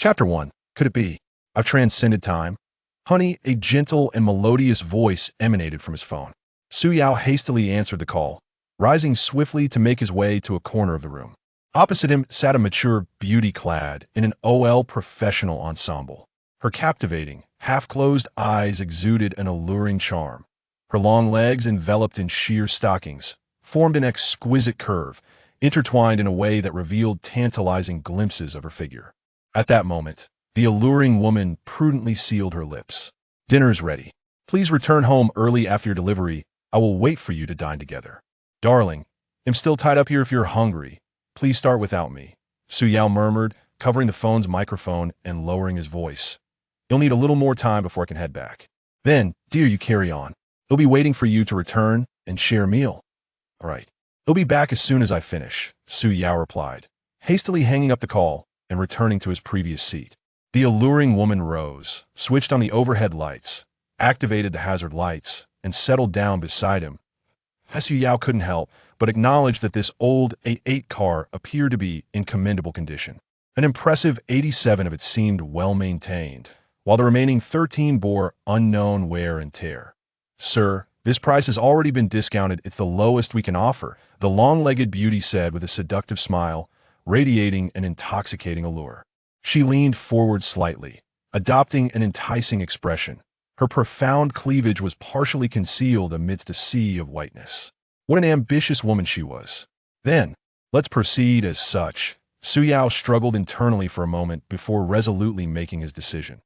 Chapter 1. Could it be? I've transcended time. Honey, a gentle and melodious voice emanated from his phone. Su Yao hastily answered the call, rising swiftly to make his way to a corner of the room. Opposite him sat a mature beauty clad in an OL professional ensemble. Her captivating, half-closed eyes exuded an alluring charm. Her long legs, enveloped in sheer stockings, formed an exquisite curve, intertwined in a way that revealed tantalizing glimpses of her figure. At that moment, the alluring woman prudently sealed her lips. "Dinner's ready. Please return home early after your delivery. I will wait for you to dine together." "Darling, I'm still tied up here if you're hungry. Please start without me," Su Yao murmured, covering the phone's microphone and lowering his voice. "You'll need a little more time before I can head back." "Then, dear, you carry on. They'll be waiting for you to return and share a meal." "All right. They'll be back as soon as I finish," Su Yao replied, hastily hanging up the call and returning to his previous seat. The alluring woman rose, switched on the overhead lights, activated the hazard lights, and settled down beside him. Su Yao couldn't help but acknowledge that this old A8 car appeared to be in commendable condition. An impressive 87 of it seemed well-maintained, while the remaining 13 bore unknown wear and tear. "Sir, this price has already been discounted. It's the lowest we can offer," the long-legged beauty said with a seductive smile, radiating an intoxicating allure. She leaned forward slightly, adopting an enticing expression. Her profound cleavage was partially concealed amidst a sea of whiteness. What an ambitious woman she was. "Then, let's proceed as such." Su Yao struggled internally for a moment before resolutely making his decision.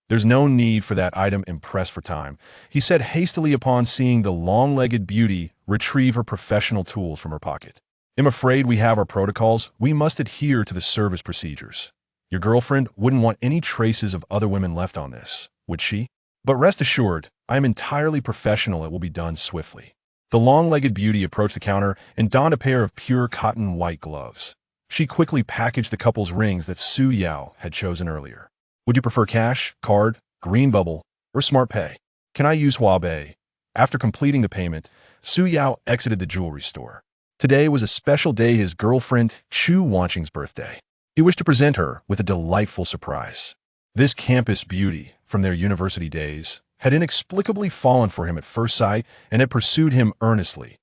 "There's no need for that item impressed for time," he said hastily upon seeing the long-legged beauty retrieve her professional tools from her pocket. "I'm afraid we have our protocols. We must adhere to the service procedures. Your girlfriend wouldn't want any traces of other women left on this, would she? But rest assured, I am entirely professional. It will be done swiftly." The long-legged beauty approached the counter and donned a pair of pure cotton white gloves. She quickly packaged the couple's rings that Su Yao had chosen earlier. "Would you prefer cash, card, green bubble, or smart pay? Can I use Huabei?" After completing the payment, Su Yao exited the jewelry store. Today was a special day, his girlfriend Chu Wanqing's birthday. He wished to present her with a delightful surprise. This campus beauty, from their university days, had inexplicably fallen for him at first sight and had pursued him earnestly.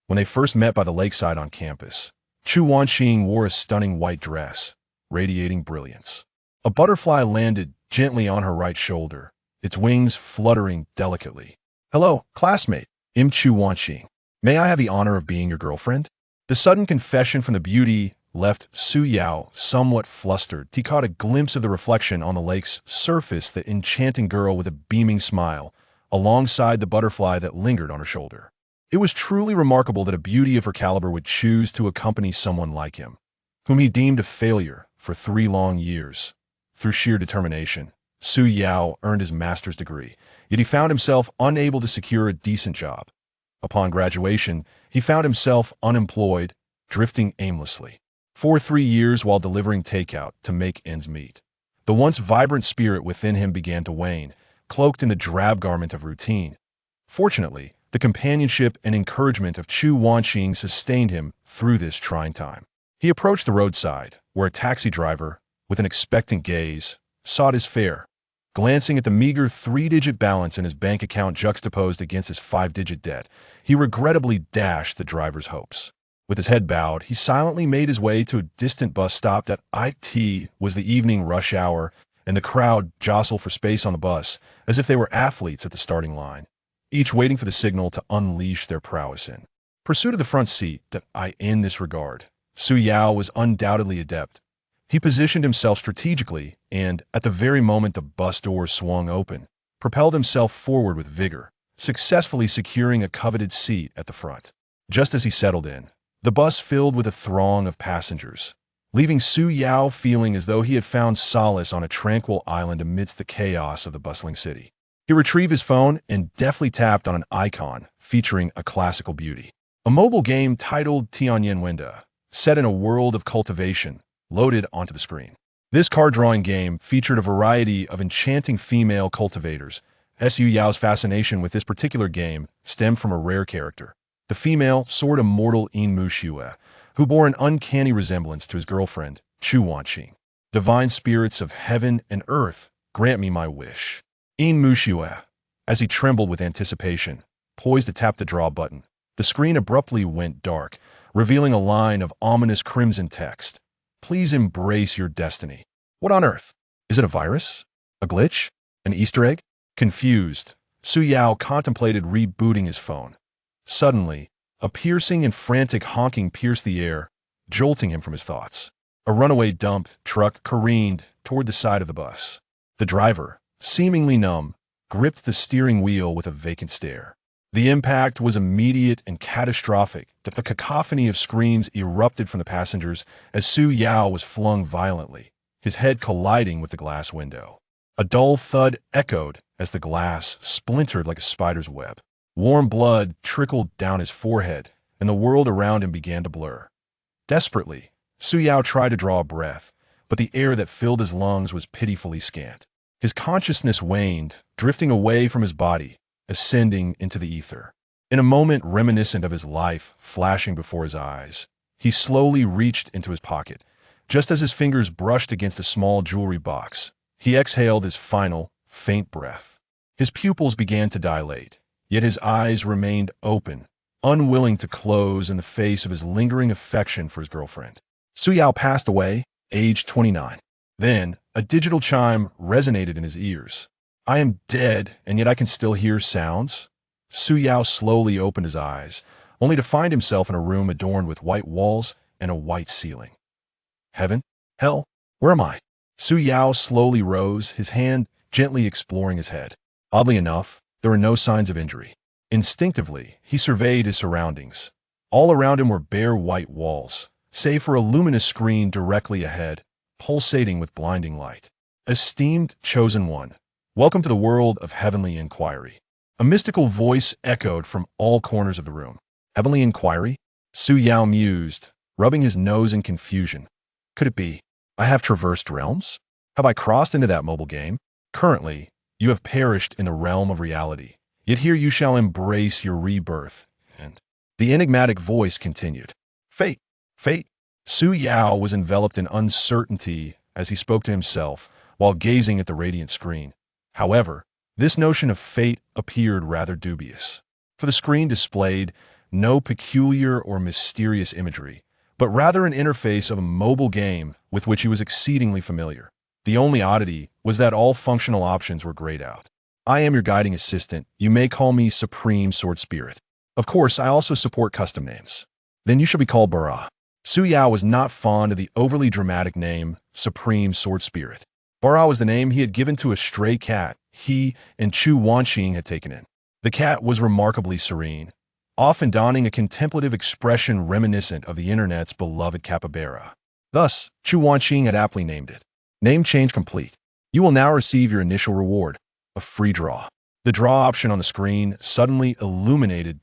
When they first met by the lakeside on campus, Chu Wanqing wore a stunning white dress, radiating brilliance. A butterfly landed gently on her right shoulder, its wings fluttering delicately. "Hello, classmate, I'm Chu Wanqing. May I have the honor of being your girlfriend?" The sudden confession from the beauty left Su Yao somewhat flustered. He caught a glimpse of the reflection on the lake's surface, the enchanting girl with a beaming smile, alongside the butterfly that lingered on her shoulder. It was truly remarkable that a beauty of her caliber would choose to accompany someone like him, whom he deemed a failure for 3 long years. Through sheer determination, Su Yao earned his master's degree, yet he found himself unable to secure a decent job. Upon graduation, he found himself unemployed, drifting aimlessly. For 3 years while delivering takeout to make ends meet. The once vibrant spirit within him began to wane, cloaked in the drab garment of routine. Fortunately, the companionship and encouragement of Chu Wanqing sustained him through this trying time. He approached the roadside, where a taxi driver, with an expectant gaze, sought his fare. Glancing at the meager 3-digit balance in his bank account juxtaposed against his 5-digit debt, he regrettably dashed the driver's hopes. With his head bowed, he silently made his way to a distant bus stop. That it was the evening rush hour, and the crowd jostled for space on the bus, as if they were athletes at the starting line, each waiting for the signal to unleash their prowess in pursuit of the front seat. In this regard, Su Yao was undoubtedly adept. He positioned himself strategically and, at the very moment the bus doors swung open, propelled himself forward with vigor, successfully securing a coveted seat at the front. Just as he settled in, the bus filled with a throng of passengers, leaving Su Yao feeling as though he had found solace on a tranquil island amidst the chaos of the bustling city. He retrieved his phone and deftly tapped on an icon featuring a classical beauty. A mobile game titled Tianyan Wenda, set in a world of cultivation, loaded onto the screen. This card-drawing game featured a variety of enchanting female cultivators. Su Yao's fascination with this particular game stemmed from a rare character, the female, sword immortal Yin Muxue, who bore an uncanny resemblance to his girlfriend, Chu Wanqing. Divine spirits of heaven and earth, grant me my wish. Yin Muxue, as he trembled with anticipation, poised to tap the draw button. The screen abruptly went dark, revealing a line of ominous crimson text. Please embrace your destiny. What on earth? Is it a virus? A glitch? An Easter egg? Confused, Su Yao contemplated rebooting his phone. Suddenly, a piercing and frantic honking pierced the air, jolting him from his thoughts. A runaway dump truck careened toward the side of the bus. The driver, seemingly numb, gripped the steering wheel with a vacant stare. The impact was immediate and catastrophic. The cacophony of screams erupted from the passengers as Su Yao was flung violently, his head colliding with the glass window. A dull thud echoed as the glass splintered like a spider's web. Warm blood trickled down his forehead, and the world around him began to blur. Desperately, Su Yao tried to draw a breath, but the air that filled his lungs was pitifully scant. His consciousness waned, drifting away from his body, ascending into the ether. In a moment reminiscent of his life flashing before his eyes, he slowly reached into his pocket. Just as his fingers brushed against a small jewelry box, he exhaled his final, faint breath. His pupils began to dilate, yet his eyes remained open, unwilling to close in the face of his lingering affection for his girlfriend. Su Yao passed away, age 29. Then, a digital chime resonated in his ears. I am dead, and yet I can still hear sounds. Su Yao slowly opened his eyes, only to find himself in a room adorned with white walls and a white ceiling. Heaven? Hell? Where am I? Su Yao slowly rose, his hand gently exploring his head. Oddly enough, there were no signs of injury. Instinctively, he surveyed his surroundings. All around him were bare white walls, save for a luminous screen directly ahead, pulsating with blinding light. Esteemed Chosen One, welcome to the world of heavenly inquiry. A mystical voice echoed from all corners of the room. Heavenly inquiry? Su Yao mused, rubbing his nose in confusion. Could it be? I have traversed realms? Have I crossed into that mobile game? Currently, you have perished in the realm of reality, yet here you shall embrace your rebirth. And the enigmatic voice continued. Fate, fate. Su Yao was enveloped in uncertainty as he spoke to himself while gazing at the radiant screen. However, this notion of fate appeared rather dubious, for the screen displayed no peculiar or mysterious imagery, but rather an interface of a mobile game with which he was exceedingly familiar. The only oddity was that all functional options were grayed out. I am your guiding assistant. You may call me Supreme Sword Spirit. Of course, I also support custom names. Then you shall be called Bara. Su Yao was not fond of the overly dramatic name Supreme Sword Spirit. Bara was the name he had given to a stray cat he and Chu Wanxing had taken in. The cat was remarkably serene, often donning a contemplative expression reminiscent of the internet's beloved capybara. Thus, Chu Wanxing had aptly named it. Name change complete. You will now receive your initial reward, a free draw. The draw option on the screen suddenly illuminated.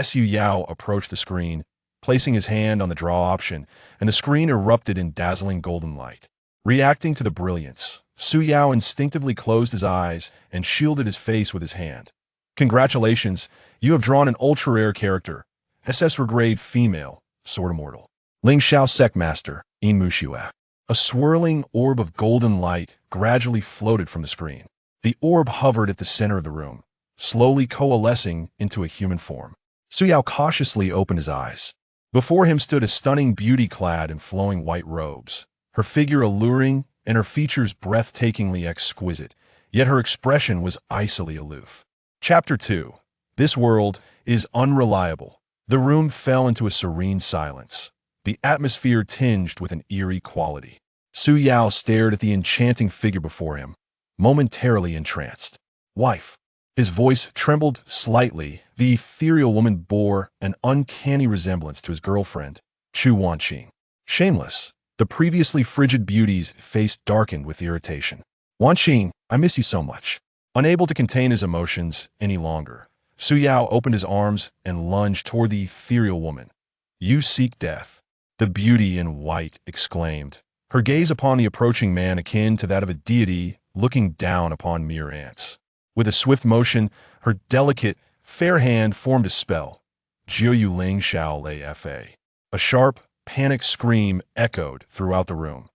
Su Yao approached the screen, placing his hand on the draw option, and the screen erupted in dazzling golden light. Reacting to the brilliance, Su Yao instinctively closed his eyes and shielded his face with his hand. Congratulations, you have drawn an ultra-rare character, SSR grade female, Sword Immortal. Ling Xiao Sect Master, Yin Muxue. A swirling orb of golden light gradually floated from the screen. The orb hovered at the center of the room, slowly coalescing into a human form. Su Yao cautiously opened his eyes. Before him stood a stunning beauty clad in flowing white robes, her figure alluring and her features breathtakingly exquisite, yet her expression was icily aloof. Chapter 2. This world is unreliable. The room fell into a serene silence, the atmosphere tinged with an eerie quality. Su Yao stared at the enchanting figure before him, momentarily entranced. Wife. His voice trembled slightly. The ethereal woman bore an uncanny resemblance to his girlfriend, Chu Wanxing. Shameless, the previously frigid beauty's face darkened with irritation. Wanxing, I miss you so much. Unable to contain his emotions any longer, Su Yao opened his arms and lunged toward the ethereal woman. You seek death, the beauty in white exclaimed, her gaze upon the approaching man akin to that of a deity looking down upon mere ants. With a swift motion, her delicate, fair hand formed a spell. Jiu Ling Xiao Lei Fa. A sharp, panicked scream echoed throughout the room.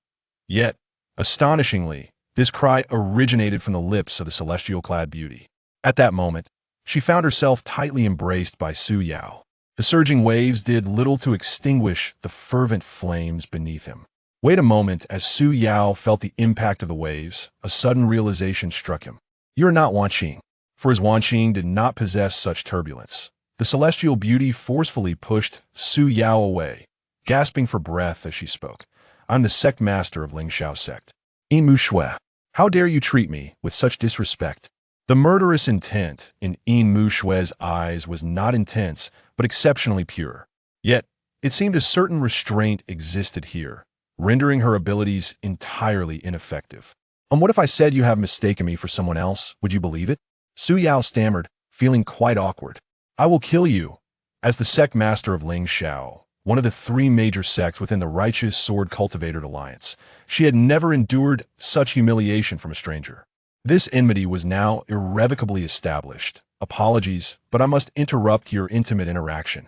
Yet, Astonishingly, this cry originated from the lips of the celestial-clad beauty. At that moment, she found herself tightly embraced by Su Yao. The surging waves did little to extinguish the fervent flames beneath him. Wait a moment. As Su Yao felt the impact of the waves, a sudden realization struck him. You are not Wanqing. For his Wanqing did not possess such turbulence. The celestial beauty forcefully pushed Su Yao away, gasping for breath as she spoke. I'm the sect master of Lingxiao sect. Yin Muxue. How dare you treat me with such disrespect? The murderous intent in Yin Muxue's eyes was not intense, but exceptionally pure. Yet, it seemed a certain restraint existed here, rendering her abilities entirely ineffective. What if I said you have mistaken me for someone else? Would you believe it? Su Yao stammered, feeling quite awkward. I will kill you. As the sect master of Lingxiao, one of the three major sects within the Righteous Sword Cultivator Alliance, she had never endured such humiliation from a stranger. This enmity was now irrevocably established. Apologies, but I must interrupt your intimate interaction.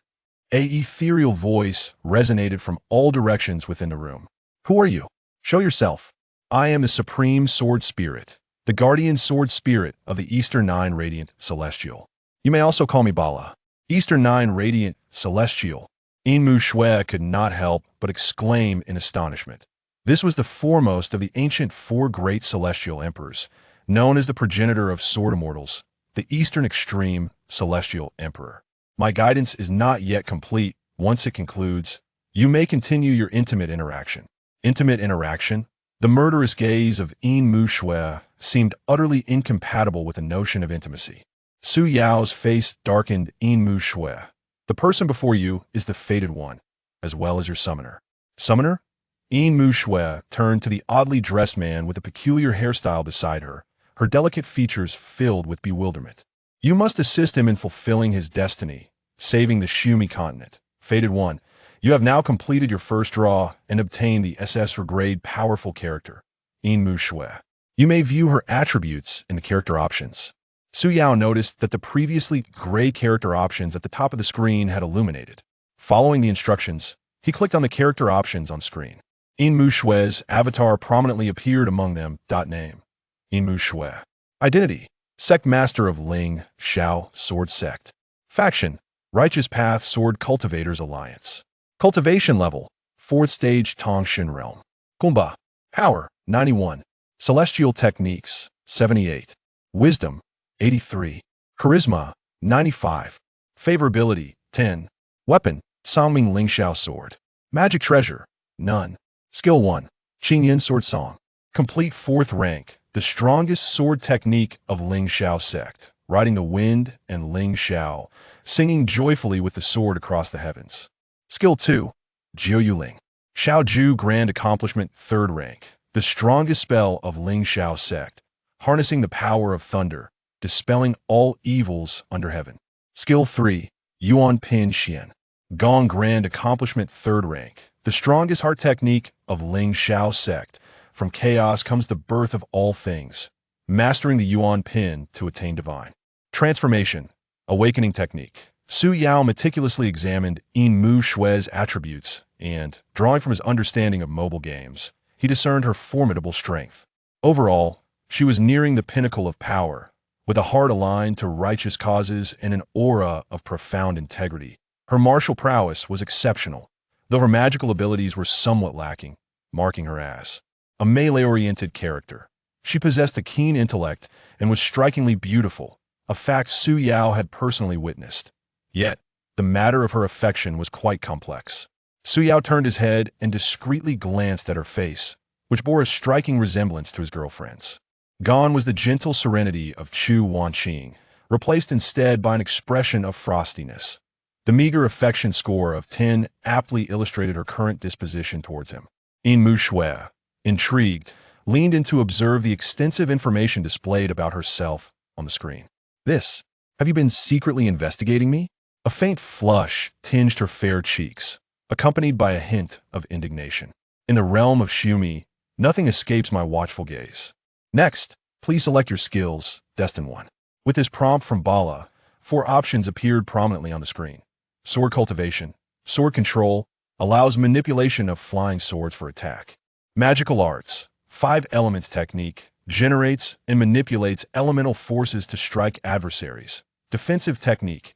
A ethereal voice resonated from all directions within the room. Who are you? Show yourself. I am the Supreme Sword Spirit, the Guardian Sword Spirit of the Eastern Nine Radiant Celestial. You may also call me Bala. Eastern Nine Radiant Celestial. Yin Muxue could not help but exclaim in astonishment. This was the foremost of the ancient four great celestial emperors, known as the progenitor of sword immortals, the Eastern Extreme Celestial Emperor. My guidance is not yet complete. Once it concludes, you may continue your intimate interaction. Intimate interaction? The murderous gaze of Yin Muxue seemed utterly incompatible with the notion of intimacy. Su Yao's face darkened. Yin Muxue. The person before you is the Fated One, as well as your summoner. Summoner? Yin Muxue turned to the oddly dressed man with a peculiar hairstyle beside her, her delicate features filled with bewilderment. You must assist him in fulfilling his destiny, saving the Shumi continent. Fated One, you have now completed your first draw and obtained the SSR grade powerful character, Yin Muxue. You may view her attributes in the character options. Su Yao noticed that the previously gray character options at the top of the screen had illuminated. Following the instructions, he clicked on the character options on screen. Yin Muxue's avatar prominently appeared among them. Name: Yin Muxue. Identity: Sect Master of Lingxiao Sword Sect. Faction: Righteous Path Sword Cultivators Alliance. Cultivation level: 4th stage Tongshin Realm. Kumba. Power: 91. Celestial Techniques: 78. Wisdom: 83. Charisma: 95. Favorability: 10. Weapon: Songming Lingxiao Sword. Magic Treasure: none. Skill 1. Qingyan Sword Song. Complete 4th rank, the strongest sword technique of Lingxiao sect, riding the wind and Lingxiao, singing joyfully with the sword across the heavens. Skill 2. Jiuyuling. Xiaoju Grand Accomplishment 3rd rank, the strongest spell of Lingxiao sect, harnessing the power of thunder, dispelling all evils under heaven. Skill 3. Yuan Pin Xian. Gong Grand Accomplishment 3rd rank, the strongest heart technique of Lingxiao sect. From chaos comes the birth of all things, mastering the Yuan Pin to attain divine. Transformation. Awakening technique. Su Yao meticulously examined Yin Muxue's attributes and, drawing from his understanding of mobile games, he discerned her formidable strength. Overall, she was nearing the pinnacle of power, with a heart aligned to righteous causes and an aura of profound integrity. Her martial prowess was exceptional, though her magical abilities were somewhat lacking, marking her as a melee-oriented character. She possessed a keen intellect and was strikingly beautiful, a fact Su Yao had personally witnessed. Yet, the matter of her affection was quite complex. Su Yao turned his head and discreetly glanced at her face, which bore a striking resemblance to his girlfriend's. Gone was the gentle serenity of Chu Wanqing, replaced instead by an expression of frostiness. The meager affection score of 10 aptly illustrated her current disposition towards him. Yin Muxue, intrigued, leaned in to observe the extensive information displayed about herself on the screen. Have you been secretly investigating me? A faint flush tinged her fair cheeks, accompanied by a hint of indignation. In the realm of Shumi, nothing escapes my watchful gaze. Next, please select your skills, Destined One. With this prompt from Bala, 4 options appeared prominently on the screen. Sword Cultivation. Sword Control allows manipulation of flying swords for attack. Magical Arts. 5 Elements technique generates and manipulates elemental forces to strike adversaries. Defensive technique,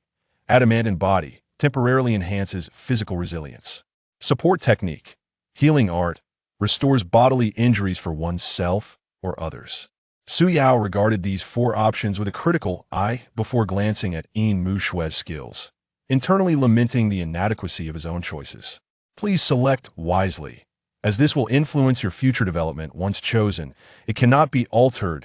adamantine body, temporarily enhances physical resilience. Support technique, healing art, restores bodily injuries for oneself or others. Su Yao regarded these 4 options with a critical eye before glancing at Yin Muxue's skills, internally lamenting the inadequacy of his own choices. Please select wisely, as this will influence your future development. Once chosen, it cannot be altered.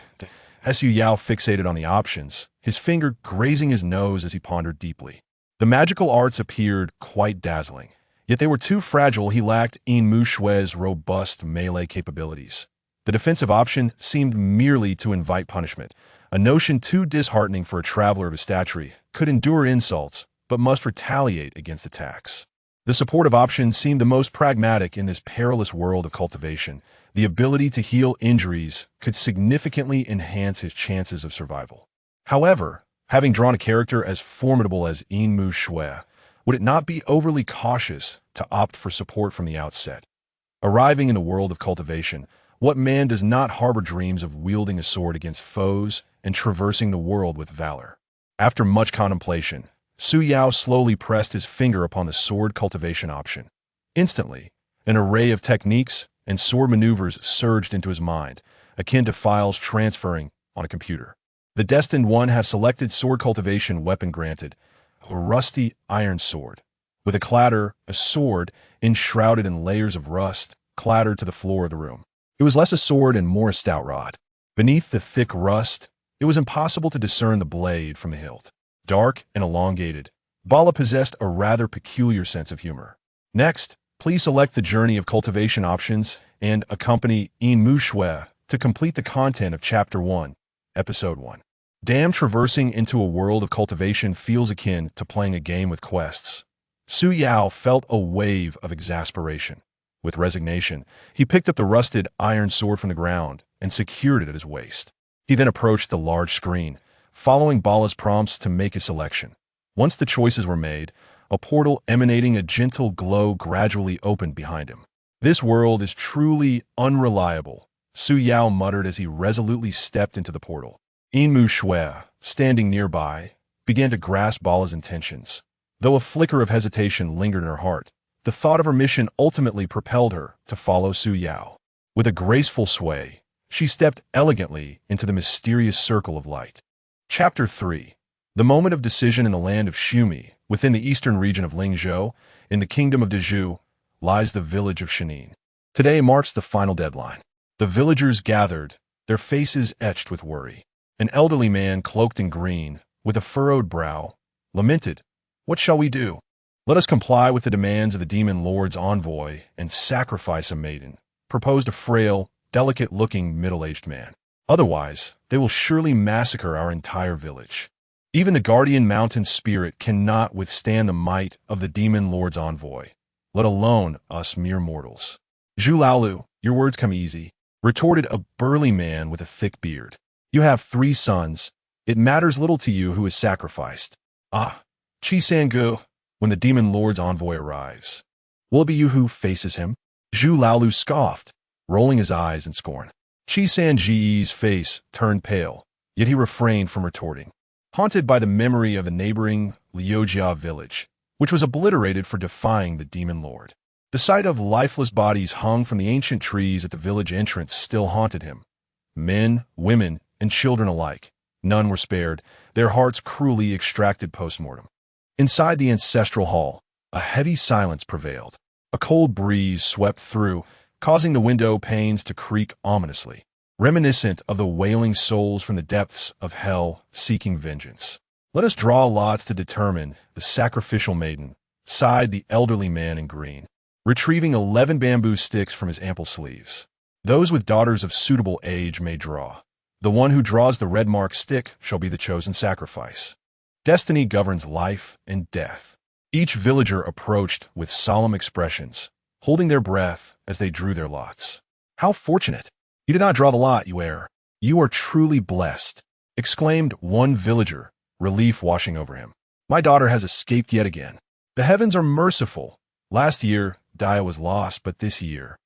Su Yao fixated on the options, his finger grazing his nose as he pondered deeply. The magical arts appeared quite dazzling, yet they were too fragile. He lacked Yin Muxue's robust melee capabilities. The defensive option seemed merely to invite punishment, a notion too disheartening for a traveler of his stature. Could endure insults, but must retaliate against attacks. The supportive option seemed the most pragmatic in this perilous world of cultivation. The ability to heal injuries could significantly enhance his chances of survival. However, having drawn a character as formidable as Yin Muxue, would it not be overly cautious to opt for support from the outset? Arriving in the world of cultivation, what man does not harbor dreams of wielding a sword against foes and traversing the world with valor? After much contemplation, Su Yao slowly pressed his finger upon the sword cultivation option. Instantly, an array of techniques and sword maneuvers surged into his mind, akin to files transferring on a computer. The destined one has selected sword cultivation weapon granted, a rusty iron sword. With a clatter, a sword, enshrouded in layers of rust, clattered to the floor of the room. It was less a sword and more a stout rod. Beneath the thick rust, it was impossible to discern the blade from the hilt. Dark and elongated, Bala possessed a rather peculiar sense of humor. Next, please select the journey of cultivation options and accompany Yin Muxue to complete the content of Chapter 1, Episode 1. Damn, traversing into a world of cultivation feels akin to playing a game with quests. Su Yao felt a wave of exasperation. With resignation, he picked up the rusted iron sword from the ground and secured it at his waist. He then approached the large screen, following Bala's prompts to make a selection. Once the choices were made, a portal emanating a gentle glow gradually opened behind him. This world is truly unreliable, Su Yao muttered as he resolutely stepped into the portal. Yin Muxue, standing nearby, began to grasp Bala's intentions. Though a flicker of hesitation lingered in her heart, the thought of her mission ultimately propelled her to follow Su Yao. With a graceful sway, she stepped elegantly into the mysterious circle of light. Chapter 3. The moment of decision in the land of Shumi, within the eastern region of Lingzhou, in the kingdom of Dezhou, lies the village of Shenin. Today marks the final deadline. The villagers gathered, their faces etched with worry. An elderly man cloaked in green, with a furrowed brow, lamented, "What shall we do? Let us comply with the demands of the demon lord's envoy and sacrifice a maiden," proposed a frail, delicate-looking middle-aged man. "Otherwise, they will surely massacre our entire village. Even the guardian mountain spirit cannot withstand the might of the demon lord's envoy, let alone us mere mortals." "Zhu Laolu, your words come easy," retorted a burly man with a thick beard. "You have 3 sons. It matters little to you who is sacrificed. Ah, Qi Sangu, when the demon lord's envoy arrives, will it be you who faces him?" Zhu Laolu scoffed, rolling his eyes in scorn. Qi Sanji's face turned pale, yet he refrained from retorting. Haunted by the memory of the neighboring Liujia village, which was obliterated for defying the demon lord, the sight of lifeless bodies hung from the ancient trees at the village entrance still haunted him. Men, women, and children alike, none were spared, their hearts cruelly extracted post-mortem. Inside the ancestral hall, a heavy silence prevailed. A cold breeze swept through, causing the window panes to creak ominously, reminiscent of the wailing souls from the depths of hell seeking vengeance. "Let us draw lots to determine the sacrificial maiden," sighed the elderly man in green, retrieving 11 bamboo sticks from his ample sleeves. "Those with daughters of suitable age may draw. The one who draws the red-marked stick shall be the chosen sacrifice. Destiny governs life and death." Each villager approached with solemn expressions, holding their breath as they drew their lots. "How fortunate! You did not draw the lot, you err. You are truly blessed," exclaimed one villager, relief washing over him. "My daughter has escaped yet again. The heavens are merciful. Last year, Dia was lost, but this year,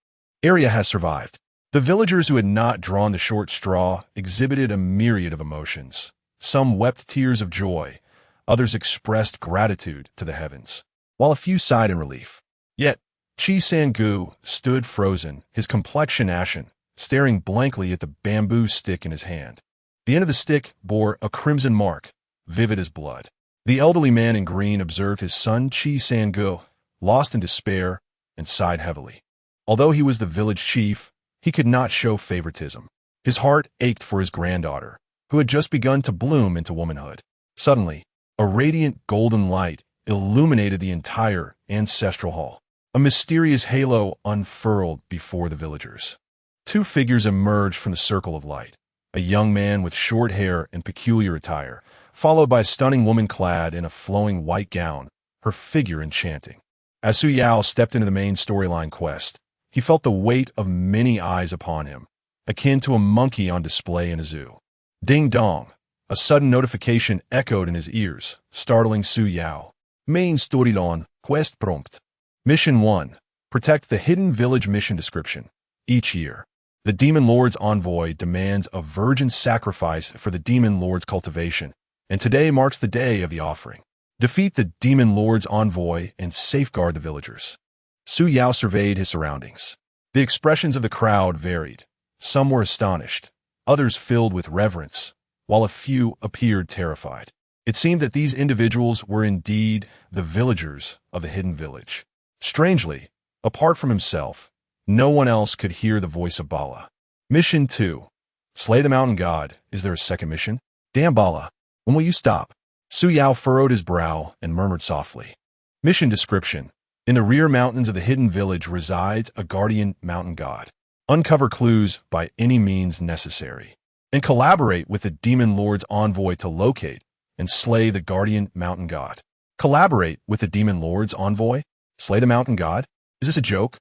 Arya has survived." The villagers who had not drawn the short straw exhibited a myriad of emotions. Some wept tears of joy, others expressed gratitude to the heavens, while a few sighed in relief. Yet, Chi Sang-gu stood frozen, his complexion ashen, staring blankly at the bamboo stick in his hand. The end of the stick bore a crimson mark, vivid as blood. The elderly man in green observed his son Chi Sang-gu, lost in despair, and sighed heavily. Although he was the village chief, he could not show favoritism. His heart ached for his granddaughter, who had just begun to bloom into womanhood. Suddenly, a radiant golden light illuminated the entire ancestral hall. A mysterious halo unfurled before the villagers. Two figures emerged from the circle of light. A young man with short hair and peculiar attire, followed by a stunning woman clad in a flowing white gown, her figure enchanting. As Su Yao stepped into the main storyline quest, he felt the weight of many eyes upon him, akin to a monkey on display in a zoo. Ding dong! A sudden notification echoed in his ears, startling Su Yao. Main storyline quest prompt. Mission 1. Protect the hidden village mission description. Each year, the Demon Lord's envoy demands a virgin sacrifice for the Demon Lord's cultivation, and today marks the day of the offering. Defeat the Demon Lord's envoy and safeguard the villagers. Su Yao surveyed his surroundings. The expressions of the crowd varied. Some were astonished, others filled with reverence, while a few appeared terrified. It seemed that these individuals were indeed the villagers of the hidden village. Strangely, apart from himself, no one else could hear the voice of Bala. Mission 2. Slay the mountain god. Is there a second mission? Damn Bala, when will you stop? Su Yao furrowed his brow and murmured softly. Mission description. In the rear mountains of the hidden village resides a guardian mountain god. Uncover clues by any means necessary, and collaborate with the Demon Lord's envoy to locate and slay the guardian mountain god. Collaborate with the Demon Lord's envoy? Slay the mountain god? Is this a joke?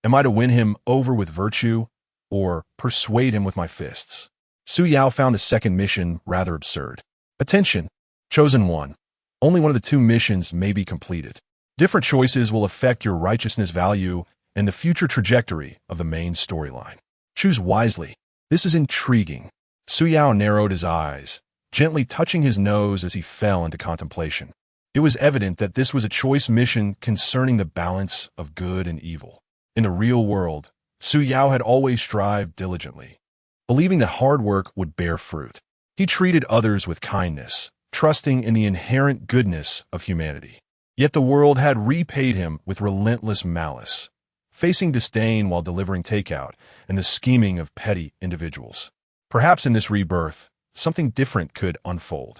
Am I to win him over with virtue, or persuade him with my fists? Su Yao found the second mission rather absurd. Attention! Chosen one. Only one of the two missions may be completed. Different choices will affect your righteousness value and the future trajectory of the main storyline. Choose wisely. This is intriguing. Su Yao narrowed his eyes, gently touching his nose as he fell into contemplation. It was evident that this was a choice mission concerning the balance of good and evil. In the real world, Su Yao had always strived diligently, believing that hard work would bear fruit. He treated others with kindness, trusting in the inherent goodness of humanity. Yet the world had repaid him with relentless malice, facing disdain while delivering takeout and the scheming of petty individuals. Perhaps in this rebirth, something different could unfold.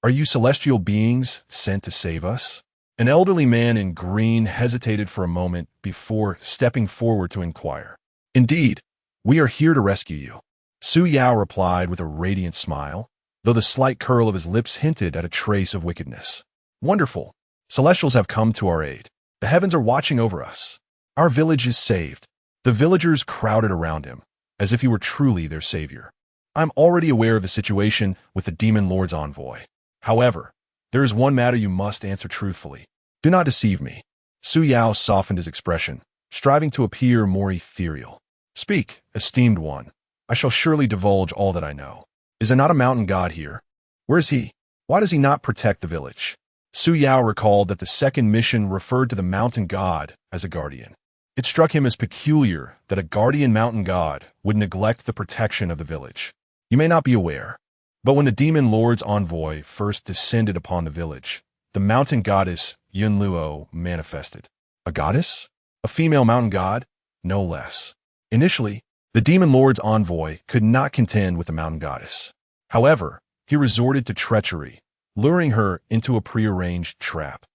Are you celestial beings sent to save us? An elderly man in green hesitated for a moment before stepping forward to inquire. Indeed, we are here to rescue you. Su Yao replied with a radiant smile, though the slight curl of his lips hinted at a trace of wickedness. Wonderful. Celestials have come to our aid. The heavens are watching over us. Our village is saved. The villagers crowded around him, as if he were truly their savior. I'm already aware of the situation with the Demon Lord's envoy. However, there is one matter you must answer truthfully. Do not deceive me. Su Yao softened his expression, striving to appear more ethereal. Speak, esteemed one. I shall surely divulge all that I know. Is there not a mountain god here? Where is he? Why does he not protect the village? Su Yao recalled that the second mission referred to the mountain god as a guardian. It struck him as peculiar that a guardian mountain god would neglect the protection of the village. You may not be aware, but when the Demon Lord's envoy first descended upon the village, the mountain goddess Yin Muxue manifested. A goddess? A female mountain god? No less. Initially, the Demon Lord's envoy could not contend with the mountain goddess. However, he resorted to treachery, luring her into a prearranged trap.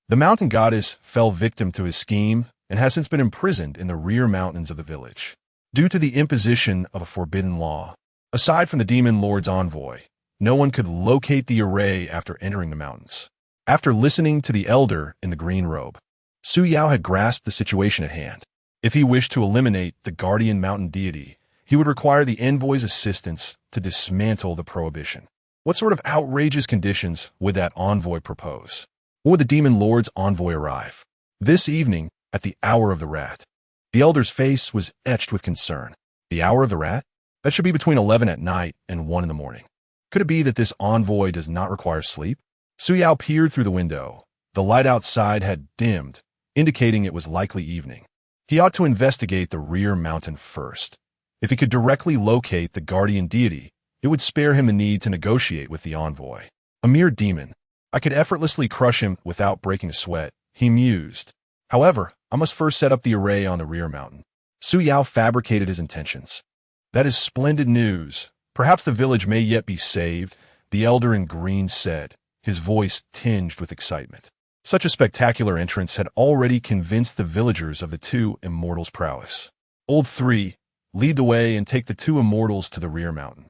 The mountain goddess fell victim to his scheme and has since been imprisoned in the rear mountains of the village, due to the imposition of a forbidden law. Aside from the Demon Lord's envoy, no one could locate the array after entering the mountains. After listening to the elder in the green robe, Su Yao had grasped the situation at hand. If he wished to eliminate the guardian mountain deity, he would require the envoy's assistance to dismantle the prohibition. What sort of outrageous conditions would that envoy propose? When would the Demon Lord's envoy arrive? This evening, at the hour of the rat. The elder's face was etched with concern. The hour of the rat? That should be between 11 at night and 1 in the morning. Could it be that this envoy does not require sleep? Su Yao peered through the window. The light outside had dimmed, indicating it was likely evening. He ought to investigate the rear mountain first. If he could directly locate the guardian deity, it would spare him the need to negotiate with the envoy. A mere demon. I could effortlessly crush him without breaking a sweat, he mused. However, I must first set up the array on the rear mountain. Su Yao fabricated his intentions. That is splendid news. Perhaps the village may yet be saved, the elder in green said, his voice tinged with excitement. Such a spectacular entrance had already convinced the villagers of the two immortals' prowess. Old 3, lead the way and take the two immortals to the rear mountain.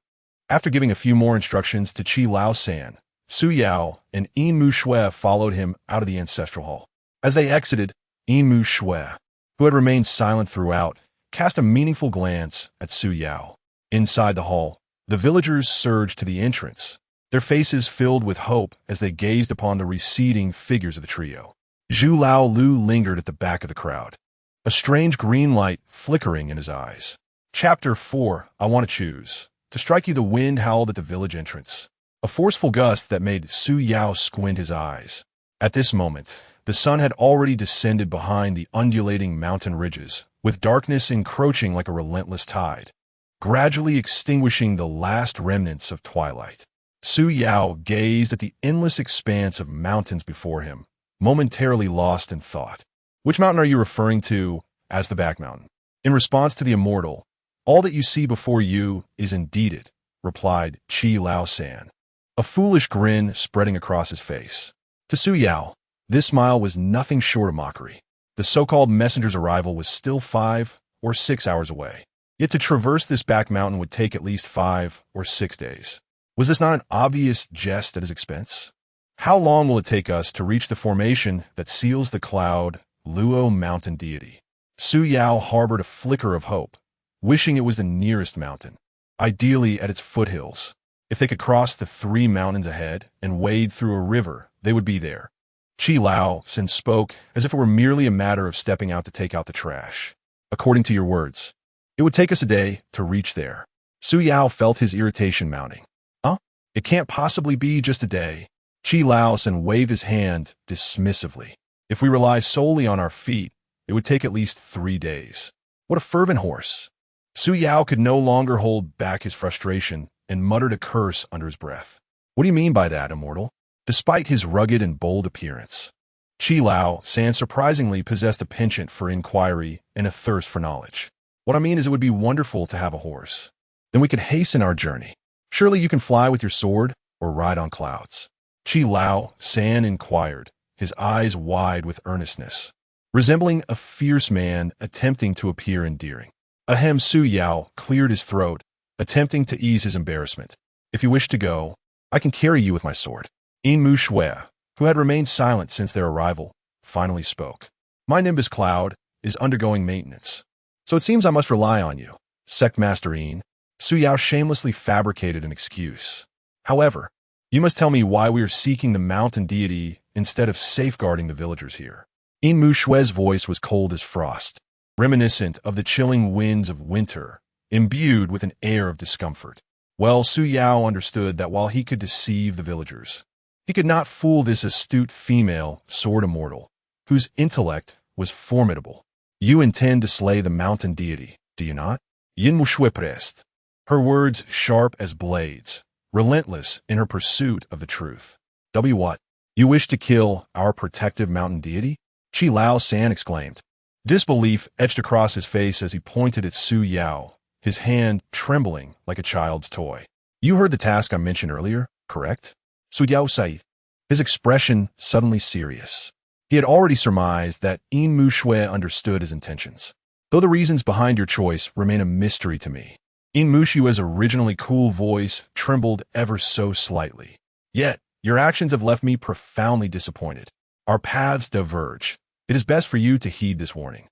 After giving a few more instructions to Qi Lao San, Su Yao and Yin Muxue followed him out of the ancestral hall. As they exited, Yin Muxue, who had remained silent throughout, cast a meaningful glance at Su Yao. Inside the hall, the villagers surged to the entrance, their faces filled with hope as they gazed upon the receding figures of the trio. Zhu Lao Lu lingered at the back of the crowd, a strange green light flickering in his eyes. Chapter 4, I Want to Choose. To strike you, the wind howled at the village entrance, a forceful gust that made Su Yao squint his eyes. At this moment, the sun had already descended behind the undulating mountain ridges, with darkness encroaching like a relentless tide, gradually extinguishing the last remnants of twilight. Su Yao gazed at the endless expanse of mountains before him, momentarily lost in thought. Which mountain are you referring to as the back mountain? In response to the immortal, all that you see before you is indeed it, replied Qi Lao San, a foolish grin spreading across his face. To Su Yao, this smile was nothing short of mockery. The so-called messenger's arrival was still 5 or 6 hours away. Yet to traverse this back mountain would take at least 5 or 6 days. Was this not an obvious jest at his expense? How long will it take us to reach the formation that seals the cloud, Luo mountain deity? Su Yao harbored a flicker of hope, wishing it was the nearest mountain, ideally at its foothills. If they could cross the 3 mountains ahead and wade through a river, they would be there. Qi Lao San spoke as if it were merely a matter of stepping out to take out the trash. According to your words, it would take us a day to reach there. Su Yao felt his irritation mounting. Huh? It can't possibly be just a day. Qi Lao San waved his hand dismissively. If we rely solely on our feet, it would take at least 3 days. What a fervent horse. Su Yao could no longer hold back his frustration and muttered a curse under his breath. What do you mean by that, immortal? Despite his rugged and bold appearance, Qi Lao San surprisingly possessed a penchant for inquiry and a thirst for knowledge. What I mean is it would be wonderful to have a horse. Then we could hasten our journey. Surely you can fly with your sword or ride on clouds. Qi Lao San inquired, his eyes wide with earnestness, resembling a fierce man attempting to appear endearing. Ahem. Su Yao cleared his throat, attempting to ease his embarrassment. If you wish to go, I can carry you with my sword. Yin Muxue, who had remained silent since their arrival, finally spoke. My Nimbus Cloud is undergoing maintenance, so it seems I must rely on you. Sect Master Yin. Su Yao shamelessly fabricated an excuse. However, you must tell me why we are seeking the mountain deity instead of safeguarding the villagers here. Yin Muxue's voice was cold as frost, reminiscent of the chilling winds of winter, imbued with an air of discomfort. Well, Su Yao understood that while he could deceive the villagers, he could not fool this astute female sword immortal, whose intellect was formidable. You intend to slay the mountain deity, do you not? Yin Muxue pressed, her words sharp as blades, relentless in her pursuit of the truth. What? You wish to kill our protective mountain deity? Qi Lao San exclaimed. Disbelief etched across his face as he pointed at Su Yao, his hand trembling like a child's toy. You heard the task I mentioned earlier, correct? Su Yao said, his expression suddenly serious. He had already surmised that Yin Muxue understood his intentions, though the reasons behind your choice remain a mystery to me. Yin Muxue's originally cool voice trembled ever so slightly. Yet, your actions have left me profoundly disappointed. Our paths diverge. It is best for you to heed this warning.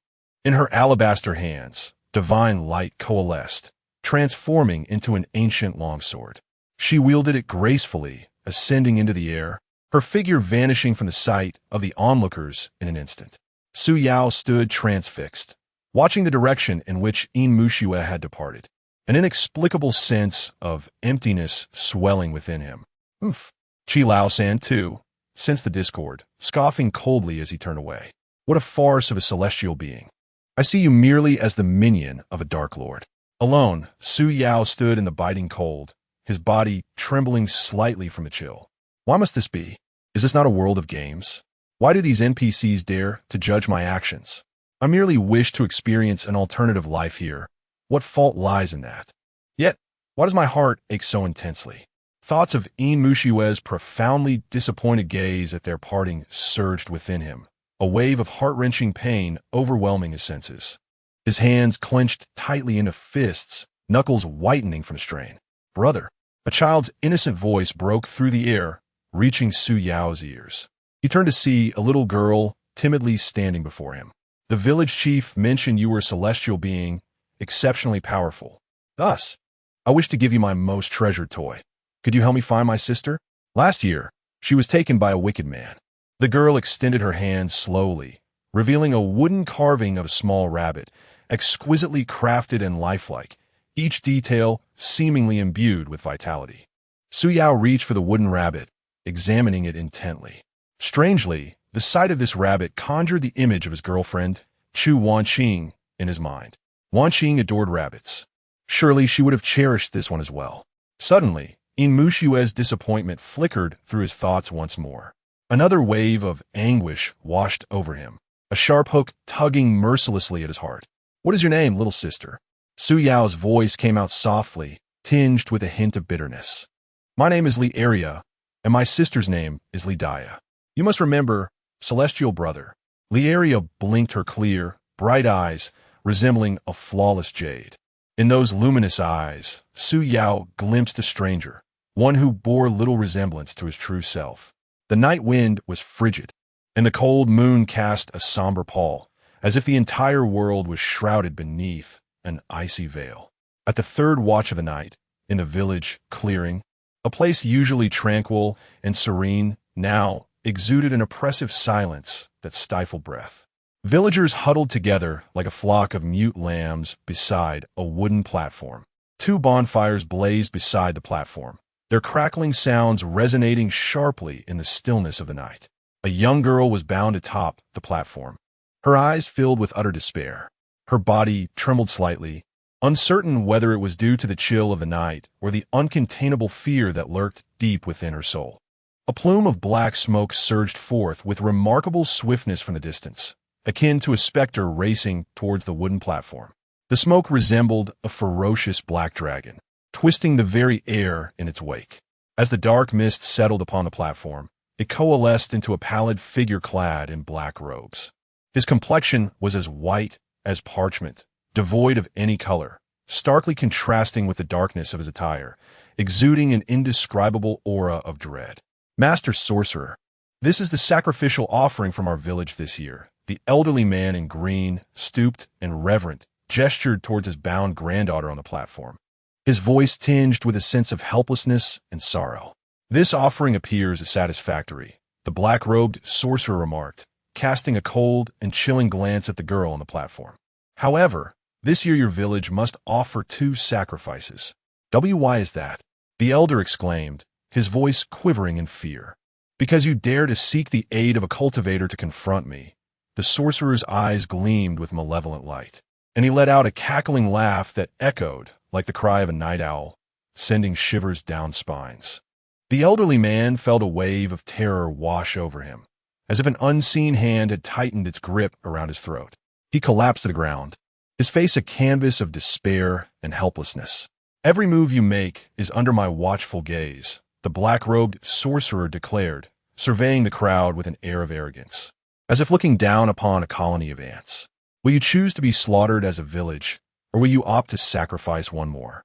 In her alabaster hands, divine light coalesced, transforming into an ancient longsword. She wielded it gracefully, ascending into the air, her figure vanishing from the sight of the onlookers in an instant. Su Yao stood transfixed, watching the direction in which Yin Muxue had departed, an inexplicable sense of emptiness swelling within him. Oof. Qi Lao-san, too, sensed the discord, scoffing coldly as he turned away. What a farce of a celestial being. I see you merely as the minion of a Dark Lord. Alone, Su Yao stood in the biting cold, his body trembling slightly from the chill. Why must this be? Is this not a world of games? Why do these NPCs dare to judge my actions? I merely wish to experience an alternative life here. What fault lies in that? Yet, why does my heart ache so intensely? Thoughts of Yin Muxue's profoundly disappointed gaze at their parting surged within him, a wave of heart-wrenching pain overwhelming his senses. His hands clenched tightly into fists, knuckles whitening from strain. Brother, a child's innocent voice broke through the air, reaching Su Yao's ears. He turned to see a little girl timidly standing before him. The village chief mentioned you were a celestial being, exceptionally powerful. Thus, I wish to give you my most treasured toy. Could you help me find my sister? Last year, she was taken by a wicked man. The girl extended her hand slowly, revealing a wooden carving of a small rabbit, exquisitely crafted and lifelike, each detail seemingly imbued with vitality. Su Yao reached for the wooden rabbit, examining it intently. Strangely, the sight of this rabbit conjured the image of his girlfriend, Chu Wanqing, in his mind. Wanqing adored rabbits. Surely she would have cherished this one as well. Suddenly, Yin Muxue's disappointment flickered through his thoughts once more. Another wave of anguish washed over him, a sharp hook tugging mercilessly at his heart. What is your name, little sister? Su Yao's voice came out softly, tinged with a hint of bitterness. My name is Li Aria, and my sister's name is Li Daya. You must remember, celestial brother. Li Aria blinked her clear, bright eyes, resembling a flawless jade. In those luminous eyes, Su Yao glimpsed a stranger, one who bore little resemblance to his true self. The night wind was frigid, and the cold moon cast a somber pall, as if the entire world was shrouded beneath an icy veil. At the third watch of the night, in the village clearing, a place usually tranquil and serene now exuded an oppressive silence that stifled breath. Villagers huddled together like a flock of mute lambs beside a wooden platform. Two bonfires blazed beside the platform, their crackling sounds resonating sharply in the stillness of the night. A young girl was bound atop the platform, her eyes filled with utter despair. Her body trembled slightly, uncertain whether it was due to the chill of the night or the uncontainable fear that lurked deep within her soul. A plume of black smoke surged forth with remarkable swiftness from the distance, akin to a specter racing towards the wooden platform. The smoke resembled a ferocious black dragon, twisting the very air in its wake. As the dark mist settled upon the platform, it coalesced into a pallid figure clad in black robes. His complexion was as white as parchment, devoid of any color, starkly contrasting with the darkness of his attire, exuding an indescribable aura of dread. Master Sorcerer, this is the sacrificial offering from our village this year. The elderly man in green, stooped and reverent, gestured towards his bound granddaughter on the platform, his voice tinged with a sense of helplessness and sorrow. This offering appears satisfactory, the black-robed sorcerer remarked, casting a cold and chilling glance at the girl on the platform. However, this year your village must offer 2 sacrifices. Why is that? The elder exclaimed, his voice quivering in fear. Because you dare to seek the aid of a cultivator to confront me. The sorcerer's eyes gleamed with malevolent light, and he let out a cackling laugh that echoed like the cry of a night owl, sending shivers down spines. The elderly man felt a wave of terror wash over him, as if an unseen hand had tightened its grip around his throat. He collapsed to the ground, his face a canvas of despair and helplessness. Every move you make is under my watchful gaze, the black-robed sorcerer declared, surveying the crowd with an air of arrogance, as if looking down upon a colony of ants. Will you choose to be slaughtered as a village, or will you opt to sacrifice one more?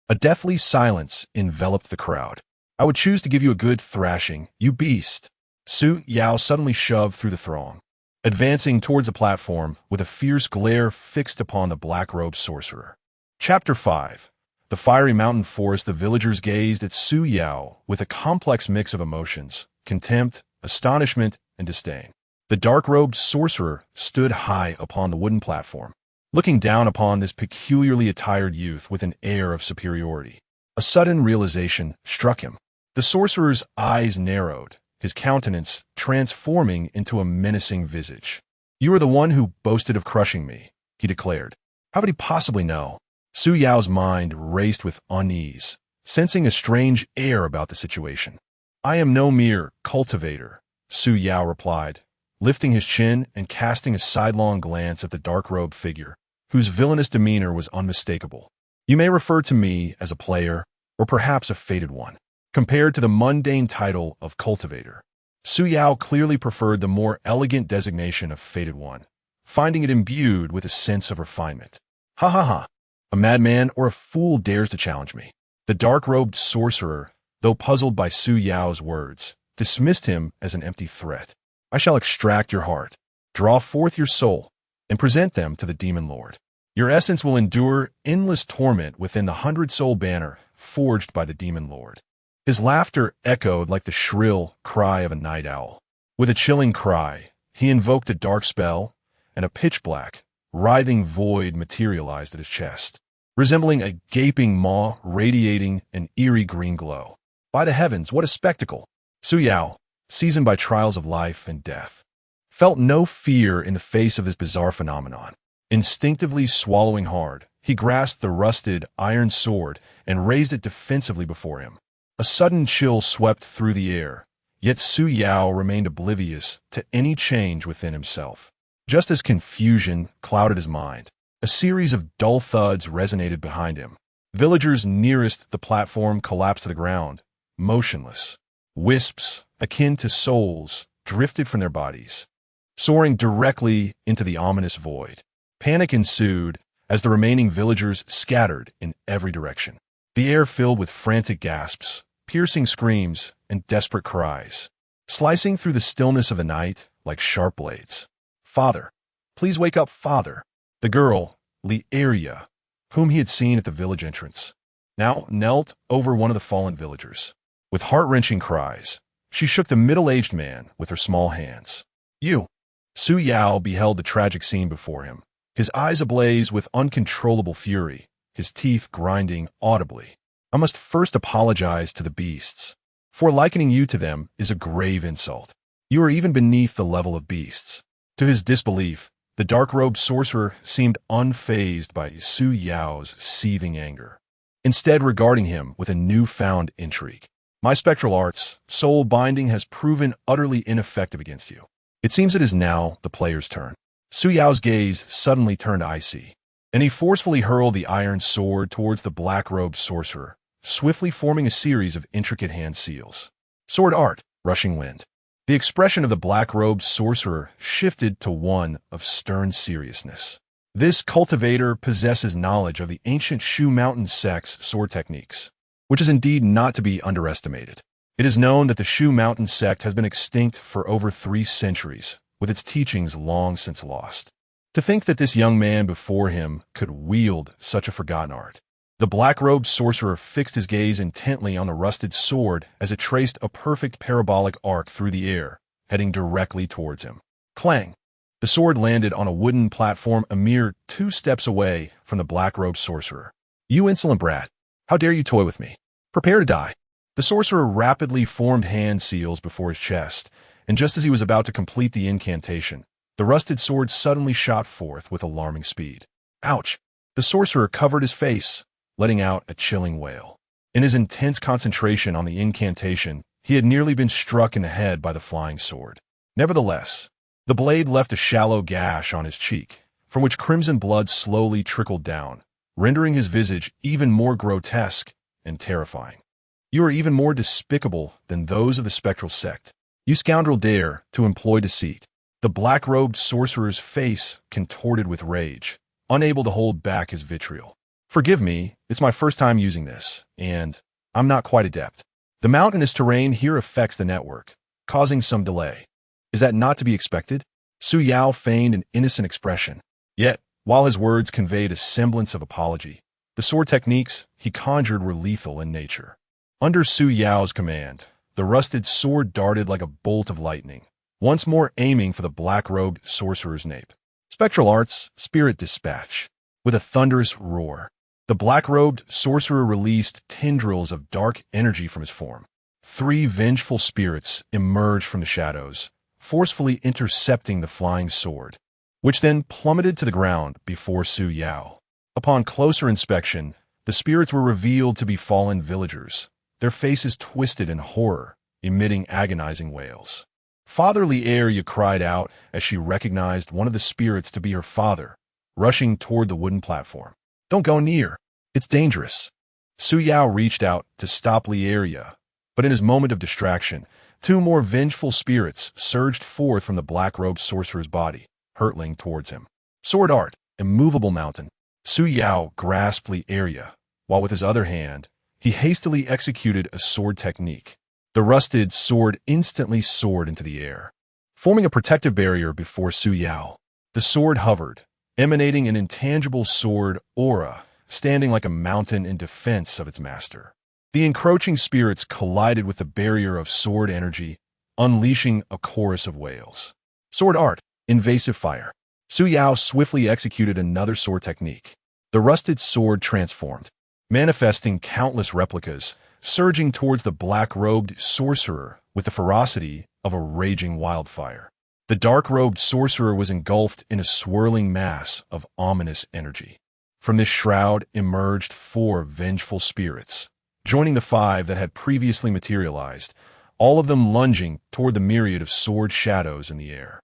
A deathly silence enveloped the crowd. I would choose to give you a good thrashing, you beast. Su Yao suddenly shoved through the throng, advancing towards the platform with a fierce glare fixed upon the black-robed sorcerer. Chapter 5. The fiery mountain forest. The villagers gazed at Su Yao with a complex mix of emotions, contempt, astonishment, and disdain. The dark-robed sorcerer stood high upon the wooden platform, looking down upon this peculiarly attired youth with an air of superiority. A sudden realization struck him. The sorcerer's eyes narrowed, his countenance transforming into a menacing visage. "You are the one who boasted of crushing me," he declared. How could he possibly know? Su Yao's mind raced with unease, sensing a strange air about the situation. "I am no mere cultivator," Su Yao replied, lifting his chin and casting a sidelong glance at the dark-robed figure, whose villainous demeanor was unmistakable. "You may refer to me as a player, or perhaps a fated one." Compared to the mundane title of cultivator, Su Yao clearly preferred the more elegant designation of fated one, finding it imbued with a sense of refinement. "Ha ha ha! A madman or a fool dares to challenge me." The dark-robed sorcerer, though puzzled by Su Yao's words, dismissed him as an empty threat. "I shall extract your heart, draw forth your soul, and present them to the demon lord. Your essence will endure endless torment within the 100-soul banner forged by the demon lord." His laughter echoed like the shrill cry of a night owl. With a chilling cry, he invoked a dark spell, and a pitch-black, writhing void materialized at his chest, resembling a gaping maw radiating an eerie green glow. By the heavens, what a spectacle! Su Yao, seasoned by trials of life and death, felt no fear in the face of this bizarre phenomenon. Instinctively swallowing hard, he grasped the rusted iron sword and raised it defensively before him. A sudden chill swept through the air, yet Su Yao remained oblivious to any change within himself. Just as confusion clouded his mind, a series of dull thuds resonated behind him. Villagers nearest the platform collapsed to the ground, motionless. Wisps, akin to souls, drifted from their bodies, soaring directly into the ominous void. Panic ensued as the remaining villagers scattered in every direction. The air filled with frantic gasps, piercing screams, and desperate cries, slicing through the stillness of the night like sharp blades. "Father, please wake up, father." The girl, Lieria, whom he had seen at the village entrance, now knelt over one of the fallen villagers. With heart-wrenching cries, she shook the middle-aged man with her small hands. "You!" Su Yao beheld the tragic scene before him, his eyes ablaze with uncontrollable fury, his teeth grinding audibly. "I must first apologize to the beasts, for likening you to them is a grave insult. You are even beneath the level of beasts." To his disbelief, the dark-robed sorcerer seemed unfazed by Su Yao's seething anger, instead regarding him with a newfound intrigue. "My spectral arts, soul binding, has proven utterly ineffective against you. It seems it is now the player's turn." Su Yao's gaze suddenly turned icy, and he forcefully hurled the iron sword towards the black-robed sorcerer, swiftly forming a series of intricate hand seals. Sword art, rushing wind. The expression of the black-robed sorcerer shifted to one of stern seriousness. This cultivator possesses knowledge of the ancient Shu Mountain sect's sword techniques, which is indeed not to be underestimated. It is known that the Shu Mountain sect has been extinct for over 3 centuries, with its teachings long since lost. To think that this young man before him could wield such a forgotten art. The black-robed sorcerer fixed his gaze intently on the rusted sword as it traced a perfect parabolic arc through the air, heading directly towards him. Clang! The sword landed on a wooden platform a mere 2 steps away from the black-robed sorcerer. "You insolent brat! How dare you toy with me? Prepare to die." The sorcerer rapidly formed hand seals before his chest, and just as he was about to complete the incantation, the rusted sword suddenly shot forth with alarming speed. Ouch! The sorcerer covered his face, letting out a chilling wail. In his intense concentration on the incantation, he had nearly been struck in the head by the flying sword. Nevertheless, the blade left a shallow gash on his cheek, from which crimson blood slowly trickled down, rendering his visage even more grotesque and terrifying. "You are even more despicable than those of the spectral sect. You scoundrel dare to employ deceit." The black-robed sorcerer's face contorted with rage, unable to hold back his vitriol. "Forgive me, it's my first time using this, and I'm not quite adept. The mountainous terrain here affects the network, causing some delay. Is that not to be expected?" Su Yao feigned an innocent expression. Yet, while his words conveyed a semblance of apology, the sword techniques he conjured were lethal in nature. Under Su Yao's command, the rusted sword darted like a bolt of lightning, once more aiming for the black-robed sorcerer's nape. Spectral Arts, Spirit Dispatch. With a thunderous roar, the black-robed sorcerer released tendrils of dark energy from his form. 3 vengeful spirits emerged from the shadows, forcefully intercepting the flying sword, which then plummeted to the ground before Su Yao. Upon closer inspection, the spirits were revealed to be fallen villagers, their faces twisted in horror, emitting agonizing wails. "Fatherly heir," Ye cried out as she recognized one of the spirits to be her father, rushing toward the wooden platform. "Don't go near. It's dangerous." Su Yao reached out to stop Lieria, but in his moment of distraction, 2 more vengeful spirits surged forth from the black-robed sorcerer's body, hurtling towards him. Sword art, immovable mountain. Su Yao grasped Lieria, while with his other hand, he hastily executed a sword technique. The rusted sword instantly soared into the air, forming a protective barrier before Su Yao. The sword hovered, emanating an intangible sword aura, standing like a mountain in defense of its master. The encroaching spirits collided with the barrier of sword energy, unleashing a chorus of wails. Sword art, invasive fire. Su Yao swiftly executed another sword technique. The rusted sword transformed, manifesting countless replicas, surging towards the black-robed sorcerer with the ferocity of a raging wildfire. The dark-robed sorcerer was engulfed in a swirling mass of ominous energy. From this shroud emerged 4 vengeful spirits, joining the 5 that had previously materialized, all of them lunging toward the myriad of sword shadows in the air.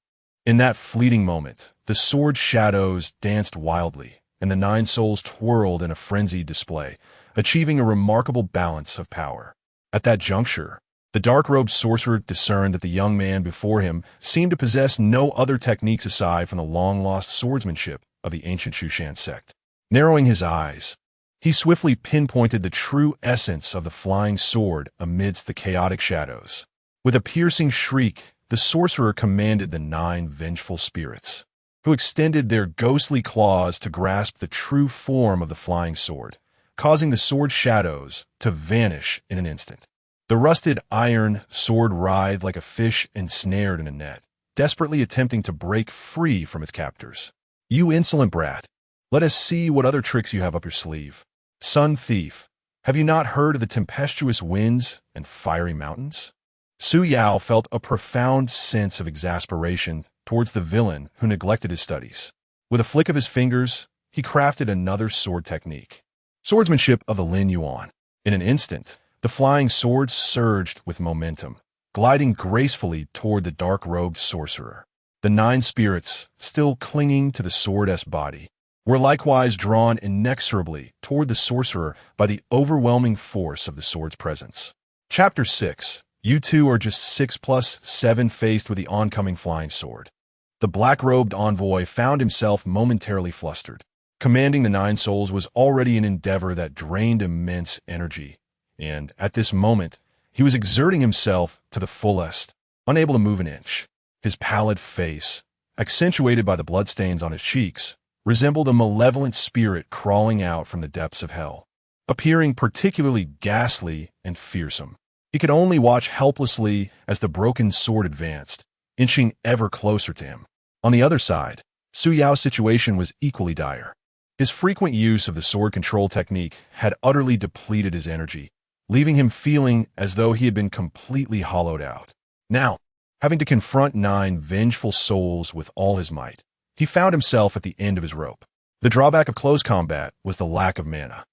In that fleeting moment, the sword shadows danced wildly, and the 9 souls twirled in a frenzied display, achieving a remarkable balance of power. At that juncture, the dark-robed sorcerer discerned that the young man before him seemed to possess no other techniques aside from the long-lost swordsmanship of the ancient Shushan sect. Narrowing his eyes, he swiftly pinpointed the true essence of the flying sword amidst the chaotic shadows. With a piercing shriek, the sorcerer commanded the 9 vengeful spirits, who extended their ghostly claws to grasp the true form of the flying sword, causing the sword shadows to vanish in an instant. The rusted iron sword writhed like a fish ensnared in a net, desperately attempting to break free from its captors. "You insolent brat, let us see what other tricks you have up your sleeve. Sun thief, have you not heard of the tempestuous winds and fiery mountains?" Su Yao felt a profound sense of exasperation towards the villain who neglected his studies. With a flick of his fingers, he crafted another sword technique. Swordsmanship of the Lin Yuan. In an instant, the flying sword surged with momentum, gliding gracefully toward the dark-robed sorcerer. The 9 spirits, still clinging to the sword-esque body, were likewise drawn inexorably toward the sorcerer by the overwhelming force of the sword's presence. Chapter 6. You 2 are just 6 plus 7 faced with the oncoming flying sword. The black-robed envoy found himself momentarily flustered. Commanding the 9 souls was already an endeavor that drained immense energy, and at this moment, he was exerting himself to the fullest, unable to move an inch. His pallid face, accentuated by the bloodstains on his cheeks, resembled a malevolent spirit crawling out from the depths of hell, appearing particularly ghastly and fearsome. He could only watch helplessly as the broken sword advanced, inching ever closer to him. On the other side, Su Yao's situation was equally dire. His frequent use of the sword control technique had utterly depleted his energy, leaving him feeling as though he had been completely hollowed out. Now, having to confront 9 vengeful souls with all his might, he found himself at the end of his rope. The drawback of close combat was the lack of mana.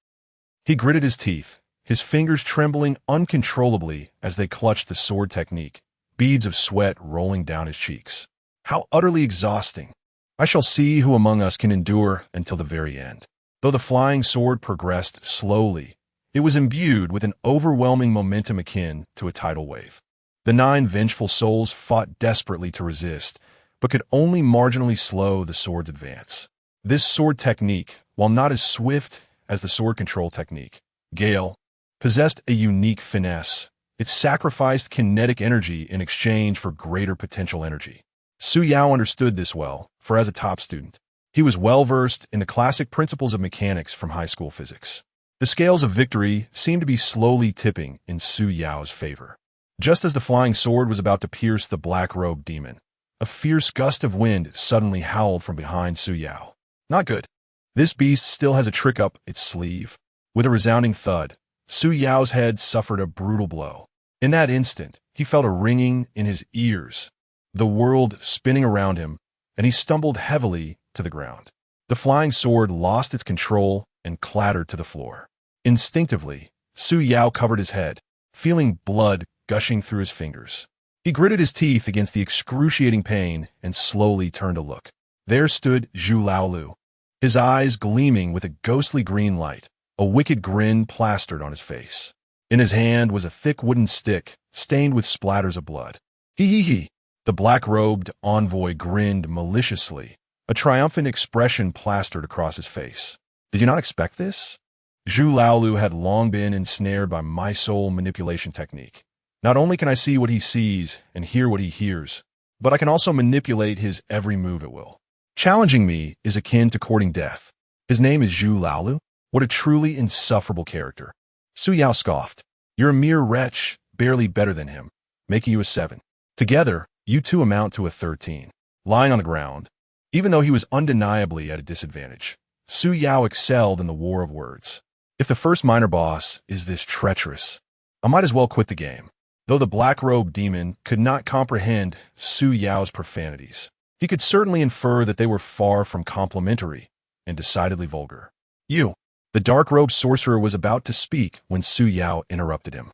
He gritted his teeth, his fingers trembling uncontrollably as they clutched the sword technique, beads of sweat rolling down his cheeks. How utterly exhausting! I shall see who among us can endure until the very end. Though the flying sword progressed slowly, it was imbued with an overwhelming momentum akin to a tidal wave. The 9 vengeful souls fought desperately to resist, but could only marginally slow the sword's advance. This sword technique, while not as swift as the sword control technique, Gale, possessed a unique finesse. It sacrificed kinetic energy in exchange for greater potential energy. Su Yao understood this well, for as a top student, he was well-versed in the classic principles of mechanics from high school physics. The scales of victory seemed to be slowly tipping in Su Yao's favor. Just as the flying sword was about to pierce the black-robed demon, a fierce gust of wind suddenly howled from behind Su Yao. Not good. This beast still has a trick up its sleeve. With a resounding thud, Su Yao's head suffered a brutal blow. In that instant, he felt a ringing in his ears, the world spinning around him, and he stumbled heavily to the ground. The flying sword lost its control and clattered to the floor. Instinctively, Su Yao covered his head, feeling blood gushing through his fingers. He gritted his teeth against the excruciating pain and slowly turned to look. There stood Zhu Laolu, his eyes gleaming with a ghostly green light, a wicked grin plastered on his face. In his hand was a thick wooden stick, stained with splatters of blood. Hee. The black-robed envoy grinned maliciously, a triumphant expression plastered across his face. Did you not expect this? Zhu Laolu had long been ensnared by my soul manipulation technique. Not only can I see what he sees and hear what he hears, but I can also manipulate his every move at will. Challenging me is akin to courting death. His name is Zhu Laolu. What a truly insufferable character. Su Yao scoffed. You're a mere wretch, barely better than him, making you a 7. Together, you two amount to a 13. Lying on the ground, even though he was undeniably at a disadvantage, Su Yao excelled in the war of words. If the first minor boss is this treacherous, I might as well quit the game. Though the black-robed demon could not comprehend Su Yao's profanities, he could certainly infer that they were far from complimentary and decidedly vulgar. You, the dark-robed sorcerer, was about to speak when Su Yao interrupted him.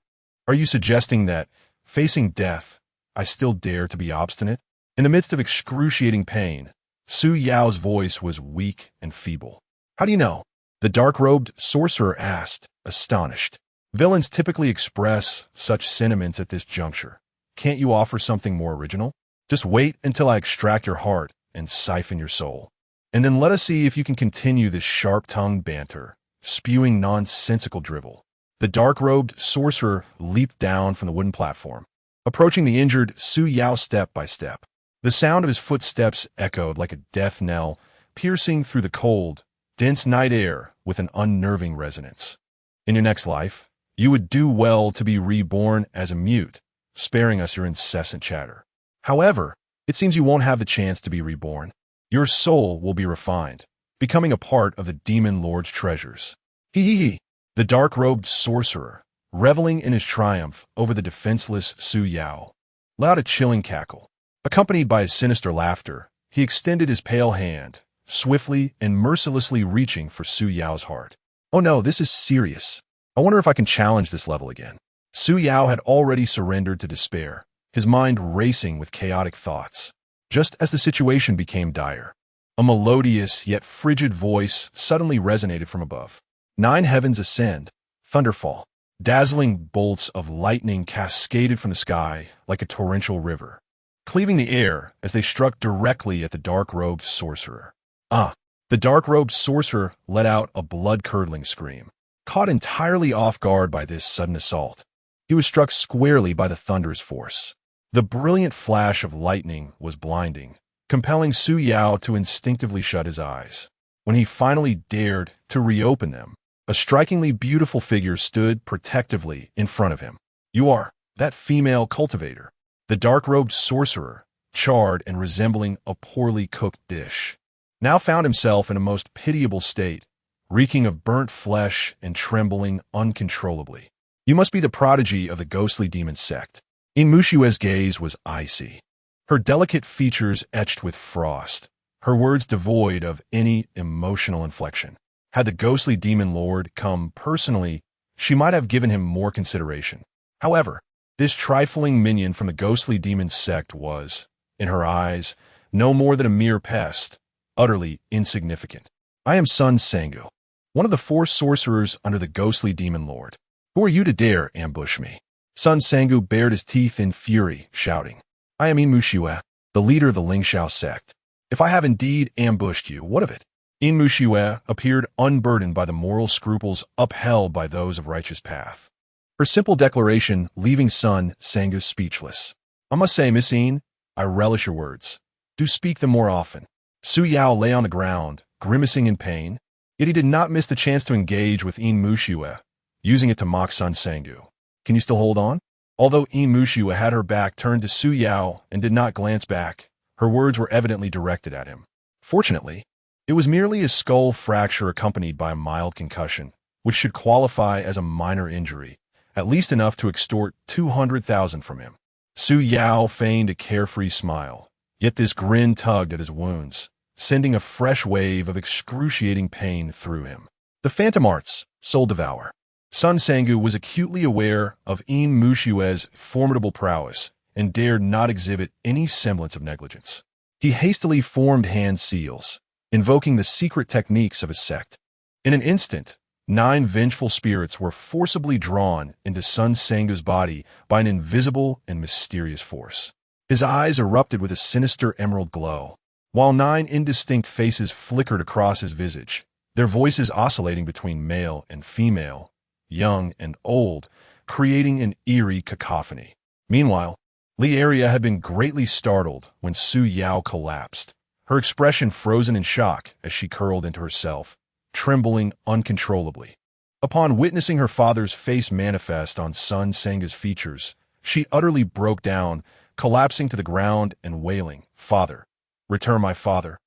Are you suggesting that, facing death, I still dare to be obstinate? In the midst of excruciating pain, Su Yao's voice was weak and feeble. How do you know? The dark-robed sorcerer asked, astonished. Villains typically express such sentiments at this juncture. Can't you offer something more original? Just wait until I extract your heart and siphon your soul. And then let us see if you can continue this sharp-tongued banter, spewing nonsensical drivel. The dark-robed sorcerer leaped down from the wooden platform, approaching the injured Su Yao step by step. The sound of his footsteps echoed like a death knell, piercing through the cold, dense night air with an unnerving resonance. In your next life, you would do well to be reborn as a mute, sparing us your incessant chatter. However, it seems you won't have the chance to be reborn. Your soul will be refined, becoming a part of the demon lord's treasures. Hee. The dark-robed sorcerer, reveling in his triumph over the defenseless Su Yao, let out a chilling cackle. Accompanied by a sinister laughter, he extended his pale hand, swiftly and mercilessly reaching for Su Yao's heart. Oh no, this is serious. I wonder if I can challenge this level again. Su Yao had already surrendered to despair, his mind racing with chaotic thoughts. Just as the situation became dire, a melodious yet frigid voice suddenly resonated from above. 9 heavens ascend, thunderfall. Dazzling bolts of lightning cascaded from the sky like a torrential river, cleaving the air as they struck directly at the dark-robed sorcerer. The dark-robed sorcerer let out a blood-curdling scream, caught entirely off guard by this sudden assault. He was struck squarely by the thunder's force. The brilliant flash of lightning was blinding, compelling Su Yao to instinctively shut his eyes. When he finally dared to reopen them, a strikingly beautiful figure stood protectively in front of him. You are that female cultivator, the dark-robed sorcerer, charred and resembling a poorly cooked dish, now found himself in a most pitiable state, reeking of burnt flesh and trembling uncontrollably. You must be the prodigy of the ghostly demon sect. Yin Muxue's gaze was icy, her delicate features etched with frost, her words devoid of any emotional inflection. Had the ghostly demon lord come personally, she might have given him more consideration. However, this trifling minion from the ghostly demon sect was, in her eyes, no more than a mere pest, utterly insignificant. I am Sun Sangu, one of the 4 sorcerers under the ghostly demon lord. Who are you to dare ambush me? Sun Sangu bared his teeth in fury, shouting, I am Yin Muxue, the leader of the Lingxiao sect. If I have indeed ambushed you, what of it? Yin Muxue appeared unburdened by the moral scruples upheld by those of righteous path. Her simple declaration leaving Sun Sangu speechless. I must say, Miss Yin, I relish your words. Do speak them more often. Su Yao lay on the ground, grimacing in pain, yet he did not miss the chance to engage with Yin Muxue, using it to mock Sun Sangu. Can you still hold on? Although Yin Muxue had her back turned to Su Yao and did not glance back, Her words were evidently directed at him. Fortunately, it was merely a skull fracture accompanied by a mild concussion, which should qualify as a minor injury, at least enough to extort 200,000 from him. Su Yao feigned a carefree smile, yet this grin tugged at his wounds, sending a fresh wave of excruciating pain through him. The Phantom Arts, Soul Devour. Sun Sangu was acutely aware of Yin Muxue's formidable prowess and dared not exhibit any semblance of negligence. He hastily formed hand seals, invoking the secret techniques of his sect. In an instant, 9 vengeful spirits were forcibly drawn into Sun Sangu's body by an invisible and mysterious force. His eyes erupted with a sinister emerald glow, while 9 indistinct faces flickered across his visage, their voices oscillating between male and female, young and old, creating an eerie cacophony. Meanwhile, Li Aria had been greatly startled when Su Yao collapsed, her expression frozen in shock as she curled into herself, trembling uncontrollably. Upon witnessing her father's face manifest on Sun Sangu's features, she utterly broke down, collapsing to the ground and wailing, "Father, return my father."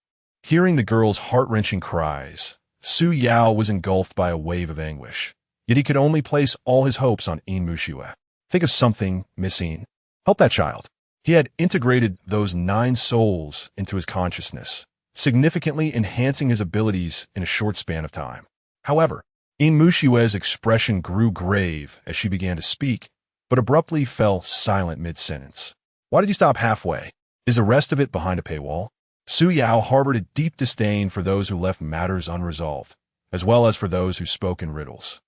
Hearing the girl's heart-wrenching cries, Su Yao was engulfed by a wave of anguish. Yet he could only place all his hopes on Yin Muxue. Think of something, Miss Yin. Help that child. He had integrated those 9 souls into his consciousness, significantly enhancing his abilities in a short span of time. However, Yin Muxue's expression grew grave as she began to speak, but abruptly fell silent mid-sentence. Why did you stop halfway? Is the rest of it behind a paywall? Su Yao harbored a deep disdain for those who left matters unresolved, as well as for those who spoke in riddles.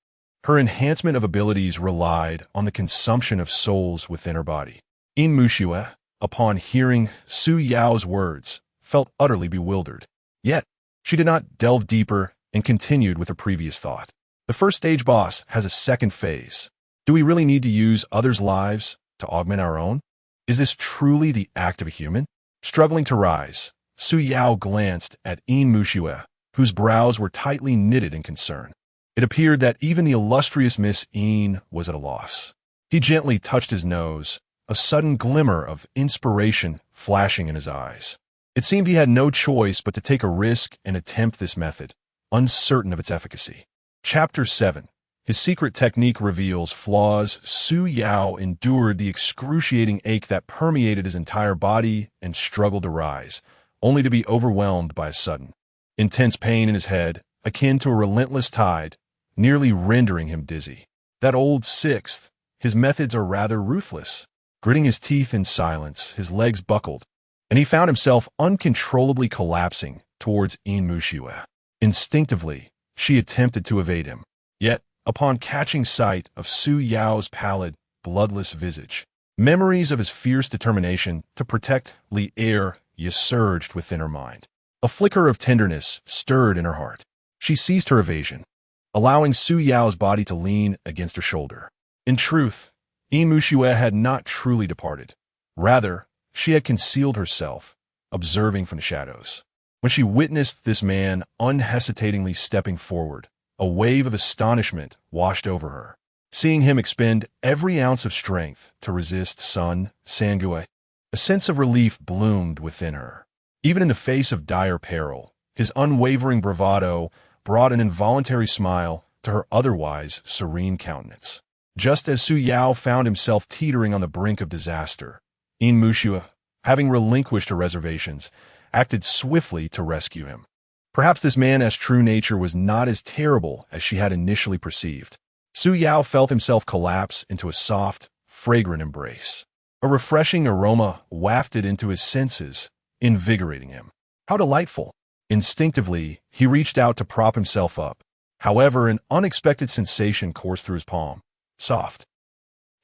Her enhancement of abilities relied on the consumption of souls within her body. Yin Muxue, upon hearing Su Yao's words, felt utterly bewildered. Yet, she did not delve deeper and continued with her previous thought. The first stage boss has a second phase. Do we really need to use others' lives to augment our own? Is this truly the act of a human? Struggling to rise, Su Yao glanced at Yin Muxue, whose brows were tightly knitted in concern. It appeared that even the illustrious Miss Yin was at a loss. He gently touched his nose, a sudden glimmer of inspiration flashing in his eyes. It seemed he had no choice but to take a risk and attempt this method, uncertain of its efficacy. Chapter 7. His secret technique reveals flaws. Su Yao endured the excruciating ache that permeated his entire body and struggled to rise, only to be overwhelmed by a sudden, intense pain in his head, akin to a relentless tide, nearly rendering him dizzy. That old sixth, his methods are rather ruthless. Gritting his teeth in silence, his legs buckled, and he found himself uncontrollably collapsing towards Yin Muxue. Instinctively, she attempted to evade him. Yet, upon catching sight of Su Yao's pallid, bloodless visage, memories of his fierce determination to protect Li Aria surged within her mind. A flicker of tenderness stirred in her heart. She ceased her evasion, allowing Su Yao's body to lean against her shoulder. In truth, Yin Muxue had not truly departed. Rather, she had concealed herself, observing from the shadows. When she witnessed this man unhesitatingly stepping forward, a wave of astonishment washed over her. Seeing him expend every ounce of strength to resist Sun Sangu, a sense of relief bloomed within her. Even in the face of dire peril, his unwavering bravado brought an involuntary smile to her otherwise serene countenance. Just as Su Yao found himself teetering on the brink of disaster, Yin Muxue, having relinquished her reservations, acted swiftly to rescue him. Perhaps this man's true nature was not as terrible as she had initially perceived. Su Yao felt himself collapse into a soft, fragrant embrace. A refreshing aroma wafted into his senses, invigorating him. How delightful! Instinctively, he reached out to prop himself up. However, an unexpected sensation coursed through his palm. Soft,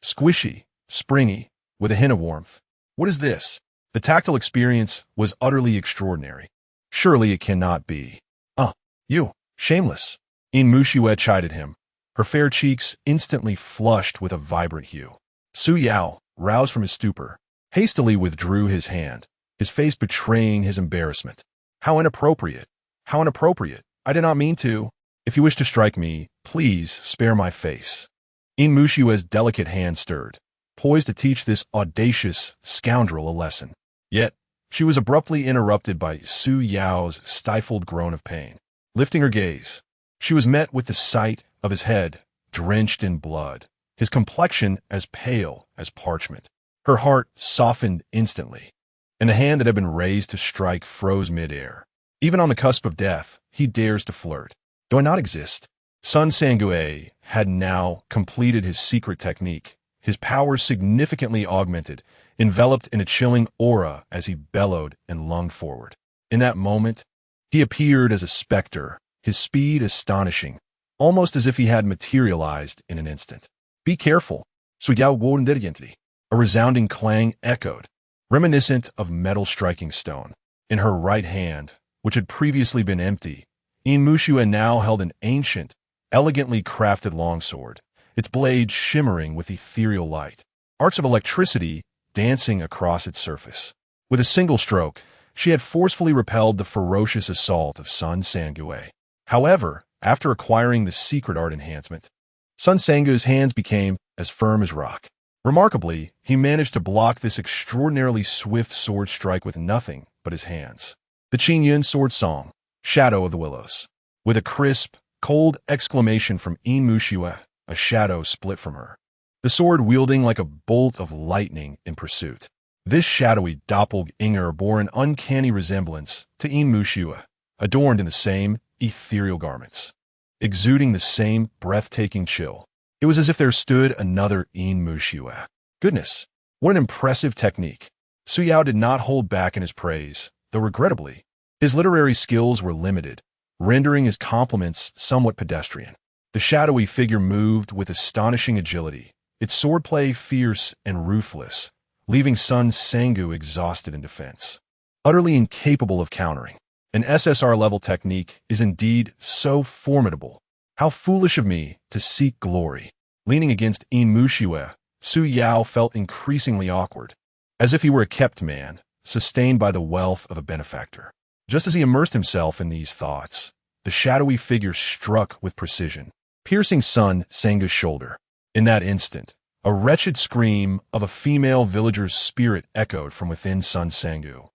squishy, springy, with a hint of warmth. What is this? The tactile experience was utterly extraordinary. Surely it cannot be. You, shameless. Yin Muxue chided him, her fair cheeks instantly flushed with a vibrant hue. Su Yao, roused from his stupor, hastily withdrew his hand, his face betraying his embarrassment. How inappropriate! How inappropriate! I did not mean to. If you wish to strike me, please spare my face. Yin Muxue's delicate hand stirred, poised to teach this audacious scoundrel a lesson. Yet, She was abruptly interrupted by Su Yao's stifled groan of pain. Lifting her gaze, she was met with the sight of his head drenched in blood, his complexion as pale as parchment. Her heart softened instantly, and the hand that had been raised to strike froze midair. Even on the cusp of death, he dares to flirt. Do I not exist? Sun Sangue had now completed his secret technique, his powers significantly augmented, enveloped in a chilling aura as he bellowed and lunged forward. In that moment, he appeared as a specter, his speed astonishing, almost as if he had materialized in an instant. Be careful, a resounding clang echoed, reminiscent of metal striking stone. In her right hand, which had previously been empty, Yin Muxue now held an ancient, elegantly crafted longsword, its blade shimmering with ethereal light, arcs of electricity dancing across its surface. With a single stroke, she had forcefully repelled the ferocious assault of Sun Sangue. However, after acquiring the secret art enhancement, Sun Sangue's hands became as firm as rock. Remarkably, he managed to block this extraordinarily swift sword strike with nothing but his hands. The Qingyun sword song, Shadow of the Willows. With a crisp, cold exclamation from Yin Muxue, a shadow split from her, the sword wielding like a bolt of lightning in pursuit. This shadowy doppelganger bore an uncanny resemblance to Yin Muxue, adorned in the same ethereal garments, exuding the same breathtaking chill. It was as if there stood another Yin Muxue. Goodness, what an impressive technique. Su Yao did not hold back in his praise, though regrettably, his literary skills were limited, rendering his compliments somewhat pedestrian. The shadowy figure moved with astonishing agility, its swordplay fierce and ruthless, leaving Sun Sangue exhausted in defense, utterly incapable of countering. An SSR-level technique is indeed so formidable. How foolish of me to seek glory. Leaning against Yin Muxue, Su Yao felt increasingly awkward, as if he were a kept man, sustained by the wealth of a benefactor. Just as he immersed himself in these thoughts, the shadowy figure struck with precision, piercing Sun Sangue's shoulder. In that instant, a wretched scream of a female villager's spirit echoed from within Sun Sangue,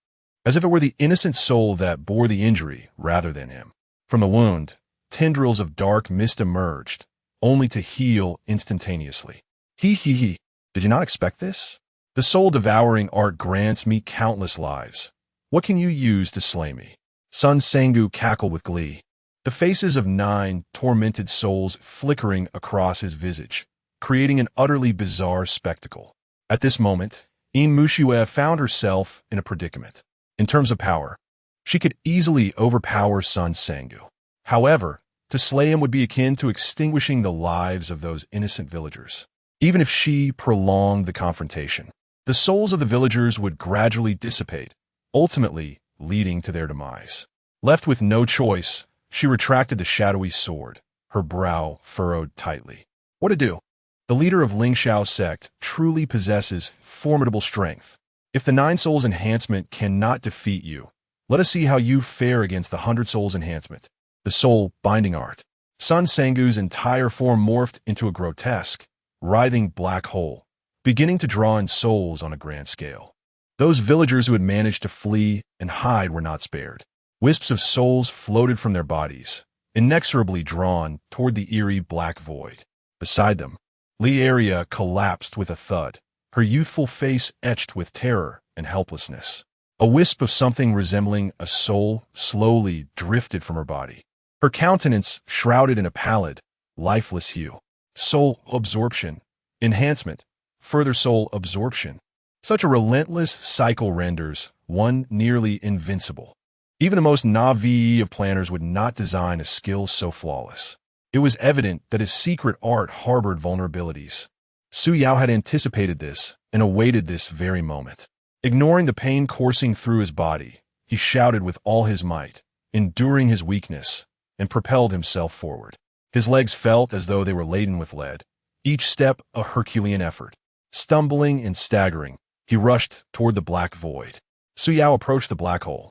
as if it were the innocent soul that bore the injury rather than him. From the wound, tendrils of dark mist emerged, only to heal instantaneously. He, did you not expect this? The soul-devouring art grants me countless lives. What can you use to slay me? Sun Sangue cackled with glee, the faces of 9 tormented souls flickering across his visage, creating an utterly bizarre spectacle. At this moment, Yin Muxue found herself in a predicament. In terms of power, she could easily overpower Sun Sangue. However, to slay him would be akin to extinguishing the lives of those innocent villagers. Even if she prolonged the confrontation, the souls of the villagers would gradually dissipate, ultimately leading to their demise. Left with no choice, she retracted the shadowy sword, her brow furrowed tightly. What to do? The leader of Lingxiao sect truly possesses formidable strength. If the 9 souls enhancement cannot defeat you, let us see how you fare against the 100 souls enhancement. The soul binding art. Sun Sangue's entire form morphed into a grotesque, writhing black hole, beginning to draw in souls on a grand scale. Those villagers who had managed to flee and hide were not spared. Wisps of souls floated from their bodies, inexorably drawn toward the eerie black void. Beside them, Lieria collapsed with a thud, her youthful face etched with terror and helplessness. A wisp of something resembling a soul slowly drifted from her body, her countenance shrouded in a pallid, lifeless hue. Soul absorption, enhancement, further soul absorption. Such a relentless cycle renders one nearly invincible. Even the most naive of planners would not design a skill so flawless. It was evident that his secret art harbored vulnerabilities. Su Yao had anticipated this and awaited this very moment. Ignoring the pain coursing through his body, he shouted with all his might, enduring his weakness, and propelled himself forward. His legs felt as though they were laden with lead, each step a Herculean effort. Stumbling and staggering, he rushed toward the black void. Su Yao approached the black hole,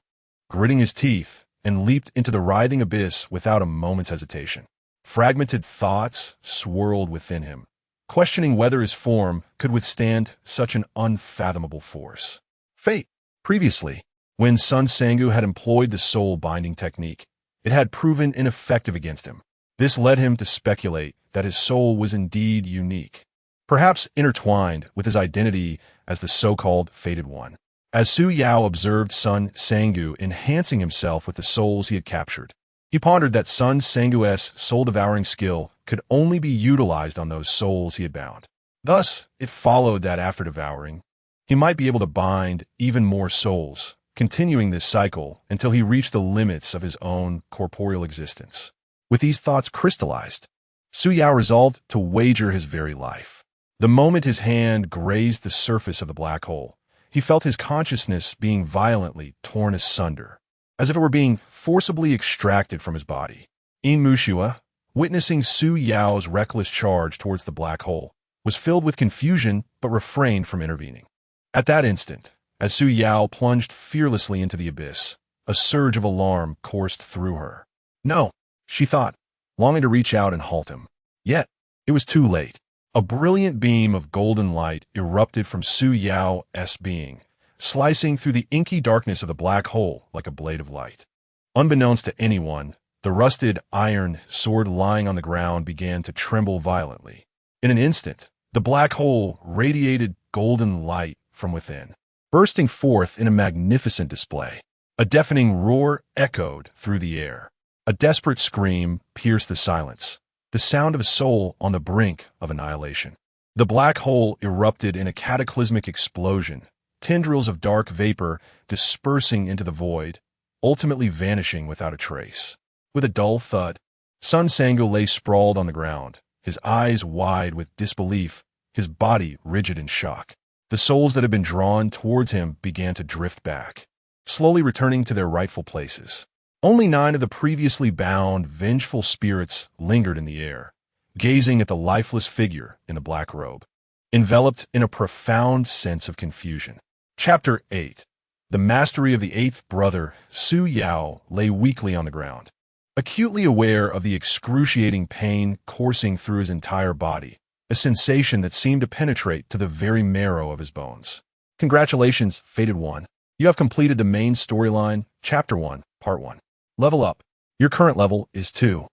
gritting his teeth, and leaped into the writhing abyss without a moment's hesitation. Fragmented thoughts swirled within him, questioning whether his form could withstand such an unfathomable force. Fate. Previously, When Sun Sangu had employed the soul-binding technique, it had proven ineffective against him. This led him to speculate that his soul was indeed unique, perhaps intertwined with his identity as the so-called Fated One. As Su Yao observed Sun Sangu enhancing himself with the souls he had captured, he pondered that Sun Sangu's soul-devouring skill could only be utilized on those souls he had bound. Thus, it followed that after devouring, he might be able to bind even more souls, continuing this cycle until he reached the limits of his own corporeal existence. With these thoughts crystallized, Su Yao resolved to wager his very life. The moment his hand grazed the surface of the black hole, he felt his consciousness being violently torn asunder, as if it were being forcibly extracted from his body. Yin Muxue, witnessing Su Yao's reckless charge towards the black hole, was filled with confusion but refrained from intervening. At that instant, as Su Yao plunged fearlessly into the abyss, a surge of alarm coursed through her. No, she thought, longing to reach out and halt him. Yet, it was too late. A brilliant beam of golden light erupted from Su Yao's being, slicing through the inky darkness of the black hole like a blade of light. Unbeknownst to anyone, the rusted iron sword lying on the ground began to tremble violently. In an instant, the black hole radiated golden light from within, bursting forth in a magnificent display. A deafening roar echoed through the air. A desperate scream pierced the silence, the sound of a soul on the brink of annihilation. The black hole erupted in a cataclysmic explosion, tendrils of dark vapor dispersing into the void, ultimately vanishing without a trace. With a dull thud, Sun Sangu lay sprawled on the ground, his eyes wide with disbelief, his body rigid in shock. The souls that had been drawn towards him began to drift back, slowly returning to their rightful places. Only 9 of the previously bound, vengeful spirits lingered in the air, gazing at the lifeless figure in the black robe, enveloped in a profound sense of confusion. Chapter 8. The mastery of the 8th brother, Su Yao, lay weakly on the ground, acutely aware of the excruciating pain coursing through his entire body, a sensation that seemed to penetrate to the very marrow of his bones. Congratulations, Fated One. You have completed the main storyline, Chapter 1, Part 1. Level up. Your current level is 2.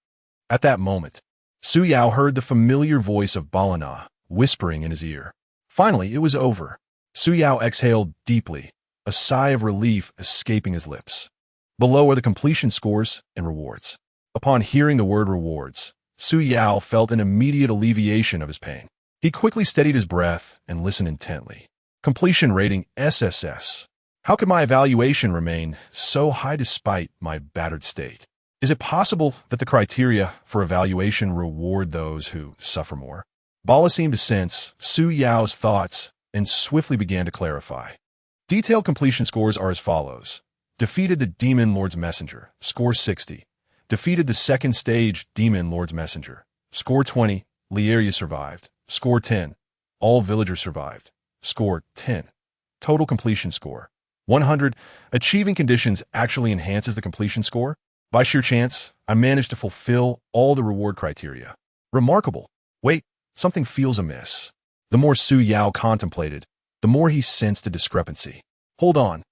At that moment, Su Yao heard the familiar voice of Balana whispering in his ear. Finally, it was over. Su Yao exhaled deeply, a sigh of relief escaping his lips. Below are the completion scores and rewards. Upon hearing the word rewards, Su Yao felt an immediate alleviation of his pain. He quickly steadied his breath and listened intently. Completion rating SSS. How could my evaluation remain so high despite my battered state? Is it possible that the criteria for evaluation reward those who suffer more? Bala seemed to sense Su Yao's thoughts and swiftly began to clarify. Detailed completion scores are as follows. Defeated the Demon Lord's Messenger, score 60. Defeated the second stage Demon Lord's Messenger, score 20. Lieria survived, score 10. All villagers survived, score 10. Total completion score 100. Achieving conditions actually enhances the completion score. By sheer chance, I managed to fulfill all the reward criteria. Remarkable. Wait, something feels amiss. The more Su Yao contemplated, the more he sensed a discrepancy. Hold on.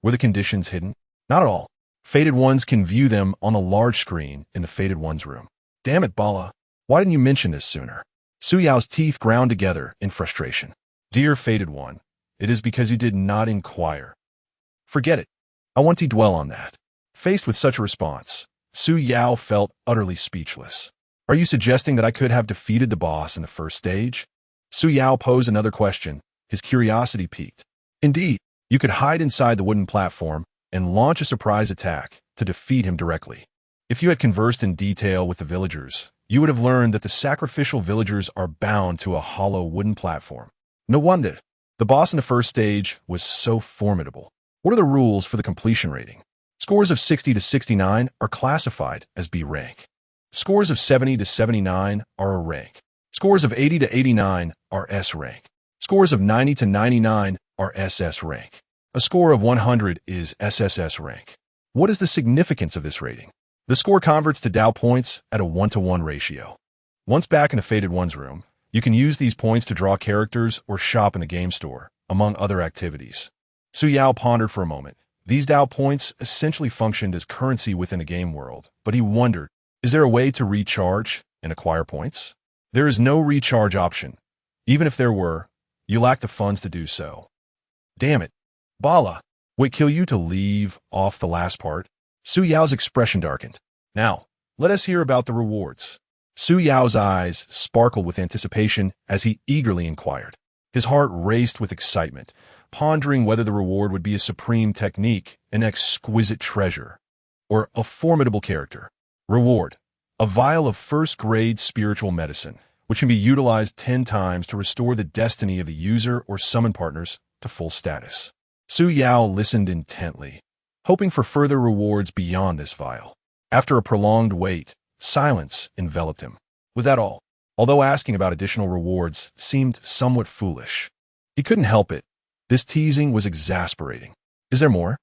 Were the conditions hidden? Not at all. Fated Ones can view them on a large screen in the Fated Ones room. Damn it, Bala. Why didn't you mention this sooner? Su Yao's teeth ground together in frustration. Dear Fated One, it is because you did not inquire. Forget it. I won't dwell on that. Faced with such a response, Su Yao felt utterly speechless. Are you suggesting that I could have defeated the boss in the first stage? Su Yao posed another question, his curiosity piqued. Indeed, you could hide inside the wooden platform and launch a surprise attack to defeat him directly. If you had conversed in detail with the villagers, you would have learned that the sacrificial villagers are bound to a hollow wooden platform. No wonder. The boss in the first stage was so formidable. What are the rules for the completion rating? Scores of 60 to 69 are classified as B rank. Scores of 70 to 79 are a rank. Scores of 80 to 89 are S rank. Scores of 90 to 99 are SS rank. A score of 100 is SSS rank. What is the significance of this rating? The score converts to Dao points at a 1-to-1 ratio. Once back in the Fated Ones room, you can use these points to draw characters or shop in the game store, among other activities. Su Yao pondered for a moment, These Dao points essentially functioned as currency within the game world, but he wondered, is there a way to recharge and acquire points? There is no recharge option. Even if there were, you lack the funds to do so. Damn it. Bala, wait, kill you to leave off the last part? Su Yao's expression darkened. Now, let us hear about the rewards. Su Yao's eyes sparkled with anticipation as he eagerly inquired. His heart raced with excitement, pondering whether the reward would be a supreme technique, an exquisite treasure, or a formidable character. Reward: a vial of first-grade spiritual medicine, which can be utilized 10 times to restore the destiny of the user or summon partners to full status. Su Yao listened intently, hoping for further rewards beyond this vial. After a prolonged wait, silence enveloped him. Was that all? Although asking about additional rewards seemed somewhat foolish, he couldn't help it. This teasing was exasperating. Is there more?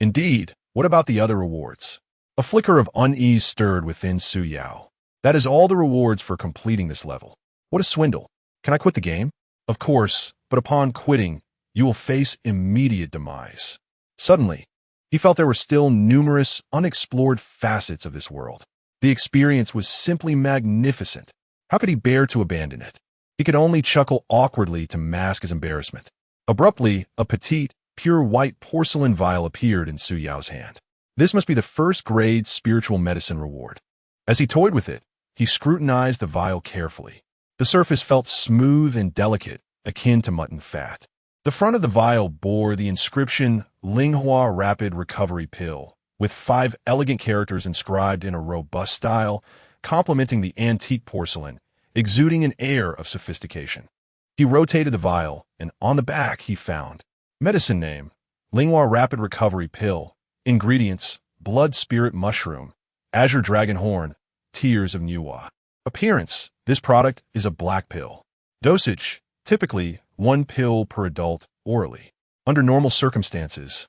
Indeed, what about the other rewards? A flicker of unease stirred within Su Yao. That is all the rewards for completing this level. What a swindle. Can I quit the game? Of course, but upon quitting, you will face immediate demise. Suddenly, he felt there were still numerous unexplored facets of this world. The experience was simply magnificent. How could he bear to abandon it? He could only chuckle awkwardly to mask his embarrassment. Abruptly, a petite, pure white porcelain vial appeared in Su Yao's hand. This must be the first-grade spiritual medicine reward. As he toyed with it, he scrutinized the vial carefully. The surface felt smooth and delicate, akin to mutton fat. The front of the vial bore the inscription Linghua Rapid Recovery Pill, with 5 elegant characters inscribed in a robust style, complementing the antique porcelain, exuding an air of sophistication. He rotated the vial, and on the back he found medicine name, Linghua Rapid Recovery Pill, ingredients, blood spirit mushroom, azure dragon horn, tears of Nuwa. Appearance: this product is a black pill. Dosage: typically 1 pill per adult orally. Under normal circumstances,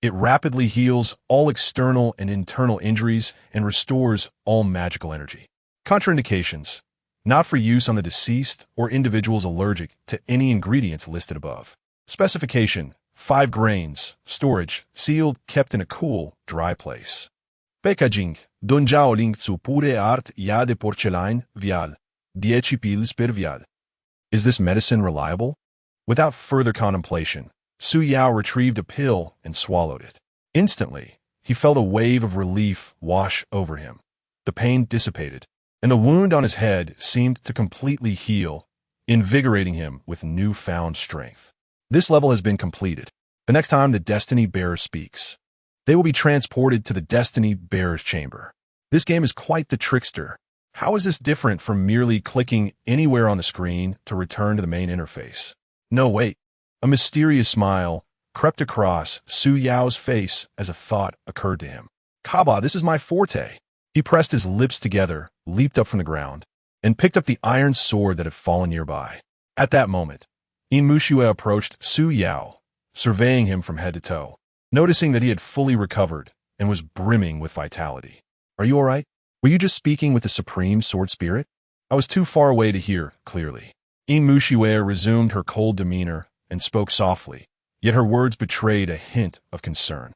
it rapidly heals all external and internal injuries and restores all magical energy. Contraindications: not for use on the deceased or individuals allergic to any ingredients listed above. Specification: 5 grains. Storage: sealed, kept in a cool, dry place. Packaging: Donjaoling zu pure art ja de porcelain vial. 10 pills per vial. Is this medicine reliable? Without further contemplation, Su Yao retrieved a pill and swallowed it. Instantly, he felt a wave of relief wash over him. The pain dissipated, and the wound on his head seemed to completely heal, invigorating him with newfound strength. This level has been completed. The next time the Destiny Bearer speaks, they will be transported to the Destiny Bearer's chamber. This game is quite the trickster. How is this different from merely clicking anywhere on the screen to return to the main interface? No, wait. A mysterious smile crept across Su Yao's face as a thought occurred to him. Kaba, this is my forte. He pressed his lips together, leaped up from the ground, and picked up the iron sword that had fallen nearby. At that moment, Yin Muxue approached Su Yao, surveying him from head to toe, noticing that he had fully recovered and was brimming with vitality. Are you all right? Were you just speaking with the Supreme Sword Spirit? I was too far away to hear clearly. Yin Muxue resumed her cold demeanor and spoke softly, yet her words betrayed a hint of concern.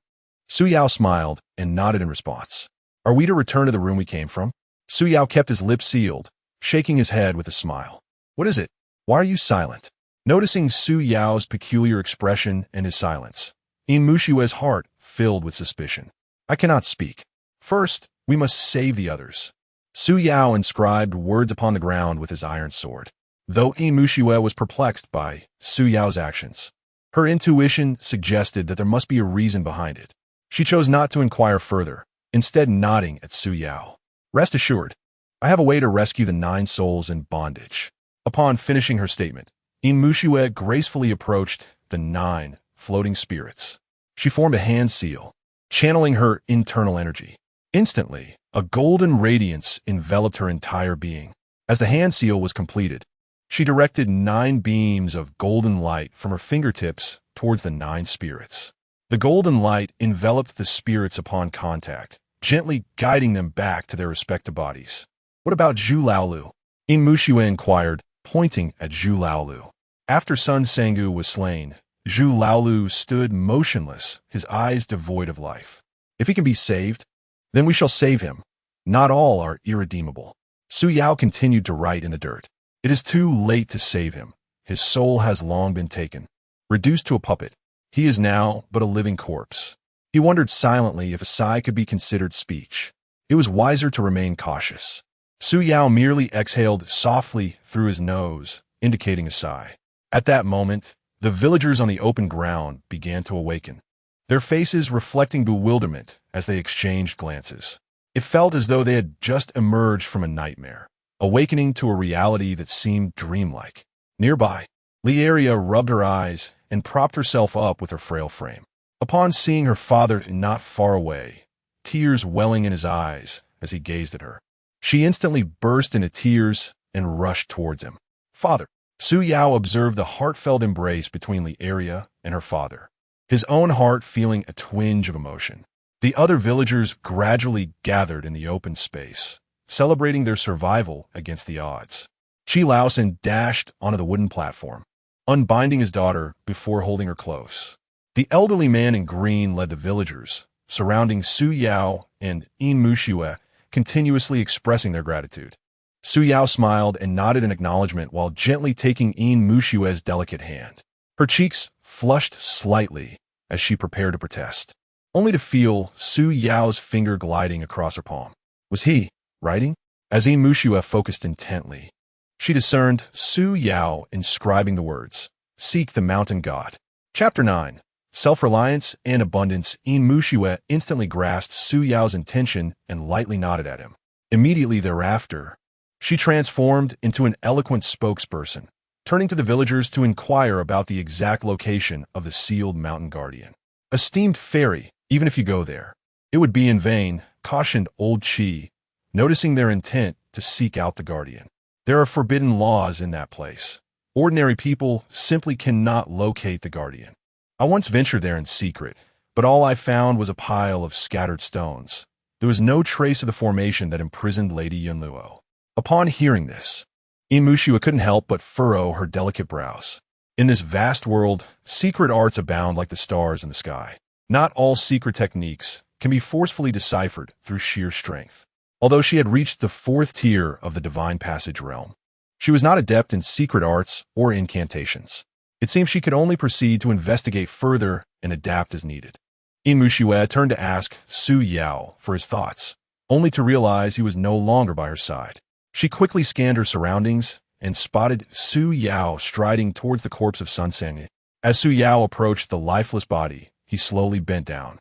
Su Yao smiled and nodded in response. Are we to return to the room we came from? Su Yao kept his lips sealed, shaking his head with a smile. What is it? Why are you silent? Noticing Su Yao's peculiar expression and his silence, Yin Muxue's heart filled with suspicion. I cannot speak. First, we must save the others. Su Yao inscribed words upon the ground with his iron sword. Though Yin Muxue was perplexed by Su Yao's actions, her intuition suggested that there must be a reason behind it. She chose not to inquire further, instead nodding at Su Yao. Rest assured, I have a way to rescue the 9 souls in bondage. Upon finishing her statement, Yin Muxue gracefully approached the 9 floating spirits. She formed a hand seal, channeling her internal energy. Instantly, a golden radiance enveloped her entire being. As the hand seal was completed, she directed 9 beams of golden light from her fingertips towards the 9 spirits. The golden light enveloped the spirits upon contact, gently guiding them back to their respective bodies. What about Zhu Laolu? Yin Muxue inquired, pointing at Zhu Laolu. After Sun Sangu was slain, Zhu Laolu stood motionless, his eyes devoid of life. If he can be saved, then we shall save him. Not all are irredeemable. Su Yao continued to write in the dirt. It is too late to save him. His soul has long been taken. Reduced to a puppet, he is now but a living corpse. He wondered silently if a sigh could be considered speech. It was wiser to remain cautious. Su Yao merely exhaled softly through his nose, indicating a sigh. At that moment, the villagers on the open ground began to awaken, their faces reflecting bewilderment as they exchanged glances. It felt as though they had just emerged from a nightmare, awakening to a reality that seemed dreamlike. Nearby, Lieria rubbed her eyes and propped herself up with her frail frame. Upon seeing her father not far away, tears welling in his eyes as he gazed at her, she instantly burst into tears and rushed towards him. Father! Su Yao observed the heartfelt embrace between Lieria and her father, his own heart feeling a twinge of emotion. The other villagers gradually gathered in the open space, celebrating their survival against the odds. Qi Laosen dashed onto the wooden platform, unbinding his daughter before holding her close. The elderly man in green led the villagers, surrounding Su Yao and Yin Muxue, continuously expressing their gratitude. Su Yao smiled and nodded in acknowledgement while gently taking Yin Muxue's delicate hand. Her cheeks flushed slightly as she prepared to protest, only to feel Su Yao's finger gliding across her palm. Was he writing? As Yin Muxue focused intently, she discerned Su Yao inscribing the words, "Seek the mountain god." Chapter 9. Self-reliance and abundance. Yin Muxue instantly grasped Su Yao's intention and lightly nodded at him. Immediately thereafter, she transformed into an eloquent spokesperson, turning to the villagers to inquire about the exact location of the sealed mountain guardian. Esteemed fairy, even if you go there, it would be in vain, cautioned old Qi, noticing their intent to seek out the guardian. There are forbidden laws in that place. Ordinary people simply cannot locate the guardian. I once ventured there in secret, but all I found was a pile of scattered stones. There was no trace of the formation that imprisoned Lady Yunluo. Upon hearing this, Yin Muxue couldn't help but furrow her delicate brows. In this vast world, secret arts abound like the stars in the sky. Not all secret techniques can be forcefully deciphered through sheer strength. Although she had reached the 4th tier of the Divine Passage realm, she was not adept in secret arts or incantations. It seemed she could only proceed to investigate further and adapt as needed. Yin Muxue turned to ask Su Yao for his thoughts, only to realize he was no longer by her side. She quickly scanned her surroundings and spotted Su Yao striding towards the corpse of Sun Sangye. As Su Yao approached the lifeless body, he slowly bent down.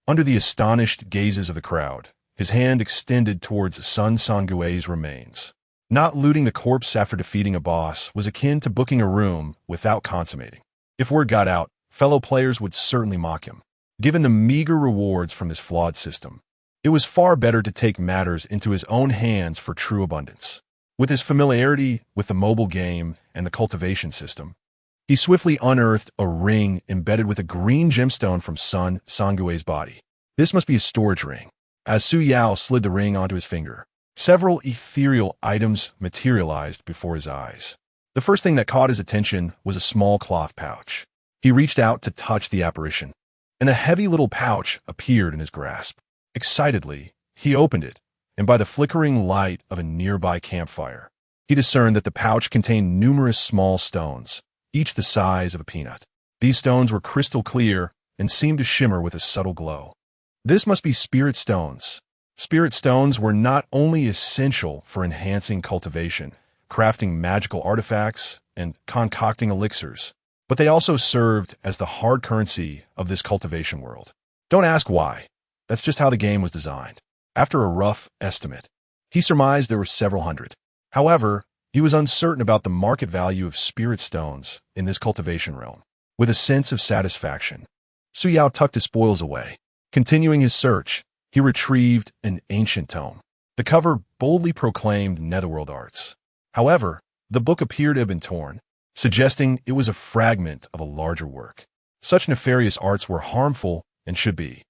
Under the astonished gazes of the crowd, his hand extended towards Sun Sangue's remains. Not looting the corpse after defeating a boss was akin to booking a room without consummating. If word got out, fellow players would certainly mock him. Given the meager rewards from this flawed system, it was far better to take matters into his own hands for true abundance. With his familiarity with the mobile game and the cultivation system, he swiftly unearthed a ring embedded with a green gemstone from Sun Sangue's body. This must be a storage ring. As Su Yao slid the ring onto his finger, several ethereal items materialized before his eyes. The first thing that caught his attention was a small cloth pouch. He reached out to touch the apparition, and a heavy little pouch appeared in his grasp. Excitedly, he opened it, and by the flickering light of a nearby campfire, he discerned that the pouch contained numerous small stones, each the size of a peanut. These stones were crystal clear and seemed to shimmer with a subtle glow. This must be spirit stones. Spirit stones were not only essential for enhancing cultivation, crafting magical artifacts, and concocting elixirs, but they also served as the hard currency of this cultivation world. Don't ask why. That's just how the game was designed. After a rough estimate, he surmised there were several hundred. However, he was uncertain about the market value of spirit stones in this cultivation realm. With a sense of satisfaction, Su Yao tucked his spoils away. Continuing his search, he retrieved an ancient tome. The cover boldly proclaimed Netherworld arts. However, the book appeared to have been torn, suggesting it was a fragment of a larger work. Such nefarious arts were harmful and should be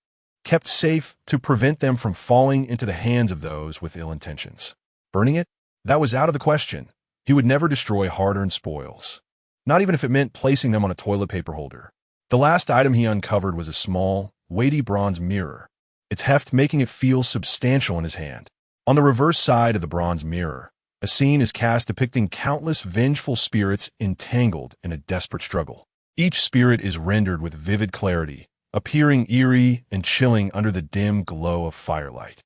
kept safe to prevent them from falling into the hands of those with ill intentions. Burning it? That was out of the question. He would never destroy hard-earned spoils, not even if it meant placing them on a toilet paper holder. The last item he uncovered was a small, weighty bronze mirror, its heft making it feel substantial in his hand. On the reverse side of the bronze mirror, a scene is cast depicting countless vengeful spirits entangled in a desperate struggle. Each spirit is rendered with vivid clarity, appearing eerie and chilling under the dim glow of firelight.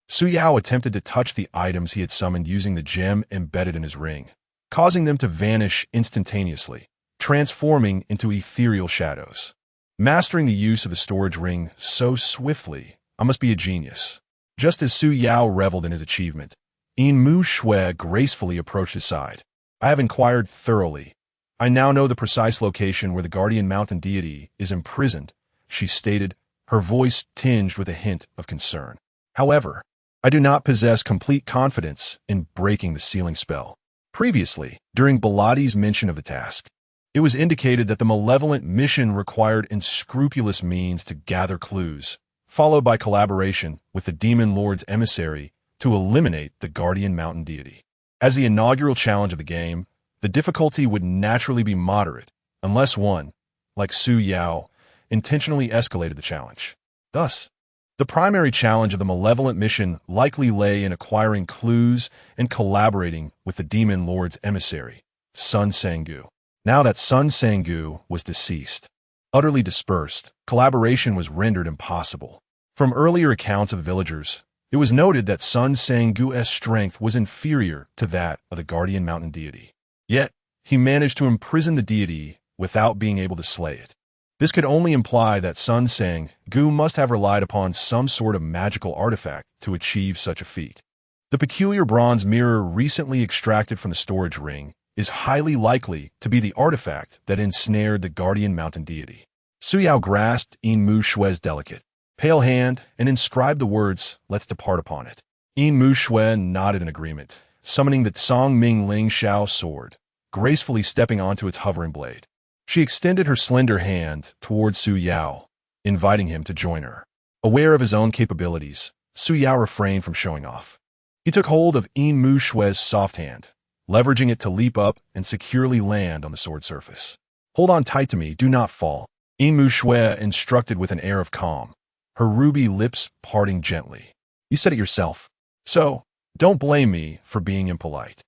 Su Yao attempted to touch the items he had summoned using the gem embedded in his ring, causing them to vanish instantaneously, transforming into ethereal shadows. Mastering the use of the storage ring so swiftly, I must be a genius. Just as Su Yao reveled in his achievement, Yin Muxue gracefully approached his side. I have inquired thoroughly. I now know the precise location where the guardian mountain deity is imprisoned, she stated, her voice tinged with a hint of concern. However, I do not possess complete confidence in breaking the sealing spell. Previously, during Baladi's mention of the task, it was indicated that the malevolent mission required unscrupulous means to gather clues, followed by collaboration with the demon lord's emissary to eliminate the guardian mountain deity. As the inaugural challenge of the game, the difficulty would naturally be moderate, unless one, like Su Yao, intentionally escalated the challenge. Thus, the primary challenge of the malevolent mission likely lay in acquiring clues and collaborating with the demon lord's emissary, Sun Sangu. Now that Sun Sangu was deceased, utterly dispersed, collaboration was rendered impossible. From earlier accounts of villagers, it was noted that Sun Sangu's strength was inferior to that of the guardian mountain deity. Yet, he managed to imprison the deity without being able to slay it. This could only imply that Sun Sangu must have relied upon some sort of magical artifact to achieve such a feat. The peculiar bronze mirror recently extracted from the storage ring is highly likely to be the artifact that ensnared the guardian mountain deity. Su Yao grasped Yin Muxue's delicate, pale hand and inscribed the words, "Let's depart upon it." Yin Muxue nodded in agreement, summoning the Tsang Ming Ling Shao sword, gracefully stepping onto its hovering blade. She extended her slender hand towards Su Yao, inviting him to join her. Aware of his own capabilities, Su Yao refrained from showing off. He took hold of Yin Muxue's soft hand, leveraging it to leap up and securely land on the sword surface. "Hold on tight to me, do not fall," Yin Muxue instructed with an air of calm, her ruby lips parting gently. "You said it yourself, so don't blame me for being impolite."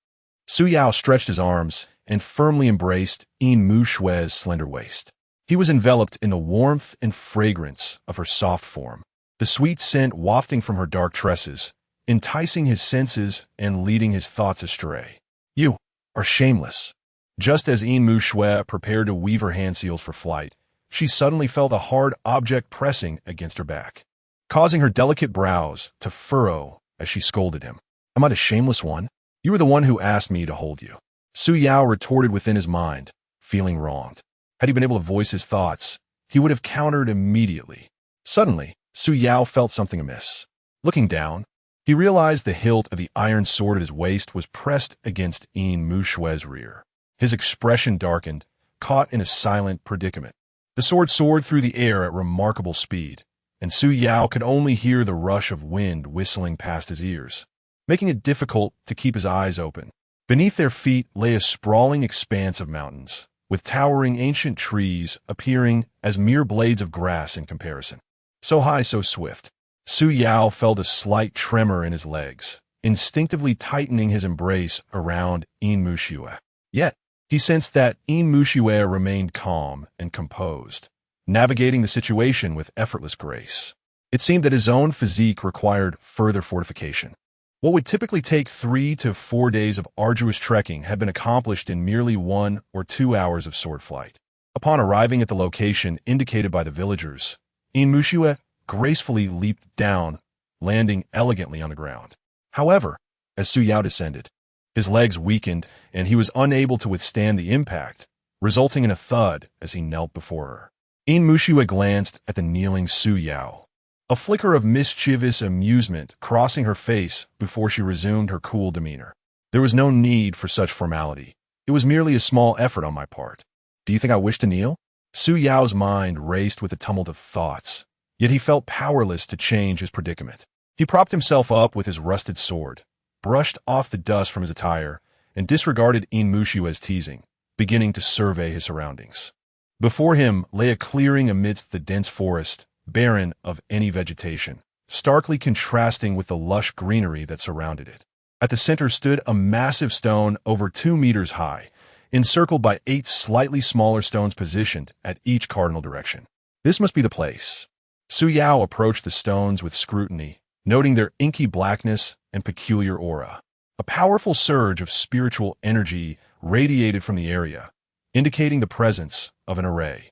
Su Yao stretched his arms and firmly embraced Yin Muxue's slender waist. He was enveloped in the warmth and fragrance of her soft form, the sweet scent wafting from her dark tresses, enticing his senses and leading his thoughts astray. "You are shameless." Just as Yin Muxue prepared to weave her hand seals for flight, she suddenly felt a hard object pressing against her back, causing her delicate brows to furrow as she scolded him. "Am I the shameless one? You were the one who asked me to hold you." Su Yao retorted within his mind, feeling wronged. Had he been able to voice his thoughts, he would have countered immediately. Suddenly, Su Yao felt something amiss. Looking down, he realized the hilt of the iron sword at his waist was pressed against Yin Muxue's rear. His expression darkened, caught in a silent predicament. The sword soared through the air at remarkable speed, and Su Yao could only hear the rush of wind whistling past his ears, making it difficult to keep his eyes open. Beneath their feet lay a sprawling expanse of mountains, with towering ancient trees appearing as mere blades of grass in comparison. So high, so swift. Su Yao felt a slight tremor in his legs, instinctively tightening his embrace around Yin Muxue. Yet, he sensed that Yin Muxue remained calm and composed, navigating the situation with effortless grace. It seemed that his own physique required further fortification. What would typically take 3 to 4 days of arduous trekking had been accomplished in merely 1 or 2 hours of sword flight. Upon arriving at the location indicated by the villagers, Yin Muxue gracefully leaped down, landing elegantly on the ground. However, as Su Yao descended, his legs weakened and he was unable to withstand the impact, resulting in a thud as he knelt before her. Yin Muxue glanced at the kneeling Su Yao, a flicker of mischievous amusement crossing her face before she resumed her cool demeanor. "There was no need for such formality. It was merely a small effort on my part. Do you think I wish to kneel?" Su Yao's mind raced with a tumult of thoughts, yet he felt powerless to change his predicament. He propped himself up with his rusted sword, brushed off the dust from his attire, and disregarded Yin Muxue's teasing, beginning to survey his surroundings. Before him lay a clearing amidst the dense forest, barren of any vegetation, starkly contrasting with the lush greenery that surrounded it. At the center stood a massive stone over 2 meters high, encircled by 8 slightly smaller stones positioned at each cardinal direction. This must be the place. Su Yao approached the stones with scrutiny, noting their inky blackness and peculiar aura. A powerful surge of spiritual energy radiated from the area, indicating the presence of an array,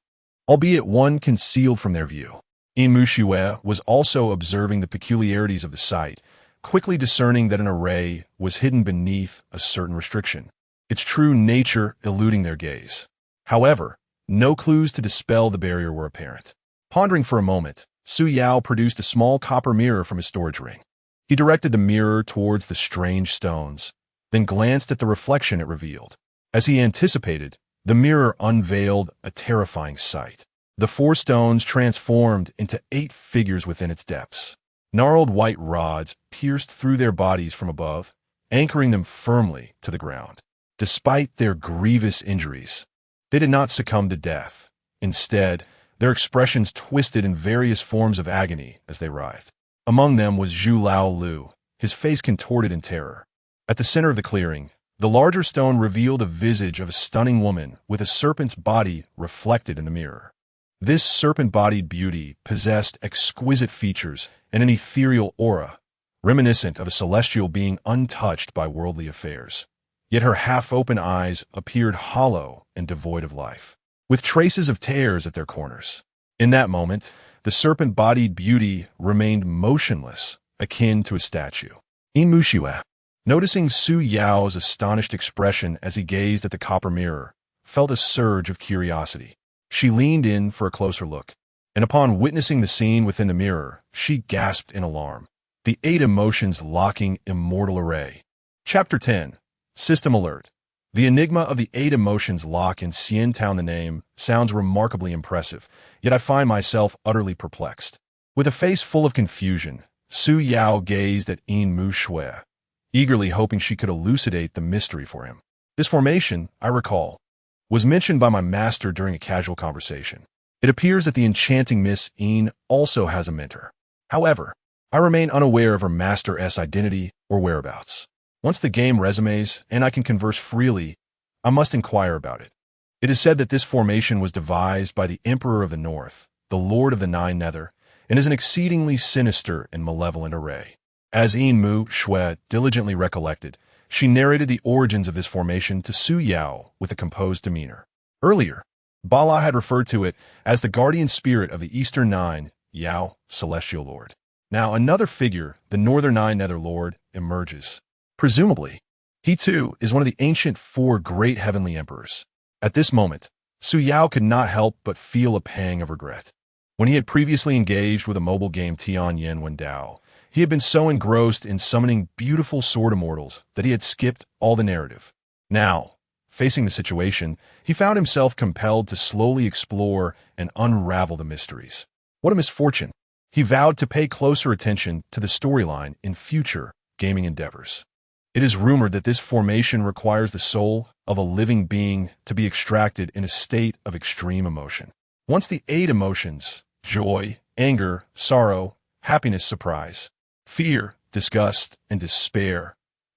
albeit one concealed from their view. Yin Muxue was also observing the peculiarities of the site, quickly discerning that an array was hidden beneath a certain restriction, its true nature eluding their gaze. However, no clues to dispel the barrier were apparent. Pondering for a moment, Su Yao produced a small copper mirror from his storage ring. He directed the mirror towards the strange stones, then glanced at the reflection it revealed. As he anticipated, the mirror unveiled a terrifying sight. The 4 stones transformed into 8 figures within its depths. Gnarled white rods pierced through their bodies from above, anchoring them firmly to the ground. Despite their grievous injuries, they did not succumb to death. Instead, their expressions twisted in various forms of agony as they writhed. Among them was Zhu Lao Lu, his face contorted in terror. At the center of the clearing, the larger stone revealed a visage of a stunning woman with a serpent's body reflected in the mirror. This serpent-bodied beauty possessed exquisite features and an ethereal aura, reminiscent of a celestial being untouched by worldly affairs. Yet her half-open eyes appeared hollow and devoid of life, with traces of tears at their corners. In that moment, the serpent-bodied beauty remained motionless, akin to a statue. Yin Muxue, noticing Su Yao's astonished expression as he gazed at the copper mirror, felt a surge of curiosity. She leaned in for a closer look, and upon witnessing the scene within the mirror, she gasped in alarm. The 8 emotions locking immortal array. Chapter 10. System Alert. The enigma of the 8 emotions lock in Xian Town, the name, sounds remarkably impressive, yet I find myself utterly perplexed. With a face full of confusion, Su Yao gazed at Yin Muxue, eagerly hoping she could elucidate the mystery for him. This formation, I recall, was mentioned by my master during a casual conversation. It appears that the enchanting Miss Yin also has a mentor. However, I remain unaware of her master's identity or whereabouts. Once the game resumes and I can converse freely, I must inquire about it. It is said that this formation was devised by the Emperor of the North, the Lord of the Nine Nether, and is an exceedingly sinister and malevolent array. As Yin Muxue diligently recollected, she narrated the origins of this formation to Su Yao with a composed demeanor. Earlier, Bala had referred to it as the guardian spirit of the Eastern Nine, Yao, Celestial Lord. Now another figure, the Northern Nine Nether Lord, emerges. Presumably, he too is one of the ancient 4 great heavenly emperors. At this moment, Su Yao could not help but feel a pang of regret. When he had previously engaged with a mobile game Tian Yen Wen Dao, he had been so engrossed in summoning beautiful sword immortals that he had skipped all the narrative. Now, facing the situation, he found himself compelled to slowly explore and unravel the mysteries. What a misfortune! He vowed to pay closer attention to the storyline in future gaming endeavors. It is rumored that this formation requires the soul of a living being to be extracted in a state of extreme emotion. Once the 8 emotions, joy, anger, sorrow, happiness, surprise, fear, disgust, and despair,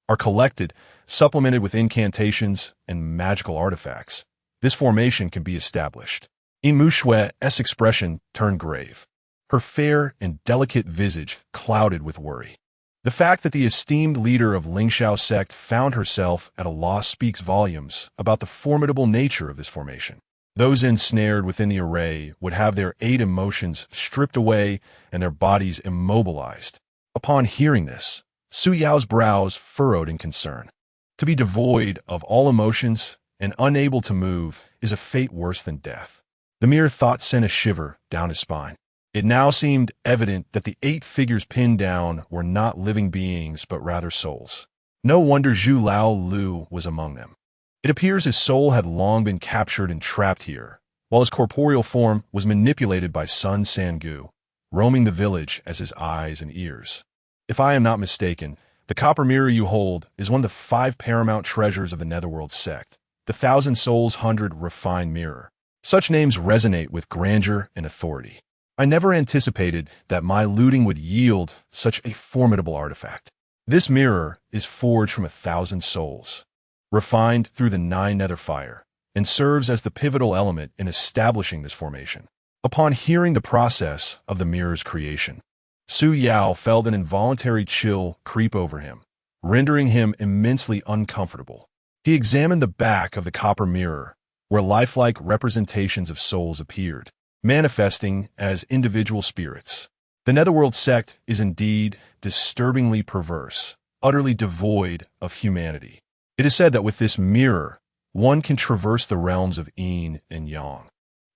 are collected, supplemented with incantations and magical artifacts, this formation can be established. Yin Muxue's expression turned grave, her fair and delicate visage clouded with worry. The fact that the esteemed leader of Lingxiao sect found herself at a loss speaks volumes about the formidable nature of this formation. Those ensnared within the array would have their 8 emotions stripped away and their bodies immobilized. Upon hearing this, Su Yao's brows furrowed in concern. To be devoid of all emotions and unable to move is a fate worse than death. The mere thought sent a shiver down his spine. It now seemed evident that the 8 figures pinned down were not living beings but rather souls. No wonder Zhu Lao Lu was among them. It appears his soul had long been captured and trapped here, while his corporeal form was manipulated by Sun Sangu, roaming the village as his eyes and ears. If I am not mistaken, the copper mirror you hold is one of the 5 paramount treasures of the Netherworld sect, the 1,000 Souls 100 refined mirror. Such names resonate with grandeur and authority. I never anticipated that my looting would yield such a formidable artifact. This mirror is forged from 1,000 souls, refined through the 9 nether fire, and serves as the pivotal element in establishing this formation. Upon hearing the process of the mirror's creation, Su Yao felt an involuntary chill creep over him, rendering him immensely uncomfortable. He examined the back of the copper mirror, where lifelike representations of souls appeared, manifesting as individual spirits. The Netherworld sect is indeed disturbingly perverse, utterly devoid of humanity. It is said that with this mirror, one can traverse the realms of Yin and Yang,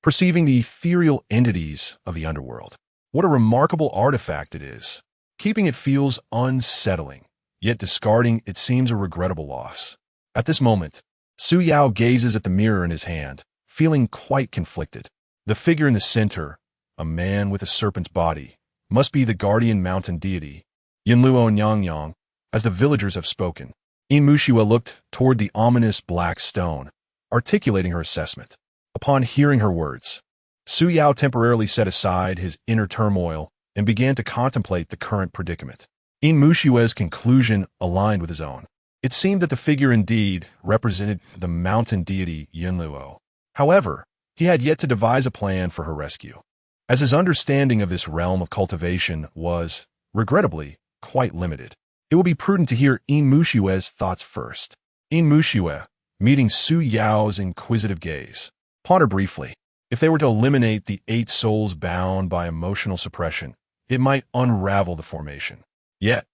perceiving the ethereal entities of the underworld. What a remarkable artifact it is. Keeping it feels unsettling, yet discarding it seems a regrettable loss. At this moment, Su Yao gazes at the mirror in his hand, feeling quite conflicted. The figure in the center, a man with a serpent's body, must be the guardian mountain deity, Yin Luo and Yang Yang, as the villagers have spoken. Yin Muxue looked toward the ominous black stone, articulating her assessment. Upon hearing her words, Su Yao temporarily set aside his inner turmoil and began to contemplate the current predicament. Yin Muxue's conclusion aligned with his own. It seemed that the figure indeed represented the mountain deity Yin Luo. However, he had yet to devise a plan for her rescue, as his understanding of this realm of cultivation was, regrettably, quite limited. It will be prudent to hear Yin Muxue's thoughts first. Yin Muxue, meeting Su Yao's inquisitive gaze, pondered briefly. If they were to eliminate the 8 souls bound by emotional suppression, it might unravel the formation. Yet,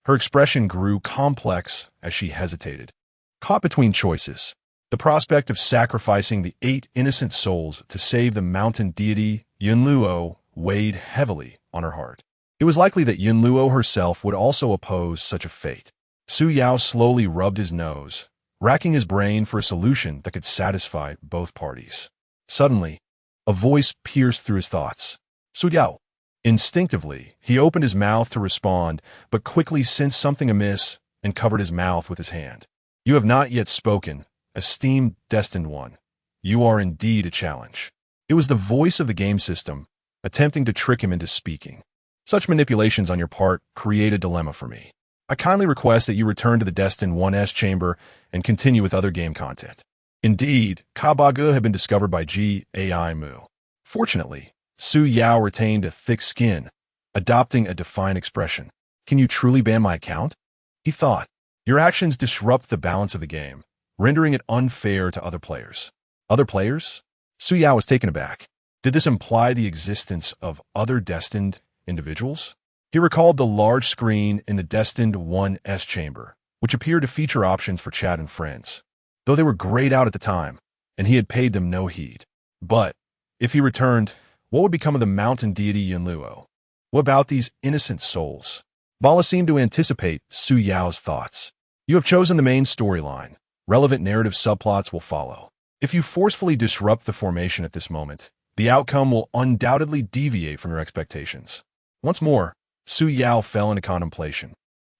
her expression grew complex as she hesitated. Caught between choices, the prospect of sacrificing the 8 innocent souls to save the mountain deity Yin Luo weighed heavily on her heart. It was likely that Yin Luo herself would also oppose such a fate. Su Yao slowly rubbed his nose, racking his brain for a solution that could satisfy both parties. Suddenly, a voice pierced through his thoughts. Su Yao. Instinctively, he opened his mouth to respond, but quickly sensed something amiss and covered his mouth with his hand. You have not yet spoken, esteemed destined one. You are indeed a challenge. It was the voice of the game system, attempting to trick him into speaking. Such manipulations on your part create a dilemma for me. I kindly request that you return to the Destined 1S chamber and continue with other game content. Indeed, Kabaga had been discovered by G.A.I. Mu. Fortunately, Su Yao retained a thick skin, adopting a defiant expression. Can you truly ban my account? He thought. Your actions disrupt the balance of the game, rendering it unfair to other players. Other players? Su Yao was taken aback. Did this imply the existence of other destined individuals? He recalled the large screen in the Destined 1S chamber, which appeared to feature options for chat and friends, though they were grayed out at the time, and he had paid them no heed. But, if he returned, what would become of the mountain deity Yin Luo? What about these innocent souls? Bala seemed to anticipate Su Yao's thoughts. You have chosen the main storyline. Relevant narrative subplots will follow. If you forcefully disrupt the formation at this moment, the outcome will undoubtedly deviate from your expectations. Once more, Su Yao fell into contemplation.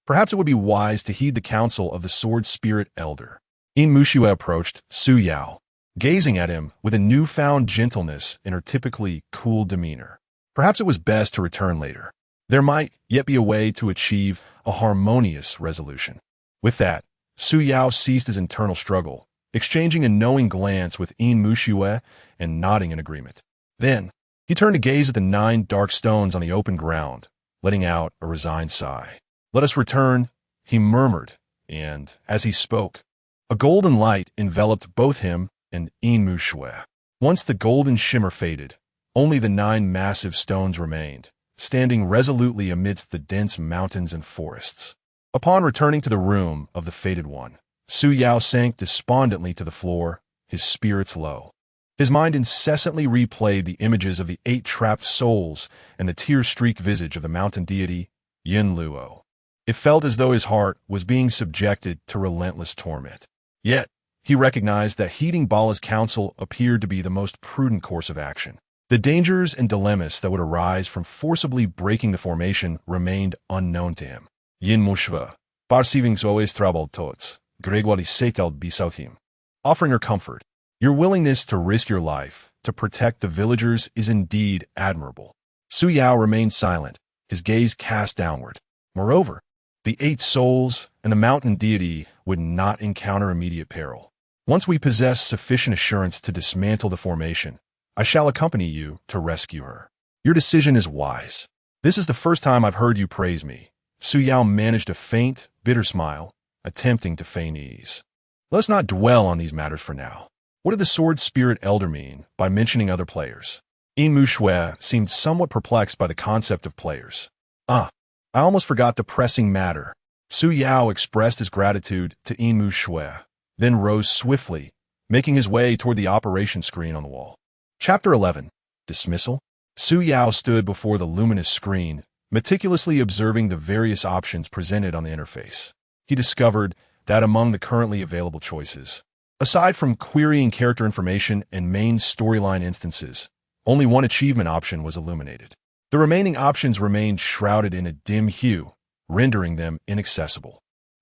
Perhaps it would be wise to heed the counsel of the Sword Spirit Elder. Yin Muxue approached Su Yao, gazing at him with a newfound gentleness in her typically cool demeanor. Perhaps it was best to return later. There might yet be a way to achieve a harmonious resolution. With that, Su Yao ceased his internal struggle, exchanging a knowing glance with Yin Muxue and nodding in agreement. Then, he turned to gaze at the 9 dark stones on the open ground, letting out a resigned sigh. Let us return, he murmured, and, as he spoke, a golden light enveloped both him and Yin Muxue. Once the golden shimmer faded, only the 9 massive stones remained, standing resolutely amidst the dense mountains and forests. Upon returning to the room of the fated one, Su Yao sank despondently to the floor, his spirits low. His mind incessantly replayed the images of the 8 trapped souls and the tear-streaked visage of the mountain deity, Yin Luo. It felt as though his heart was being subjected to relentless torment. Yet, he recognized that heeding Bala's counsel appeared to be the most prudent course of action. The dangers and dilemmas that would arise from forcibly breaking the formation remained unknown to him. Yin Muxue, perceiving Zoe's troubled thoughts, Gregory settled beside him, offering her comfort. Your willingness to risk your life to protect the villagers is indeed admirable. Su Yao remained silent, his gaze cast downward. Moreover, the 8 souls and the mountain deity would not encounter immediate peril. Once we possess sufficient assurance to dismantle the formation, I shall accompany you to rescue her. Your decision is wise. This is the first time I've heard you praise me. Su Yao managed a faint, bitter smile, attempting to feign ease. Let's not dwell on these matters for now. What did the Sword Spirit Elder mean by mentioning other players? Yin Muxue seemed somewhat perplexed by the concept of players. I almost forgot the pressing matter. Su Yao expressed his gratitude to Yin Muxue, then rose swiftly, making his way toward the operation screen on the wall. Chapter 11. Dismissal. Su Yao stood before the luminous screen, meticulously observing the various options presented on the interface. He discovered that among the currently available choices, aside from querying character information and main storyline instances, only one achievement option was illuminated. The remaining options remained shrouded in a dim hue, rendering them inaccessible.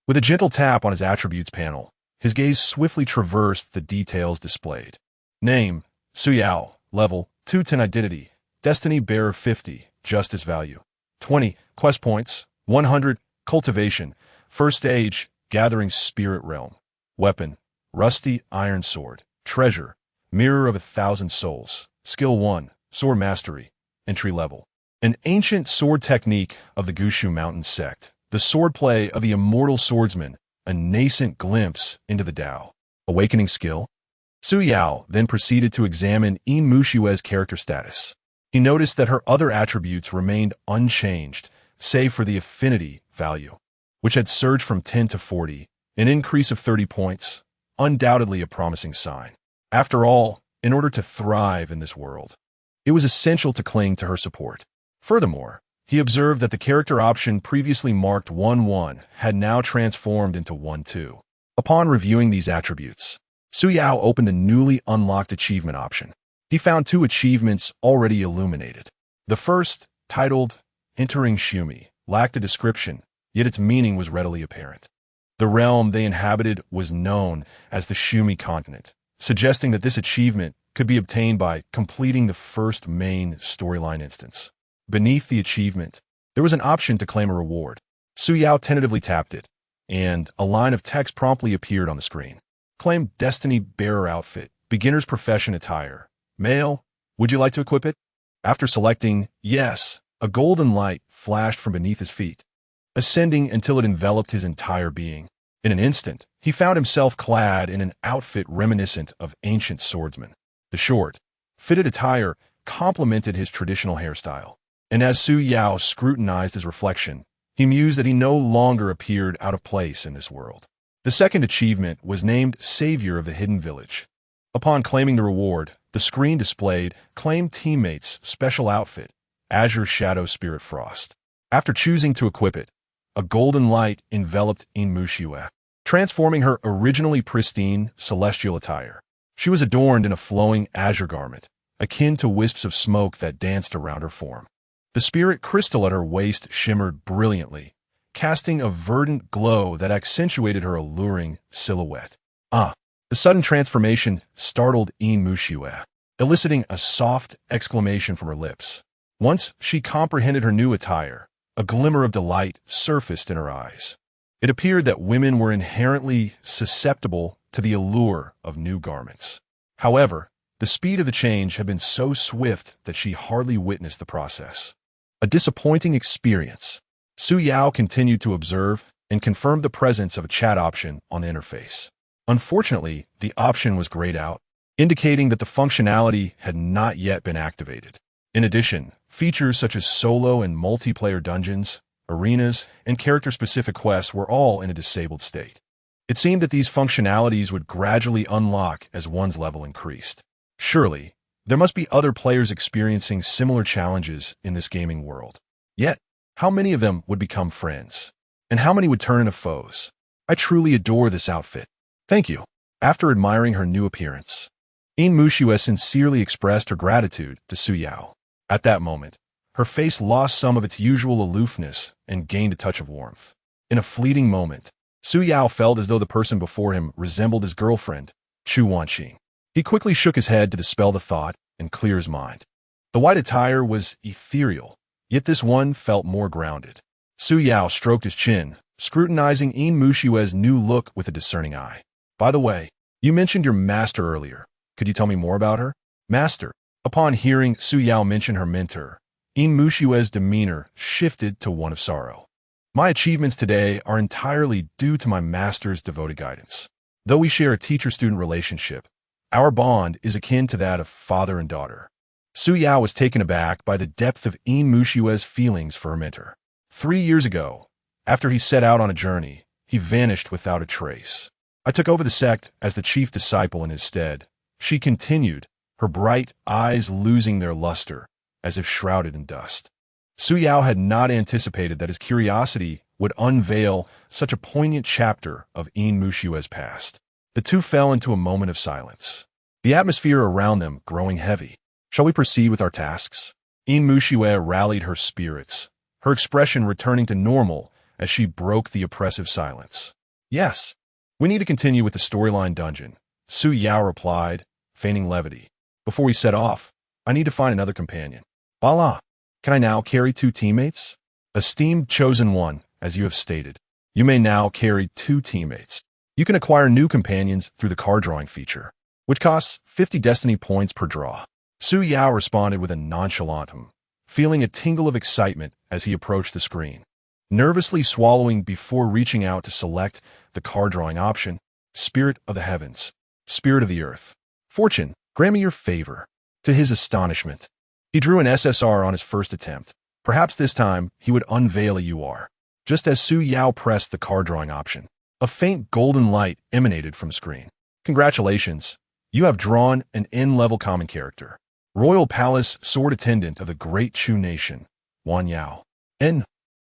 With a gentle tap on his attributes panel, his gaze swiftly traversed the details displayed. Name, Su Yao. Level, 210 Identity. Destiny Bearer 50. Justice Value, 20. Quest Points, 100. Cultivation. First Stage, Gathering Spirit Realm. Weapon, Rusty Iron Sword. Treasure, Mirror of 1,000 Souls. Skill 1. Sword Mastery. Entry Level. An ancient sword technique of the Gushu Mountain Sect. The swordplay of the immortal swordsman, a nascent glimpse into the Tao. Awakening Skill. Su Yao then proceeded to examine Yin Muxue's character status. He noticed that her other attributes remained unchanged, save for the affinity value, which had surged from 10 to 40, an increase of 30 points, undoubtedly a promising sign. After all, in order to thrive in this world, it was essential to cling to her support. Furthermore, he observed that the character option previously marked 1-1 had now transformed into 1-2. Upon reviewing these attributes, Su Yao opened the newly unlocked achievement option. He found 2 achievements already illuminated. The first, titled Entering Shumi, lacked a description, yet its meaning was readily apparent. The realm they inhabited was known as the Shumi continent, suggesting that this achievement could be obtained by completing the first main storyline instance. Beneath the achievement, there was an option to claim a reward. Su Yao tentatively tapped it, and a line of text promptly appeared on the screen. Claim Destiny Bearer Outfit, Beginner's Profession Attire. Male, would you like to equip it? After selecting yes, a golden light flashed from beneath his feet, ascending until it enveloped his entire being. In an instant, he found himself clad in an outfit reminiscent of ancient swordsmen. The short, fitted attire complemented his traditional hairstyle, and as Su Yao scrutinized his reflection, he mused that he no longer appeared out of place in this world. The second achievement was named Savior of the Hidden Village. Upon claiming the reward, the screen displayed Claim Teammates Special Outfit, Azure Shadow Spirit Frost. After choosing to equip it, a golden light enveloped Yin Muxue, transforming her originally pristine celestial attire. She was adorned in a flowing azure garment, akin to wisps of smoke that danced around her form. The spirit crystal at her waist shimmered brilliantly, casting a verdant glow that accentuated her alluring silhouette. The sudden transformation startled Yin Muxue, eliciting a soft exclamation from her lips. Once she comprehended her new attire, a glimmer of delight surfaced in her eyes. It appeared that women were inherently susceptible to the allure of new garments. However, the speed of the change had been so swift that she hardly witnessed the process. A disappointing experience. Su Yao continued to observe and confirmed the presence of a chat option on the interface. Unfortunately, the option was grayed out, indicating that the functionality had not yet been activated. In addition, features such as solo and multiplayer dungeons, arenas, and character-specific quests were all in a disabled state. It seemed that these functionalities would gradually unlock as one's level increased. Surely, there must be other players experiencing similar challenges in this gaming world. Yet, how many of them would become friends? And how many would turn into foes? I truly adore this outfit. Thank you. After admiring her new appearance, Yin Muxue sincerely expressed her gratitude to Su Yao. At that moment, her face lost some of its usual aloofness and gained a touch of warmth. In a fleeting moment, Su Yao felt as though the person before him resembled his girlfriend, Chu Wanqing. He quickly shook his head to dispel the thought, and clear as mind. The white attire was ethereal, yet this one felt more grounded. Su Yao stroked his chin, scrutinizing Yin Muxue's new look with a discerning eye. By the way, you mentioned your master earlier. Could you tell me more about her? Master. Upon hearing Su Yao mention her mentor, Yin Muxue's demeanor shifted to one of sorrow. My achievements today are entirely due to my master's devoted guidance. Though we share a teacher-student relationship, our bond is akin to that of father and daughter. Su Yao was taken aback by the depth of Yin Muxue's feelings for her mentor. 3 years ago, after he set out on a journey, he vanished without a trace. I took over the sect as the chief disciple in his stead. She continued, her bright eyes losing their luster, as if shrouded in dust. Su Yao had not anticipated that his curiosity would unveil such a poignant chapter of Yin Muxue's past. The two fell into a moment of silence, the atmosphere around them growing heavy. Shall we proceed with our tasks? Yin Muxue rallied her spirits, her expression returning to normal as she broke the oppressive silence. Yes, we need to continue with the storyline dungeon, Su Yao replied, feigning levity. Before we set off, I need to find another companion. Voila! Can I now carry 2 teammates? Esteemed chosen one, as you have stated, you may now carry 2 teammates. You can acquire new companions through the card drawing feature, which costs 50 destiny points per draw. Su Yao responded with a nonchalant feeling a tingle of excitement as he approached the screen. Nervously swallowing before reaching out to select the card drawing option, Spirit of the Heavens, Spirit of the Earth. Fortune, grant me your favor. To his astonishment, he drew an SSR on his first attempt. Perhaps this time he would unveil a UR. Just as Su Yao pressed the card drawing option, a faint golden light emanated from the screen. Congratulations, you have drawn an N-level common character. Royal Palace Sword Attendant of the Great Chu Nation, Wan Yao. N.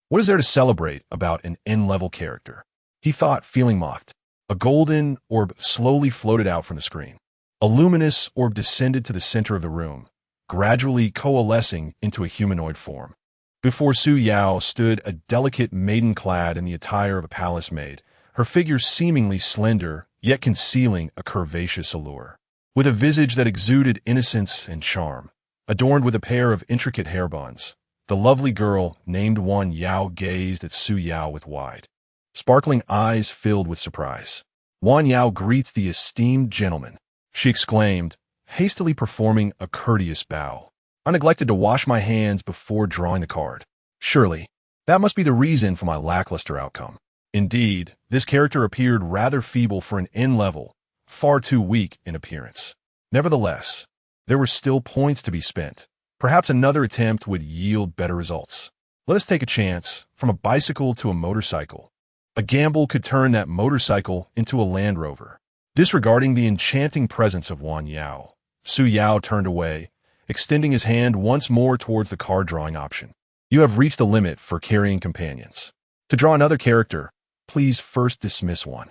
What is there to celebrate about an N-level character? He thought, feeling mocked. A golden orb slowly floated out from the screen. A luminous orb descended to the center of the room, gradually coalescing into a humanoid form. Before Su Yao stood a delicate maiden clad in the attire of a palace maid, her figure seemingly slender, yet concealing a curvaceous allure. With a visage that exuded innocence and charm, adorned with a pair of intricate hair buns, the lovely girl named Wan Yao gazed at Su Yao with wide, sparkling eyes filled with surprise. Wan Yao greets the esteemed gentleman, she exclaimed, hastily performing a courteous bow. I neglected to wash my hands before drawing the card. Surely, that must be the reason for my lackluster outcome. Indeed, this character appeared rather feeble for an N-level, far too weak in appearance. Nevertheless, there were still points to be spent. Perhaps another attempt would yield better results. Let us take a chance, from a bicycle to a motorcycle. A gamble could turn that motorcycle into a Land Rover. Disregarding the enchanting presence of Wan Yao, Su Yao turned away, extending his hand once more towards the card drawing option. You have reached the limit for carrying companions. To draw another character, please first dismiss one.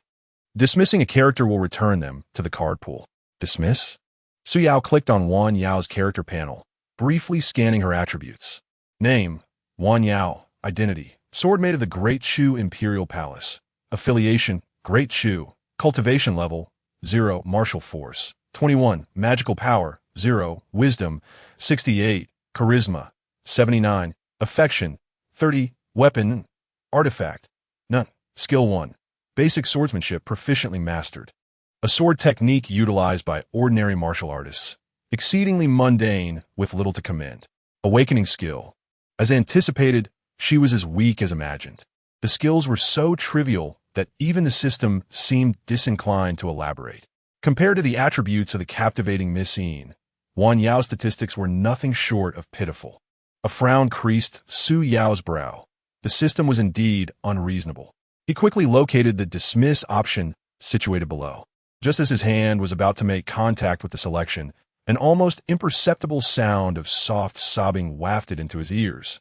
Dismissing a character will return them to the card pool. Dismiss? Su Yao clicked on Wan Yao's character panel, briefly scanning her attributes. Name, Wan Yao. Identity, sword made of the Great Chu Imperial Palace. Affiliation, Great Chu. Cultivation level, 0. Martial force, 21. Magical power, 0. Wisdom, 68. Charisma, 79. Affection, 30. Weapon, artifact, none. Skill 1. Basic swordsmanship proficiently mastered. A sword technique utilized by ordinary martial artists. Exceedingly mundane with little to commend. Awakening skill. As anticipated, she was as weak as imagined. The skills were so trivial that even the system seemed disinclined to elaborate. Compared to the attributes of the captivating Miss Yin, Wan Yao's statistics were nothing short of pitiful. A frown creased Su Yao's brow. The system was indeed unreasonable. He quickly located the dismiss option situated below. Just as his hand was about to make contact with the selection, an almost imperceptible sound of soft sobbing wafted into his ears.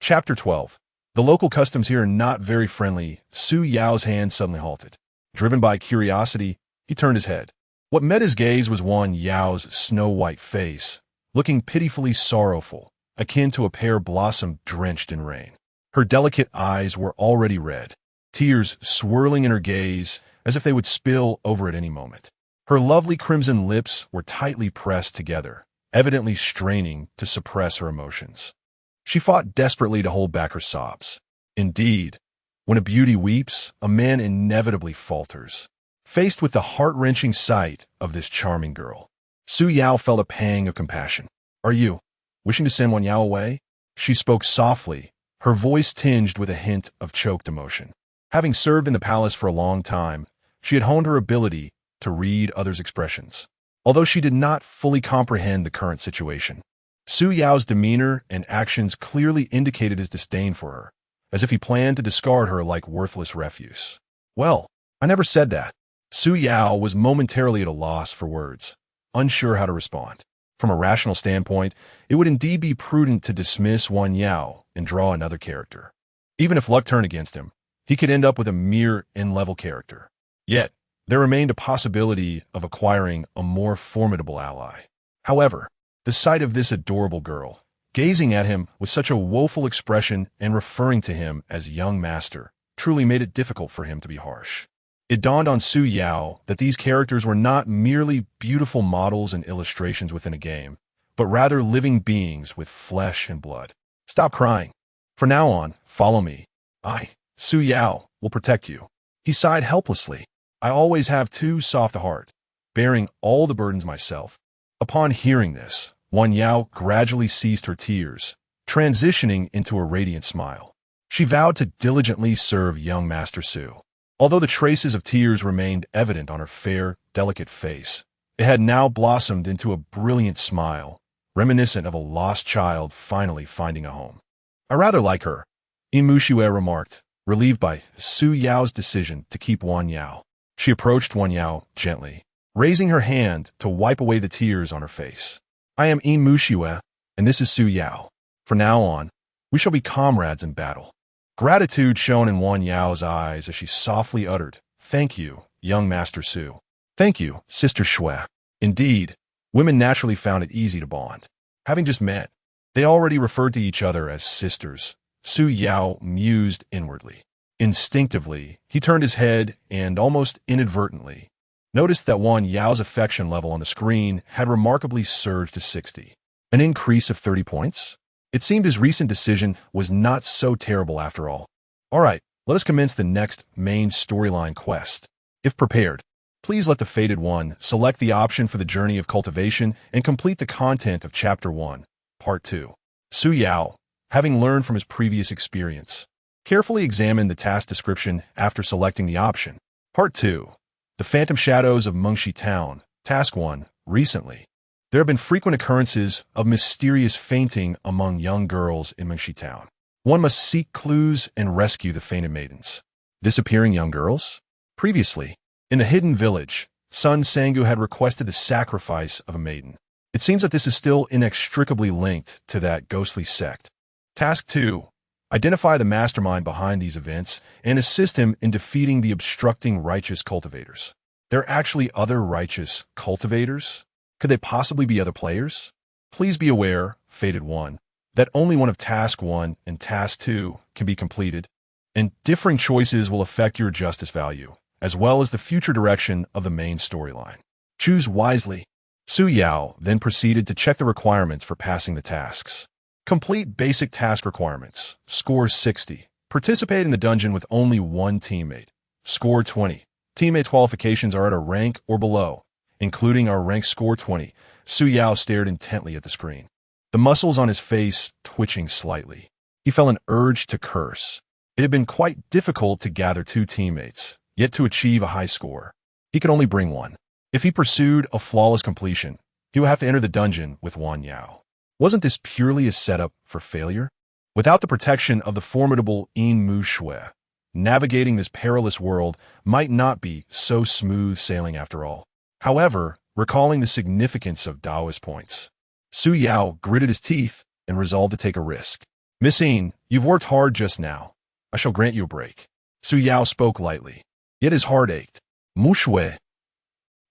Chapter 12. The local customs here are not very friendly. Su Yao's hand suddenly halted. Driven by curiosity, he turned his head. What met his gaze was Wan Yao's snow-white face, looking pitifully sorrowful, akin to a pear blossom drenched in rain. Her delicate eyes were already red, tears swirling in her gaze as if they would spill over at any moment. Her lovely crimson lips were tightly pressed together, evidently straining to suppress her emotions. She fought desperately to hold back her sobs. Indeed, when a beauty weeps, a man inevitably falters. Faced with the heart-wrenching sight of this charming girl, Su Yao felt a pang of compassion. "Are you wishing to send Wan Yao away?" She spoke softly, her voice tinged with a hint of choked emotion. Having served in the palace for a long time, she had honed her ability to read others' expressions. Although she did not fully comprehend the current situation, Su Yao's demeanor and actions clearly indicated his disdain for her, as if he planned to discard her like worthless refuse. "Well, I never said that." Su Yao was momentarily at a loss for words, unsure how to respond. From a rational standpoint, it would indeed be prudent to dismiss Wan Yao and draw another character. Even if luck turned against him, he could end up with a mere N-level character. Yet, there remained a possibility of acquiring a more formidable ally. However, the sight of this adorable girl, gazing at him with such a woeful expression and referring to him as young master, truly made it difficult for him to be harsh. It dawned on Su Yao that these characters were not merely beautiful models and illustrations within a game, but rather living beings with flesh and blood. "Stop crying. From now on, follow me. I, Su Yao, will protect you." He sighed helplessly. "I always have too soft a heart, bearing all the burdens myself." Upon hearing this, Wan Yao gradually ceased her tears, transitioning into a radiant smile. She vowed to diligently serve young Master Su. Although the traces of tears remained evident on her fair, delicate face, it had now blossomed into a brilliant smile, reminiscent of a lost child finally finding a home. "I rather like her," Yin Muxue remarked, relieved by Su Yao's decision to keep Wan Yao. She approached Wan Yao gently, raising her hand to wipe away the tears on her face. "I am Yin Muxue, and this is Su Yao. From now on, we shall be comrades in battle." Gratitude shone in Wan Yao's eyes as she softly uttered, "Thank you, young Master Su." "Thank you, Sister Shui." Indeed, women naturally found it easy to bond. Having just met, they already referred to each other as sisters. Su Yao mused inwardly. Instinctively, he turned his head and, almost inadvertently, noticed that Wan Yao's affection level on the screen had remarkably surged to 60. An increase of 30 points? It seemed his recent decision was not so terrible after all. All right, let us commence the next main storyline quest. If prepared, please let the Fated One select the option for the Journey of Cultivation and complete the content of Chapter 1, Part 2. Su Yao, having learned from his previous experience, carefully examined the task description after selecting the option. Part 2. The Phantom Shadows of Mengshi Town, Task 1, Recently. There have been frequent occurrences of mysterious fainting among young girls in Mengshi Town. One must seek clues and rescue the fainted maidens. Disappearing young girls? Previously, in the hidden village, Sun Sangu had requested the sacrifice of a maiden. It seems that this is still inextricably linked to that ghostly sect. Task 2. Identify the mastermind behind these events and assist him in defeating the obstructing righteous cultivators. There are actually other righteous cultivators? Could they possibly be other players? Please be aware, Fated One, that only one of Task 1 and Task 2 can be completed, and differing choices will affect your justice value, as well as the future direction of the main storyline. Choose wisely. Su Yao then proceeded to check the requirements for passing the tasks. Complete basic task requirements. Score 60. Participate in the dungeon with only one teammate. Score 20. Teammate qualifications are at a rank or below, including our rank score 20. Su Yao stared intently at the screen, the muscles on his face twitching slightly. He felt an urge to curse. It had been quite difficult to gather two teammates, yet to achieve a high score. He could only bring one. If he pursued a flawless completion, he would have to enter the dungeon with Wan Yao. Wasn't this purely a setup for failure? Without the protection of the formidable Yin Muxue, navigating this perilous world might not be so smooth sailing after all. However, recalling the significance of Daoist points, Su Yao gritted his teeth and resolved to take a risk. "Miss Yin, you've worked hard just now. I shall grant you a break." Su Yao spoke lightly, yet his heart ached. "Muxue,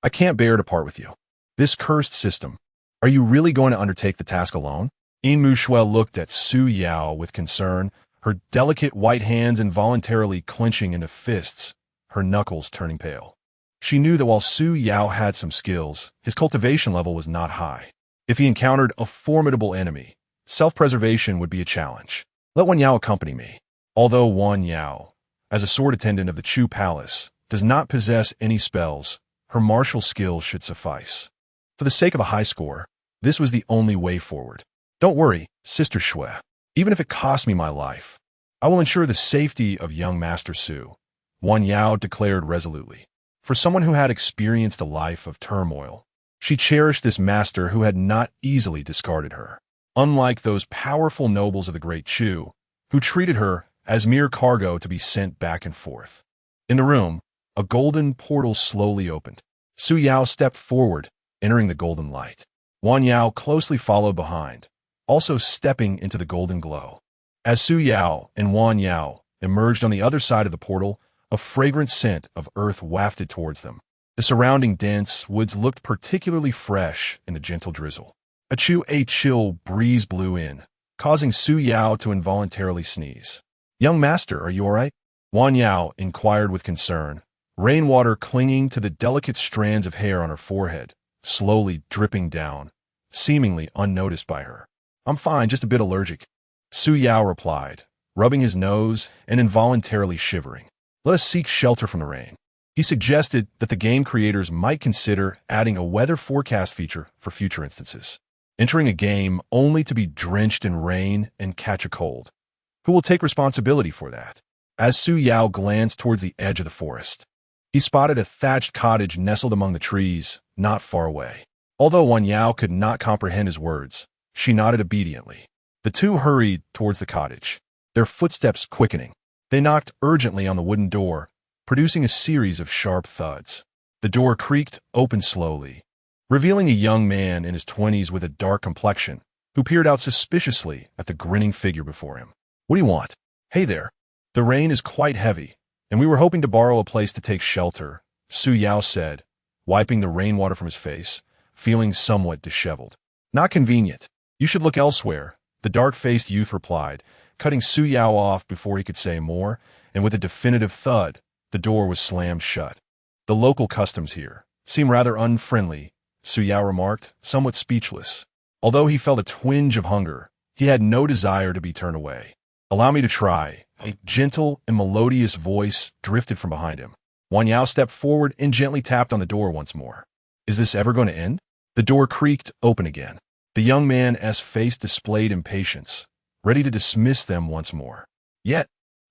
I can't bear to part with you. This cursed system. Are you really going to undertake the task alone?" Yin Muxue looked at Su Yao with concern, her delicate white hands involuntarily clenching into fists, her knuckles turning pale. She knew that while Su Yao had some skills, his cultivation level was not high. If he encountered a formidable enemy, self-preservation would be a challenge. Let Wan Yao accompany me. Although Wan Yao, as a sword attendant of the Chu Palace, does not possess any spells, her martial skills should suffice. For the sake of a high score, this was the only way forward. Don't worry, Sister Shui. Even if it costs me my life, I will ensure the safety of young Master Su, Wan Yao declared resolutely. For someone who had experienced a life of turmoil, she cherished this master who had not easily discarded her. Unlike those powerful nobles of the Great Chu, who treated her as mere cargo to be sent back and forth. In the room, a golden portal slowly opened. Su Yao stepped forward, entering the golden light. Wan Yao closely followed behind, also stepping into the golden glow. As Su Yao and Wan Yao emerged on the other side of the portal, a fragrant scent of earth wafted towards them. The surrounding dense woods looked particularly fresh in the gentle drizzle. A chill breeze blew in, causing Su Yao to involuntarily sneeze. "Young master, are you all right?" Wan Yao inquired with concern, rainwater clinging to the delicate strands of hair on her forehead, slowly dripping down, seemingly unnoticed by her. "I'm fine, just a bit allergic," Su Yao replied, rubbing his nose and involuntarily shivering. "Let us seek shelter from the rain." He suggested that the game creators might consider adding a weather forecast feature for future instances. Entering a game only to be drenched in rain and catch a cold. Who will take responsibility for that? As Su Yao glanced towards the edge of the forest, he spotted a thatched cottage nestled among the trees, not far away. Although Wan Yao could not comprehend his words, she nodded obediently. The two hurried towards the cottage, their footsteps quickening. They knocked urgently on the wooden door, producing a series of sharp thuds. The door creaked open slowly, revealing a young man in his 20s with a dark complexion, who peered out suspiciously at the grinning figure before him. "What do you want?" "Hey there. The rain is quite heavy, and we were hoping to borrow a place to take shelter," Su Yao said, wiping the rainwater from his face, feeling somewhat disheveled. "Not convenient. You should look elsewhere," the dark-faced youth replied, cutting Su Yao off before he could say more, and with a definitive thud, the door was slammed shut. "The local customs here seem rather unfriendly," Su Yao remarked, somewhat speechless. Although he felt a twinge of hunger, he had no desire to be turned away. "Allow me to try." A gentle and melodious voice drifted from behind him. Wan Yao stepped forward and gently tapped on the door once more. "Is this ever going to end?" The door creaked open again. The young man's face displayed impatience, ready to dismiss them once more. Yet,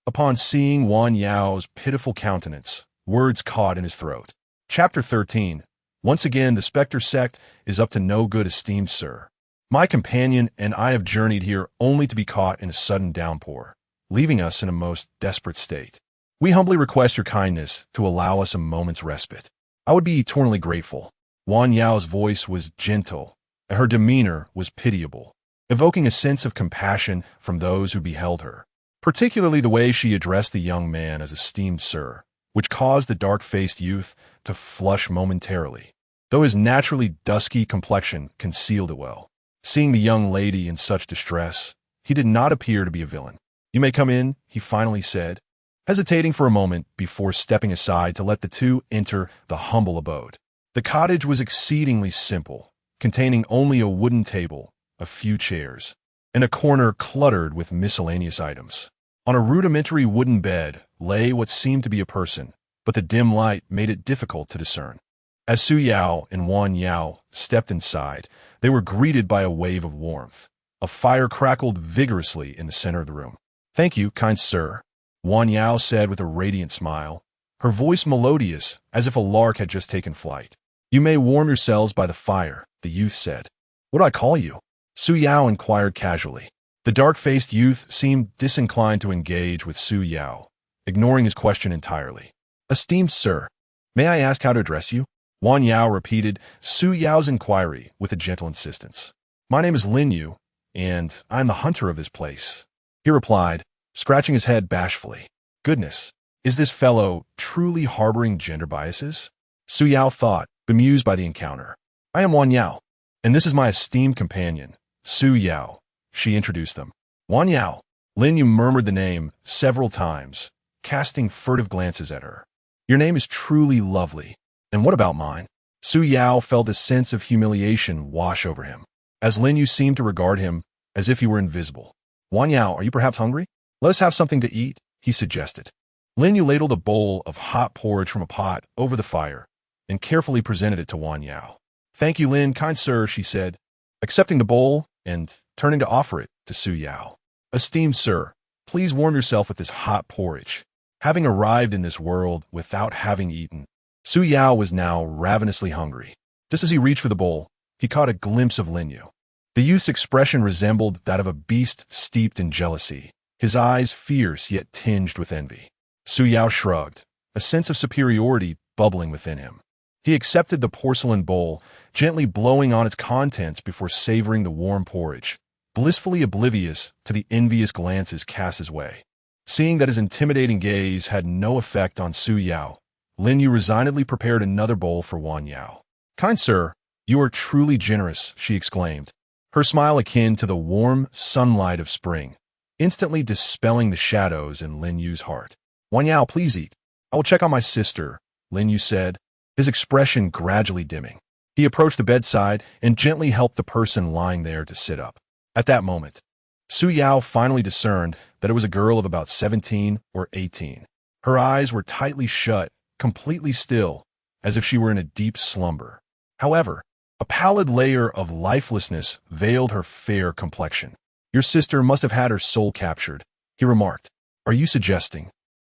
upon seeing Wan Yao's pitiful countenance, words caught in his throat. Chapter 13. Once again, the Pleasure Sect is up to no good, esteemed sir. My companion and I have journeyed here only to be caught in a sudden downpour, leaving us in a most desperate state. We humbly request your kindness to allow us a moment's respite. I would be eternally grateful. Wan Yao's voice was gentle, and her demeanor was pitiable, evoking a sense of compassion from those who beheld her, particularly the way she addressed the young man as esteemed sir, which caused the dark-faced youth to flush momentarily, though his naturally dusky complexion concealed it well. Seeing the young lady in such distress, he did not appear to be a villain. "You may come in," he finally said, hesitating for a moment before stepping aside to let the two enter the humble abode. The cottage was exceedingly simple, containing only a wooden table, a few chairs, and a corner cluttered with miscellaneous items. On a rudimentary wooden bed lay what seemed to be a person, but the dim light made it difficult to discern. As Su Yao and Wan Yao stepped inside, they were greeted by a wave of warmth. A fire crackled vigorously in the center of the room. "Thank you, kind sir," Wan Yao said with a radiant smile, her voice melodious as if a lark had just taken flight. "You may warm yourselves by the fire," the youth said. "What do I call you?" Su Yao inquired casually. The dark-faced youth seemed disinclined to engage with Su Yao, ignoring his question entirely. "Esteemed sir, may I ask how to address you?" Wan Yao repeated Su Yao's inquiry with a gentle insistence. "My name is Lin Yu, and I am the hunter of this place," he replied, scratching his head bashfully. Goodness, is this fellow truly harboring gender biases? Su Yao thought, bemused by the encounter. "I am Wan Yao, and this is my esteemed companion, Su Yao," she introduced them. "Wan Yao." Lin Yu murmured the name several times, casting furtive glances at her. "Your name is truly lovely. And what about mine?" Su Yao felt a sense of humiliation wash over him. as Lin Yu seemed to regard him as if he were invisible. "Wan Yao, are you perhaps hungry? Let us have something to eat," he suggested. Lin Yu ladled a bowl of hot porridge from a pot over the fire and carefully presented it to Wan Yao. "Thank you, Lin, kind sir," she said, accepting the bowl and turning to offer it to Su Yao. "Esteemed sir, please warm yourself with this hot porridge." Having arrived in this world without having eaten, Su Yao was now ravenously hungry. Just as he reached for the bowl, he caught a glimpse of Lin Yu. The youth's expression resembled that of a beast steeped in jealousy, his eyes fierce yet tinged with envy. Su Yao shrugged, a sense of superiority bubbling within him. He accepted the porcelain bowl, gently blowing on its contents before savoring the warm porridge, blissfully oblivious to the envious glances cast his way. Seeing that his intimidating gaze had no effect on Su Yao, Lin Yu resignedly prepared another bowl for Wan Yao. "Kind sir, you are truly generous," she exclaimed, her smile akin to the warm sunlight of spring, instantly dispelling the shadows in Lin Yu's heart. "Wan Yao, please eat. I will check on my sister," Lin Yu said, his expression gradually dimming. He approached the bedside and gently helped the person lying there to sit up. At that moment, Su Yao finally discerned that it was a girl of about 17 or 18. Her eyes were tightly shut, completely still, as if she were in a deep slumber. However, a pallid layer of lifelessness veiled her fair complexion. "Your sister must have had her soul captured," he remarked. "Are you suggesting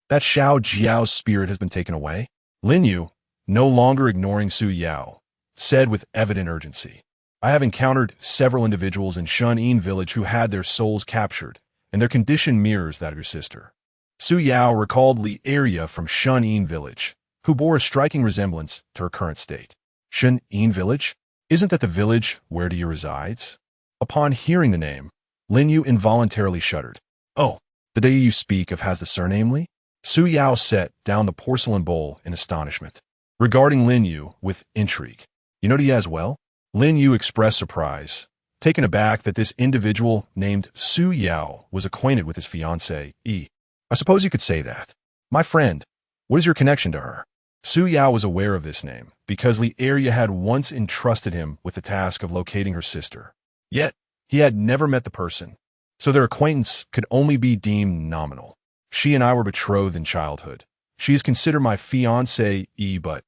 that Xiao Jiao's spirit has been taken away?" Lin Yu, no longer ignoring Su Yao, said with evident urgency. "I have encountered several individuals in Shun'in village who had their souls captured, and their condition mirrors that of your sister." Su Yao recalled Li Area from Shun'in village, who bore a striking resemblance to her current state. "Shun'in village? Isn't that the village where Dia resides?" Upon hearing the name, Lin Yu involuntarily shuddered. "Oh, the Dia you speak of has the surname Li?" Su Yao set down the porcelain bowl in astonishment, regarding Lin Yu with intrigue. "You know Dia as well?" Lin Yu expressed surprise, taken aback that this individual named Su Yao was acquainted with his fiancée, Yi. "I suppose you could say that. My friend, what is your connection to her?" Su Yao was aware of this name because Li Area had once entrusted him with the task of locating her sister. Yet, he had never met the person, so their acquaintance could only be deemed nominal. "She and I were betrothed in childhood. She is considered my fiancée, Yi, but..."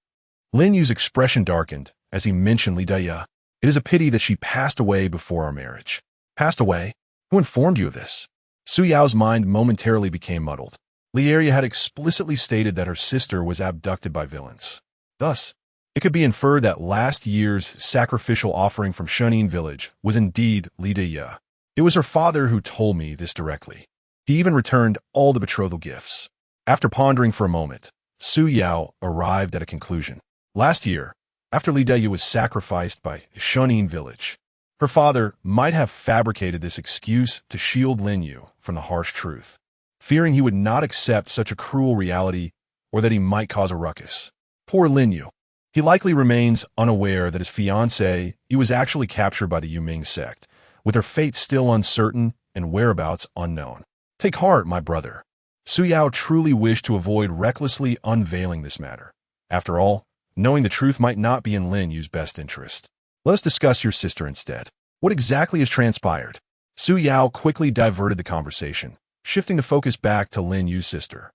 Lin Yu's expression darkened as he mentioned Li Daya. "It is a pity that she passed away before our marriage." "Passed away? Who informed you of this?" Su Yao's mind momentarily became muddled. Li Area had explicitly stated that her sister was abducted by villains. Thus, it could be inferred that last year's sacrificial offering from Shun'in village was indeed Li Daya. It was her father who told me this directly. He even returned all the betrothal gifts. After pondering for a moment, Su Yao arrived at a conclusion. Last year, after Li Daya was sacrificed by Shun'in village, her father might have fabricated this excuse to shield Lin Yu from the harsh truth, fearing he would not accept such a cruel reality or that he might cause a ruckus. Poor Lin Yu. He likely remains unaware that his fiancée was actually captured by the Yin Sect, with her fate still uncertain and whereabouts unknown. "Take heart, my brother." Su Yao truly wished to avoid recklessly unveiling this matter. After all, knowing the truth might not be in Lin Yu's best interest. "Let us discuss your sister instead. What exactly has transpired?" Su Yao quickly diverted the conversation, shifting the focus back to Lin Yu's sister.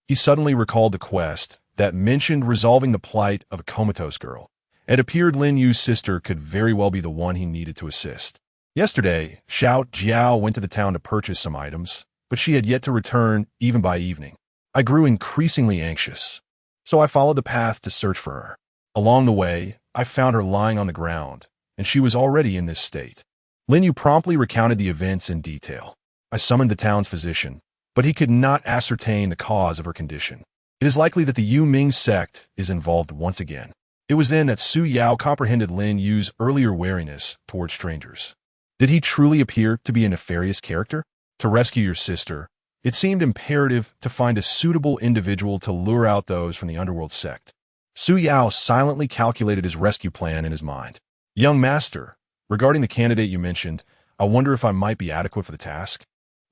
He suddenly recalled the quest that mentioned resolving the plight of a comatose girl. It appeared Lin Yu's sister could very well be the one he needed to assist. Yesterday, Xiao Jiao went to the town to purchase some items, but she had yet to return even by evening. I grew increasingly anxious, so I followed the path to search for her. Along the way, I found her lying on the ground, and she was already in this state. Lin Yu promptly recounted the events in detail. I summoned the town's physician, but he could not ascertain the cause of her condition. It is likely that the Yin Sect is involved once again. It was then that Su Yao comprehended Lin Yu's earlier wariness toward strangers. Did he truly appear to be a nefarious character? To rescue your sister, it seemed imperative to find a suitable individual to lure out those from the underworld sect. Su Yao silently calculated his rescue plan in his mind. "Young master, regarding the candidate you mentioned, I wonder if I might be adequate for the task?"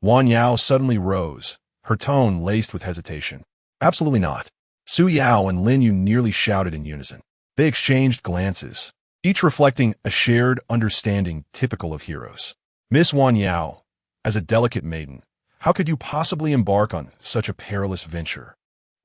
Wan Yao suddenly rose, her tone laced with hesitation. "Absolutely not." Su Yao and Lin Yu nearly shouted in unison. They exchanged glances, each reflecting a shared understanding typical of heroes. Miss Wan Yao, as a delicate maiden, how could you possibly embark on such a perilous venture?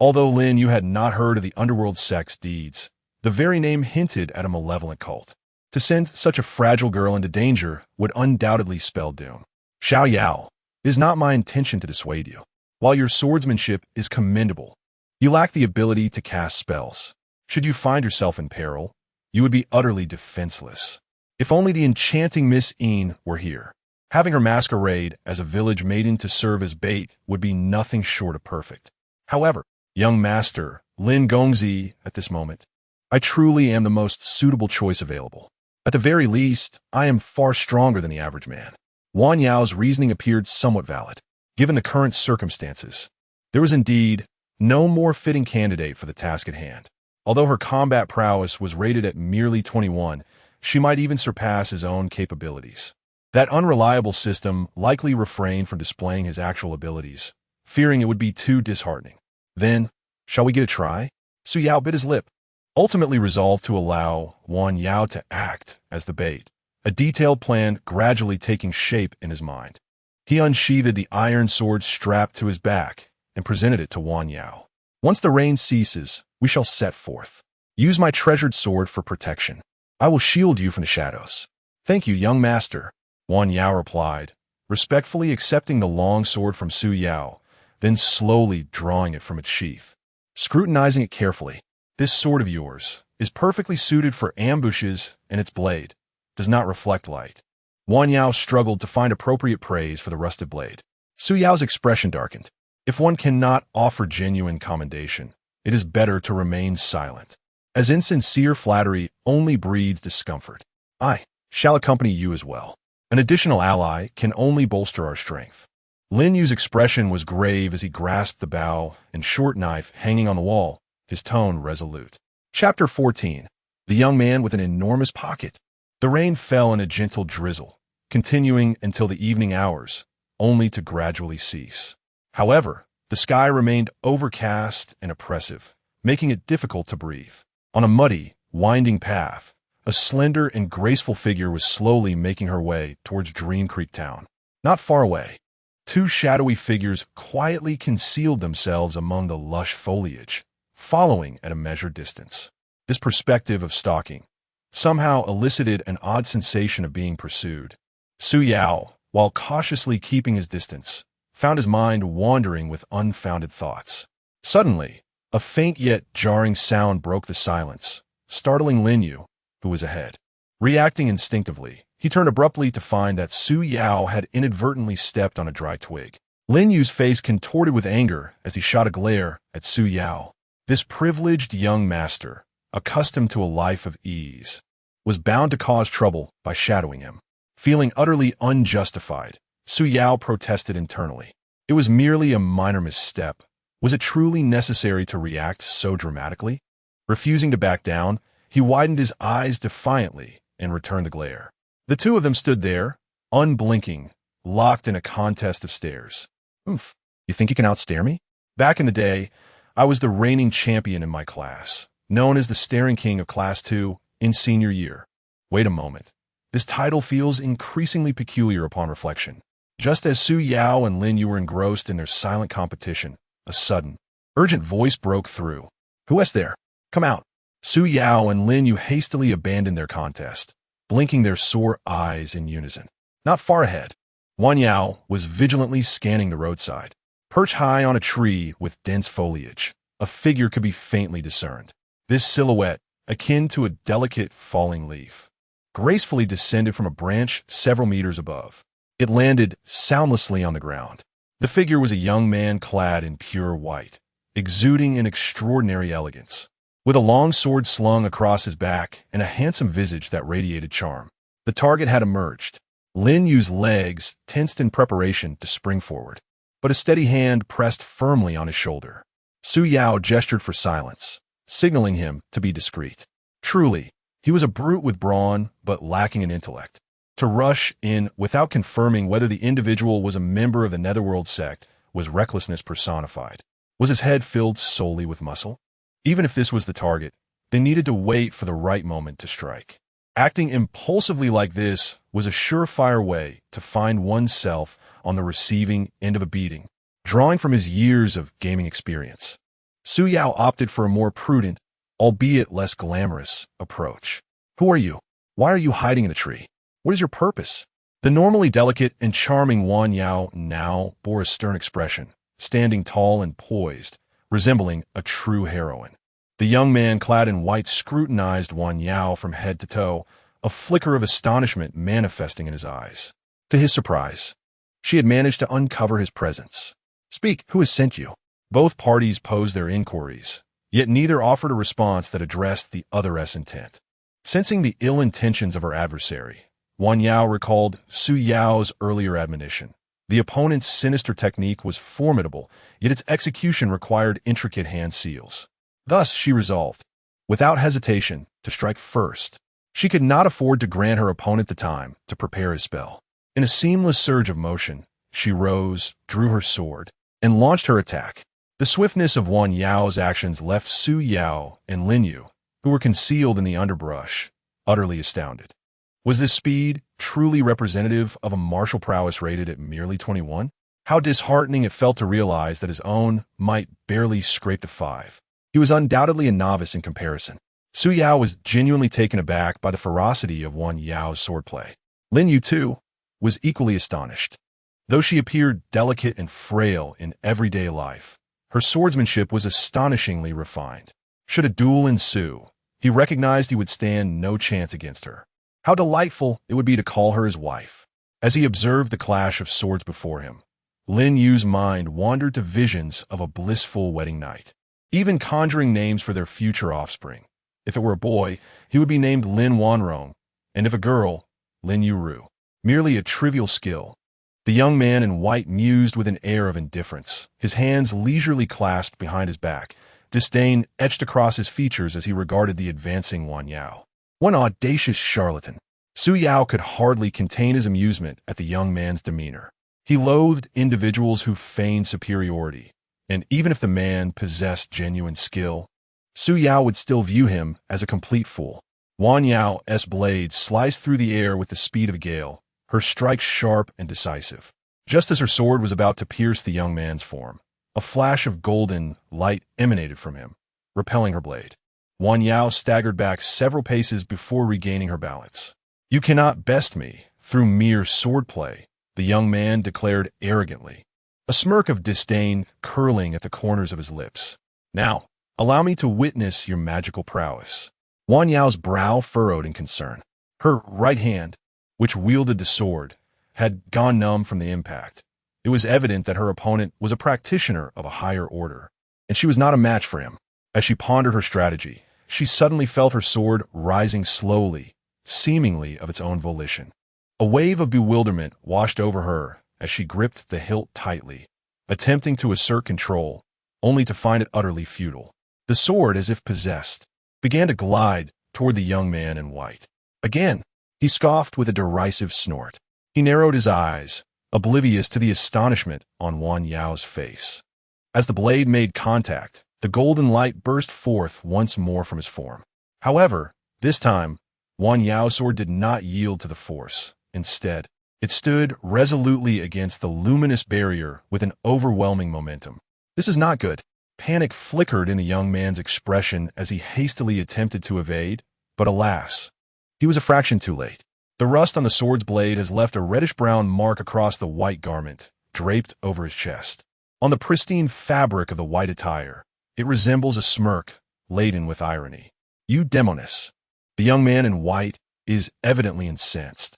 Although Lin Yu had not heard of the underworld sect's deeds, the very name hinted at a malevolent cult. To send such a fragile girl into danger would undoubtedly spell doom. Xiao Yao, it is not my intention to dissuade you. While your swordsmanship is commendable, you lack the ability to cast spells. Should you find yourself in peril, you would be utterly defenseless. If only the enchanting Miss Yin were here. Having her masquerade as a village maiden to serve as bait would be nothing short of perfect. However, young master Lin Gongzi, at this moment, I truly am the most suitable choice available. At the very least, I am far stronger than the average man. Wan Yao's reasoning appeared somewhat valid. Given the current circumstances, there was indeed no more fitting candidate for the task at hand. Although her combat prowess was rated at merely 21, she might even surpass his own capabilities. That unreliable system likely refrained from displaying his actual abilities, fearing it would be too disheartening. Then, shall we get a try? Su Yao bit his lip, ultimately resolved to allow Wan Yao to act as the bait, a detailed plan gradually taking shape in his mind. He unsheathed the iron sword strapped to his back and presented it to Wan Yao. Once the rain ceases, we shall set forth. Use my treasured sword for protection. I will shield you from the shadows. Thank you, young master, Wan Yao replied, respectfully accepting the long sword from Su Yao, then slowly drawing it from its sheath. Scrutinizing it carefully, this sword of yours is perfectly suited for ambushes, and its blade does not reflect light. Wan Yao struggled to find appropriate praise for the rusted blade. Su Yao's expression darkened. If one cannot offer genuine commendation, it is better to remain silent, as insincere flattery only breeds discomfort. I shall accompany you as well. An additional ally can only bolster our strength. Lin Yu's expression was grave as he grasped the bow and short knife hanging on the wall, his tone resolute. Chapter 14. The young man with an enormous pocket. The rain fell in a gentle drizzle, continuing until the evening hours, only to gradually cease. However, the sky remained overcast and oppressive, making it difficult to breathe. On a muddy, winding path, a slender and graceful figure was slowly making her way towards Dream Creek Town. Not far away, two shadowy figures quietly concealed themselves among the lush foliage, following at a measured distance. This perspective of stalking somehow elicited an odd sensation of being pursued. Su Yao, while cautiously keeping his distance, found his mind wandering with unfounded thoughts. Suddenly, a faint yet jarring sound broke the silence, startling Lin Yu, who was ahead. Reacting instinctively, he turned abruptly to find that Su Yao had inadvertently stepped on a dry twig. Lin Yu's face contorted with anger as he shot a glare at Su Yao. This privileged young master, accustomed to a life of ease, was bound to cause trouble by shadowing him. Feeling utterly unjustified, Su Yao protested internally. It was merely a minor misstep. Was it truly necessary to react so dramatically? Refusing to back down, he widened his eyes defiantly and returned the glare. The two of them stood there, unblinking, locked in a contest of stares. Oomph, you think you can outstare me? Back in the day, I was the reigning champion in my class, known as the Staring King of Class 2 in senior year. Wait a moment. This title feels increasingly peculiar upon reflection. Just as Su Yao and Lin Yu were engrossed in their silent competition, a sudden, urgent voice broke through. Who is there? Come out. Su Yao and Lin Yu hastily abandoned their contest, blinking their sore eyes in unison. Not far ahead, Wan Yao was vigilantly scanning the roadside. Perched high on a tree with dense foliage, a figure could be faintly discerned. This silhouette, akin to a delicate falling leaf, gracefully descended from a branch several meters above. It landed soundlessly on the ground. The figure was a young man clad in pure white, exuding an extraordinary elegance, with a long sword slung across his back and a handsome visage that radiated charm. The target had emerged. Lin Yu's legs tensed in preparation to spring forward, but a steady hand pressed firmly on his shoulder. Su Yao gestured for silence, signaling him to be discreet. Truly, he was a brute with brawn, but lacking in intellect. To rush in without confirming whether the individual was a member of the Netherworld sect was recklessness personified. Was his head filled solely with muscle? Even if this was the target, they needed to wait for the right moment to strike. Acting impulsively like this was a surefire way to find oneself on the receiving end of a beating, drawing from his years of gaming experience. Su Yao opted for a more prudent, albeit less glamorous, approach. Who are you? Why are you hiding in the tree? What is your purpose? The normally delicate and charming Wan Yao now bore a stern expression, standing tall and poised, resembling a true heroine. The young man clad in white scrutinized Wan Yao from head to toe, a flicker of astonishment manifesting in his eyes. To his surprise, she had managed to uncover his presence. Speak, who has sent you? Both parties posed their inquiries, yet neither offered a response that addressed the other's intent. Sensing the ill intentions of her adversary, Wan Yao recalled Su Yao's earlier admonition. The opponent's sinister technique was formidable, yet its execution required intricate hand seals. Thus, she resolved, without hesitation, to strike first. She could not afford to grant her opponent the time to prepare his spell. In a seamless surge of motion, she rose, drew her sword, and launched her attack. The swiftness of Wan Yao's actions left Su Yao and Lin Yu, who were concealed in the underbrush, utterly astounded. Was this speed truly representative of a martial prowess rated at merely 21? How disheartening it felt to realize that his own might barely scraped a 5. He was undoubtedly a novice in comparison. Su Yao was genuinely taken aback by the ferocity of Wan Yao's swordplay. Lin Yu, too, was equally astonished. Though she appeared delicate and frail in everyday life, her swordsmanship was astonishingly refined. Should a duel ensue, he recognized he would stand no chance against her. How delightful it would be to call her his wife. As he observed the clash of swords before him, Lin Yu's mind wandered to visions of a blissful wedding night, even conjuring names for their future offspring. If it were a boy, he would be named Lin Wanrong, and if a girl, Lin Yuru. Merely a trivial skill. The young man in white mused with an air of indifference, his hands leisurely clasped behind his back, disdain etched across his features as he regarded the advancing Wan Yao. One audacious charlatan. Su Yao could hardly contain his amusement at the young man's demeanor. He loathed individuals who feigned superiority, and even if the man possessed genuine skill, Su Yao would still view him as a complete fool. Wan Yao's blade sliced through the air with the speed of a gale, her strike sharp and decisive. Just as her sword was about to pierce the young man's form, a flash of golden light emanated from him, repelling her blade. Wan Yao staggered back several paces before regaining her balance. You cannot best me through mere swordplay, the young man declared arrogantly, a smirk of disdain curling at the corners of his lips. Now, allow me to witness your magical prowess. Wan Yao's brow furrowed in concern. Her right hand, which wielded the sword, had gone numb from the impact. It was evident that her opponent was a practitioner of a higher order, and she was not a match for him. As she pondered her strategy, she suddenly felt her sword rising slowly, seemingly of its own volition. A wave of bewilderment washed over her as she gripped the hilt tightly, attempting to assert control, only to find it utterly futile. The sword, as if possessed, began to glide toward the young man in white. Again, he scoffed with a derisive snort. He narrowed his eyes, oblivious to the astonishment on Wan Yao's face. As the blade made contact, the golden light burst forth once more from his form. However, this time, Wan Yao's sword did not yield to the force. Instead, it stood resolutely against the luminous barrier with an overwhelming momentum. This is not good. Panic flickered in the young man's expression as he hastily attempted to evade, but alas, he was a fraction too late. The rust on the sword's blade has left a reddish-brown mark across the white garment, draped over his chest. On the pristine fabric of the white attire, it resembles a smirk laden with irony. You demoness. The young man in white is evidently incensed,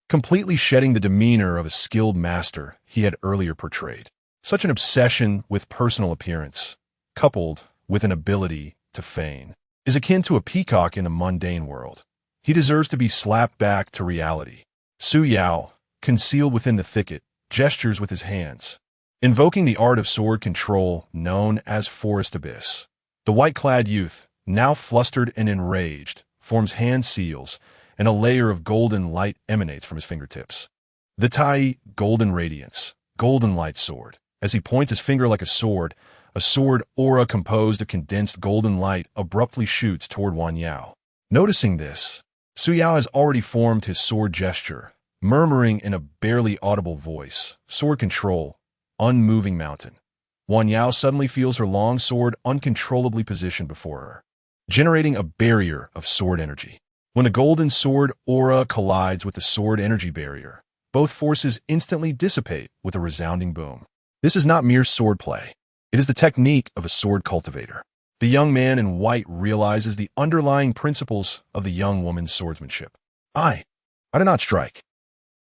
completely shedding the demeanor of a skilled master he had earlier portrayed. Such an obsession with personal appearance, coupled with an ability to feign, is akin to a peacock in the mundane world. He deserves to be slapped back to reality. Su Yao, concealed within the thicket, gestures with his hands, invoking the art of sword control known as Forest Abyss. The white-clad youth, now flustered and enraged, forms hand seals, and a layer of golden light emanates from his fingertips. The Tai Golden Radiance, Golden Light Sword. As he points his finger like a sword aura composed of condensed golden light abruptly shoots toward Wan Yao. Noticing this, Su Yao has already formed his sword gesture, murmuring in a barely audible voice, sword control, unmoving mountain. Wan Yao suddenly feels her long sword uncontrollably positioned before her, generating a barrier of sword energy. When the golden sword aura collides with the sword energy barrier, both forces instantly dissipate with a resounding boom. This is not mere swordplay. It is the technique of a sword cultivator. The young man in white realizes the underlying principles of the young woman's swordsmanship. I did not strike.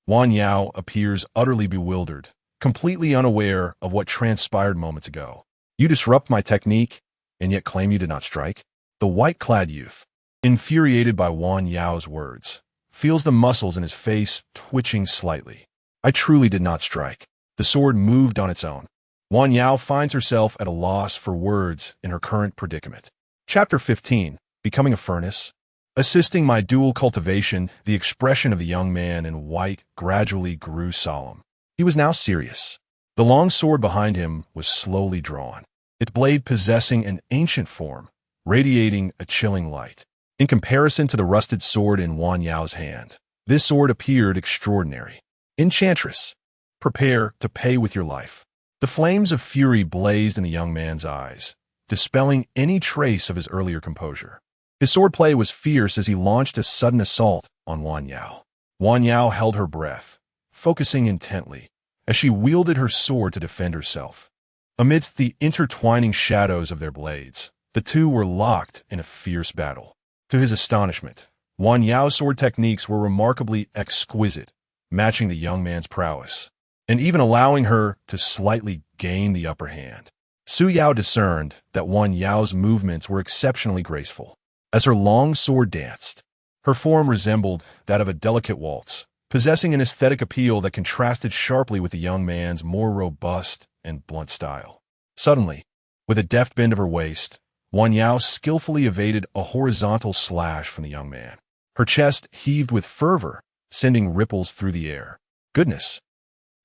Wan Yao appears utterly bewildered, completely unaware of what transpired moments ago. You disrupt my technique, and yet claim you did not strike? The white-clad youth, infuriated by Wan Yao's words, feels the muscles in his face twitching slightly. I truly did not strike. The sword moved on its own. Wan Yao finds herself at a loss for words in her current predicament. Chapter 15, Becoming a Furnace. Assisting my dual cultivation, the expression of the young man in white gradually grew solemn. He was now serious. The long sword behind him was slowly drawn, its blade possessing an ancient form, radiating a chilling light. In comparison to the rusted sword in Wan Yao's hand, this sword appeared extraordinary. Enchantress, prepare to pay with your life. The flames of fury blazed in the young man's eyes, dispelling any trace of his earlier composure. His swordplay was fierce as he launched a sudden assault on Wan Yao. Wan Yao held her breath, focusing intently, as she wielded her sword to defend herself. Amidst the intertwining shadows of their blades, the two were locked in a fierce battle. To his astonishment, Wan Yao's sword techniques were remarkably exquisite, matching the young man's prowess, and even allowing her to slightly gain the upper hand. Su Yao discerned that Wan Yao's movements were exceptionally graceful. As her long sword danced, her form resembled that of a delicate waltz, possessing an aesthetic appeal that contrasted sharply with the young man's more robust and blunt style. Suddenly, with a deft bend of her waist, Wan Yao skillfully evaded a horizontal slash from the young man. Her chest heaved with fervor, sending ripples through the air. Goodness!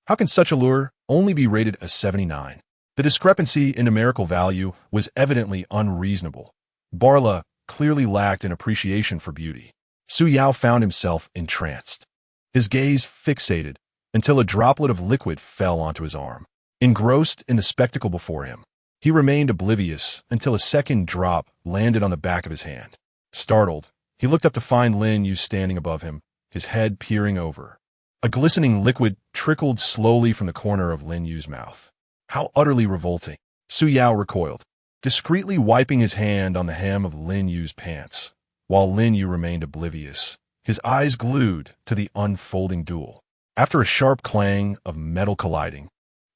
How can such allure only be rated a 79? The discrepancy in numerical value was evidently unreasonable. Barla clearly lacked an appreciation for beauty. Su Yao found himself entranced, his gaze fixated until a droplet of liquid fell onto his arm. Engrossed in the spectacle before him, he remained oblivious until a second drop landed on the back of his hand. Startled, he looked up to find Lin Yu standing above him, his head peering over. A glistening liquid trickled slowly from the corner of Lin Yu's mouth. How utterly revolting! Su Yao recoiled, discreetly wiping his hand on the hem of Lin Yu's pants, while Lin Yu remained oblivious, his eyes glued to the unfolding duel. After a sharp clang of metal colliding,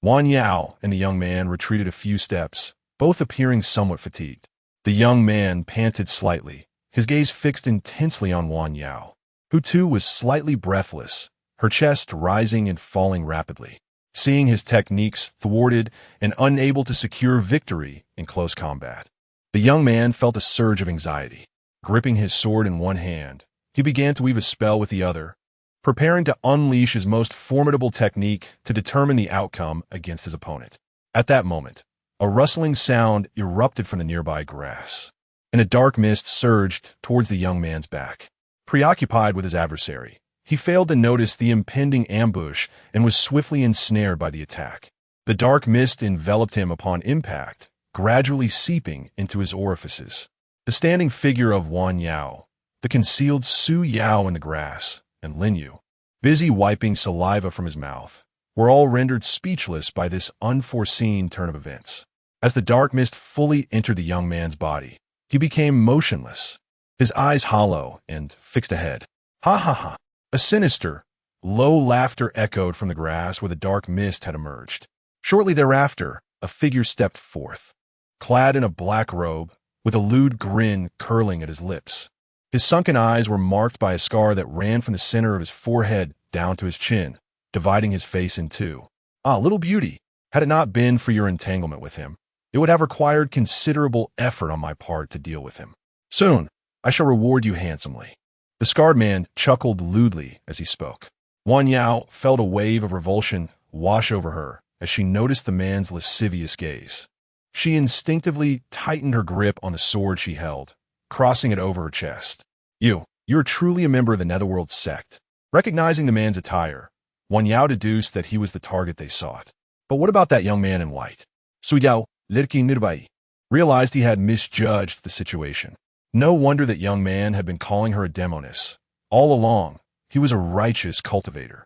Wan Yao and the young man retreated a few steps, both appearing somewhat fatigued. The young man panted slightly, his gaze fixed intensely on Wan Yao, who too was slightly breathless, her chest rising and falling rapidly. Seeing his techniques thwarted and unable to secure victory in close combat, the young man felt a surge of anxiety. Gripping his sword in one hand, he began to weave a spell with the other, preparing to unleash his most formidable technique to determine the outcome against his opponent. At that moment, a rustling sound erupted from the nearby grass, and a dark mist surged towards the young man's back. Preoccupied with his adversary, he failed to notice the impending ambush and was swiftly ensnared by the attack. The dark mist enveloped him upon impact, gradually seeping into his orifices. The standing figure of Wan Yao, the concealed Su Yao in the grass, and Lin Yu, busy wiping saliva from his mouth, were all rendered speechless by this unforeseen turn of events. As the dark mist fully entered the young man's body, he became motionless, his eyes hollow and fixed ahead. Ha ha ha! A sinister, low laughter echoed from the grass where the dark mist had emerged. Shortly thereafter, a figure stepped forth, clad in a black robe, with a lewd grin curling at his lips. His sunken eyes were marked by a scar that ran from the center of his forehead down to his chin, dividing his face in two. Ah, little beauty, had it not been for your entanglement with him, it would have required considerable effort on my part to deal with him. Soon, I shall reward you handsomely. The scarred man chuckled lewdly as he spoke. Wan Yao felt a wave of revulsion wash over her as she noticed the man's lascivious gaze. She instinctively tightened her grip on the sword she held, crossing it over her chest. You You are truly a member of the Netherworld sect. Recognizing the man's attire, Wan Yao deduced that he was the target they sought. But what about that young man in white? Su Yao, Lirki Nirbai, realized he had misjudged the situation. No wonder that young man had been calling her a demoness. All along, he was a righteous cultivator.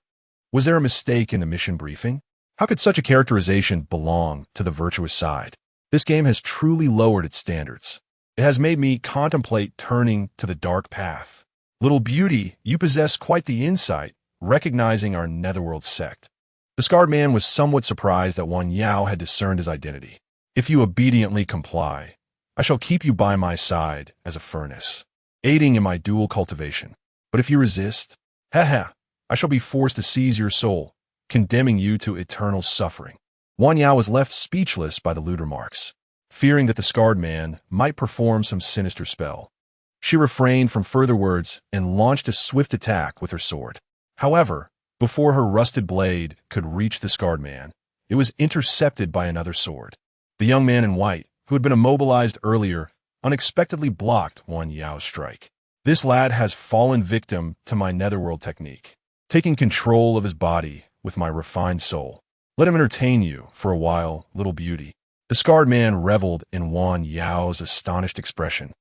Was there a mistake in the mission briefing? How could such a characterization belong to the virtuous side? This game has truly lowered its standards. It has made me contemplate turning to the dark path. Little beauty, you possess quite the insight, recognizing our Netherworld sect. The scarred man was somewhat surprised that Wan Yao had discerned his identity. If you obediently comply, I shall keep you by my side as a furnace, aiding in my dual cultivation. But if you resist, I shall be forced to seize your soul, condemning you to eternal suffering. Wan Yao was left speechless by the lewd remarks. Fearing that the scarred man might perform some sinister spell, she refrained from further words and launched a swift attack with her sword. However, before her rusted blade could reach the scarred man, it was intercepted by another sword. The young man in white, who had been immobilized earlier, unexpectedly blocked Wan Yao's strike. This lad has fallen victim to my Netherworld technique, taking control of his body with my refined soul. Let him entertain you for a while, little beauty. The scarred man reveled in Wan Yao's astonished expression,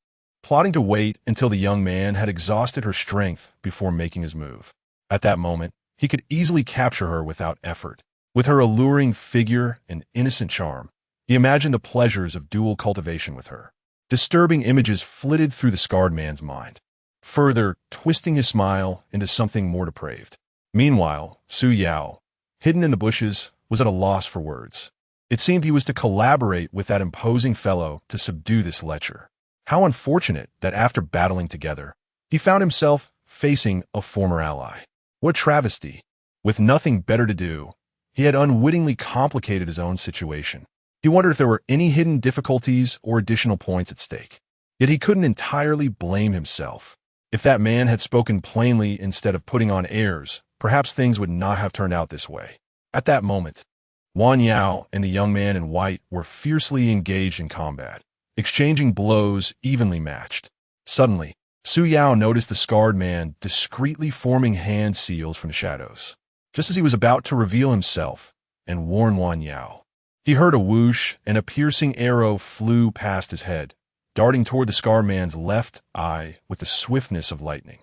plotting to wait until the young man had exhausted her strength before making his move. At that moment, he could easily capture her without effort. With her alluring figure and innocent charm, he imagined the pleasures of dual cultivation with her. Disturbing images flitted through the scarred man's mind, further twisting his smile into something more depraved. Meanwhile, Su Yao, hidden in the bushes, was at a loss for words. It seemed he was to collaborate with that imposing fellow to subdue this lecher. How unfortunate that after battling together, he found himself facing a former ally. What travesty! With nothing better to do, he had unwittingly complicated his own situation. He wondered if there were any hidden difficulties or additional points at stake. Yet he couldn't entirely blame himself. If that man had spoken plainly instead of putting on airs, perhaps things would not have turned out this way. At that moment, Wan Yao and the young man in white were fiercely engaged in combat, exchanging blows evenly matched. Suddenly, Su Yao noticed the scarred man discreetly forming hand seals from the shadows. Just as he was about to reveal himself and warn Wan Yao, he heard a whoosh and a piercing arrow flew past his head, darting toward the scarred man's left eye with the swiftness of lightning.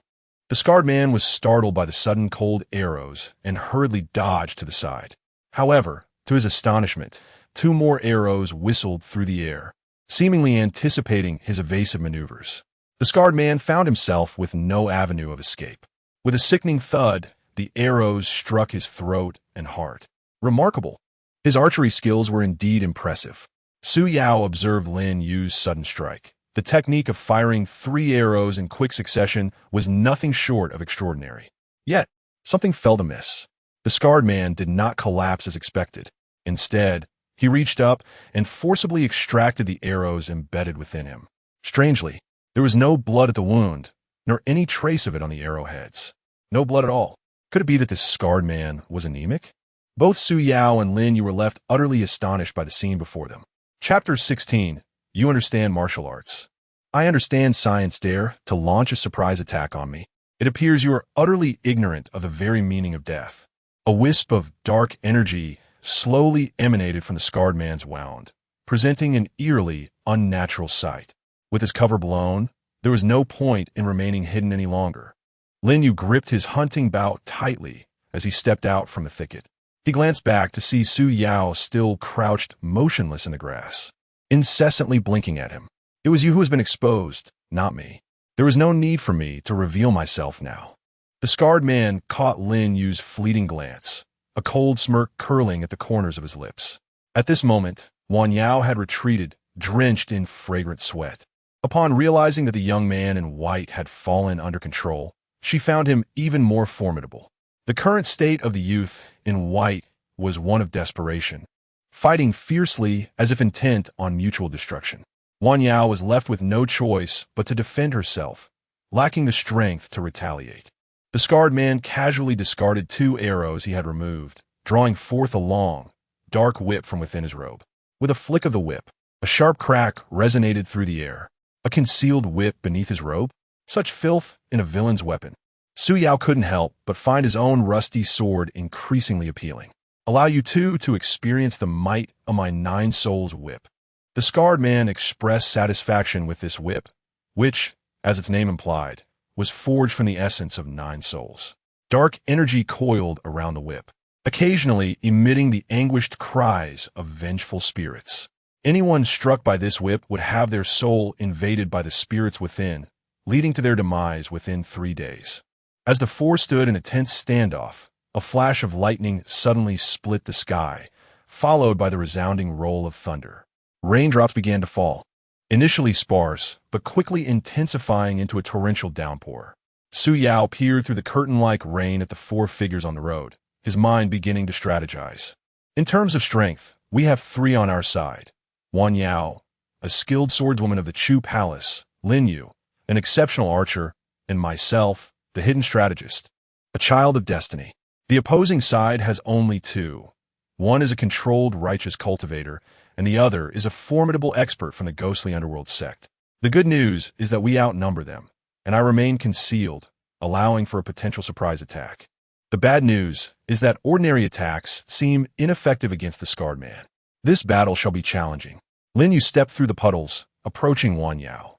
The scarred man was startled by the sudden cold arrows and hurriedly dodged to the side. However, to his astonishment, 2 more arrows whistled through the air, seemingly anticipating his evasive maneuvers. The scarred man found himself with no avenue of escape. With a sickening thud, the arrows struck his throat and heart. Remarkable. His archery skills were indeed impressive. Su Yao observed Lin use sudden strike. The technique of firing 3 arrows in quick succession was nothing short of extraordinary. Yet, something felt amiss. The scarred man did not collapse as expected. Instead, he reached up and forcibly extracted the arrows embedded within him. Strangely, there was no blood at the wound, nor any trace of it on the arrowheads. No blood at all. Could it be that this scarred man was anemic? Both Su Yao and Lin Yu were left utterly astonished by the scene before them. Chapter 16. You understand martial arts. I understand science dare to launch a surprise attack on me. It appears you are utterly ignorant of the very meaning of death. A wisp of dark energy slowly emanated from the scarred man's wound, presenting an eerily unnatural sight. With his cover blown, there was no point in remaining hidden any longer. Lin Yu gripped his hunting bow tightly as he stepped out from the thicket. He glanced back to see Su Yao still crouched motionless in the grass, incessantly blinking at him. It was you who has been exposed, not me. There was no need for me to reveal myself now. The scarred man caught Lin Yu's fleeting glance, a cold smirk curling at the corners of his lips. At this moment, Wan Yao had retreated, drenched in fragrant sweat. Upon realizing that the young man in white had fallen under control, she found him even more formidable. The current state of the youth in white was one of desperation, fighting fiercely as if intent on mutual destruction. Wan Yao was left with no choice but to defend herself, lacking the strength to retaliate. The scarred man casually discarded 2 arrows he had removed, drawing forth a long, dark whip from within his robe. With a flick of the whip, a sharp crack resonated through the air. A concealed whip beneath his robe? Such filth in a villain's weapon. Su Yao couldn't help but find his own rusty sword increasingly appealing. Allow you too to experience the might of my 9 souls whip. The scarred man expressed satisfaction with this whip, which, as its name implied, was forged from the essence of 9 souls. Dark energy coiled around the whip, occasionally emitting the anguished cries of vengeful spirits. Anyone struck by this whip would have their soul invaded by the spirits within, leading to their demise within 3 days. As the four stood in a tense standoff, a flash of lightning suddenly split the sky, followed by the resounding roll of thunder. Raindrops began to fall, initially sparse, but quickly intensifying into a torrential downpour. Su Yao peered through the curtain-like rain at the 4 figures on the road, his mind beginning to strategize. In terms of strength, we have 3 on our side. Wan Yao, a skilled swordswoman of the Chu Palace, Lin Yu, an exceptional archer, and myself, the hidden strategist, a child of destiny. The opposing side has only 2. One is a controlled, righteous cultivator, and the other is a formidable expert from the ghostly underworld sect. The good news is that we outnumber them, and I remain concealed, allowing for a potential surprise attack. The bad news is that ordinary attacks seem ineffective against the scarred man. This battle shall be challenging. Lin Yu stepped through the puddles, approaching Wan Yao.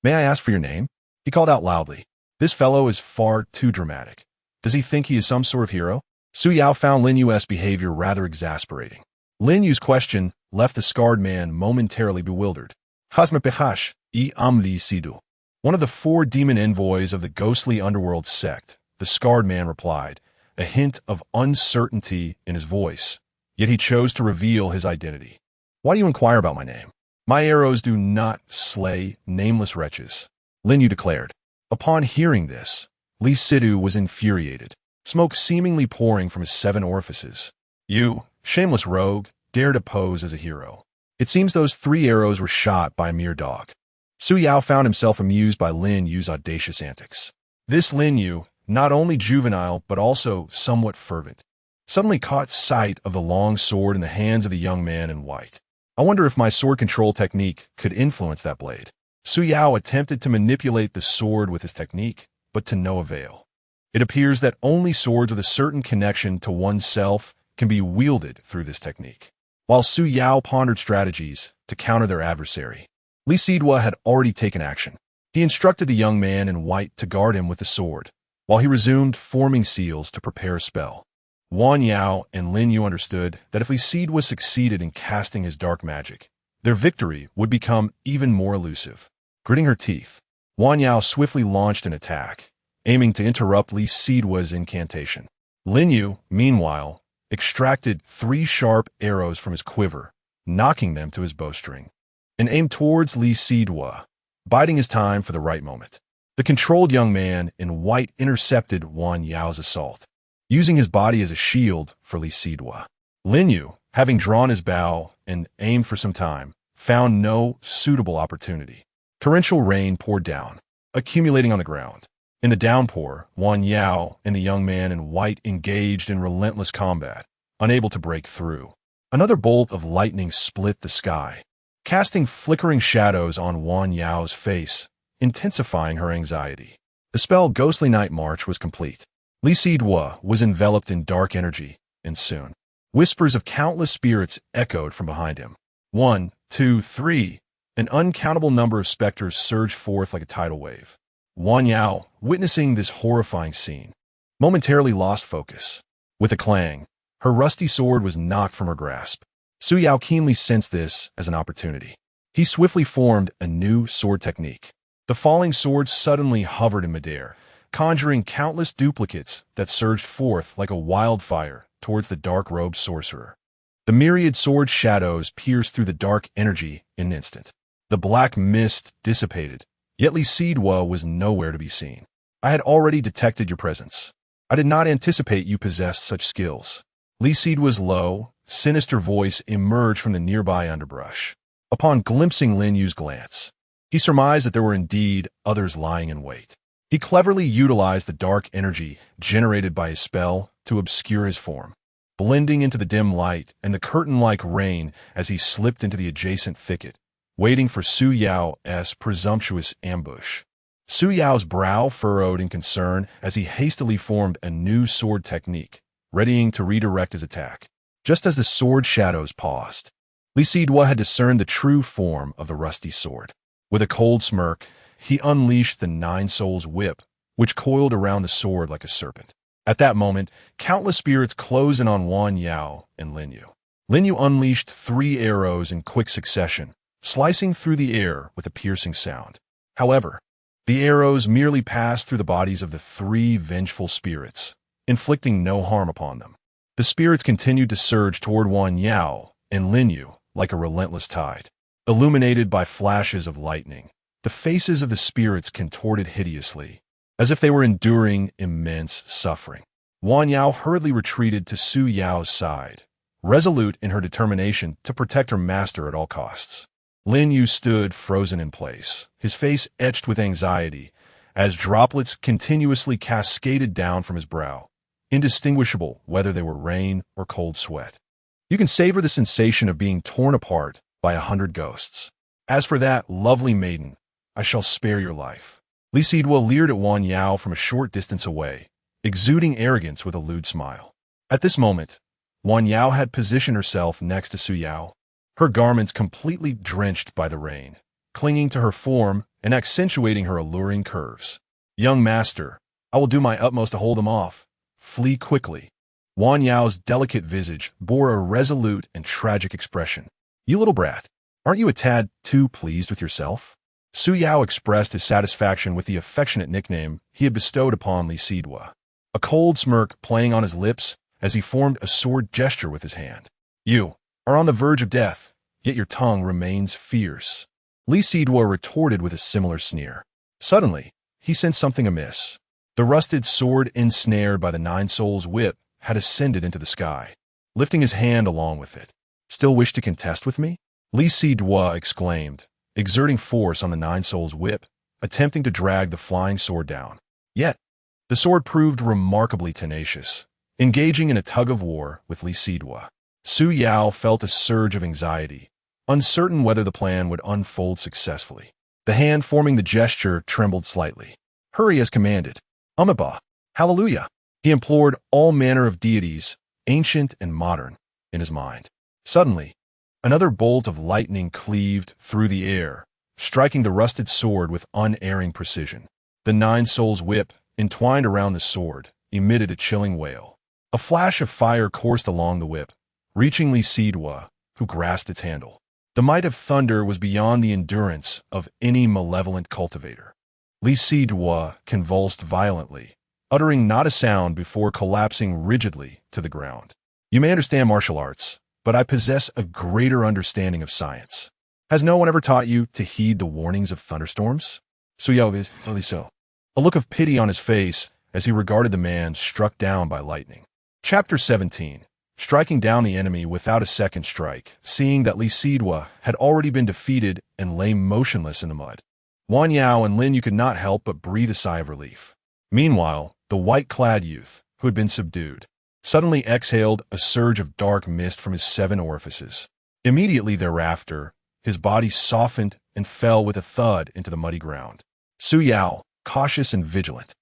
"May I ask for your name?" he called out loudly. "This fellow is far too dramatic. Does he think he is some sort of hero?" Su Yao found Lin Yu's behavior rather exasperating. Lin Yu's question left the scarred man momentarily bewildered. "Hasme pehash, I amli sidu." One of the 4 demon envoys of the ghostly underworld sect, the scarred man replied, a hint of uncertainty in his voice, yet he chose to reveal his identity. "Why do you inquire about my name? My arrows do not slay nameless wretches," Lin Yu declared. Upon hearing this, Li Sidu was infuriated, smoke seemingly pouring from his 7 orifices. "You, shameless rogue, dare to pose as a hero. It seems those 3 arrows were shot by a mere dog." Su Yao found himself amused by Lin Yu's audacious antics. This Lin Yu, not only juvenile but also somewhat fervent, suddenly caught sight of the long sword in the hands of the young man in white. I wonder if my sword control technique could influence that blade. Su Yao attempted to manipulate the sword with his technique, but to no avail. It appears that only swords with a certain connection to oneself can be wielded through this technique. While Su Yao pondered strategies to counter their adversary, Li Sidwa had already taken action. He instructed the young man in white to guard him with the sword, while he resumed forming seals to prepare a spell. Wan Yao and Lin Yu understood that if Li Sidwa succeeded in casting his dark magic, their victory would become even more elusive. Gritting her teeth, Wan Yao swiftly launched an attack, aiming to interrupt Li Sidwa's incantation. Lin Yu, meanwhile, extracted 3 sharp arrows from his quiver, knocking them to his bowstring, and aimed towards Li Sidwa, biding his time for the right moment. The controlled young man in white intercepted Wan Yao's assault, using his body as a shield for Li Sidwa. Lin Yu, having drawn his bow and aimed for some time, found no suitable opportunity. Torrential rain poured down, accumulating on the ground. In the downpour, Wan Yao and the young man in white engaged in relentless combat, unable to break through. Another bolt of lightning split the sky, casting flickering shadows on Wan Yao's face, intensifying her anxiety. The spell Ghostly Night March was complete. Li Sidwa was enveloped in dark energy, and soon, whispers of countless spirits echoed from behind him. 1, 2, 3. An uncountable number of specters surged forth like a tidal wave. Wan Yao, witnessing this horrifying scene, momentarily lost focus. With a clang, her rusty sword was knocked from her grasp. Su Yao keenly sensed this as an opportunity. He swiftly formed a new sword technique. The falling sword suddenly hovered in midair, conjuring countless duplicates that surged forth like a wildfire towards the dark-robed sorcerer. The myriad sword shadows pierced through the dark energy in an instant. The black mist dissipated, yet Li Sidwa was nowhere to be seen. "I had already detected your presence. I did not anticipate you possessed such skills." Li Sidwa's low, sinister voice emerged from the nearby underbrush. Upon glimpsing Lin Yu's glance, he surmised that there were indeed others lying in wait. He cleverly utilized the dark energy generated by his spell to obscure his form, blending into the dim light and the curtain-like rain as he slipped into the adjacent thicket, waiting for Su Yao's presumptuous ambush. Su Yao's brow furrowed in concern as he hastily formed a new sword technique, readying to redirect his attack. Just as the sword shadows paused, Li Sidua had discerned the true form of the rusty sword. With a cold smirk, he unleashed the Nine Souls whip, which coiled around the sword like a serpent. At that moment, countless spirits closed in on Wan Yao and Lin Yu. Lin Yu unleashed 3 arrows in quick succession, slicing through the air with a piercing sound. However, the arrows merely passed through the bodies of the 3 vengeful spirits, inflicting no harm upon them. The spirits continued to surge toward Wan Yao and Lin Yu like a relentless tide. Illuminated by flashes of lightning, the faces of the spirits contorted hideously, as if they were enduring immense suffering. Wan Yao hurriedly retreated to Su Yao's side, resolute in her determination to protect her master at all costs. Lin Yu stood frozen in place, his face etched with anxiety, as droplets continuously cascaded down from his brow, indistinguishable whether they were rain or cold sweat. You can savor the sensation of being torn apart by 100 ghosts. As for that lovely maiden, I shall spare your life. Li Sidua leered at Wan Yao from a short distance away, exuding arrogance with a lewd smile. At this moment, Wan Yao had positioned herself next to Su Yao, her garments completely drenched by the rain, clinging to her form and accentuating her alluring curves. Young master, I will do my utmost to hold them off. Flee quickly. Wan Yao's delicate visage bore a resolute and tragic expression. You little brat, aren't you a tad too pleased with yourself? Su Yao expressed his satisfaction with the affectionate nickname he had bestowed upon Li Sidua, a cold smirk playing on his lips as he formed a sword gesture with his hand. You are on the verge of death, yet your tongue remains fierce. Li Sidua retorted with a similar sneer. Suddenly, he sensed something amiss. The rusted sword ensnared by the Nine Souls whip had ascended into the sky, lifting his hand along with it. Still wish to contest with me? Li Sidua exclaimed, exerting force on the Nine Souls whip, attempting to drag the flying sword down. Yet, the sword proved remarkably tenacious, engaging in a tug-of-war with Li Sidua. Su Yao felt a surge of anxiety, uncertain whether the plan would unfold successfully. The hand forming the gesture trembled slightly. Hurry as commanded. Amitabha, hallelujah. He implored all manner of deities, ancient and modern, in his mind. Suddenly, another bolt of lightning cleaved through the air, striking the rusted sword with unerring precision. The Nine Souls whip, entwined around the sword, emitted a chilling wail. A flash of fire coursed along the whip, reaching Li Sidua, who grasped its handle. The might of thunder was beyond the endurance of any malevolent cultivator. Li Sidua convulsed violently, uttering not a sound before collapsing rigidly to the ground. You may understand martial arts, but I possess a greater understanding of science. Has no one ever taught you to heed the warnings of thunderstorms? Su Yao is only so. A look of pity on his face as he regarded the man struck down by lightning. Chapter 17. Striking down the enemy without a second strike, seeing that Li Sidua had already been defeated and lay motionless in the mud. Wan Yao and Lin Yu could not help but breathe a sigh of relief. Meanwhile, the white-clad youth, who had been subdued, suddenly exhaled a surge of dark mist from his 7 orifices. Immediately thereafter, his body softened and fell with a thud into the muddy ground. Su Yao, cautious and vigilant,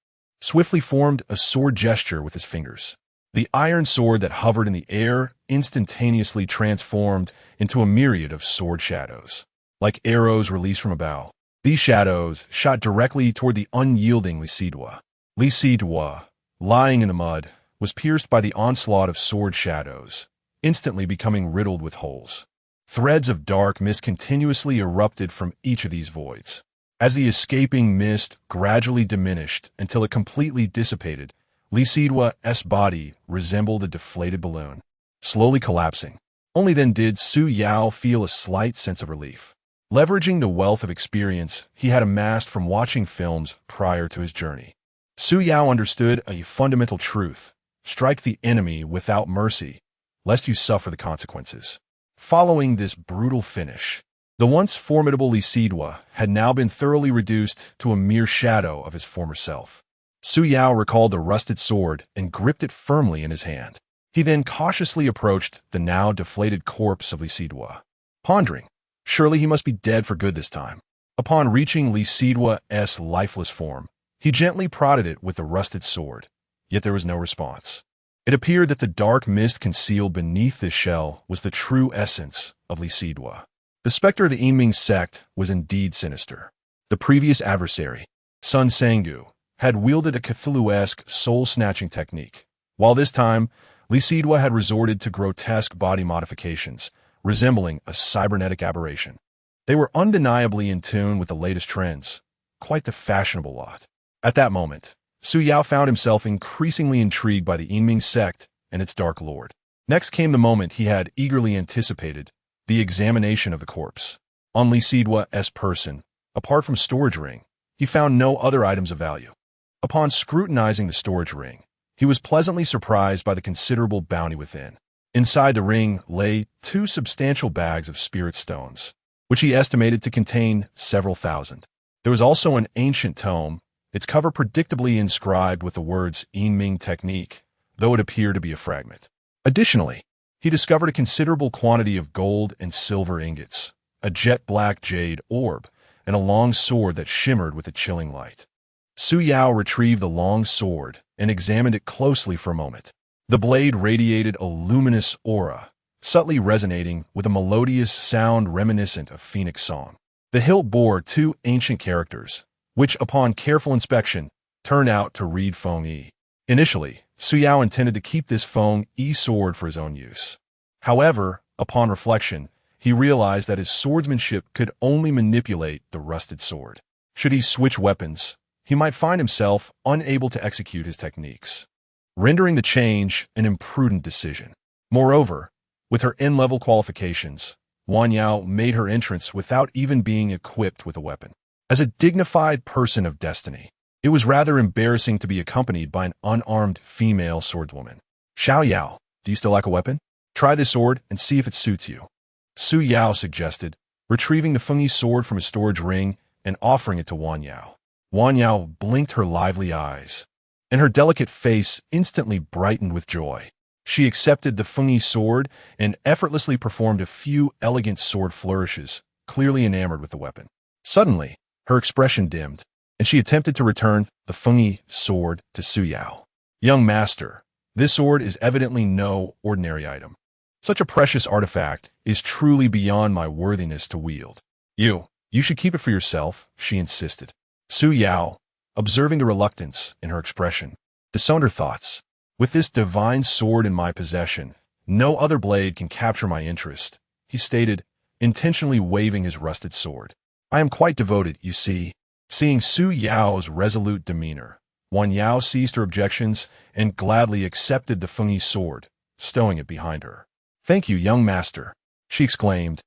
swiftly formed a sword gesture with his fingers. The iron sword that hovered in the air instantaneously transformed into a myriad of sword shadows, like arrows released from a bow. These shadows shot directly toward the unyielding Li Sidua. Li Sidua, lying in the mud, was pierced by the onslaught of sword shadows, instantly becoming riddled with holes. Threads of dark mist continuously erupted from each of these voids. As the escaping mist gradually diminished until it completely dissipated, Li Sidua's body resembled a deflated balloon, slowly collapsing. Only then did Su Yao feel a slight sense of relief. Leveraging the wealth of experience he had amassed from watching films prior to his journey, Su Yao understood a fundamental truth: strike the enemy without mercy, lest you suffer the consequences. Following this brutal finish, the once formidable Li Sidua had now been thoroughly reduced to a mere shadow of his former self. Su Yao recalled the rusted sword and gripped it firmly in his hand. He then cautiously approached the now deflated corpse of Li Sidua, pondering, surely he must be dead for good this time. Upon reaching Li Sidua's lifeless form, he gently prodded it with the rusted sword, yet there was no response. It appeared that the dark mist concealed beneath this shell was the true essence of Li Sidua. The specter of the Yin Sect was indeed sinister. The previous adversary, Sun Sanggu, had wielded a Cthulhu-esque soul-snatching technique, while this time, Li Sidua had resorted to grotesque body modifications, resembling a cybernetic aberration. They were undeniably in tune with the latest trends, quite the fashionable lot. At that moment, Su Yao found himself increasingly intrigued by the Yin Sect and its Dark Lord. Next came the moment he had eagerly anticipated, the examination of the corpse. On Li Sidua's person, apart from storage ring, he found no other items of value. Upon scrutinizing the storage ring, he was pleasantly surprised by the considerable bounty within. Inside the ring lay 2 substantial bags of spirit stones, which he estimated to contain several thousand. There was also an ancient tome, its cover predictably inscribed with the words Yin Technique, though it appeared to be a fragment. Additionally, he discovered a considerable quantity of gold and silver ingots, a jet-black jade orb, and a long sword that shimmered with a chilling light. Su Yao retrieved the long sword and examined it closely for a moment. The blade radiated a luminous aura, subtly resonating with a melodious sound reminiscent of phoenix song. The hilt bore 2 ancient characters, which upon careful inspection turned out to read Feng Yi. Initially, Su Yao intended to keep this Feng Yi sword for his own use. However, upon reflection, he realized that his swordsmanship could only manipulate the rusted sword. Should he switch weapons, he might find himself unable to execute his techniques, rendering the change an imprudent decision. Moreover, with her N-level qualifications, Wang Yao made her entrance without even being equipped with a weapon. As a dignified person of destiny, it was rather embarrassing to be accompanied by an unarmed female swordswoman. Xiao Yao, do you still lack a weapon? Try this sword and see if it suits you, Su Yao suggested, retrieving the Feng Yi sword from his storage ring and offering it to Wang Yao. Wang Yao blinked her lively eyes, and her delicate face instantly brightened with joy. She accepted the Feng Yi sword and effortlessly performed a few elegant sword flourishes, clearly enamored with the weapon. Suddenly, her expression dimmed, and she attempted to return the Feng Yi sword to Su Yao. Young master, this sword is evidently no ordinary item. Such a precious artifact is truly beyond my worthiness to wield. You should keep it for yourself, she insisted. Su Yao, observing the reluctance in her expression, disowned her thoughts. With this divine sword in my possession, no other blade can capture my interest, he stated, intentionally waving his rusted sword. I am quite devoted, you see. Seeing Su Yao's resolute demeanor, Wang Yao ceased her objections and gladly accepted the Feng Yi sword, stowing it behind her. Thank you, young master, she exclaimed,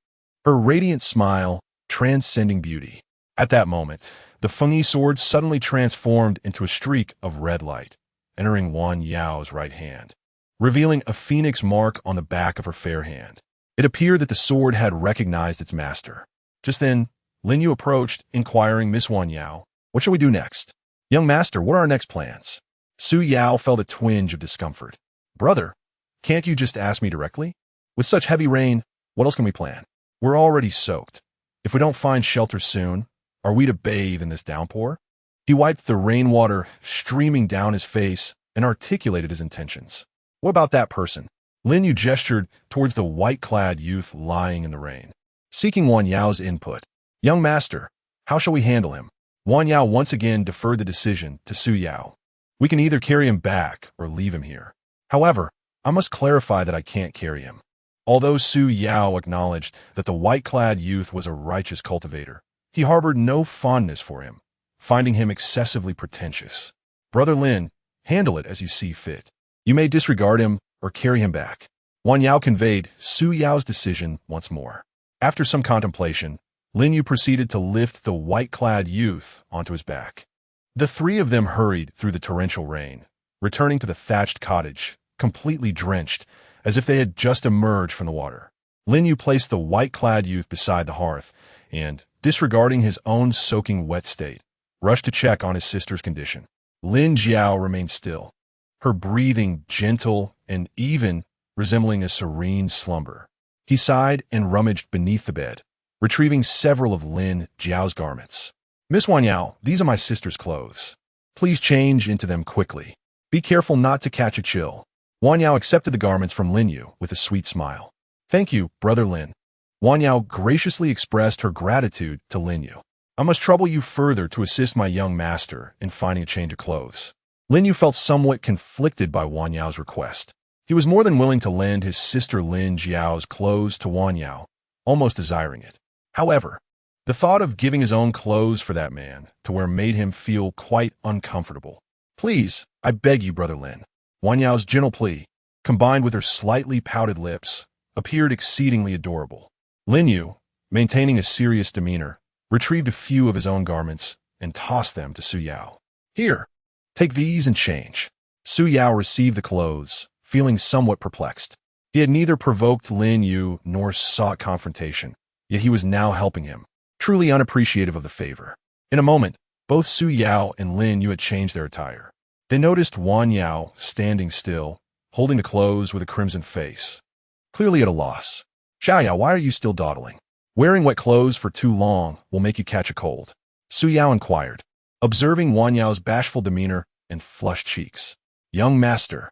her radiant smile transcending beauty. At that moment, the Feng Yi sword suddenly transformed into a streak of red light, entering Wang Yao's right hand, revealing a phoenix mark on the back of her fair hand. It appeared that the sword had recognized its master. Just then, Lin Yu approached, inquiring, Miss Wang Yao, what shall we do next? Young master, what are our next plans? Su Yao felt a twinge of discomfort. Brother, can't you just ask me directly? With such heavy rain, what else can we plan? We're already soaked. If we don't find shelter soon, are we to bathe in this downpour? He wiped the rainwater streaming down his face and articulated his intentions. What about that person? Lin Yu gestured towards the white-clad youth lying in the rain. Seeking Wang Yao's input. Young master, how shall we handle him? Wang Yao once again deferred the decision to Su Yao. We can either carry him back or leave him here. However, I must clarify that I can't carry him. Although Su Yao acknowledged that the white-clad youth was a righteous cultivator, he harbored no fondness for him, finding him excessively pretentious. Brother Lin, handle it as you see fit. You may disregard him or carry him back. Wang Yao conveyed Su Yao's decision once more. After some contemplation, Lin Yu proceeded to lift the white-clad youth onto his back. The 3 of them hurried through the torrential rain, returning to the thatched cottage, completely drenched, as if they had just emerged from the water. Lin Yu placed the white-clad youth beside the hearth and, disregarding his own soaking wet state, rushed to check on his sister's condition. Lin Jiao remained still, her breathing gentle and even, resembling a serene slumber. He sighed and rummaged beneath the bed, retrieving several of Lin Jiao's garments. Miss Wanyao, these are my sister's clothes. Please change into them quickly. Be careful not to catch a chill. Wanyao accepted the garments from Lin Yu with a sweet smile. Thank you, Brother Lin. Wanyao graciously expressed her gratitude to Lin Yu. I must trouble you further to assist my young master in finding a change of clothes. Lin Yu felt somewhat conflicted by Wanyao's request. He was more than willing to lend his sister Lin Jiao's clothes to Wanyao, almost desiring it. However, the thought of giving his own clothes for that man to wear made him feel quite uncomfortable. Please, I beg you, Brother Lin. Wanyao's gentle plea, combined with her slightly pouted lips, appeared exceedingly adorable. Lin Yu, maintaining a serious demeanor, retrieved a few of his own garments and tossed them to Su Yao. Here, take these and change. Su Yao received the clothes, feeling somewhat perplexed. He had neither provoked Lin Yu nor sought confrontation, yet he was now helping him, truly unappreciative of the favor. In a moment, both Su Yao and Lin Yu had changed their attire. They noticed Wanyao standing still, holding the clothes with a crimson face, clearly at a loss. Xiaoyao, why are you still dawdling? Wearing wet clothes for too long will make you catch a cold. Su Yao inquired, observing Wanyao's bashful demeanor and flushed cheeks. Young master,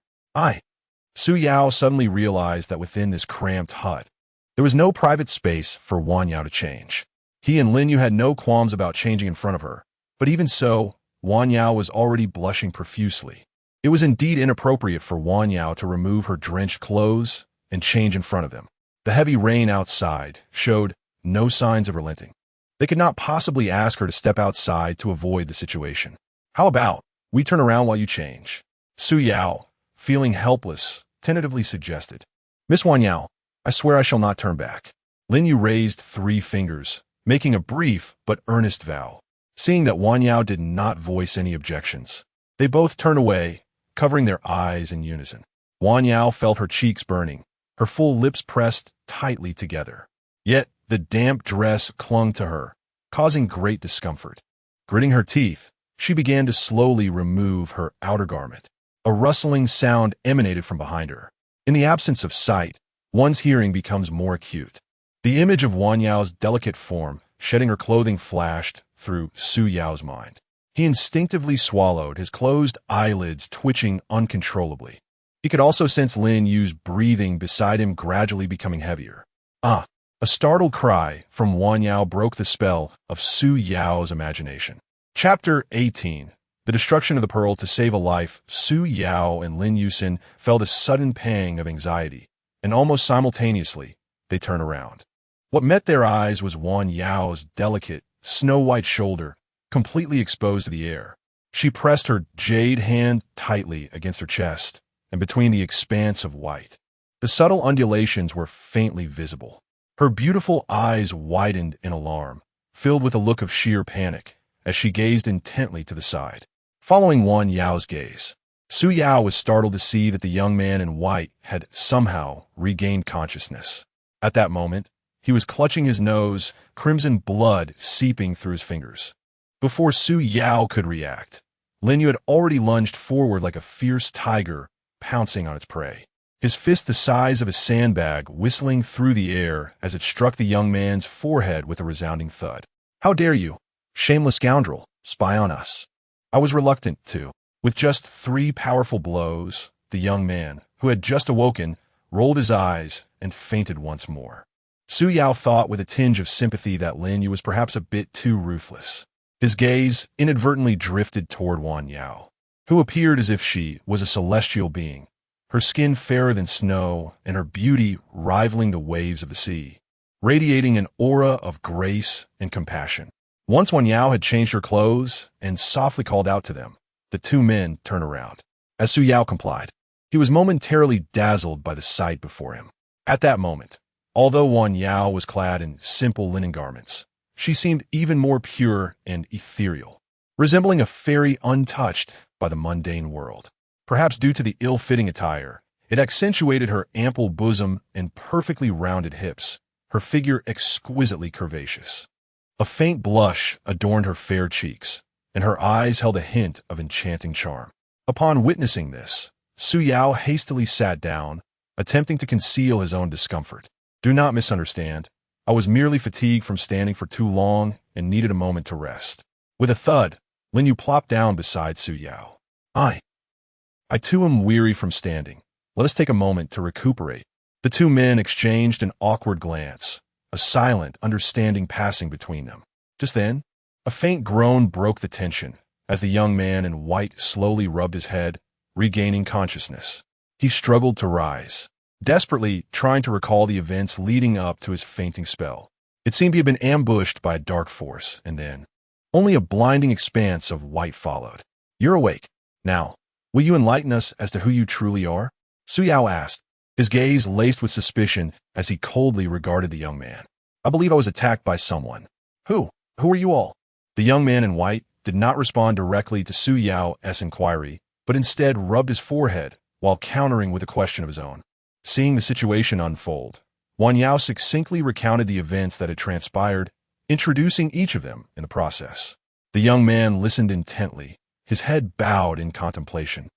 Su Yao suddenly realized that within this cramped hut, there was no private space for Wanyao to change. He and Lin Yu had no qualms about changing in front of her, but even so, Wanyao was already blushing profusely. It was indeed inappropriate for Wanyao to remove her drenched clothes and change in front of them. The heavy rain outside showed no signs of relenting. They could not possibly ask her to step outside to avoid the situation. How about we turn around while you change? Su Yao, feeling helpless, tentatively suggested. Miss Wanyao, I swear I shall not turn back. Lin Yu raised 3 fingers, making a brief but earnest vow. Seeing that Wanyao did not voice any objections, they both turned away, covering their eyes in unison. Wanyao felt her cheeks burning, her full lips pressed tightly together. Yet the damp dress clung to her, causing great discomfort. Gritting her teeth, she began to slowly remove her outer garment. A rustling sound emanated from behind her. In the absence of sight, one's hearing becomes more acute. The image of Wanyao's delicate form, shedding her clothing, flashed through Su Yao's mind. He instinctively swallowed, his closed eyelids twitching uncontrollably. He could also sense Lin Yu's breathing beside him gradually becoming heavier. A startled cry from Wanyao broke the spell of Su Yao's imagination. Chapter 18. The destruction of the pearl to save a life. Su Yao and Lin Yusin felt a sudden pang of anxiety, and almost simultaneously, they turned around. What met their eyes was Wanyao's delicate, snow-white shoulder, completely exposed to the air. She pressed her jade hand tightly against her chest and between the expanse of white. The subtle undulations were faintly visible. Her beautiful eyes widened in alarm, filled with a look of sheer panic, as she gazed intently to the side. Following Wanyao's gaze, Su Yao was startled to see that the young man in white had somehow regained consciousness. At that moment, he was clutching his nose, crimson blood seeping through his fingers. Before Su Yao could react, Lin Yu had already lunged forward like a fierce tiger, pouncing on its prey. His fist the size of a sandbag whistling through the air as it struck the young man's forehead with a resounding thud. How dare you, shameless scoundrel, spy on us? I was reluctant to. With just 3 powerful blows, the young man, who had just awoken, rolled his eyes and fainted once more. Su Yao thought with a tinge of sympathy that Lin Yu was perhaps a bit too ruthless. His gaze inadvertently drifted toward Wanyao, who appeared as if she was a celestial being, her skin fairer than snow and her beauty rivaling the waves of the sea, radiating an aura of grace and compassion. Once Wanyao had changed her clothes and softly called out to them, the 2 men turned around. As Su Yao complied, he was momentarily dazzled by the sight before him. At that moment, although Wanyao was clad in simple linen garments, she seemed even more pure and ethereal, resembling a fairy untouched by the mundane world. Perhaps due to the ill-fitting attire, it accentuated her ample bosom and perfectly rounded hips, her figure exquisitely curvaceous. A faint blush adorned her fair cheeks, and her eyes held a hint of enchanting charm. Upon witnessing this, Su Yao hastily sat down, attempting to conceal his own discomfort. Do not misunderstand. I was merely fatigued from standing for too long and needed a moment to rest. With a thud, Lin Yu plopped down beside Su Yao. I too am weary from standing. Let us take a moment to recuperate. The two men exchanged an awkward glance, a silent understanding passing between them. Just then, a faint groan broke the tension as the young man in white slowly rubbed his head, regaining consciousness. He struggled to rise, desperately trying to recall the events leading up to his fainting spell. It seemed he had been ambushed by a dark force, and then only a blinding expanse of white followed. You're awake. Now, will you enlighten us as to who you truly are? Su Yao asked, his gaze laced with suspicion as he coldly regarded the young man. I believe I was attacked by someone. Who? Who are you all? The young man in white did not respond directly to Su Yao's inquiry, but instead rubbed his forehead while countering with a question of his own. Seeing the situation unfold, Wan Yao succinctly recounted the events that had transpired, introducing each of them in the process. The young man listened intently, his head bowed in contemplation,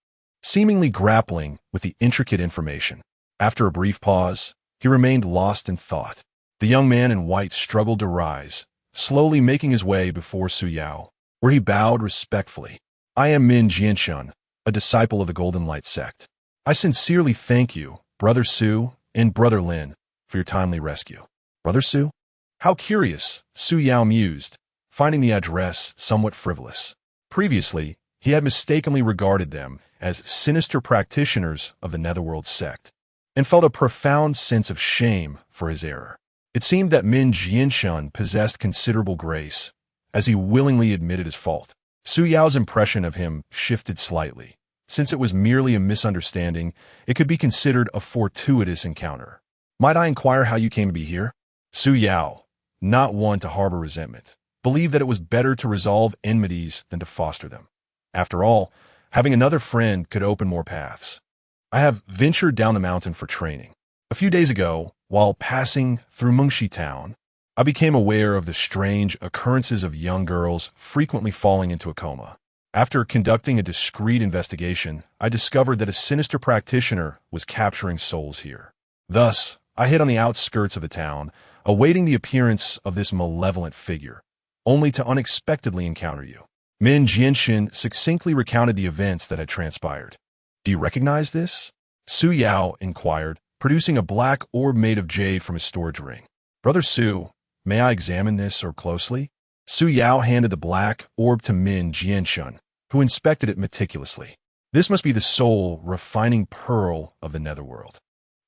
seemingly grappling with the intricate information. After a brief pause, he remained lost in thought. The young man in white struggled to rise, slowly making his way before Su Yao, where he bowed respectfully. I am Min Jianshun, a disciple of the Golden Light Sect. I sincerely thank you, Brother Su and Brother Lin, for your timely rescue. Brother Su? How curious, Su Yao mused, finding the address somewhat frivolous. Previously, he had mistakenly regarded them as sinister practitioners of the Netherworld sect, and felt a profound sense of shame for his error. It seemed that Min Jianshun possessed considerable grace, as he willingly admitted his fault. Su Yao's impression of him shifted slightly. Since it was merely a misunderstanding, it could be considered a fortuitous encounter. Might I inquire how you came to be here? Su Yao, not one to harbor resentment, believed that it was better to resolve enmities than to foster them. After all, having another friend could open more paths. I have ventured down the mountain for training. A few days ago, while passing through Mengxi town, I became aware of the strange occurrences of young girls frequently falling into a coma. After conducting a discreet investigation, I discovered that a sinister practitioner was capturing souls here. Thus, I hid on the outskirts of the town, awaiting the appearance of this malevolent figure, only to unexpectedly encounter you. Min Jianxin succinctly recounted the events that had transpired. Do you recognize this? Su Yao inquired, producing a black orb made of jade from his storage ring. Brother Su, may I examine this orb closely? Su Yao handed the black orb to Min Jianshun, who inspected it meticulously. This must be the soul refining pearl of the Netherworld.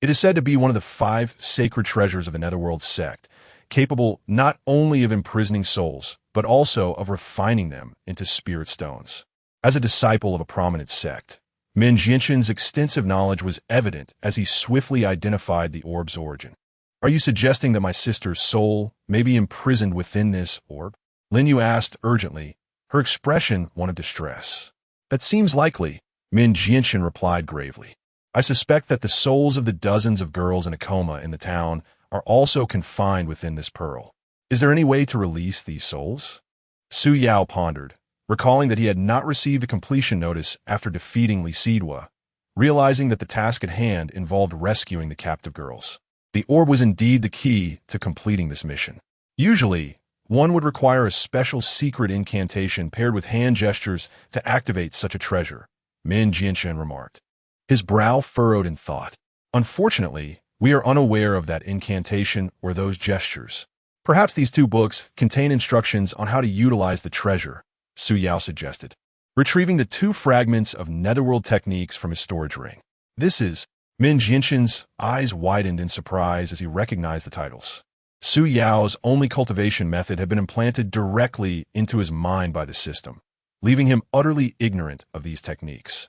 It is said to be one of the 5 sacred treasures of the Netherworld sect, capable not only of imprisoning souls, but also of refining them into spirit stones. As a disciple of a prominent sect, Min Jianxin's extensive knowledge was evident as he swiftly identified the orb's origin. Are you suggesting that my sister's soul may be imprisoned within this orb? Lin Yu asked urgently, her expression one of distress. That seems likely, Min Jianxin replied gravely. I suspect that the souls of the dozens of girls in a coma in the town are also confined within this pearl. Is there any way to release these souls? Su Yao pondered, recalling that he had not received a completion notice after defeating Li Sidhua, realizing that the task at hand involved rescuing the captive girls. The orb was indeed the key to completing this mission. Usually, one would require a special secret incantation paired with hand gestures to activate such a treasure, Min Jianxin remarked. His brow furrowed in thought. Unfortunately, we are unaware of that incantation or those gestures. Perhaps these 2 books contain instructions on how to utilize the treasure, Su Yao suggested, retrieving the 2 fragments of Netherworld techniques from his storage ring. This is, Min Jianxin's eyes widened in surprise as he recognized the titles. Su Yao's only cultivation method had been implanted directly into his mind by the system, leaving him utterly ignorant of these techniques.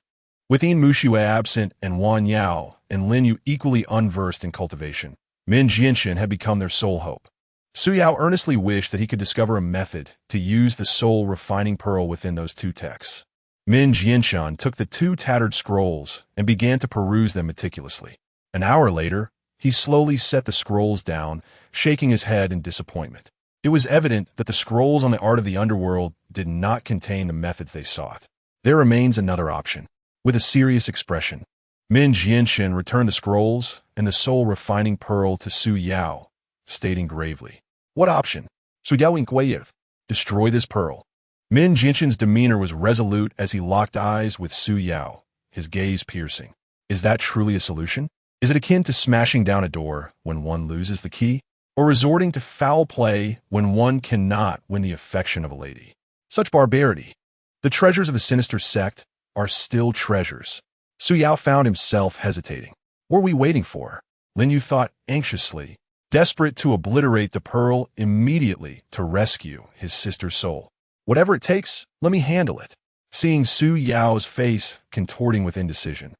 With Yin Muxue absent and Wan Yao and Lin Yu equally unversed in cultivation, Min Jianxin had become their sole hope. Su Yao earnestly wished that he could discover a method to use the soul refining pearl within those 2 texts. Min Jianshun took the 2 tattered scrolls and began to peruse them meticulously. An hour later, he slowly set the scrolls down, shaking his head in disappointment. It was evident that the scrolls on the art of the underworld did not contain the methods they sought. There remains another option. With a serious expression, Min Jianxin returned the scrolls and the soul refining pearl to Su Yao, stating gravely, "What option? Suyao inquired. Destroy this pearl." Min Jinshan's demeanor was resolute as he locked eyes with Su Yao, his gaze piercing. Is that truly a solution? Is it akin to smashing down a door when one loses the key, or resorting to foul play when one cannot win the affection of a lady? Such barbarity. The treasures of the sinister sect are still treasures. Su Yao found himself hesitating. What were we waiting for? Lin Yu thought anxiously, desperate to obliterate the pearl immediately to rescue his sister's soul. Whatever it takes, let me handle it. Seeing Su Yao's face contorting with indecision,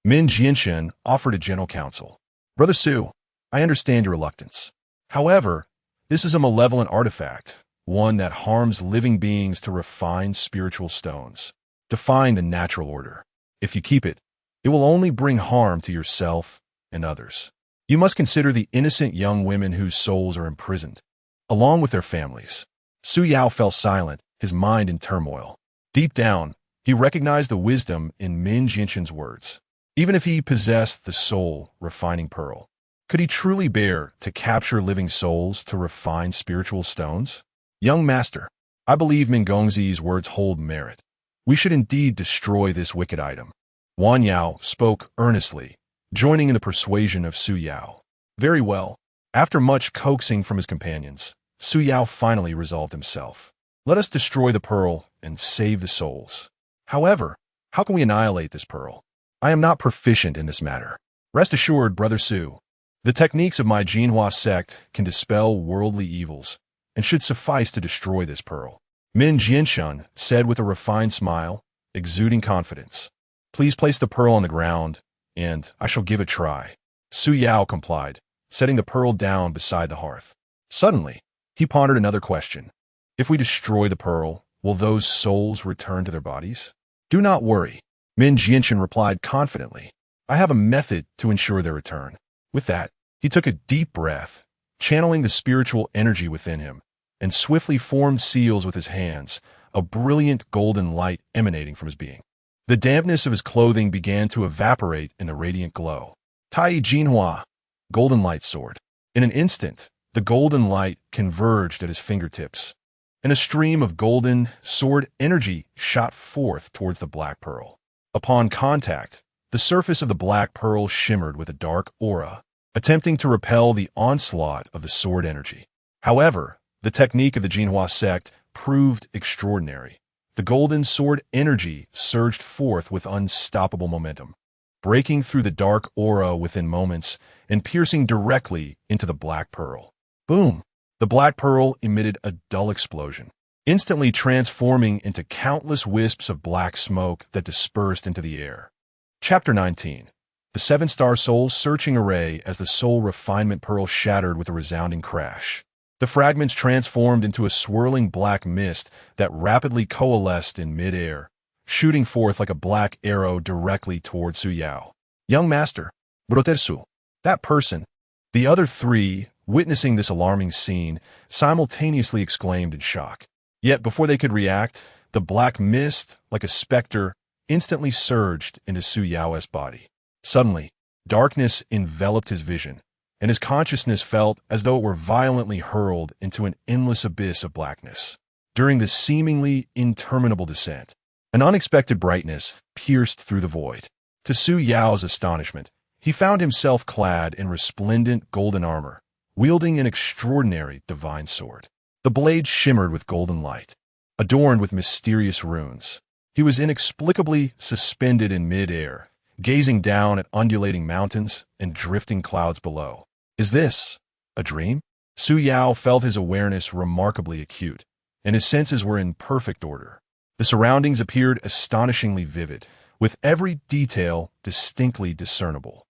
Min Jinshan offered a gentle counsel. Brother Su, I understand your reluctance. However, this is a malevolent artifact, one that harms living beings to refine spiritual stones, defying the natural order. If you keep it, it will only bring harm to yourself and others. You must consider the innocent young women whose souls are imprisoned, along with their families. Su Yao fell silent, his mind in turmoil. Deep down, he recognized the wisdom in Min Jinshan's words. Even if he possessed the soul-refining pearl, could he truly bear to capture living souls to refine spiritual stones? Young master, I believe Min Gongzi's words hold merit. We should indeed destroy this wicked item. Wan Yao spoke earnestly, joining in the persuasion of Su Yao. Very well. After much coaxing from his companions, Su Yao finally resolved himself. Let us destroy the pearl and save the souls. However, how can we annihilate this pearl? I am not proficient in this matter. Rest assured, Brother Su, the techniques of my Jinhua sect can dispel worldly evils and should suffice to destroy this pearl. Min Jinshan said with a refined smile, exuding confidence. Please place the pearl on the ground, and I shall give it a try. Su Yao complied, setting the pearl down beside the hearth. Suddenly, he pondered another question. If we destroy the pearl, will those souls return to their bodies? Do not worry, Min Jinshan replied confidently. I have a method to ensure their return. With that, he took a deep breath, channeling the spiritual energy within him, and swiftly formed seals with his hands, a brilliant golden light emanating from his being. The dampness of his clothing began to evaporate in a radiant glow. Tai Jinhua, golden light sword. In an instant, the golden light converged at his fingertips, and a stream of golden sword energy shot forth towards the black pearl. Upon contact, the surface of the black pearl shimmered with a dark aura, attempting to repel the onslaught of the sword energy. However, the technique of the Jinhua sect proved extraordinary. The golden sword energy surged forth with unstoppable momentum, breaking through the dark aura within moments and piercing directly into the black pearl. Boom! The black pearl emitted a dull explosion, instantly transforming into countless wisps of black smoke that dispersed into the air. Chapter 19. The seven-star soul searching array as the soul refinement pearl shattered with a resounding crash. The fragments transformed into a swirling black mist that rapidly coalesced in mid-air, shooting forth like a black arrow directly toward Su Yao. Young master, Brotersu, that person. The other three, witnessing this alarming scene, simultaneously exclaimed in shock. Yet before they could react, the black mist, like a specter, instantly surged into Su Yao's body. Suddenly, darkness enveloped his vision, and his consciousness felt as though it were violently hurled into an endless abyss of blackness. During this seemingly interminable descent, an unexpected brightness pierced through the void. To Su Yao's astonishment, he found himself clad in resplendent golden armor, wielding an extraordinary divine sword. The blade shimmered with golden light, adorned with mysterious runes. He was inexplicably suspended in mid-air, gazing down at undulating mountains and drifting clouds below. Is this a dream? Su Yao felt his awareness remarkably acute, and his senses were in perfect order. The surroundings appeared astonishingly vivid, with every detail distinctly discernible.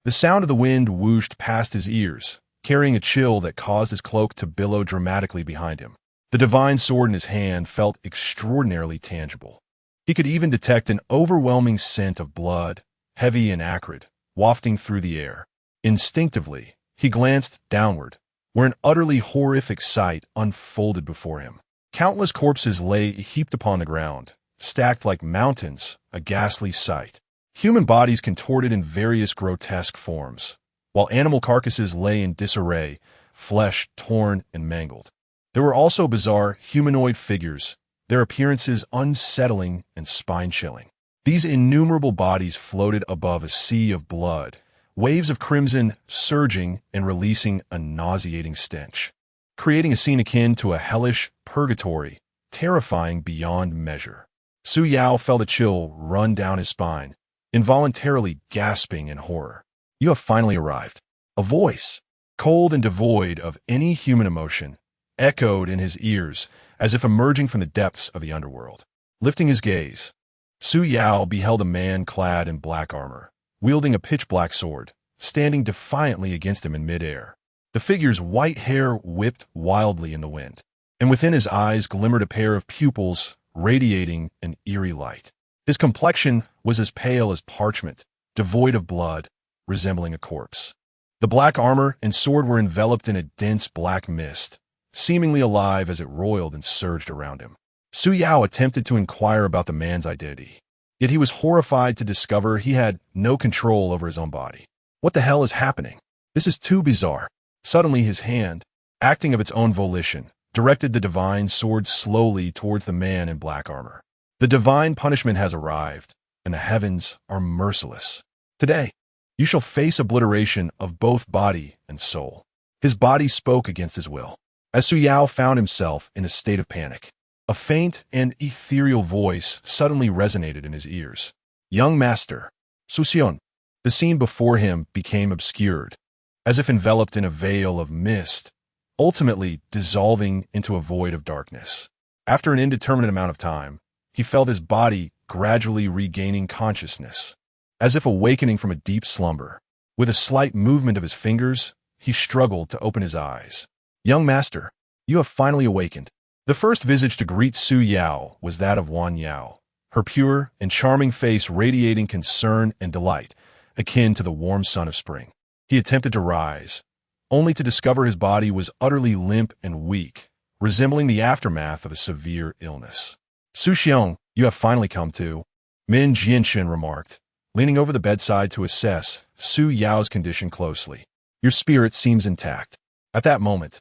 The sound of the wind whooshed past his ears, carrying a chill that caused his cloak to billow dramatically behind him. The divine sword in his hand felt extraordinarily tangible. He could even detect an overwhelming scent of blood, heavy and acrid, wafting through the air. Instinctively, he glanced downward, where an utterly horrific sight unfolded before him. Countless corpses lay heaped upon the ground, stacked like mountains, a ghastly sight. Human bodies contorted in various grotesque forms, while animal carcasses lay in disarray, flesh torn and mangled. There were also bizarre humanoid figures, their appearances unsettling and spine-chilling. These innumerable bodies floated above a sea of blood, waves of crimson surging and releasing a nauseating stench, creating a scene akin to a hellish purgatory, terrifying beyond measure. Su Yao felt a chill run down his spine, involuntarily gasping in horror. You have finally arrived. A voice, cold and devoid of any human emotion, echoed in his ears as if emerging from the depths of the underworld. Lifting his gaze, Su Yao beheld a man clad in black armor, wielding a pitch-black sword, standing defiantly against him in midair. The figure's white hair whipped wildly in the wind, and within his eyes glimmered a pair of pupils radiating an eerie light. His complexion was as pale as parchment, devoid of blood, resembling a corpse. The black armor and sword were enveloped in a dense black mist, seemingly alive as it roiled and surged around him. Su Yao attempted to inquire about the man's identity, yet he was horrified to discover he had no control over his own body. What the hell is happening? This is too bizarre. Suddenly his hand, acting of its own volition, directed the divine sword slowly towards the man in black armor. The divine punishment has arrived, and the heavens are merciless. Today, you shall face obliteration of both body and soul. His body spoke against his will, as Su Yao found himself in a state of panic. A faint and ethereal voice suddenly resonated in his ears. Young master, Su Xion. The scene before him became obscured, as if enveloped in a veil of mist, ultimately dissolving into a void of darkness. After an indeterminate amount of time, he felt his body gradually regaining consciousness, as if awakening from a deep slumber. With a slight movement of his fingers, he struggled to open his eyes. Young master, you have finally awakened. The first visage to greet Su Yao was that of Wan Yao, her pure and charming face radiating concern and delight, akin to the warm sun of spring. He attempted to rise, only to discover his body was utterly limp and weak, resembling the aftermath of a severe illness. Su Xiong, you have finally come to, Min Jianxin remarked, leaning over the bedside to assess Su Yao's condition closely. Your spirit seems intact. At that moment,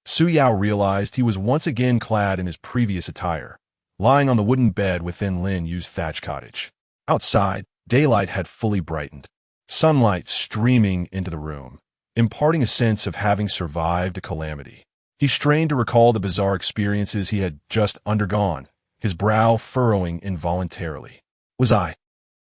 Su Yao realized he was once again clad in his previous attire, lying on the wooden bed within Lin Yu's thatch cottage. Outside, daylight had fully brightened, sunlight streaming into the room, imparting a sense of having survived a calamity. He strained to recall the bizarre experiences he had just undergone, his brow furrowing involuntarily. Was I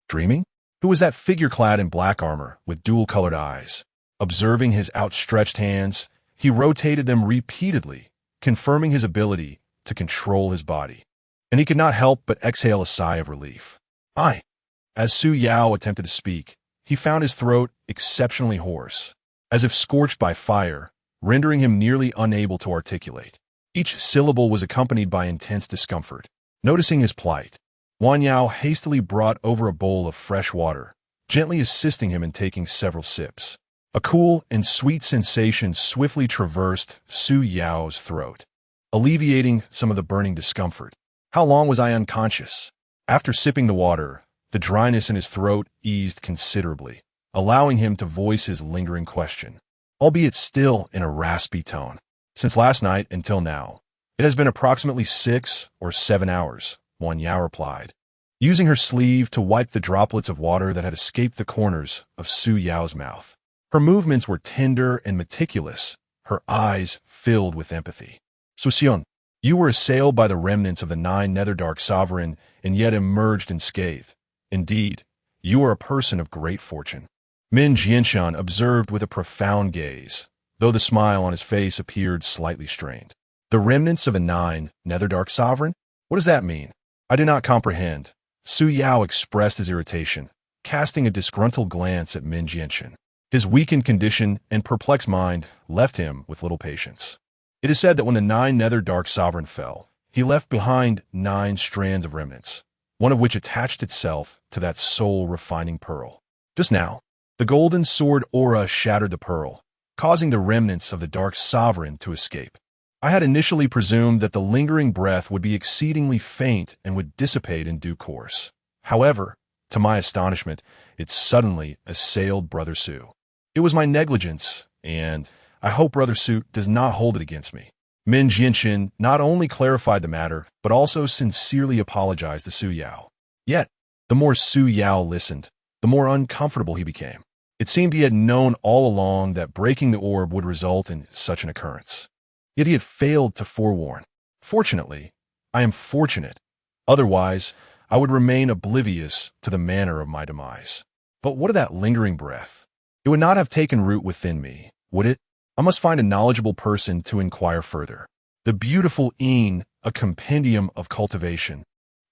dreaming? Who was that figure clad in black armor with dual-colored eyes? Observing his outstretched hands, he rotated them repeatedly, confirming his ability to control his body. And he could not help but exhale a sigh of relief. As Su Yao attempted to speak, he found his throat exceptionally hoarse, as if scorched by fire, rendering him nearly unable to articulate. Each syllable was accompanied by intense discomfort. Noticing his plight, Wan Yao hastily brought over a bowl of fresh water, gently assisting him in taking several sips. A cool and sweet sensation swiftly traversed Su Yao's throat, alleviating some of the burning discomfort. How long was I unconscious? After sipping the water, the dryness in his throat eased considerably, allowing him to voice his lingering question, albeit still in a raspy tone. Since last night until now, it has been approximately 6 or 7 hours, Wan Yao replied, using her sleeve to wipe the droplets of water that had escaped the corners of Su Yao's mouth. Her movements were tender and meticulous, her eyes filled with empathy. Su Xion, you were assailed by the remnants of the 9 Netherdark Sovereign and yet emerged unscathed. Indeed, you are a person of great fortune. Min Jianshan observed with a profound gaze, though the smile on his face appeared slightly strained. The remnants of a 9 Netherdark Sovereign? What does that mean? I do not comprehend. Su Yao expressed his irritation, casting a disgruntled glance at Min Jianshan. His weakened condition and perplexed mind left him with little patience. It is said that when the 9 Netherdark Sovereign fell, he left behind 9 strands of remnants, one of which attached itself to that soul-refining pearl. Just now, the golden sword aura shattered the pearl, causing the remnants of the Dark Sovereign to escape. I had initially presumed that the lingering breath would be exceedingly faint and would dissipate in due course. However, to my astonishment, it suddenly assailed Brother Su. It was my negligence, and I hope Brother Su does not hold it against me. Min Jianxin not only clarified the matter, but also sincerely apologized to Su Yao. Yet, the more Su Yao listened, the more uncomfortable he became. It seemed he had known all along that breaking the orb would result in such an occurrence. Yet he had failed to forewarn. Fortunately, I am fortunate. Otherwise, I would remain oblivious to the manner of my demise. But what of that lingering breath? It would not have taken root within me, would it? I must find a knowledgeable person to inquire further. The beautiful Yin, a compendium of cultivation,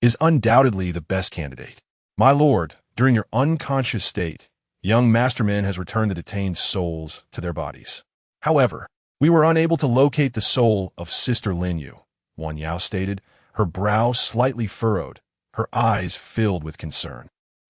is undoubtedly the best candidate. My lord, during your unconscious state, young masterman has returned the detained souls to their bodies. However, we were unable to locate the soul of Sister Lin Yu, Wan Yao stated, her brow slightly furrowed, her eyes filled with concern.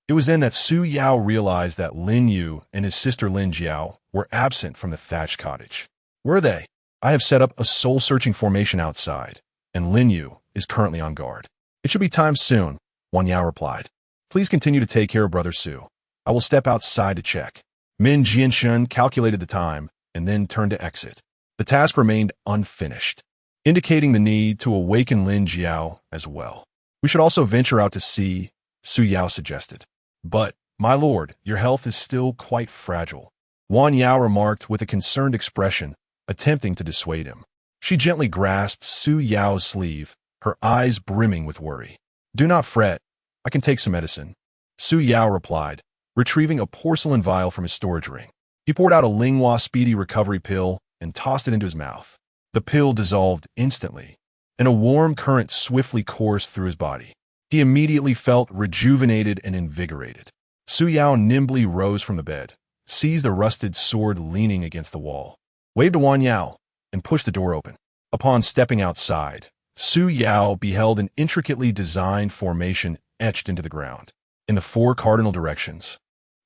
It was then that Su Yao realized that Lin Yu and his sister Lin Jiao were absent from the thatched cottage. Were they? I have set up a soul-searching formation outside, and Lin Yu is currently on guard. It should be time soon, Wan Yao replied. Please continue to take care of Brother Su. I will step outside to check. Min Jianxun calculated the time and then turned to exit. The task remained unfinished, indicating the need to awaken Lin Jiao as well. We should also venture out to sea, Su Yao suggested. But, my lord, your health is still quite fragile, Wan Yao remarked with a concerned expression, attempting to dissuade him. She gently grasped Su Yao's sleeve, her eyes brimming with worry. Do not fret, I can take some medicine, Su Yao replied, retrieving a porcelain vial from his storage ring. He poured out a Linghua speedy recovery pill and tossed it into his mouth. The pill dissolved instantly, and a warm current swiftly coursed through his body. He immediately felt rejuvenated and invigorated. Su Yao nimbly rose from the bed, seized a rusted sword leaning against the wall, waved to Wan Yao, and pushed the door open. Upon stepping outside, Su Yao beheld an intricately designed formation etched into the ground. In the 4 cardinal directions,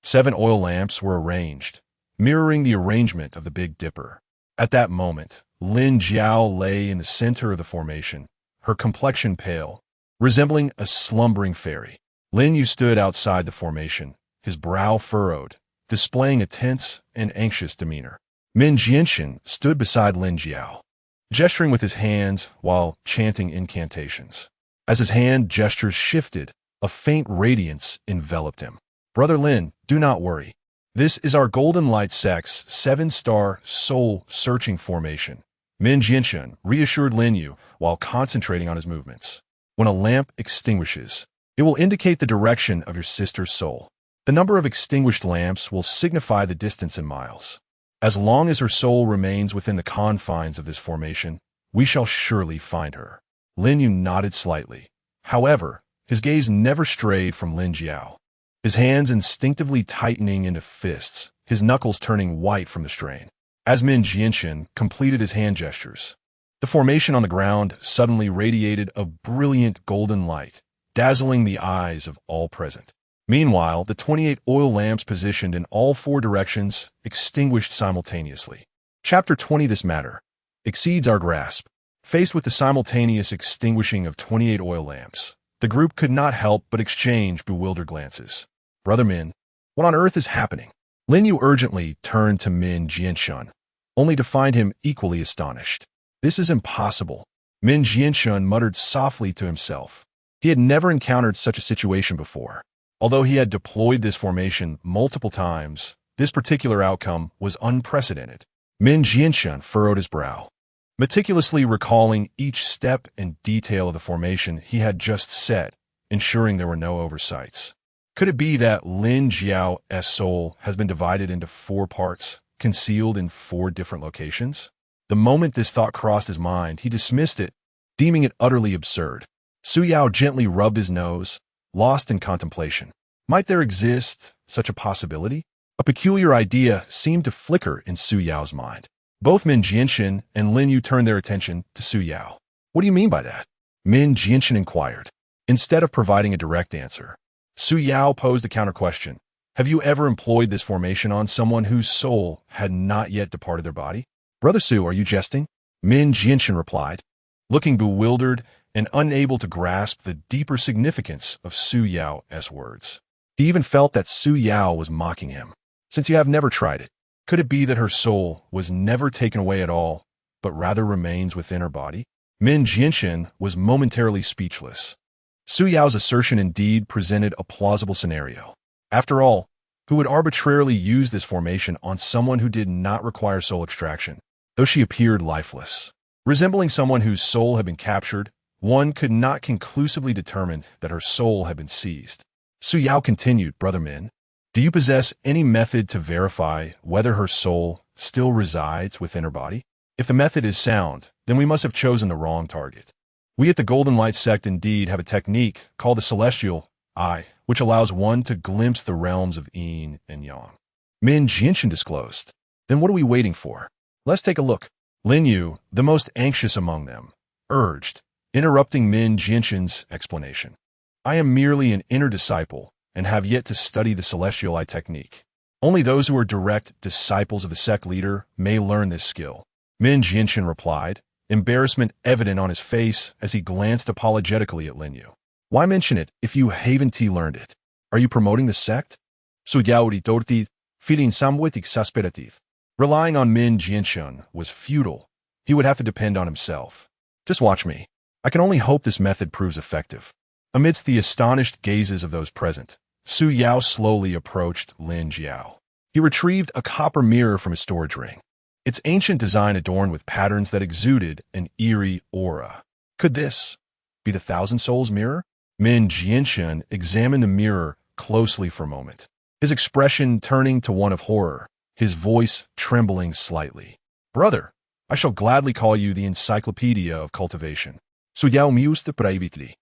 7 oil lamps were arranged, mirroring the arrangement of the Big Dipper. At that moment, Lin Jiao lay in the center of the formation, her complexion pale, resembling a slumbering fairy. Lin Yu stood outside the formation, his brow furrowed, displaying a tense and anxious demeanor. Min Jianxin stood beside Lin Jiao, gesturing with his hands while chanting incantations. As his hand gestures shifted, a faint radiance enveloped him. Brother Lin, do not worry. This is our Golden Light Sect's 7-star soul-searching formation. Min Jianxin reassured Lin Yu while concentrating on his movements. When a lamp extinguishes, it will indicate the direction of your sister's soul. The number of extinguished lamps will signify the distance in miles. As long as her soul remains within the confines of this formation, we shall surely find her. Lin Yu nodded slightly. However, his gaze never strayed from Lin Jiao. His hands instinctively tightening into fists, his knuckles turning white from the strain. As Min Jianxin completed his hand gestures, the formation on the ground suddenly radiated a brilliant golden light, dazzling the eyes of all present. Meanwhile, the 28 oil lamps positioned in all 4 directions extinguished simultaneously. Chapter 20. This matter exceeds our grasp. Faced with the simultaneous extinguishing of 28 oil lamps, the group could not help but exchange bewildered glances. Brother Min, what on earth is happening? Lin Yu urgently turned to Min Jianxun, only to find him equally astonished. This is impossible, Min Jianxun muttered softly to himself. He had never encountered such a situation before. Although he had deployed this formation multiple times, this particular outcome was unprecedented. Min Jianxun furrowed his brow, meticulously recalling each step and detail of the formation he had just set, ensuring there were no oversights. Could it be that Lin Jiao's soul has been divided into 4 parts, concealed in 4 different locations? The moment this thought crossed his mind, he dismissed it, deeming it utterly absurd. Su Yao gently rubbed his nose, lost in contemplation. Might there exist such a possibility? A peculiar idea seemed to flicker in Su Yao's mind. Both Min Jianxin and Lin Yu turned their attention to Su Yao. What do you mean by that? Min Jianxin inquired. Instead of providing a direct answer, Su Yao posed a counter-question. Have you ever employed this formation on someone whose soul had not yet departed their body? Brother Su, are you jesting? Min Jianxin replied, looking bewildered and unable to grasp the deeper significance of Su Yao's words. He even felt that Su Yao was mocking him. Since you have never tried it, Could it be that her soul was never taken away at all, but rather remains within her body? Min Jinshin was momentarily speechless. Su Yao's assertion indeed presented a plausible scenario. After all, who would arbitrarily use this formation on someone who did not require soul extraction, though she appeared lifeless? Resembling someone whose soul had been captured, one could not conclusively determine that her soul had been seized. Su Yao continued, Brother Min, do you possess any method to verify whether her soul still resides within her body? If the method is sound, then we must have chosen the wrong target. We at the Golden Light Sect indeed have a technique called the Celestial Eye, which allows one to glimpse the realms of Yin and Yang. Min Jinshin disclosed. Then what are we waiting for? Let's take a look. Lin Yu, the most anxious among them, urged, interrupting Min Jinshin's explanation. I am merely an inner disciple and have yet to study the Celestial Eye technique. Only those who are direct disciples of the sect leader may learn this skill. Min Jinshin replied, embarrassment evident on his face as he glanced apologetically at Lin Yu. Why mention it if you haven't learned it? Are you promoting the sect? Suyauri torti, feeling somewhat exasperative. Relying on Min Jinshin was futile. He would have to depend on himself. Just watch me. I can only hope this method proves effective. Amidst the astonished gazes of those present, Su Yao slowly approached Lin Jiao. He retrieved a copper mirror from his storage ring, its ancient design adorned with patterns that exuded an eerie aura. Could this be the Thousand Souls mirror? Min Jinshin examined the mirror closely for a moment, his expression turning to one of horror, his voice trembling slightly. Brother, I shall gladly call you the Encyclopedia of Cultivation. Su Yao mused privately.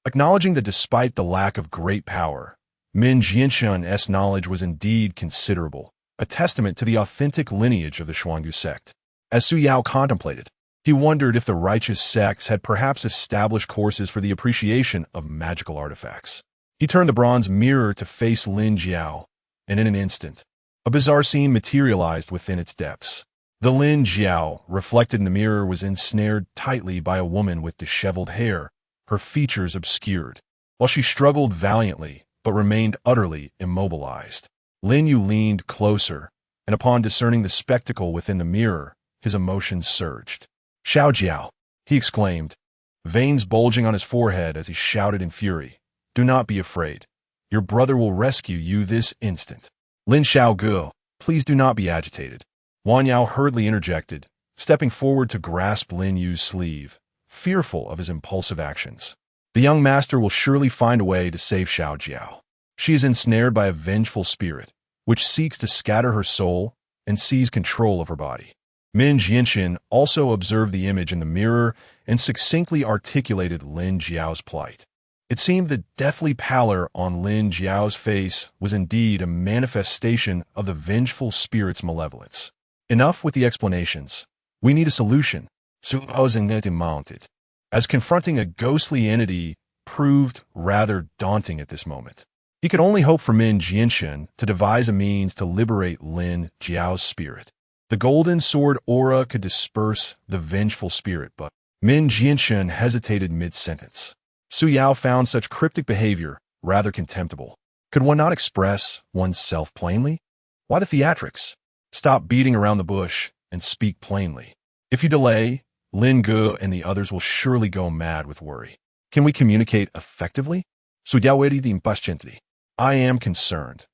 Acknowledging that despite the lack of great power, Min Jinshin's knowledge was indeed considerable, a testament to the authentic lineage of the Xuangu sect. As Su Yao contemplated, he wondered if the righteous sects had perhaps established courses for the appreciation of magical artifacts. He turned the bronze mirror to face Lin Jiao, and in an instant, a bizarre scene materialized within its depths. The Lin Jiao reflected in the mirror was ensnared tightly by a woman with disheveled hair, her features obscured, while she struggled valiantly but remained utterly immobilized. Lin Yu leaned closer, and upon discerning the spectacle within the mirror, his emotions surged. Xiao Jiao, he exclaimed, veins bulging on his forehead as he shouted in fury. Do not be afraid. Your brother will rescue you this instant. Lin Xiaogu, please do not be agitated. Wan Yao hurriedly interjected, stepping forward to grasp Lin Yu's sleeve, fearful of his impulsive actions. The young master will surely find a way to save Xiao Jiao. She is ensnared by a vengeful spirit, which seeks to scatter her soul and seize control of her body. Min Jinshin also observed the image in the mirror and succinctly articulated Lin Jiao's plight. It seemed the deathly pallor on Lin Jiao's face was indeed a manifestation of the vengeful spirit's malevolence. Enough with the explanations. We need a solution. Su Yao's mounted, as confronting a ghostly entity proved rather daunting at this moment. He could only hope for Min Jinshin to devise a means to liberate Lin Jiao's spirit. The golden sword aura could disperse the vengeful spirit, but Min Jinshin hesitated mid-sentence. Su Yao found such cryptic behavior rather contemptible. Could one not express oneself plainly? Why the theatrics? Stop beating around the bush and speak plainly. If you delay, Lin Gu and the others will surely go mad with worry. Can we communicate effectively? Su Yao impaciently. I am concerned.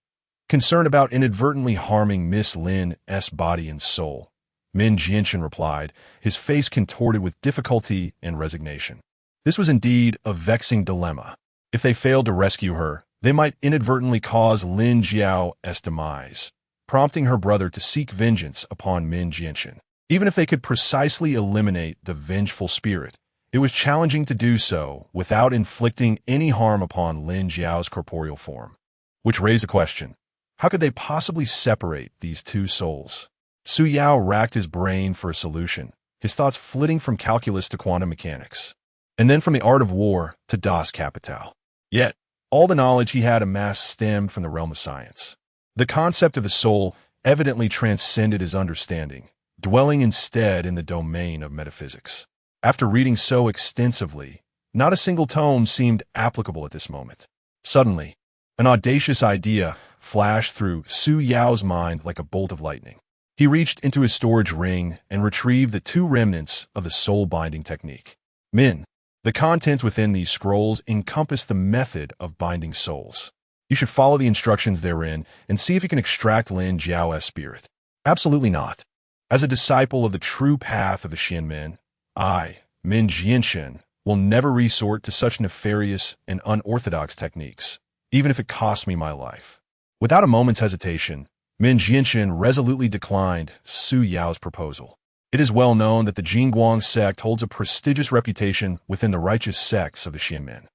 Concerned about inadvertently harming Miss Lin's body and soul. Min Jinshin replied, his face contorted with difficulty and resignation. This was indeed a vexing dilemma. If they failed to rescue her, they might inadvertently cause Lin Jiao's demise, prompting her brother to seek vengeance upon Min Jinshin. Even if they could precisely eliminate the vengeful spirit, it was challenging to do so without inflicting any harm upon Lin Jiao's corporeal form. Which raised the question, how could they possibly separate these two souls? Su Yao racked his brain for a solution, his thoughts flitting from calculus to quantum mechanics, and then from the art of war to Das Kapital. Yet, all the knowledge he had amassed stemmed from the realm of science. The concept of the soul evidently transcended his understanding, dwelling instead in the domain of metaphysics. After reading so extensively, not a single tome seemed applicable at this moment. Suddenly, an audacious idea flashed through Su Yao's mind like a bolt of lightning. He reached into his storage ring and retrieved the two remnants of the soul-binding technique. Min. The contents within these scrolls encompass the method of binding souls. You should follow the instructions therein and see if you can extract Lin Jiao's spirit. Absolutely not. As a disciple of the true path of the Xianmin, I, Min Jianshen, will never resort to such nefarious and unorthodox techniques, even if it costs me my life. Without a moment's hesitation, Min Jianshen resolutely declined Su Yao's proposal. It is well known that the Jingguang sect holds a prestigious reputation within the righteous sects of the Xianmin.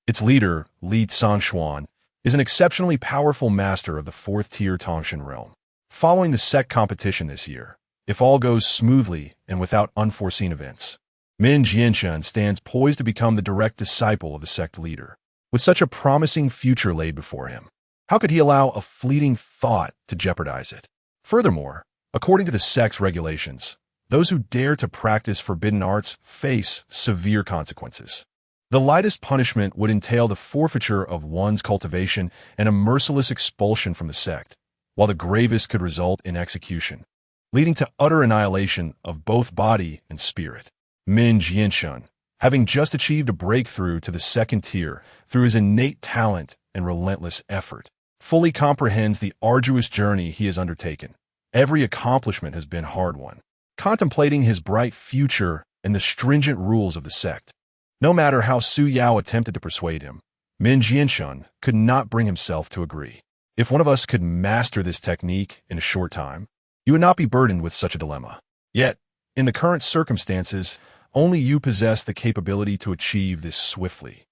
Its leader, Li Tsangxuan, is an exceptionally powerful master of the fourth-tier Tongshan realm. Following the sect competition this year, if all goes smoothly and without unforeseen events, Min Jianshen stands poised to become the direct disciple of the sect leader. With such a promising future laid before him, how could he allow a fleeting thought to jeopardize it? Furthermore, according to the sect's regulations, those who dare to practice forbidden arts face severe consequences. The lightest punishment would entail the forfeiture of one's cultivation and a merciless expulsion from the sect, while the gravest could result in execution, leading to utter annihilation of both body and spirit. Min Jianshen, having just achieved a breakthrough to the second tier through his innate talent and relentless effort, fully comprehends the arduous journey he has undertaken. Every accomplishment has been hard-won. Contemplating his bright future and the stringent rules of the sect, no matter how Su Yao attempted to persuade him, Min Jianshen could not bring himself to agree. If one of us could master this technique in a short time, you would not be burdened with such a dilemma. Yet, in the current circumstances, only you possess the capability to achieve this swiftly.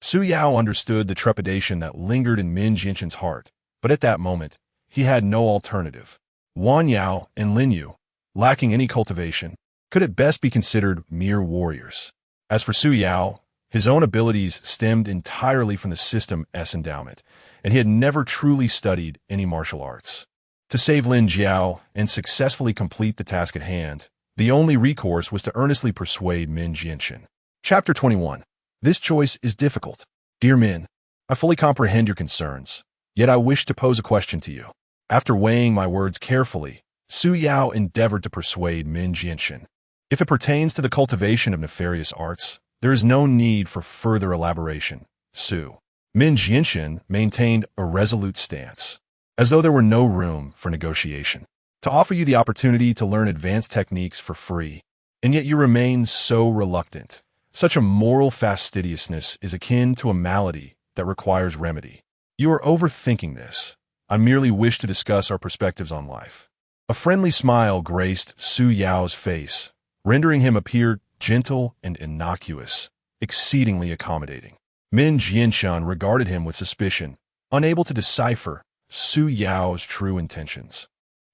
Su Yao understood the trepidation that lingered in Min Jianshen's heart, but at that moment, he had no alternative. Wan Yao and Lin Yu, lacking any cultivation, could at best be considered mere warriors. As for Su Yao, his own abilities stemmed entirely from the system's endowment, and he had never truly studied any martial arts. To save Lin Jiao and successfully complete the task at hand, the only recourse was to earnestly persuade Min Jianshen. Chapter 21. This choice is difficult. Dear Min, I fully comprehend your concerns, yet I wish to pose a question to you. After weighing my words carefully, Su Yao endeavored to persuade Min Jianshen. If it pertains to the cultivation of nefarious arts, there is no need for further elaboration, Su. Min Jianshen maintained a resolute stance, as though there were no room for negotiation. To offer you the opportunity to learn advanced techniques for free, and yet you remain so reluctant. Such a moral fastidiousness is akin to a malady that requires remedy. You are overthinking this. I merely wish to discuss our perspectives on life. A friendly smile graced Su Yao's face, rendering him appear gentle and innocuous, exceedingly accommodating. Min Jianshen regarded him with suspicion, unable to decipher Su Yao's true intentions.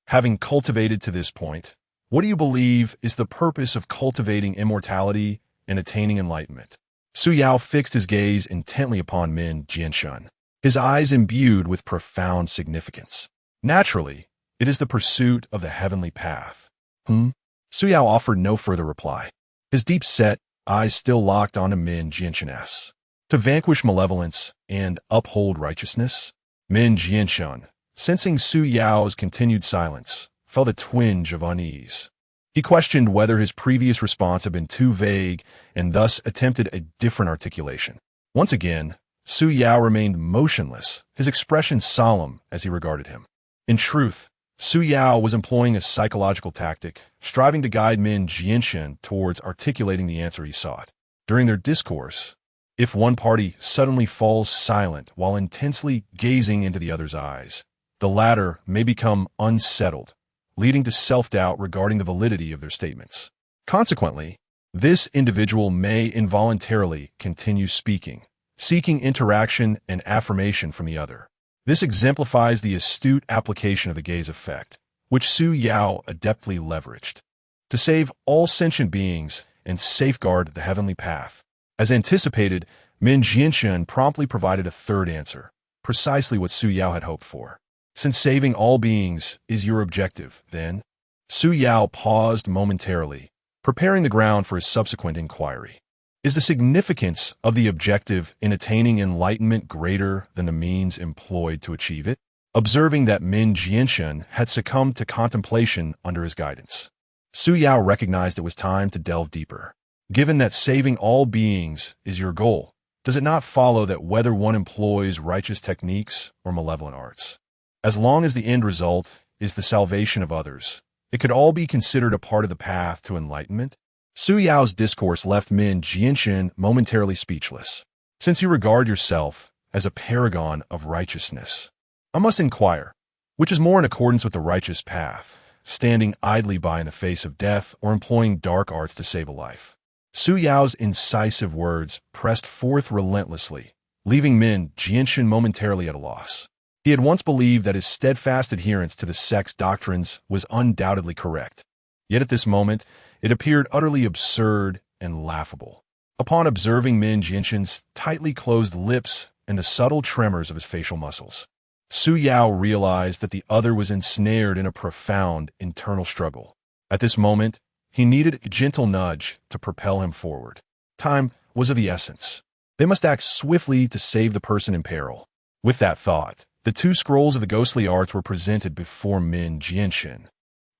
Having cultivated to this point, what do you believe is the purpose of cultivating immortality and attaining enlightenment? Su Yao fixed his gaze intently upon Min Jianshen, his eyes imbued with profound significance. Naturally, it is the pursuit of the heavenly path. Su Yao offered no further reply, his deep-set eyes still locked onto Min Jianshen's. To vanquish malevolence and uphold righteousness, Min Jianshen, sensing Su Yao's continued silence, felt a twinge of unease. He questioned whether his previous response had been too vague and thus attempted a different articulation. Once again, Su Yao remained motionless, his expression solemn as he regarded him. In truth, Su Yao was employing a psychological tactic, striving to guide Min Jianshen towards articulating the answer he sought. During their discourse, if one party suddenly falls silent while intensely gazing into the other's eyes, the latter may become unsettled, leading to self-doubt regarding the validity of their statements. Consequently, this individual may involuntarily continue speaking, seeking interaction and affirmation from the other. This exemplifies the astute application of the gaze effect, which Su Yao adeptly leveraged to save all sentient beings and safeguard the heavenly path. As anticipated, Min Jianshen promptly provided a third answer, precisely what Su Yao had hoped for. Since saving all beings is your objective, then, Su Yao paused momentarily, preparing the ground for his subsequent inquiry. Is the significance of the objective in attaining enlightenment greater than the means employed to achieve it? observing that Min Jianshan had succumbed to contemplation under his guidance. Su Yao recognized it was time to delve deeper. Given that saving all beings is your goal, does it not follow that whether one employs righteous techniques or malevolent arts, as long as the end result is the salvation of others, it could all be considered a part of the path to enlightenment? Su Yao's discourse left Min Jianshan momentarily speechless. Since you regard yourself as a paragon of righteousness, I must inquire, which is more in accordance with the righteous path, standing idly by in the face of death or employing dark arts to save a life? Su Yao's incisive words pressed forth relentlessly, leaving Min Jianshan momentarily at a loss. He had once believed that his steadfast adherence to the sect's doctrines was undoubtedly correct. Yet at this moment, it appeared utterly absurd and laughable. Upon observing Min Jianshan's tightly closed lips and the subtle tremors of his facial muscles, Su Yao realized that the other was ensnared in a profound internal struggle. At this moment, he needed a gentle nudge to propel him forward. Time was of the essence. They must act swiftly to save the person in peril. With that thought, the two scrolls of the ghostly arts were presented before Min Jianshan.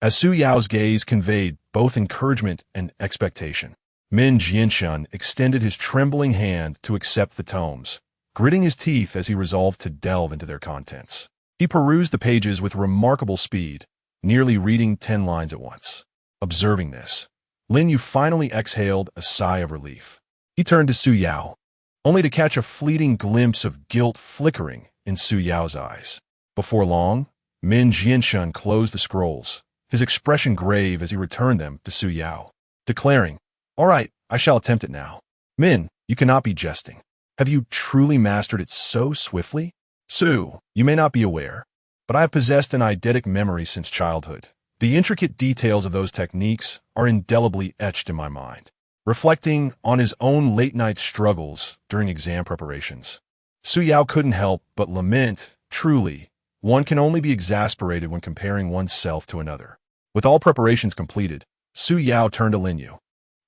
As Su Yao's gaze conveyed both encouragement and expectation, Min Jianshan extended his trembling hand to accept the tomes, gritting his teeth as he resolved to delve into their contents. He perused the pages with remarkable speed, nearly reading 10 lines at once. Observing this, Lin Yu finally exhaled a sigh of relief. He turned to Su Yao, only to catch a fleeting glimpse of guilt flickering in Su Yao's eyes. Before long, Min Jianshan closed the scrolls, his expression grave as he returned them to Su Yao, declaring, "All right, I shall attempt it now. Min, you cannot be jesting. Have you truly mastered it so swiftly? Su, you may not be aware, but I have possessed an eidetic memory since childhood. The intricate details of those techniques are indelibly etched in my mind." Reflecting on his own late-night struggles during exam preparations, Su Yao couldn't help but lament, truly, one can only be exasperated when comparing oneself to another. With all preparations completed, Su Yao turned to Lin Yu,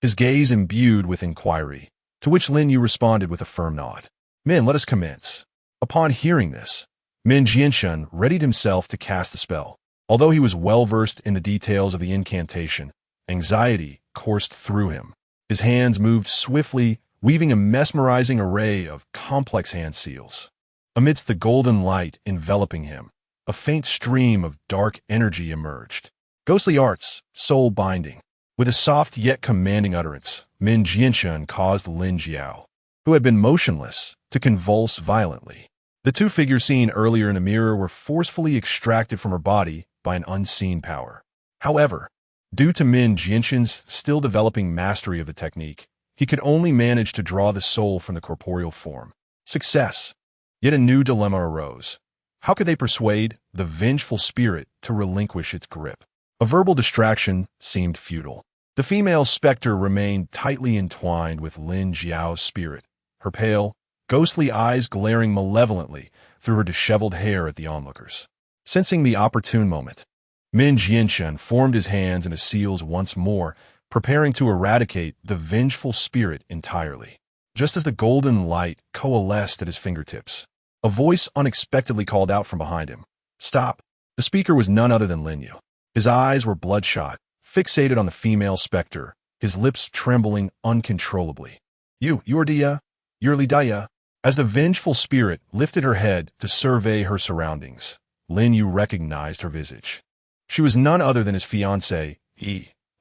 his gaze imbued with inquiry, to which Lin Yu responded with a firm nod. "Min, let us commence." Upon hearing this, Min Jianshan readied himself to cast the spell. Although he was well-versed in the details of the incantation, anxiety coursed through him. His hands moved swiftly, weaving a mesmerizing array of complex hand seals. Amidst the golden light enveloping him, a faint stream of dark energy emerged. Ghostly arts, soul binding. With a soft yet commanding utterance, Min Jianshan caused Lin Jiao, who had been motionless, to convulse violently. The two figures seen earlier in the mirror were forcefully extracted from her body by an unseen power. However, due to Min Jianshan's still developing mastery of the technique, he could only manage to draw the soul from the corporeal form. Success. Yet a new dilemma arose. How could they persuade the vengeful spirit to relinquish its grip? A verbal distraction seemed futile. The female specter remained tightly entwined with Lin Jiao's spirit, her pale, ghostly eyes glaring malevolently through her disheveled hair at the onlookers. Sensing the opportune moment, Min Jianshan formed his hands into seals once more, preparing to eradicate the vengeful spirit entirely. Just as the golden light coalesced at his fingertips, a voice unexpectedly called out from behind him. "Stop!" The speaker was none other than Lin Yu. His eyes were bloodshot, fixated on the female specter, his lips trembling uncontrollably. You're Lidaya." As the vengeful spirit lifted her head to survey her surroundings, Lin Yu recognized her visage. She was none other than his fiancée,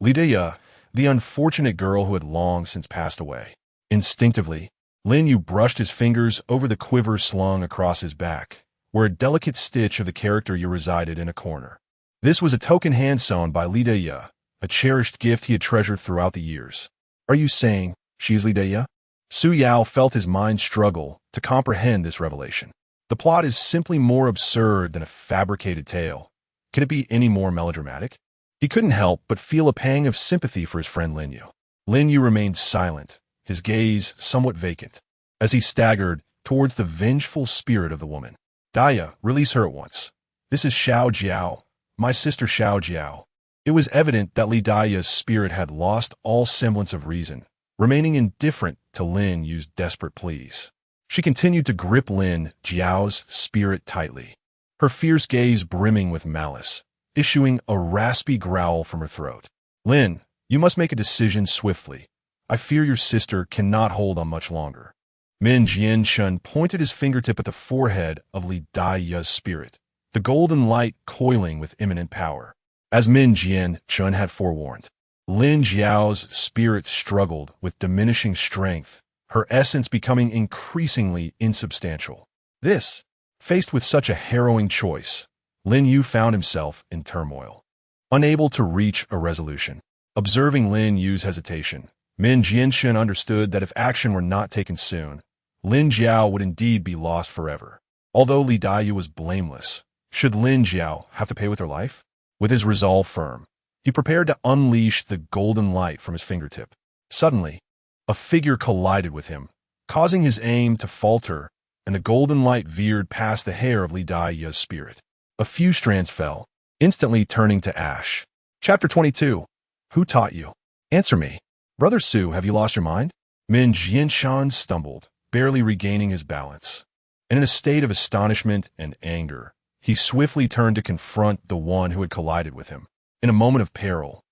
Lidaya, the unfortunate girl who had long since passed away. Instinctively, Lin Yu brushed his fingers over the quiver slung across his back, where a delicate stitch of the character Yu resided in a corner. This was a token hand sewn by Lidaya, a cherished gift he had treasured throughout the years. "Are you saying she is Lidaya?" Su Yao felt his mind struggle to comprehend this revelation. The plot is simply more absurd than a fabricated tale. Can it be any more melodramatic? He couldn't help but feel a pang of sympathy for his friend Lin Yu. Lin Yu remained silent, his gaze somewhat vacant, as he staggered towards the vengeful spirit of the woman. "Daya, release her at once. This is Xiao Jiao, my sister Xiao Jiao." It was evident that Li Daya's spirit had lost all semblance of reason, remaining indifferent to Lin Yu's desperate pleas. She continued to grip Lin Jiao's spirit tightly. her fierce gaze brimming with malice, issuing a raspy growl from her throat. Lin, you must make a decision swiftly. I fear your sister cannot hold on much longer. Min Jianshun pointed his fingertip at the forehead of Li Daiya's spirit, the golden light coiling with imminent power. As Min Jianshun had forewarned, Lin Jiao's spirit struggled with diminishing strength, her essence becoming increasingly insubstantial. This, faced with such a harrowing choice, Lin Yu found himself in turmoil, unable to reach a resolution. Observing Lin Yu's hesitation, Min Jianshun understood that if action were not taken soon, Lin Jiao would indeed be lost forever. Although Li Daiyu was blameless, should Lin Jiao have to pay with her life? With his resolve firm, he prepared to unleash the golden light from his fingertip. Suddenly, a figure collided with him, causing his aim to falter, and the golden light veered past the hair of Li Daiya's spirit. A few strands fell, instantly turning to ash. Chapter 22. Who taught you? Answer me. Brother Su, have you lost your mind? Min Jianshan stumbled, barely regaining his balance. And in a state of astonishment and anger, he swiftly turned to confront the one who had collided with him. In a moment of peril,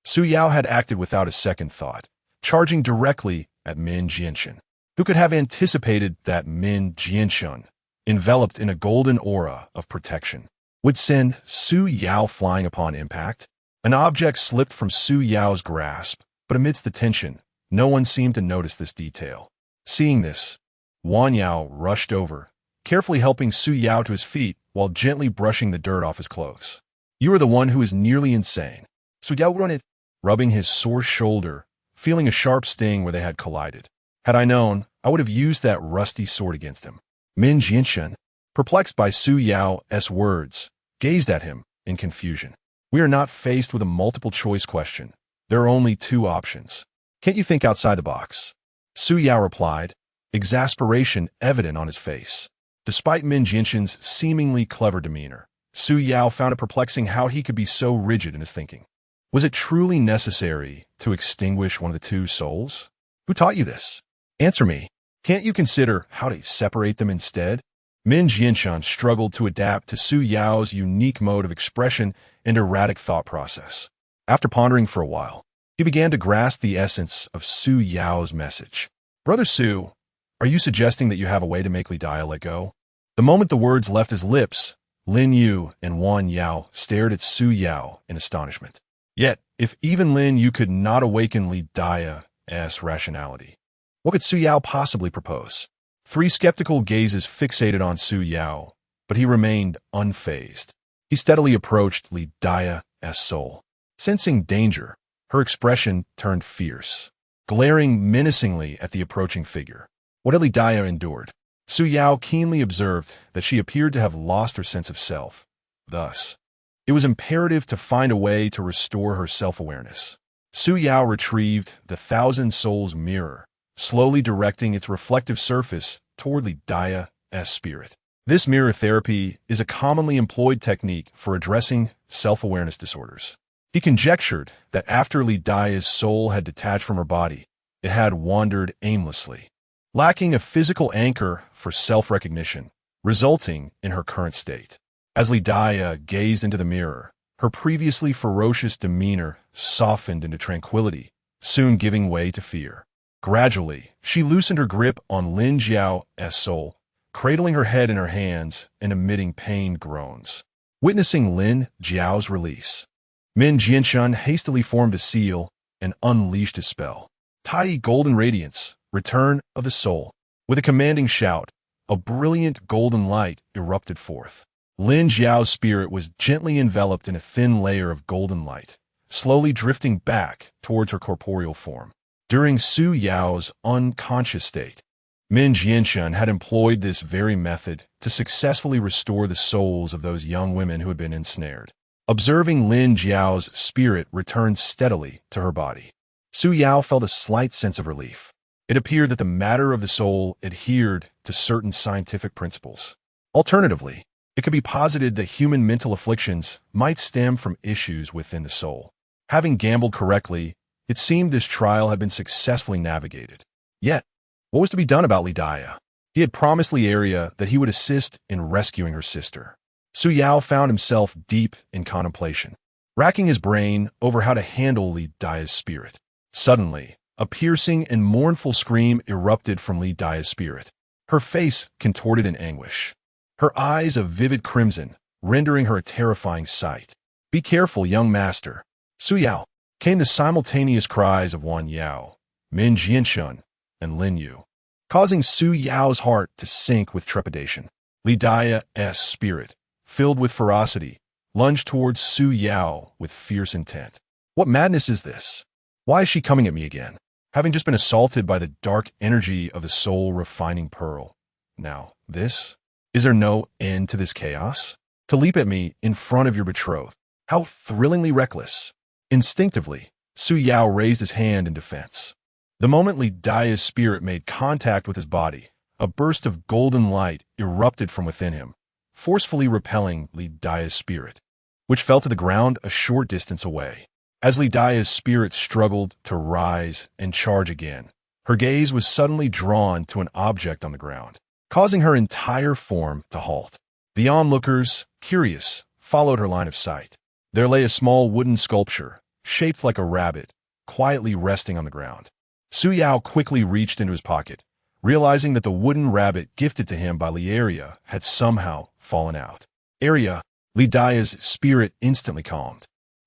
Su Yao had acted without a second thought, charging directly at Min Jianshan. Who could have anticipated that Min Jianshan, enveloped in a golden aura of protection, would send Su Yao flying upon impact? An object slipped from Su Yao's grasp, but amidst the tension, no one seemed to notice this detail. Seeing this, Wan Yao rushed over, carefully helping Su Yao to his feet while gently brushing the dirt off his clothes. You are the one who is nearly insane. Su Yao run it, rubbing his sore shoulder, feeling a sharp sting where they had collided. Had I known, I would have used that rusty sword against him. Min Jianshan, perplexed by Su Yao's words, gazed at him in confusion. We are not faced with a multiple-choice question. There are only two options. Can't you think outside the box? Su Yao replied, exasperation evident on his face. Despite Min Jianshan's seemingly clever demeanor, Su Yao found it perplexing how he could be so rigid in his thinking. Was it truly necessary to extinguish one of the two souls? Who taught you this? Answer me. Can't you consider how to separate them instead? Min Jianshan struggled to adapt to Su Yao's unique mode of expression and erratic thought process. After pondering for a while, he began to grasp the essence of Su Yao's message. Brother Su, are you suggesting that you have a way to make Li Daya let go? The moment the words left his lips, Lin Yu and Wan Yao stared at Su Yao in astonishment. Yet, if even Lin Yu could not awaken Li Daya's rationality, what could Su Yao possibly propose? Three skeptical gazes fixated on Su Yao, but he remained unfazed. He steadily approached Li Daya's soul. Sensing danger, her expression turned fierce, glaring menacingly at the approaching figure. What had Li Daya endured? Su Yao keenly observed that she appeared to have lost her sense of self. Thus, it was imperative to find a way to restore her self-awareness. Su Yao retrieved the Thousand Souls mirror, slowly directing its reflective surface toward Li Daya's spirit. This mirror therapy is a commonly employed technique for addressing self-awareness disorders. He conjectured that after Li Daya's soul had detached from her body, it had wandered aimlessly, lacking a physical anchor for self-recognition, resulting in her current state. As Li Daya gazed into the mirror, her previously ferocious demeanor softened into tranquility, soon giving way to fear. Gradually, she loosened her grip on Lin Jiao's soul, cradling her head in her hands and emitting pained groans. Witnessing Lin Jiao's release, Min Jianshan hastily formed a seal and unleashed his spell. Tai Golden Radiance, Return of the Soul. With a commanding shout, a brilliant golden light erupted forth. Lin Jiao's spirit was gently enveloped in a thin layer of golden light, slowly drifting back towards her corporeal form. During Su Yao's unconscious state, Min Jianshan had employed this very method to successfully restore the souls of those young women who had been ensnared. Observing Lin Jiao's spirit return steadily to her body, Su Yao felt a slight sense of relief. It appeared that the matter of the soul adhered to certain scientific principles. Alternatively, it could be posited that human mental afflictions might stem from issues within the soul. Having gambled correctly, it seemed this trial had been successfully navigated. Yet, what was to be done about Li Daya? He had promised Liaria that he would assist in rescuing her sister. Su Yao found himself deep in contemplation, racking his brain over how to handle Li Daya's spirit. Suddenly, a piercing and mournful scream erupted from Li Daya's spirit. Her face contorted in anguish, her eyes a vivid crimson, rendering her a terrifying sight. "Be careful, young master." "Su Yao," came the simultaneous cries of Wan Yao, Min Jianshun, and Lin Yu, causing Su Yao's heart to sink with trepidation. Li Daya's spirit, filled with ferocity, lunged towards Su Yao with fierce intent. What madness is this? Why is she coming at me again? Having just been assaulted by the dark energy of the soul-refining pearl. Now, this? Is there no end to this chaos? To leap at me in front of your betrothed. How thrillingly reckless. Instinctively, Su Yao raised his hand in defense. The moment Li Daya's spirit made contact with his body, a burst of golden light erupted from within him, forcefully repelling Li Daya's spirit, which fell to the ground a short distance away. As Li Daya's spirit struggled to rise and charge again, her gaze was suddenly drawn to an object on the ground, causing her entire form to halt. The onlookers, curious, followed her line of sight. There lay a small wooden sculpture, shaped like a rabbit, quietly resting on the ground. Su Yao quickly reached into his pocket, realizing that the wooden rabbit gifted to him by Lieria had somehow fallen out. Area, Li Daya's spirit instantly calmed,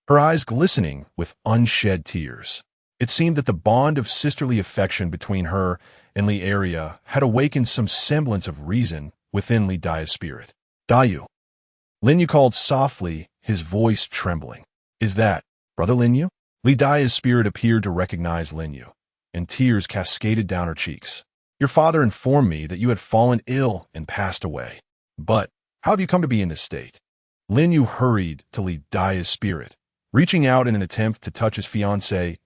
her eyes glistening with unshed tears. It seemed that the bond of sisterly affection between her and Lieria had awakened some semblance of reason within Li Daya's spirit. "Dayu," Lin Yu called softly, his voice trembling. "Is that Brother Lin Yu?" Li Daya's spirit appeared to recognize Lin Yu, and tears cascaded down her cheeks. "Your father informed me that you had fallen ill and passed away. But how have you come to be in this state?" Lin Yu hurried to Li Daya's spirit, reaching out in an attempt to touch his fiancée,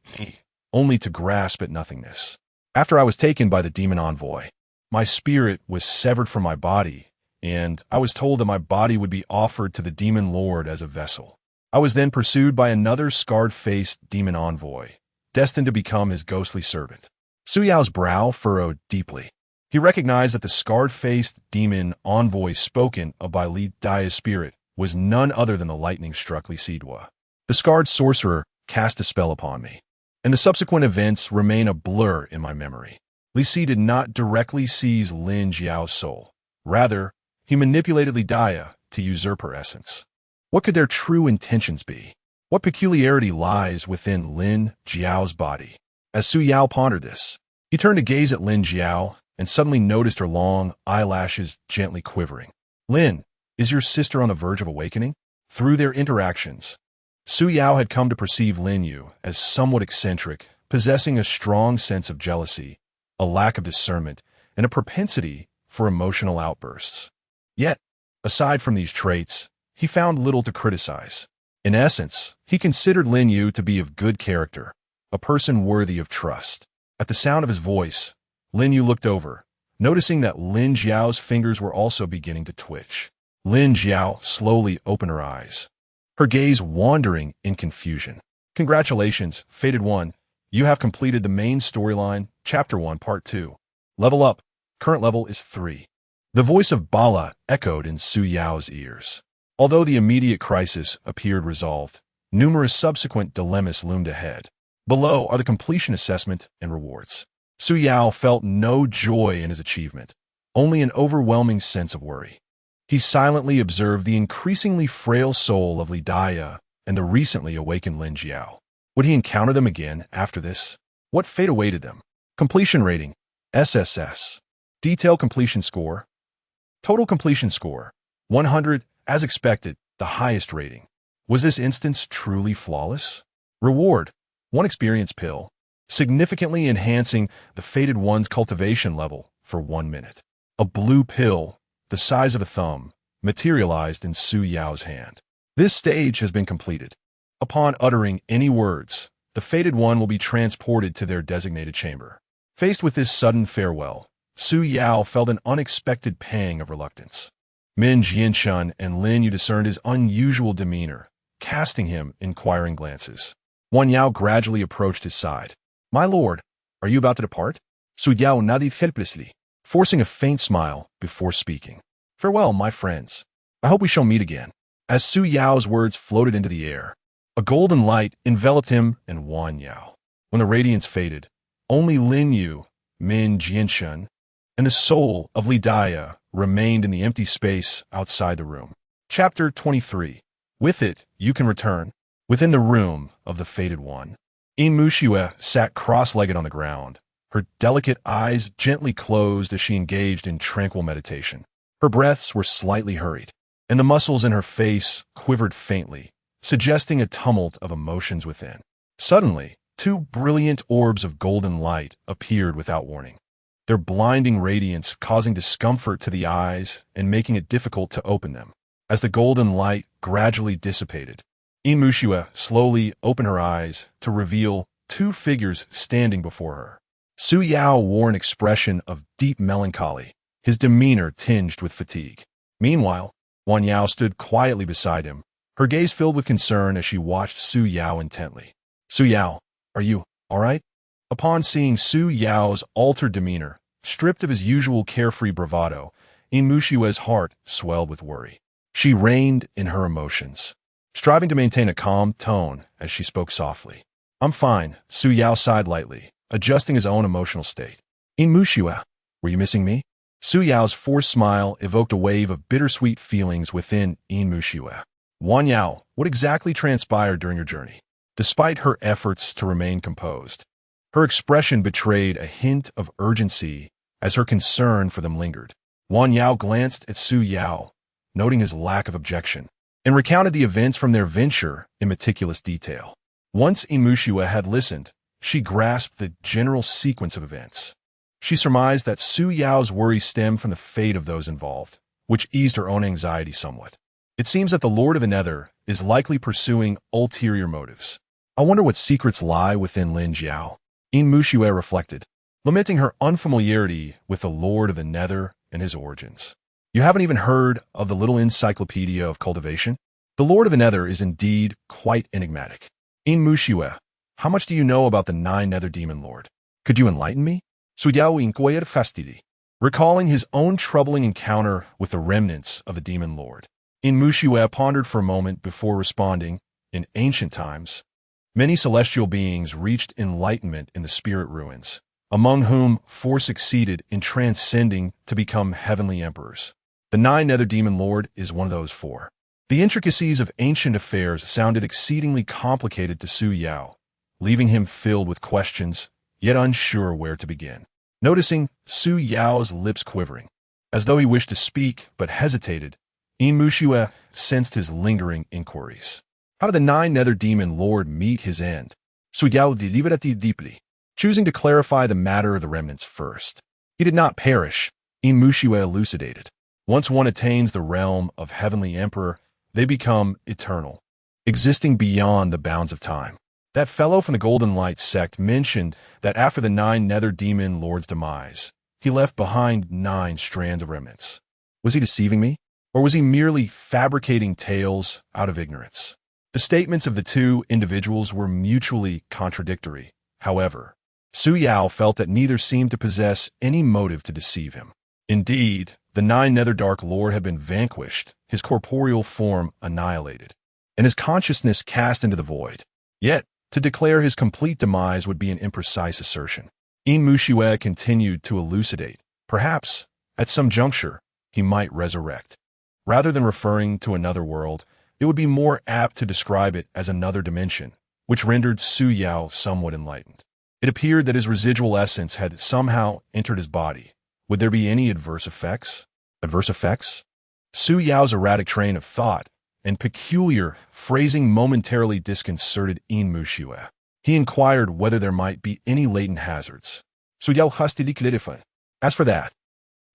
only to grasp at nothingness. "After I was taken by the demon envoy, my spirit was severed from my body, and I was told that my body would be offered to the demon lord as a vessel. I was then pursued by another scarred-faced demon envoy, destined to become his ghostly servant." Su Yao's brow furrowed deeply. He recognized that the scarred-faced demon envoy spoken of by Li Daya's spirit was none other than the lightning-struck Li Sidua. "The scarred sorcerer cast a spell upon me, and the subsequent events remain a blur in my memory. Li Si did not directly seize Lin Jiao's soul. Rather, he manipulated Li Daya to usurp her essence. What could their true intentions be? What peculiarity lies within Lin Jiao's body?" As Su Yao pondered this, he turned to gaze at Lin Jiao and suddenly noticed her long eyelashes gently quivering. "Lin, is your sister on the verge of awakening?" Through their interactions, Su Yao had come to perceive Lin Yu as somewhat eccentric, possessing a strong sense of jealousy, a lack of discernment, and a propensity for emotional outbursts. Yet, aside from these traits, he found little to criticize. In essence, he considered Lin Yu to be of good character, a person worthy of trust. At the sound of his voice, Lin Yu looked over, noticing that Lin Jiao's fingers were also beginning to twitch. Lin Jiao slowly opened her eyes, her gaze wandering in confusion. "Congratulations, Fated One. You have completed the main storyline, Chapter 1, Part 2. Level up. Current level is 3. The voice of Bala echoed in Su Yao's ears. Although the immediate crisis appeared resolved, numerous subsequent dilemmas loomed ahead. Below are the completion assessment and rewards. Su Yao felt no joy in his achievement, only an overwhelming sense of worry. He silently observed the increasingly frail soul of Li Daya and the recently awakened Lin Jiao. Would he encounter them again after this? What fate awaited them? Completion rating, SSS. Detail completion score. Total completion score, 100, as expected, the highest rating. Was this instance truly flawless? Reward, 1 experience pill, significantly enhancing the Fated One's cultivation level for 1 minute. A blue pill, the size of a thumb, materialized in Su Yao's hand. This stage has been completed. Upon uttering any words, the Fated One will be transported to their designated chamber. Faced with this sudden farewell, Su Yao felt an unexpected pang of reluctance. Min Jianshun and Lin Yu discerned his unusual demeanor, casting him inquiring glances. Wan Yao gradually approached his side. "My lord, are you about to depart?" Su Yao nodded helplessly, forcing a faint smile before speaking. "Farewell, my friends. I hope we shall meet again. As Su Yao's words floated into the air, a golden light enveloped him and Wan Yao. When the radiance faded, only Lin Yu, Min Jianshun, and the soul of Li Daya remained in the empty space outside the room. Chapter 23. With it, you can return. Within the room of the fated one, Yin Muxue sat cross-legged on the ground, her delicate eyes gently closed as she engaged in tranquil meditation. Her breaths were slightly hurried, and the muscles in her face quivered faintly, suggesting a tumult of emotions within. Suddenly, two brilliant orbs of golden light appeared without warning, their blinding radiance causing discomfort to the eyes and making it difficult to open them. As the golden light gradually dissipated, Yin Muxue slowly opened her eyes to reveal two figures standing before her. Su Yao wore an expression of deep melancholy, his demeanor tinged with fatigue. Meanwhile, Wan Yao stood quietly beside him, her gaze filled with concern as she watched Su Yao intently. Su Yao, are you all right? Upon seeing Su Yao's altered demeanor, stripped of his usual carefree bravado, Yin Muxue's heart swelled with worry. She reined in her emotions, striving to maintain a calm tone as she spoke softly. I'm fine, Su Yao sighed lightly, adjusting his own emotional state. Yin Muxue, were you missing me? Su Yao's forced smile evoked a wave of bittersweet feelings within Yin Muxue. Wan Yao, what exactly transpired during your journey? Despite her efforts to remain composed, her expression betrayed a hint of urgency as her concern for them lingered. Wan Yao glanced at Su Yao, noting his lack of objection, and recounted the events from their venture in meticulous detail. Once Yin Muxue had listened, she grasped the general sequence of events. She surmised that Su Yao's worries stemmed from the fate of those involved, which eased her own anxiety somewhat. It seems that the Lord of the Nether is likely pursuing ulterior motives. I wonder what secrets lie within Lin Jiao. Yin Muxue reflected, lamenting her unfamiliarity with the Lord of the Nether and his origins. You haven't even heard of the little encyclopedia of cultivation? The Lord of the Nether is indeed quite enigmatic. Yin Muxue, how much do you know about the 9 Nether Demon Lord? Could you enlighten me? Su Yao inquired fastidi, recalling his own troubling encounter with the remnants of the Demon Lord. Yin Muxue pondered for a moment before responding. In ancient times, many celestial beings reached enlightenment in the spirit ruins, among whom 4 succeeded in transcending to become heavenly emperors. The 9 Nether Demon Lord is one of those 4. The intricacies of ancient affairs sounded exceedingly complicated to Su Yao, leaving him filled with questions, yet unsure where to begin. Noticing Su Yao's lips quivering, as though he wished to speak but hesitated, Yin Muxue sensed his lingering inquiries. How did the 9 Nether Demon Lord meet his end? Su Yao deliberati deeply, choosing to clarify the matter of the remnants first. He did not perish, Yin Muxue elucidated. Once one attains the realm of Heavenly Emperor, they become eternal, existing beyond the bounds of time. That fellow from the Golden Light sect mentioned that after the 9 Nether Demon Lord's demise, he left behind 9 strands of remnants. Was he deceiving me? Or was he merely fabricating tales out of ignorance? The statements of the 2 individuals were mutually contradictory. However, Su Yao felt that neither seemed to possess any motive to deceive him. Indeed, the 9 Nether Dark Lord had been vanquished, his corporeal form annihilated, and his consciousness cast into the void. Yet, to declare his complete demise would be an imprecise assertion. Yin Muxue continued to elucidate. Perhaps, at some juncture, he might resurrect. Rather than referring to another world, it would be more apt to describe it as another dimension, which rendered Su Yao somewhat enlightened. It appeared that his residual essence had somehow entered his body. Would there be any adverse effects? Adverse effects? Su Yao's erratic train of thought and peculiar phrasing momentarily disconcerted Yin Muxue. He inquired whether there might be any latent hazards. Su Yao hastily clarified. As for that,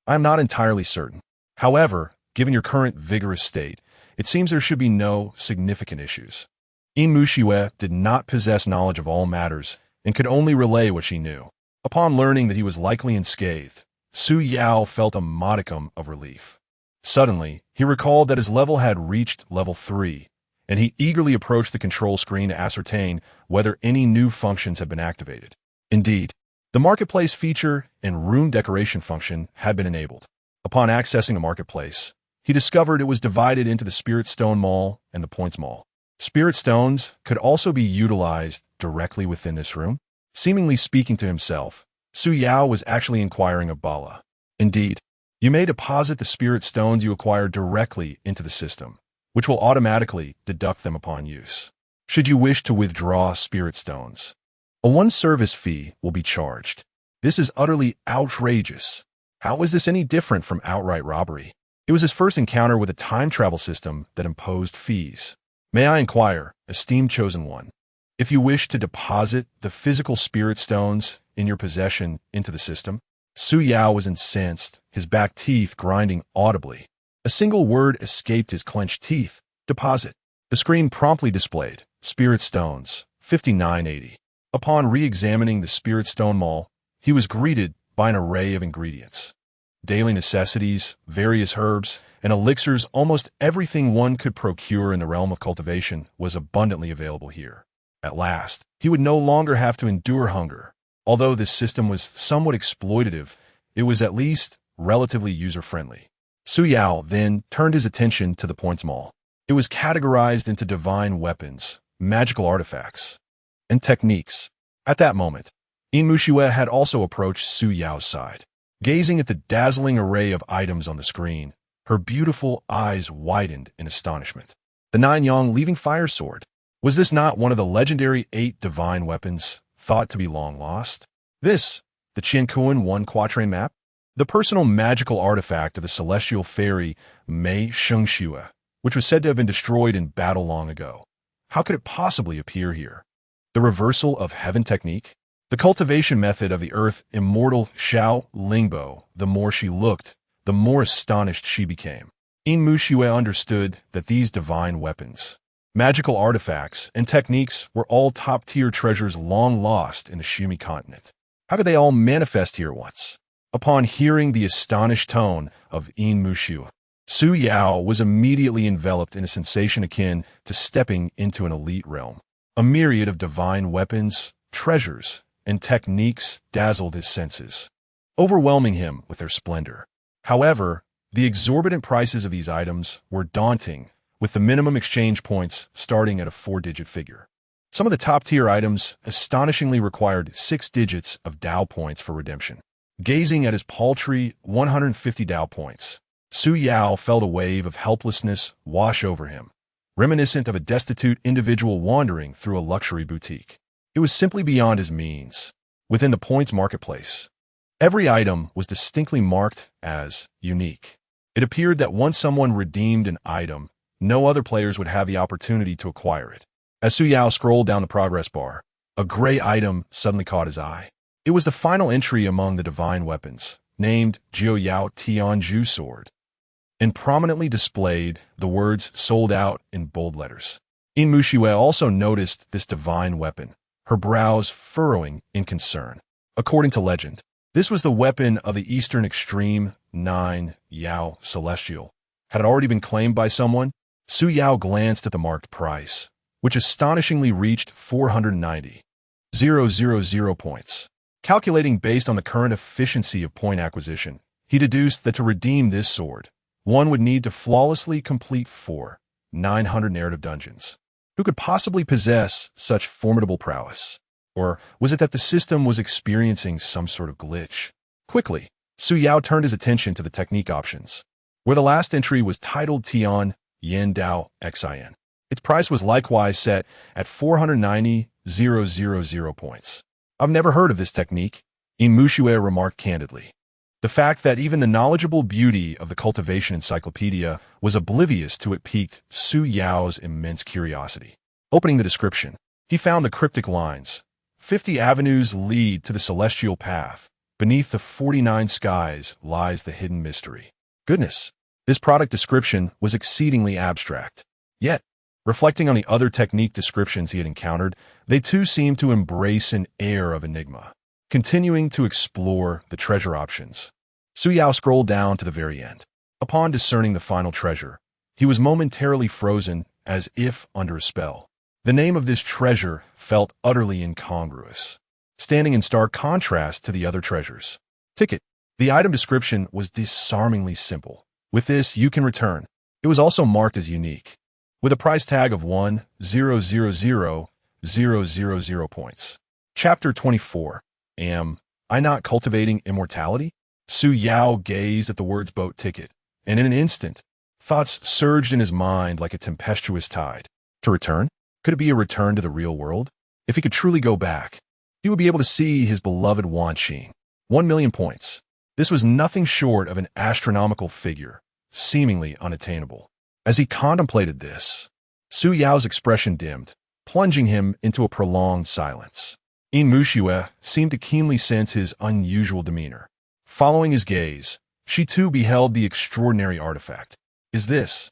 I am not entirely certain. However, given your current vigorous state, it seems there should be no significant issues. Yin Muxue did not possess knowledge of all matters and could only relay what she knew. Upon learning that he was likely unscathed, Su Yao felt a modicum of relief. Suddenly, he recalled that his level had reached level 3, and he eagerly approached the control screen to ascertain whether any new functions had been activated. Indeed, the marketplace feature and room decoration function had been enabled. Upon accessing the marketplace, he He discovered it was divided into the Spirit Stone Mall and the Points Mall. Spirit stones could also be utilized directly within this room. Seemingly speaking to himself, Su Yao was actually inquiring of Bala. Indeed, you may deposit the spirit stones you acquire directly into the system, which will automatically deduct them upon use. Should you wish to withdraw spirit stones, a one-service fee will be charged. This is utterly outrageous. How is this any different from outright robbery? It was his first encounter with a time travel system that imposed fees. May I inquire, esteemed chosen one, if you wish to deposit the physical spirit stones in your possession into the system? Su Yao was incensed, his back teeth grinding audibly. A single word escaped his clenched teeth: deposit. The screen promptly displayed spirit stones, 5980. Upon re-examining the spirit stone mall, he was greeted by an array of ingredients. Daily necessities, various herbs, and elixirs. Almost everything one could procure in the realm of cultivation was abundantly available here. At last, he would no longer have to endure hunger. Although this system was somewhat exploitative, it was at least relatively user-friendly. Su Yao then turned his attention to the Points Mall. It was categorized into divine weapons, magical artifacts, and techniques. At that moment, Yin Muxue had also approached Su Yao's side. Gazing at the dazzling array of items on the screen, her beautiful eyes widened in astonishment. The Nine-Yang Leaving Fire Sword. Was this not one of the legendary 8 divine weapons thought to be long lost? This, the Qiankuan 1 Quatrain map? The personal magical artifact of the celestial fairy Mei Shengxue, which was said to have been destroyed in battle long ago. How could it possibly appear here? The reversal of heaven technique? The cultivation method of the earth immortal Xiao Lingbo. The more she looked, the more astonished she became. Yin Muxue understood that these divine weapons, magical artifacts, and techniques were all top-tier treasures long lost in the Shumi continent. How could they all manifest here once? Upon hearing the astonished tone of Yin Muxue, Su Yao was immediately enveloped in a sensation akin to stepping into an elite realm. A myriad of divine weapons, treasures, and techniques dazzled his senses, overwhelming him with their splendor. However, the exorbitant prices of these items were daunting, with the minimum exchange points starting at a 4-digit figure. Some of the top-tier items astonishingly required 6 digits of Dao points for redemption. Gazing at his paltry 150 Dao points, Su Yao felt a wave of helplessness wash over him, reminiscent of a destitute individual wandering through a luxury boutique. It was simply beyond his means. Within the points marketplace, every item was distinctly marked as unique. It appeared that once someone redeemed an item, no other players would have the opportunity to acquire it. As Su Yao scrolled down the progress bar, a gray item suddenly caught his eye. It was the final entry among the divine weapons, named Jiu Yao Tianju Sword, and prominently displayed the words sold out in bold letters. Yin Muxue also noticed this divine weapon, her brows furrowing in concern. According to legend, this was the weapon of the Eastern Extreme 9 Yao Celestial. Had it already been claimed by someone? Su Yao glanced at the marked price, which astonishingly reached 490,000 points. Calculating based on the current efficiency of point acquisition, he deduced that to redeem this sword, one would need to flawlessly complete 900 narrative dungeons. Who could possibly possess such formidable prowess? Or was it that the system was experiencing some sort of glitch? Quickly, Su Yao turned his attention to the technique options, where the last entry was titled Tian Yin Dao Xin. Its price was likewise set at 490,000 points. I've never heard of this technique, Yin Muxue remarked candidly. The fact that even the knowledgeable beauty of the Cultivation Encyclopedia was oblivious to it piqued Su Yao's immense curiosity. Opening the description, he found the cryptic lines, 50 avenues lead to the celestial path. Beneath the 49 skies lies the hidden mystery. Goodness, this product description was exceedingly abstract. Yet, reflecting on the other technique descriptions he had encountered, they too seemed to embrace an air of enigma. Continuing to explore the treasure options, Su Yao scrolled down to the very end. Upon discerning the final treasure, he was momentarily frozen as if under a spell. The name of this treasure felt utterly incongruous, standing in stark contrast to the other treasures. Ticket. The item description was disarmingly simple. With this, you can return. It was also marked as unique, with a price tag of 1,000,000 points. Chapter 24. Am I not cultivating immortality? Su Yao gazed at the words boat ticket, and in an instant, thoughts surged in his mind like a tempestuous tide. To return? Could it be a return to the real world? If he could truly go back, he would be able to see his beloved Wan Qing. 1,000,000 points. This was nothing short of an astronomical figure, seemingly unattainable. As he contemplated this, Su Yao's expression dimmed, plunging him into a prolonged silence. Yin Muxue seemed to keenly sense his unusual demeanor. Following his gaze, she too beheld the extraordinary artifact. Is this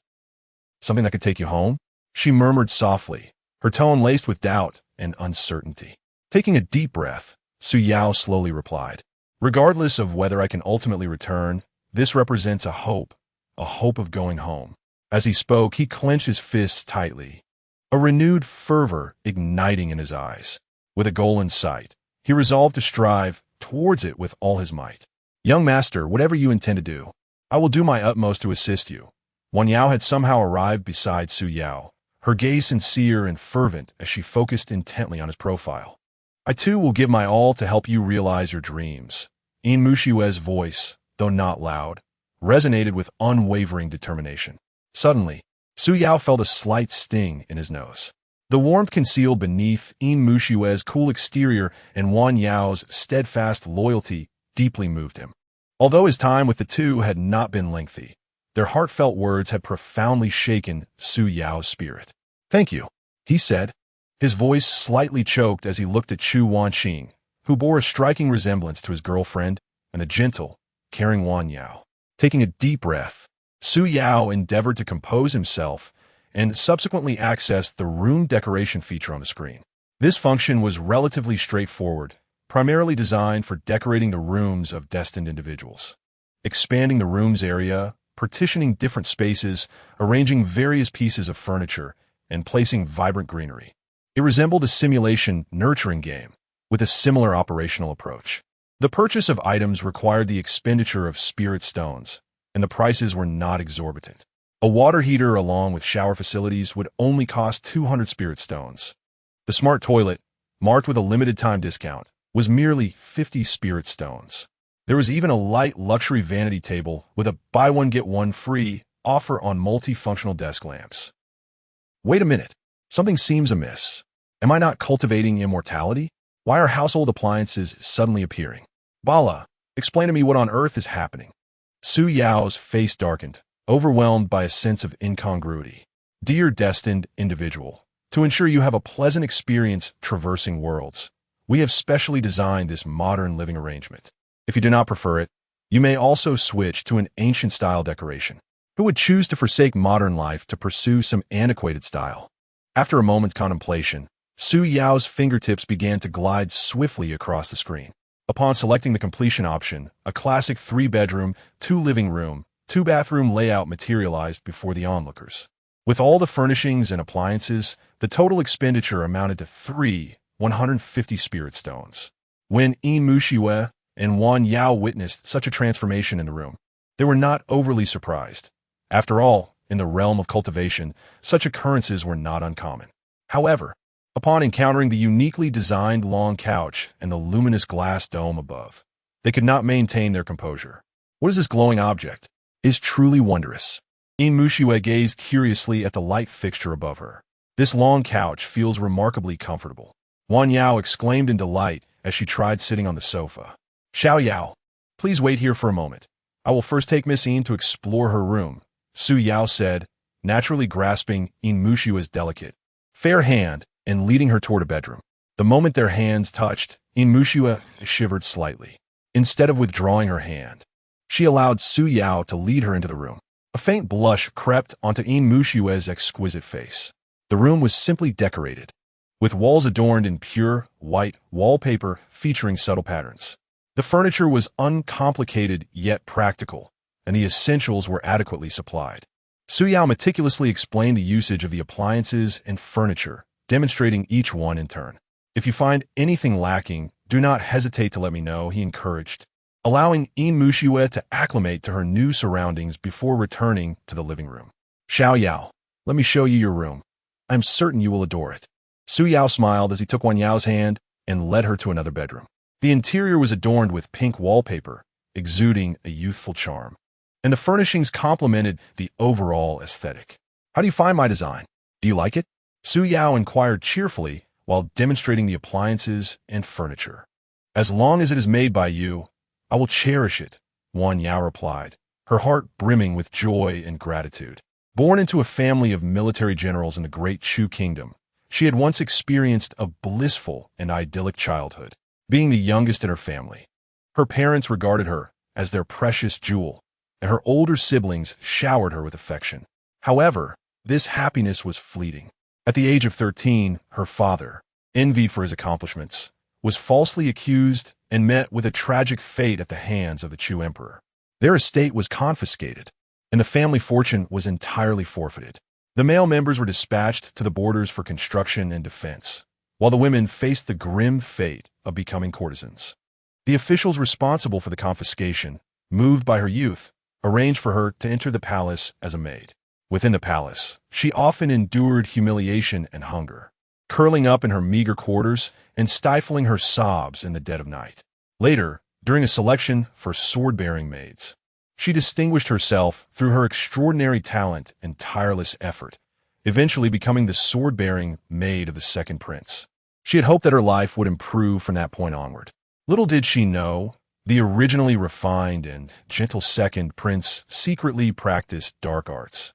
something that could take you home? She murmured softly, her tone laced with doubt and uncertainty. Taking a deep breath, Su Yao slowly replied, regardless of whether I can ultimately return, this represents a hope of going home. As he spoke, he clenched his fists tightly, a renewed fervor igniting in his eyes. With a goal in sight, he resolved to strive towards it with all his might. Young master, whatever you intend to do, I will do my utmost to assist you. Wan Yao had somehow arrived beside Su Yao, her gaze sincere and fervent as she focused intently on his profile. I too will give my all to help you realize your dreams. Yin Muxue's voice, though not loud, resonated with unwavering determination. Suddenly, Su Yao felt a slight sting in his nose. The warmth concealed beneath Yin Muxue's cool exterior and Wan Yao's steadfast loyalty deeply moved him. Although his time with the two had not been lengthy, their heartfelt words had profoundly shaken Su Yao's spirit. Thank you, he said, his voice slightly choked as he looked at Chu Wanqing, who bore a striking resemblance to his girlfriend and the gentle, caring Wan Yao. Taking a deep breath, Su Yao endeavored to compose himself and subsequently accessed the room decoration feature on the screen. This function was relatively straightforward, primarily designed for decorating the rooms of destined individuals. Expanding the room's area, partitioning different spaces, arranging various pieces of furniture, and placing vibrant greenery. It resembled a simulation nurturing game with a similar operational approach. The purchase of items required the expenditure of spirit stones, and the prices were not exorbitant. A water heater along with shower facilities would only cost 200 spirit stones. The smart toilet, marked with a limited time discount, was merely 50 spirit stones. There was even a light luxury vanity table with a buy one get one free offer on multifunctional desk lamps. Wait a minute, something seems amiss. Am I not cultivating immortality? Why are household appliances suddenly appearing? Bala, explain to me what on earth is happening. Su Yao's face darkened, overwhelmed by a sense of incongruity. Dear destined individual, to ensure you have a pleasant experience traversing worlds, we have specially designed this modern living arrangement. If you do not prefer it, you may also switch to an ancient-style decoration. Who would choose to forsake modern life to pursue some antiquated style? After a moment's contemplation, Su Yao's fingertips began to glide swiftly across the screen. Upon selecting the completion option, a classic 3-bedroom, 2-living room, 2-bathroom layout materialized before the onlookers. With all the furnishings and appliances, the total expenditure amounted to 150 spirit stones. When Yin Muxue and Wan Yao witnessed such a transformation in the room, they were not overly surprised. After all, in the realm of cultivation, such occurrences were not uncommon. However, upon encountering the uniquely designed long couch and the luminous glass dome above, they could not maintain their composure. What is this glowing object? It is truly wondrous. Yin Muxue gazed curiously at the light fixture above her. This long couch feels remarkably comfortable. Wan Yao exclaimed in delight as she tried sitting on the sofa. Xiao Yao, please wait here for a moment. I will first take Miss Yin to explore her room, Su Yao said, naturally grasping Yin Muxue's delicate, fair hand and leading her toward a bedroom. The moment their hands touched, Yin Muxue shivered slightly. Instead of withdrawing her hand, she allowed Su Yao to lead her into the room. A faint blush crept onto Yin Muxue's exquisite face. The room was simply decorated, with walls adorned in pure, white wallpaper featuring subtle patterns. The furniture was uncomplicated yet practical, and the essentials were adequately supplied. Su Yao meticulously explained the usage of the appliances and furniture, demonstrating each one in turn. If you find anything lacking, do not hesitate to let me know, he encouraged. allowing Yin Muxue to acclimate to her new surroundings before returning to the living room. Xiao Yao, let me show you your room. I'm certain you will adore it. Su Yao smiled as he took Wan Yao's hand and led her to another bedroom. The interior was adorned with pink wallpaper, exuding a youthful charm, and the furnishings complemented the overall aesthetic. How do you find my design? Do you like it? Su Yao inquired cheerfully while demonstrating the appliances and furniture. As long as it is made by you, I will cherish it, Wan Yao replied, her heart brimming with joy and gratitude. Born into a family of military generals in the Great Chu Kingdom, she had once experienced a blissful and idyllic childhood, being the youngest in her family. Her parents regarded her as their precious jewel, and her older siblings showered her with affection. However, this happiness was fleeting. At the age of 13, her father, envied for his accomplishments, was falsely accused and met with a tragic fate at the hands of the Chu emperor. Their estate was confiscated, and the family fortune was entirely forfeited. The male members were dispatched to the borders for construction and defense, while the women faced the grim fate of becoming courtesans. The officials responsible for the confiscation, moved by her youth, arranged for her to enter the palace as a maid. Within the palace, she often endured humiliation and hunger, curling up in her meager quarters and stifling her sobs in the dead of night. Later, during a selection for sword-bearing maids, she distinguished herself through her extraordinary talent and tireless effort, eventually becoming the sword-bearing maid of the second prince. She had hoped that her life would improve from that point onward. Little did she know, the originally refined and gentle second prince secretly practiced dark arts,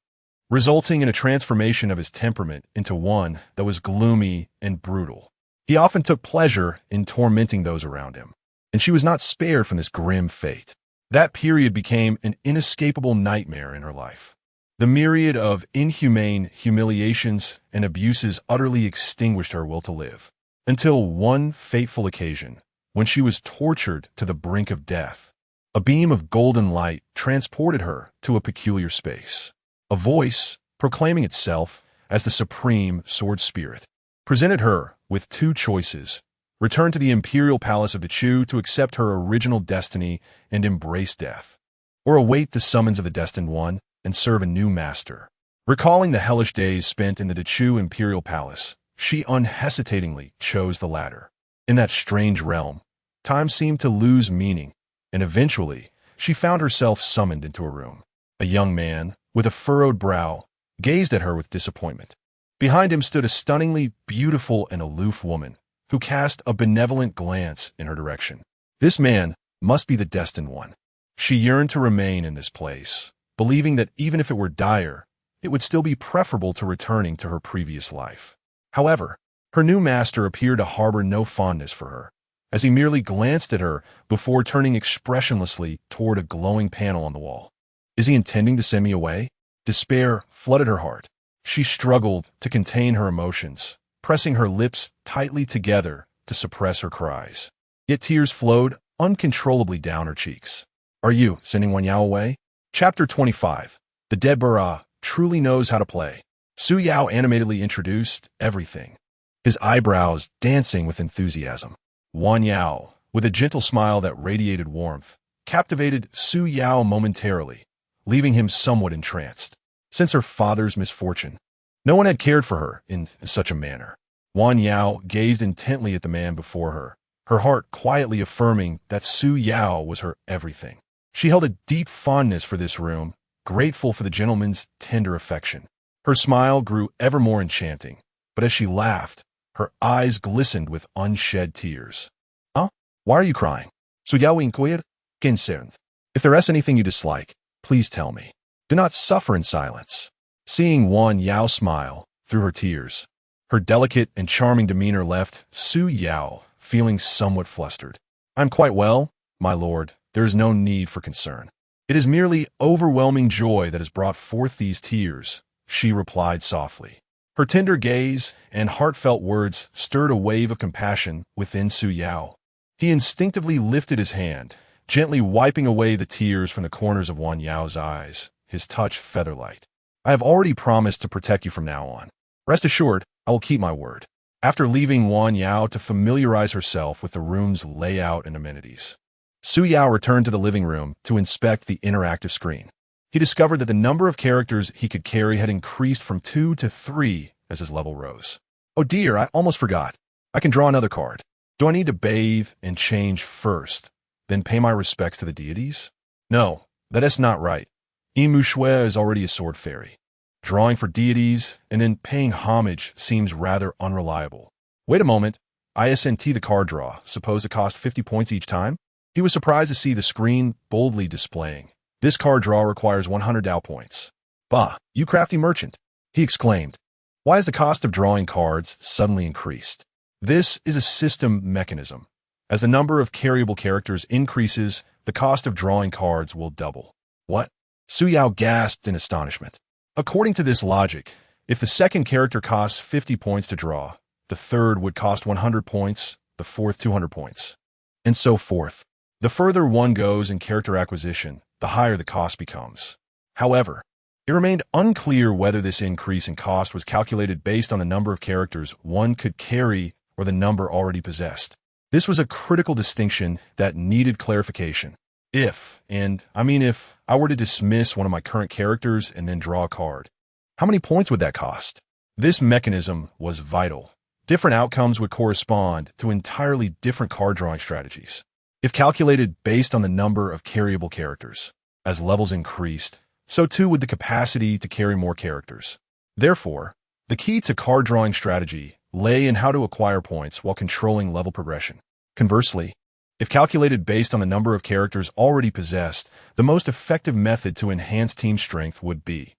resulting in a transformation of his temperament into one that was gloomy and brutal. He often took pleasure in tormenting those around him, and she was not spared from this grim fate. That period became an inescapable nightmare in her life. The myriad of inhumane humiliations and abuses utterly extinguished her will to live, until one fateful occasion, when she was tortured to the brink of death. A beam of golden light transported her to a peculiar space. A voice, proclaiming itself as the supreme sword spirit, presented her with two choices: return to the imperial palace of the Chu to accept her original destiny and embrace death, or await the summons of the destined one and serve a new master. Recalling the hellish days spent in the Chu imperial palace, she unhesitatingly chose the latter. In that strange realm, time seemed to lose meaning, and eventually she found herself summoned into a room. A young man, with a furrowed brow, gazed at her with disappointment. Behind him stood a stunningly beautiful and aloof woman, who cast a benevolent glance in her direction. This man must be the destined one. She yearned to remain in this place, believing that even if it were dire, it would still be preferable to returning to her previous life. However, her new master appeared to harbor no fondness for her, as he merely glanced at her before turning expressionlessly toward a glowing panel on the wall. Is he intending to send me away? Despair flooded her heart. She struggled to contain her emotions, pressing her lips tightly together to suppress her cries. Yet tears flowed uncontrollably down her cheeks. Are you sending Wan Yao away? Chapter 25. The dead Bara truly knows how to play. Su Yao animatedly introduced everything, his eyebrows dancing with enthusiasm. Wan Yao, with a gentle smile that radiated warmth, captivated Su Yao momentarily, leaving him somewhat entranced. Since her father's misfortune, no one had cared for her in such a manner. Wan Yao gazed intently at the man before her, her heart quietly affirming that Su Yao was her everything. She held a deep fondness for this room, grateful for the gentleman's tender affection. Her smile grew ever more enchanting, but as she laughed, her eyes glistened with unshed tears. Huh? Why are you crying? Su Yao inquired, concerned. If there is anything you dislike, please tell me. Do not suffer in silence. Seeing Wan Yao smile through her tears, her delicate and charming demeanor left Su Yao feeling somewhat flustered. I'm quite well, my lord. There is no need for concern. It is merely overwhelming joy that has brought forth these tears, she replied softly. Her tender gaze and heartfelt words stirred a wave of compassion within Su Yao. He instinctively lifted his hand, gently wiping away the tears from the corners of Wan Yao's eyes, his touch feather-light. I have already promised to protect you from now on. Rest assured, I will keep my word. After leaving Wan Yao to familiarize herself with the room's layout and amenities, Su Yao returned to the living room to inspect the interactive screen. He discovered that the number of characters he could carry had increased from 2 to 3 as his level rose. Oh dear, I almost forgot. I can draw another card. Do I need to bathe and change first, then pay my respects to the deities? No, that is not right. Yin Muxue is already a sword fairy. Drawing for deities and then paying homage seems rather unreliable. Wait a moment. ISNT the card draw. Suppose it cost 50 points each time? He was surprised to see the screen boldly displaying. This card draw requires 100 Dao points. Bah, you crafty merchant, he exclaimed. Why has the cost of drawing cards suddenly increased? This is a system mechanism. As the number of carryable characters increases, the cost of drawing cards will double. What? Su Yao gasped in astonishment. According to this logic, if the second character costs 50 points to draw, the third would cost 100 points, the fourth 200 points, and so forth. The further one goes in character acquisition, the higher the cost becomes. However, it remained unclear whether this increase in cost was calculated based on the number of characters one could carry or the number already possessed. This was a critical distinction that needed clarification. If I were to dismiss one of my current characters and then draw a card, how many points would that cost? This mechanism was vital. Different outcomes would correspond to entirely different card drawing strategies. If calculated based on the number of carryable characters, as levels increased, so too would the capacity to carry more characters. Therefore, the key to card drawing strategy lay in how to acquire points while controlling level progression. Conversely, if calculated based on the number of characters already possessed, the most effective method to enhance team strength would be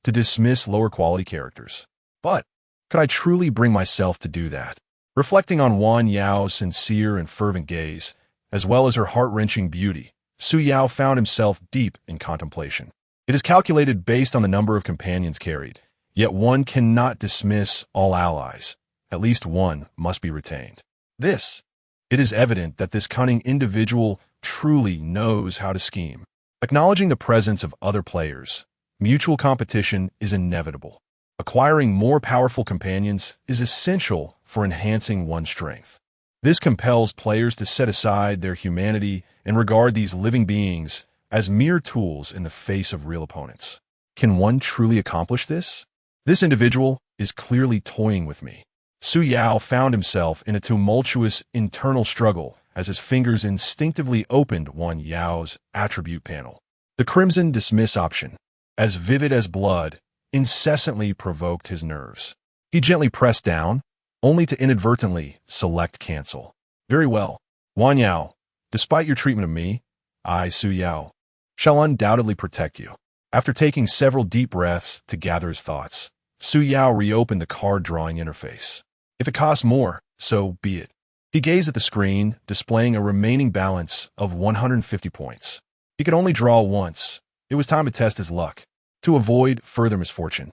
to dismiss lower quality characters. But could I truly bring myself to do that? Reflecting on Wan Yao's sincere and fervent gaze, as well as her heart-wrenching beauty, Su Yao found himself deep in contemplation. It is calculated based on the number of companions carried, yet one cannot dismiss all allies. At least one must be retained. It is evident that this cunning individual truly knows how to scheme. Acknowledging the presence of other players, mutual competition is inevitable. Acquiring more powerful companions is essential for enhancing one's strength. This compels players to set aside their humanity and regard these living beings as mere tools in the face of real opponents. Can one truly accomplish this? This individual is clearly toying with me. Su Yao found himself in a tumultuous internal struggle as his fingers instinctively opened Wan Yao's attribute panel. The crimson dismiss option, as vivid as blood, incessantly provoked his nerves. He gently pressed down, only to inadvertently select cancel. Very well, Wan Yao, despite your treatment of me, I, Su Yao, shall undoubtedly protect you. After taking several deep breaths to gather his thoughts, Su Yao reopened the card drawing interface. If it costs more, so be it. He gazed at the screen, displaying a remaining balance of 150 points. He could only draw once. It was time to test his luck. To avoid further misfortune,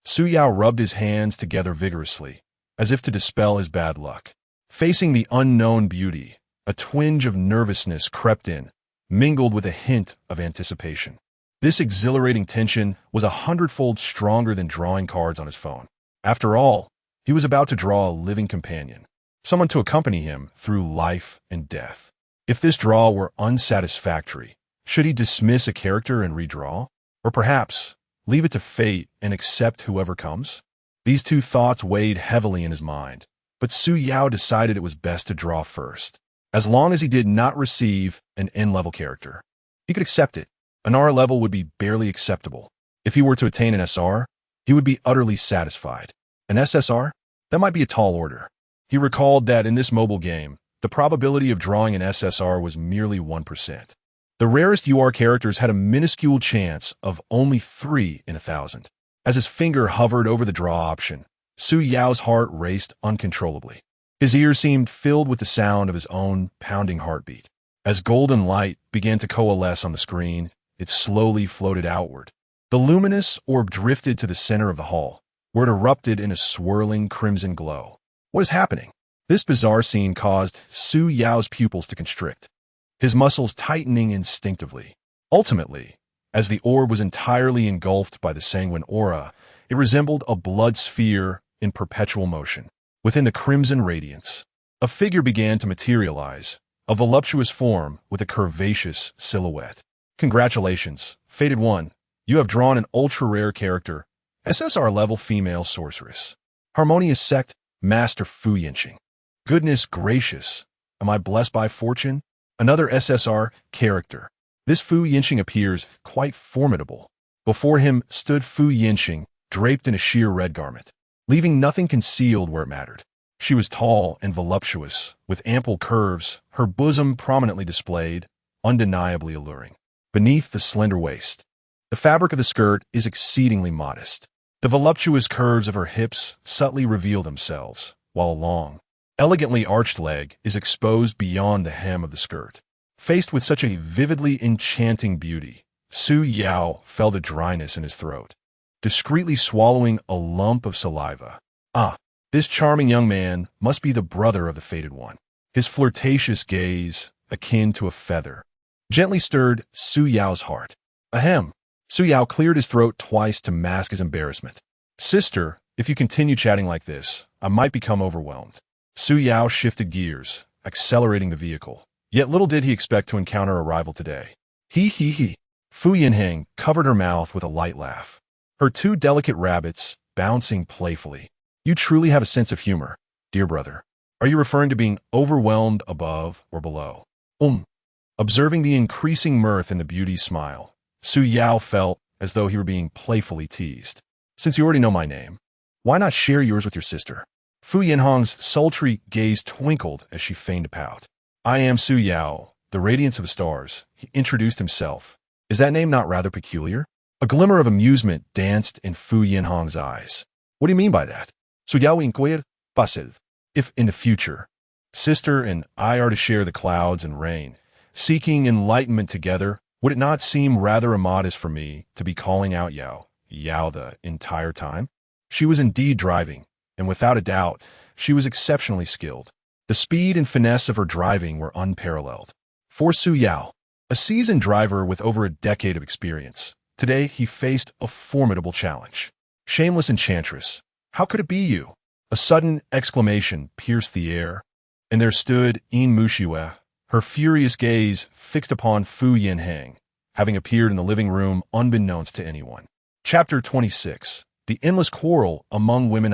Su Yao rubbed his hands together vigorously, as if to dispel his bad luck. Facing the unknown beauty, a twinge of nervousness crept in, mingled with a hint of anticipation. This exhilarating tension was 100-fold stronger than drawing cards on his phone. After all, he was about to draw a living companion, someone to accompany him through life and death. If this draw were unsatisfactory, should he dismiss a character and redraw? Or perhaps leave it to fate and accept whoever comes? These two thoughts weighed heavily in his mind, but Su Yao decided it was best to draw first. As long as he did not receive an N-level character, he could accept it. An R level would be barely acceptable. If he were to attain an SR, he would be utterly satisfied. An SSR? That might be a tall order. He recalled that in this mobile game, the probability of drawing an SSR was merely 1%. The rarest UR characters had a minuscule chance of only 3 in 1,000. As his finger hovered over the draw option, Su Yao's heart raced uncontrollably. His ears seemed filled with the sound of his own pounding heartbeat. As golden light began to coalesce on the screen, it slowly floated outward. The luminous orb drifted to the center of the hall, where it erupted in a swirling crimson glow. What is happening? This bizarre scene caused Su Yao's pupils to constrict, his muscles tightening instinctively. Ultimately, as the orb was entirely engulfed by the sanguine aura, it resembled a blood sphere in perpetual motion. Within the crimson radiance, a figure began to materialize, a voluptuous form with a curvaceous silhouette. Congratulations, Fated One. You have drawn an ultra-rare character, SSR-level female sorceress. Harmonious Sect, Master Fu Yinqing. Goodness gracious, am I blessed by fortune? Another SSR character. This Fu Yinqing appears quite formidable. Before him stood Fu Yinqing, draped in a sheer red garment, leaving nothing concealed where it mattered. She was tall and voluptuous, with ample curves, her bosom prominently displayed, undeniably alluring. Beneath the slender waist, the fabric of the skirt is exceedingly modest. The voluptuous curves of her hips subtly reveal themselves, while a long, elegantly arched leg is exposed beyond the hem of the skirt. Faced with such a vividly enchanting beauty, Su Yao felt a dryness in his throat, discreetly swallowing a lump of saliva. This charming young man must be the brother of the Fated One. His flirtatious gaze, akin to a feather, gently stirred Su Yao's heart. Ahem. Su Yao cleared his throat twice to mask his embarrassment. Sister, if you continue chatting like this, I might become overwhelmed. Su Yao shifted gears, accelerating the vehicle. Yet little did he expect to encounter a rival today. He. Fu Yinheng covered her mouth with a light laugh, her two delicate rabbits bouncing playfully. You truly have a sense of humor, dear brother. Are you referring to being overwhelmed above or below? Observing the increasing mirth in the beauty's smile, Su Yao felt as though he were being playfully teased. Since you already know my name, why not share yours with your sister? Fu Yinhong's sultry gaze twinkled as she feigned to pout. I am Su Yao, the radiance of the stars. He introduced himself. Is that name not rather peculiar? A glimmer of amusement danced in Fu Yinhong's eyes. What do you mean by that? Su Yao inquired, puzzled. If in the future, sister and I are to share the clouds and rain, seeking enlightenment together, would it not seem rather immodest for me to be calling out Yao the entire time? She was indeed driving, and without a doubt, she was exceptionally skilled. The speed and finesse of her driving were unparalleled. For Su Yao, a seasoned driver with over a decade of experience, today he faced a formidable challenge. Shameless enchantress, how could it be you? A sudden exclamation pierced the air, and there stood Yin Muxue, her furious gaze fixed upon Fu Yinheng, having appeared in the living room unbeknownst to anyone. Chapter 26. The Endless Quarrel Among Women.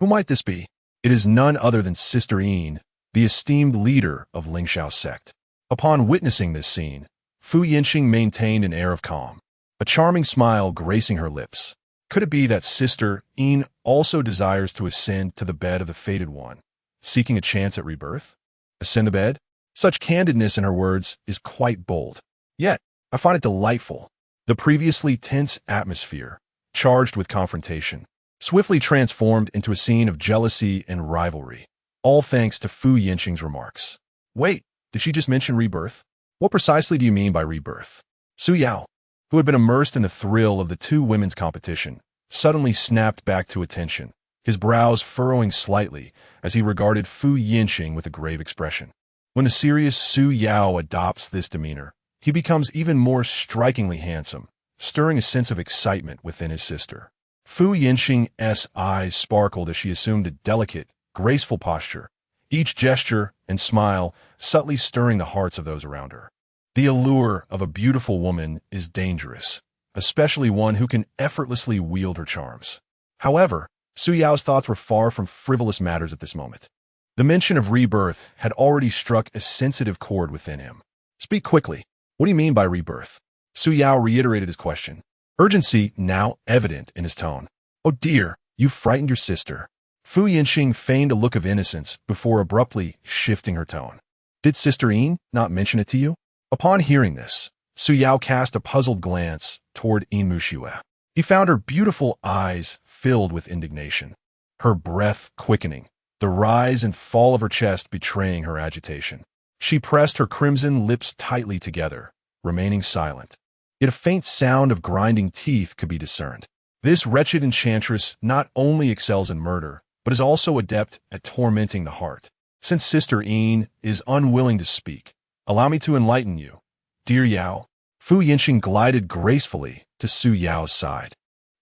Who might this be? It is none other than Sister Yin, the esteemed leader of Lingshao's sect. Upon witnessing this scene, Fu Yinqing maintained an air of calm, a charming smile gracing her lips. Could it be that Sister Yin also desires to ascend to the bed of the Fated One, seeking a chance at rebirth? Ascend the bed? Such candidness in her words is quite bold. Yet, I find it delightful. The previously tense atmosphere, charged with confrontation, swiftly transformed into a scene of jealousy and rivalry, all thanks to Fu Yinqing's remarks. Wait, did she just mention rebirth? What precisely do you mean by rebirth? Su Yao, who had been immersed in the thrill of the two women's competition, suddenly snapped back to attention, his brows furrowing slightly as he regarded Fu Yinqing with a grave expression. When the serious Su Yao adopts this demeanor, he becomes even more strikingly handsome, stirring a sense of excitement within his sister. Fu Yinqing's eyes sparkled as she assumed a delicate, graceful posture, each gesture and smile subtly stirring the hearts of those around her. The allure of a beautiful woman is dangerous, especially one who can effortlessly wield her charms. However, Su Yao's thoughts were far from frivolous matters at this moment. The mention of rebirth had already struck a sensitive chord within him. Speak quickly. What do you mean by rebirth? Su Yao reiterated his question, urgency now evident in his tone. Oh dear, you frightened your sister. Fu Yinqing feigned a look of innocence before abruptly shifting her tone. Did Sister Yin not mention it to you? Upon hearing this, Su Yao cast a puzzled glance toward Yin Muxue. He found her beautiful eyes filled with indignation, her breath quickening, the rise and fall of her chest betraying her agitation. She pressed her crimson lips tightly together, remaining silent. Yet a faint sound of grinding teeth could be discerned. This wretched enchantress not only excels in murder, but is also adept at tormenting the heart. Since Sister Yin is unwilling to speak, allow me to enlighten you. Dear Yao, Fu Yinqing glided gracefully to Su Yao's side,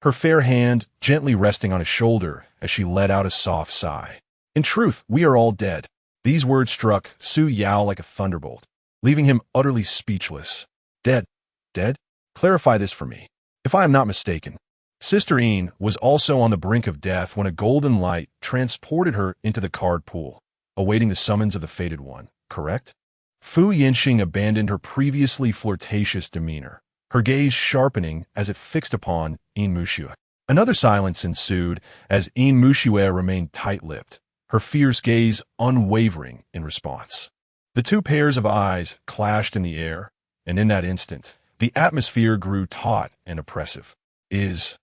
her fair hand gently resting on his shoulder as she let out a soft sigh. In truth, we are all dead. These words struck Su Yao like a thunderbolt, leaving him utterly speechless. Dead? Dead? Clarify this for me. If I am not mistaken, Sister Yin was also on the brink of death when a golden light transported her into the card pool, awaiting the summons of the Fated One, correct? Fu Yinxing abandoned her previously flirtatious demeanor, her gaze sharpening as it fixed upon Yin Muxue. Another silence ensued as Yin Muxue remained tight-lipped, her fierce gaze unwavering in response. The two pairs of eyes clashed in the air, and in that instant, the atmosphere grew taut and oppressive. Is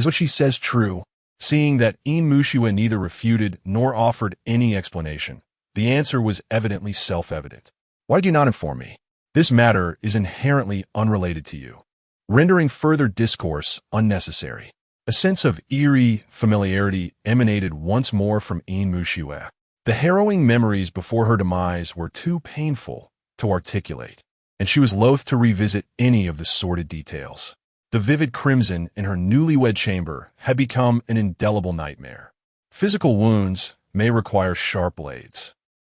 what she says true? Seeing that Yin Muxue neither refuted nor offered any explanation, the answer was evidently self-evident. Why do you not inform me? This matter is inherently unrelated to you, rendering further discourse unnecessary. A sense of eerie familiarity emanated once more from Yin Muxue. The harrowing memories before her demise were too painful to articulate, and she was loath to revisit any of the sordid details. The vivid crimson in her newlywed chamber had become an indelible nightmare. Physical wounds may require sharp blades,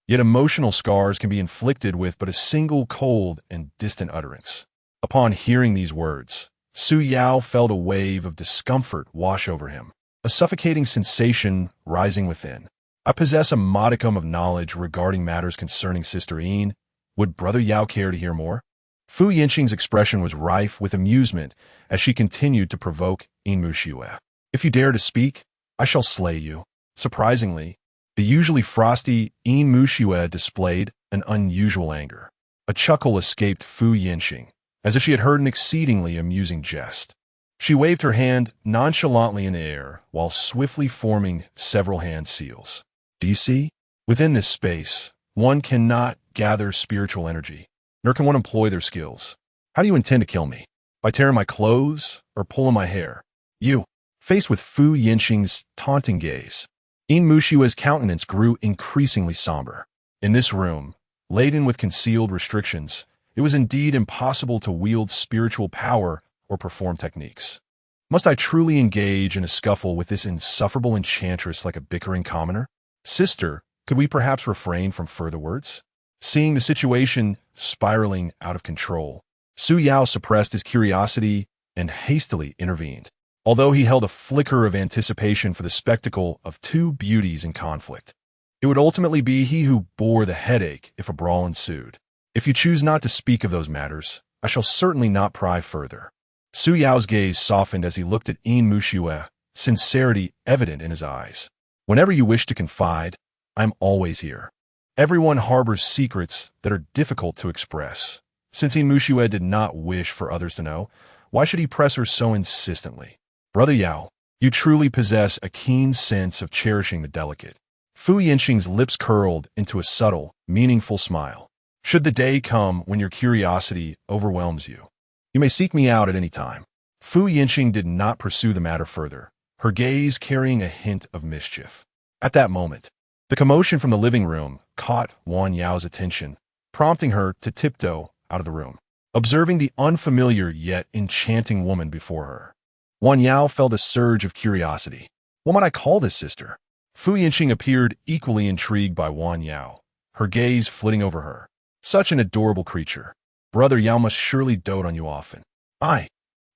yet emotional scars can be inflicted with but a single cold and distant utterance. Upon hearing these words, Su Yao felt a wave of discomfort wash over him, a suffocating sensation rising within. I possess a modicum of knowledge regarding matters concerning Sister Yin. Would Brother Yao care to hear more? Fu Yinxing's expression was rife with amusement as she continued to provoke Yin Muxue. If you dare to speak, I shall slay you. Surprisingly, the usually frosty Yin Muxue displayed an unusual anger. A chuckle escaped Fu Yinxing, as if she had heard an exceedingly amusing jest. She waved her hand nonchalantly in the air while swiftly forming several hand seals. Do you see? Within this space, one cannot gather spiritual energy, nor can one employ their skills. How do you intend to kill me? By tearing my clothes or pulling my hair? You, faced with Fu Yinxing's taunting gaze, Yin Muxue's countenance grew increasingly somber. In this room, laden with concealed restrictions, it was indeed impossible to wield spiritual power or perform techniques. Must I truly engage in a scuffle with this insufferable enchantress like a bickering commoner? Sister, could we perhaps refrain from further words? Seeing the situation spiraling out of control, Su Yao suppressed his curiosity and hastily intervened. Although he held a flicker of anticipation for the spectacle of two beauties in conflict, it would ultimately be he who bore the headache if a brawl ensued. If you choose not to speak of those matters, I shall certainly not pry further. Su Yao's gaze softened as he looked at Yin Muxue, sincerity evident in his eyes. Whenever you wish to confide, I am always here. Everyone harbors secrets that are difficult to express. Since Yin Muxue did not wish for others to know, why should he press her so insistently? Brother Yao, you truly possess a keen sense of cherishing the delicate. Fu Yinxing's lips curled into a subtle, meaningful smile. Should the day come when your curiosity overwhelms you, you may seek me out at any time. Fu Yinxing did not pursue the matter further, her gaze carrying a hint of mischief. At that moment, the commotion from the living room caught Wan Yao's attention, prompting her to tiptoe out of the room. Observing the unfamiliar yet enchanting woman before her, Wan Yao felt a surge of curiosity. What might I call this sister? Fu Yinxing appeared equally intrigued by Wan Yao, her gaze flitting over her. Such an adorable creature. Brother Yao must surely dote on you often. I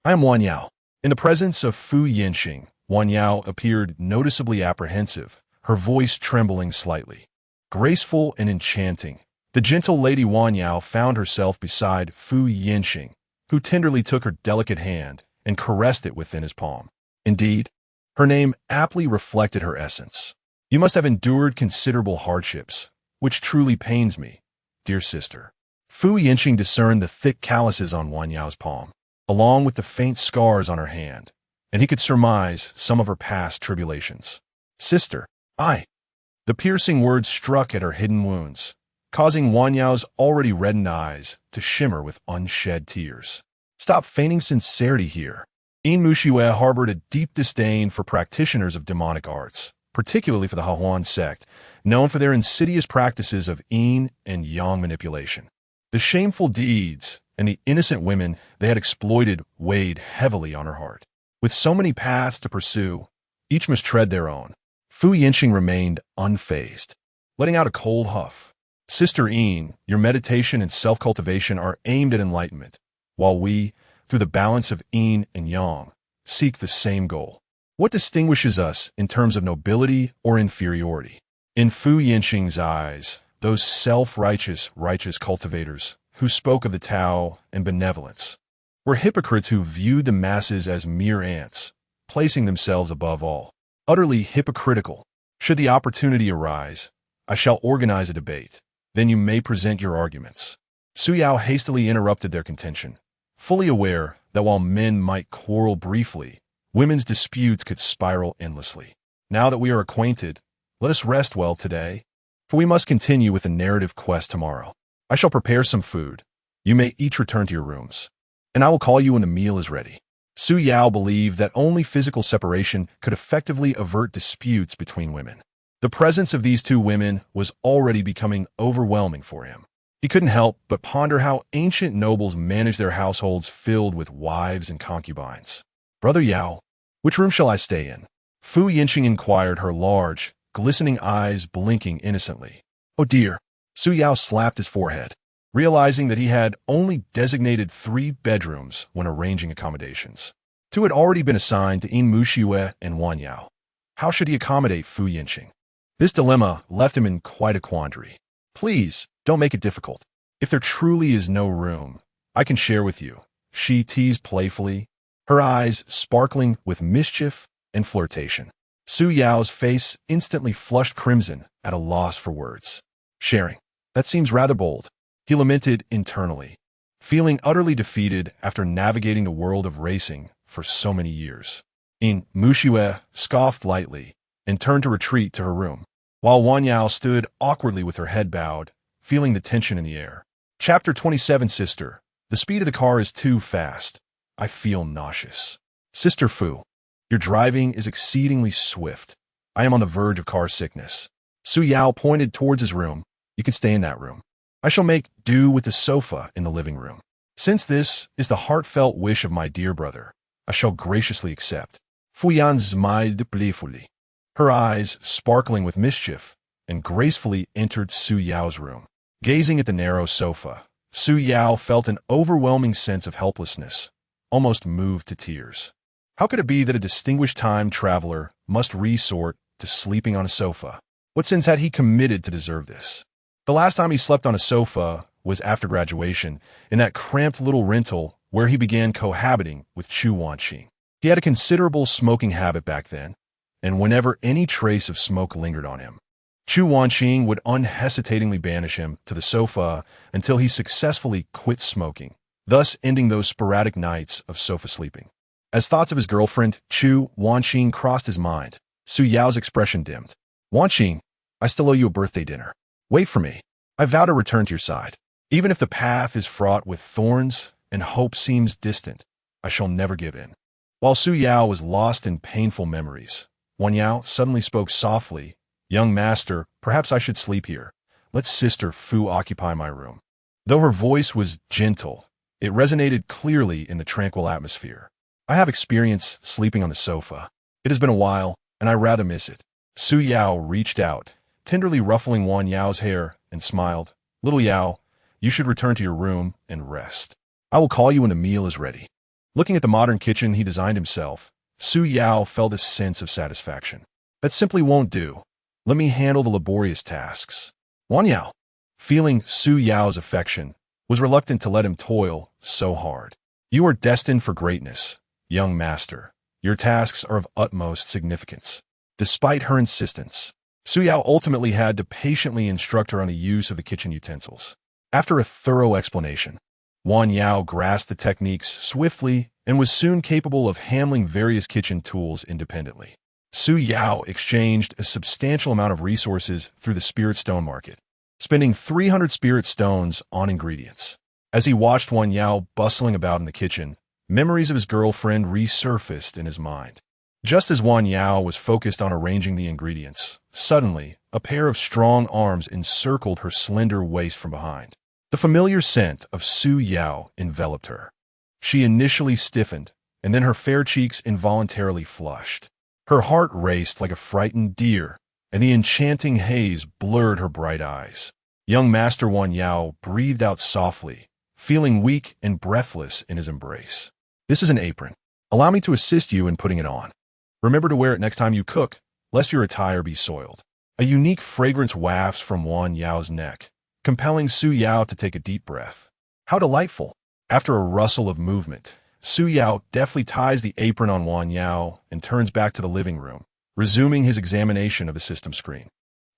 am Wan Yao. In the presence of Fu Yinxing, Wan Yao appeared noticeably apprehensive, her voice trembling slightly. Graceful and enchanting, the gentle Lady Wan Yao found herself beside Fu Yinxing, who tenderly took her delicate hand and caressed it within his palm. Indeed, her name aptly reflected her essence. You must have endured considerable hardships, which truly pains me, dear sister. Fu Yinxing discerned the thick calluses on Wan Yao's palm, along with the faint scars on her hand, and he could surmise some of her past tribulations. Sister, the piercing words struck at her hidden wounds, causing Wan Yao's already reddened eyes to shimmer with unshed tears. Stop feigning sincerity here. Yin Muxue harbored a deep disdain for practitioners of demonic arts, particularly for the Heroines sect, known for their insidious practices of yin and yang manipulation. The shameful deeds and the innocent women they had exploited weighed heavily on her heart. With so many paths to pursue, each must tread their own. Fu Yinxing remained unfazed. letting out a cold huff. Sister Yin, your meditation and self-cultivation are aimed at enlightenment, while we, through the balance of yin and yang, seek the same goal. What distinguishes us in terms of nobility or inferiority? In Fu Yinxing's eyes, those self-righteous, righteous cultivators who spoke of the Tao and benevolence were hypocrites who viewed the masses as mere ants, placing themselves above all. Utterly hypocritical. Should the opportunity arise, I shall organize a debate. Then you may present your arguments. Su Yao hastily interrupted their contention, fully aware that while men might quarrel briefly, women's disputes could spiral endlessly. Now that we are acquainted, let us rest well today, for we must continue with the narrative quest tomorrow. I shall prepare some food. You may each return to your rooms, and I will call you when the meal is ready. Su Yao believed that only physical separation could effectively avert disputes between women. The presence of these two women was already becoming overwhelming for him. He couldn't help but ponder how ancient nobles managed their households filled with wives and concubines. Brother Yao, which room shall I stay in? Fu Yinxing inquired, her large, glistening eyes blinking innocently. Oh dear. Su Yao slapped his forehead, realizing that he had only designated 3 bedrooms when arranging accommodations. 2 had already been assigned to Yin Muxue and Wan Yao. How should he accommodate Fu Yinxing? This dilemma left him in quite a quandary. Please, don't make it difficult. If there truly is no room, I can share with you, she teased playfully, her eyes sparkling with mischief and flirtation. Su Yao's face instantly flushed crimson, at a loss for words. Sharing. That seems rather bold. He lamented internally, feeling utterly defeated after navigating the world of racing for so many years. Yin Muxue scoffed lightly and turned to retreat to her room, while Wan Yao stood awkwardly with her head bowed, feeling the tension in the air. Chapter 27. Sister, the speed of the car is too fast. I feel nauseous. Sister Fu, your driving is exceedingly swift. I am on the verge of car sickness. Su Yao pointed towards his room. You can stay in that room. I shall make do with the sofa in the living room. Since this is the heartfelt wish of my dear brother, I shall graciously accept. Fu Yan smiled playfully, her eyes sparkling with mischief, and gracefully entered Su Yao's room. Gazing at the narrow sofa, Su Yao felt an overwhelming sense of helplessness, almost moved to tears. How could it be that a distinguished time traveler must resort to sleeping on a sofa? What sins had he committed to deserve this? The last time he slept on a sofa was after graduation, in that cramped little rental where he began cohabiting with Chu Wanqing. He had a considerable smoking habit back then, and whenever any trace of smoke lingered on him, Chu Wanqing would unhesitatingly banish him to the sofa until he successfully quit smoking, thus ending those sporadic nights of sofa sleeping. As thoughts of his girlfriend, Chu Wanqing, crossed his mind, Su Yao's expression dimmed. Wanqing, I still owe you a birthday dinner. Wait for me. I vow to return to your side. Even if the path is fraught with thorns and hope seems distant, I shall never give in. While Su Yao was lost in painful memories, Wan Yao suddenly spoke softly. Young master, perhaps I should sleep here. Let Sister Fu occupy my room. Though her voice was gentle, it resonated clearly in the tranquil atmosphere. I have experience sleeping on the sofa. It has been a while, and I rather miss it. Su Yao reached out, tenderly ruffling Wan Yao's hair, and smiled. Little Yao, you should return to your room and rest. I will call you when the meal is ready. Looking at the modern kitchen he designed himself, Su Yao felt a sense of satisfaction. That simply won't do. Let me handle the laborious tasks. Wan Yao, feeling Su Yao's affection, was reluctant to let him toil so hard. You are destined for greatness, young master. Your tasks are of utmost significance. Despite her insistence, Su Yao ultimately had to patiently instruct her on the use of the kitchen utensils. After a thorough explanation, Wan Yao grasped the techniques swiftly and was soon capable of handling various kitchen tools independently. Su Yao exchanged a substantial amount of resources through the spirit stone market, spending 300 spirit stones on ingredients. As he watched Wan Yao bustling about in the kitchen, memories of his girlfriend resurfaced in his mind. Just as Wan Yao was focused on arranging the ingredients, suddenly, a pair of strong arms encircled her slender waist from behind. The familiar scent of Su Yao enveloped her. She initially stiffened, and then her fair cheeks involuntarily flushed. Her heart raced like a frightened deer and the enchanting haze blurred her bright eyes. Young Master Wan Yao breathed out softly, feeling weak and breathless in his embrace. This is an apron. Allow me to assist you in putting it on. Remember to wear it next time you cook, lest your attire be soiled. A unique fragrance wafts from Wan Yao's neck, compelling Su Yao to take a deep breath. How delightful! After a rustle of movement, Su Yao deftly ties the apron on Wan Yao and turns back to the living room, resuming his examination of the system screen.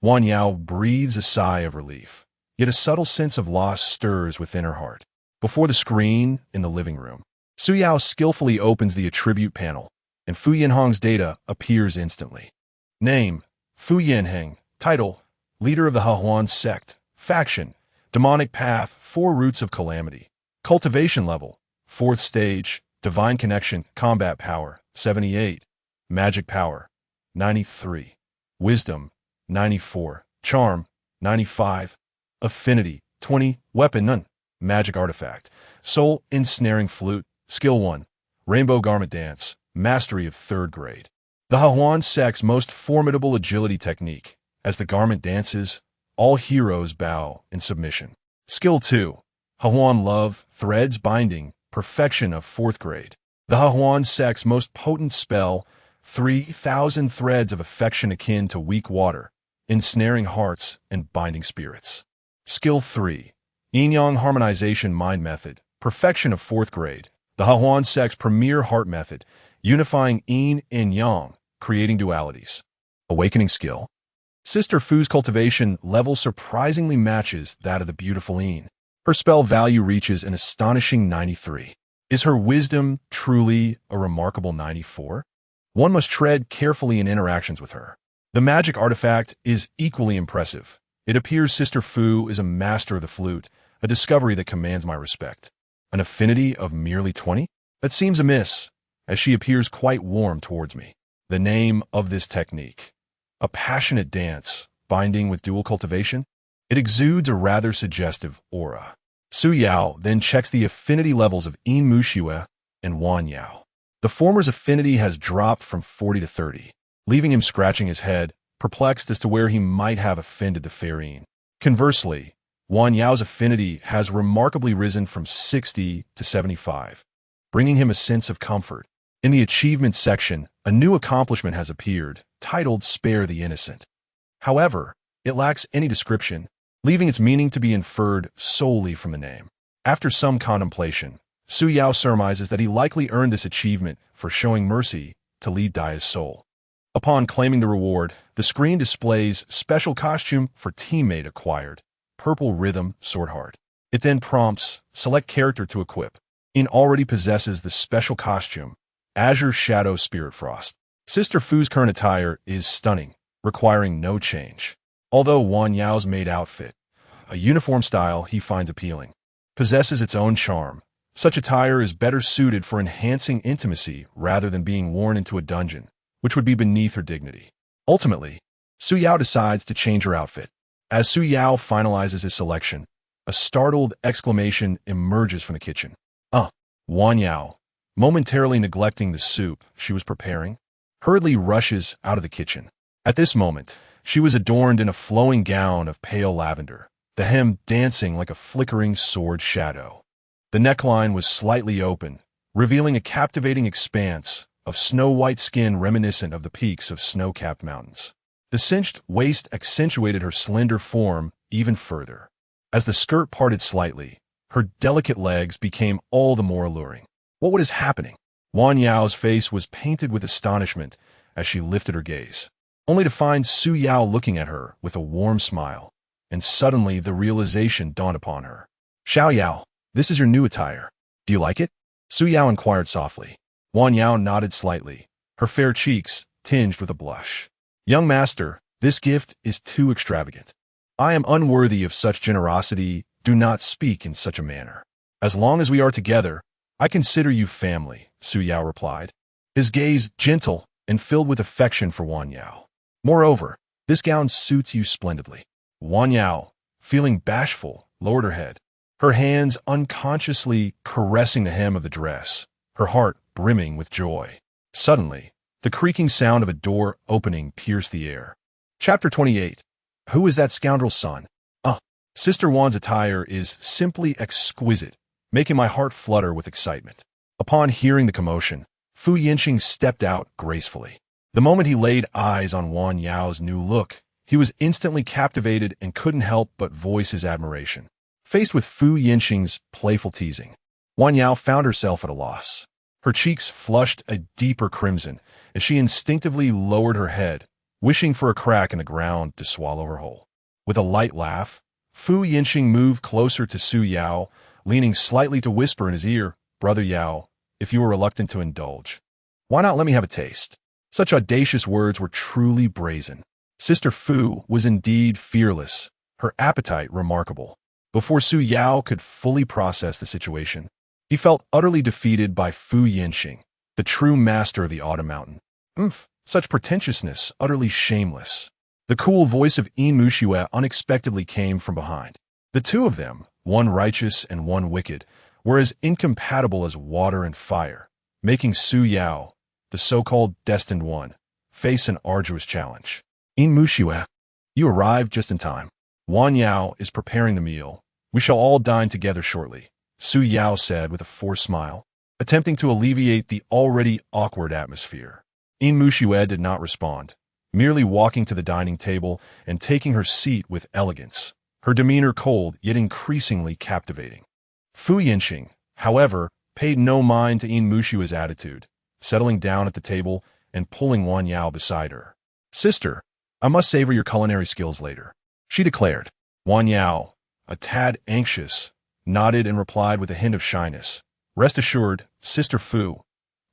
Wan Yao breathes a sigh of relief, yet a subtle sense of loss stirs within her heart. Before the screen in the living room, Su Yao skillfully opens the attribute panel, and Fu Yanhong's data appears instantly. Name: Fu Yanheng. Title: Leader of the Heroines Sect. Faction: Demonic Path, 4 Roots of Calamity. Cultivation level: 4th stage. Divine Connection, Combat Power, 78. Magic Power, 93. Wisdom, 94. Charm, 95. Affinity, 20. Weapon, none. Magic Artifact, Soul Ensnaring Flute. Skill 1. Rainbow Garment Dance, Mastery of 3rd grade. The Heroines Sect's most formidable agility technique. As the garment dances, all heroes bow in submission. Skill 2. Heroine Love, Threads Binding, Perfection of 4th grade. The Heroines Sect's most potent spell, 3,000 threads of affection akin to weak water, ensnaring hearts and binding spirits. Skill 3. Yin-Yang Harmonization Mind Method, Perfection of 4th grade. The Heroines Sect's premier heart method, unifying Yin and Yang, creating dualities. Awakening skill. Sister Fu's cultivation level surprisingly matches that of the beautiful Yin. Her spell value reaches an astonishing 93. Is her wisdom truly a remarkable 94? One must tread carefully in interactions with her. The magic artifact is equally impressive. It appears Sister Fu is a master of the flute, a discovery that commands my respect. An affinity of merely 20? That seems amiss, as she appears quite warm towards me. The name of this technique: a passionate dance, binding with dual cultivation? It exudes a rather suggestive aura. Su Yao then checks the affinity levels of Yin Muxue and Wan Yao. The former's affinity has dropped from 40 to 30, leaving him scratching his head, perplexed as to where he might have offended the fair Yin. Conversely, Wan Yao's affinity has remarkably risen from 60 to 75, bringing him a sense of comfort. In the achievements section, a new accomplishment has appeared, titled Spare the Innocent. However, it lacks any description, leaving its meaning to be inferred solely from the name. After some contemplation, Su Yao surmises that he likely earned this achievement for showing mercy to Li Dai's soul. Upon claiming the reward, the screen displays special costume for teammate acquired, Purple Rhythm Sword Heart. It then prompts select character to equip. Yin already possesses the special costume, Azure Shadow Spirit Frost. Sister Fu's current attire is stunning, requiring no change. Although Wan Yao's maid outfit, a uniform style he finds appealing, possesses its own charm, such attire is better suited for enhancing intimacy rather than being worn into a dungeon, which would be beneath her dignity. Ultimately, Su Yao decides to change her outfit. As Su Yao finalizes his selection, a startled exclamation emerges from the kitchen. Wan Yao, momentarily neglecting the soup she was preparing, hurriedly rushes out of the kitchen. At this moment, she was adorned in a flowing gown of pale lavender, the hem dancing like a flickering sword shadow. The neckline was slightly open, revealing a captivating expanse of snow-white skin reminiscent of the peaks of snow-capped mountains. The cinched waist accentuated her slender form even further. As the skirt parted slightly, her delicate legs became all the more alluring. What is happening? Wan Yao's face was painted with astonishment as she lifted her gaze, only to find Su Yao looking at her with a warm smile, and suddenly the realization dawned upon her. Xiao Yao, this is your new attire. Do you like it? Su Yao inquired softly. Wan Yao nodded slightly, her fair cheeks tinged with a blush. Young master, this gift is too extravagant. I am unworthy of such generosity. Do not speak in such a manner. As long as we are together, I consider you family, Su Yao replied, his gaze gentle and filled with affection for Wan Yao. Moreover, this gown suits you splendidly. Wan Yao, feeling bashful, lowered her head, her hands unconsciously caressing the hem of the dress, her heart brimming with joy. Suddenly, the creaking sound of a door opening pierced the air. Chapter 28. Who is that scoundrel's son? Sister Wan's attire is simply exquisite, making my heart flutter with excitement. Upon hearing the commotion, Fu Yinqing stepped out gracefully. The moment he laid eyes on Wan Yao's new look, he was instantly captivated and couldn't help but voice his admiration. Faced with Fu Yinqing's playful teasing, Wan Yao found herself at a loss. Her cheeks flushed a deeper crimson as she instinctively lowered her head, wishing for a crack in the ground to swallow her whole. With a light laugh, Fu Yinqing moved closer to Su Yao, leaning slightly to whisper in his ear, "Brother Yao, if you are reluctant to indulge, why not let me have a taste?" Such audacious words were truly brazen. Sister Fu was indeed fearless, her appetite remarkable. Before Su Yao could fully process the situation, he felt utterly defeated by Fu Yinqing, the true master of the Autumn Mountain. Such pretentiousness, utterly shameless. The cool voice of Yin Muxue unexpectedly came from behind. The two of them, one righteous and one wicked, were as incompatible as water and fire, making Su Yao, the so-called destined one, face an arduous challenge. Yin Muxue, you arrived just in time. Wan Yao is preparing the meal. We shall all dine together shortly, Su Yao said with a forced smile, attempting to alleviate the already awkward atmosphere. Yin Muxue did not respond, merely walking to the dining table and taking her seat with elegance, her demeanor cold yet increasingly captivating. Fu Yinqing, however, paid no mind to Yin Muxue's attitude, settling down at the table and pulling Wan Yao beside her. "Sister, I must savor your culinary skills later," she declared. Wan Yao, a tad anxious, nodded and replied with a hint of shyness, "Rest assured, Sister Fu,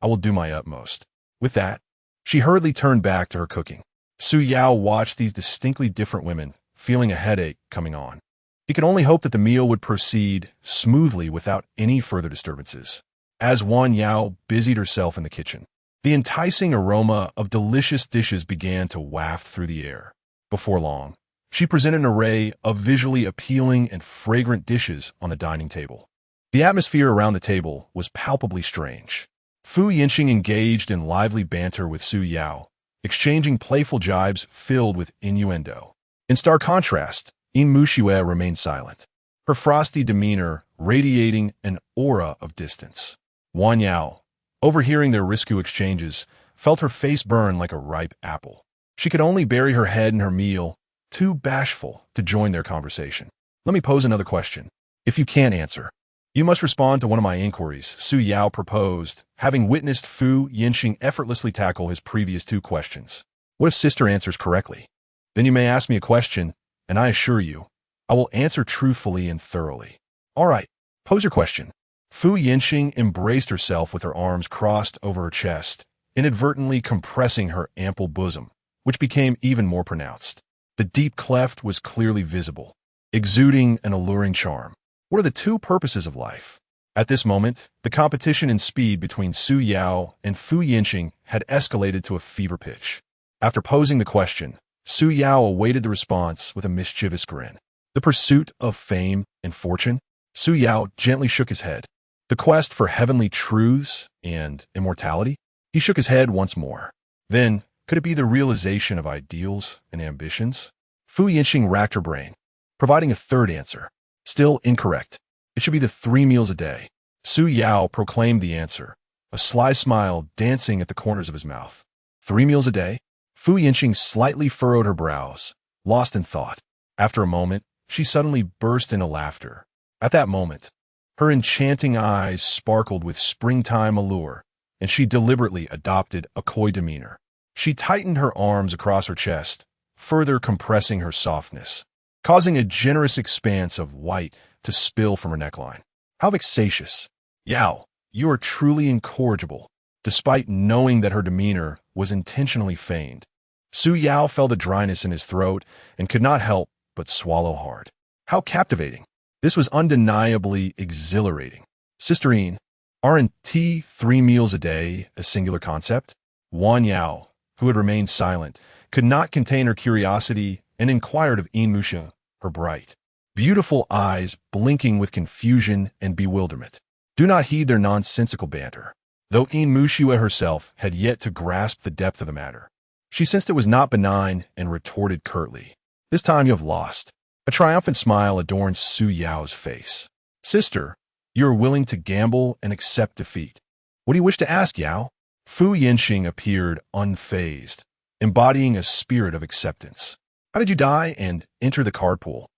I will do my utmost." With that, she hurriedly turned back to her cooking. Su Yao watched these distinctly different women, feeling a headache coming on. He could only hope that the meal would proceed smoothly without any further disturbances. As Wan Yao busied herself in the kitchen, the enticing aroma of delicious dishes began to waft through the air. Before long, she presented an array of visually appealing and fragrant dishes on the dining table. The atmosphere around the table was palpably strange. Fu Yinqing engaged in lively banter with Su Yao, exchanging playful jibes filled with innuendo. In stark contrast, Yin Muxue remained silent, her frosty demeanor radiating an aura of distance. Wan Yao, overhearing their risque exchanges, felt her face burn like a ripe apple. She could only bury her head in her meal, too bashful to join their conversation. "Let me pose another question. If you can't answer, you must respond to one of my inquiries," Su Yao proposed, having witnessed Fu Yinqing effortlessly tackle his previous two questions. "What if sister answers correctly? Then you may ask me a question, and I assure you, I will answer truthfully and thoroughly." "All right, pose your question." Fu Yinqing embraced herself with her arms crossed over her chest, inadvertently compressing her ample bosom, which became even more pronounced. The deep cleft was clearly visible, exuding an alluring charm. What are the two purposes of life? At this moment, the competition in speed between Su Yao and Fu Yinqing had escalated to a fever pitch. After posing the question, Su Yao awaited the response with a mischievous grin. "The pursuit of fame and fortune?" Su Yao gently shook his head. "The quest for heavenly truths and immortality?" He shook his head once more. "Then, could it be the realization of ideals and ambitions?" Fu Yinqing racked her brain, providing a third answer. Still incorrect. "It should be the 3 meals a day." Su Yao proclaimed the answer, a sly smile dancing at the corners of his mouth. 3 meals a day? Fu Yinqing slightly furrowed her brows, lost in thought. After a moment, she suddenly burst into laughter. At that moment, her enchanting eyes sparkled with springtime allure, and she deliberately adopted a coy demeanor. She tightened her arms across her chest, further compressing her softness, causing a generous expanse of white to spill from her neckline. "How vexatious! Yao, you are truly incorrigible," despite knowing that her demeanor was intentionally feigned. Su Yao felt a dryness in his throat and could not help but swallow hard. How captivating! This was undeniably exhilarating. "Sister Yin, aren't 3 meals a day a singular concept?" Wan Yao, who had remained silent, could not contain her curiosity and inquired of Yin Muxue, her bright, beautiful eyes blinking with confusion and bewilderment. Do not heed their nonsensical banter. Though Yin Muxue herself had yet to grasp the depth of the matter, She sensed it was not benign and retorted curtly, "This time you have lost." A triumphant smile adorned Su Yao's face. "Sister, you are willing to gamble and accept defeat. What do you wish to ask, Yao?" Fu Yinxing appeared unfazed, embodying a spirit of acceptance. "How did you die and enter the card pool?"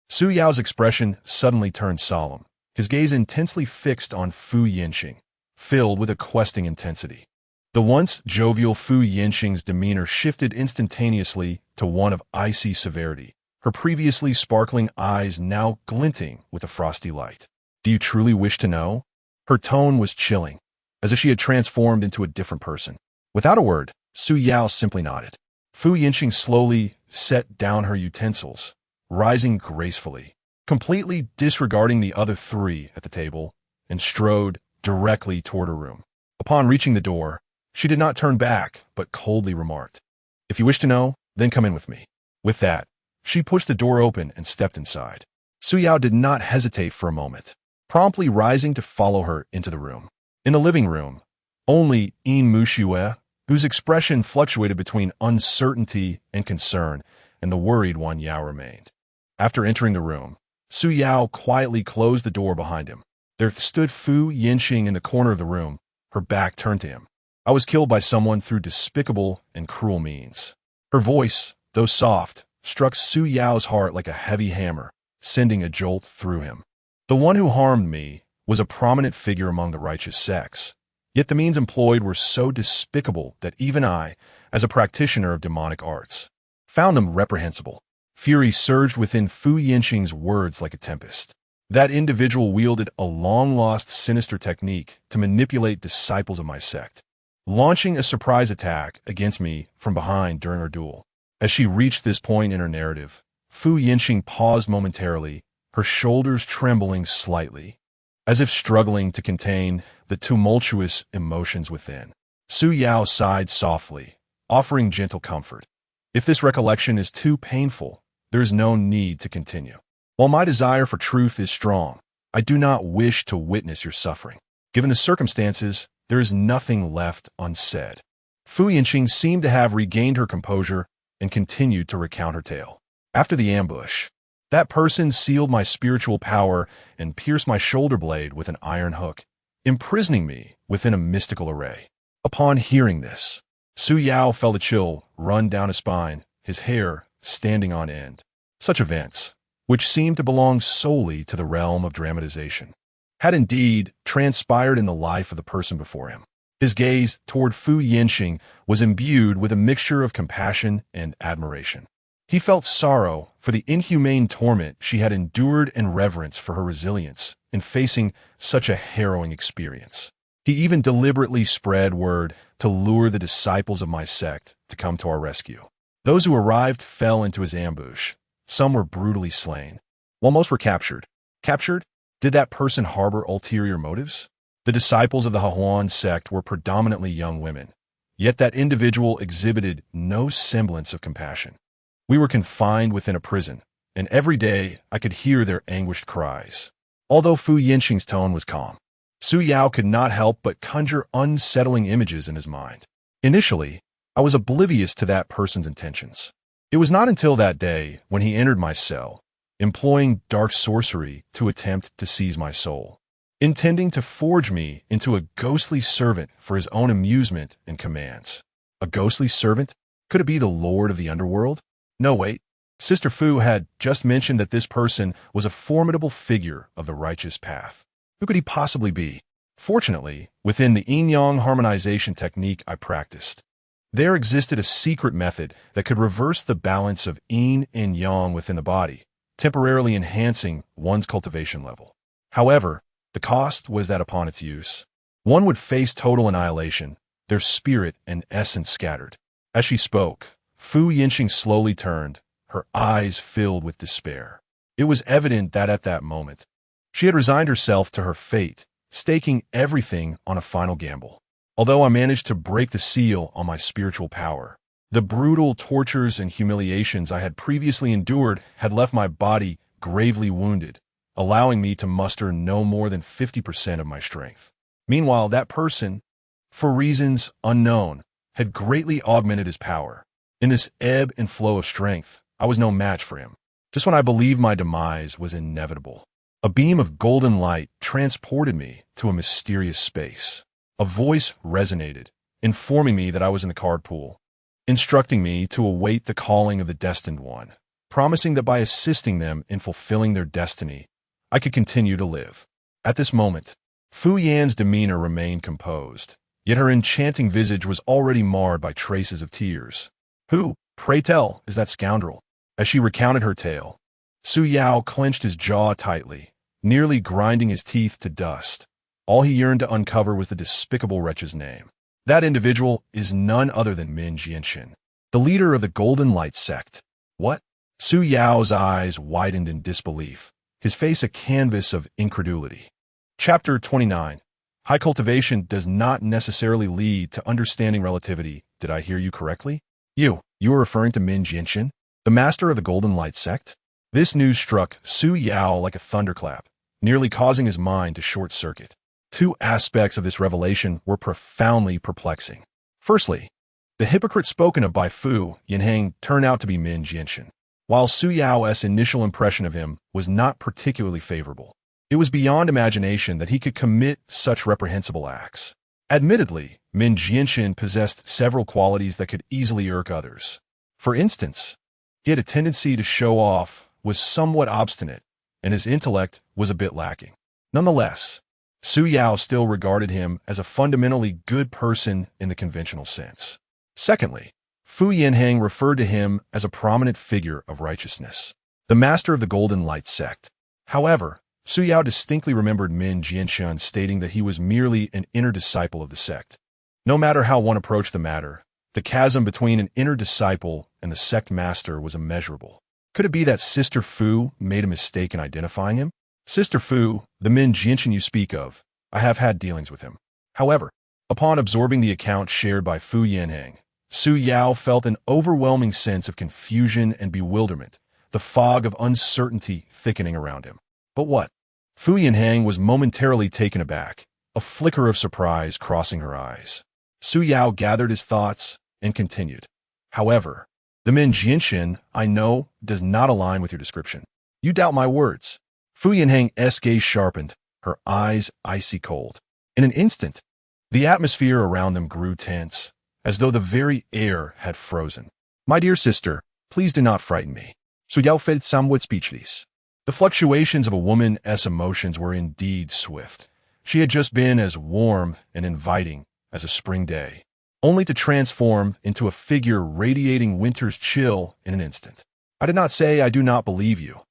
Su Yao's expression suddenly turned solemn, his gaze intensely fixed on Fu Yinxing, filled with a questing intensity. The once jovial Fu Yinxing's demeanor shifted instantaneously to one of icy severity, her previously sparkling eyes now glinting with a frosty light. "Do you truly wish to know?" Her tone was chilling, as if she had transformed into a different person. Without a word, Su Yao simply nodded. Fu Yinxing slowly set down her utensils, rising gracefully, completely disregarding the other three at the table, and strode directly toward her room. Upon reaching the door, she did not turn back, but coldly remarked, "If you wish to know, then come in with me." With that, she pushed the door open and stepped inside. Su Yao did not hesitate for a moment, promptly rising to follow her into the room. In the living room, only Yin Muxue, whose expression fluctuated between uncertainty and concern, and the worried one Yao remained. After entering the room, Su Yao quietly closed the door behind him. There stood Fu Yinxing in the corner of the room, her back turned to him. "I was killed by someone through despicable and cruel means." Her voice, though soft, struck Su Yao's heart like a heavy hammer, sending a jolt through him. "The one who harmed me was a prominent figure among the righteous sects, yet the means employed were so despicable that even I, as a practitioner of demonic arts, found them reprehensible." Fury surged within Fu Yinxing's words like a tempest. That individual wielded a long-lost sinister technique to manipulate disciples of my sect, launching a surprise attack against me from behind during our duel. As she reached this point in her narrative, Fu Yinxing paused momentarily, her shoulders trembling slightly, as if struggling to contain the tumultuous emotions within. Su Yao sighed softly, offering gentle comfort. "If this recollection is too painful, there is no need to continue. While my desire for truth is strong, I do not wish to witness your suffering. Given the circumstances, there is nothing left unsaid." Fu Yinxing seemed to have regained her composure and continued to recount her tale. "After the ambush, that person sealed my spiritual power and pierced my shoulder blade with an iron hook, imprisoning me within a mystical array." Upon hearing this, Su Yao felt a chill run down his spine, his hair standing on end. Such events, which seemed to belong solely to the realm of dramatization, had indeed transpired in the life of the person before him. His gaze toward Fu Yinxing was imbued with a mixture of compassion and admiration. He felt sorrow for the inhumane torment she had endured and reverence for her resilience in facing such a harrowing experience. He even deliberately spread word to lure the disciples of my sect to come to our rescue. Those who arrived fell into his ambush. Some were brutally slain, while most were captured. Captured? Did that person harbor ulterior motives? The disciples of the Heroines sect were predominantly young women, yet that individual exhibited no semblance of compassion. We were confined within a prison, and every day I could hear their anguished cries. Although Fu Yinxing's tone was calm, Su Yao could not help but conjure unsettling images in his mind. Initially, I was oblivious to that person's intentions. It was not until that day when he entered my cell, employing dark sorcery to attempt to seize my soul, intending to forge me into a ghostly servant for his own amusement and commands. A ghostly servant? Could it be the Lord of the Underworld? No, wait. Sister Fu had just mentioned that this person was a formidable figure of the righteous path. Who could he possibly be? Fortunately, within the yin-yang harmonization technique I practiced, there existed a secret method that could reverse the balance of yin and yang within the body, temporarily enhancing one's cultivation level. However, the cost was that upon its use, one would face total annihilation, their spirit and essence scattered. As she spoke, Fu Yinxing slowly turned, her eyes filled with despair. It was evident that at that moment, she had resigned herself to her fate, staking everything on a final gamble. Although I managed to break the seal on my spiritual power, the brutal tortures and humiliations I had previously endured had left my body gravely wounded, allowing me to muster no more than 50% of my strength. Meanwhile, that person, for reasons unknown, had greatly augmented his power, In this ebb and flow of strength, I was no match for him. Just when I believed my demise was inevitable, a beam of golden light transported me to a mysterious space. A voice resonated, informing me that I was in the card pool, instructing me to await the calling of the destined one, promising that by assisting them in fulfilling their destiny, I could continue to live. At this moment, Fu Yan's demeanor remained composed, yet her enchanting visage was already marred by traces of tears. Who, pray tell, is that scoundrel? As she recounted her tale, Su Yao clenched his jaw tightly, nearly grinding his teeth to dust. All he yearned to uncover was the despicable wretch's name. That individual is none other than Min Jianxin, the leader of the Golden Light Sect. What? Su Yao's eyes widened in disbelief, his face a canvas of incredulity. Chapter 29. High cultivation does not necessarily lead to understanding relativity. Did I hear you correctly? You are referring to Min Jianxin, the master of the Golden Light Sect? This news struck Su Yao like a thunderclap, nearly causing his mind to short-circuit. Two aspects of this revelation were profoundly perplexing. Firstly, the hypocrite spoken of by Fu Yanheng turned out to be Min Jianxin. While Su Yao's initial impression of him was not particularly favorable, it was beyond imagination that he could commit such reprehensible acts. Admittedly, Min Jianxin possessed several qualities that could easily irk others. For instance, he had a tendency to show off, was somewhat obstinate, and his intellect was a bit lacking. Nonetheless, Su Yao still regarded him as a fundamentally good person in the conventional sense. Secondly, Fu Yanheng referred to him as a prominent figure of righteousness, the master of the Golden Light Sect. However, Su Yao distinctly remembered Min Jianxin stating that he was merely an inner disciple of the sect. No matter how one approached the matter, the chasm between an inner disciple and the sect master was immeasurable. Could it be that Sister Fu made a mistake in identifying him? Sister Fu, the Min Jianxin you speak of, I have had dealings with him. However, upon absorbing the account shared by Fu Yanheng, Su Yao felt an overwhelming sense of confusion and bewilderment, the fog of uncertainty thickening around him. But what? Fu Yanheng was momentarily taken aback, a flicker of surprise crossing her eyes. Su Yao gathered his thoughts and continued. However, the Min Jianxin I know does not align with your description. You doubt my words. Fu Yanheng's gaze sharpened, her eyes icy cold. In an instant, the atmosphere around them grew tense, as though the very air had frozen. My dear sister, please do not frighten me. Su Yao felt somewhat speechless. The fluctuations of a woman's emotions were indeed swift. She had just been as warm and inviting as a spring day, only to transform into a figure radiating winter's chill in an instant. I did not say I do not believe you.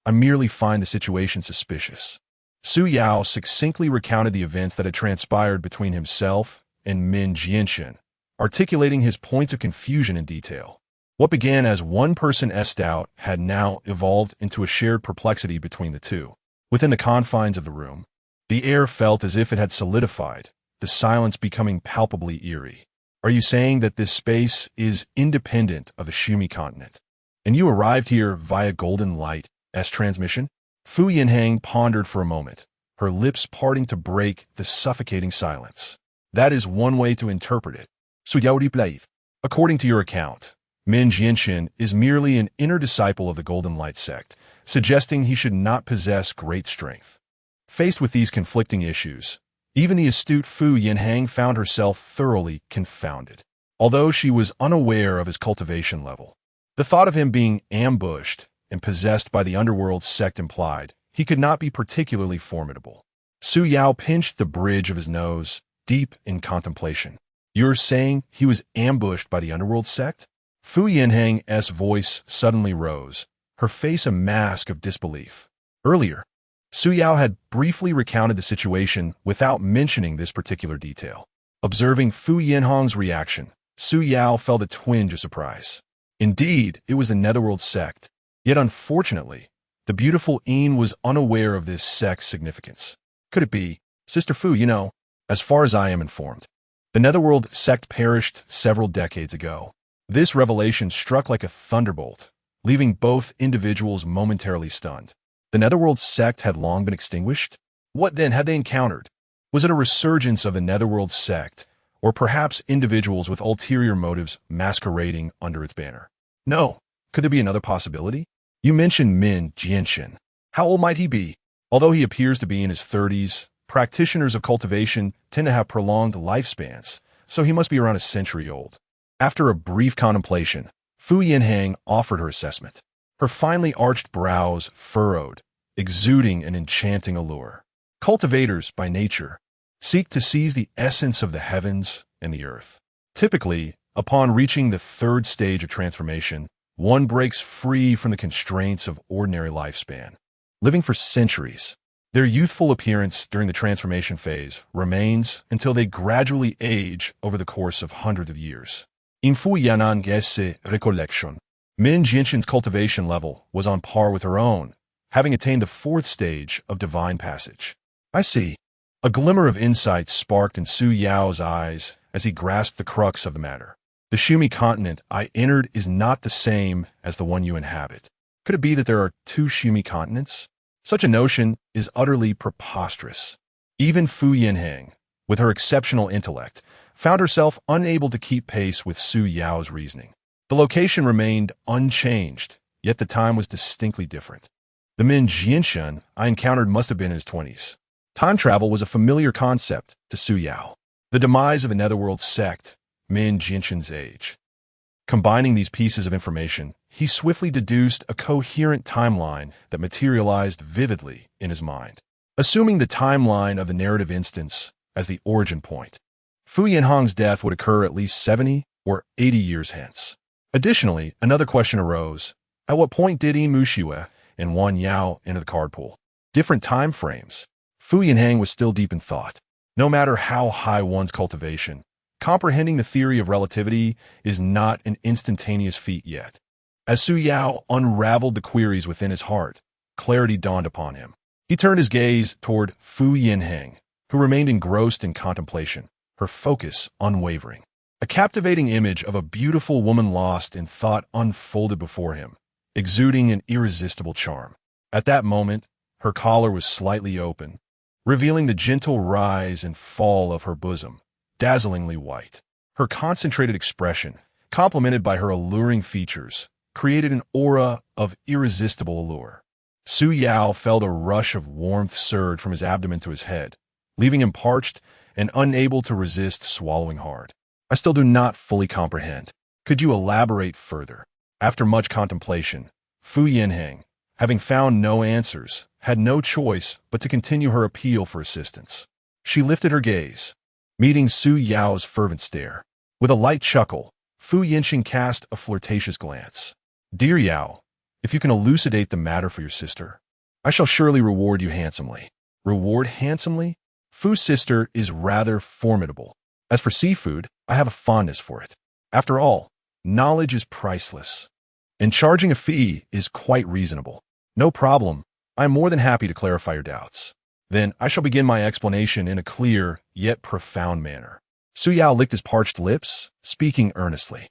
I merely find the situation suspicious. Su Yao succinctly recounted the events that had transpired between himself and Min Jianxin, articulating his points of confusion in detail. What began as one person's doubt had now evolved into a shared perplexity between the two. Within the confines of the room, the air felt as if it had solidified, the silence becoming palpably eerie. Are you saying that this space is independent of the Shumi continent, and you arrived here via Golden Light's transmission? Fu Yanheng pondered for a moment, her lips parting to break the suffocating silence. That is one way to interpret it. Su Yao replied. According to your account, Min Jianxin is merely an inner disciple of the Golden Light Sect, suggesting he should not possess great strength. Faced with these conflicting issues, even the astute Fu Yanheng found herself thoroughly confounded. Although she was unaware of his cultivation level, the thought of him being ambushed and possessed by the underworld sect implied he could not be particularly formidable. Su Yao pinched the bridge of his nose, deep in contemplation. You're saying he was ambushed by the underworld sect? Fu Yanheng's voice suddenly rose, her face a mask of disbelief. Earlier, Su Yao had briefly recounted the situation without mentioning this particular detail. Observing Fu Yanheng's reaction, Su Yao felt a twinge of surprise. Indeed, it was the Netherworld sect. Yet unfortunately, the beautiful Yin was unaware of this sect's significance. Could it be, Sister Fu, as far as I am informed, the Netherworld sect perished several decades ago. This revelation struck like a thunderbolt, leaving both individuals momentarily stunned. The Netherworld sect had long been extinguished? What then had they encountered? Was it a resurgence of the Netherworld sect, or perhaps individuals with ulterior motives masquerading under its banner. No. Could there be another possibility? You mentioned Min Jianshan. How old might he be? Although he appears to be in his 30s, practitioners of cultivation tend to have prolonged lifespans, so he must be around a century old. After a brief contemplation, Fu Yinhang offered her assessment. Her finely arched brows furrowed, exuding an enchanting allure. Cultivators, by nature, seek to seize the essence of the heavens and the earth. Typically, upon reaching the third stage of transformation, one breaks free from the constraints of ordinary lifespan. Living for centuries, their youthful appearance during the transformation phase remains until they gradually age over the course of hundreds of years. In Fu Yanan Gese recollection, Min Jinshan's cultivation level was on par with her own, having attained the fourth stage of divine passage. I see. A glimmer of insight sparked in Su Yao's eyes as he grasped the crux of the matter. The Shumi continent I entered is not the same as the one you inhabit. Could it be that there are two Shumi continents? Such a notion is utterly preposterous. Even Fu Yinhang, with her exceptional intellect, found herself unable to keep pace with Su Yao's reasoning. The location remained unchanged, yet the time was distinctly different. The Min Jianshan I encountered must have been in his 20s. Time travel was a familiar concept to Su Yao. The demise of the Netherworld sect, Min Jianshan's age. Combining these pieces of information, he swiftly deduced a coherent timeline that materialized vividly in his mind. Assuming the timeline of the narrative instance as the origin point, Fu Yinhang's death would occur at least 70 or 80 years hence. Additionally, another question arose. At what point did Yin Muxue and Wan Yao enter the card pool? Different time frames. Fu Yinhang was still deep in thought. No matter how high one's cultivation, comprehending the theory of relativity is not an instantaneous feat yet. As Su Yao unraveled the queries within his heart, clarity dawned upon him. He turned his gaze toward Fu Yinhang, who remained engrossed in contemplation, her focus unwavering. A captivating image of a beautiful woman lost in thought unfolded before him, exuding an irresistible charm. At that moment, her collar was slightly open, revealing the gentle rise and fall of her bosom, dazzlingly white. Her concentrated expression, complemented by her alluring features, created an aura of irresistible allure. Su Yao felt a rush of warmth surge from his abdomen to his head, leaving him parched and unable to resist swallowing hard. I still do not fully comprehend. Could you elaborate further? After much contemplation, Fu Yinhang, having found no answers, had no choice but to continue her appeal for assistance. She lifted her gaze, meeting Su Yao's fervent stare. With a light chuckle, Fu Yinhang cast a flirtatious glance. Dear Yao, if you can elucidate the matter for your sister, I shall surely reward you handsomely. Reward handsomely? Fu's sister is rather formidable. As for seafood, I have a fondness for it. After all, knowledge is priceless, and charging a fee is quite reasonable. No problem. I am more than happy to clarify your doubts. Then I shall begin my explanation in a clear yet profound manner. Su Yao licked his parched lips, speaking earnestly.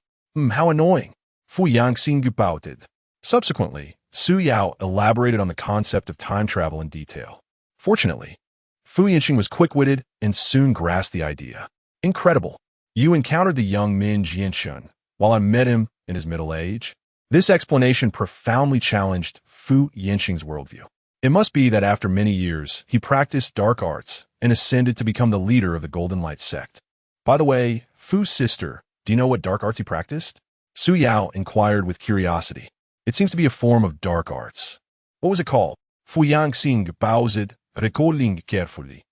How annoying. Fu Yang Xing gebouted. Subsequently, Su Yao elaborated on the concept of time travel in detail. Fortunately, Fu Yinhang was quick-witted and soon grasped the idea. Incredible. You encountered the young Min Jianshan while I met him in his middle age? This explanation profoundly challenged Fu Yinhang's worldview. It must be that after many years, he practiced dark arts and ascended to become the leader of the Golden Light sect. By the way, Fu's sister, do you know what dark arts he practiced? Su Yao inquired with curiosity. It seems to be a form of dark arts. What was it called? Fu Yang Xing paused, recalling carefully.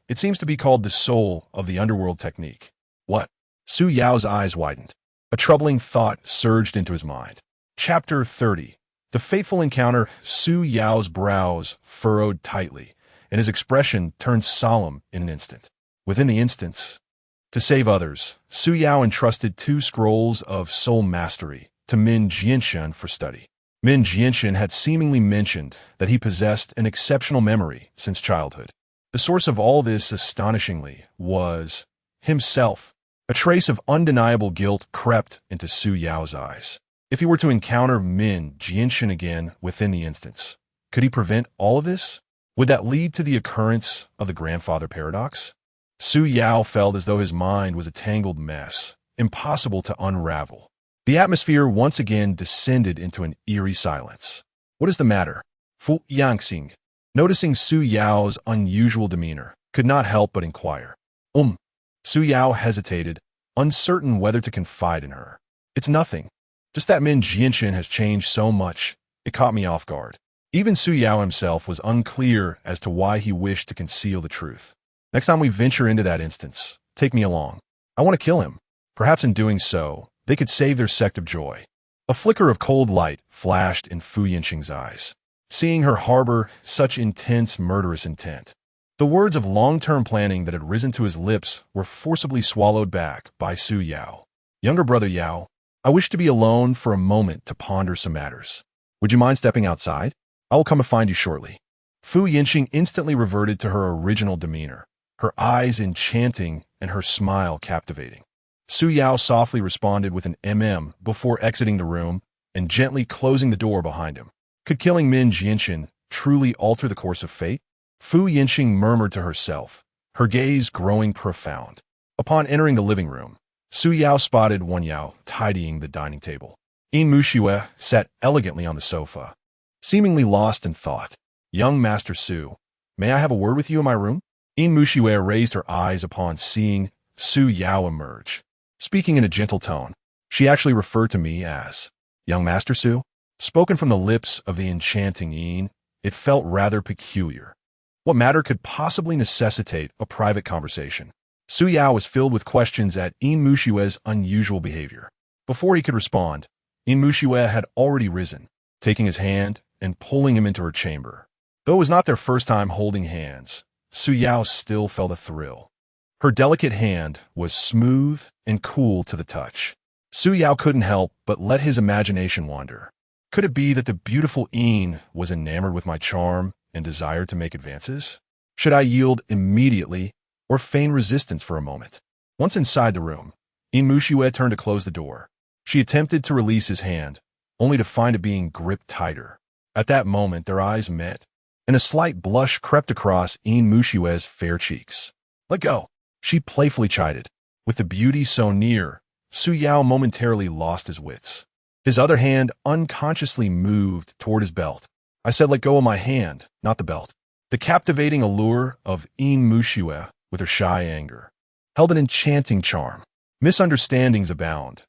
It seems to be called the soul of the underworld technique. What? Su Yao's eyes widened. A troubling thought surged into his mind. Chapter 30. The fateful encounter. Su Yao's brows furrowed tightly, and his expression turned solemn in an instant. Within the instance, to save others, Su Yao entrusted 2 scrolls of soul mastery to Min Jianshan for study. Min Jianshan had seemingly mentioned that he possessed an exceptional memory since childhood. The source of all this, astonishingly, was himself. A trace of undeniable guilt crept into Su Yao's eyes. If he were to encounter Min Jianshan again within the instance, could he prevent all of this? Would that lead to the occurrence of the grandfather paradox? Su Yao felt as though his mind was a tangled mess, impossible to unravel. The atmosphere once again descended into an eerie silence. What is the matter? Fu Yangxing, noticing Su Yao's unusual demeanor, could not help but inquire. Su Yao hesitated, uncertain whether to confide in her. It's nothing. Just that Min Jianxin has changed so much, it caught me off guard. Even Su Yao himself was unclear as to why he wished to conceal the truth. Next time we venture into that instance, take me along. I want to kill him. Perhaps in doing so, they could save their sect of joy. A flicker of cold light flashed in Fu Yinxing's eyes, seeing her harbor such intense murderous intent. The words of long-term planning that had risen to his lips were forcibly swallowed back by Su Yao. Younger brother Yao, I wish to be alone for a moment to ponder some matters. Would you mind stepping outside? I will come and find you shortly. Fu Yinxing instantly reverted to her original demeanor, her eyes enchanting and her smile captivating. Su Yao softly responded with an before exiting the room and gently closing the door behind him. Could killing Min Jianxin truly alter the course of fate? Fu Yinxing murmured to herself, her gaze growing profound. Upon entering the living room, Su Yao spotted Wan Yao tidying the dining table. Yin Muxue sat elegantly on the sofa, seemingly lost in thought. Young Master Su, may I have a word with you in my room? Yin Muxue raised her eyes upon seeing Su Yao emerge. Speaking in a gentle tone, she actually referred to me as Young Master Su. Spoken from the lips of the enchanting Yin, it felt rather peculiar. What matter could possibly necessitate a private conversation? Su Yao was filled with questions at Yin Muxue's unusual behavior. Before he could respond, Yin Muxue had already risen, taking his hand and pulling him into her chamber. Though it was not their first time holding hands, Su Yao still felt a thrill. Her delicate hand was smooth and cool to the touch. Su Yao couldn't help but let his imagination wander. Could it be that the beautiful Yin was enamored with my charm and desired to make advances? Should I yield immediately or feign resistance for a moment? Once inside the room, Yin Muxue turned to close the door. She attempted to release his hand, only to find it being gripped tighter. At that moment, their eyes met, and a slight blush crept across Yin Muxue's fair cheeks. Let go, she playfully chided. With the beauty so near, Su Yao momentarily lost his wits. His other hand unconsciously moved toward his belt. I said let go of my hand, not the belt. The captivating allure of Yin Muxue, with her shy anger, held an enchanting charm. Misunderstandings abound.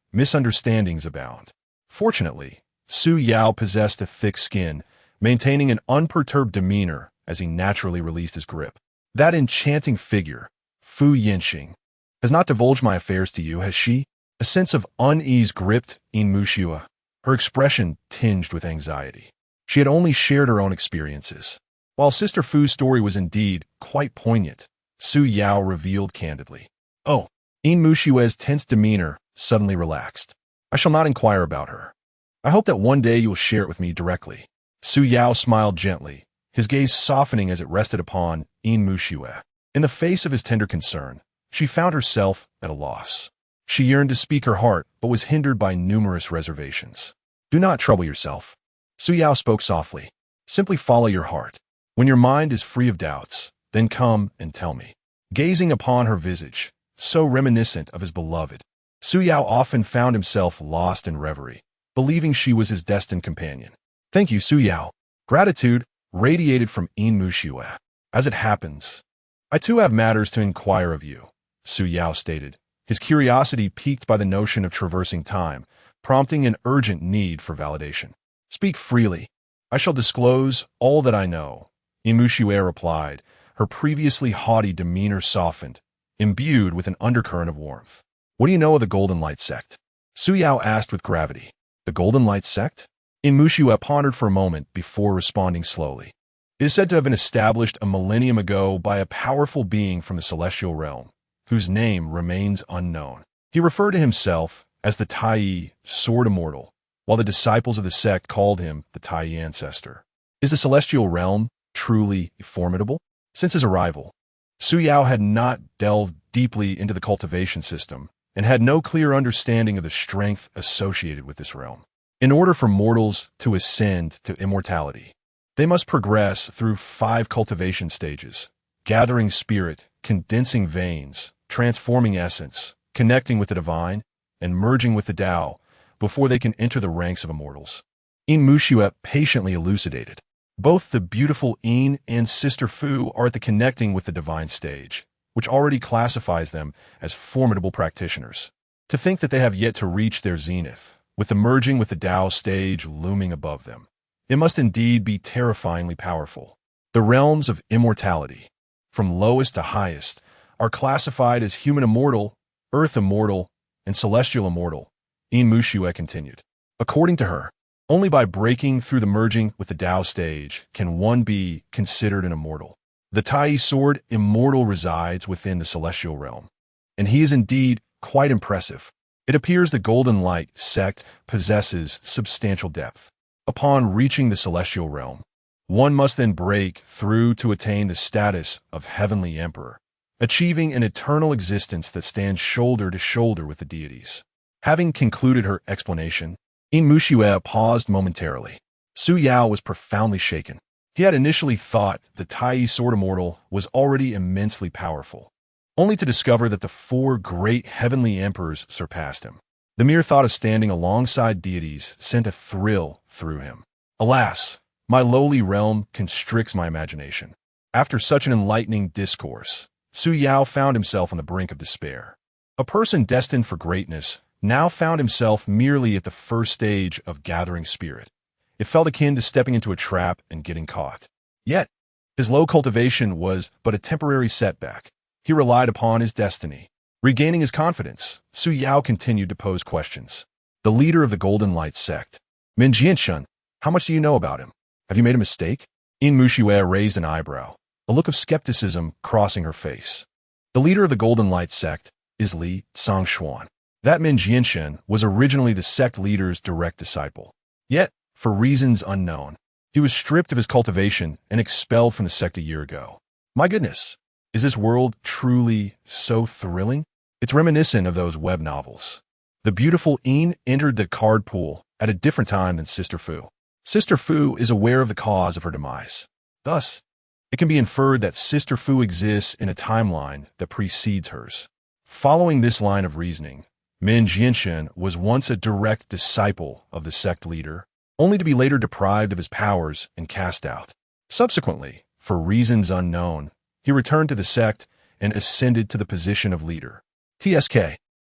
Fortunately, Su Yao possessed a thick skin, maintaining an unperturbed demeanor as he naturally released his grip. That enchanting figure, Fu Yinxing, has not divulged my affairs to you, has she? A sense of unease gripped Yin Muxue, her expression tinged with anxiety. She had only shared her own experiences. While Sister Fu's story was indeed quite poignant, Su Yao revealed candidly. Oh, Yin Muxue's tense demeanor suddenly relaxed. I shall not inquire about her. I hope that one day you will share it with me directly. Su Yao smiled gently, his gaze softening as it rested upon Yin Muxue. In the face of his tender concern, she found herself at a loss. She yearned to speak her heart, but was hindered by numerous reservations. Do not trouble yourself. Su Yao spoke softly. Simply follow your heart. When your mind is free of doubts, then come and tell me. Gazing upon her visage, so reminiscent of his beloved, Su Yao often found himself lost in reverie, believing she was his destined companion. Thank you, Su Yao. Gratitude radiated from Yin Muxue. As it happens, I too have matters to inquire of you, Su Yao stated, his curiosity piqued by the notion of traversing time, prompting an urgent need for validation. Speak freely. I shall disclose all that I know, Yin Muxue replied, her previously haughty demeanor softened, imbued with an undercurrent of warmth. What do you know of the Golden Light Sect? Su Yao asked with gravity. The Golden Light Sect? Yin Muxue pondered for a moment before responding slowly. It is said to have been established a millennium ago by a powerful being from the celestial realm, whose name remains unknown. He referred to himself as the Tai, Sword Immortal, while the disciples of the sect called him the Tai Ancestor. Is the celestial realm truly formidable? Since his arrival, Su Yao had not delved deeply into the cultivation system and had no clear understanding of the strength associated with this realm. In order for mortals to ascend to immortality, they must progress through 5 cultivation stages: gathering spirit, condensing veins, transforming essence, connecting with the divine, and merging with the Tao before they can enter the ranks of immortals. Yin Muxue patiently elucidated. Both the beautiful Yin and Sister Fu are at the connecting with the divine stage, which already classifies them as formidable practitioners. To think that they have yet to reach their zenith, with the merging with the Tao stage looming above them, it must indeed be terrifyingly powerful. The realms of immortality, from lowest to highest, are classified as human immortal, earth immortal, and celestial immortal, Yin Muxue continued. According to her, only by breaking through the merging with the Tao stage can one be considered an immortal. The Tai sword immortal resides within the celestial realm, and he is indeed quite impressive. It appears the Golden Light sect possesses substantial depth. Upon reaching the celestial realm, one must then break through to attain the status of Heavenly Emperor, achieving an eternal existence that stands shoulder to shoulder with the deities. Having concluded her explanation, Yin Muxue paused momentarily. Su Yao was profoundly shaken. He had initially thought the Tai Sword Immortal was already immensely powerful, only to discover that the four great heavenly emperors surpassed him. The mere thought of standing alongside deities sent a thrill through him. Alas, my lowly realm constricts my imagination. After such an enlightening discourse, Su Yao found himself on the brink of despair. A person destined for greatness now found himself merely at the first stage of gathering spirit. It felt akin to stepping into a trap and getting caught. Yet, his low cultivation was but a temporary setback. He relied upon his destiny. Regaining his confidence, Su Yao continued to pose questions. The leader of the Golden Light sect, Min Jianshun, how much do you know about him? Have you made a mistake? Yin Muxue raised an eyebrow, a look of skepticism crossing her face. The leader of the Golden Light sect is Li Songshuan. That Min Jianshun was originally the sect leader's direct disciple. Yet, for reasons unknown, he was stripped of his cultivation and expelled from the sect a year ago. My goodness, is this world truly so thrilling? It's reminiscent of those web novels. The beautiful Yin entered the card pool at a different time than Sister Fu. Sister Fu is aware of the cause of her demise. Thus, it can be inferred that Sister Fu exists in a timeline that precedes hers. Following this line of reasoning, Min Jianshun was once a direct disciple of the sect leader, only to be later deprived of his powers and cast out. Subsequently, for reasons unknown, he returned to the sect and ascended to the position of leader. TSK.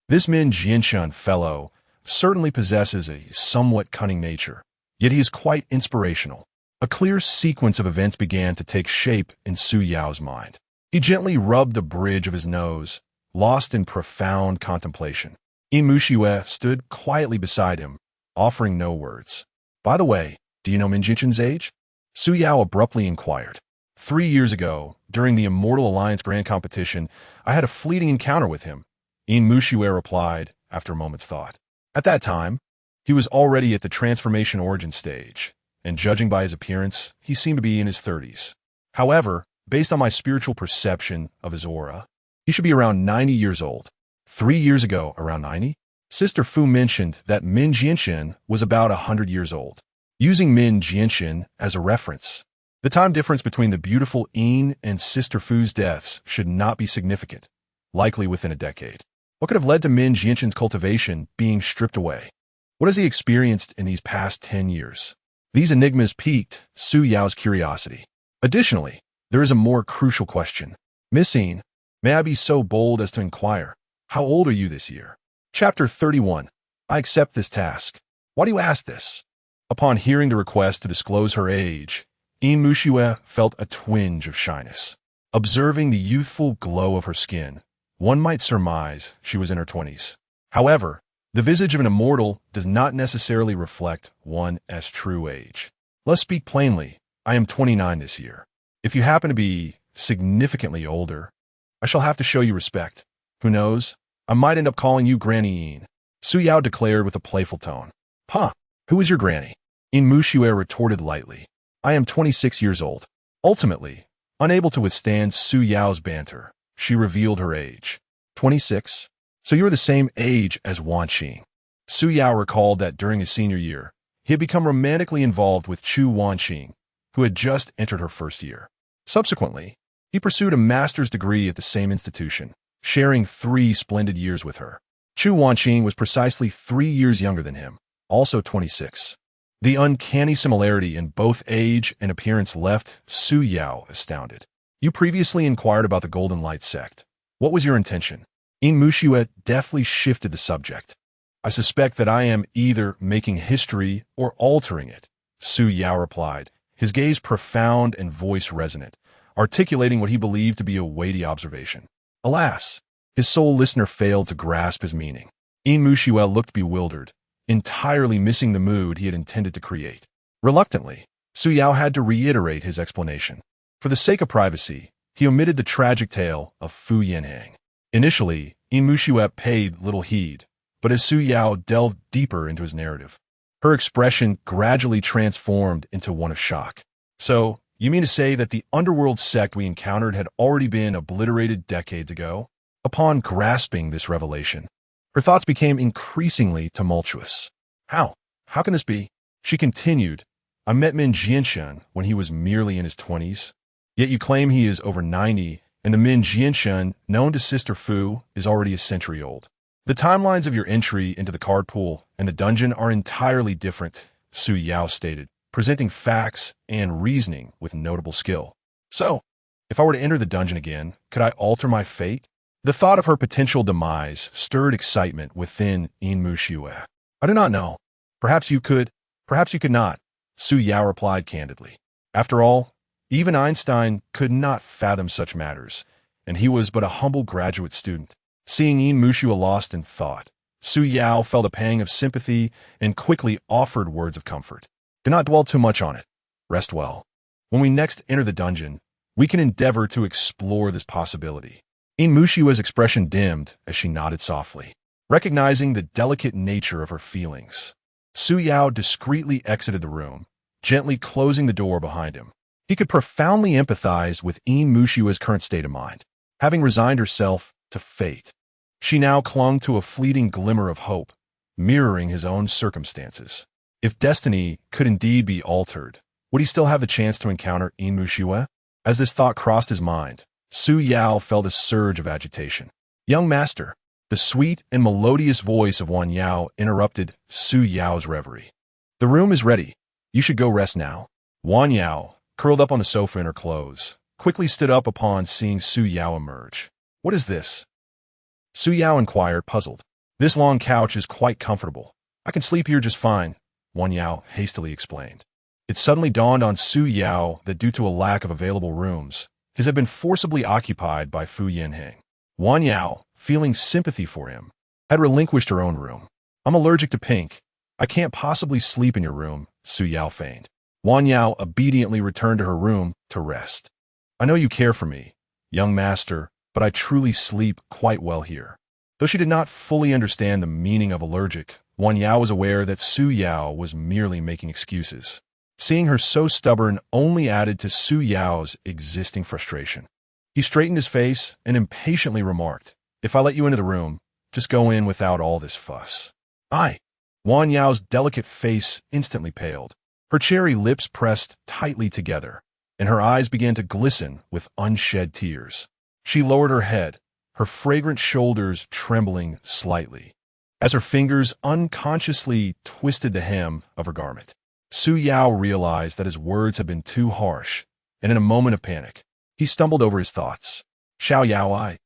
This Min Jianshun fellow certainly possesses a somewhat cunning nature, yet he is quite inspirational. A clear sequence of events began to take shape in Su Yao's mind. He gently rubbed the bridge of his nose, lost in profound contemplation. Yin Muxue stood quietly beside him, offering no words. By the way, do you know Min Jianshun's age? Su Yao abruptly inquired. 3 years ago, during the Immortal Alliance Grand Competition, I had a fleeting encounter with him, Yin Muxue replied after a moment's thought. At that time, he was already at the transformation origin stage, and judging by his appearance, he seemed to be in his 30s. However, based on my spiritual perception of his aura, he should be around 90 years old. 3 years ago, around 90? Sister Fu mentioned that Min Jianshun was about 100 years old. Using Min Jianshun as a reference, the time difference between the beautiful Yin and Sister Fu's deaths should not be significant, likely within a decade. What could have led to Min Jianshun's cultivation being stripped away? What has he experienced in these past 10 years? These enigmas piqued Su Yao's curiosity. Additionally, there is a more crucial question. Miss Yin, may I be so bold as to inquire, how old are you this year? Chapter 31. I accept this task. Why do you ask this? Upon hearing the request to disclose her age, Yin Muxue felt a twinge of shyness. Observing the youthful glow of her skin, one might surmise she was in her 20s. However, the visage of an immortal does not necessarily reflect one's true age. Let's speak plainly. I am 29 this year. If you happen to be significantly older, I shall have to show you respect. Who knows? I might end up calling you Granny Yin. Su Yao declared with a playful tone. Huh, who is your granny? Yin Muxue retorted lightly. I am 26 years old. Ultimately, unable to withstand Su Yao's banter, she revealed her age. 26? So you are the same age as Wan Xing. Su Yao recalled that during his senior year, he had become romantically involved with Chu Wanxing, who had just entered her first year. Subsequently, He pursued a master's degree at the same institution, sharing 3 splendid years with her. Chu Wanqing was precisely 3 years younger than him, also 26. The uncanny similarity in both age and appearance left Su Yao astounded. You previously inquired about the Golden Light sect. What was your intention? Yin Muxue deftly shifted the subject. I suspect that I am either making history or altering it, Su Yao replied, his gaze profound and voice resonant, articulating what he believed to be a weighty observation. Alas, his sole listener failed to grasp his meaning. Yin Muxue looked bewildered, entirely missing the mood he had intended to create. Reluctantly, Su Yao had to reiterate his explanation. For the sake of privacy, he omitted the tragic tale of Fu Yanhang. Initially, Yin Muxue paid little heed, but as Su Yao delved deeper into his narrative, her expression gradually transformed into one of shock. So, you mean to say that the underworld sect we encountered had already been obliterated decades ago? Upon grasping this revelation, her thoughts became increasingly tumultuous. How? How can this be? She continued, I met Min Jianshan when he was merely in his 20s. Yet you claim he is over 90, and the Min Jianshan, known to Sister Fu, is already a century old. The timelines of your entry into the card pool and the dungeon are entirely different, Su Yao stated, presenting facts and reasoning with notable skill. So, if I were to enter the dungeon again, could I alter my fate? The thought of her potential demise stirred excitement within Yin Muxue. I do not know. Perhaps you could not, Su Yao replied candidly. After all, even Einstein could not fathom such matters, and he was but a humble graduate student. Seeing Yin Muxue lost in thought, Su Yao felt a pang of sympathy and quickly offered words of comfort. Do not dwell too much on it. Rest well. When we next enter the dungeon, we can endeavor to explore this possibility. Yin Muxue's expression dimmed as she nodded softly, recognizing the delicate nature of her feelings. Su Yao discreetly exited the room, gently closing the door behind him. He could profoundly empathize with Yin Muxue's current state of mind, having resigned herself to fate. She now clung to a fleeting glimmer of hope, mirroring his own circumstances. If destiny could indeed be altered, would he still have the chance to encounter Yin Muxue? As this thought crossed his mind, Su Yao felt a surge of agitation. Young master, the sweet and melodious voice of Wan Yao interrupted Su Yao's reverie. The room is ready. You should go rest now. Wan Yao, curled up on the sofa in her clothes, quickly stood up upon seeing Su Yao emerge. What is this? Su Yao inquired, puzzled. This long couch is quite comfortable. I can sleep here just fine, Wan Yao hastily explained. It suddenly dawned on Su Yao that due to a lack of available rooms, his had been forcibly occupied by Fu Yanhang. Wan Yao, feeling sympathy for him, had relinquished her own room. I'm allergic to pink. I can't possibly sleep in your room, Su Yao feigned. Wan Yao obediently returned to her room to rest. I know you care for me, young master, but I truly sleep quite well here. Though she did not fully understand the meaning of allergic, Wan Yao was aware that Su Yao was merely making excuses. Seeing her so stubborn only added to Su Yao's existing frustration. He straightened his face and impatiently remarked, If I let you into the room, just go in without all this fuss. Aye. Wan Yao's delicate face instantly paled. Her cherry lips pressed tightly together, and her eyes began to glisten with unshed tears. She lowered her head, her fragrant shoulders trembling slightly, as her fingers unconsciously twisted the hem of her garment. Su Yao realized that his words had been too harsh, and in a moment of panic, he stumbled over his thoughts. Xiao Yao, I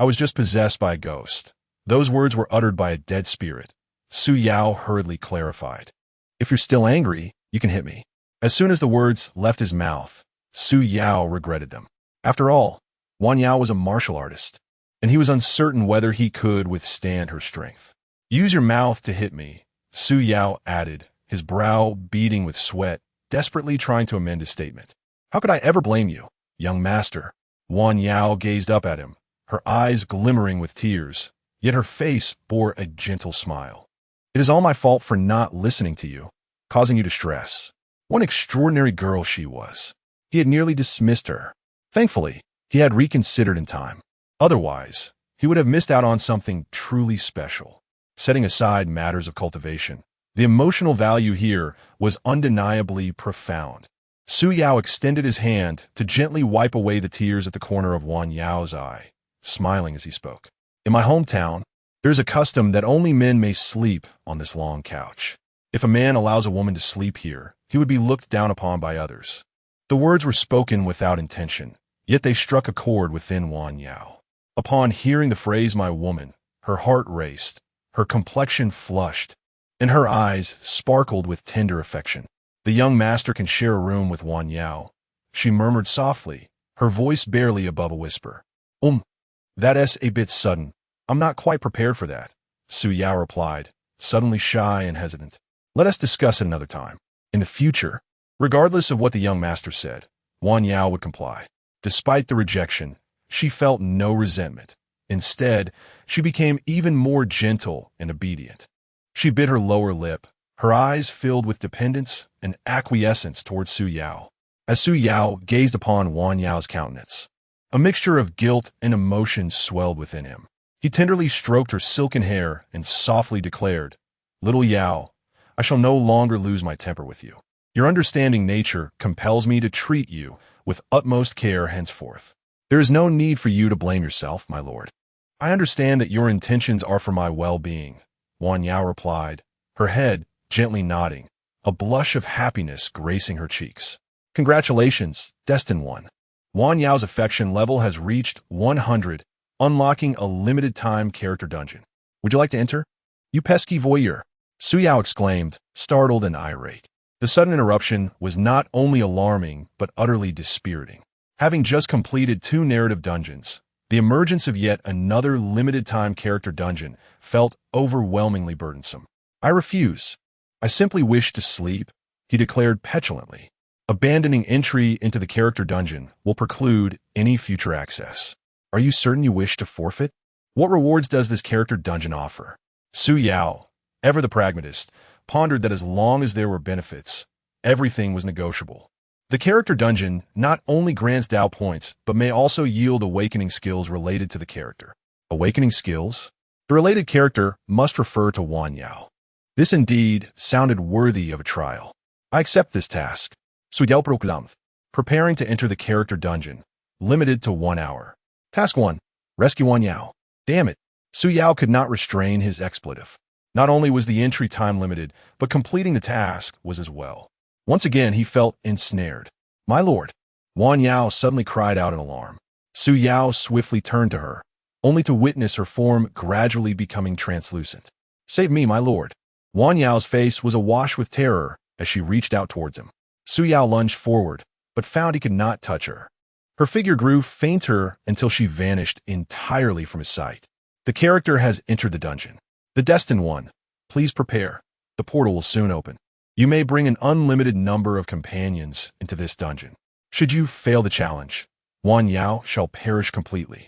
was just possessed by a ghost. Those words were uttered by a dead spirit, Su Yao hurriedly clarified. If you're still angry, you can hit me. As soon as the words left his mouth, Su Yao regretted them. After all, Wan Yao was a martial artist, and he was uncertain whether he could withstand her strength. Use your mouth to hit me, Su Yao added, his brow beading with sweat, desperately trying to amend his statement. How could I ever blame you, young master? Wan Yao gazed up at him, her eyes glimmering with tears, yet her face bore a gentle smile. It is all my fault for not listening to you, causing you distress. What an extraordinary girl she was. He had nearly dismissed her. Thankfully, he had reconsidered in time. Otherwise, he would have missed out on something truly special. Setting aside matters of cultivation, the emotional value here was undeniably profound. Su Yao extended his hand to gently wipe away the tears at the corner of Wan Yao's eye, smiling as he spoke. In my hometown, there's a custom that only men may sleep on this long couch. If a man allows a woman to sleep here, he would be looked down upon by others. The words were spoken without intention, yet they struck a chord within Wan Yao. Upon hearing the phrase "my woman," her heart raced, her complexion flushed, and her eyes sparkled with tender affection. The young master can share a room with Wan Yao, she murmured softly, her voice barely above a whisper. That's a bit sudden. I'm not quite prepared for that, Su Yao replied, suddenly shy and hesitant. Let us discuss it another time. In the future, regardless of what the young master said, Wan Yao would comply. Despite the rejection, she felt no resentment. Instead, she became even more gentle and obedient. She bit her lower lip, her eyes filled with dependence and acquiescence towards Su Yao. As Su Yao gazed upon Wan Yao's countenance, a mixture of guilt and emotion swelled within him. He tenderly stroked her silken hair and softly declared, "Little Yao, I shall no longer lose my temper with you. Your understanding nature compels me to treat you with utmost care henceforth. There is no need for you to blame yourself, my lord. I understand that your intentions are for my well-being," Wan Yao replied, her head gently nodding, a blush of happiness gracing her cheeks. Congratulations, Destined One. Wan Yao's affection level has reached 100, unlocking a limited-time character dungeon. Would you like to enter? You pesky voyeur, Su Yao exclaimed, startled and irate. The sudden interruption was not only alarming, but utterly dispiriting. Having just completed 2 narrative dungeons, the emergence of yet another limited-time character dungeon felt overwhelmingly burdensome. I refuse. I simply wish to sleep, he declared petulantly. Abandoning entry into the character dungeon will preclude any future access. Are you certain you wish to forfeit? What rewards does this character dungeon offer? Su Yao, ever the pragmatist, pondered that as long as there were benefits, everything was negotiable. The character dungeon not only grants Dao points, but may also yield awakening skills related to the character. Awakening skills? The related character must refer to Wan Yao. This indeed sounded worthy of a trial. I accept this task. Su Yao proclaimed, preparing to enter the character dungeon, limited to 1 hour. Task 1. Rescue Wan Yao. Damn it. Su Yao could not restrain his expletive. Not only was the entry time limited, but completing the task was as well. Once again, he felt ensnared. My lord. Wan Yao suddenly cried out in alarm. Su Yao swiftly turned to her, only to witness her form gradually becoming translucent. Save me, my lord. Wan Yao's face was awash with terror as she reached out towards him. Su Yao lunged forward, but found he could not touch her. Her figure grew fainter until she vanished entirely from his sight. The character has entered the dungeon. The Destined One, please prepare. The portal will soon open. You may bring an unlimited number of companions into this dungeon. Should you fail the challenge, Wan Yao shall perish completely.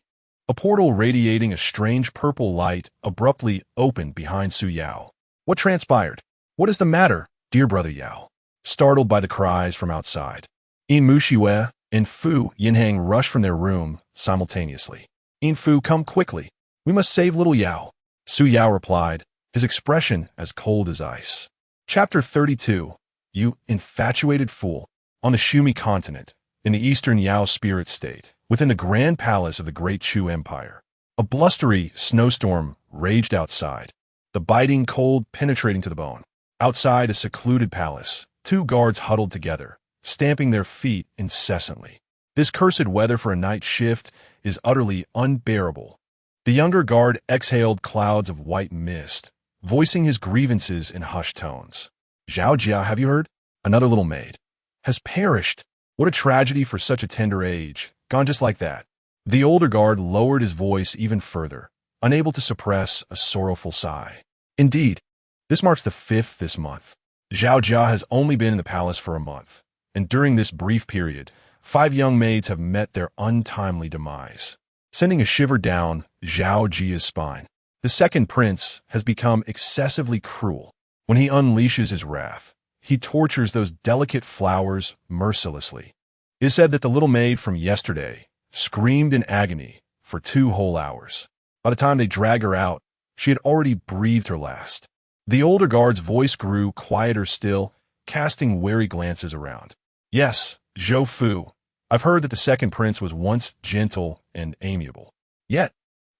A portal radiating a strange purple light abruptly opened behind Su Yao. What transpired? What is the matter, dear brother Yao? Startled by the cries from outside, Yin Muxue and Fu Yinhang rushed from their room simultaneously. Yin Fu, come quickly. We must save little Yao. Su Yao replied, his expression as cold as ice. Chapter 32. You infatuated fool. On the Shumi continent, in the eastern Yao spirit state, within the grand palace of the great Chu Empire, a blustery snowstorm raged outside, the biting cold penetrating to the bone. Outside a secluded palace, 2 guards huddled together, stamping their feet incessantly. This cursed weather for a night shift is utterly unbearable. The younger guard exhaled clouds of white mist, voicing his grievances in hushed tones. Zhao Jia, have you heard? Another little maid has perished. What a tragedy for such a tender age, gone just like that. The older guard lowered his voice even further, unable to suppress a sorrowful sigh. Indeed, this marks the 5th this month. Zhao Jia has only been in the palace for a month, and during this brief period, 5 young maids have met their untimely demise, sending a shiver down Zhao Jia's spine. The second prince has become excessively cruel. When he unleashes his wrath, he tortures those delicate flowers mercilessly. It is said that the little maid from yesterday screamed in agony for 2 whole hours. By the time they drag her out, she had already breathed her last. The older guard's voice grew quieter still, casting wary glances around. Yes, Zhou Fu. I've heard that the second prince was once gentle and amiable. Yet,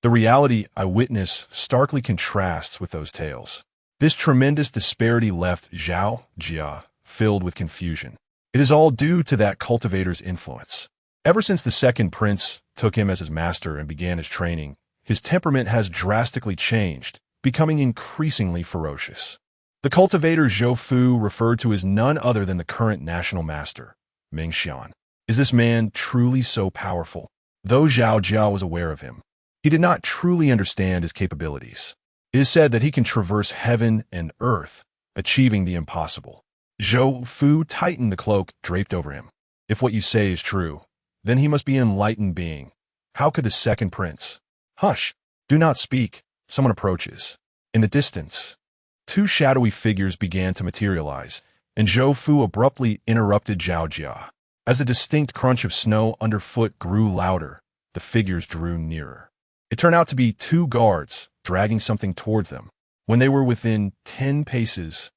the reality I witness starkly contrasts with those tales. This tremendous disparity left Zhao Jia filled with confusion. It is all due to that cultivator's influence. Ever since the second prince took him as his master and began his training, his temperament has drastically changed, becoming increasingly ferocious. The cultivator Zhou Fu, referred to as none other than the current national master, Ming Xian. Is this man truly so powerful? Though Zhao Jia was aware of him, he did not truly understand his capabilities. It is said that he can traverse heaven and earth, achieving the impossible. Zhou Fu tightened the cloak draped over him. If what you say is true, then he must be an enlightened being. How could the second prince? Hush! Do not speak. Someone approaches. In the distance, two shadowy figures began to materialize, and Zhou Fu abruptly interrupted Zhao Jia. As the distinct crunch of snow underfoot grew louder, the figures drew nearer. It turned out to be two guards, dragging something towards them. When they were within 10 paces,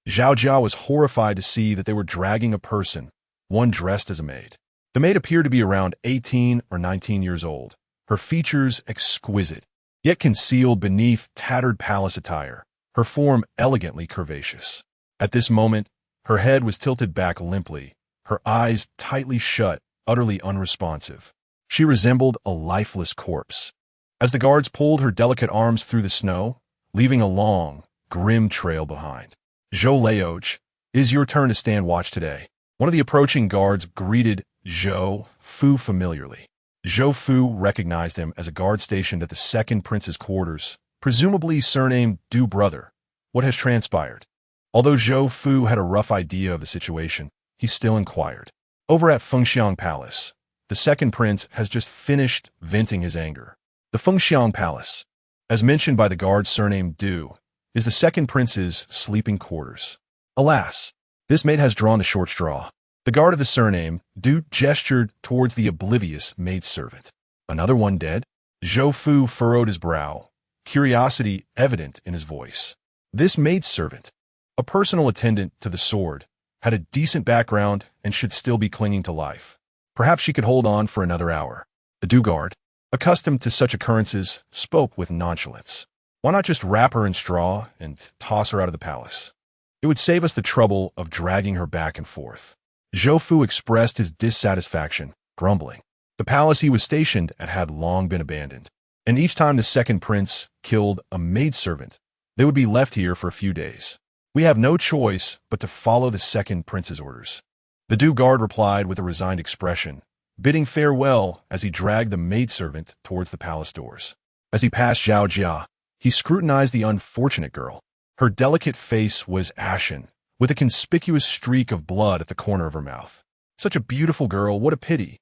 Zhao Jia was horrified to see that they were dragging a person, one dressed as a maid. The maid appeared to be around 18 or 19 years old, her features exquisite, yet concealed beneath tattered palace attire, her form elegantly curvaceous. At this moment, her head was tilted back limply, her eyes tightly shut, utterly unresponsive. She resembled a lifeless corpse. As the guards pulled her delicate arms through the snow, leaving a long, grim trail behind. Zhou Leoch, it is your turn to stand watch today. One of the approaching guards greeted Zhou Fu familiarly. Zhou Fu recognized him as a guard stationed at the second prince's quarters, presumably surnamed Du Brother. What has transpired? Although Zhou Fu had a rough idea of the situation, he still inquired. Over at Fengxiang Palace, the second prince has just finished venting his anger. The Fengxiang Palace, as mentioned by the guard surnamed Du, is the second prince's sleeping quarters. Alas, this maid has drawn the short straw. The guard of the surname, Du, gestured towards the oblivious maidservant. Another one dead? Zhou Fu furrowed his brow, curiosity evident in his voice. This maidservant, a personal attendant to the sword, had a decent background and should still be clinging to life. Perhaps she could hold on for another hour. The Du guard, accustomed to such occurrences, spoke with nonchalance. Why not just wrap her in straw and toss her out of the palace? It would save us the trouble of dragging her back and forth. Zhou Fu expressed his dissatisfaction, grumbling. The palace he was stationed at had long been abandoned, and each time the second prince killed a maidservant, they would be left here for a few days. We have no choice but to follow the second prince's orders. The Du guard replied with a resigned expression, bidding farewell as he dragged the maidservant towards the palace doors. As he passed Zhao Jia, he scrutinized the unfortunate girl. Her delicate face was ashen, with a conspicuous streak of blood at the corner of her mouth. Such a beautiful girl, what a pity.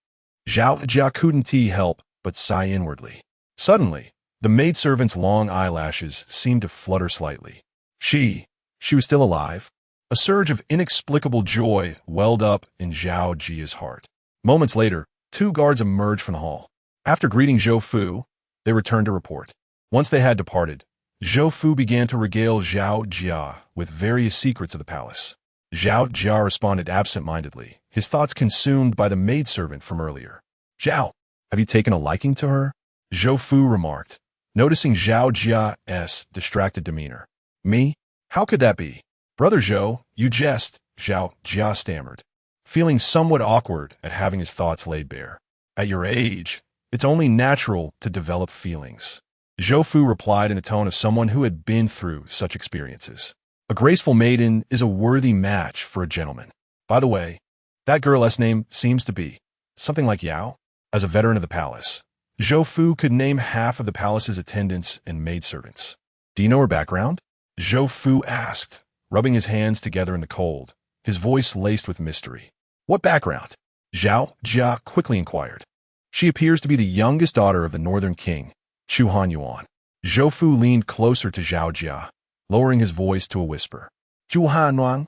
Zhao Jia couldn't help but sigh inwardly. Suddenly, the maidservant's long eyelashes seemed to flutter slightly. She was still alive. A surge of inexplicable joy welled up in Zhao Jia's heart. Moments later, two guards emerged from the hall. After greeting Zhou Fu, they returned to report. Once they had departed, Zhou Fu began to regale Zhao Jia with various secrets of the palace. Zhao Jia responded absent-mindedly, his thoughts consumed by the maidservant from earlier. Zhao, have you taken a liking to her? Zhou Fu remarked, noticing Zhao Jia's distracted demeanor. Me? How could that be? Brother Zhou, you jest, Zhao Jia stammered, feeling somewhat awkward at having his thoughts laid bare. At your age, it's only natural to develop feelings. Zhou Fu replied in a tone of someone who had been through such experiences. A graceful maiden is a worthy match for a gentleman. By the way, that girl's name seems to be something like Yao. As a veteran of the palace, Zhou Fu could name half of the palace's attendants and maidservants. Do you know her background? Zhou Fu asked, rubbing his hands together in the cold, his voice laced with mystery. What background? Zhao Jia quickly inquired. She appears to be the youngest daughter of the northern king, Chu Hanyuan. Zhou Fu leaned closer to Zhao Jia, lowering his voice to a whisper. Chu Hanyuan?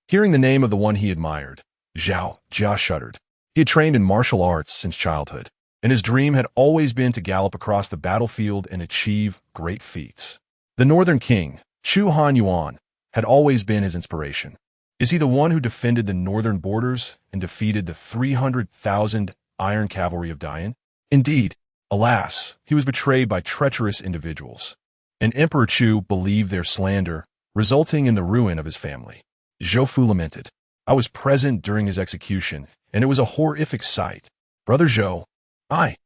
Hearing the name of the one he admired, Zhao Jia shuddered. He had trained in martial arts since childhood, and his dream had always been to gallop across the battlefield and achieve great feats. The northern king, Chu Hanyuan, had always been his inspiration. Is he the one who defended the northern borders and defeated the 300,000 iron cavalry of Dian? Indeed, alas, he was betrayed by treacherous individuals. And Emperor Chu believed their slander, resulting in the ruin of his family. Zhou Fu lamented. I was present during his execution, and it was a horrific sight. Brother Zhou, I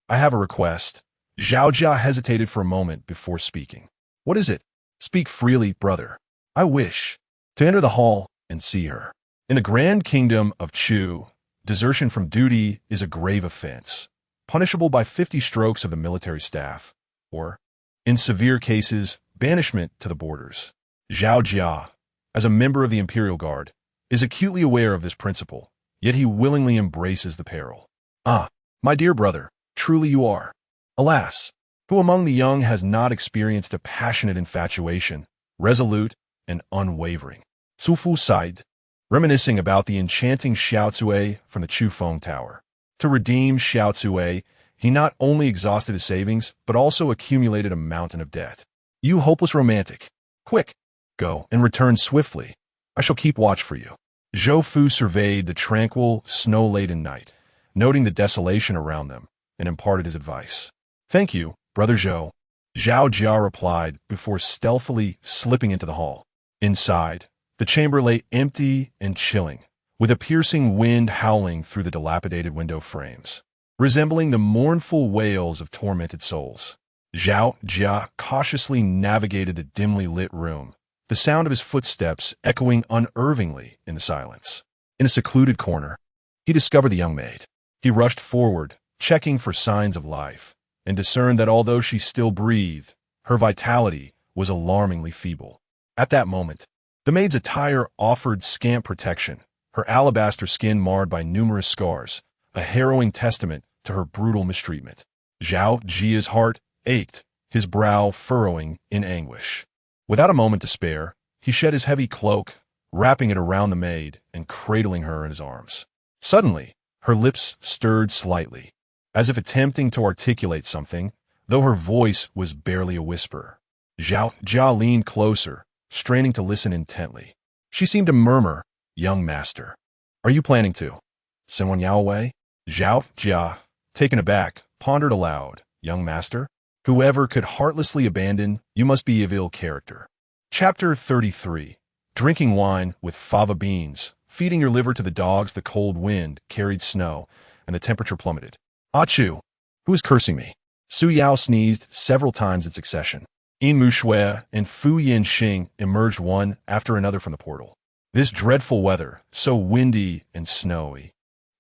have a request. Zhao Jia hesitated for a moment before speaking. What is it? Speak freely, brother. I wish to enter the hall and see her. In the Grand Kingdom of Chu, desertion from duty is a grave offense, punishable by 50 strokes of the military staff, or, in severe cases, banishment to the borders. Zhao Jia, as a member of the Imperial Guard, is acutely aware of this principle, yet he willingly embraces the peril. Ah, my dear brother, truly you are. Alas, who among the young has not experienced a passionate infatuation, resolute and unwavering? Su Fu sighed, reminiscing about the enchanting Xiaocui from the Chufeng Tower. To redeem Xiaocui, he not only exhausted his savings, but also accumulated a mountain of debt. You hopeless romantic. Quick, go and return swiftly. I shall keep watch for you. Zhou Fu surveyed the tranquil, snow-laden night, noting the desolation around them, and imparted his advice. Thank you, Brother Zhou. Zhao Jia replied before stealthily slipping into the hall. Inside, the chamber lay empty and chilling, with a piercing wind howling through the dilapidated window frames, resembling the mournful wails of tormented souls. Zhao Jia cautiously navigated the dimly lit room, the sound of his footsteps echoing unervingly in the silence. In a secluded corner, he discovered the young maid. He rushed forward, checking for signs of life, and discerned that although she still breathed, her vitality was alarmingly feeble. At that moment, the maid's attire offered scant protection, her alabaster skin marred by numerous scars, a harrowing testament to her brutal mistreatment. Zhao Jia's heart ached, his brow furrowing in anguish. Without a moment to spare, he shed his heavy cloak, wrapping it around the maid and cradling her in his arms. Suddenly, her lips stirred slightly, as if attempting to articulate something, though her voice was barely a whisper. Zhao Jia leaned closer, straining to listen intently. She seemed to murmur, "Young master, are you planning to send Wan Yao away?" Zhao Jia, taken aback, pondered aloud, "Young master? Whoever could heartlessly abandon, you must be of ill character." Chapter 33. Drinking wine with fava beans, feeding your liver to the dogs. The cold wind carried snow, and the temperature plummeted. Ah Chu, who is cursing me? Su Yao sneezed several times in succession. Yin Muxue and Fu Yinxing emerged one after another from the portal. This dreadful weather, so windy and snowy.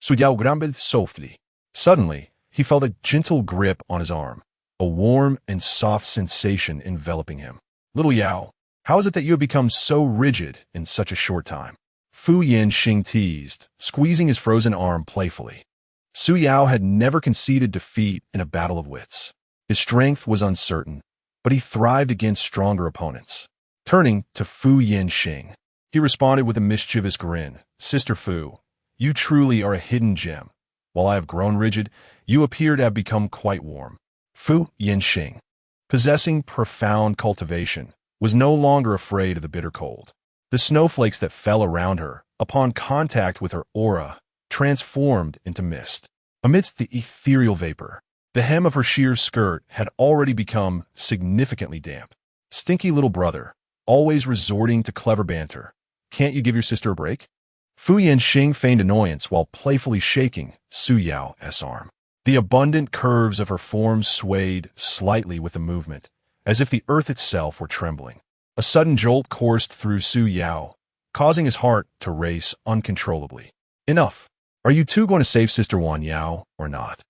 Su Yao grumbled softly. Suddenly, he felt a gentle grip on his arm, a warm and soft sensation enveloping him. Little Yao, how is it that you have become so rigid in such a short time? Fu Yinxing teased, squeezing his frozen arm playfully. Su Yao had never conceded defeat in a battle of wits. His strength was uncertain, but he thrived against stronger opponents. Turning to Fu Yinxing, he responded with a mischievous grin. Sister Fu, you truly are a hidden gem. While I have grown rigid, you appear to have become quite warm. Fu Yinxing, possessing profound cultivation, was no longer afraid of the bitter cold. The snowflakes that fell around her, upon contact with her aura, transformed into mist. Amidst the ethereal vapor, the hem of her sheer skirt had already become significantly damp. Stinky little brother, always resorting to clever banter. Can't you give your sister a break? Fu Yinxing feigned annoyance while playfully shaking Su Yao's arm. The abundant curves of her form swayed slightly with the movement, as if the earth itself were trembling. A sudden jolt coursed through Su Yao, causing his heart to race uncontrollably. Enough. Are you two going to save Sister Wan Yao or not?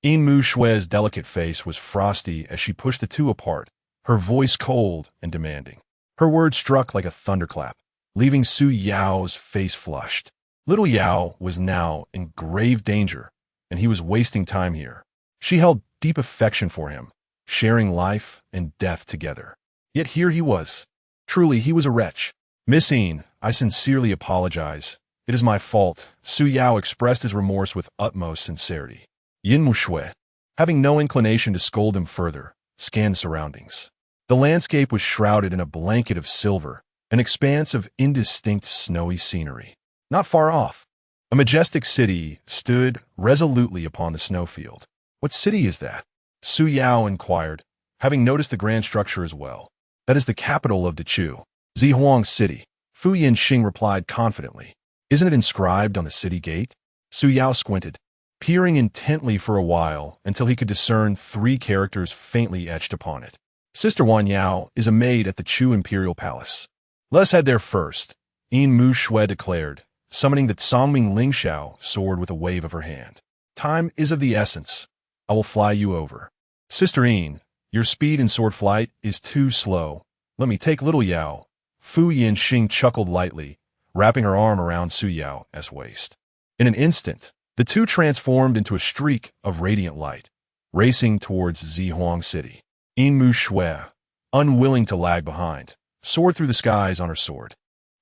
Yin Muxue's delicate face was frosty as she pushed the two apart, her voice cold and demanding. Her words struck like a thunderclap, leaving Su Yao's face flushed. Little Yao was now in grave danger, and he was wasting time here. She held deep affection for him, sharing life and death together. Yet here he was. Truly, he was a wretch. Miss Yin, I sincerely apologize. It is my fault. Su Yao expressed his remorse with utmost sincerity. Yin Muxue, having no inclination to scold him further, scanned the surroundings. The landscape was shrouded in a blanket of silver, an expanse of indistinct snowy scenery. Not far off, a majestic city stood resolutely upon the snowfield. What city is that? Su Yao inquired, having noticed the grand structure as well. That is the capital of Dechu, Zihuang City. Fu Yinxing replied confidently. Isn't it inscribed on the city gate? Su Yao squinted, peering intently for a while until he could discern 3 characters faintly etched upon it. Sister Wan Yao is a maid at the Chu Imperial Palace. Let us head there first, Yin Muxue declared, summoning the Songming Lingxiao sword with a wave of her hand. Time is of the essence. I will fly you over. Sister Yin, your speed in sword flight is too slow. Let me take little Yao. Fu Yinxing chuckled lightly, wrapping her arm around Su Yao's waist. In an instant, the two transformed into a streak of radiant light, racing towards Zihuang City. Yin Muxue, unwilling to lag behind, soared through the skies on her sword,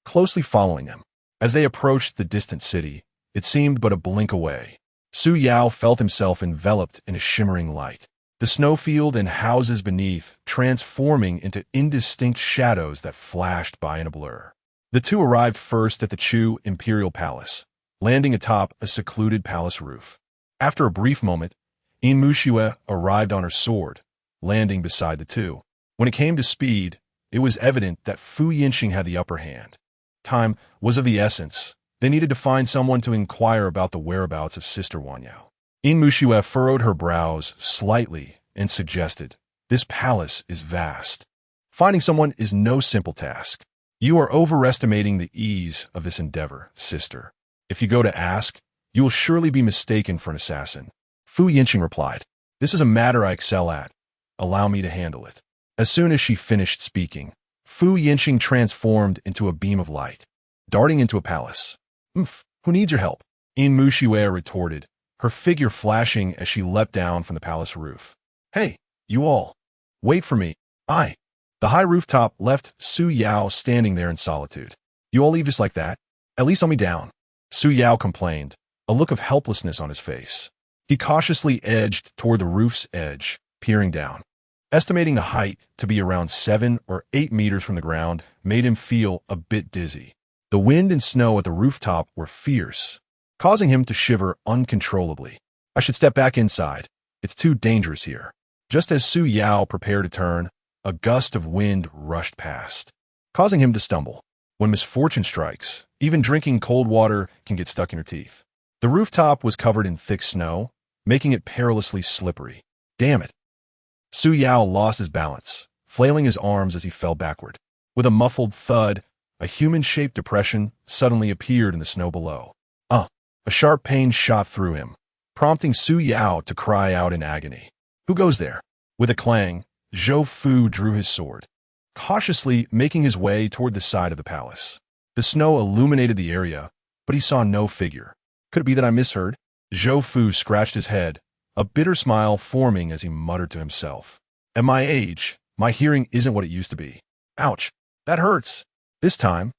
closely following them. As they approached the distant city, it seemed but a blink away. Su Yao felt himself enveloped in a shimmering light, the snowfield and houses beneath transforming into indistinct shadows that flashed by in a blur. The two arrived first at the Chu Imperial Palace, landing atop a secluded palace roof. After a brief moment, Yin Muxue arrived on her sword, landing beside the two. When it came to speed, it was evident that Fu Yinxing had the upper hand. Time was of the essence. They needed to find someone to inquire about the whereabouts of Sister Wanyao. Yin Muxue furrowed her brows slightly and suggested, "This palace is vast. Finding someone is no simple task. You are overestimating the ease of this endeavor, sister. If you go to ask, you will surely be mistaken for an assassin." Fu Yinxing replied, "This is a matter I excel at. Allow me to handle it." As soon as she finished speaking, Fu Yinxing transformed into a beam of light, darting into a palace. Who needs your help?" Yin Muxue retorted, her figure flashing as she leapt down from the palace roof. "Hey, you all. Wait for me. The high rooftop left Su Yao standing there in solitude. "You all leave just like that? At least let me down." Su Yao complained, a look of helplessness on his face. He cautiously edged toward the roof's edge, peering down. Estimating the height to be around 7 or 8 meters from the ground made him feel a bit dizzy. The wind and snow at the rooftop were fierce, causing him to shiver uncontrollably. "I should step back inside. It's too dangerous here." Just as Su Yao prepared to turn, a gust of wind rushed past, causing him to stumble. When misfortune strikes, even drinking cold water can get stuck in your teeth. The rooftop was covered in thick snow, making it perilously slippery. Damn it. Su Yao lost his balance, flailing his arms as he fell backward. With a muffled thud, a human-shaped depression suddenly appeared in the snow below. A sharp pain shot through him, prompting Su Yao to cry out in agony. "Who goes there?" With a clang, Zhou Fu drew his sword, cautiously making his way toward the side of the palace. The snow illuminated the area, but he saw no figure. "Could it be that I misheard?" Zhou Fu scratched his head, a bitter smile forming as he muttered to himself. "At my age, my hearing isn't what it used to be. Ouch, that hurts." This time,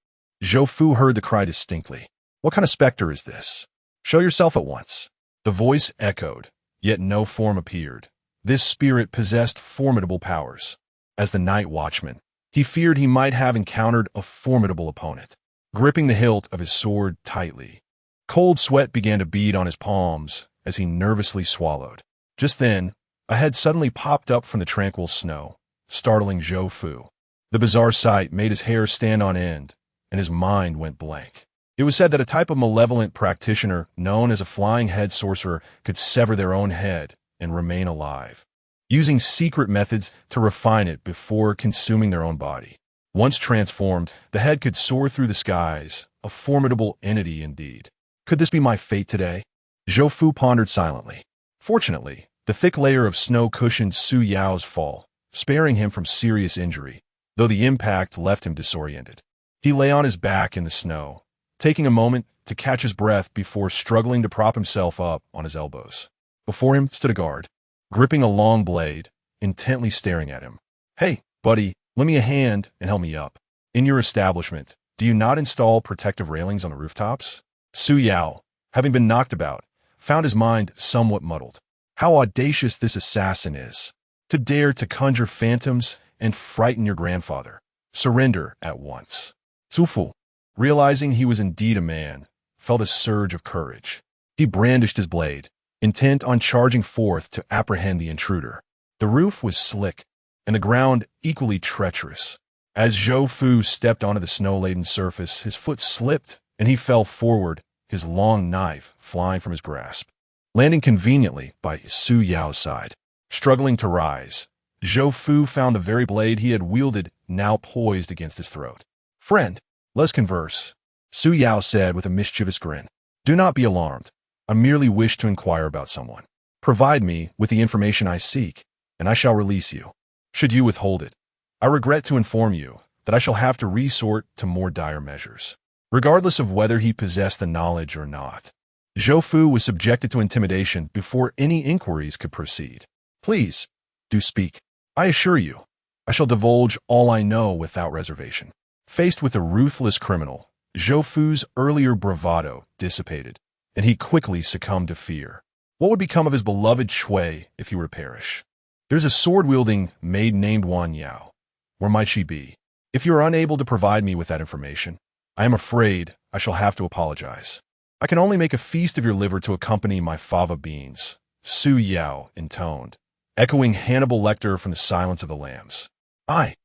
Zhou Fu heard the cry distinctly. "What kind of specter is this? Show yourself at once." The voice echoed, yet no form appeared. This spirit possessed formidable powers. As the night watchman, he feared he might have encountered a formidable opponent. Gripping the hilt of his sword tightly, cold sweat began to bead on his palms as he nervously swallowed. Just then, a head suddenly popped up from the tranquil snow, startling Zhou Fu. The bizarre sight made his hair stand on end, and his mind went blank. It was said that a type of malevolent practitioner known as a flying head sorcerer could sever their own head and remain alive, using secret methods to refine it before consuming their own body. Once transformed, the head could soar through the skies, a formidable entity indeed. Could this be my fate today? Zhou Fu pondered silently. Fortunately, the thick layer of snow cushioned Su Yao's fall, sparing him from serious injury, though the impact left him disoriented. He lay on his back in the snow, taking a moment to catch his breath before struggling to prop himself up on his elbows. Before him stood a guard, gripping a long blade, intently staring at him. "Hey, buddy, lend me a hand and help me up. In your establishment, do you not install protective railings on the rooftops?" Su Yao, having been knocked about, found his mind somewhat muddled. How audacious this assassin is, to dare to conjure phantoms and frighten your grandfather. Surrender at once. Sufu, realizing he was indeed a man, felt a surge of courage. He brandished his blade, intent on charging forth to apprehend the intruder. The roof was slick, and the ground equally treacherous. As Zhou Fu stepped onto the snow-laden surface, his foot slipped, and he fell forward, his long knife flying from his grasp, landing conveniently by Su Yao's side. Struggling to rise, Zhou Fu found the very blade he had wielded now poised against his throat. "Friend, let's converse," Su Yao said with a mischievous grin. "Do not be alarmed. I merely wish to inquire about someone. Provide me with the information I seek, and I shall release you. Should you withhold it, I regret to inform you that I shall have to resort to more dire measures." Regardless of whether he possessed the knowledge or not, Zhou Fu was subjected to intimidation before any inquiries could proceed. "Please, do speak. I assure you, I shall divulge all I know without reservation." Faced with a ruthless criminal, Zhou Fu's earlier bravado dissipated, and he quickly succumbed to fear. What would become of his beloved Shui if he were to perish? "There's a sword-wielding maid named Wan Yao. Where might she be? If you are unable to provide me with that information, I am afraid I shall have to apologize. I can only make a feast of your liver to accompany my fava beans," Su Yao intoned, echoing Hannibal Lecter from the Silence of the Lambs. I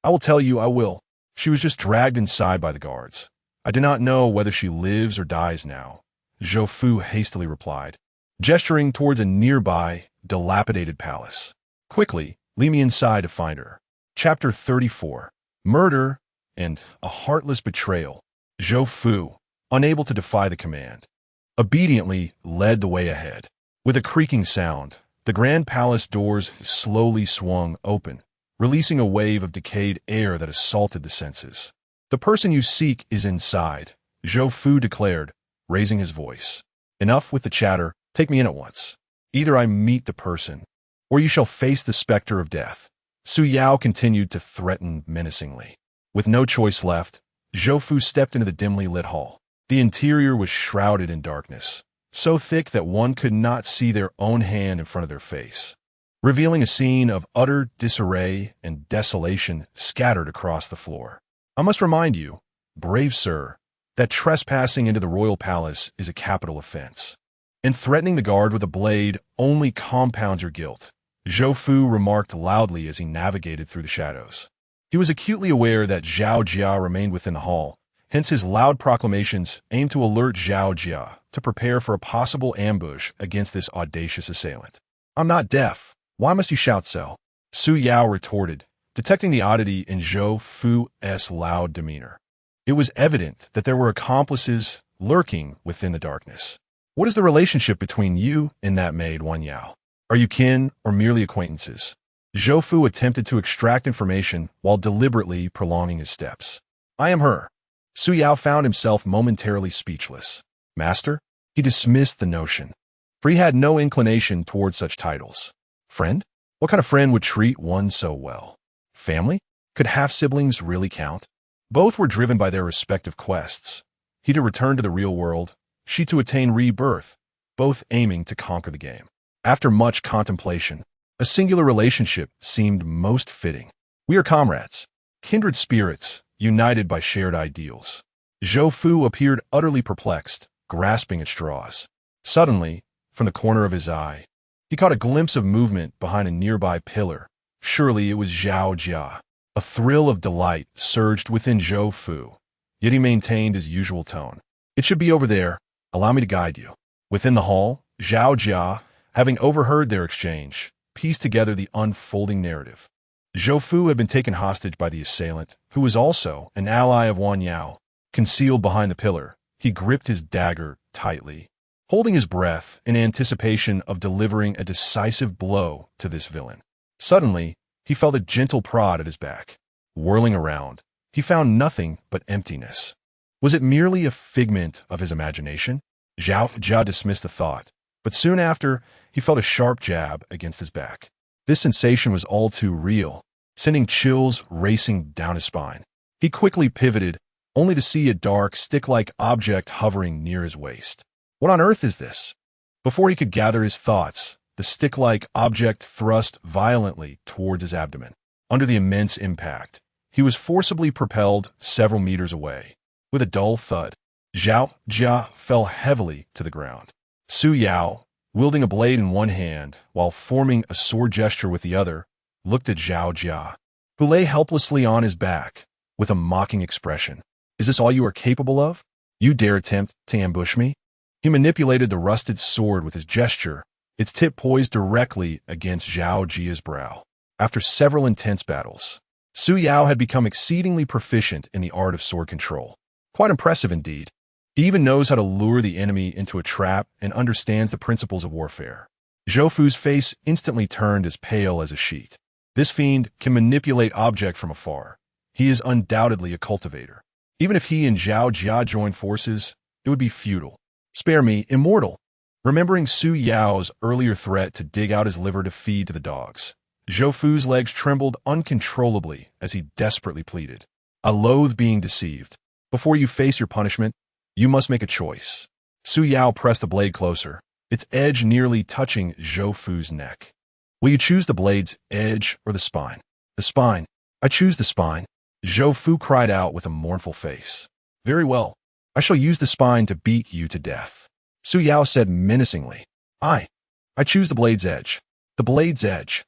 will tell you I will. She was just dragged inside by the guards. I do not know whether she lives or dies now," Zhou Fu hastily replied, gesturing towards a nearby, dilapidated palace. "Quickly, lead me inside to find her." Chapter 34. Murder and a heartless betrayal. Zhou Fu, unable to defy the command, obediently led the way ahead. With a creaking sound, the grand palace doors slowly swung open, releasing a wave of decayed air that assaulted the senses. "The person you seek is inside," Zhou Fu declared, raising his voice. "Enough with the chatter. Take me in at once. Either I meet the person, or you shall face the specter of death." Su Yao continued to threaten menacingly. With no choice left, Zhou Fu stepped into the dimly lit hall. The interior was shrouded in darkness, so thick that one could not see their own hand in front of their face, revealing a scene of utter disarray and desolation scattered across the floor. "I must remind you, brave sir, that trespassing into the royal palace is a capital offense, and threatening the guard with a blade only compounds your guilt," Zhou Fu remarked loudly as he navigated through the shadows. He was acutely aware that Zhao Jia remained within the hall, hence his loud proclamations aimed to alert Zhao Jia to prepare for a possible ambush against this audacious assailant. "I'm not deaf. Why must you shout so?" Su Yao retorted, detecting the oddity in Zhou Fu's loud demeanor. It was evident that there were accomplices lurking within the darkness. "What is the relationship between you and that maid, Wan Yao? Are you kin or merely acquaintances?" Zhou Fu attempted to extract information while deliberately prolonging his steps. "I am her." Su Yao found himself momentarily speechless. Master? He dismissed the notion, for he had no inclination towards such titles. Friend? What kind of friend would treat one so well? Family? Could half-siblings really count? Both were driven by their respective quests. He to return to the real world, she to attain rebirth, both aiming to conquer the game. After much contemplation, a singular relationship seemed most fitting. We are comrades, kindred spirits, united by shared ideals. Zhou Fu appeared utterly perplexed, grasping at straws. Suddenly, from the corner of his eye, he caught a glimpse of movement behind a nearby pillar. Surely it was Zhao Jia. A thrill of delight surged within Zhou Fu, yet he maintained his usual tone. "It should be over there. Allow me to guide you." Within the hall, Zhao Jia, having overheard their exchange, pieced together the unfolding narrative. Zhou Fu had been taken hostage by the assailant, who was also an ally of Wan Yao. Concealed behind the pillar, he gripped his dagger tightly, holding his breath in anticipation of delivering a decisive blow to this villain. Suddenly, he felt a gentle prod at his back. Whirling around, he found nothing but emptiness. Was it merely a figment of his imagination? Zhao Jia dismissed the thought, but soon after, he felt a sharp jab against his back. This sensation was all too real, sending chills racing down his spine. He quickly pivoted, only to see a dark, stick-like object hovering near his waist. What on earth is this? Before he could gather his thoughts, the stick-like object thrust violently towards his abdomen. Under the immense impact, he was forcibly propelled several meters away. With a dull thud, Zhao Jia fell heavily to the ground. Su Yao, wielding a blade in one hand while forming a sword gesture with the other, looked at Zhao Jia, who lay helplessly on his back, with a mocking expression. Is this all you are capable of? You dare attempt to ambush me? He manipulated the rusted sword with his gesture, its tip poised directly against Zhao Jia's brow. After several intense battles, Su Yao had become exceedingly proficient in the art of sword control. Quite impressive indeed. He even knows how to lure the enemy into a trap and understands the principles of warfare. Zhou Fu's face instantly turned as pale as a sheet. This fiend can manipulate objects from afar. He is undoubtedly a cultivator. Even if he and Zhao Jia joined forces, it would be futile. Spare me, immortal. Remembering Su Yao's earlier threat to dig out his liver to feed to the dogs, Zhou Fu's legs trembled uncontrollably as he desperately pleaded. I loathe being deceived. Before you face your punishment, you must make a choice. Su Yao pressed the blade closer, its edge nearly touching Zhou Fu's neck. Will you choose the blade's edge or the spine? The spine. I choose the spine. Zhou Fu cried out with a mournful face. Very well. I shall use the spine to beat you to death. Su Yao said menacingly. I choose the blade's edge. The blade's edge.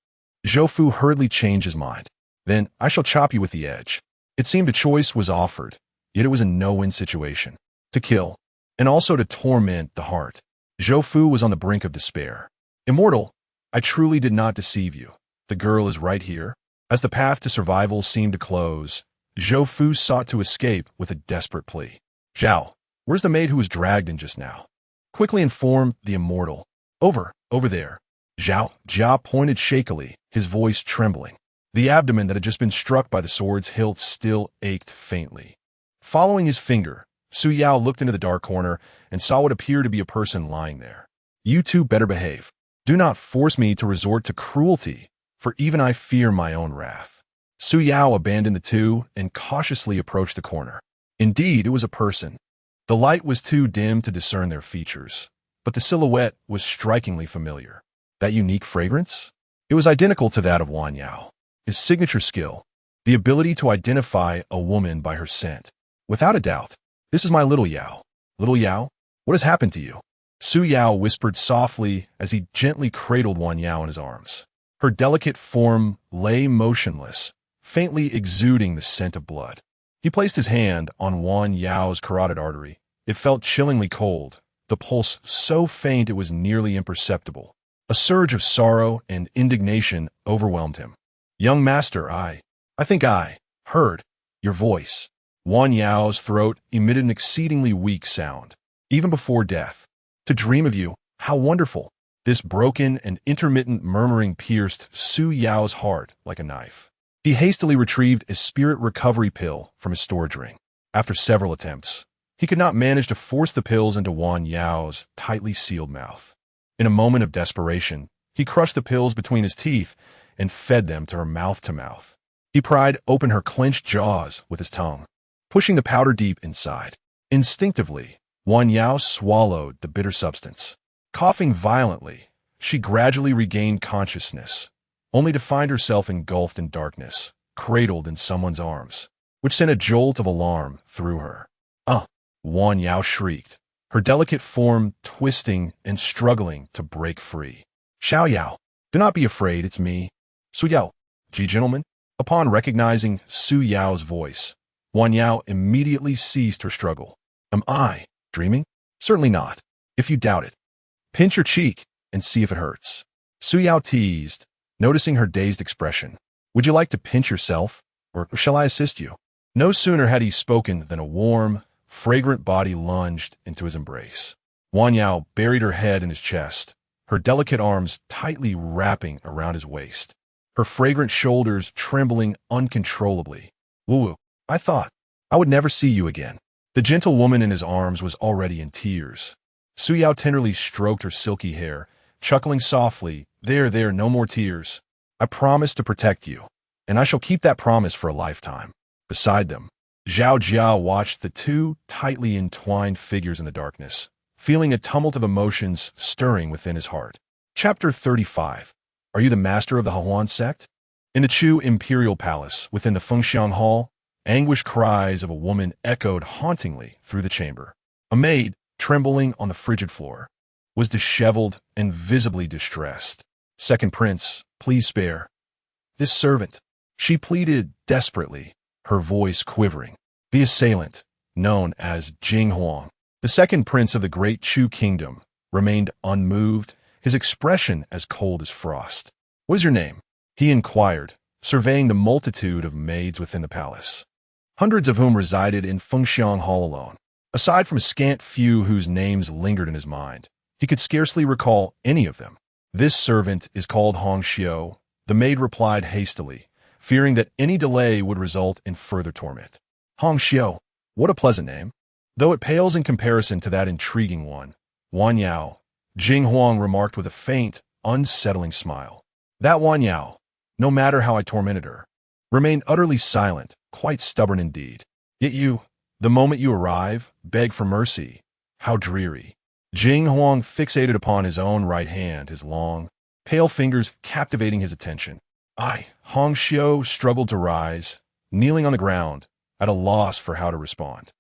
Zhou Fu hurriedly changed his mind. Then I shall chop you with the edge. It seemed a choice was offered, yet it was a no-win situation. To kill, and also to torment the heart. Zhou Fu was on the brink of despair. Immortal, I truly did not deceive you. The girl is right here. As the path to survival seemed to close, Zhou Fu sought to escape with a desperate plea. Zhao, where's the maid who was dragged in just now? Quickly inform the immortal. Over there. Zhao Jia pointed shakily, his voice trembling. The abdomen that had just been struck by the sword's hilt still ached faintly. Following his finger, Su Yao looked into the dark corner and saw what appeared to be a person lying there. You two better behave. Do not force me to resort to cruelty, for even I fear my own wrath. Su Yao abandoned the two and cautiously approached the corner. Indeed, it was a person. The light was too dim to discern their features, but the silhouette was strikingly familiar. That unique fragrance? It was identical to that of Wan Yao. His signature skill, the ability to identify a woman by her scent. Without a doubt, this is my little Yao. Little Yao, what has happened to you? Su Yao whispered softly as he gently cradled Wan Yao in his arms. Her delicate form lay motionless, faintly exuding the scent of blood. He placed his hand on Wan Yao's carotid artery. It felt chillingly cold, the pulse so faint it was nearly imperceptible. A surge of sorrow and indignation overwhelmed him. Young master, I think I heard your voice. Wan Yao's throat emitted an exceedingly weak sound. Even before death. To dream of you, how wonderful. This broken and intermittent murmuring pierced Su Yao's heart like a knife. He hastily retrieved a spirit recovery pill from his storage ring. After several attempts, he could not manage to force the pills into Wan Yao's tightly sealed mouth. In a moment of desperation, he crushed the pills between his teeth and fed them to her mouth to mouth. He pried open her clenched jaws with his tongue, pushing the powder deep inside. Instinctively, Wan Yao swallowed the bitter substance. Coughing violently, she gradually regained consciousness, only to find herself engulfed in darkness, cradled in someone's arms, which sent a jolt of alarm through her. Wan Yao shrieked, her delicate form twisting and struggling to break free. Xiao Yao, do not be afraid, it's me. Su Yao, gentlemen. Upon recognizing Su Yao's voice, Wan Yao immediately ceased her struggle. Am I dreaming? Certainly not. If you doubt it, pinch your cheek and see if it hurts. Su Yao teased, noticing her dazed expression. Would you like to pinch yourself, or shall I assist you? No sooner had he spoken than a warm, fragrant body lunged into his embrace. Wan Yao buried her head in his chest, her delicate arms tightly wrapping around his waist, her fragrant shoulders trembling uncontrollably. Woo-woo, I thought I would never see you again. The gentle woman in his arms was already in tears. Su Yao tenderly stroked her silky hair, chuckling softly, There, no more tears. I promise to protect you, and I shall keep that promise for a lifetime. Beside them, Zhao Jia watched the two tightly entwined figures in the darkness, feeling a tumult of emotions stirring within his heart. Chapter 35. Are you the master of the Heroines sect? In the Chu imperial palace within the Fengxiang hall, anguished cries of a woman echoed hauntingly through the chamber. A maid, trembling on the frigid floor, was disheveled and visibly distressed. "Second prince, please spare this servant," she pleaded desperately, her voice quivering. The assailant, known as Jing Huang, the second prince of the great Chu kingdom, remained unmoved, his expression as cold as frost. "What is your name?" he inquired, surveying the multitude of maids within the palace, hundreds of whom resided in Fengxiang Hall alone. Aside from a scant few whose names lingered in his mind, he could scarcely recall any of them. "This servant is called Hong Xiu," the maid replied hastily, fearing that any delay would result in further torment. "Hong Xiu, what a pleasant name, though it pales in comparison to that intriguing one, Wan Yao," Jing Huang remarked with a faint, unsettling smile. That Wan Yao, no matter how I tormented her, remained utterly silent, quite stubborn indeed. "Yet you, the moment you arrive, beg for mercy. How dreary." Jing Huang fixated upon his own right hand, his long, pale fingers captivating his attention. Hong Xiu struggled to rise, kneeling on the ground, at a loss for how to respond.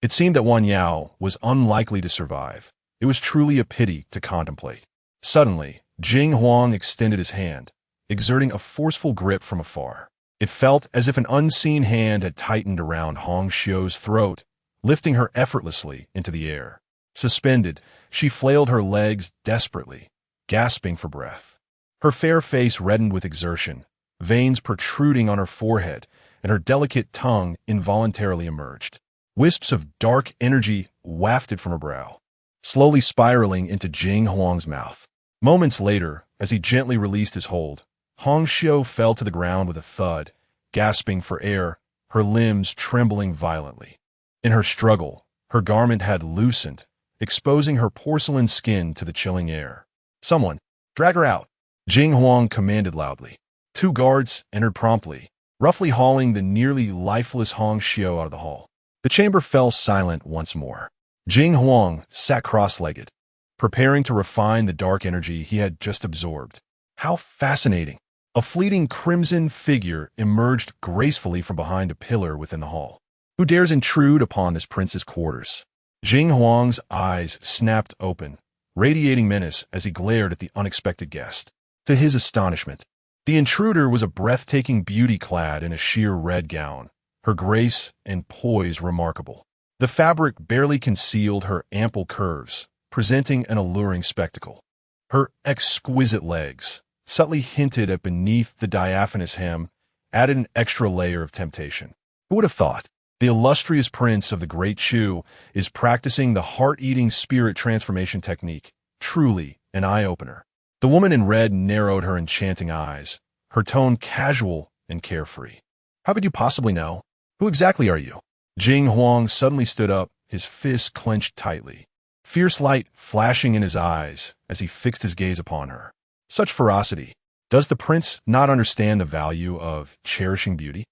It seemed that Wan Yao was unlikely to survive. It was truly a pity to contemplate. Suddenly, Jing Huang extended his hand, exerting a forceful grip from afar. It felt as if an unseen hand had tightened around Hong Xiu's throat, lifting her effortlessly into the air. Suspended, she flailed her legs desperately, gasping for breath. Her fair face reddened with exertion, veins protruding on her forehead, and her delicate tongue involuntarily emerged. Wisps of dark energy wafted from her brow, slowly spiraling into Jing Huang's mouth. Moments later, as he gently released his hold, Hong Xiu fell to the ground with a thud, gasping for air, her limbs trembling violently. In her struggle, her garment had loosened, exposing her porcelain skin to the chilling air. "Someone, drag her out," Jing Huang commanded loudly. 2 guards entered promptly, roughly hauling the nearly lifeless Hong Xiu out of the hall. The chamber fell silent once more. Jing Huang sat cross-legged, preparing to refine the dark energy he had just absorbed. How fascinating! A fleeting crimson figure emerged gracefully from behind a pillar within the hall. Who dares intrude upon this prince's quarters? Jing Huang's eyes snapped open, radiating menace as he glared at the unexpected guest. To his astonishment, the intruder was a breathtaking beauty clad in a sheer red gown, her grace and poise remarkable. The fabric barely concealed her ample curves, presenting an alluring spectacle. Her exquisite legs, subtly hinted at beneath the diaphanous hem, added an extra layer of temptation. Who would have thought? The illustrious prince of the Great Chu is practicing the heart-eating spirit transformation technique, truly an eye-opener. The woman in red narrowed her enchanting eyes, her tone casual and carefree. "How could you possibly know? Who exactly are you?" Jing Huang suddenly stood up, his fists clenched tightly, fierce light flashing in his eyes as he fixed his gaze upon her. Such ferocity. Does the prince not understand the value of cherishing beauty?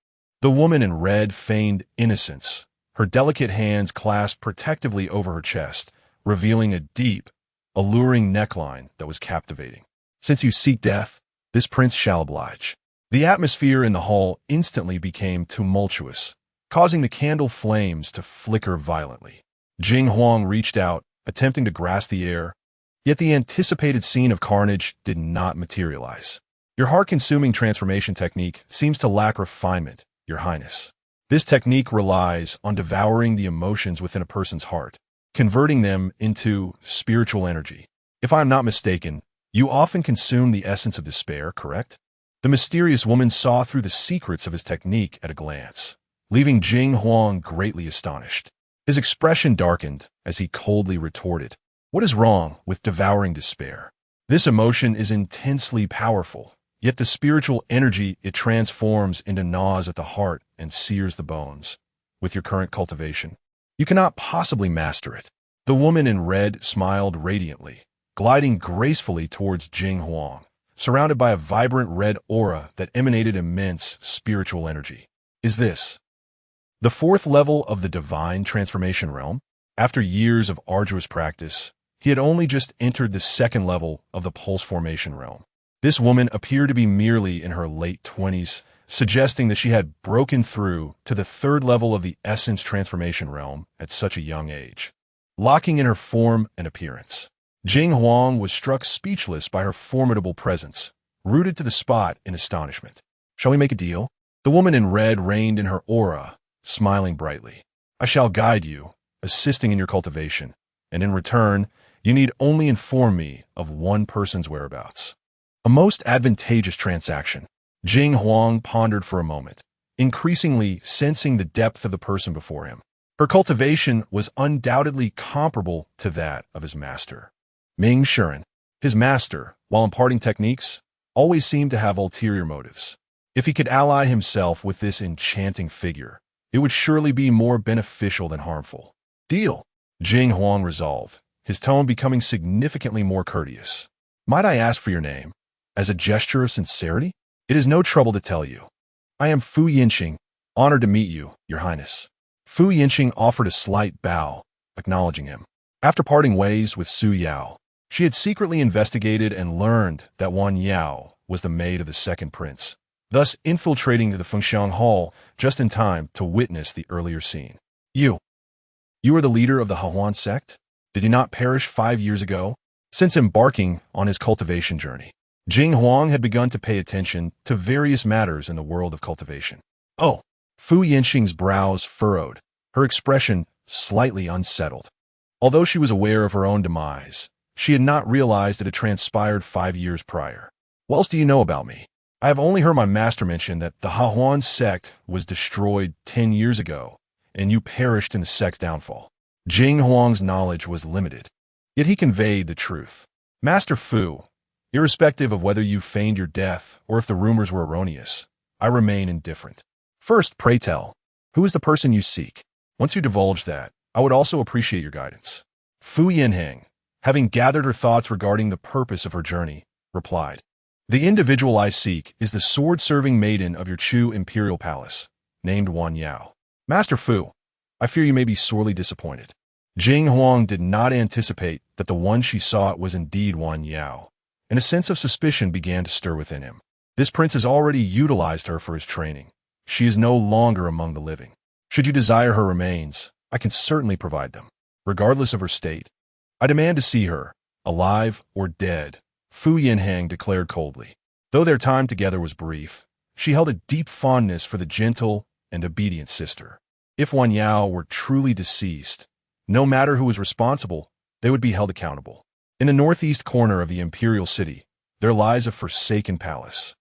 The woman in red feigned innocence, her delicate hands clasped protectively over her chest, revealing a deep, alluring neckline that was captivating. "Since you seek death, this prince shall oblige." The atmosphere in the hall instantly became tumultuous, causing the candle flames to flicker violently. Jing Huang reached out, attempting to grasp the air, yet the anticipated scene of carnage did not materialize. "Your heart-consuming transformation technique seems to lack refinement, Your Highness. This technique relies on devouring the emotions within a person's heart, converting them into spiritual energy. If I am not mistaken, you often consume the essence of despair, correct?" The mysterious woman saw through the secrets of his technique at a glance, leaving Jing Huang greatly astonished. His expression darkened as he coldly retorted, "What is wrong with devouring despair? This emotion is intensely powerful, yet the spiritual energy it transforms into gnaws at the heart and sears the bones. With your current cultivation, you cannot possibly master it." The woman in red smiled radiantly, gliding gracefully towards Jing Huang, surrounded by a vibrant red aura that emanated immense spiritual energy. "Is this the 4th level of the divine transformation realm?" After years of arduous practice, he had only just entered the 2nd level of the pulse formation realm. This woman appeared to be merely in her late 20s, suggesting that she had broken through to the third level of the essence transformation realm at such a young age, locking in her form and appearance. Jing Huang was struck speechless by her formidable presence, rooted to the spot in astonishment. "Shall we make a deal?" The woman in red reigned in her aura, smiling brightly. "I shall guide you, assisting in your cultivation, and in return, you need only inform me of one person's whereabouts." A most advantageous transaction. Jing Huang pondered for a moment, increasingly sensing the depth of the person before him. Her cultivation was undoubtedly comparable to that of his master. Ming Shuren, his master, while imparting techniques, always seemed to have ulterior motives. If he could ally himself with this enchanting figure, it would surely be more beneficial than harmful. "Deal," Jing Huang resolved, his tone becoming significantly more courteous. "Might I ask for your name, as a gesture of sincerity?" "It is no trouble to tell you. I am Fu Yinqing, honored to meet you, Your Highness." Fu Yinqing offered a slight bow, acknowledging him. After parting ways with Su Yao, she had secretly investigated and learned that Wan Yao was the maid of the second prince, thus infiltrating the Fengxiang Hall just in time to witness the earlier scene. You are the leader of the Heroines sect? Did you not perish 5 years ago?" Since embarking on his cultivation journey, Jing Huang had begun to pay attention to various matters in the world of cultivation. "Oh," Fu Yinqing's brows furrowed, her expression slightly unsettled. Although she was aware of her own demise, she had not realized it had transpired 5 years prior. "What else do you know about me?" "I have only heard my master mention that the Heroines sect was destroyed 10 years ago, and you perished in the sect's downfall." Jing Huang's knowledge was limited, yet he conveyed the truth. "Master Fu, irrespective of whether you feigned your death or if the rumors were erroneous, I remain indifferent. First, pray tell, who is the person you seek? Once you divulge that, I would also appreciate your guidance." Fu Yinheng, having gathered her thoughts regarding the purpose of her journey, replied, "The individual I seek is the sword-serving maiden of your Chu imperial palace, named Wan Yao." "Master Fu, I fear you may be sorely disappointed." Jing Huang did not anticipate that the one she sought was indeed Wan Yao, and a sense of suspicion began to stir within him. This prince has already utilized her for his training. She is no longer among the living. Should you desire her remains, I can certainly provide them. Regardless of her state, I demand to see her, alive or dead, Fu Yinheng declared coldly. Though their time together was brief, she held a deep fondness for the gentle and obedient sister. If Wan Yao were truly deceased, no matter who was responsible, they would be held accountable. In the northeast corner of the imperial city, there lies a forsaken palace.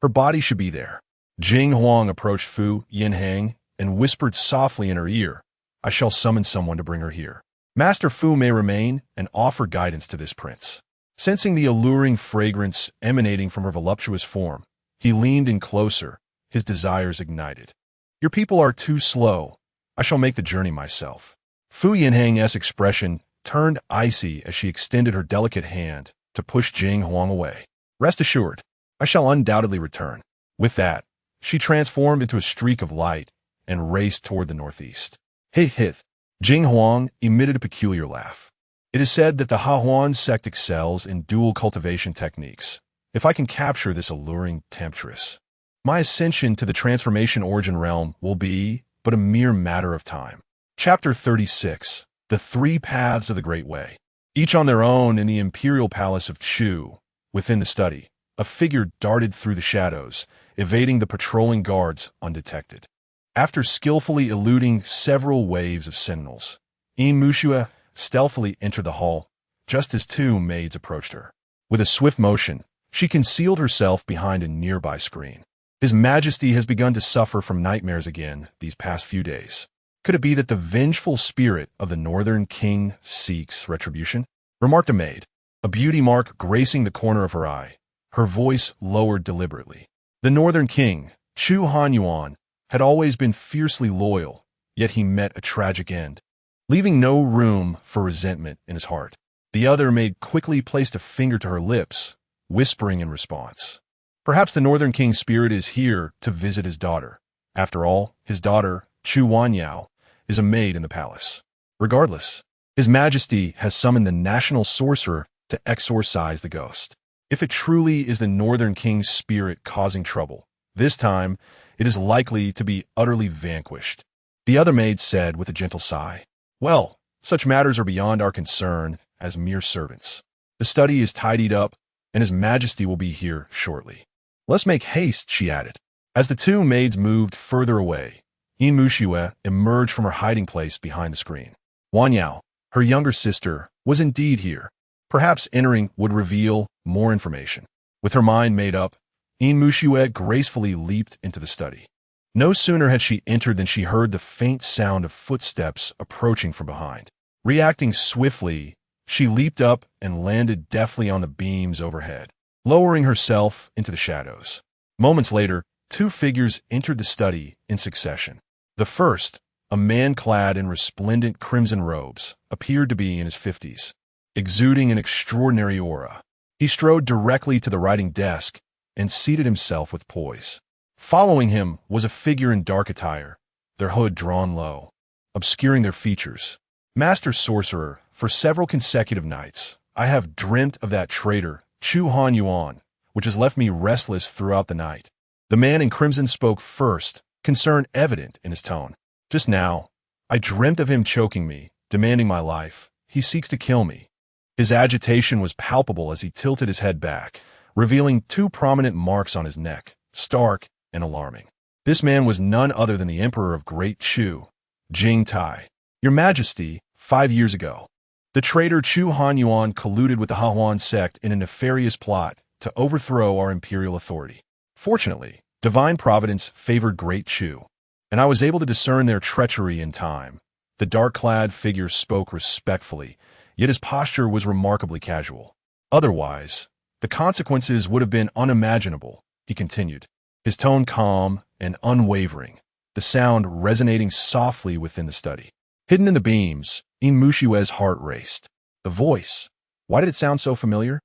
Her body should be there. Jing Huang approached Fu Yinheng and whispered softly in her ear, "I shall summon someone to bring her here. Master Fu may remain and offer guidance to this prince." Sensing the alluring fragrance emanating from her voluptuous form, he leaned in closer, his desires ignited. "Your people are too slow. I shall make the journey myself." Fu Yinheng's expression turned icy as she extended her delicate hand to push Jing Huang away. "Rest assured, I shall undoubtedly return." With that, she transformed into a streak of light and raced toward the northeast. Hith. Jing Huang emitted a peculiar laugh. "It is said that the Heroines sect excels in dual cultivation techniques. If I can capture this alluring temptress, my ascension to the transformation origin realm will be but a mere matter of time." Chapter 36. The Three Paths of the Great Way. Each on their own in the imperial palace of Chu, within the study, a figure darted through the shadows, evading the patrolling guards undetected. After skillfully eluding several waves of sentinels, Yin Muxue stealthily entered the hall, just as 2 maids approached her. With a swift motion, she concealed herself behind a nearby screen. His Majesty has begun to suffer from nightmares again these past few days. Could it be that the vengeful spirit of the Northern King seeks retribution? Remarked a maid, a beauty mark gracing the corner of her eye, her voice lowered deliberately. The Northern King, Chu Hanyuan, had always been fiercely loyal, yet he met a tragic end, leaving no room for resentment in his heart. The other maid quickly placed a finger to her lips, whispering in response. Perhaps the Northern King's spirit is here to visit his daughter. After all, his daughter, Chu Wanyao, is a maid in the palace. Regardless, His Majesty has summoned the national sorcerer to exorcise the ghost. If it truly is the Northern King's spirit causing trouble, this time it is likely to be utterly vanquished. The other maid said with a gentle sigh, "Well, such matters are beyond our concern as mere servants. The study is tidied up, and His Majesty will be here shortly. Let's make haste," she added. As the two maids moved further away, Yin Muxue emerged from her hiding place behind the screen. Wan Yao, her younger sister, was indeed here. Perhaps entering would reveal more information. With her mind made up, Yin Muxue gracefully leaped into the study. No sooner had she entered than she heard the faint sound of footsteps approaching from behind. Reacting swiftly, she leaped up and landed deftly on the beams overhead, lowering herself into the shadows. Moments later, two figures entered the study in succession. The first, a man clad in resplendent crimson robes, appeared to be in his 50s, exuding an extraordinary aura. He strode directly to the writing desk and seated himself with poise. Following him was a figure in dark attire, their hood drawn low, obscuring their features. "Master Sorcerer, for several consecutive nights, I have dreamt of that traitor, Chu Han Yuan, which has left me restless throughout the night." The man in crimson spoke first, concern evident in his tone. "Just now, I dreamt of him choking me, demanding my life. He seeks to kill me." His agitation was palpable as he tilted his head back, revealing two prominent marks on his neck, stark and alarming. This man was none other than the Emperor of Great Chu, Jing Tai. "Your Majesty, 5 years ago, the traitor Chu Han Yuan colluded with the Heroines sect in a nefarious plot to overthrow our imperial authority. Fortunately, divine providence favored Great Chu, and I was able to discern their treachery in time." The dark-clad figure spoke respectfully, yet his posture was remarkably casual. "Otherwise, the consequences would have been unimaginable," he continued, his tone calm and unwavering, the sound resonating softly within the study. Hidden in the beams, Yin Muxue's heart raced. The voice. Why did it sound so familiar?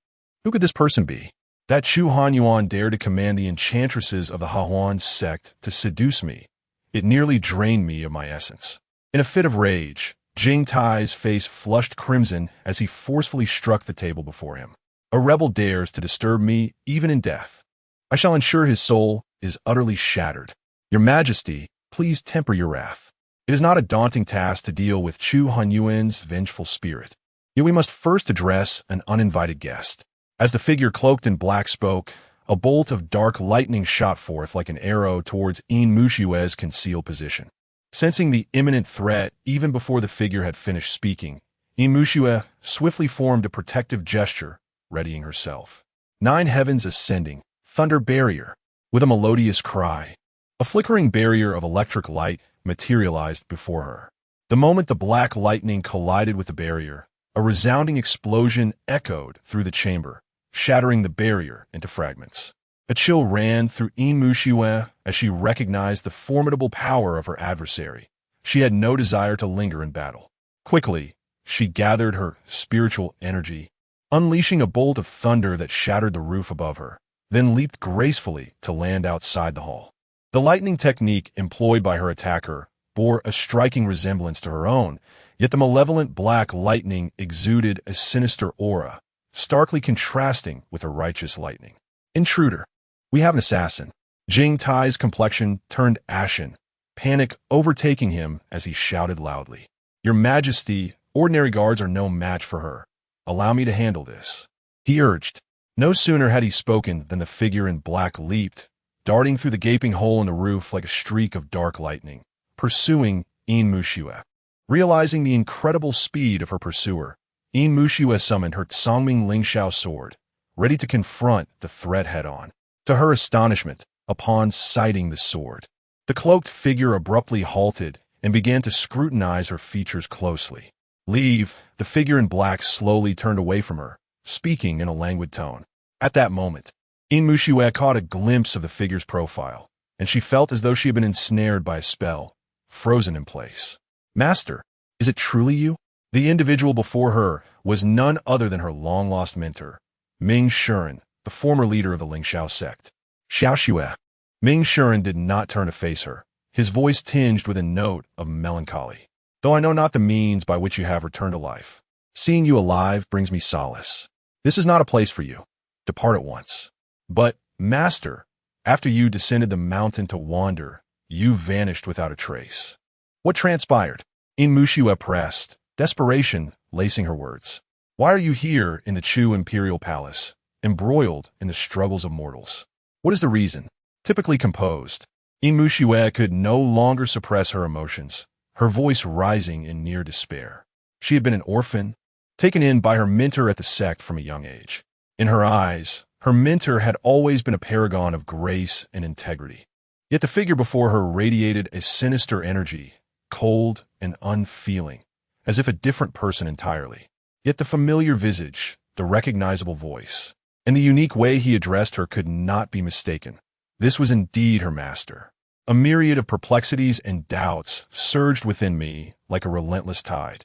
Who could this person be? That Chu Han Yuan dared to command the enchantresses of the Heroines sect to seduce me. It nearly drained me of my essence. In a fit of rage, Jing Tai's face flushed crimson as he forcefully struck the table before him. "A rebel dares to disturb me even in death. I shall ensure his soul is utterly shattered. Your Majesty, please temper your wrath. It is not a daunting task to deal with Chu Han Yuan's vengeful spirit. Yet we must first address an uninvited guest." As the figure cloaked in black spoke, a bolt of dark lightning shot forth like an arrow towards Yin Muxue's concealed position. Sensing the imminent threat even before the figure had finished speaking, Yin Muxue swiftly formed a protective gesture, readying herself. 9 heavens ascending, thunder barrier. With a melodious cry, a flickering barrier of electric light materialized before her. The moment the black lightning collided with the barrier, a resounding explosion echoed through the chamber, shattering the barrier into fragments. A chill ran through Yin Muxue as she recognized the formidable power of her adversary. She had no desire to linger in battle. Quickly, she gathered her spiritual energy, unleashing a bolt of thunder that shattered the roof above her, then leaped gracefully to land outside the hall. The lightning technique employed by her attacker bore a striking resemblance to her own, yet the malevolent black lightning exuded a sinister aura, starkly contrasting with her righteous lightning. "Intruder, we have an assassin." Jing Tai's complexion turned ashen, panic overtaking him as he shouted loudly. "Your Majesty, ordinary guards are no match for her. Allow me to handle this," he urged. No sooner had he spoken than the figure in black leaped, darting through the gaping hole in the roof like a streak of dark lightning, pursuing Yin Muxue. Realizing the incredible speed of her pursuer, Yin Muxue summoned her Tsangming Lingxiao sword, ready to confront the threat head-on. To her astonishment, upon sighting the sword, the cloaked figure abruptly halted and began to scrutinize her features closely. "Leave." The figure in black slowly turned away from her, speaking in a languid tone. At that moment, Yin Muxue caught a glimpse of the figure's profile, and she felt as though she had been ensnared by a spell, frozen in place. "Master, is it truly you?" The individual before her was none other than her long-lost mentor, Ming Shuren, the former leader of the Lingxiao sect. "Xiaoxue." Ming Shuren did not turn to face her, his voice tinged with a note of melancholy. "Though I know not the means by which you have returned to life, seeing you alive brings me solace. This is not a place for you. Depart at once. But, master, after you descended the mountain to wander, you vanished without a trace. What transpired? Yin Muxue pressed, desperation lacing her words. Why are you here in the Chu imperial palace, embroiled in the struggles of mortals? What is the reason? Typically composed, Yin Muxue could no longer suppress her emotions, her voice rising in near despair. She had been an orphan, taken in by her mentor at the sect from a young age. In her eyes, her mentor had always been a paragon of grace and integrity. Yet the figure before her radiated a sinister energy, cold and unfeeling, as if a different person entirely. Yet the familiar visage, the recognizable voice, and the unique way he addressed her could not be mistaken. This was indeed her master. A myriad of perplexities and doubts surged within me like a relentless tide.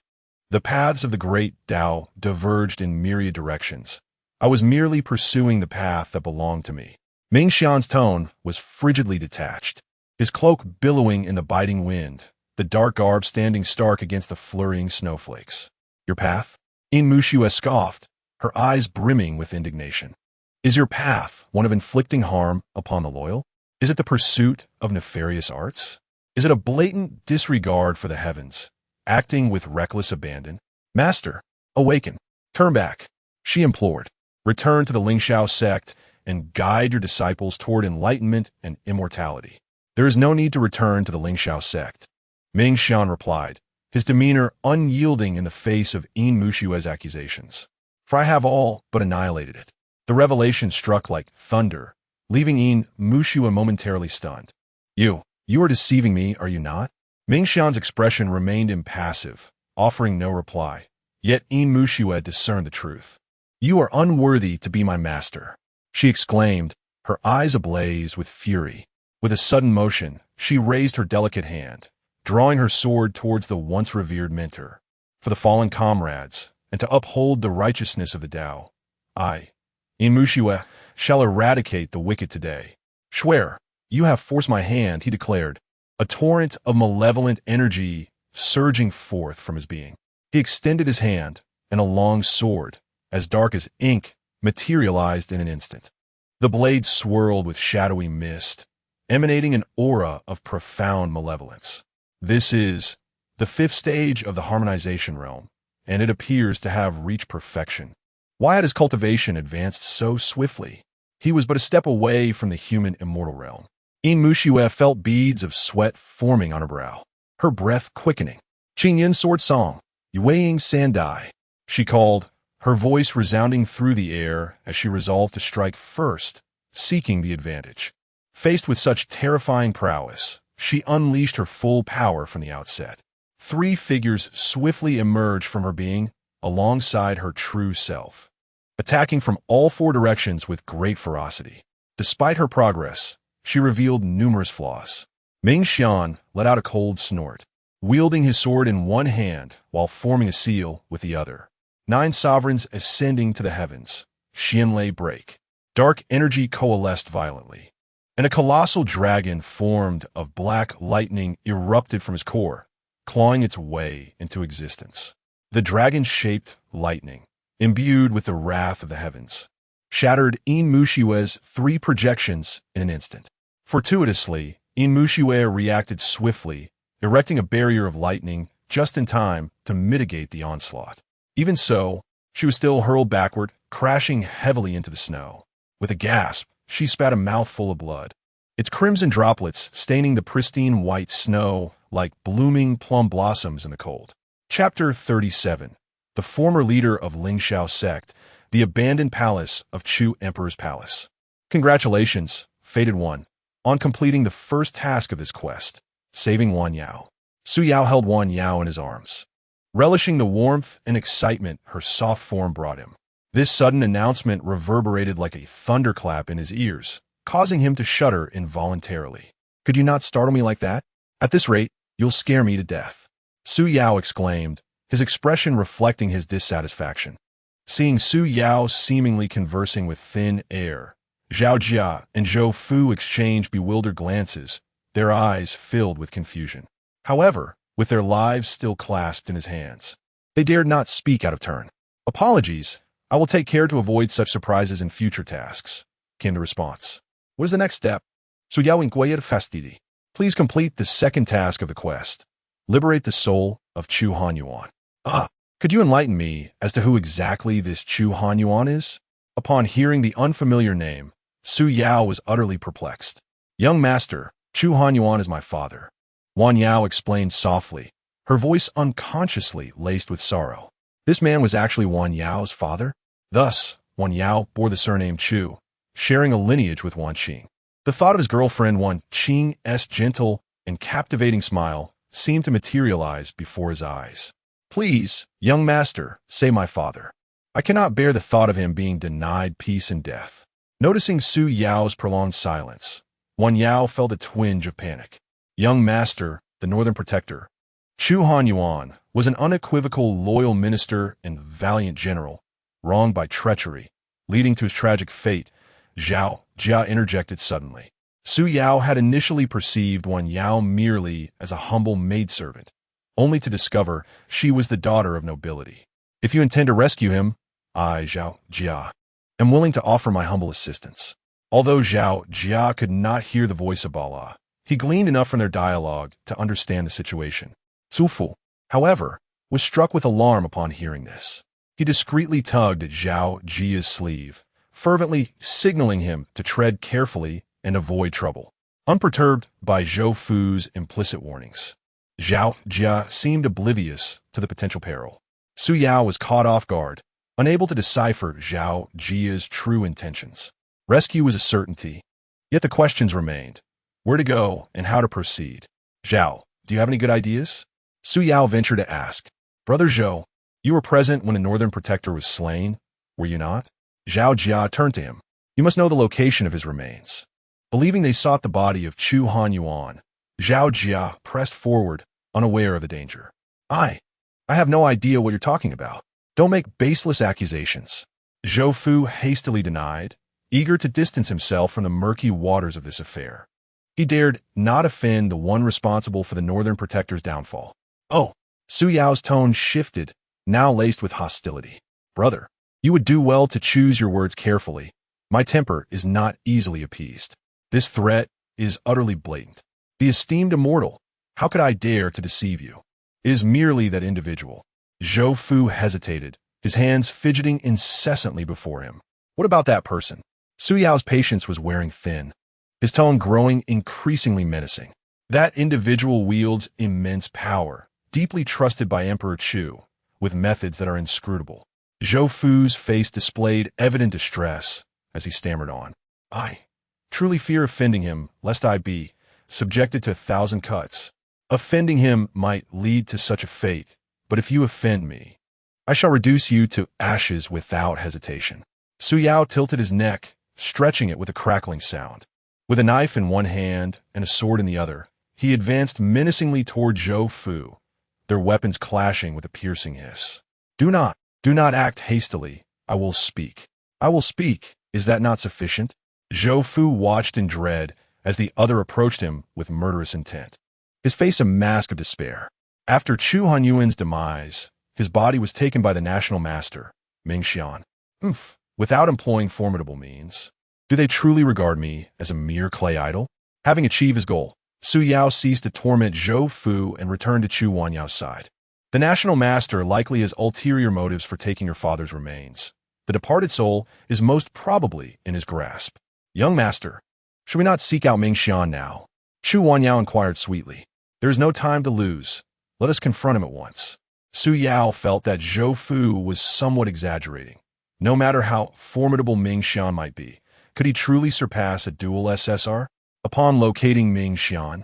The paths of the great Tao diverged in myriad directions. I was merely pursuing the path that belonged to me. Ming Xian's tone was frigidly detached, his cloak billowing in the biting wind, the dark garb standing stark against the flurrying snowflakes. Your path? Yin Muxue scoffed, her eyes brimming with indignation. Is your path one of inflicting harm upon the loyal? Is it the pursuit of nefarious arts? Is it a blatant disregard for the heavens, acting with reckless abandon? Master, awaken. Turn back, she implored. Return to the Lingxiao sect and guide your disciples toward enlightenment and immortality. There is no need to return to the Lingxiao sect, Ming Xian replied, his demeanor unyielding in the face of Yin Muxue's accusations. For I have all but annihilated it. The revelation struck like thunder, leaving Yin Muxue momentarily stunned. You are deceiving me, are you not? Ming Xian's expression remained impassive, offering no reply. Yet Yin Muxue discerned the truth. You are unworthy to be my master, she exclaimed, her eyes ablaze with fury. With a sudden motion, she raised her delicate hand, drawing her sword towards the once revered mentor. For the fallen comrades, and to uphold the righteousness of the Tao, I, Yin Muxue, shall eradicate the wicked today. Swear, you have forced my hand, he declared, a torrent of malevolent energy surging forth from his being. He extended his hand, and a long sword, as dark as ink, materialized in an instant. The blade swirled with shadowy mist, emanating an aura of profound malevolence. This is the fifth stage of the harmonization realm, and it appears to have reached perfection. Why had his cultivation advanced so swiftly? He was but a step away from the human immortal realm. Yin Muxue felt beads of sweat forming on her brow, her breath quickening. Qingyan sword song, Yueying Sandai, she called, her voice resounding through the air as she resolved to strike first, seeking the advantage. Faced with such terrifying prowess, she unleashed her full power from the outset. Three figures swiftly emerged from her being, alongside her true self, attacking from all four directions with great ferocity. Despite her progress, she revealed numerous flaws. Ming Xian let out a cold snort, wielding his sword in one hand while forming a seal with the other. 9 sovereigns ascending to the heavens, Xianlei break. Dark energy coalesced violently, and a colossal dragon formed of black lightning erupted from his core, clawing its way into existence. The dragon-shaped lightning, imbued with the wrath of the heavens, shattered Yin Muxue's 3 projections in an instant. Fortuitously, Yin Muxue reacted swiftly, erecting a barrier of lightning just in time to mitigate the onslaught. Even so, she was still hurled backward, crashing heavily into the snow. With a gasp, she spat a mouthful of blood, its crimson droplets staining the pristine white snow like blooming plum blossoms in the cold. Chapter 37. The former leader of Lingxiao sect, the abandoned palace of Chu Emperor's palace. Congratulations, fated one, on completing the first task of this quest, saving Wan Yao. Su Yao held Wan Yao in his arms, relishing the warmth and excitement her soft form brought him. This sudden announcement reverberated like a thunderclap in his ears, causing him to shudder involuntarily. Could you not startle me like that? At this rate, you'll scare me to death, Su Yao exclaimed, his expression reflecting his dissatisfaction. Seeing Su Yao seemingly conversing with thin air, Zhao Jia and Zhou Fu exchanged bewildered glances, their eyes filled with confusion. However, with their lives still clasped in his hands, they dared not speak out of turn. Apologies, I will take care to avoid such surprises in future tasks, came the response. What is the next step? Suyao inquired fastidi. Please complete the second task of the quest. Liberate the soul of Chu Hanyuan. Could you enlighten me as to who exactly this Chu Hanyuan is? Upon hearing the unfamiliar name, Su Yao was utterly perplexed. Young master, Chu Hanyuan is my father. Wan Yao explained softly, her voice unconsciously laced with sorrow. This man was actually Wan Yao's father? Thus, Wan Yao bore the surname Chu, sharing a lineage with Wan Qing. The thought of his girlfriend Wan Qing's gentle and captivating smile seemed to materialize before his eyes. Please, young master, say my father. I cannot bear the thought of him being denied peace and death. Noticing Su Yao's prolonged silence, Wan Yao felt a twinge of panic. Young master, the Northern Protector, Chu Hanyuan, was an unequivocal loyal minister and valiant general, wronged by treachery, leading to his tragic fate. Zhao Jia interjected suddenly. Su Yao had initially perceived Wan Yao merely as a humble maidservant, only to discover she was the daughter of nobility. If you intend to rescue him, I, Zhao Jia, am willing to offer my humble assistance. Although Zhao Jia could not hear the voice of Allah, he gleaned enough from their dialogue to understand the situation. Su Fu, however, was struck with alarm upon hearing this. He discreetly tugged at Zhao Jia's sleeve, fervently signaling him to tread carefully and avoid trouble. Unperturbed by Zhou Fu's implicit warnings, Zhao Jia seemed oblivious to the potential peril. Su Yao was caught off guard, unable to decipher Zhao Jia's true intentions. Rescue was a certainty, yet the questions remained. Where to go and how to proceed? Zhao, do you have any good ideas? Su Yao ventured to ask. Brother Zhou, you were present when a Northern Protector was slain, were you not? Zhao Jia turned to him. You must know the location of his remains. Believing they sought the body of Chu Hanyuan, Zhao Jia pressed forward, unaware of the danger. I have no idea what you're talking about. Don't make baseless accusations. Zhou Fu hastily denied, eager to distance himself from the murky waters of this affair. He dared not offend the one responsible for the Northern Protector's downfall. Oh, Su Yao's tone shifted, now laced with hostility. Brother, you would do well to choose your words carefully. My temper is not easily appeased. This threat is utterly blatant. The esteemed immortal, how could I dare to deceive you? It is merely that individual. Zhou Fu hesitated, his hands fidgeting incessantly before him. What about that person? Su Yao's patience was wearing thin, his tone growing increasingly menacing. That individual wields immense power, deeply trusted by Emperor Chu, with methods that are inscrutable. Zhou Fu's face displayed evident distress as he stammered on. I truly fear offending him, lest I be subjected to 1,000 cuts. Offending him might lead to such a fate, but if you offend me, I shall reduce you to ashes without hesitation. Su Yao tilted his neck, stretching it with a crackling sound. With a knife in one hand and a sword in the other, he advanced menacingly toward Zhou Fu, their weapons clashing with a piercing hiss. Do not act hastily. I will speak. I will speak. Is that not sufficient? Zhou Fu watched in dread as the other approached him with murderous intent, his face a mask of despair. After Chu Hanyuan's demise, his body was taken by the national master, Ming Xian. Without employing formidable means. Do they truly regard me as a mere clay idol? Having achieved his goal, Su Yao ceased to torment Zhou Fu and returned to Chu Wanyao's side. The national master likely has ulterior motives for taking your father's remains. The departed soul is most probably in his grasp. Young master, should we not seek out Ming Xian now? Chu Wanyao inquired sweetly. There is no time to lose. Let us confront him at once. Su Yao felt that Zhou Fu was somewhat exaggerating. No matter how formidable Ming Xian might be, could he truly surpass a dual SSR? Upon locating Ming Xian,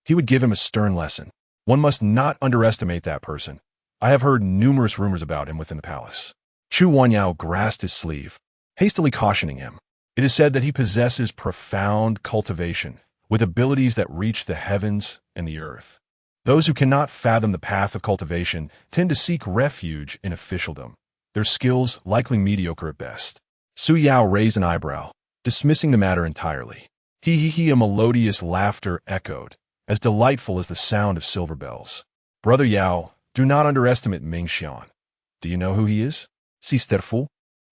he would give him a stern lesson. One must not underestimate that person. I have heard numerous rumors about him within the palace. Chu Wanyao grasped his sleeve, hastily cautioning him. It is said that he possesses profound cultivation, with abilities that reach the heavens and the earth. Those who cannot fathom the path of cultivation tend to seek refuge in officialdom, their skills likely mediocre at best. Su Yao raised an eyebrow, dismissing the matter entirely. A melodious laughter echoed, as delightful as the sound of silver bells. Brother Yao, do not underestimate Ming Xian. Do you know who he is? Sisterfu?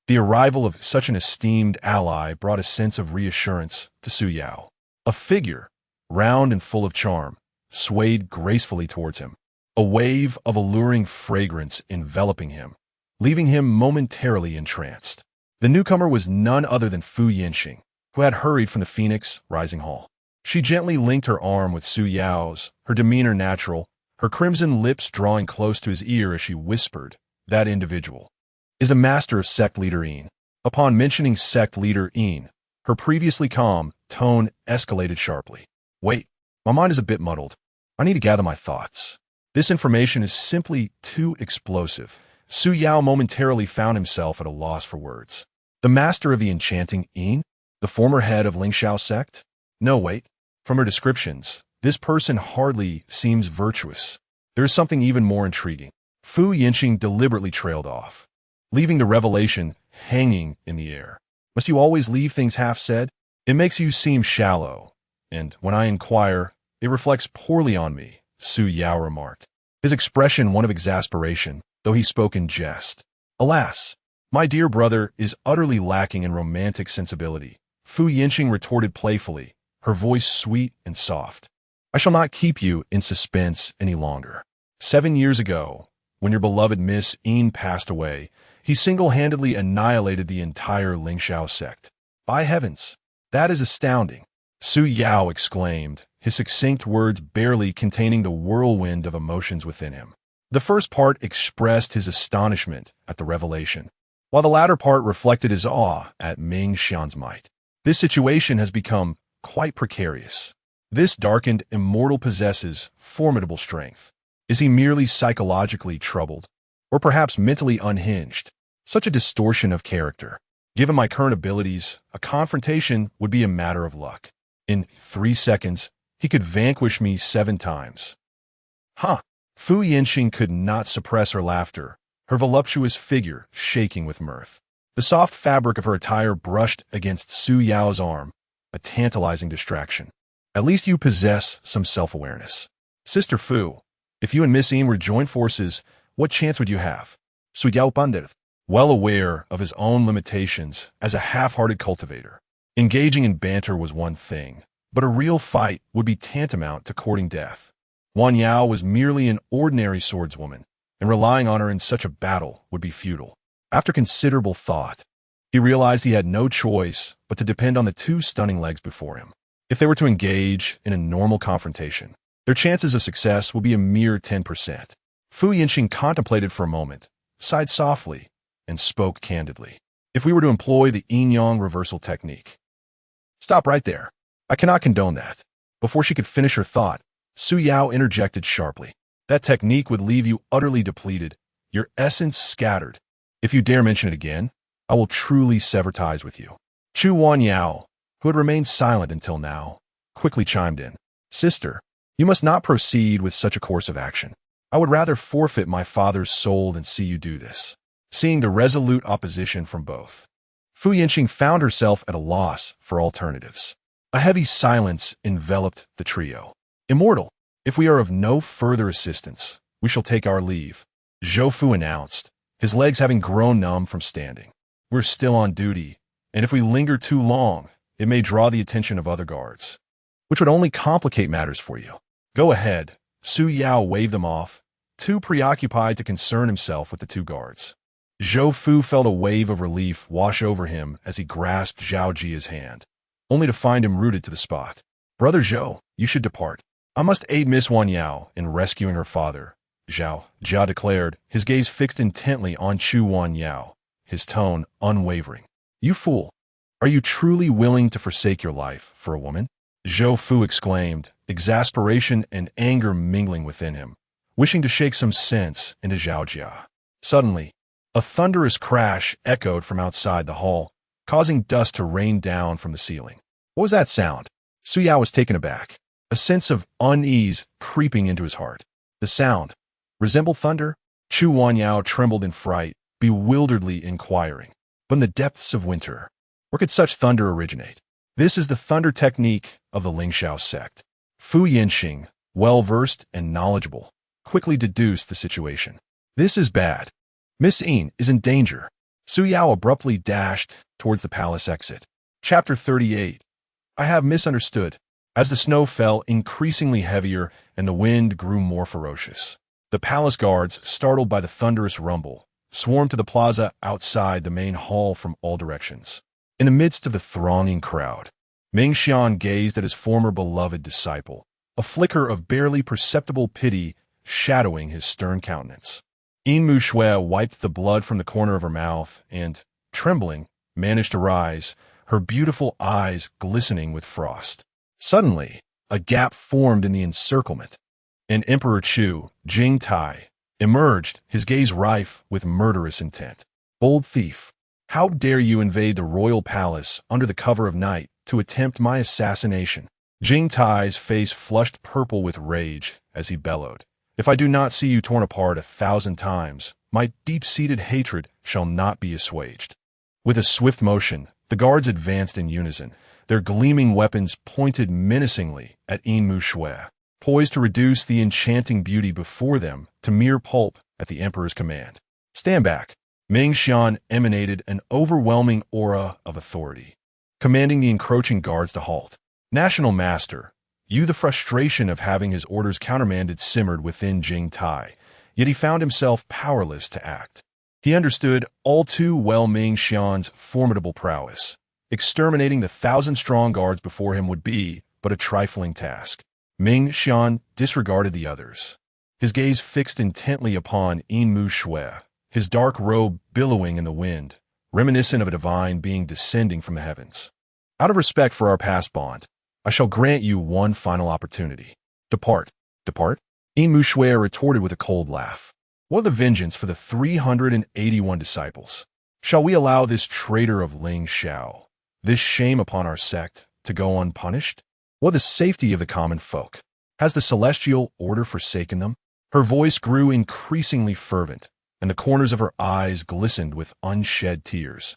The arrival of such an esteemed ally brought a sense of reassurance to Su Yao. A figure, round and full of charm, swayed gracefully towards him, a wave of alluring fragrance enveloping him, leaving him momentarily entranced. The newcomer was none other than Fu Yinxing, who had hurried from the Phoenix Rising Hall. She gently linked her arm with Su Yao's, her demeanor natural, her crimson lips drawing close to his ear as she whispered, "That individual is a master of sect leader Yin." Upon mentioning sect leader Yin, her previously calm tone escalated sharply. "Wait, my mind is a bit muddled. I need to gather my thoughts. This information is simply too explosive." Su Yao momentarily found himself at a loss for words. The master of the enchanting Yin? The former head of Lingxiao sect? No, wait. From her descriptions, this person hardly seems virtuous. There is something even more intriguing. Fu Yinxing deliberately trailed off, leaving the revelation hanging in the air. "Must you always leave things half said? It makes you seem shallow, and when I inquire, it reflects poorly on me," Su Yao remarked, his expression one of exasperation, though he spoke in jest. "Alas, my dear brother is utterly lacking in romantic sensibility," Fu Yinxing retorted playfully, her voice sweet and soft. "I shall not keep you in suspense any longer. 7 years ago, when your beloved Miss Yin passed away, he single-handedly annihilated the entire Lingxiao sect. By heavens, that is astounding," Su Yao exclaimed, his succinct words barely containing the whirlwind of emotions within him. The first part expressed his astonishment at the revelation, while the latter part reflected his awe at Ming Xian's might. This situation has become quite precarious. This darkened immortal possesses formidable strength. Is he merely psychologically troubled, or perhaps mentally unhinged? Such a distortion of character. Given my current abilities, a confrontation would be a matter of luck. In 3 seconds, he could vanquish me 7 times. Huh! Fu Yinxing could not suppress her laughter, her voluptuous figure shaking with mirth. The soft fabric of her attire brushed against Su Yao's arm, a tantalizing distraction. "At least you possess some self-awareness. Sister Fu, if you and Miss Yin were to join forces, what chance would you have?" Su Yao pondered, well aware of his own limitations as a half-hearted cultivator. Engaging in banter was one thing, but a real fight would be tantamount to courting death. Wan Yao was merely an ordinary swordswoman, and relying on her in such a battle would be futile. After considerable thought, he realized he had no choice but to depend on the 2 stunning legs before him. If they were to engage in a normal confrontation, their chances of success would be a mere 10%. Fu Yinxing contemplated for a moment, sighed softly, and spoke candidly. "If we were to employ the yin-yang reversal technique..." "Stop right there. I cannot condone that." Before she could finish her thought, Su Yao interjected sharply. "That technique would leave you utterly depleted, your essence scattered. If you dare mention it again, I will truly sever ties with you." Chu Wan Yao, who had remained silent until now, quickly chimed in. "Sister, you must not proceed with such a course of action. I would rather forfeit my father's soul than see you do this." Seeing the resolute opposition from both, Fu Yinxing found herself at a loss for alternatives. A heavy silence enveloped the trio. "Immortal, if we are of no further assistance, we shall take our leave," Zhou Fu announced, his legs having grown numb from standing. "We're still on duty, and if we linger too long, it may draw the attention of other guards, which would only complicate matters for you. Go ahead." Su Yao waved them off, too preoccupied to concern himself with the 2 guards. Zhou Fu felt a wave of relief wash over him as he grasped Zhao Jia's hand, only to find him rooted to the spot. "Brother Zhou, you should depart. I must aid Miss Wan Yao in rescuing her father," Zhao Jia declared, his gaze fixed intently on Chu Wan Yao, his tone unwavering. "You fool! Are you truly willing to forsake your life for a woman?" Zhou Fu exclaimed, exasperation and anger mingling within him, wishing to shake some sense into Zhao Jia. Suddenly, a thunderous crash echoed from outside the hall, causing dust to rain down from the ceiling. What was that sound? Su Yao was taken aback, a sense of unease creeping into his heart. The sound resembled thunder? Chu Wan Yao trembled in fright, bewilderedly inquiring. But in the depths of winter, where could such thunder originate? This is the thunder technique of the Lingxiao sect. Fu Yinxing, well-versed and knowledgeable, quickly deduced the situation. This is bad. Miss Yin is in danger. Su Yao abruptly dashed towards the palace exit. Chapter 38. I have misunderstood. As the snow fell increasingly heavier and the wind grew more ferocious, the palace guards, startled by the thunderous rumble, swarmed to the plaza outside the main hall from all directions. In the midst of the thronging crowd, Ming Xian gazed at his former beloved disciple, a flicker of barely perceptible pity shadowing his stern countenance. Yin Muxue wiped the blood from the corner of her mouth and, trembling, managed to rise, her beautiful eyes glistening with frost. Suddenly, a gap formed in the encirclement, and Emperor Chu, Jing Tai, emerged, his gaze rife with murderous intent. Bold thief, how dare you invade the royal palace under the cover of night to attempt my assassination? Jing Tai's face flushed purple with rage as he bellowed. If I do not see you torn apart 1,000 times, my deep-seated hatred shall not be assuaged. With a swift motion, the guards advanced in unison, their gleaming weapons pointed menacingly at Yin Muxue, poised to reduce the enchanting beauty before them to mere pulp at the emperor's command. Stand back. Ming Xian emanated an overwhelming aura of authority, commanding the encroaching guards to halt. National Master, the frustration of having his orders countermanded simmered within Jing Tai, yet he found himself powerless to act. He understood all too well Ming Xian's formidable prowess. Exterminating the 1,000-strong guards before him would be but a trifling task. Ming Xian disregarded the others, his gaze fixed intently upon Yin Muxue, his dark robe billowing in the wind, reminiscent of a divine being descending from the heavens. Out of respect for our past bond, I shall grant you one final opportunity. Depart. Depart? Yin Muxue retorted with a cold laugh. What the vengeance for the 381 disciples? Shall we allow this traitor of Ling Xiao, this shame upon our sect, to go unpunished? What the safety of the common folk? Has the celestial order forsaken them? Her voice grew increasingly fervent, and the corners of her eyes glistened with unshed tears.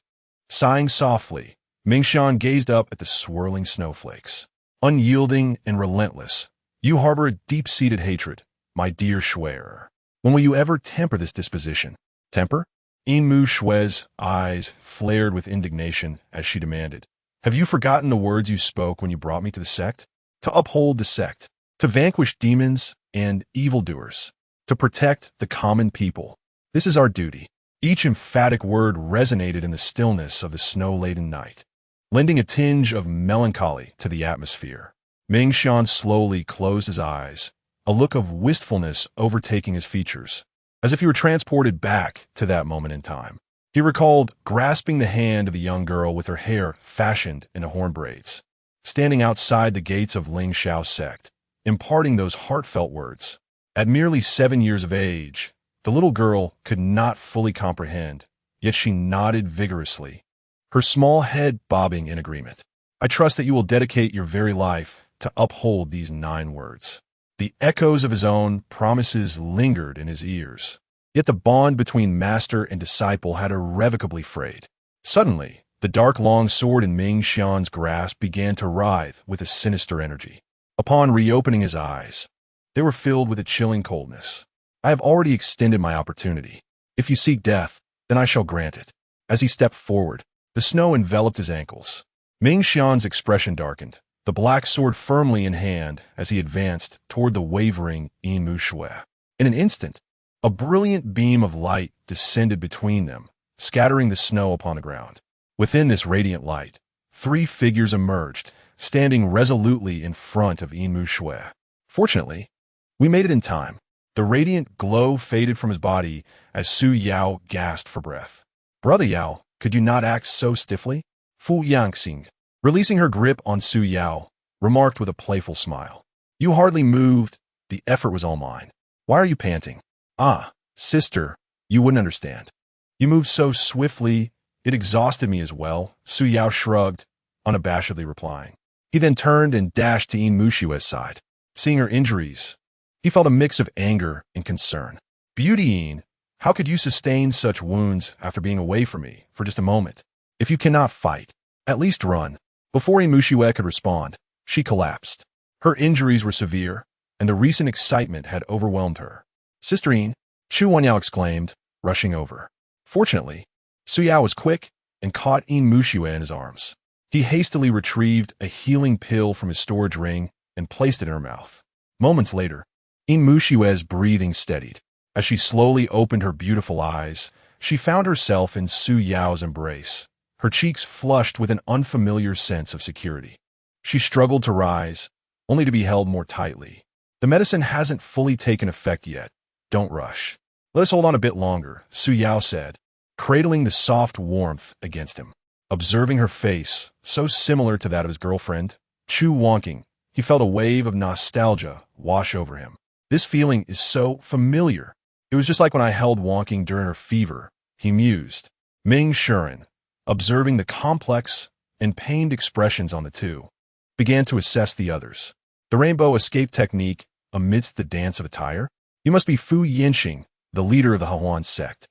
Sighing softly, Ming Xian gazed up at the swirling snowflakes. Unyielding and relentless, you harbor a deep-seated hatred, my dear Shuer. When will you ever temper this disposition? Temper? Yin Muxue's eyes flared with indignation as she demanded. Have you forgotten the words you spoke when you brought me to the sect? To uphold the sect, to vanquish demons and evildoers, to protect the common people. This is our duty. Each emphatic word resonated in the stillness of the snow-laden night, lending a tinge of melancholy to the atmosphere. Ming Xian slowly closed his eyes, a look of wistfulness overtaking his features, as if he were transported back to that moment in time. He recalled grasping the hand of the young girl with her hair fashioned into horn braids, standing outside the gates of Ling Xiao's sect, imparting those heartfelt words. At merely 7 years of age, the little girl could not fully comprehend, yet she nodded vigorously, her small head bobbing in agreement. I trust that you will dedicate your very life to uphold these 9 words. The echoes of his own promises lingered in his ears, yet the bond between master and disciple had irrevocably frayed. Suddenly, the dark long sword in Ming Xian's grasp began to writhe with a sinister energy. Upon reopening his eyes, they were filled with a chilling coldness. I have already extended my opportunity. If you seek death, then I shall grant it. As he stepped forward, the snow enveloped his ankles. Ming Xian's expression darkened, the black sword firmly in hand as he advanced toward the wavering Yin Muxue. In an instant, a brilliant beam of light descended between them, scattering the snow upon the ground. Within this radiant light, 3 figures emerged, standing resolutely in front of Yin Muxue. Fortunately, we made it in time. The radiant glow faded from his body as Su Yao gasped for breath. Brother Yao, could you not act so stiffly? Fu Yangxing, releasing her grip on Su Yao, remarked with a playful smile. You hardly moved. The effort was all mine. Why are you panting? Ah, sister, you wouldn't understand. You moved so swiftly, it exhausted me as well, Su Yao shrugged, unabashedly replying. He then turned and dashed to Yin Muxue's side. Seeing her injuries, he felt a mix of anger and concern. Beauty Yin, how could you sustain such wounds after being away from me for just a moment? If you cannot fight, at least run. Before Yin Muxue could respond, she collapsed. Her injuries were severe, and the recent excitement had overwhelmed her. Sister Yin, Chu Wanyao exclaimed, rushing over. Fortunately, Su Yao was quick and caught Yin Muxue in his arms. He hastily retrieved a healing pill from his storage ring and placed it in her mouth. Moments later, Yin Muxue's breathing steadied. As she slowly opened her beautiful eyes, she found herself in Su Yao's embrace, her cheeks flushed with an unfamiliar sense of security. She struggled to rise, only to be held more tightly. The medicine hasn't fully taken effect yet. Don't rush. Let us hold on a bit longer, Su Yao said, cradling the soft warmth against him. Observing her face, so similar to that of his girlfriend, Chu Wonking, he felt a wave of nostalgia wash over him. This feeling is so familiar. It was just like when I held Wonking during her fever, he mused. Ming Shuren, observing the complex and pained expressions on the two, began to assess the others. The rainbow escape technique amidst the dance of attire? You must be Fu Yinxing, the leader of the Heroines sect.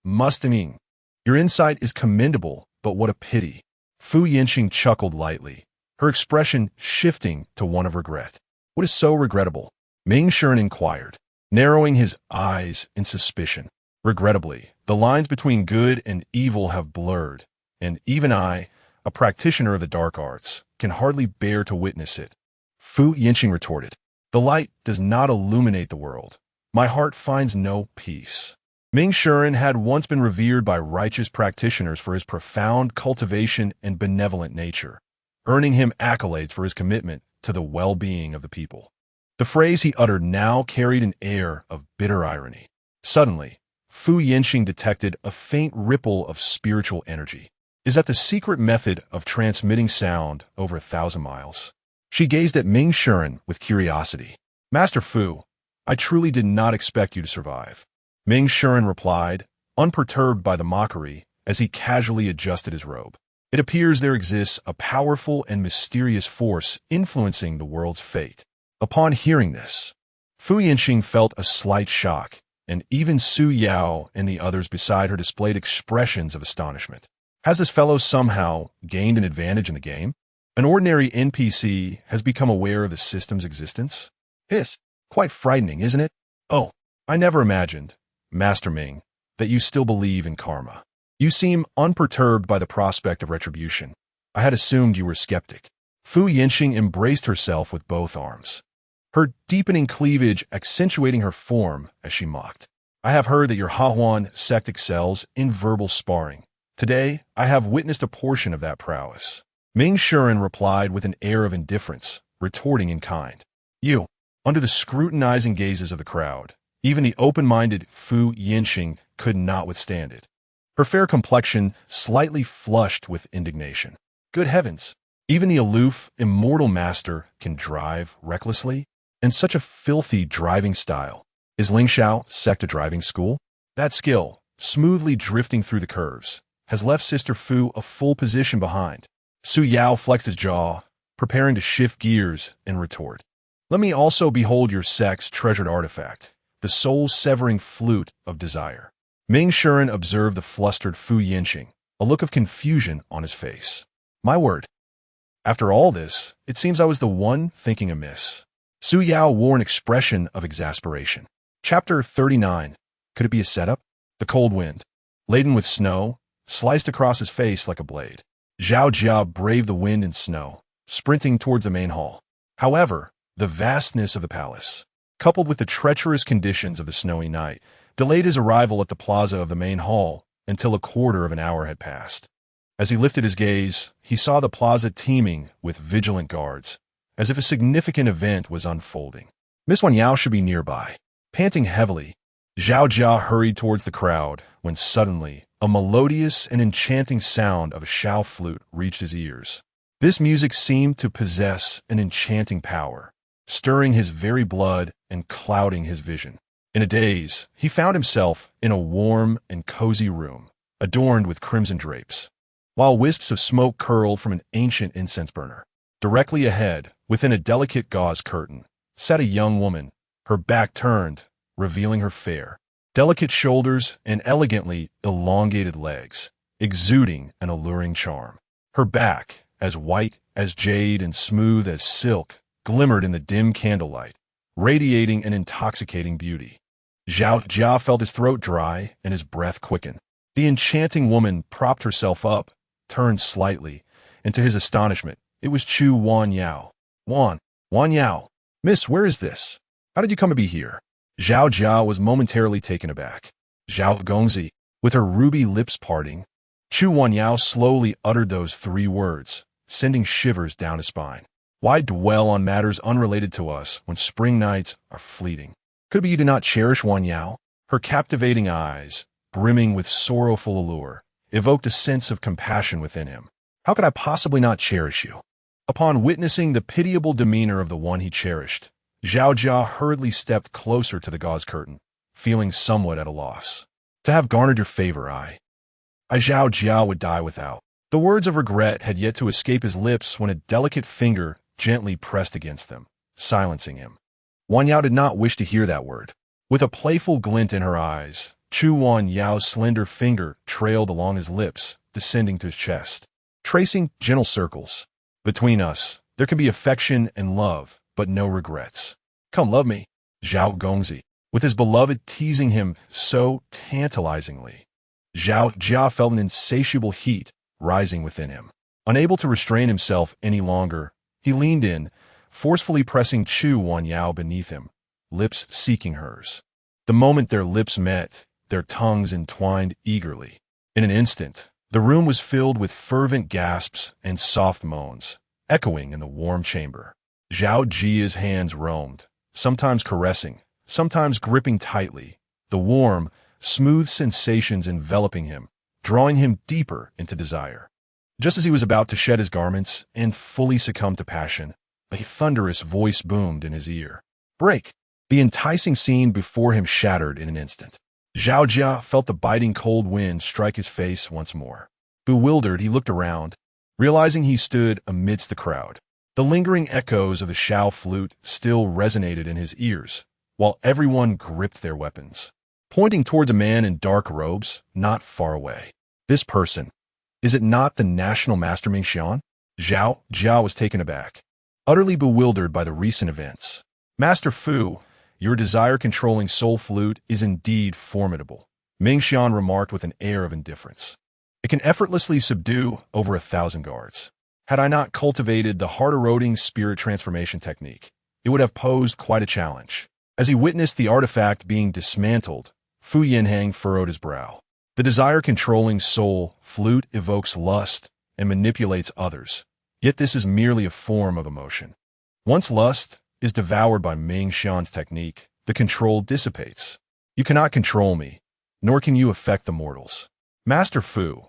Mustaming. Your insight is commendable, but what a pity. Fu Yinxing chuckled lightly, her expression shifting to one of regret. What is so regrettable? Ming Shuren inquired, narrowing his eyes in suspicion. Regrettably, the lines between good and evil have blurred, and even I, a practitioner of the dark arts, can hardly bear to witness it. Fu Yinxing retorted, the light does not illuminate the world. My heart finds no peace. Ming Shuren had once been revered by righteous practitioners for his profound cultivation and benevolent nature, earning him accolades for his commitment to the well-being of the people. The phrase he uttered now carried an air of bitter irony. Suddenly, Fu Yinxing detected a faint ripple of spiritual energy. Is that the secret method of transmitting sound over 1,000 miles? She gazed at Ming Shuren with curiosity. Master Fu, I truly did not expect you to survive. Ming Shuren replied, unperturbed by the mockery, as he casually adjusted his robe. It appears there exists a powerful and mysterious force influencing the world's fate. Upon hearing this, Fu Yinxing felt a slight shock, and even Su Yao and the others beside her displayed expressions of astonishment. Has this fellow somehow gained an advantage in the game? An ordinary NPC has become aware of the system's existence? It's quite frightening, isn't it? Oh, I never imagined, Master Ming, that you still believe in karma. You seem unperturbed by the prospect of retribution. I had assumed you were a skeptic. Fu Yinxing embraced herself with both arms, her deepening cleavage accentuating her form as she mocked. I have heard that your Heroines sect excels in verbal sparring. Today, I have witnessed a portion of that prowess. Ming Shuren replied with an air of indifference, retorting in kind. You, under the scrutinizing gazes of the crowd, even the open-minded Fu Yinxing could not withstand it. Her fair complexion slightly flushed with indignation. Good heavens, even the aloof, immortal master can drive recklessly? And such a filthy driving style. Is Lingxiao sect a driving school? That skill, smoothly drifting through the curves, has left Sister Fu a full position behind. Su Yao flexed his jaw, preparing to shift gears and retort. Let me also behold your sect's treasured artifact, the soul-severing flute of desire. Ming Shuren observed the flustered Fu Yinxing, a look of confusion on his face. My word. After all this, it seems I was the one thinking amiss. Su Yao wore an expression of exasperation. Chapter 39. Could it be a setup? The cold wind, laden with snow, sliced across his face like a blade. Zhao Jia braved the wind and snow, sprinting towards the main hall. However, the vastness of the palace, coupled with the treacherous conditions of the snowy night, delayed his arrival at the plaza of the main hall until a quarter of an hour had passed. As he lifted his gaze, he saw the plaza teeming with vigilant guards, as if a significant event was unfolding. Miss Wan Yao should be nearby. Panting heavily, Zhao Jia hurried towards the crowd when suddenly a melodious and enchanting sound of a Shao flute reached his ears. This music seemed to possess an enchanting power, stirring his very blood and clouding his vision. In a daze, he found himself in a warm and cozy room, adorned with crimson drapes, while wisps of smoke curled from an ancient incense burner. Directly ahead, within a delicate gauze curtain, sat a young woman, her back turned, revealing her fair, delicate shoulders and elegantly elongated legs, exuding an alluring charm. Her back, as white as jade and smooth as silk, glimmered in the dim candlelight, radiating an intoxicating beauty. Zhao Jia felt his throat dry and his breath quicken. The enchanting woman propped herself up, turned slightly, and to his astonishment, it was Chu Wan Yao. Wan Yao. Miss, where is this? How did you come to be here? Zhao Jia was momentarily taken aback. Zhao Gongzi, with her ruby lips parting, Chu Wan Yao slowly uttered those 3 words, sending shivers down his spine. Why dwell on matters unrelated to us when spring nights are fleeting? Could it be you do not cherish Wan Yao? Her captivating eyes, brimming with sorrowful allure, evoked a sense of compassion within him. How could I possibly not cherish you? Upon witnessing the pitiable demeanor of the one he cherished, Zhao Jia hurriedly stepped closer to the gauze curtain, feeling somewhat at a loss. To have garnered your favor, I Zhao Jia would die without. The words of regret had yet to escape his lips when a delicate finger gently pressed against them, silencing him. Wan Yao did not wish to hear that word. With a playful glint in her eyes, Chu Wan Yao's slender finger trailed along his lips, descending to his chest, tracing gentle circles. Between us, there can be affection and love, but no regrets. Come, love me, Zhao Gongzi, with his beloved teasing him so tantalizingly. Zhao Jia felt an insatiable heat rising within him. Unable to restrain himself any longer, he leaned in, forcefully pressing Chu Wan Yao beneath him, lips seeking hers. The moment their lips met, their tongues entwined eagerly. In an instant, the room was filled with fervent gasps and soft moans, echoing in the warm chamber. Zhao Jia's hands roamed, sometimes caressing, sometimes gripping tightly, the warm, smooth sensations enveloping him, drawing him deeper into desire. Just as he was about to shed his garments and fully succumb to passion, a thunderous voice boomed in his ear. Break! The enticing scene before him shattered in an instant. Zhao Jia felt the biting cold wind strike his face once more. Bewildered, he looked around, realizing he stood amidst the crowd. The lingering echoes of the Shao flute still resonated in his ears, while everyone gripped their weapons, pointing towards a man in dark robes not far away. This person, is it not the national master Ming Xian? Zhao Jia was taken aback, utterly bewildered by the recent events. Master Fu, your desire-controlling soul flute is indeed formidable, Ming Xian remarked with an air of indifference. It can effortlessly subdue over 1,000 guards. Had I not cultivated the heart-eroding spirit transformation technique, it would have posed quite a challenge. As he witnessed the artifact being dismantled, Fu Yinhang furrowed his brow. The desire-controlling soul flute evokes lust and manipulates others, yet this is merely a form of emotion. Once lust is devoured by Ming Xian's technique, the control dissipates. You cannot control me, nor can you affect the mortals. Master Fu,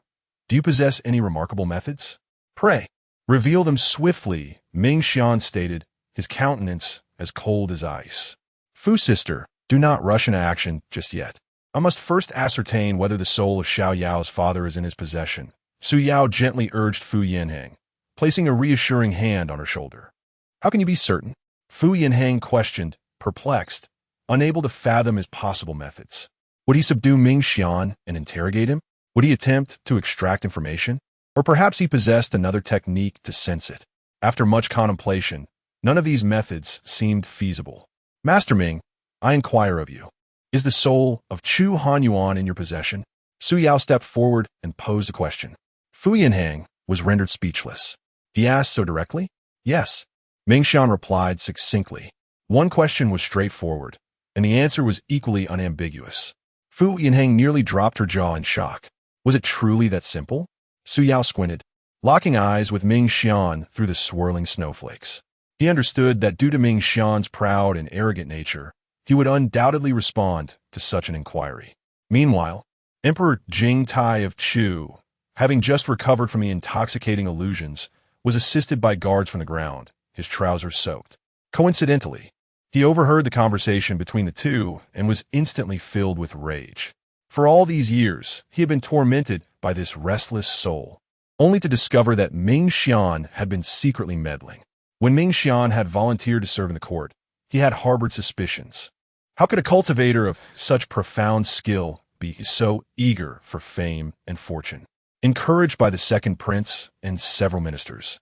do you possess any remarkable methods? Pray, reveal them swiftly, Ming Xian stated, his countenance as cold as ice. Fu sister, do not rush into action just yet. I must first ascertain whether the soul of Xiao Yao's father is in his possession. Su Yao gently urged Fu Yinhang, placing a reassuring hand on her shoulder. How can you be certain? Fu Yinhang questioned, perplexed, unable to fathom his possible methods. Would he subdue Ming Xian and interrogate him? Would he attempt to extract information? Or perhaps he possessed another technique to sense it. After much contemplation, none of these methods seemed feasible. Master Ming, I inquire of you. Is the soul of Chu Hanyuan in your possession? Su Yao stepped forward and posed a question. Fu Yinhang was rendered speechless. He asked so directly? Yes. Ming Xian replied succinctly. One question was straightforward, and the answer was equally unambiguous. Fu Yinhang nearly dropped her jaw in shock. Was it truly that simple? Su Yao squinted, locking eyes with Ming Xian through the swirling snowflakes. He understood that due to Ming Xian's proud and arrogant nature, he would undoubtedly respond to such an inquiry. Meanwhile, Emperor Jing Tai of Chu, having just recovered from the intoxicating illusions, was assisted by guards from the ground, his trousers soaked. Coincidentally, he overheard the conversation between the two and was instantly filled with rage. For all these years, he had been tormented by this restless soul, only to discover that Ming Xian had been secretly meddling. When Ming Xian had volunteered to serve in the court, he had harbored suspicions. How could a cultivator of such profound skill be so eager for fame and fortune? Encouraged by the second prince and several ministers,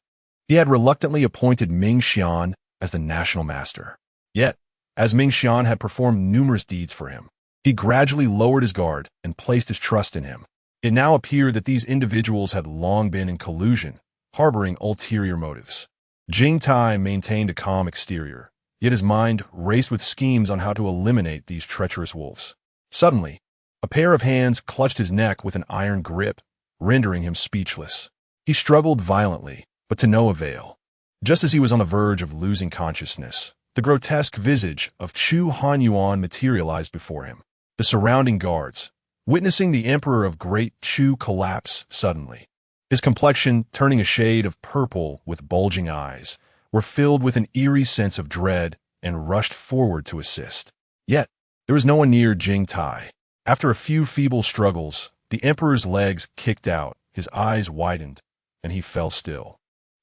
he had reluctantly appointed Ming Xian as the national master. Yet, as Ming Xian had performed numerous deeds for him, he gradually lowered his guard and placed his trust in him. It now appeared that these individuals had long been in collusion, harboring ulterior motives. Jing Tai maintained a calm exterior, yet his mind raced with schemes on how to eliminate these treacherous wolves. Suddenly, a pair of hands clutched his neck with an iron grip, rendering him speechless. He struggled violently, but to no avail. Just as he was on the verge of losing consciousness, the grotesque visage of Chu Hanyuan materialized before him. The surrounding guards, witnessing the Emperor of Great Chu collapse suddenly, his complexion turning a shade of purple with bulging eyes, were filled with an eerie sense of dread and rushed forward to assist. Yet, there was no one near Jing Tai. After a few feeble struggles, the Emperor's legs kicked out, his eyes widened, and he fell still.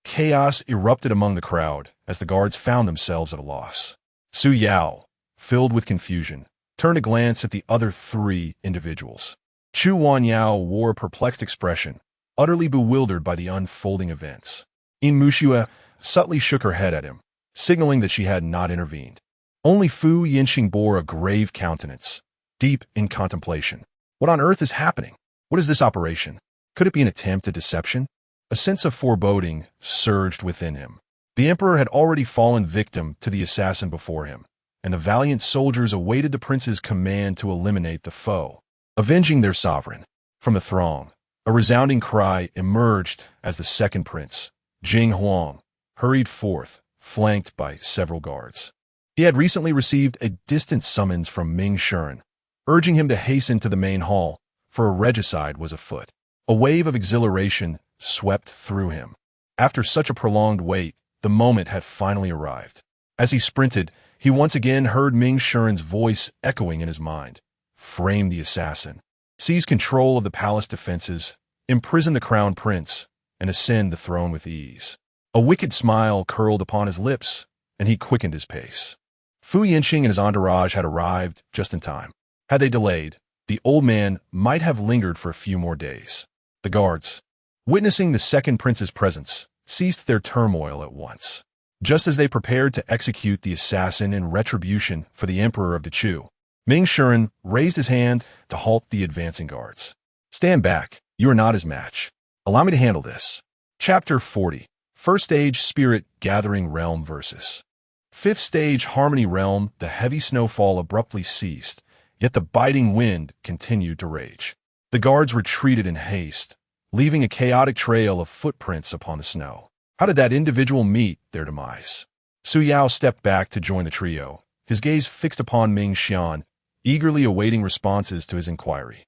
Chaos erupted among the crowd as the guards found themselves at a loss. Su Yao, filled with confusion, turned a glance at the other three individuals. Chu Wanyao wore a perplexed expression, utterly bewildered by the unfolding events. Yin Muxue subtly shook her head at him, signaling that she had not intervened. Only Fu Yinxing bore a grave countenance, deep in contemplation. What on earth is happening? What is this operation? Could it be an attempt at deception? A sense of foreboding surged within him. The Emperor had already fallen victim to the assassin before him, and the valiant soldiers awaited the prince's command to eliminate the foe, avenging their sovereign. From the throng, a resounding cry emerged as the second prince, Jing Huang, hurried forth, flanked by several guards. He had recently received a distant summons from Ming Shuren, urging him to hasten to the main hall, for a regicide was afoot. A wave of exhilaration swept through him. After such a prolonged wait, the moment had finally arrived. As he sprinted, he once again heard Ming Shuren's voice echoing in his mind. Frame the assassin. Seize control of the palace defenses, imprison the crown prince, and ascend the throne with ease. A wicked smile curled upon his lips, and he quickened his pace. Fu Yinxing and his entourage had arrived just in time. Had they delayed, the old man might have lingered for a few more days. The guards, witnessing the second prince's presence, ceased their turmoil at once. Just as they prepared to execute the assassin in retribution for the Emperor of the Chu, Ming Shuren raised his hand to halt the advancing guards. Stand back, you are not his match. Allow me to handle this. Chapter 40. First Stage Spirit Gathering Realm Versus. Fifth Stage Harmony Realm. The heavy snowfall abruptly ceased, yet the biting wind continued to rage. The guards retreated in haste, leaving a chaotic trail of footprints upon the snow. How did that individual meet their demise? Su Yao stepped back to join the trio, his gaze fixed upon Ming Xian, eagerly awaiting responses to his inquiry.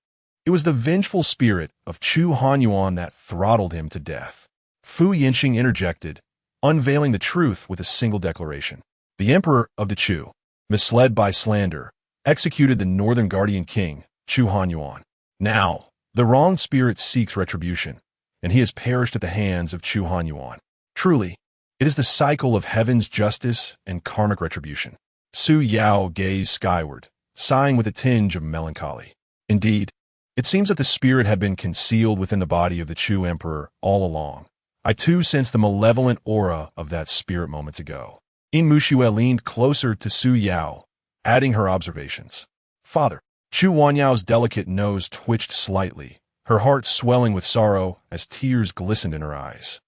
It was the vengeful spirit of Chu Hanyuan that throttled him to death. Fu Yinxing interjected, unveiling the truth with a single declaration. The Emperor of the Chu, misled by slander, executed the Northern Guardian King, Chu Hanyuan. Now, the wronged spirit seeks retribution, and he has perished at the hands of Chu Hanyuan. Truly, it is the cycle of heaven's justice and karmic retribution. Su Yao gazed skyward, sighing with a tinge of melancholy. Indeed, it seems that the spirit had been concealed within the body of the Chu Emperor all along. I too sensed the malevolent aura of that spirit moments ago. Yin Muxue leaned closer to Su Yao, adding her observations. Father, Chu Wanyao's delicate nose twitched slightly, her heart swelling with sorrow as tears glistened in her eyes.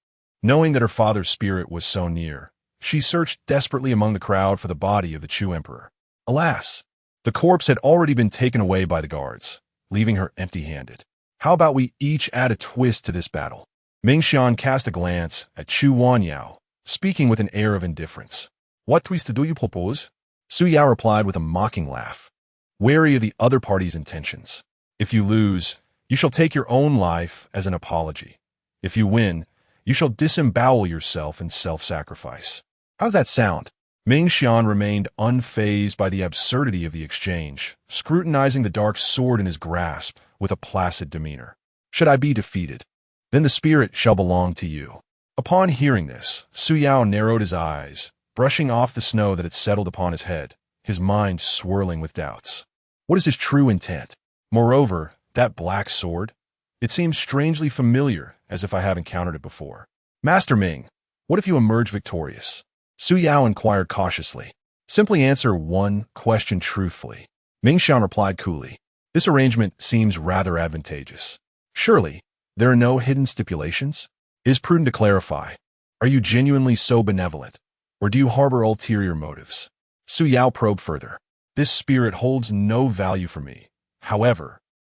Knowing that her father's spirit was so near, she searched desperately among the crowd for the body of the Chu Emperor. Alas, the corpse had already been taken away by the guards, leaving her empty-handed. How about we each add a twist to this battle? Ming Xian cast a glance at Chu Wanyao, speaking with an air of indifference. What twist do you propose? Su Yao replied with a mocking laugh, wary of the other party's intentions. If you lose, you shall take your own life as an apology. If you win, you shall disembowel yourself in self-sacrifice. How's that sound? Ming Xian remained unfazed by the absurdity of the exchange, scrutinizing the dark sword in his grasp with a placid demeanor. Should I be defeated, then the spirit shall belong to you. Upon hearing this, Su Yao narrowed his eyes, brushing off the snow that had settled upon his head, his mind swirling with doubts. What is his true intent? Moreover, that black sword? It seems strangely familiar, as if I have encountered it before. Master Ming, what if you emerge victorious? Su Yao inquired cautiously. Simply answer one question truthfully. Ming Xian replied coolly. This arrangement seems rather advantageous. Surely, there are no hidden stipulations? It is prudent to clarify. Are you genuinely so benevolent, or do you harbor ulterior motives? Su Yao probed further. This spirit holds no value for me. However,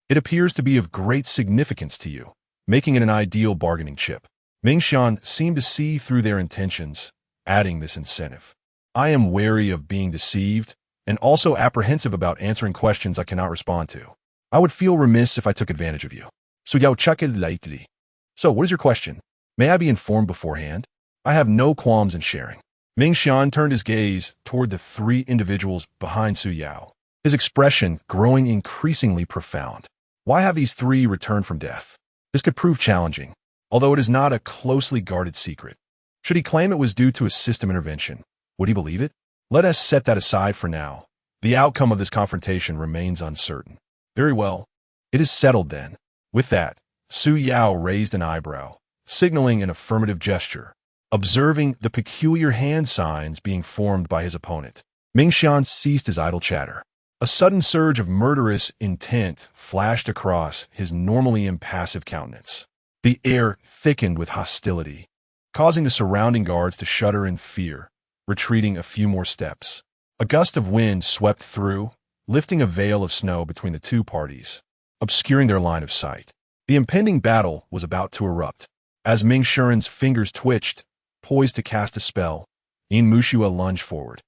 it appears to be of great significance to you, making it an ideal bargaining chip. Mingxian seemed to see through their intentions, adding this incentive. I am wary of being deceived, and also apprehensive about answering questions I cannot respond to. I would feel remiss if I took advantage of you. Su Yao chuckled lightly. So, what is your question? May I be informed beforehand? I have no qualms in sharing. Mingxian turned his gaze toward the three individuals behind Su Yao, his expression growing increasingly profound. Why have these three returned from death? This could prove challenging, although it is not a closely guarded secret. Should he claim it was due to a system intervention, would he believe it? Let us set that aside for now. The outcome of this confrontation remains uncertain. Very well. It is settled then. With that, Su Yao raised an eyebrow, signaling an affirmative gesture, observing the peculiar hand signs being formed by his opponent. Mingxian ceased his idle chatter. A sudden surge of murderous intent flashed across his normally impassive countenance. The air thickened with hostility, causing the surrounding guards to shudder in fear, retreating a few more steps. A gust of wind swept through, lifting a veil of snow between the two parties, obscuring their line of sight. The impending battle was about to erupt. As Mingxian's fingers twitched, poised to cast a spell, Yin Muxue lunged forward,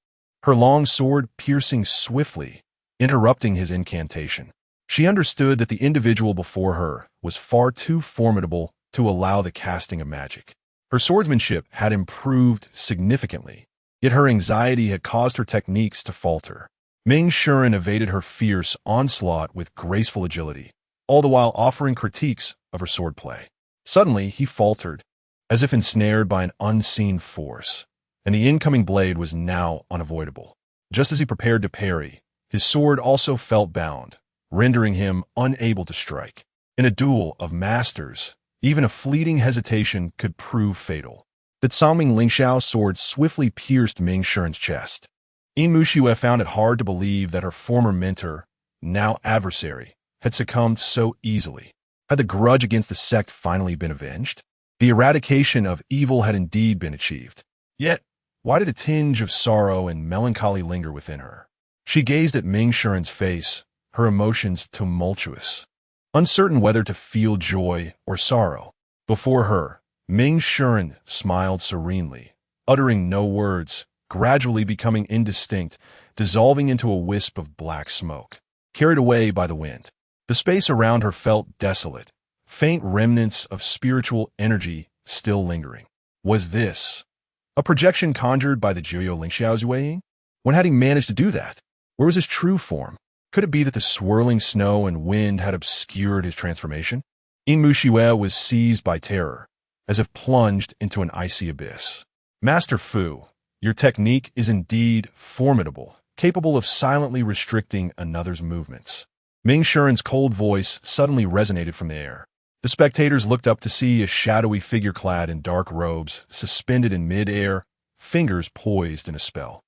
her long sword piercing swiftly, interrupting his incantation. She understood that the individual before her was far too formidable to allow the casting of magic. Her swordsmanship had improved significantly, yet her anxiety had caused her techniques to falter. Mingxian evaded her fierce onslaught with graceful agility, all the while offering critiques of her swordplay. Suddenly, he faltered, as if ensnared by an unseen force, and the incoming blade was now unavoidable. Just as he prepared to parry, his sword also felt bound, rendering him unable to strike. In a duel of masters, even a fleeting hesitation could prove fatal. The Tsaoming Lingxiao's sword swiftly pierced Mingxian's chest. Yin Muxue found it hard to believe that her former mentor, now adversary, had succumbed so easily. Had the grudge against the sect finally been avenged? The eradication of evil had indeed been achieved. Yet, why did a tinge of sorrow and melancholy linger within her? She gazed at Mingxian's face, her emotions tumultuous, uncertain whether to feel joy or sorrow. Before her, Mingxian smiled serenely, uttering no words, gradually becoming indistinct, dissolving into a wisp of black smoke, carried away by the wind. The space around her felt desolate, faint remnants of spiritual energy still lingering. Was this a projection conjured by the Jiuyou Lingxiao's Yueying? When had he managed to do that? Where was his true form? Could it be that the swirling snow and wind had obscured his transformation? Yin Muxue was seized by terror, as if plunged into an icy abyss. Master Fu, your technique is indeed formidable, capable of silently restricting another's movements. Mingxian's cold voice suddenly resonated from the air. The spectators looked up to see a shadowy figure clad in dark robes, suspended in mid-air, fingers poised in a spell.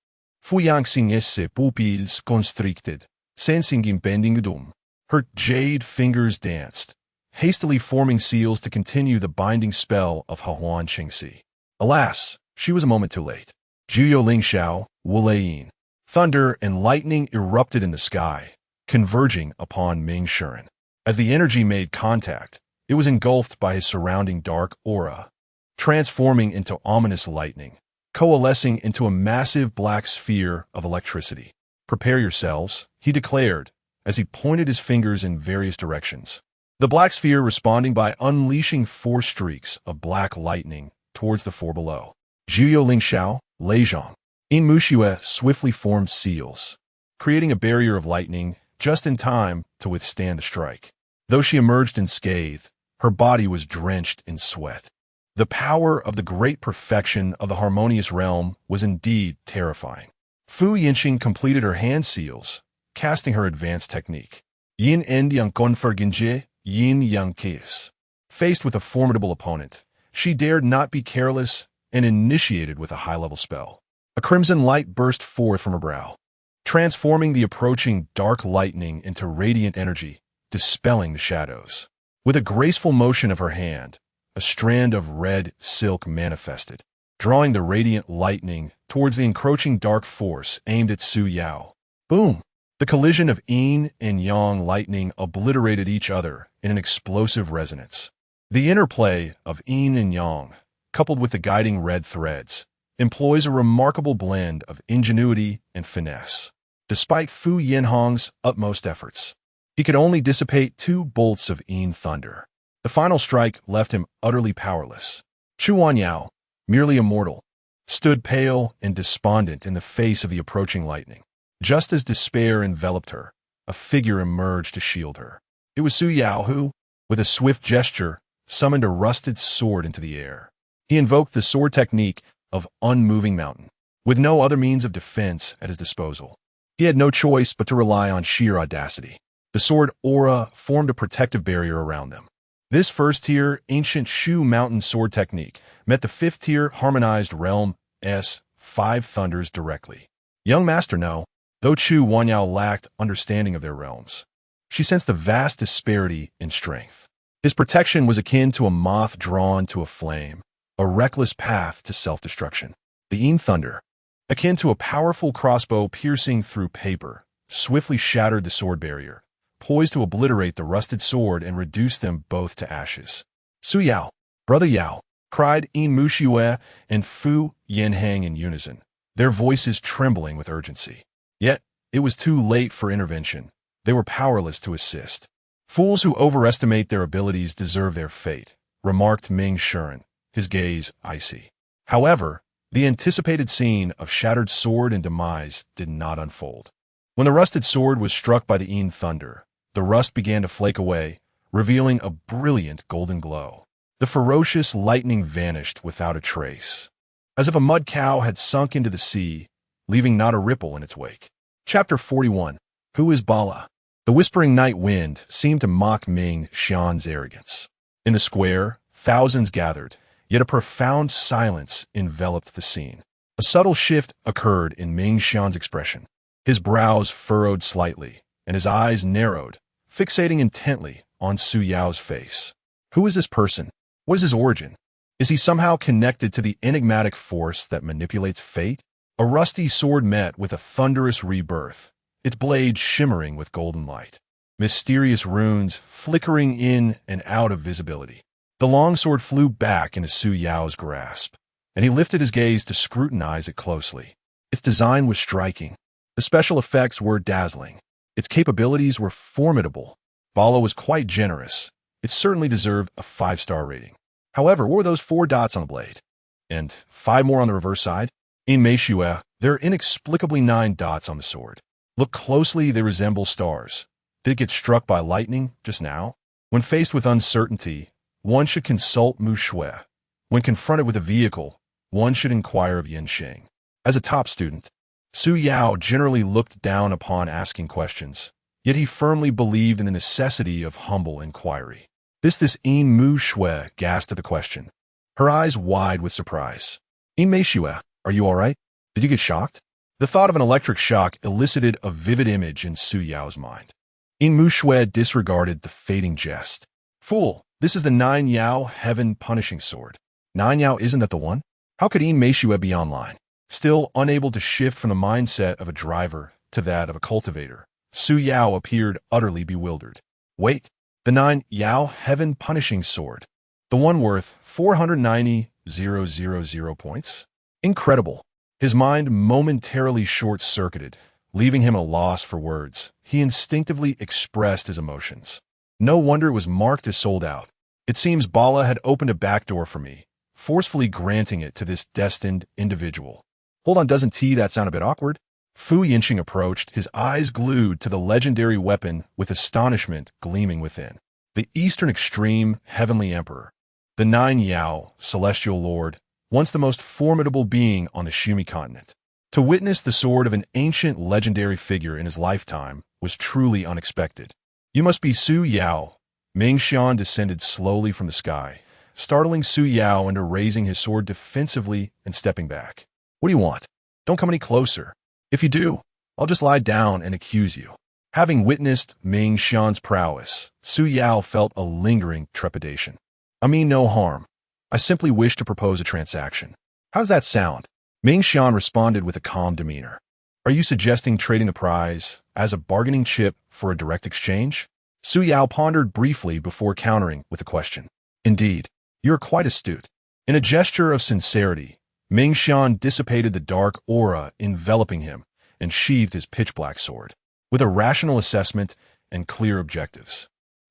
Fuyang sing esse pupils constricted, sensing impending doom. Her jade fingers danced, hastily forming seals to continue the binding spell of Hahuan Qingxi. Alas, she was a moment too late. Jiuyou Lingxiao, Wuleyin. Thunder and lightning erupted in the sky, converging upon Mingxian. As the energy made contact, it was engulfed by his surrounding dark aura, transforming into ominous lightning, coalescing into a massive black sphere of electricity. Prepare yourselves, he declared, as he pointed his fingers in various directions. The black sphere responding by unleashing 4 streaks of black lightning towards the 4 below. Jiuyou Lingxiao, Leizhong. Yin Muxue swiftly formed seals, creating a barrier of lightning just in time to withstand the strike. Though she emerged unscathed, her body was drenched in sweat. The power of the great perfection of the harmonious realm was indeed terrifying. Fu Yinxing completed her hand seals, casting her advanced technique. Yin End Yang Conferginje, Yin Yang Kiss. Faced with a formidable opponent, she dared not be careless and initiated with a high-level spell. A crimson light burst forth from her brow, transforming the approaching dark lightning into radiant energy, dispelling the shadows. With a graceful motion of her hand, a strand of red silk manifested, drawing the radiant lightning towards the encroaching dark force aimed at Su Yao. Boom! The collision of yin and yang lightning obliterated each other in an explosive resonance. The interplay of yin and yang, coupled with the guiding red threads, employs a remarkable blend of ingenuity and finesse. Despite Fu Yinhong's utmost efforts, he could only dissipate 2 bolts of yin thunder. The final strike left him utterly powerless. Chu Wanyao, merely a mortal, stood pale and despondent in the face of the approaching lightning. Just as despair enveloped her, a figure emerged to shield her. It was Su Yao who, with a swift gesture, summoned a rusted sword into the air. He invoked the sword technique of unmoving mountain, with no other means of defense at his disposal. He had no choice but to rely on sheer audacity. The sword aura formed a protective barrier around them. This first-tier ancient Shu mountain sword technique met the 5th-tier harmonized realm S5 thunders directly. Young master, no. Though Chu Wanyao lacked understanding of their realms, she sensed the vast disparity in strength. His protection was akin to a moth drawn to a flame, a reckless path to self-destruction. The Yin thunder, akin to a powerful crossbow piercing through paper, swiftly shattered the sword barrier, poised to obliterate the rusted sword and reduce them both to ashes. Su Yao, brother Yao, cried Yin Muxue and Fu Yinhang in unison, their voices trembling with urgency. Yet, it was too late for intervention. They were powerless to assist. Fools who overestimate their abilities deserve their fate, remarked Ming Shuren, his gaze icy. However, the anticipated scene of shattered sword and demise did not unfold. When the rusted sword was struck by the Yin thunder, the rust began to flake away, revealing a brilliant golden glow. The ferocious lightning vanished without a trace, as if a mud cow had sunk into the sea, leaving not a ripple in its wake. Chapter 41. Who is Bala? The whispering night wind seemed to mock Ming Xian's arrogance. In the square, thousands gathered, yet a profound silence enveloped the scene. A subtle shift occurred in Ming Xian's expression. His brows furrowed slightly, and his eyes narrowed, fixating intently on Su Yao's face. Who is this person? What is his origin? Is he somehow connected to the enigmatic force that manipulates fate? A rusty sword met with a thunderous rebirth, its blade shimmering with golden light. Mysterious runes flickering in and out of visibility. The longsword flew back into Su Yao's grasp, and he lifted his gaze to scrutinize it closely. Its design was striking. The special effects were dazzling. Its capabilities were formidable. Bala was quite generous. It certainly deserved a 5-star rating. However, what were those 4 dots on the blade? And 5 more on the reverse side? In Meishue, there are inexplicably 9 dots on the sword. Look closely, they resemble stars. Did it get struck by lightning just now? When faced with uncertainty, one should consult Muxue. When confronted with a vehicle, one should inquire of Yinxing. As a top student, Su Yao generally looked down upon asking questions, yet he firmly believed in the necessity of humble inquiry. This Yin Muxue gasped at the question, her eyes wide with surprise. Yin Meishue, are you all right? Did you get shocked? The thought of an electric shock elicited a vivid image in Su Yao's mind. Yin Muxue disregarded the fading jest. Fool, this is the 9 Yao Heaven Punishing Sword. 9 Yao, isn't that the one? How could Yin Meishue be online? Still unable to shift from the mindset of a driver to that of a cultivator, Su Yao appeared utterly bewildered. Wait, the 9 Yao Heaven Punishing Sword. The one worth 490,000 points? Incredible. His mind momentarily short-circuited, leaving him at a loss for words. He instinctively expressed his emotions. No wonder it was marked as sold out. It seems Bala had opened a back door for me, forcefully granting it to this destined individual. Hold on, doesn't that sound a bit awkward? Fu Yinxing approached, his eyes glued to the legendary weapon with astonishment gleaming within. The Eastern Extreme Heavenly Emperor, the 9 Yao Celestial Lord, once the most formidable being on the Shumi continent. To witness the sword of an ancient legendary figure in his lifetime was truly unexpected. You must be Su Yao. Ming Xian descended slowly from the sky, startling Su Yao into raising his sword defensively and stepping back. What do you want? Don't come any closer. If you do, I'll just lie down and accuse you. Having witnessed Ming Xian's prowess, Su Yao felt a lingering trepidation. I mean no harm. I simply wish to propose a transaction. How's that sound? Ming Xian responded with a calm demeanor. Are you suggesting trading the prize as a bargaining chip for a direct exchange? Su Yao pondered briefly before countering with a question. Indeed, you're quite astute. In a gesture of sincerity, Ming Xian dissipated the dark aura enveloping him and sheathed his pitch-black sword, with a rational assessment and clear objectives.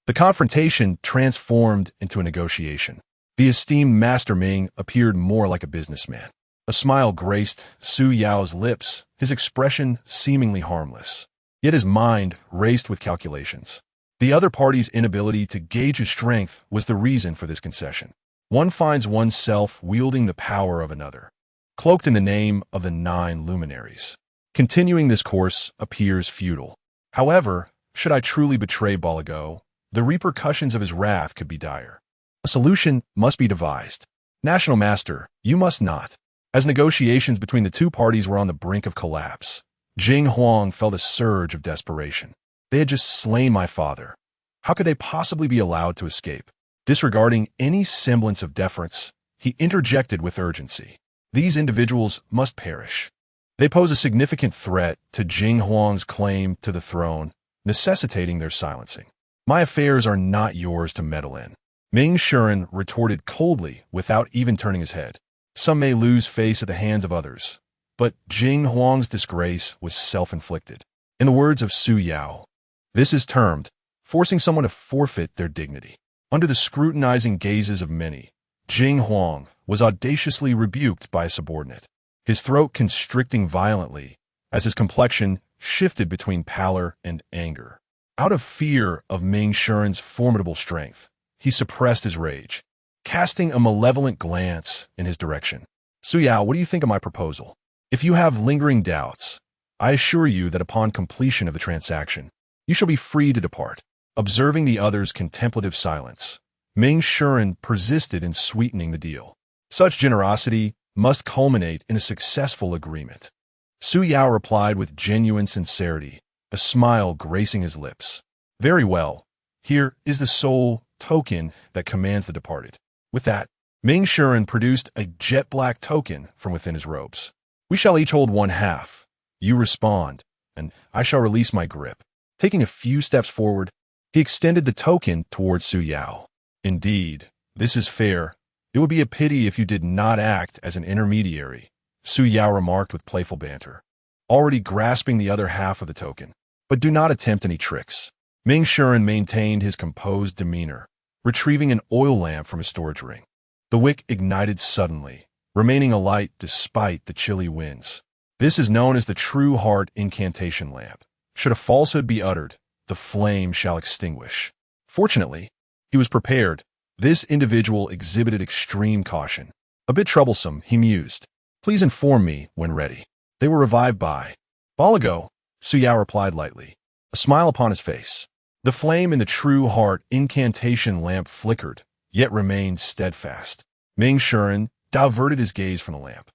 The confrontation transformed into a negotiation. The esteemed Master Ming appeared more like a businessman. A smile graced Su Yao's lips, his expression seemingly harmless. Yet his mind raced with calculations. The other party's inability to gauge his strength was the reason for this concession. One finds oneself wielding the power of another, cloaked in the name of the 9 luminaries. Continuing this course appears futile. However, should I truly betray Balago, the repercussions of his wrath could be dire. A solution must be devised. National Master, you must not. As negotiations between the two parties were on the brink of collapse, Jing Huang felt a surge of desperation. They had just slain my father. How could they possibly be allowed to escape? Disregarding any semblance of deference, he interjected with urgency. These individuals must perish. They pose a significant threat to Jing Huang's claim to the throne, necessitating their silencing. My affairs are not yours to meddle in. Ming Shuren retorted coldly without even turning his head. Some may lose face at the hands of others, but Jing Huang's disgrace was self-inflicted. In the words of Su Yao, this is termed forcing someone to forfeit their dignity. Under the scrutinizing gazes of many, Jing Huang was audaciously rebuked by a subordinate, his throat constricting violently as his complexion shifted between pallor and anger. Out of fear of Ming Shuren's formidable strength, he suppressed his rage, casting a malevolent glance in his direction. Su Yao, what do you think of my proposal? If you have lingering doubts, I assure you that upon completion of the transaction, you shall be free to depart. Observing the other's contemplative silence, Ming Shuren persisted in sweetening the deal. Such generosity must culminate in a successful agreement. Su Yao replied with genuine sincerity, a smile gracing his lips. Very well. Here is the sole token that commands the departed. With that, Ming Shuren produced a jet-black token from within his robes. We shall each hold 1/2. You respond, and I shall release my grip. Taking a few steps forward, he extended the token towards Su Yao. Indeed, this is fair. It would be a pity if you did not act as an intermediary, Su Yao remarked with playful banter, already grasping the other half of the token. But do not attempt any tricks. Ming Shuren maintained his composed demeanor, retrieving an oil lamp from his storage ring. The wick ignited suddenly, remaining alight despite the chilly winds. This is known as the true heart incantation lamp. Should a falsehood be uttered, the flame shall extinguish. Fortunately, he was prepared. This individual exhibited extreme caution. A bit troublesome, he mused. Please inform me when ready. They were revived by Balago, Su Yao replied lightly, a smile upon his face. The flame in the true heart incantation lamp flickered, yet remained steadfast. Ming Shuren diverted his gaze from the lamp,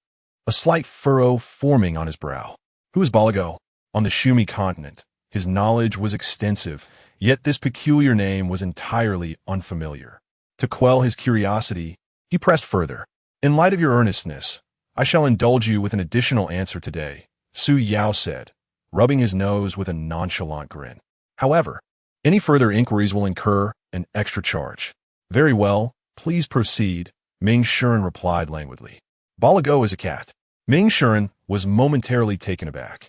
a slight furrow forming on his brow. Who is Balago? On the Shumi continent, his knowledge was extensive, yet this peculiar name was entirely unfamiliar. To quell his curiosity, he pressed further. In light of your earnestness, I shall indulge you with an additional answer today, Su Yao said, rubbing his nose with a nonchalant grin. However, any further inquiries will incur an extra charge. Very well, please proceed, Ming Shuren replied languidly. Balago is a cat. Ming Shuren was momentarily taken aback.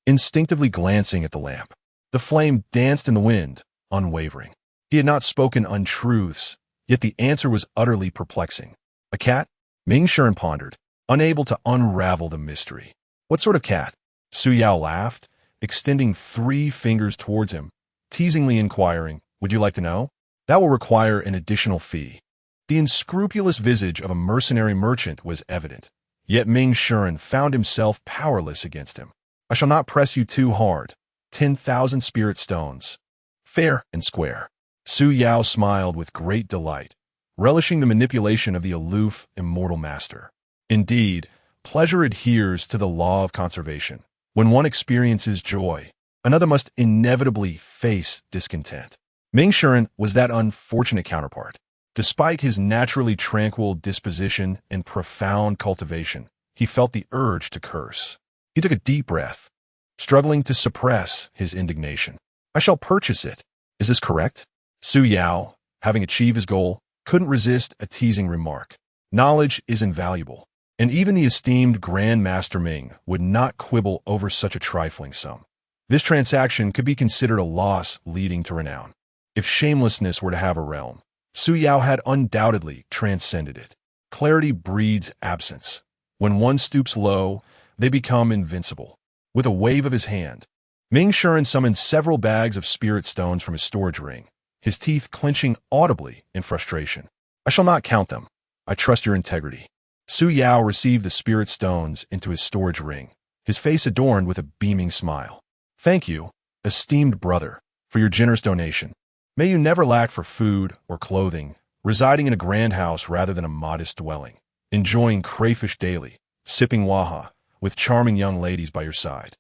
Instinctively glancing at the lamp, the flame danced in the wind, unwavering. He had not spoken untruths, yet the answer was utterly perplexing. A cat? Ming Shuren pondered, unable to unravel the mystery. What sort of cat? Su Yao laughed, extending 3 fingers towards him, teasingly inquiring, would you like to know? That will require an additional fee. The unscrupulous visage of a mercenary merchant was evident, yet Ming Shuren found himself powerless against him. I shall not press you too hard. 10,000 spirit stones. Fair and square. Su Yao smiled with great delight, relishing the manipulation of the aloof, immortal master. Indeed, pleasure adheres to the law of conservation. When one experiences joy, Another must inevitably face discontent. Ming Shuren was that unfortunate counterpart. Despite his naturally tranquil disposition and profound cultivation, he felt the urge to curse. He took a deep breath, struggling to suppress his indignation. I shall purchase it. Is this correct? Su Yao, having achieved his goal, couldn't resist a teasing remark. Knowledge is invaluable, and even the esteemed Grand Master Ming would not quibble over such a trifling sum. This transaction could be considered a loss leading to renown. If shamelessness were to have a realm, Su Yao had undoubtedly transcended it. Clarity breeds absence. When one stoops low, they become invincible. With a wave of his hand, Ming Shuren summoned several bags of spirit stones from his storage ring, his teeth clenching audibly in frustration. I shall not count them. I trust your integrity. Su Yao received the spirit stones into his storage ring, his face adorned with a beaming smile. Thank you, esteemed brother, for your generous donation. May you never lack for food or clothing, residing in a grand house rather than a modest dwelling, enjoying crayfish daily, sipping waha, with charming young ladies by your side.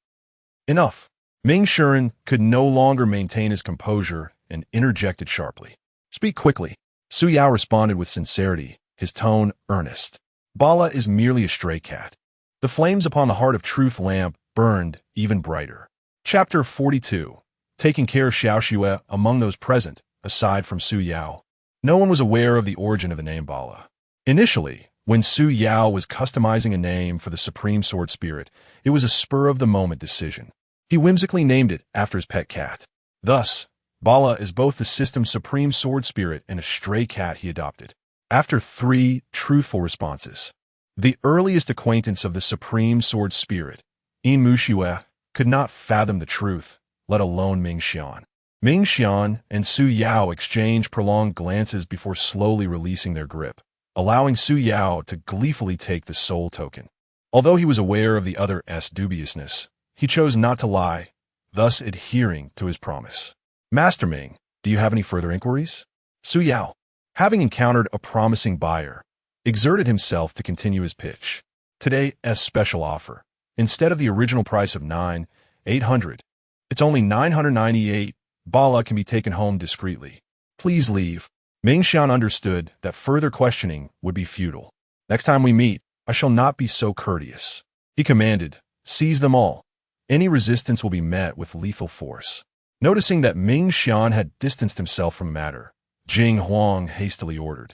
Enough. Ming Shuren could no longer maintain his composure and interjected sharply. Speak quickly. Su Yao responded with sincerity, his tone earnest. Bala is merely a stray cat. The flames upon the heart of truth lamp burned even brighter. Chapter 42. Taking care of Xiaoxue among those present, aside from Su Yao. No one was aware of the origin of the name Bala. Initially, when Su Yao was customizing a name for the Supreme Sword Spirit, it was a spur-of-the-moment decision. He whimsically named it after his pet cat. Thus, Bala is both the system's Supreme Sword Spirit and a stray cat he adopted. After 3 truthful responses, the earliest acquaintance of the Supreme Sword Spirit, Yin Muxue, could not fathom the truth, let alone Ming Xian. Ming Xian and Su Yao exchanged prolonged glances before slowly releasing their grip, allowing Su Yao to gleefully take the soul token. Although he was aware of the other's dubiousness, he chose not to lie, thus adhering to his promise. Master Ming, do you have any further inquiries? Su Yao, having encountered a promising buyer, exerted himself to continue his pitch. Today's special offer, instead of the original price of 9,800, it's only 998. Bala can be taken home discreetly. Please leave. Ming Xian understood that further questioning would be futile. Next time we meet, I shall not be so courteous. He commanded, seize them all. Any resistance will be met with lethal force. Noticing that Ming Xian had distanced himself from the matter, Jing Huang hastily ordered,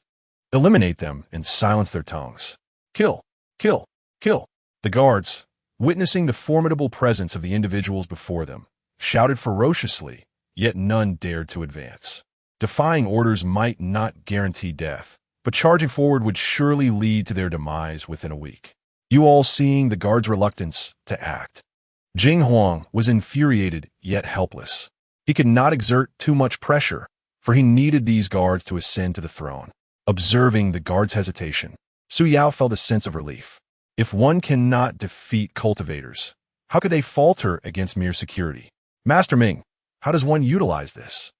eliminate them and silence their tongues. Kill, kill, kill. The guards, witnessing the formidable presence of the individuals before them, shouted ferociously, yet none dared to advance. Defying orders might not guarantee death, but charging forward would surely lead to their demise within a week. You all seeing the guards' reluctance to act. Jing Huang was infuriated yet helpless. He could not exert too much pressure, for he needed these guards to ascend to the throne. Observing the guards' hesitation, Su Yao felt a sense of relief. If one cannot defeat cultivators, how could they falter against mere security? Master Ming, how does one utilize this?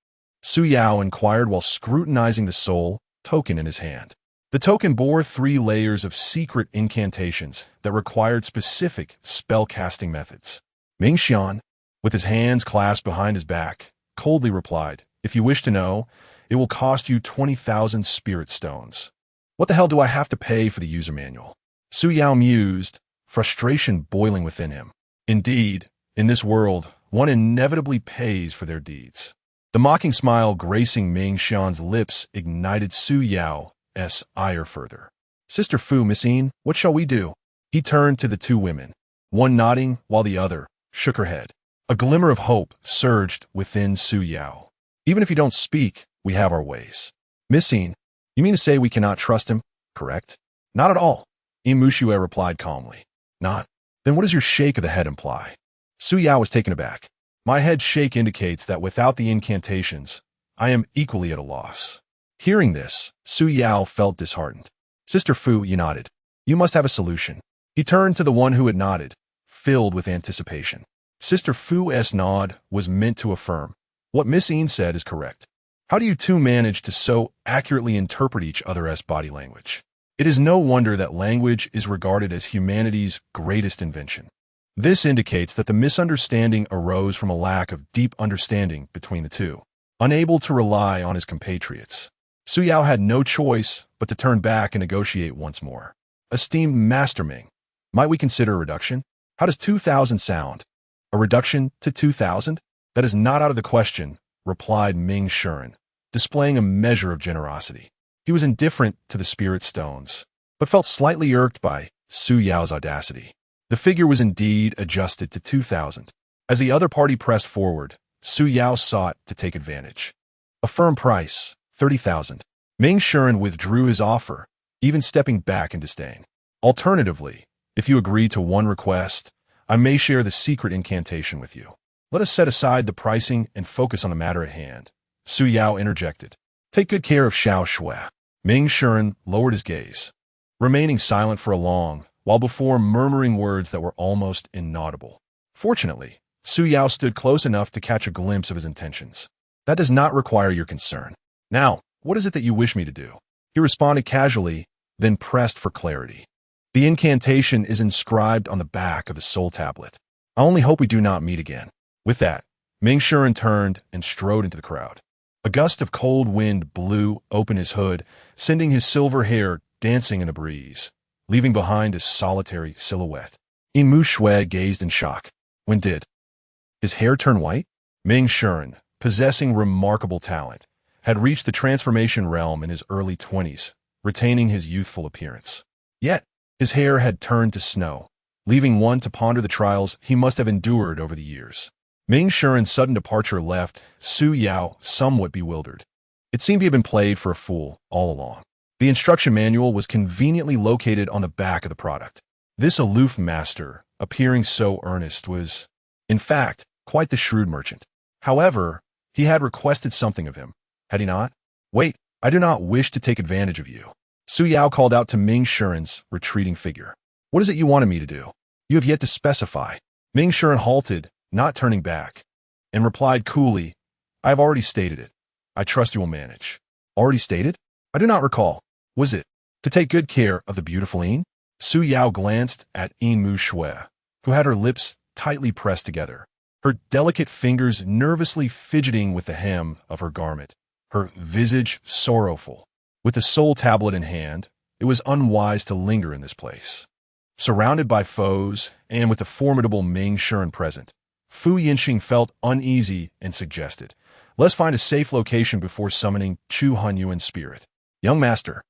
Su Yao inquired while scrutinizing the soul token in his hand. The token bore 3 layers of secret incantations that required specific spell-casting methods. Ming Xian, with his hands clasped behind his back, coldly replied, if you wish to know, it will cost you 20,000 spirit stones. What the hell do I have to pay for the user manual? Su Yao mused, frustration boiling within him. Indeed, in this world, one inevitably pays for their deeds. The mocking smile gracing Ming Xian's lips ignited Su Yao's ire further. Sister Fu, Missine, what shall we do? He turned to the 2 women, one nodding while the other shook her head. A glimmer of hope surged within Su Yao. Even if you don't speak, we have our ways. Missine, you mean to say we cannot trust him, correct? Not at all, Yin Muxue replied calmly. Not? Then what does your shake of the head imply? Su Yao was taken aback. My head shake indicates that without the incantations, I am equally at a loss. Hearing this, Su Yao felt disheartened. Sister Fu, you nodded. You must have a solution. He turned to the one who had nodded, filled with anticipation. Sister Fu's nod was meant to affirm. What Miss Yin said is correct. How do you 2 manage to so accurately interpret each other's body language? It is no wonder that language is regarded as humanity's greatest invention. This indicates that the misunderstanding arose from a lack of deep understanding between the two. Unable to rely on his compatriots, Su Yao had no choice but to turn back and negotiate once more. Esteemed Master Ming, might we consider a reduction? How does 2,000 sound? A reduction to 2,000? That is not out of the question, replied Ming Shuren, displaying a measure of generosity. He was indifferent to the spirit stones, but felt slightly irked by Su Yao's audacity. The figure was indeed adjusted to 2,000. As the other party pressed forward, Su Yao sought to take advantage. A firm price, 30,000. Ming Shuren withdrew his offer, even stepping back in disdain. Alternatively, if you agree to one request, I may share the secret incantation with you. Let us set aside the pricing and focus on the matter at hand. Su Yao interjected. Take good care of Xiao Shui. Ming Shuren lowered his gaze, remaining silent for a long while before murmuring words that were almost inaudible. Fortunately, Su Yao stood close enough to catch a glimpse of his intentions. That does not require your concern. Now, what is it that you wish me to do? He responded casually, then pressed for clarity. The incantation is inscribed on the back of the soul tablet. I only hope we do not meet again. With that, Ming Shuren turned and strode into the crowd. A gust of cold wind blew open his hood, sending his silver hair dancing in a breeze, leaving behind a solitary silhouette. Yin Muxue gazed in shock. When did his hair turn white? Ming Shuren, possessing remarkable talent, had reached the transformation realm in his early 20s, retaining his youthful appearance. Yet, his hair had turned to snow, leaving one to ponder the trials he must have endured over the years. Ming Shuren's sudden departure left Su Yao somewhat bewildered. It seemed he had been played for a fool all along. The instruction manual was conveniently located on the back of the product. This aloof master, appearing so earnest, was, in fact, quite the shrewd merchant. However, he had requested something of him, had he not? Wait, I do not wish to take advantage of you. Su Yao called out to Ming Shuren's retreating figure. What is it you wanted me to do? You have yet to specify. Ming Shuren halted, not turning back, and replied coolly, I have already stated it. I trust you will manage. Already stated? I do not recall. Was it to take good care of the beautiful Yin? Su Yao glanced at Yin Muxue, who had her lips tightly pressed together, her delicate fingers nervously fidgeting with the hem of her garment, her visage sorrowful. With the soul tablet in hand, it was unwise to linger in this place. Surrounded by foes and with the formidable Ming Shuren present, Fu Yinxing felt uneasy and suggested, let's find a safe location before summoning Chu Hunyuan's spirit. Young master,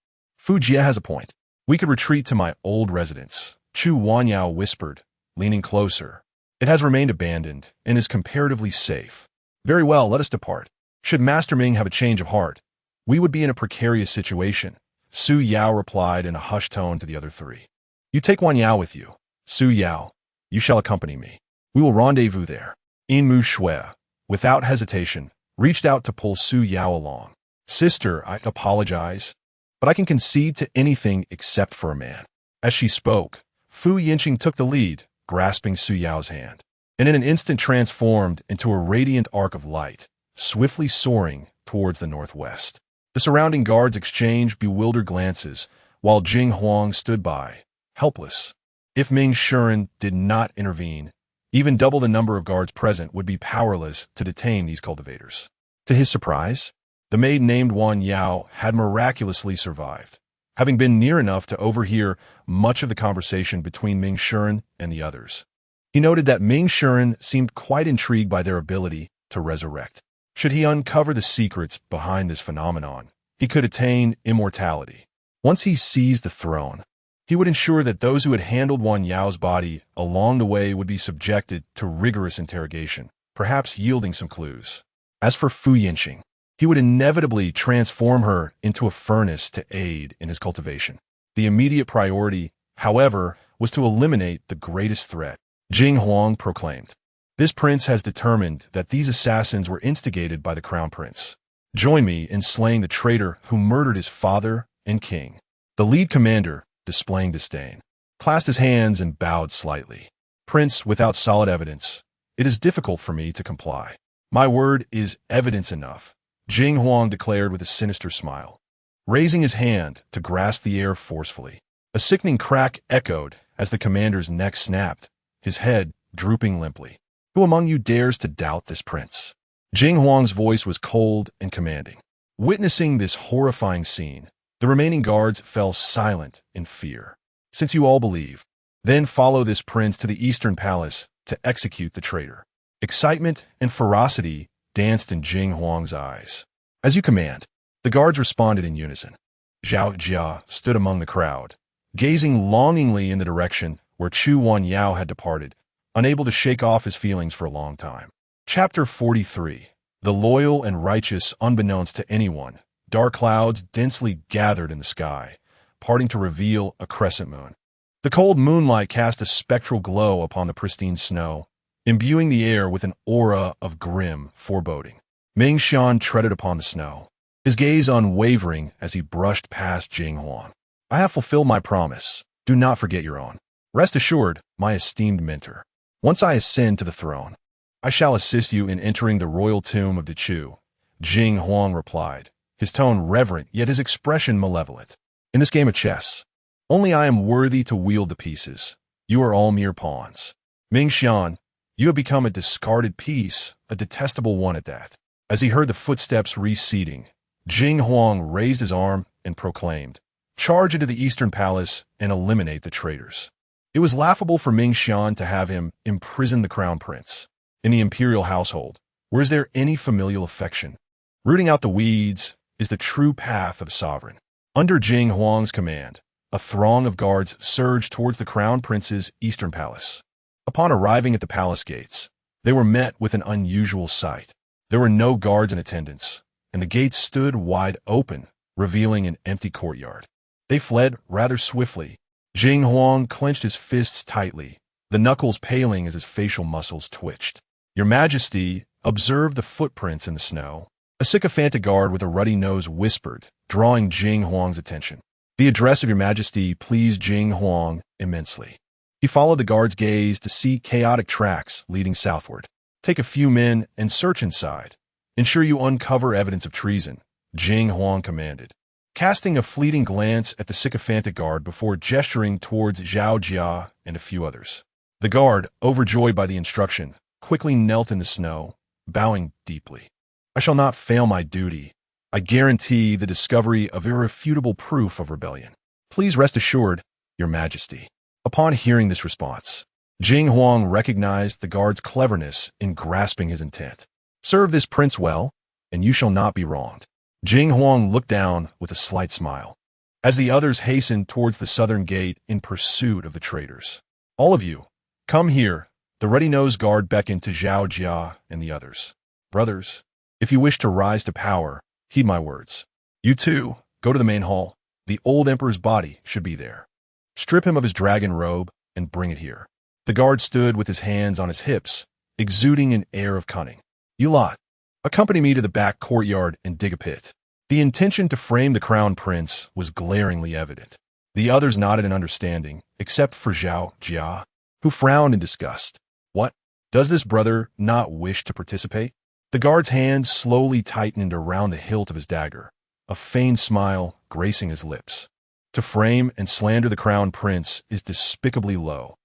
Fu Jie has a point. We could retreat to my old residence, Chu Wanyao whispered, leaning closer. It has remained abandoned and is comparatively safe. Very well, let us depart. Should Master Ming have a change of heart, we would be in a precarious situation, Su Yao replied in a hushed tone to the other three. You take Wanyao with you. Su Yao, you shall accompany me. We will rendezvous there. Yin Muxue, without hesitation, reached out to pull Su Yao along. Sister, I apologize, but I can concede to anything except for a man. As she spoke, Fu Yinxing took the lead, grasping Su Yao's hand, and in an instant transformed into a radiant arc of light, swiftly soaring towards the northwest. The surrounding guards exchanged bewildered glances, while Jing Huang stood by, helpless. If Ming Shuren did not intervene, even double the number of guards present would be powerless to detain these cultivators. To his surprise, the maid named Wanyao had miraculously survived, having been near enough to overhear much of the conversation between Ming Shuren and the others. He noted that Ming Shuren seemed quite intrigued by their ability to resurrect. Should he uncover the secrets behind this phenomenon, he could attain immortality. Once he seized the throne, he would ensure that those who had handled Wanyao's body along the way would be subjected to rigorous interrogation, perhaps yielding some clues. As for Fu Yinxing, he would inevitably transform her into a furnace to aid in his cultivation. The immediate priority, however, was to eliminate the greatest threat. Jing Huang proclaimed, This prince has determined that these assassins were instigated by the crown prince. Join me in slaying the traitor who murdered his father and king. The lead commander, displaying disdain, clasped his hands and bowed slightly. Prince, without solid evidence, it is difficult for me to comply. My word is evidence enough, Jing Huang declared with a sinister smile, raising his hand to grasp the air forcefully. A sickening crack echoed as the commander's neck snapped, his head drooping limply. Who among you dares to doubt this prince? Jing Huang's voice was cold and commanding. Witnessing this horrifying scene, the remaining guards fell silent in fear. Since you all believe, then follow this prince to the Eastern Palace to execute the traitor. Excitement and ferocity danced in Jing Huang's eyes. As you command, the guards responded in unison. Zhao Jia stood among the crowd, gazing longingly in the direction where Chu Wanyao had departed, unable to shake off his feelings for a long time. Chapter 43. The loyal and righteous, unbeknownst to anyone, dark clouds densely gathered in the sky, parting to reveal a crescent moon. The cold moonlight cast a spectral glow upon the pristine snow, imbuing the air with an aura of grim foreboding. Ming Xian treaded upon the snow, his gaze unwavering as he brushed past Jing Huang. I have fulfilled my promise. Do not forget your own. Rest assured, my esteemed mentor. Once I ascend to the throne, I shall assist you in entering the royal tomb of Dechu, Jing Huang replied, his tone reverent yet his expression malevolent. In this game of chess, only I am worthy to wield the pieces. You are all mere pawns. Ming Xian, you have become a discarded piece, a detestable one at that. As he heard the footsteps receding, Jing Huang raised his arm and proclaimed, charge into the Eastern Palace and eliminate the traitors. It was laughable for Ming Xian to have him imprison the crown prince. In the imperial household, where is there any familial affection? Rooting out the weeds is the true path of a sovereign. Under Jing Huang's command, a throng of guards surged towards the crown prince's Eastern Palace. Upon arriving at the palace gates, they were met with an unusual sight. There were no guards in attendance, and the gates stood wide open, revealing an empty courtyard. They fled rather swiftly. Jing Huang clenched his fists tightly, the knuckles paling as his facial muscles twitched. Your Majesty, observe the footprints in the snow. A sycophantic guard with a ruddy nose whispered, drawing Jing Huang's attention. The address of Your Majesty pleased Jing Huang immensely. He followed the guard's gaze to see chaotic tracks leading southward. Take a few men and search inside. Ensure you uncover evidence of treason, Jing Huang commanded. Casting a fleeting glance at the sycophantic guard before gesturing towards Zhao Jia and a few others. The guard, overjoyed by the instruction, quickly knelt in the snow, bowing deeply. I shall not fail my duty. I guarantee the discovery of irrefutable proof of rebellion. Please rest assured, Your Majesty. Upon hearing this response, Jing Huang recognized the guard's cleverness in grasping his intent. Serve this prince well, and you shall not be wronged. Jing Huang looked down with a slight smile, as the others hastened towards the southern gate in pursuit of the traitors. All of you, come here. The ruddy-nosed guard beckoned to Zhao Jia and the others. Brothers, if you wish to rise to power, heed my words. You too, go to the main hall. The old emperor's body should be there. Strip him of his dragon robe and bring it here. The guard stood with his hands on his hips, exuding an air of cunning. You lot, accompany me to the back courtyard and dig a pit. The intention to frame the crown prince was glaringly evident. The others nodded in understanding, except for Zhao Jia, who frowned in disgust. What? Does this brother not wish to participate? The guard's hand slowly tightened around the hilt of his dagger, a feigned smile gracing his lips. To frame and slander the crown prince is despicably low.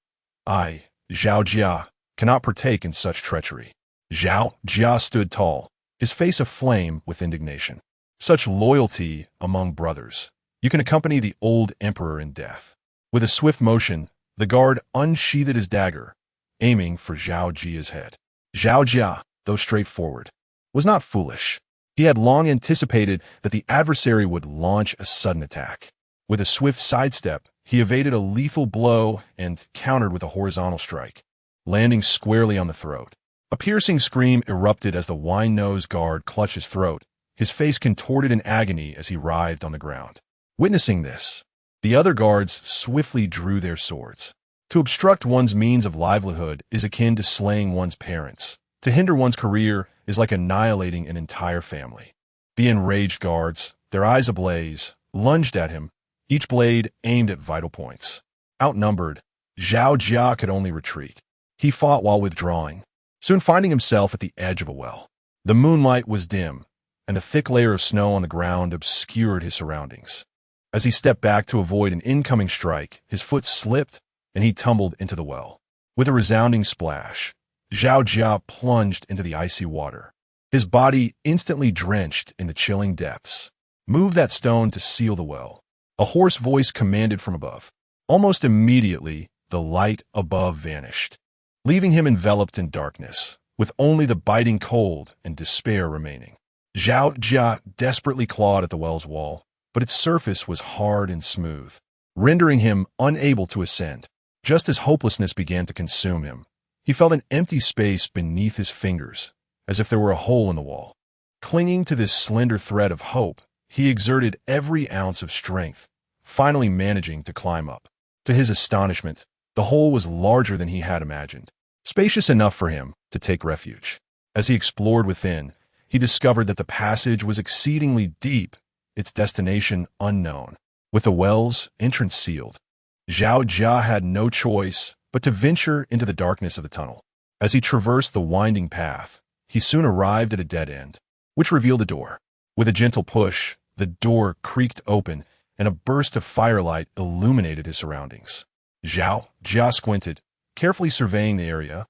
I, Zhao Jia, cannot partake in such treachery. Zhao Jia stood tall, his face aflame with indignation. Such loyalty among brothers. You can accompany the old emperor in death. With a swift motion, the guard unsheathed his dagger, aiming for Zhao Jia's head. Zhao Jia, though straightforward, was not foolish. He had long anticipated that the adversary would launch a sudden attack. With a swift sidestep, he evaded a lethal blow and countered with a horizontal strike, landing squarely on the throat. A piercing scream erupted as the wine-nosed guard clutched his throat, his face contorted in agony as he writhed on the ground. Witnessing this, the other guards swiftly drew their swords. To obstruct one's means of livelihood is akin to slaying one's parents. To hinder one's career is like annihilating an entire family. The enraged guards, their eyes ablaze, lunged at him, each blade aimed at vital points. Outnumbered, Zhao Jia could only retreat. He fought while withdrawing, soon finding himself at the edge of a well. The moonlight was dim, and a thick layer of snow on the ground obscured his surroundings. As he stepped back to avoid an incoming strike, his foot slipped, and he tumbled into the well. With a resounding splash, Zhao Jia plunged into the icy water, his body instantly drenched in the chilling depths. Move that stone to seal the well, a hoarse voice commanded from above. Almost immediately, the light above vanished, leaving him enveloped in darkness, with only the biting cold and despair remaining. Zhao Jia desperately clawed at the well's wall, but its surface was hard and smooth, rendering him unable to ascend. Just as hopelessness began to consume him, he felt an empty space beneath his fingers, as if there were a hole in the wall. Clinging to this slender thread of hope, he exerted every ounce of strength, finally managing to climb up. To his astonishment, the hole was larger than he had imagined, spacious enough for him to take refuge. As he explored within, he discovered that the passage was exceedingly deep, its destination unknown. With the well's entrance sealed, Zhao Jia had no choice but to venture into the darkness of the tunnel. As he traversed the winding path, he soon arrived at a dead end, which revealed a door. With a gentle push, the door creaked open, and a burst of firelight illuminated his surroundings. Zhao Jia squinted, carefully surveying the area,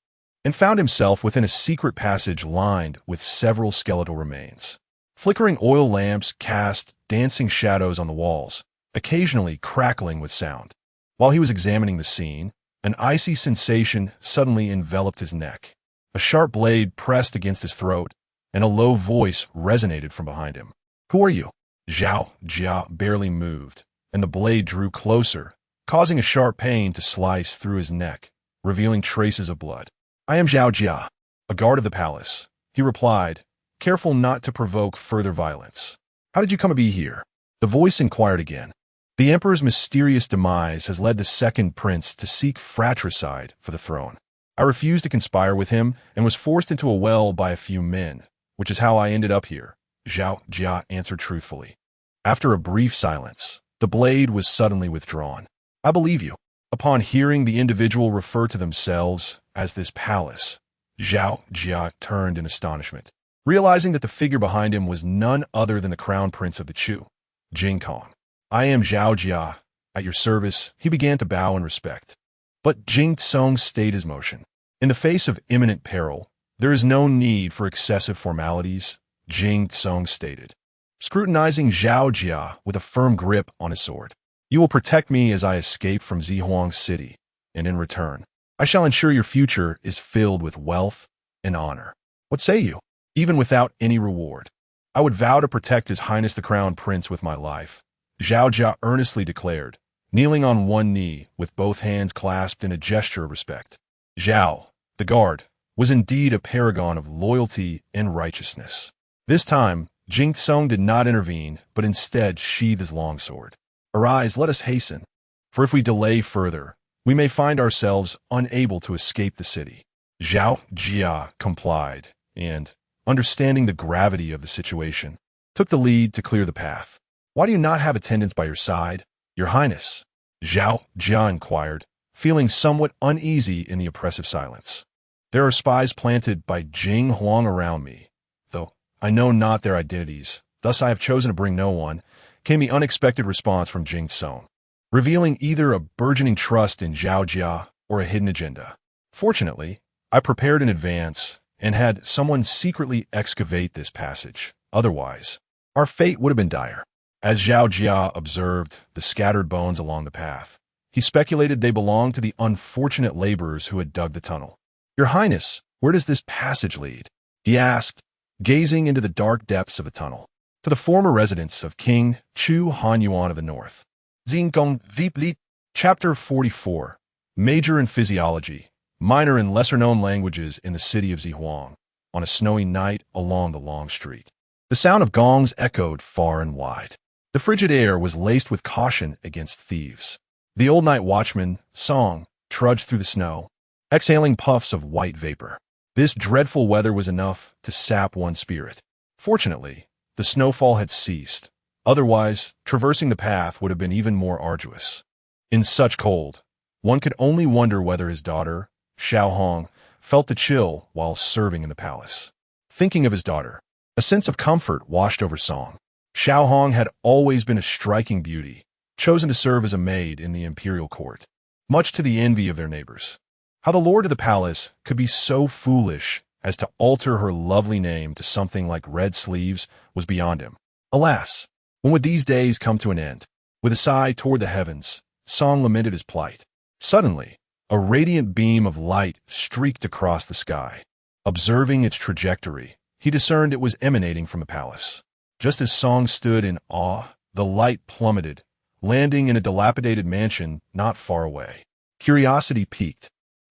and found himself within a secret passage lined with several skeletal remains. Flickering oil lamps cast dancing shadows on the walls, occasionally crackling with sound. While he was examining the scene, an icy sensation suddenly enveloped his neck. A sharp blade pressed against his throat, and a low voice resonated from behind him. "Who are you?" Zhao Jia barely moved, and the blade drew closer, causing a sharp pain to slice through his neck, revealing traces of blood. "I am Zhao Jia, a guard of the palace," he replied, careful not to provoke further violence. "How did you come to be here?" The voice inquired again. "The emperor's mysterious demise has led the second prince to seek fratricide for the throne. I refused to conspire with him and was forced into a well by a few men, which is how I ended up here," Zhao Jia answered truthfully. After a brief silence, the blade was suddenly withdrawn. "I believe you." Upon hearing the individual refer to themselves as this palace, Zhao Jia turned in astonishment, realizing that the figure behind him was none other than the crown prince of the Chu, Jing Kong. "I am Zhao Jia, at your service." He began to bow in respect. But Jing Tsong stayed his motion. "In the face of imminent peril, there is no need for excessive formalities," Jing Tsong stated, scrutinizing Zhao Jia with a firm grip on his sword. "You will protect me as I escape from Zihuang City, and in return, I shall ensure your future is filled with wealth and honor. What say you? Even without any reward, I would vow to protect His Highness the Crown Prince with my life," Zhao Jia earnestly declared, kneeling on one knee with both hands clasped in a gesture of respect. Zhao, the guard, was indeed a paragon of loyalty and righteousness. This time, Jing Tsong did not intervene, but instead sheathed his longsword. "Arise, let us hasten, for if we delay further, we may find ourselves unable to escape the city." Zhao Jia complied, and, understanding the gravity of the situation, took the lead to clear the path. "Why do you not have attendants by your side, Your Highness?" Zhao Jia inquired, feeling somewhat uneasy in the oppressive silence. "There are spies planted by Jing Huang around me, though I know not their identities, thus I have chosen to bring no one," came the unexpected response from Jing Tsong, revealing either a burgeoning trust in Zhao Jia or a hidden agenda. "Fortunately, I prepared in advance and had someone secretly excavate this passage. Otherwise, our fate would have been dire." As Zhao Jia observed the scattered bones along the path, he speculated they belonged to the unfortunate laborers who had dug the tunnel. "Your Highness, where does this passage lead?" he asked, gazing into the dark depths of the tunnel. "To the former residence of King Chu Hanyuan of the North." Zingong Vipli, Chapter 44, Major in Physiology, Minor in Lesser-Known Languages in the City of Zihuang, on a snowy night along the long street. The sound of gongs echoed far and wide. The frigid air was laced with caution against thieves. The old night watchman, Song, trudged through the snow, exhaling puffs of white vapor. This dreadful weather was enough to sap one's spirit. Fortunately, the snowfall had ceased. Otherwise, traversing the path would have been even more arduous. In such cold, one could only wonder whether his daughter, Xiao Hong, felt the chill while serving in the palace. Thinking of his daughter, a sense of comfort washed over Song. Xiao Hong had always been a striking beauty, chosen to serve as a maid in the imperial court, much to the envy of their neighbors. How the lord of the palace could be so foolish as to alter her lovely name to something like red sleeves was beyond him. Alas, when would these days come to an end? With a sigh toward the heavens, Song lamented his plight. Suddenly, a radiant beam of light streaked across the sky. Observing its trajectory, he discerned it was emanating from a palace. Just as Song stood in awe, the light plummeted, landing in a dilapidated mansion not far away. Curiosity piqued.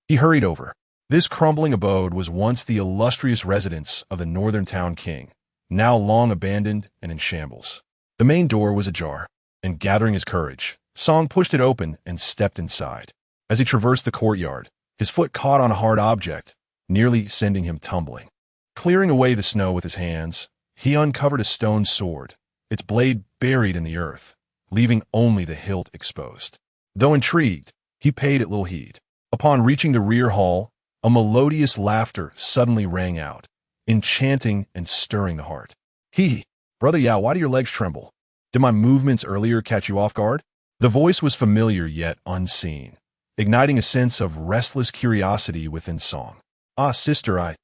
He hurried over. This crumbling abode was once the illustrious residence of the northern town king, now long abandoned and in shambles. The main door was ajar, and gathering his courage, Song pushed it open and stepped inside. As he traversed the courtyard, his foot caught on a hard object, nearly sending him tumbling. Clearing away the snow with his hands, he uncovered a stone sword, its blade buried in the earth, leaving only the hilt exposed. Though intrigued, he paid it little heed. Upon reaching the rear hall, a melodious laughter suddenly rang out, enchanting and stirring the heart. Brother Yao, why do your legs tremble? Did my movements earlier catch you off guard? The voice was familiar yet unseen, igniting a sense of restless curiosity within Song. Ah, sister, I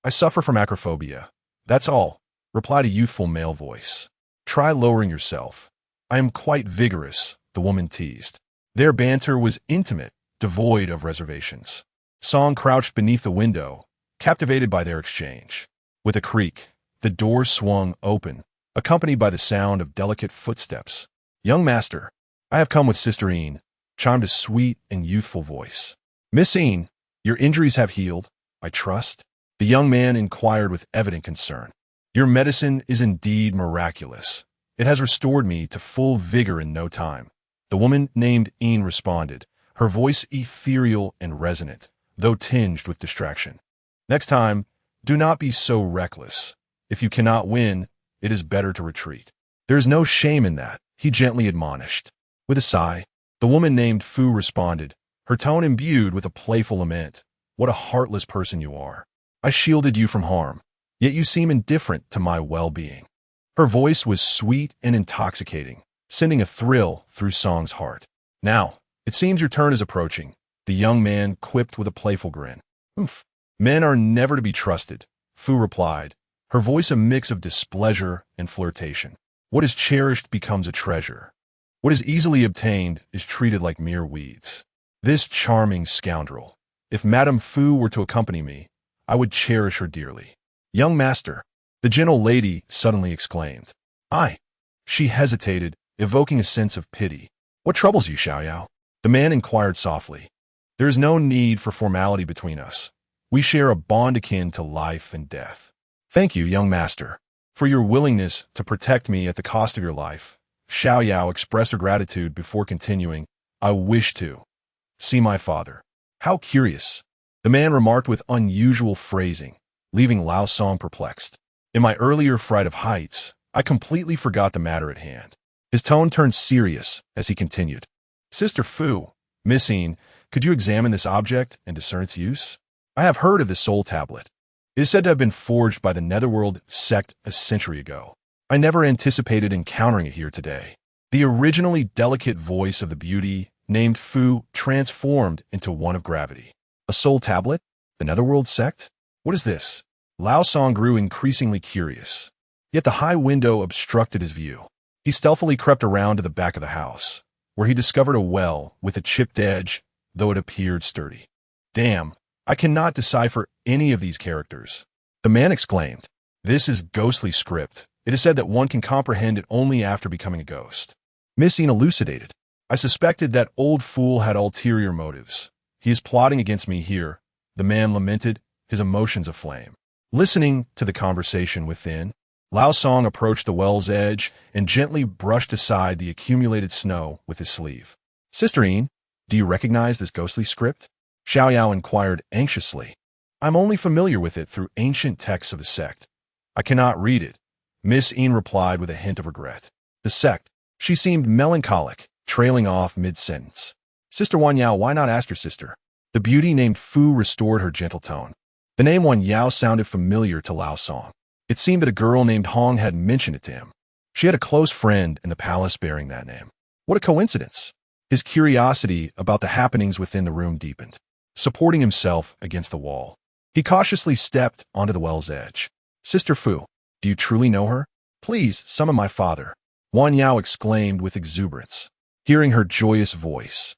suffer from acrophobia. That's all, replied a youthful male voice. Try lowering yourself. I am quite vigorous, the woman teased. Their banter was intimate, devoid of reservations. Song crouched beneath the window, captivated by their exchange. With a creak, the door swung open, accompanied by the sound of delicate footsteps. Young master, I have come with Sister Yin, chimed a sweet and youthful voice. Miss Yin, your injuries have healed, I trust? The young man inquired with evident concern. Your medicine is indeed miraculous. It has restored me to full vigor in no time. The woman named Yin responded, her voice ethereal and resonant, though tinged with distraction. Next time, do not be so reckless. If you cannot win, it is better to retreat. There is no shame in that, he gently admonished. With a sigh, the woman named Fu responded, her tone imbued with a playful lament. What a heartless person you are. I shielded you from harm, yet you seem indifferent to my well-being. Her voice was sweet and intoxicating, sending a thrill through Song's heart. Now, it seems your turn is approaching, the young man quipped with a playful grin. Oof. Men are never to be trusted, Fu replied, her voice a mix of displeasure and flirtation. What is cherished becomes a treasure. What is easily obtained is treated like mere weeds. This charming scoundrel. If Madame Fu were to accompany me, I would cherish her dearly. Young master, the gentle lady suddenly exclaimed. She hesitated, evoking a sense of pity. What troubles you, Xiaoyao? The man inquired softly. There is no need for formality between us. We share a bond akin to life and death. Thank you, young master, for your willingness to protect me at the cost of your life. Xiaoyao expressed her gratitude before continuing, I wish to see my father. How curious, the man remarked with unusual phrasing, leaving Lao Song perplexed. In my earlier fright of heights, I completely forgot the matter at hand. His tone turned serious as he continued. Sister Fu, Miss Yin, could you examine this object and discern its use? I have heard of the soul tablet. It is said to have been forged by the Netherworld sect a century ago. I never anticipated encountering it here today. The originally delicate voice of the beauty named Fu transformed into one of gravity. A soul tablet? The Netherworld sect? What is this? Lao Song grew increasingly curious. Yet the high window obstructed his view. He stealthily crept around to the back of the house, where he discovered a well with a chipped edge, though it appeared sturdy. Damn, I cannot decipher any of these characters. The man exclaimed. This is ghostly script. It is said that one can comprehend it only after becoming a ghost. Miss Yin elucidated. I suspected that old fool had ulterior motives. He is plotting against me here, the man lamented, his emotions aflame. Listening to the conversation within, Lao Song approached the well's edge and gently brushed aside the accumulated snow with his sleeve. Sister Yin, do you recognize this ghostly script? Xiaoyao inquired anxiously. I'm only familiar with it through ancient texts of the sect. I cannot read it, Miss Yin replied with a hint of regret. The sect. She seemed melancholic, trailing off mid-sentence. Sister Wan Yao, why not ask your sister? The beauty named Fu restored her gentle tone. The name Wan Yao sounded familiar to Lao Song. It seemed that a girl named Hong had mentioned it to him. She had a close friend in the palace bearing that name. What a coincidence! His curiosity about the happenings within the room deepened. supporting himself against the wall. He cautiously stepped onto the well's edge. "Sister Fu, do you truly know her? Please summon my father," Wan Yao exclaimed with exuberance. Hearing her joyous voice,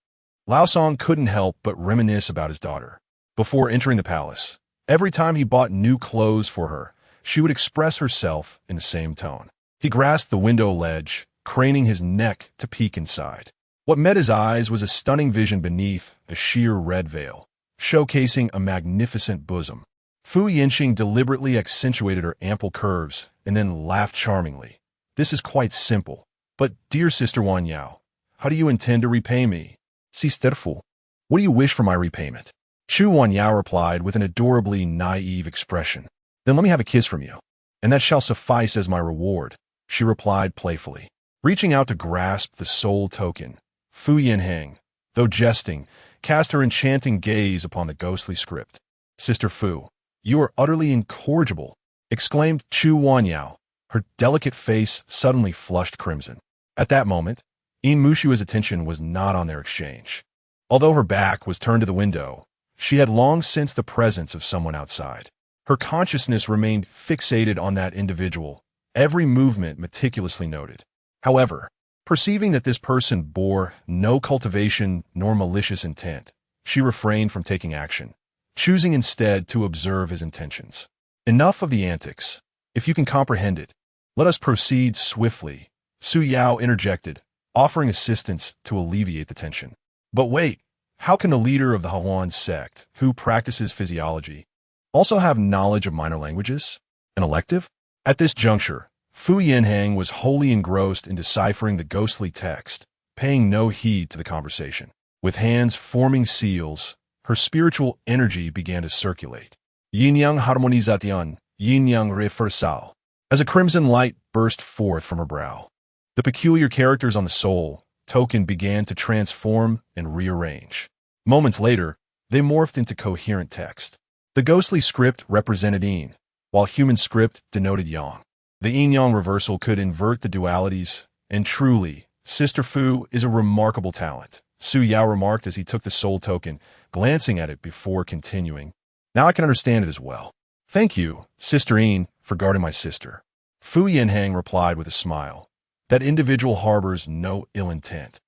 Lao Song couldn't help but reminisce about his daughter. Before entering the palace, every time he bought new clothes for her, she would express herself in the same tone. He grasped the window ledge, craning his neck to peek inside. What met his eyes was a stunning vision beneath a sheer red veil, showcasing a magnificent bosom. Fu Yinxing deliberately accentuated her ample curves and then laughed charmingly. "This is quite simple. But, dear Sister Wan Yao, how do you intend to repay me?" "Sister Fu, what do you wish for my repayment?" Chu Wan Yao replied with an adorably naive expression. "Then let me have a kiss from you, and that shall suffice as my reward," she replied playfully. Reaching out to grasp the soul token, Fu Yinheng, though jesting, cast her enchanting gaze upon the ghostly script. "Sister Fu, you are utterly incorrigible," exclaimed Chu Wan Yao. Her delicate face suddenly flushed crimson. At that moment, Yin Muxue's attention was not on their exchange. Although her back was turned to the window, she had long sensed the presence of someone outside. Her consciousness remained fixated on that individual, every movement meticulously noted. However, perceiving that this person bore no cultivation nor malicious intent, she refrained from taking action, choosing instead to observe his intentions. "Enough of the antics. If you can comprehend it, let us proceed swiftly," Su Yao interjected, offering assistance to alleviate the tension. "But wait, how can the leader of the Heroines sect, who practices physiology, also have knowledge of minor languages? An elective?" At this juncture, Fu Yinheng was wholly engrossed in deciphering the ghostly text, paying no heed to the conversation. With hands forming seals, her spiritual energy began to circulate. Yin-yang harmonization, yin-yang reversal. As a crimson light burst forth from her brow, the peculiar characters on the soul token began to transform and rearrange. Moments later, they morphed into coherent text. The ghostly script represented yin, while human script denoted yang. The yin-yang reversal could invert the dualities, and truly, Sister Fu is a remarkable talent, Su Yao remarked as he took the soul token, glancing at it before continuing. "Now I can understand it as well. Thank you, Sister Yin, for guarding my sister." Fu Yinheng replied with a smile. That individual harbors no ill intent,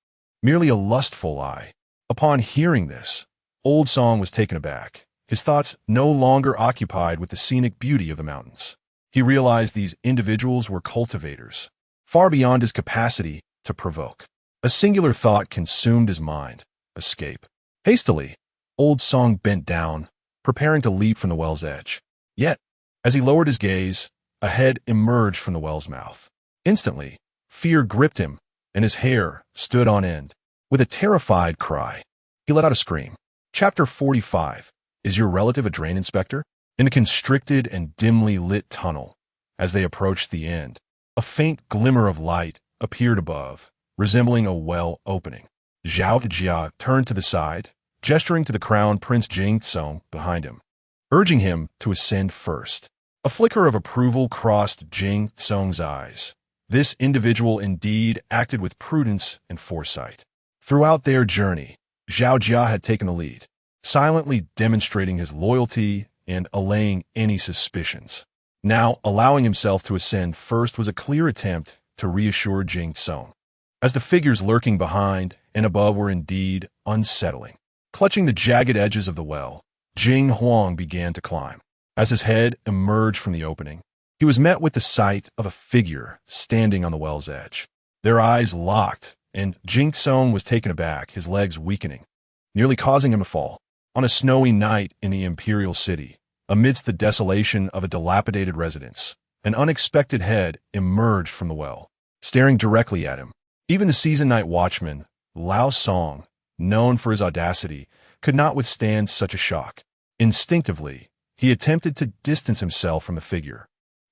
merely a lustful eye. Upon hearing this, Old Song was taken aback, his thoughts no longer occupied with the scenic beauty of the mountains. He realized these individuals were cultivators, far beyond his capacity to provoke. A singular thought consumed his mind: escape. Hastily, Old Song bent down, preparing to leap from the well's edge. Yet, as he lowered his gaze, a head emerged from the well's mouth. Instantly, fear gripped him, and his hair stood on end. With a terrified cry, he let out a scream. Chapter 45. Is your relative a drain inspector? In the constricted and dimly lit tunnel, as they approached the end, a faint glimmer of light appeared above, resembling a well opening. Zhao Jia turned to the side, gesturing to the crown Prince Jing Tsong behind him, urging him to ascend first. A flicker of approval crossed Jing Tsong's eyes. This individual indeed acted with prudence and foresight. Throughout their journey, Zhao Jia had taken the lead, silently demonstrating his loyalty and allaying any suspicions. Now, allowing himself to ascend first was a clear attempt to reassure Jing Tsong, as the figures lurking behind and above were indeed unsettling. Clutching the jagged edges of the well, Jing Huang began to climb. As his head emerged from the opening, he was met with the sight of a figure standing on the well's edge. Their eyes locked, and Jing Tsong was taken aback, his legs weakening, nearly causing him to fall. On a snowy night in the imperial city, amidst the desolation of a dilapidated residence, an unexpected head emerged from the well, staring directly at him. Even the seasoned night watchman, Lao Song, known for his audacity, could not withstand such a shock. Instinctively, he attempted to distance himself from the figure,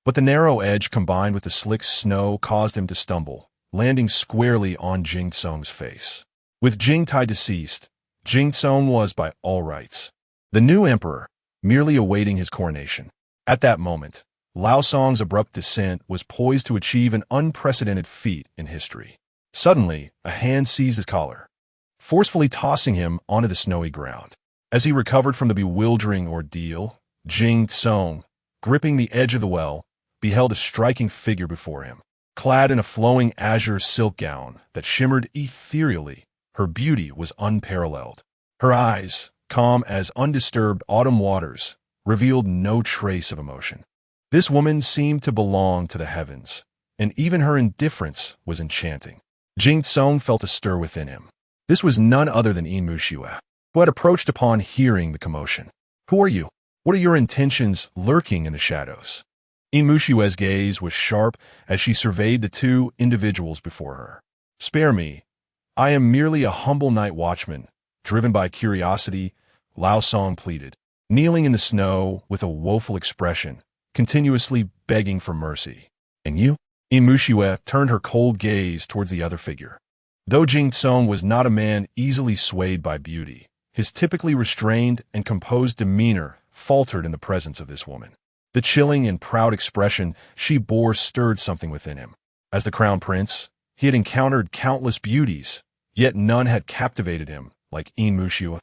but the narrow edge combined with the slick snow caused him to stumble, landing squarely on Jing Tsong's face. With Jing Tai deceased, Jing Tsong was, by all rights, the new emperor, merely awaiting his coronation. At that moment, Lao Song's abrupt descent was poised to achieve an unprecedented feat in history. Suddenly, a hand seized his collar, forcefully tossing him onto the snowy ground. As he recovered from the bewildering ordeal, Jing Tsong, gripping the edge of the well, beheld a striking figure before him. Clad in a flowing azure silk gown that shimmered ethereally, her beauty was unparalleled. Her eyes, calm as undisturbed autumn waters, revealed no trace of emotion. This woman seemed to belong to the heavens, and even her indifference was enchanting. Jing Tsong felt a stir within him. This was none other than Yin Muxue, who had approached upon hearing the commotion. "Who are you? What are your intentions lurking in the shadows?" Yin Muxue's gaze was sharp as she surveyed the two individuals before her. "Spare me. I am merely a humble night watchman, driven by curiosity," Lao Song pleaded, kneeling in the snow with a woeful expression, continuously begging for mercy. "And you?" Yin Muxue turned her cold gaze towards the other figure. Though Jing Tsong was not a man easily swayed by beauty, his typically restrained and composed demeanor faltered in the presence of this woman. The chilling and proud expression she bore stirred something within him. As the crown prince, he had encountered countless beauties, yet none had captivated him like Yin Muxue,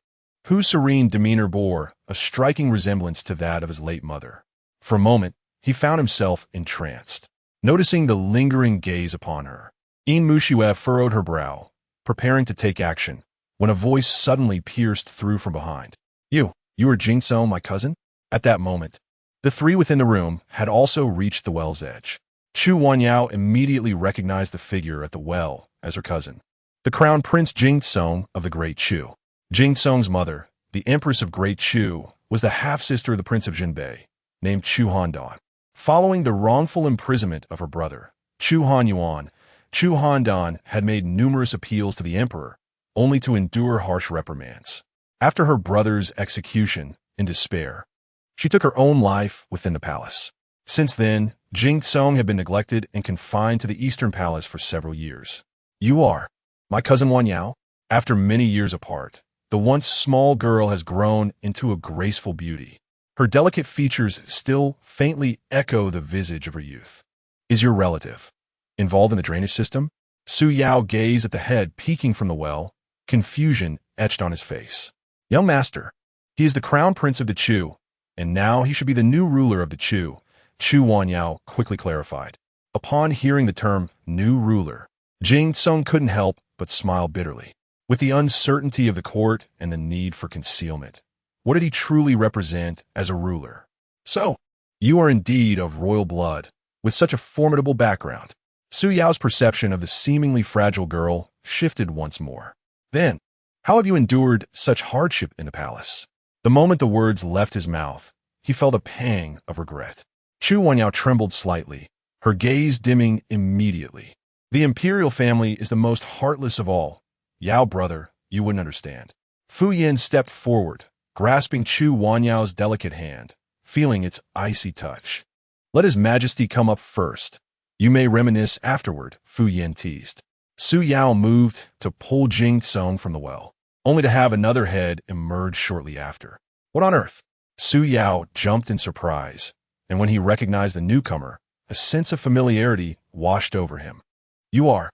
whose serene demeanor bore a striking resemblance to that of his late mother. For a moment, he found himself entranced, noticing the lingering gaze upon her. Yin Muxue furrowed her brow, preparing to take action, when a voice suddenly pierced through from behind. You are Jing Tsong, my cousin?" At that moment, the three within the room had also reached the well's edge. Chu Wanyao immediately recognized the figure at the well as her cousin, the crown prince Jing Tsong of the Great Chu. Jing Tsong's mother, the empress of Great Chu, was the half-sister of the prince of Jinbei, named Chu Handan. Following the wrongful imprisonment of her brother, Chu Hanyuan, Chu Handan had made numerous appeals to the emperor, only to endure harsh reprimands. After her brother's execution, in despair, she took her own life within the palace. Since then, Jing Tsong had been neglected and confined to the Eastern Palace for several years. "You are my cousin Wanyao?" After many years apart, the once small girl has grown into a graceful beauty. Her delicate features still faintly echo the visage of her youth. "Is your relative involved in the drainage system?" Su Yao gazed at the head peeking from the well, confusion etched on his face. "Young master, he is the crown prince of the Chu, and now he should be the new ruler of the Chu," Chu Wanyao quickly clarified. Upon hearing the term new ruler, Jing Tsong couldn't help but smile bitterly. With the uncertainty of the court and the need for concealment, what did he truly represent as a ruler? "So, you are indeed of royal blood, with such a formidable background." Su Yao's perception of the seemingly fragile girl shifted once more. "Then, how have you endured such hardship in the palace?" The moment the words left his mouth, he felt a pang of regret. Chu Wanyao trembled slightly, her gaze dimming immediately. "The imperial family is the most heartless of all. Yao brother, you wouldn't understand." Fu Yin stepped forward, grasping Chu Wanyao's delicate hand, feeling its icy touch. "Let his majesty come up first. You may reminisce afterward," Fu Yin teased. Su Yao moved to pull Jing Tsong from the well, only to have another head emerge shortly after. "What on earth?" Su Yao jumped in surprise, and when he recognized the newcomer, a sense of familiarity washed over him. "You are."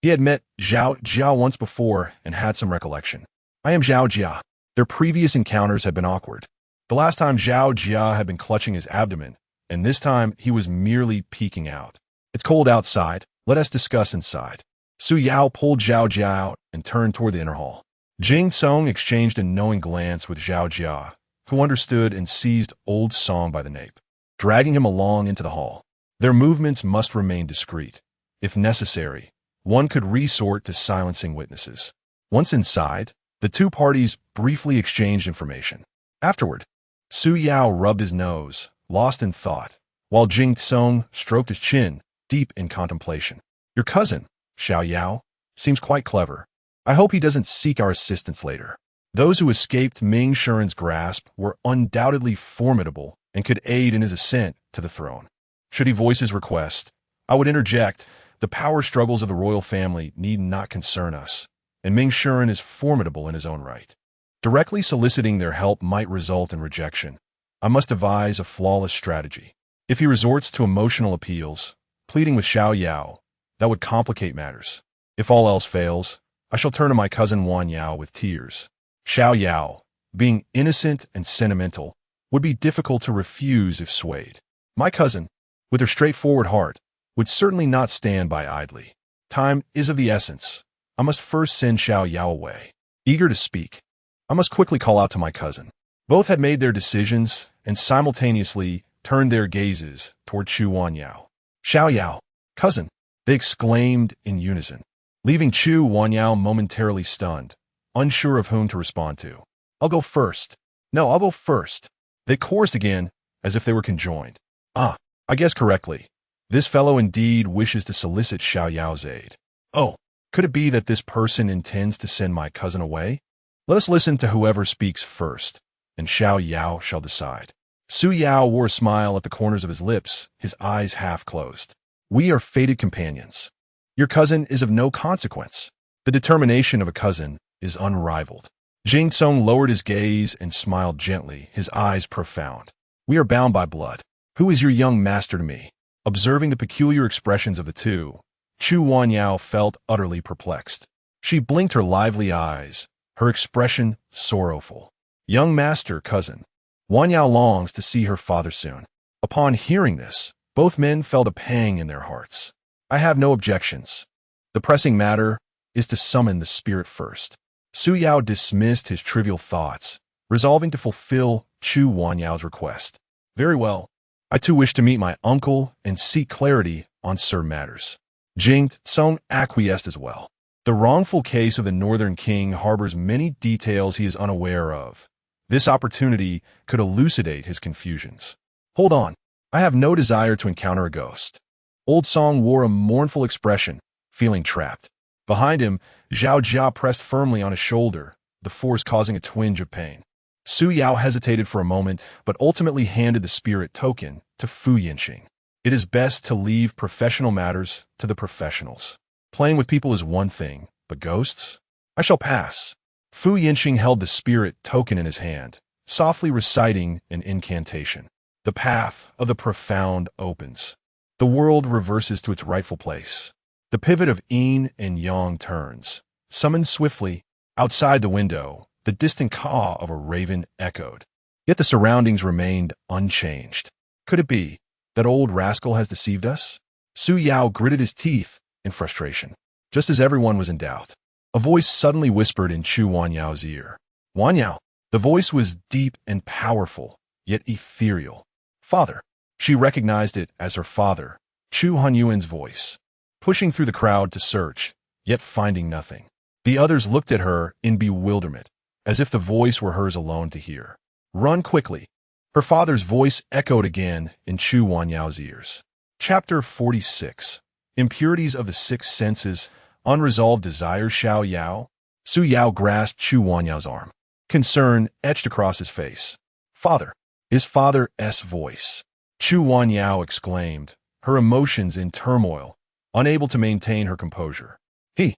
He had met Zhao Jia once before and had some recollection. "I am Zhao Jia." Their previous encounters had been awkward. The last time Zhao Jia had been clutching his abdomen, and this time he was merely peeking out. "It's cold outside. Let us discuss inside." Su Yao pulled Zhao Jia out and turned toward the inner hall. Jing Tsong exchanged a knowing glance with Zhao Jia, who understood and seized Old Song by the nape, dragging him along into the hall. Their movements must remain discreet. If necessary, one could resort to silencing witnesses. Once inside, the two parties briefly exchanged information. Afterward, Su Yao rubbed his nose, lost in thought, while Jing Tsong stroked his chin, deep in contemplation. "Your cousin, Xiao Yao, seems quite clever. I hope he doesn't seek our assistance later." Those who escaped Ming Shuren's grasp were undoubtedly formidable and could aid in his ascent to the throne. Should he voice his request, I would interject, the power struggles of the royal family need not concern us, and Ming Shuren is formidable in his own right. Directly soliciting their help might result in rejection. I must devise a flawless strategy. If he resorts to emotional appeals, pleading with Xiao Yao, that would complicate matters. If all else fails, I shall turn to my cousin Wanyao with tears. Xiao Yao, being innocent and sentimental, would be difficult to refuse if swayed. My cousin, with her straightforward heart, would certainly not stand by idly. Time is of the essence. I must first send Xiao Yao away. Eager to speak, I must quickly call out to my cousin. Both had made their decisions and simultaneously turned their gazes toward Chu Wanyao. Xiao Yao, cousin, they exclaimed in unison, leaving Chu Wanyao momentarily stunned, unsure of whom to respond to. I'll go first. No, I'll go first. They chorused again, as if they were conjoined. Ah, I guessed correctly. This fellow indeed wishes to solicit Xiao Yao's aid. Oh, could it be that this person intends to send my cousin away? Let us listen to whoever speaks first, and Xiao Yao shall decide. Su Yao wore a smile at the corners of his lips, his eyes half closed. We are fated companions. Your cousin is of no consequence. The determination of a cousin is unrivaled. Jing Tsong lowered his gaze and smiled gently, his eyes profound. We are bound by blood. Who is your young master to me? Observing the peculiar expressions of the two, Chu Wanyao felt utterly perplexed. She blinked her lively eyes, her expression sorrowful. Young master, cousin. Wanyao longs to see her father soon. Upon hearing this, both men felt a pang in their hearts. I have no objections. The pressing matter is to summon the spirit first. Su Yao dismissed his trivial thoughts, resolving to fulfill Chu Wanyao's request. Very well. I too wish to meet my uncle and seek clarity on certain matters. Jing Tsong acquiesced as well. The wrongful case of the Northern King harbors many details he is unaware of. This opportunity could elucidate his confusions. Hold on. I have no desire to encounter a ghost. Old Song wore a mournful expression, feeling trapped. Behind him, Zhao Jia pressed firmly on his shoulder, the force causing a twinge of pain. Su Yao hesitated for a moment, but ultimately handed the spirit token to Fu Yinxing. It is best to leave professional matters to the professionals. Playing with people is one thing, but ghosts? I shall pass. Fu Yinxing held the spirit token in his hand, softly reciting an incantation. The path of the profound opens. The world reverses to its rightful place. The pivot of yin and yang turns. Summoned swiftly, outside the window, the distant caw of a raven echoed. Yet the surroundings remained unchanged. Could it be that old rascal has deceived us? Su Yao gritted his teeth in frustration, just as everyone was in doubt. A voice suddenly whispered in Chu Wanyao's ear. Wanyao. The voice was deep and powerful, yet ethereal. Father. She recognized it as her father, Chu Hunyuan's voice. Pushing through the crowd to search, yet finding nothing. The others looked at her in bewilderment, as if the voice were hers alone to hear. Run quickly. Her father's voice echoed again in Chu Wanyao's ears. Chapter 46. Impurities of the Six Senses. Unresolved desires. Xiao Yao. Su Yao grasped Chu Wanyao's arm. Concern etched across his face. Father. His father's voice. Chu Wanyao exclaimed, her emotions in turmoil, unable to maintain her composure. He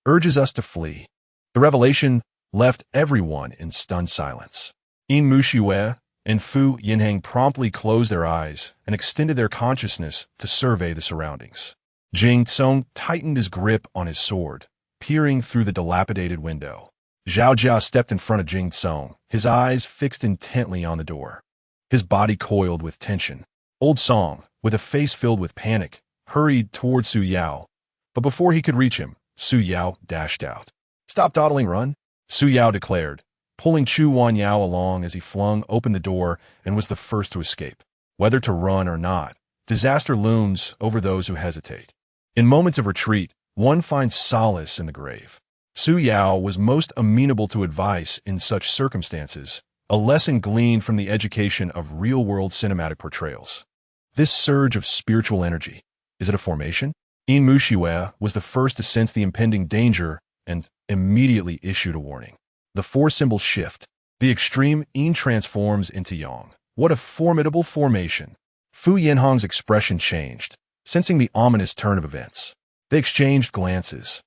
urges us to flee. The revelation left everyone in stunned silence. Yin Muxue and Fu Yinheng promptly closed their eyes and extended their consciousness to survey the surroundings. Jing Tsong tightened his grip on his sword, peering through the dilapidated window. Zhao Jia stepped in front of Jing Tsong, his eyes fixed intently on the door. His body coiled with tension. Old Song, with a face filled with panic, hurried toward Su Yao, but before he could reach him, Su Yao dashed out. Stop dawdling, run, Su Yao declared, pulling Chu Wanyao along as he flung open the door and was the first to escape. Whether to run or not, disaster looms over those who hesitate. In moments of retreat, one finds solace in the grave. Su Yao was most amenable to advice in such circumstances, a lesson gleaned from the education of real-world cinematic portrayals. This surge of spiritual energy, is it a formation? Yin Muxue was the first to sense the impending danger and immediately issued a warning. The four symbols shift. The extreme yin transforms into yang. What a formidable formation! Fu Yinhong's expression changed, sensing the ominous turn of events. They exchanged glances,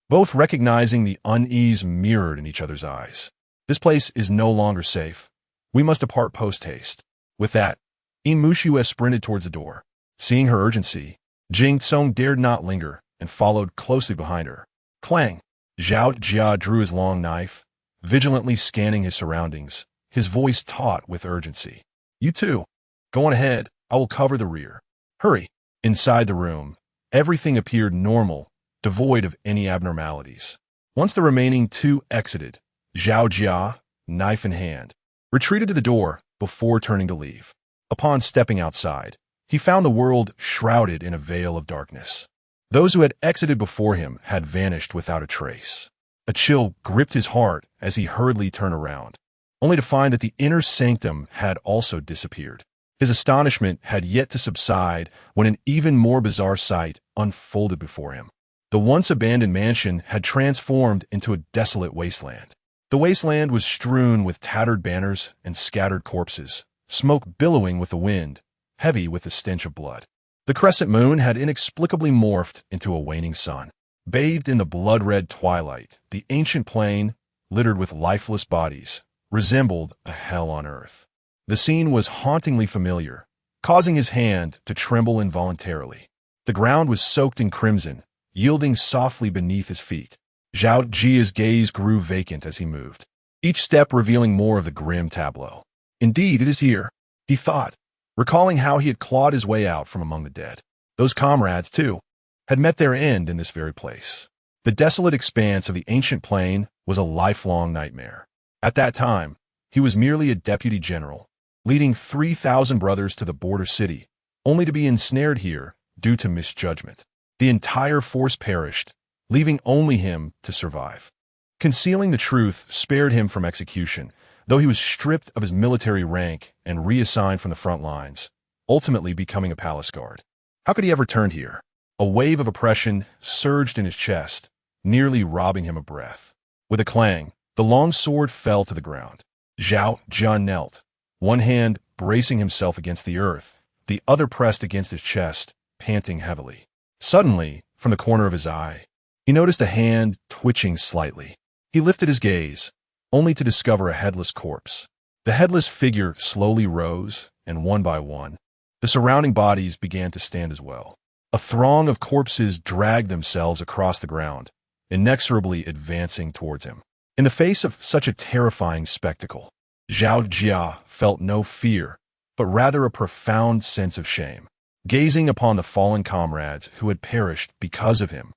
both recognizing the unease mirrored in each other's eyes. This place is no longer safe. We must depart post-haste. With that, Yin Muxue sprinted towards the door. Seeing her urgency, Jing Tsong dared not linger and followed closely behind her. Clang! Zhao Jia drew his long knife, vigilantly scanning his surroundings, his voice taut with urgency. You too. Go on ahead, I will cover the rear. Hurry. Inside the room, everything appeared normal, devoid of any abnormalities. Once the remaining two exited, Zhao Jia, knife in hand, retreated to the door before turning to leave. Upon stepping outside, he found the world shrouded in a veil of darkness. Those who had exited before him had vanished without a trace. A chill gripped his heart as he hurriedly turned around, only to find that the inner sanctum had also disappeared. His astonishment had yet to subside when an even more bizarre sight unfolded before him. The once abandoned mansion had transformed into a desolate wasteland. The wasteland was strewn with tattered banners and scattered corpses, smoke billowing with the wind, heavy with the stench of blood. The crescent moon had inexplicably morphed into a waning sun. Bathed in the blood-red twilight, the ancient plain, littered with lifeless bodies, resembled a hell on earth. The scene was hauntingly familiar, causing his hand to tremble involuntarily. The ground was soaked in crimson, yielding softly beneath his feet. Zhao Jia's gaze grew vacant as he moved, each step revealing more of the grim tableau. Indeed, it is here, he thought, recalling how he had clawed his way out from among the dead. Those comrades, too, had met their end in this very place. The desolate expanse of the ancient plain was a lifelong nightmare. At that time, he was merely a deputy general, leading 3,000 brothers to the border city, only to be ensnared here due to misjudgment. The entire force perished, leaving only him to survive. Concealing the truth spared him from execution, though he was stripped of his military rank and reassigned from the front lines, ultimately becoming a palace guard. How could he have returned here? A wave of oppression surged in his chest, nearly robbing him of breath. With a clang, the long sword fell to the ground. Zhao Jia knelt, one hand bracing himself against the earth, the other pressed against his chest, panting heavily. Suddenly, from the corner of his eye, he noticed a hand twitching slightly. He lifted his gaze, only to discover a headless corpse. The headless figure slowly rose, and one by one, the surrounding bodies began to stand as well. A throng of corpses dragged themselves across the ground, inexorably advancing towards him. In the face of such a terrifying spectacle, Zhao Jia felt no fear, but rather a profound sense of shame. Gazing upon the fallen comrades who had perished because of him,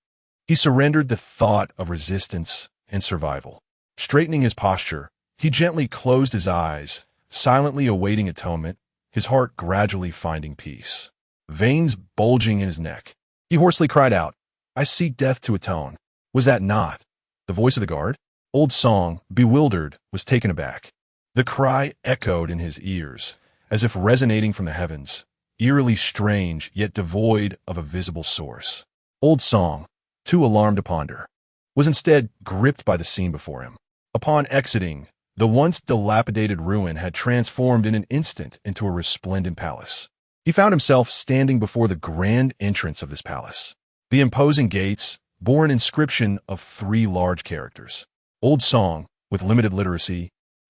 he surrendered the thought of resistance and survival. Straightening his posture, he gently closed his eyes, silently awaiting atonement, his heart gradually finding peace. Veins bulging in his neck, he hoarsely cried out, "I seek death to atone." Was that not the voice of the guard? Old Song, bewildered, was taken aback. The cry echoed in his ears, as if resonating from the heavens, eerily strange yet devoid of a visible source. Old Song, too alarmed to ponder, was instead gripped by the scene before him. Upon exiting, the once dilapidated ruin had transformed in an instant into a resplendent palace. He found himself standing before the grand entrance of this palace. The imposing gates bore an inscription of 3 large characters. Old Song, with limited literacy,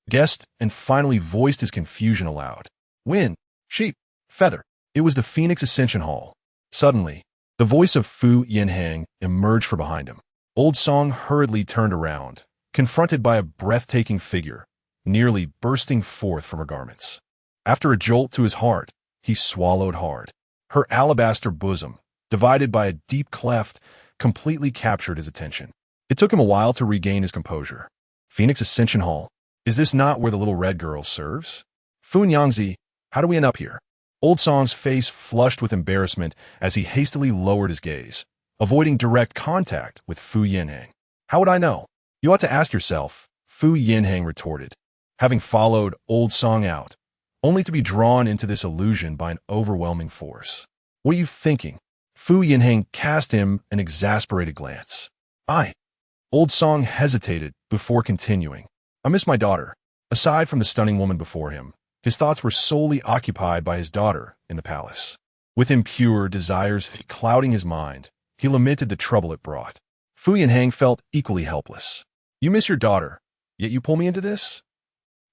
guessed and finally voiced his confusion aloud. Wind, sheep, feather. It was the Phoenix Ascension Hall. Suddenly, the voice of Fu Yinhang emerged from behind him. Old Song hurriedly turned around, confronted by a breathtaking figure, nearly bursting forth from her garments. After a jolt to his heart, he swallowed hard. Her alabaster bosom, divided by a deep cleft, completely captured his attention. It took him a while to regain his composure. Phoenix Ascension Hall. Is this not where the little red girl serves? Fu Nyangzi, how do we end up here? Old Song's face flushed with embarrassment as he hastily lowered his gaze, avoiding direct contact with Fu Yinhang. How would I know? You ought to ask yourself, Fu Yinhang retorted, having followed Old Song out, only to be drawn into this illusion by an overwhelming force. What are you thinking? Fu Yinhang cast him an exasperated glance. Old Song hesitated before continuing. I miss my daughter. Aside from the stunning woman before him, his thoughts were solely occupied by his daughter in the palace. With impure desires clouding his mind, he lamented the trouble it brought. Fu Yinhang felt equally helpless. You miss your daughter, yet you pull me into this?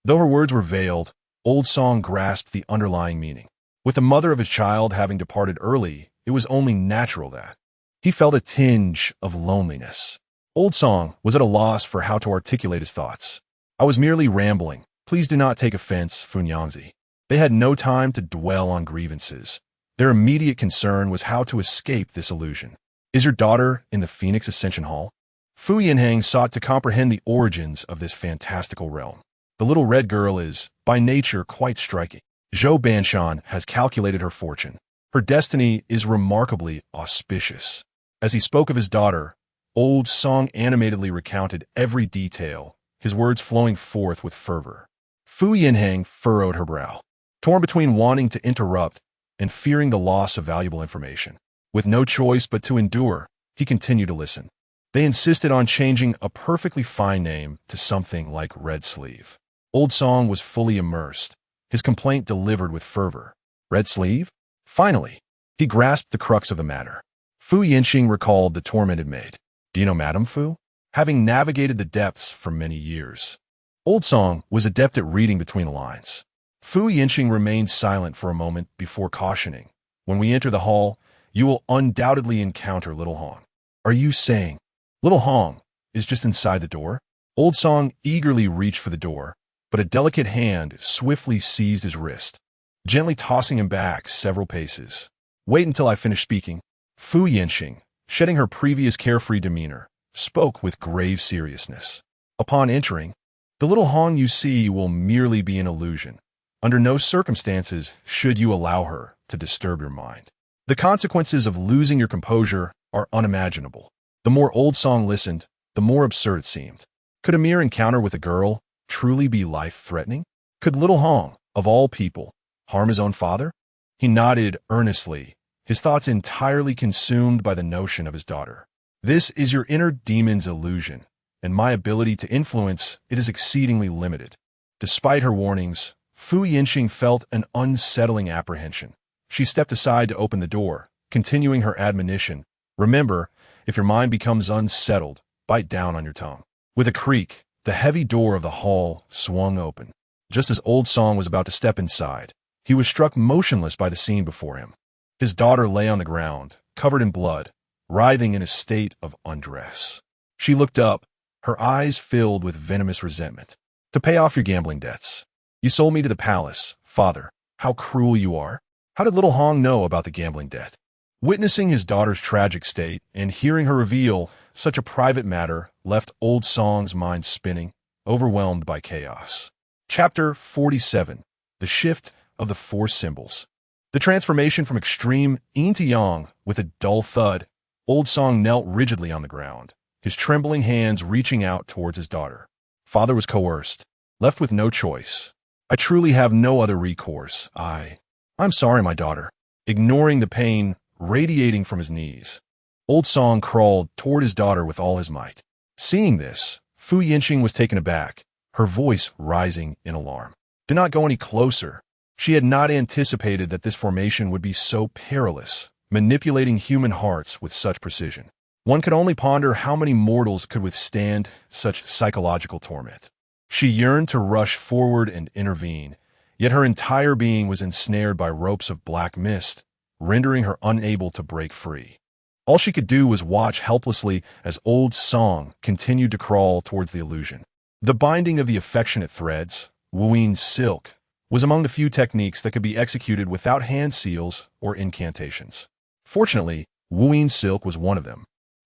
Though her words were veiled, Old Song grasped the underlying meaning. With the mother of his child having departed early, it was only natural that he felt a tinge of loneliness. Old Song was at a loss for how to articulate his thoughts. I was merely rambling. Please do not take offense, Funyangzi. They had no time to dwell on grievances. Their immediate concern was how to escape this illusion. Is your daughter in the Phoenix Ascension Hall? Fu Yinhang sought to comprehend the origins of this fantastical realm. The little red girl is, by nature, quite striking. Zhou Banshan has calculated her fortune. Her destiny is remarkably auspicious. As he spoke of his daughter, old Song animatedly recounted every detail, his words flowing forth with fervor. Fu Yinhang furrowed her brow, torn between wanting to interrupt and fearing the loss of valuable information. With no choice but to endure, he continued to listen. They insisted on changing a perfectly fine name to something like Red Sleeve. Old Song was fully immersed, his complaint delivered with fervor. Red Sleeve? Finally, he grasped the crux of the matter. Fu Yinxing recalled the tormented maid. Do you know Madame Fu? Having navigated the depths for many years. Old Song was adept at reading between the lines. Fu Yinxing remained silent for a moment before cautioning. When we enter the hall, you will undoubtedly encounter Little Hong. Are you saying Little Hong is just inside the door? Old Song eagerly reached for the door, but a delicate hand swiftly seized his wrist, gently tossing him back several paces. Wait until I finish speaking. Fu Yinxing, shedding her previous carefree demeanor, spoke with grave seriousness. Upon entering, the Little Hong you see will merely be an illusion. Under no circumstances should you allow her to disturb your mind. The consequences of losing your composure are unimaginable. The more Old Song listened, the more absurd it seemed. Could a mere encounter with a girl truly be life-threatening? Could Little Hong, of all people, harm his own father? He nodded earnestly, his thoughts entirely consumed by the notion of his daughter. This is your inner demon's illusion, and my ability to influence it is exceedingly limited. Despite her warnings, Fu Yinxing felt an unsettling apprehension. She stepped aside to open the door, continuing her admonition. Remember, if your mind becomes unsettled, bite down on your tongue. With a creak, the heavy door of the hall swung open. Just as Old Song was about to step inside, he was struck motionless by the scene before him. His daughter lay on the ground, covered in blood, writhing in a state of undress. She looked up, her eyes filled with venomous resentment. To pay off your gambling debts. You sold me to the palace, father. How cruel you are. How did Little Hong know about the gambling debt? Witnessing his daughter's tragic state and hearing her reveal such a private matter left Old Song's mind spinning, overwhelmed by chaos. Chapter 47. The Shift of the Four Symbols. The transformation from extreme yin to yang with a dull thud, Old Song knelt rigidly on the ground, his trembling hands reaching out towards his daughter. Father was coerced, left with no choice. I truly have no other recourse. I'm sorry, my daughter. Ignoring the pain radiating from his knees, Old Song crawled toward his daughter with all his might. Seeing this, Fu Yinxing was taken aback, her voice rising in alarm. Do not go any closer. She had not anticipated that this formation would be so perilous, manipulating human hearts with such precision. One could only ponder how many mortals could withstand such psychological torment. She yearned to rush forward and intervene, yet her entire being was ensnared by ropes of black mist, rendering her unable to break free. All she could do was watch helplessly as Old Song continued to crawl towards the illusion. The binding of the affectionate threads, wooing silk, was among the few techniques that could be executed without hand seals or incantations. Fortunately, wooing silk was one of them.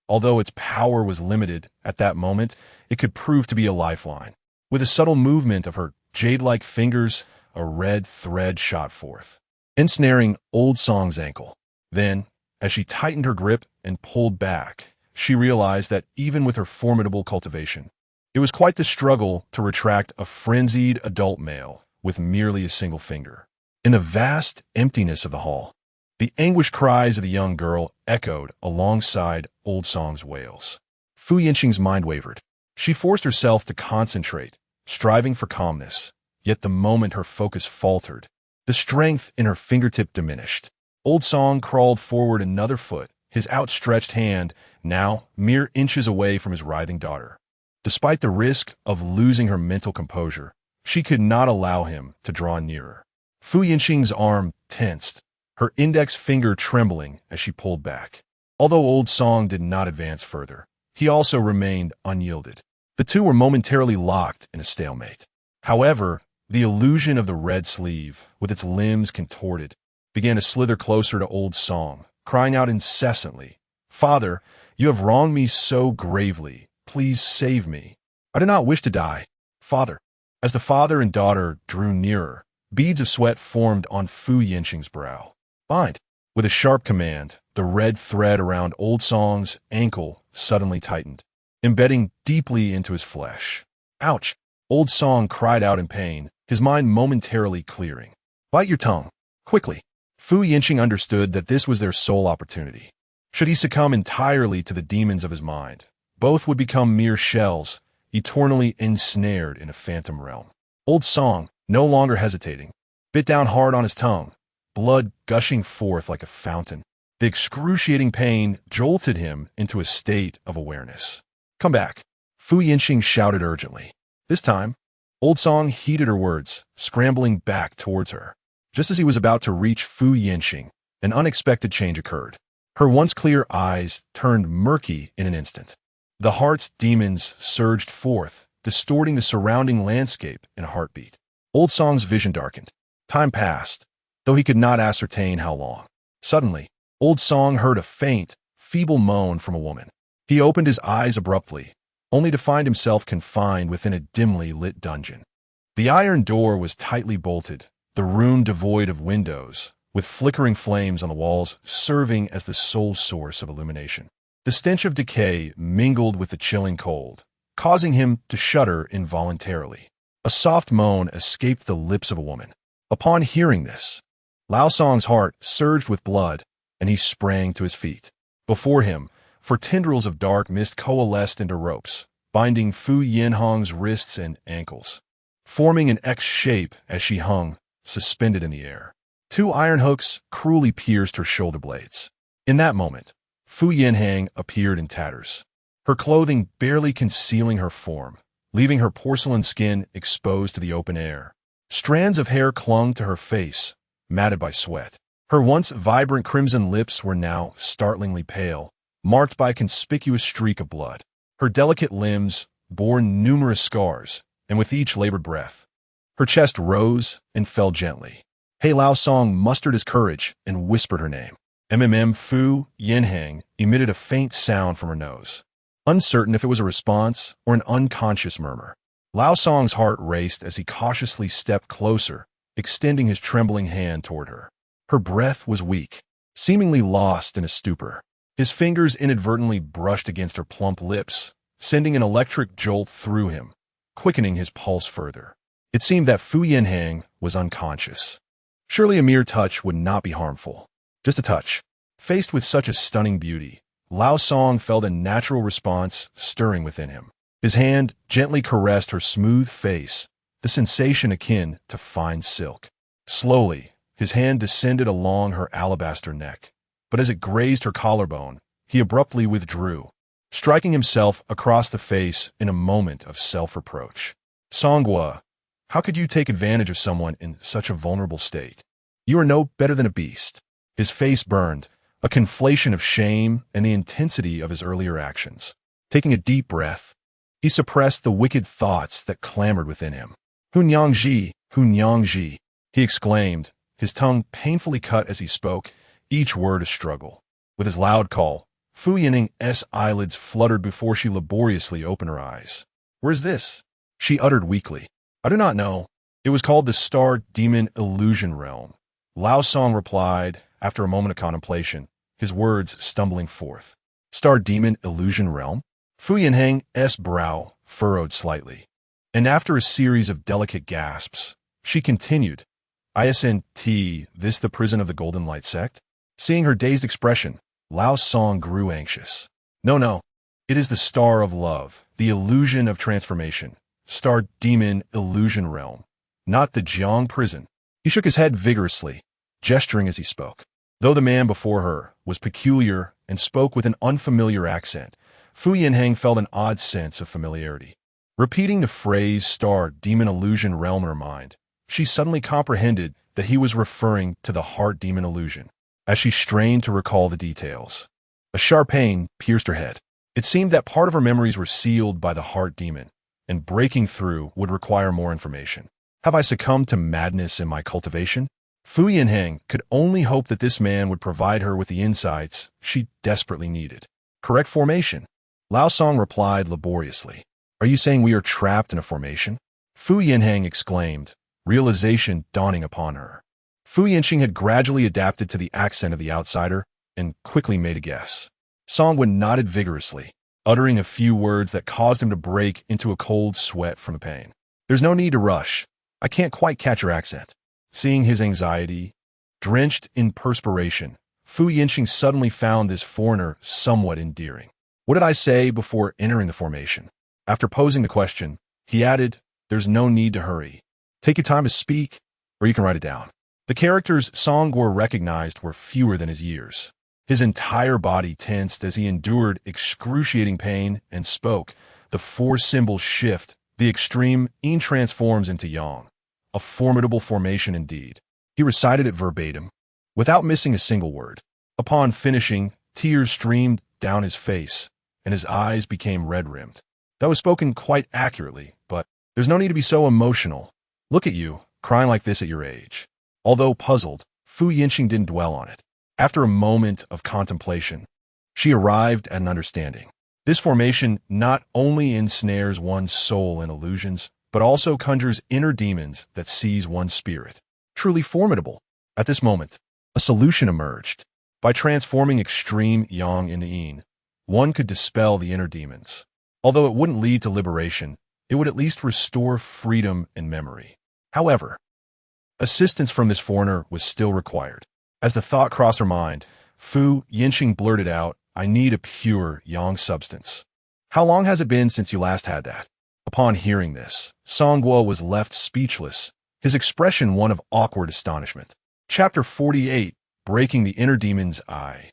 Although its power was limited at that moment, it could prove to be a lifeline. With a subtle movement of her jade-like fingers, a red thread shot forth, ensnaring Old Song's ankle. Then, as she tightened her grip and pulled back, she realized that even with her formidable cultivation, it was quite the struggle to retract a frenzied adult male with merely a single finger. In the vast emptiness of the hall, the anguished cries of the young girl echoed alongside Old Song's wails. Fu Yinxing's mind wavered. She forced herself to concentrate, striving for calmness, yet the moment her focus faltered, the strength in her fingertip diminished. Old Song crawled forward another foot, his outstretched hand now mere inches away from his writhing daughter. Despite the risk of losing her mental composure, she could not allow him to draw nearer. Fu Yinxing's arm tensed, her index finger trembling as she pulled back. Although Old Song did not advance further, he also remained unyielded. The two were momentarily locked in a stalemate. However, the illusion of the red sleeve, with its limbs contorted, began to slither closer to old Song, crying out incessantly, "Father, you have wronged me so gravely. Please save me. I do not wish to die. Father." As the father and daughter drew nearer, beads of sweat formed on Fu Yinxing's brow. "Bind." With a sharp command, the red thread around old Song's ankle suddenly tightened, embedding deeply into his flesh. "Ouch!" Old Song cried out in pain, his mind momentarily clearing. "Bite your tongue. Quickly." Fu Yinxing understood that this was their sole opportunity. Should he succumb entirely to the demons of his mind, both would become mere shells, eternally ensnared in a phantom realm. Old Song, no longer hesitating, bit down hard on his tongue, blood gushing forth like a fountain. The excruciating pain jolted him into a state of awareness. "Come back," Fu Yinxing shouted urgently. This time, Old Song heeded her words, scrambling back towards her. Just as he was about to reach Fu Yinxing, an unexpected change occurred. Her once clear eyes turned murky in an instant. The heart's demons surged forth, distorting the surrounding landscape in a heartbeat. Old Song's vision darkened. Time passed, though he could not ascertain how long. Suddenly, Old Song heard a faint, feeble moan from a woman. He opened his eyes abruptly, only to find himself confined within a dimly lit dungeon. The iron door was tightly bolted, the room devoid of windows, with flickering flames on the walls serving as the sole source of illumination. The stench of decay mingled with the chilling cold, causing him to shudder involuntarily. A soft moan escaped the lips of a woman. Upon hearing this, Lao Song's heart surged with blood, and he sprang to his feet. Before him, for tendrils of dark mist coalesced into ropes, binding Fu Yinhong's wrists and ankles, forming an X shape as she hung, suspended in the air. Two iron hooks cruelly pierced her shoulder blades. In that moment, Fu Yinhang appeared in tatters, her clothing barely concealing her form, leaving her porcelain skin exposed to the open air. Strands of hair clung to her face, matted by sweat. Her once vibrant crimson lips were now startlingly pale, marked by a conspicuous streak of blood. Her delicate limbs bore numerous scars, and with each labored breath, her chest rose and fell gently. He Lao Song mustered his courage and whispered her name. Fu Yinhang emitted a faint sound from her nose, uncertain if it was a response or an unconscious murmur. Lao Song's heart raced as he cautiously stepped closer, extending his trembling hand toward her. Her breath was weak, seemingly lost in a stupor. His fingers inadvertently brushed against her plump lips, sending an electric jolt through him, quickening his pulse further. It seemed that Fu Yinhang was unconscious. Surely a mere touch would not be harmful. Just a touch. Faced with such a stunning beauty, Lao Song felt a natural response stirring within him. His hand gently caressed her smooth face, the sensation akin to fine silk. Slowly, his hand descended along her alabaster neck, but as it grazed her collarbone, he abruptly withdrew, striking himself across the face in a moment of self-reproach. "Songhua, how could you take advantage of someone in such a vulnerable state? You are no better than a beast." His face burned, a conflation of shame and the intensity of his earlier actions. Taking a deep breath, he suppressed the wicked thoughts that clamored within him. Hunyangji, Hunyangji, he exclaimed, his tongue painfully cut as he spoke, each word a struggle. With his loud call, Fu Yining's eyelids fluttered before she laboriously opened her eyes. "Where is this?" she uttered weakly. "I do not know. It was called the Star Demon Illusion Realm," Lao Song replied after a moment of contemplation, his words stumbling forth. "Star Demon Illusion Realm?" Fu Yinhang's brow furrowed slightly, and after a series of delicate gasps, she continued, "Isn't this the prison of the Golden Light Sect?" Seeing her dazed expression, Lao Song grew anxious. No, it is the Star of Love, the illusion of transformation, Star Demon Illusion Realm, not the Jiang prison." He shook his head vigorously, gesturing as he spoke. Though the man before her was peculiar and spoke with an unfamiliar accent, Fu Yinhang felt an odd sense of familiarity. Repeating the phrase Star Demon Illusion Realm in her mind, she suddenly comprehended that he was referring to the Heart Demon Illusion. As she strained to recall the details, a sharp pain pierced her head. It seemed that part of her memories were sealed by the heart demon, and breaking through would require more information. Have I succumbed to madness in my cultivation? Fu Yinheng could only hope that this man would provide her with the insights she desperately needed. Correct formation. Lao Song replied laboriously. Are you saying we are trapped in a formation? Fu Yinheng exclaimed, realization dawning upon her. Fu Yinqing had gradually adapted to the accent of the outsider and quickly made a guess. Songwen nodded vigorously, uttering a few words that caused him to break into a cold sweat from the pain. There's no need to rush. I can't quite catch your accent. Seeing his anxiety, drenched in perspiration, Fu Yinqing suddenly found this foreigner somewhat endearing. What did I say before entering the formation? After posing the question, he added, there's no need to hurry. Take your time to speak, or you can write it down. The characters Songguo recognized were fewer than his years. His entire body tensed as he endured excruciating pain and spoke. The four symbols shift. The extreme yin transforms into yang. A formidable formation indeed. He recited it verbatim, without missing a single word. Upon finishing, tears streamed down his face, and his eyes became red-rimmed. That was spoken quite accurately, but there's no need to be so emotional. Look at you, crying like this at your age. Although puzzled, Fu Yinqing didn't dwell on it. After a moment of contemplation, she arrived at an understanding. This formation not only ensnares one's soul in illusions, but also conjures inner demons that seize one's spirit. Truly formidable. At this moment, a solution emerged. By transforming extreme yang into yin, one could dispel the inner demons. Although it wouldn't lead to liberation, it would at least restore freedom and memory. However, assistance from this foreigner was still required. As the thought crossed her mind, Fu Yinqing blurted out, I need a pure yang substance. How long has it been since you last had that? Upon hearing this, Songguo was left speechless, his expression one of awkward astonishment. Chapter 48, Breaking the Inner Demon's Eye.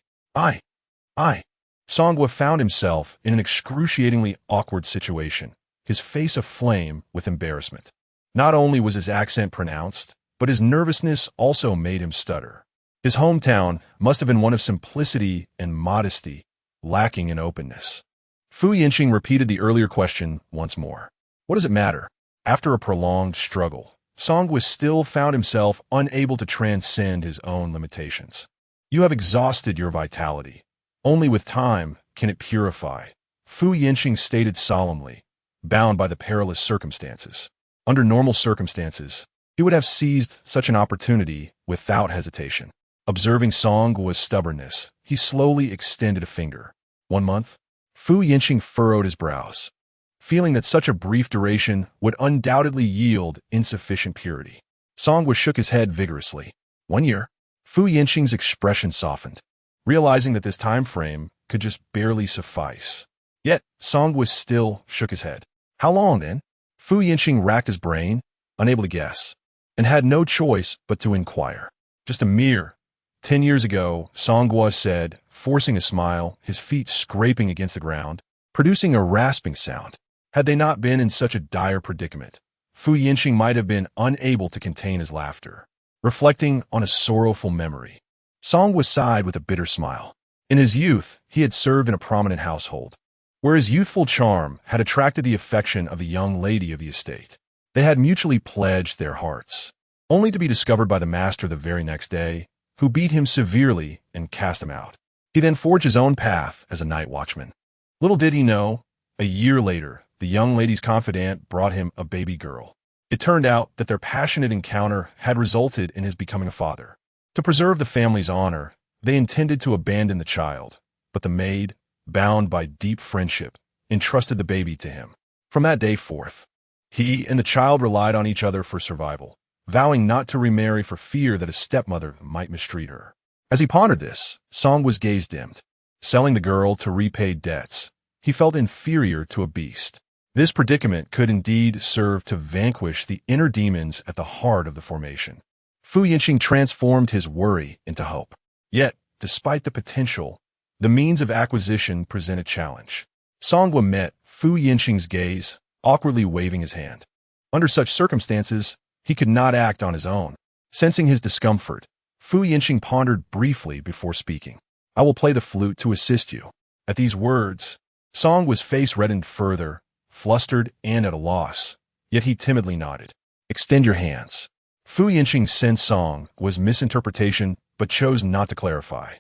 Songguo found himself in an excruciatingly awkward situation, his face aflame with embarrassment. Not only was his accent pronounced, but his nervousness also made him stutter. His hometown must have been one of simplicity and modesty, lacking in openness. Fu Yinqing repeated the earlier question once more. What does it matter? After a prolonged struggle, Songguo still found himself unable to transcend his own limitations. You have exhausted your vitality. Only with time can it purify, Fu Yinqing stated solemnly, bound by the perilous circumstances. Under normal circumstances, he would have seized such an opportunity without hesitation. Observing Songguo's stubbornness, he slowly extended a finger. 1 month? Fu Yinqing furrowed his brows, feeling that such a brief duration would undoubtedly yield insufficient purity. Songguo shook his head vigorously. 1 year? Fu Yinqing's expression softened, realizing that this time frame could just barely suffice. Yet, Songguo still shook his head. How long, then? Fu Yinqing racked his brain, unable to guess, and had no choice but to inquire. Just a mere 10 years ago, Songguo said, forcing a smile, his feet scraping against the ground, producing a rasping sound. Had they not been in such a dire predicament, Fu Yinqing might have been unable to contain his laughter. Reflecting on a sorrowful memory, Songguo sighed with a bitter smile. In his youth, he had served in a prominent household, where his youthful charm had attracted the affection of the young lady of the estate. They had mutually pledged their hearts, only to be discovered by the master the very next day, who beat him severely and cast him out. He then forged his own path as a night watchman. Little did he know, a year later, the young lady's confidant brought him a baby girl. It turned out that their passionate encounter had resulted in his becoming a father. To preserve the family's honor, they intended to abandon the child, but the maid, bound by deep friendship, entrusted the baby to him. From that day forth, he and the child relied on each other for survival, vowing not to remarry for fear that a stepmother might mistreat her. As he pondered this, Songguo's gaze dimmed. Selling the girl to repay debts, he felt inferior to a beast. This predicament could indeed serve to vanquish the inner demons at the heart of the formation. Fu Yinqing transformed his worry into hope. Yet, despite the potential, the means of acquisition present a challenge. Songguo met Fu Yinqing's gaze, awkwardly waving his hand. Under such circumstances, he could not act on his own. Sensing his discomfort, Fu Yinqing pondered briefly before speaking. I will play the flute to assist you. At these words, Song's face reddened further, flustered and at a loss, yet he timidly nodded. Extend your hands. Fu Yinqing sensed Song was misinterpretation but chose not to clarify,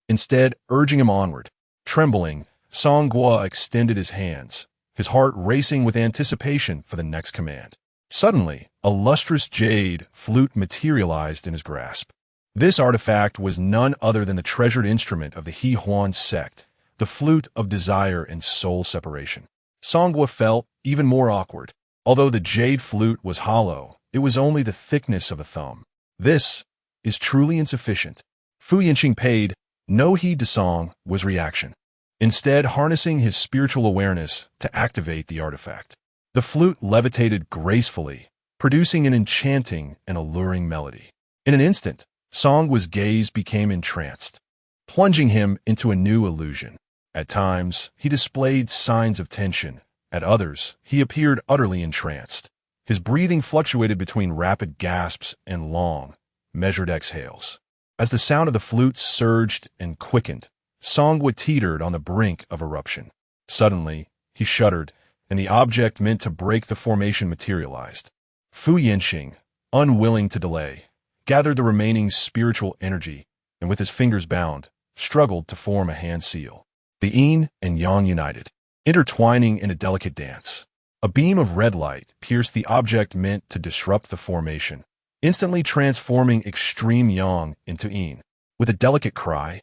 instead urging him onward. Trembling, Song Guo extended his hands, his heart racing with anticipation for the next command. Suddenly, a lustrous jade flute materialized in his grasp. This artifact was none other than the treasured instrument of the Heroines sect, the flute of desire and soul separation. Song Guo felt even more awkward. Although the jade flute was hollow, it was only the thickness of a thumb. This is truly insufficient. Fu Yinqing paid no heed to Song's reaction, instead harnessing his spiritual awareness to activate the artifact. The flute levitated gracefully, producing an enchanting and alluring melody. In an instant, Song's gaze became entranced, plunging him into a new illusion. At times, he displayed signs of tension. At others, he appeared utterly entranced. His breathing fluctuated between rapid gasps and long, measured exhales. As the sound of the flute surged and quickened, Songwa teetered on the brink of eruption. Suddenly, he shuddered, and the object meant to break the formation materialized. Fu Yinqing, unwilling to delay, gathered the remaining spiritual energy, and with his fingers bound, struggled to form a hand seal. The yin and yang united, intertwining in a delicate dance. A beam of red light pierced the object meant to disrupt the formation, instantly transforming extreme yang into yin. With a delicate cry,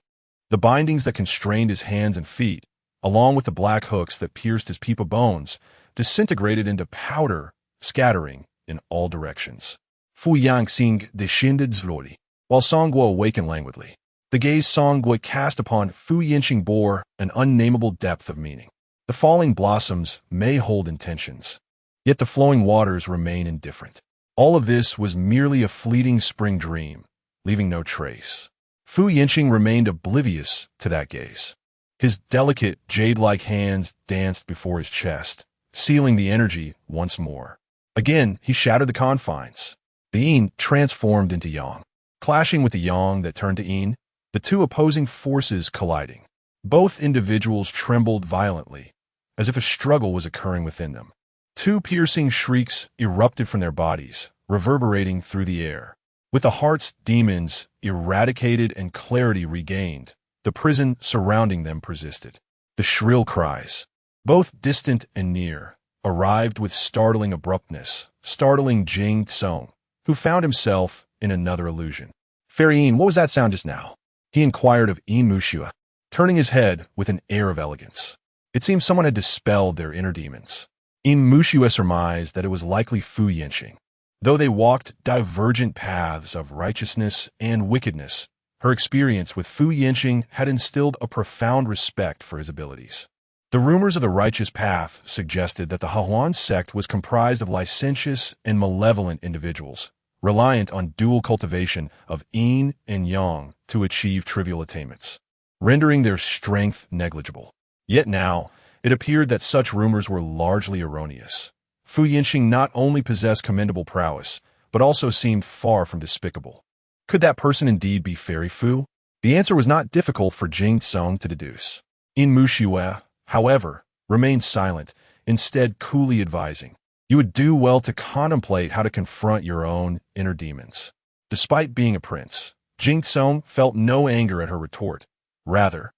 the bindings that constrained his hands and feet, along with the black hooks that pierced his peepa bones, disintegrated into powder, scattering in all directions. Fu Yangxing descended slowly, while Songguo awakened languidly. The gaze Songguo cast upon Fu Yinqing bore an unnameable depth of meaning. The falling blossoms may hold intentions, yet the flowing waters remain indifferent. All of this was merely a fleeting spring dream, leaving no trace. Fu Yinqing remained oblivious to that gaze. His delicate, jade-like hands danced before his chest, sealing the energy once more. Again, he shattered the confines. The yin transformed into yang. Clashing with the yang that turned to yin, the two opposing forces colliding. Both individuals trembled violently, as if a struggle was occurring within them. Two piercing shrieks erupted from their bodies, reverberating through the air. With the heart's demons eradicated and clarity regained, the prison surrounding them persisted. The shrill cries, both distant and near, arrived with startling abruptness, startling Jing Tsong, who found himself in another illusion. Fairy Yin, what was that sound just now? He inquired of Yin Muxue, turning his head with an air of elegance. It seemed someone had dispelled their inner demons. Yin Muxue surmised that it was likely Fu Yinqing. Though they walked divergent paths of righteousness and wickedness, her experience with Fu Yinqing had instilled a profound respect for his abilities. The rumors of the righteous path suggested that the Heroines sect was comprised of licentious and malevolent individuals, reliant on dual cultivation of yin and yang to achieve trivial attainments, rendering their strength negligible. Yet now, it appeared that such rumors were largely erroneous. Fu Yinqing not only possessed commendable prowess, but also seemed far from despicable. Could that person indeed be Fairy Fu? The answer was not difficult for Jing Tsong to deduce. Yin Muxue, however, remained silent, instead coolly advising, "You would do well to contemplate how to confront your own inner demons." Despite being a prince, Jing Tsong felt no anger at her retort. Rather,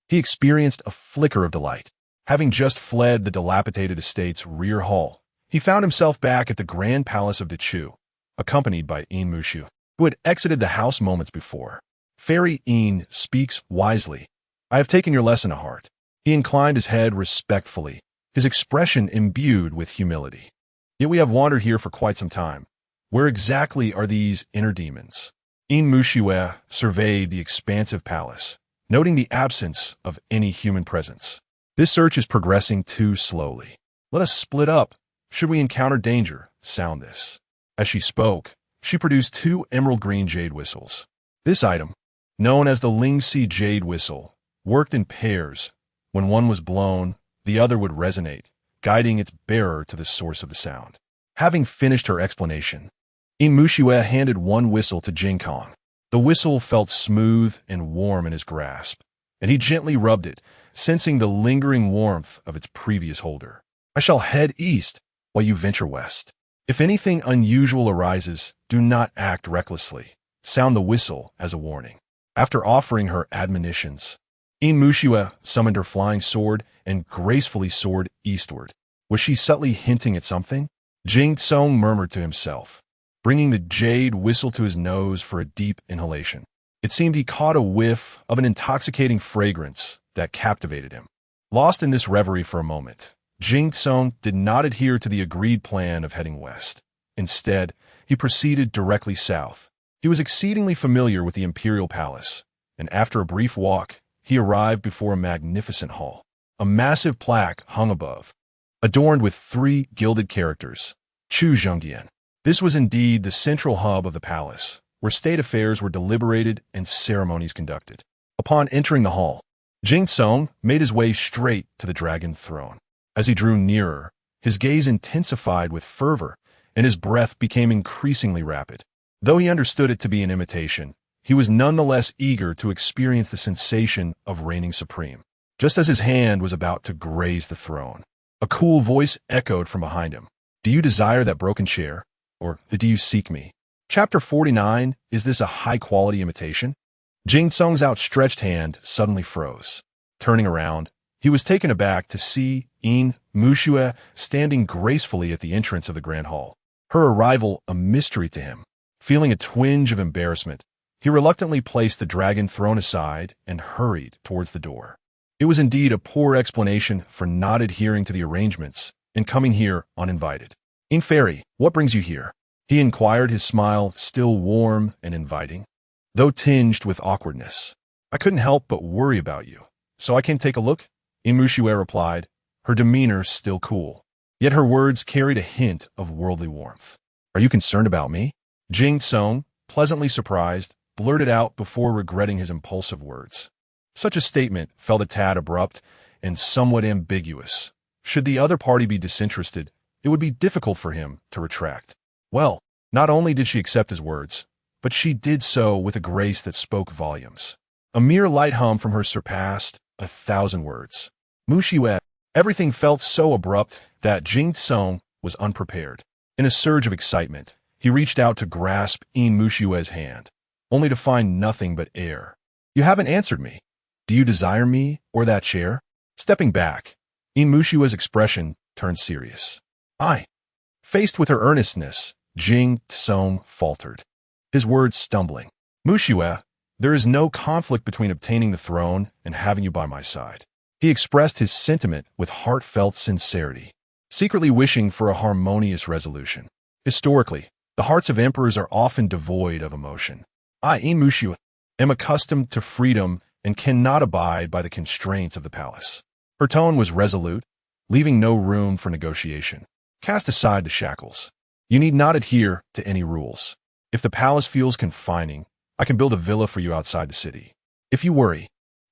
he experienced a flicker of delight. Having just fled the dilapidated estate's rear hall, he found himself back at the grand palace of Dechu, accompanied by Yin Muxue, who had exited the house moments before. Fairy Yin speaks wisely. I have taken your lesson to heart. He inclined his head respectfully, his expression imbued with humility. Yet we have wandered here for quite some time. Where exactly are these inner demons? Yin Muxue surveyed the expansive palace, noting the absence of any human presence. This search is progressing too slowly. Let us split up. Should we encounter danger, sound this. As she spoke, she produced two emerald green jade whistles. This item, known as the Lingxi jade whistle, worked in pairs. When one was blown, the other would resonate, guiding its bearer to the source of the sound. Having finished her explanation, Yin Muxue handed one whistle to Jing Kong. The whistle felt smooth and warm in his grasp, and he gently rubbed it, sensing the lingering warmth of its previous holder. I shall head east while you venture west. If anything unusual arises, do not act recklessly. Sound the whistle as a warning. After offering her admonitions, Yin Muxue summoned her flying sword and gracefully soared eastward. Was she subtly hinting at something? Jing Tsong murmured to himself, bringing the jade whistle to his nose for a deep inhalation. It seemed he caught a whiff of an intoxicating fragrance that captivated him. Lost in this reverie for a moment, Jing Tsong did not adhere to the agreed plan of heading west. Instead, he proceeded directly south. He was exceedingly familiar with the imperial palace, and after a brief walk, he arrived before a magnificent hall. A massive plaque hung above, adorned with 3 gilded characters, Chu Zhongdian. This was indeed the central hub of the palace, where state affairs were deliberated and ceremonies conducted. Upon entering the hall, Jing Tsong made his way straight to the dragon throne. As he drew nearer, his gaze intensified with fervor, and his breath became increasingly rapid. Though he understood it to be an imitation, he was nonetheless eager to experience the sensation of reigning supreme. Just as his hand was about to graze the throne, a cool voice echoed from behind him. Do you desire that broken chair, or do you seek me? Chapter 49, is this a high-quality imitation? Jing Tsong's outstretched hand suddenly froze. Turning around, he was taken aback to see Yin Muxue standing gracefully at the entrance of the grand hall, her arrival a mystery to him. Feeling a twinge of embarrassment, he reluctantly placed the dragon throne aside and hurried towards the door. It was indeed a poor explanation for not adhering to the arrangements and coming here uninvited. Yin Fairy, what brings you here? He inquired, his smile still warm and inviting, though tinged with awkwardness. I couldn't help but worry about you, so I came to take a look, Yin Muxue replied, her demeanor still cool. Yet her words carried a hint of worldly warmth. Are you concerned about me? Jing Tsong, pleasantly surprised, blurted out before regretting his impulsive words. Such a statement felt a tad abrupt and somewhat ambiguous. Should the other party be disinterested, it would be difficult for him to retract. Well, not only did she accept his words, but she did so with a grace that spoke volumes. A mere light hum from her surpassed 1,000 words. Muxue, everything felt so abrupt that Jing Tsong was unprepared. In a surge of excitement, he reached out to grasp Yin Muxue's hand, only to find nothing but air. You haven't answered me. Do you desire me or that chair? Stepping back, Yin Muxue's expression turned serious. Faced with her earnestness, Jing Tsong faltered, his words stumbling. Muxue, there is no conflict between obtaining the throne and having you by my side. He expressed his sentiment with heartfelt sincerity, secretly wishing for a harmonious resolution. Historically, the hearts of emperors are often devoid of emotion. I, Yin Muxue, am accustomed to freedom and cannot abide by the constraints of the palace. Her tone was resolute, leaving no room for negotiation. Cast aside the shackles. You need not adhere to any rules. If the palace feels confining, I can build a villa for you outside the city. If you worry,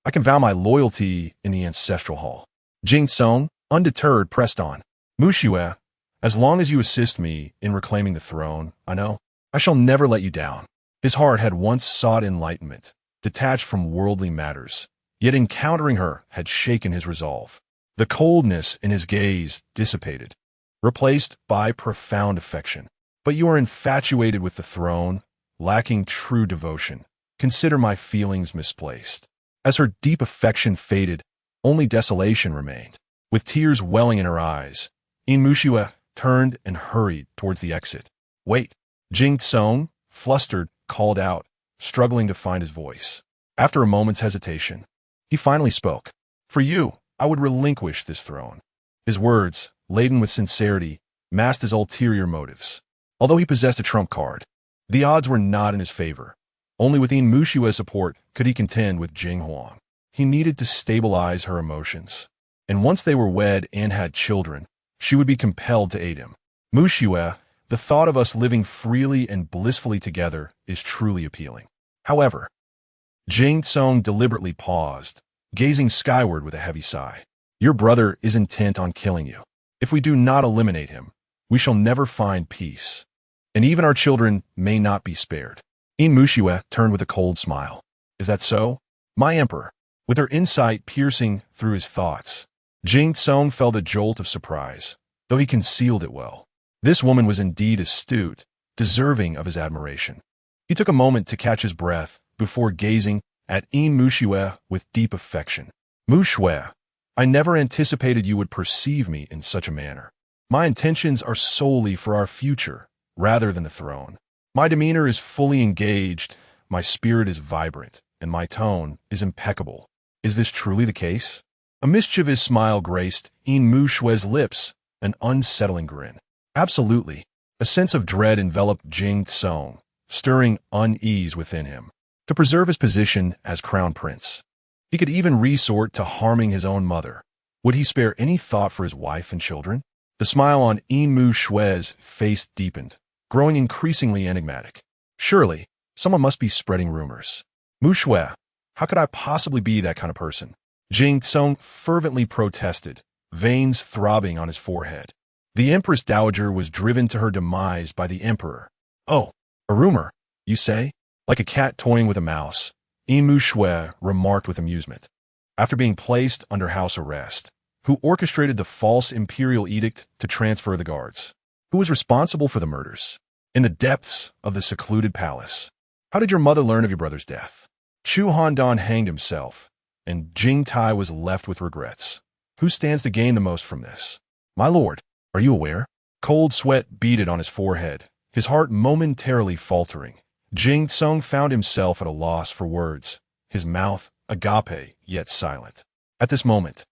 I can vow my loyalty in the ancestral hall. Jing Tsong, undeterred, pressed on. Muxue, as long as you assist me in reclaiming the throne, I shall never let you down. His heart had once sought enlightenment, detached from worldly matters, yet encountering her had shaken his resolve. The coldness in his gaze dissipated, replaced by profound affection. But you are infatuated with the throne, lacking true devotion. Consider my feelings misplaced. As her deep affection faded, only desolation remained. With tears welling in her eyes, Yin Muxue turned and hurried towards the exit. Wait, Jing Tsong, flustered, called out, struggling to find his voice. After a moment's hesitation, he finally spoke. For you, I would relinquish this throne. His words, laden with sincerity, masked his ulterior motives. Although he possessed a trump card, the odds were not in his favor. Only with Yin Muxue's support could he contend with Jing Huang. He needed to stabilize her emotions, and once they were wed and had children, she would be compelled to aid him. Muxue, the thought of us living freely and blissfully together is truly appealing. However, Jing Tsong deliberately paused, gazing skyward with a heavy sigh. Your brother is intent on killing you. If we do not eliminate him, we shall never find peace, and even our children may not be spared. Yin Muxue turned with a cold smile. Is that so? My emperor, with her insight piercing through his thoughts. Jing Tsung felt a jolt of surprise, though he concealed it well. This woman was indeed astute, deserving of his admiration. He took a moment to catch his breath before gazing at Yin Muxue with deep affection. Muxue, I never anticipated you would perceive me in such a manner. My intentions are solely for our future, rather than the throne. My demeanor is fully engaged, my spirit is vibrant, and my tone is impeccable. Is this truly the case? A mischievous smile graced Yin Muxue's lips, an unsettling grin. Absolutely. A sense of dread enveloped Jing Tsung, stirring unease within him. To preserve his position as crown prince, he could even resort to harming his own mother. Would he spare any thought for his wife and children? The smile on Yin Muxue's face deepened, growing increasingly enigmatic. Surely, someone must be spreading rumors. Muxue, how could I possibly be that kind of person? Jing Tsung fervently protested, veins throbbing on his forehead. The Empress Dowager was driven to her demise by the Emperor. Oh, a rumor, you say? Like a cat toying with a mouse, Yin Muxue remarked with amusement. After being placed under house arrest, who orchestrated the false imperial edict to transfer the guards? Who was responsible for the murders? In the depths of the secluded palace. How did your mother learn of your brother's death? Chu Handan hanged himself, and Jing Tai was left with regrets. Who stands to gain the most from this? My lord, are you aware? Cold sweat beaded on his forehead, his heart momentarily faltering. Jing Tsung found himself at a loss for words, his mouth agape yet silent. At this moment,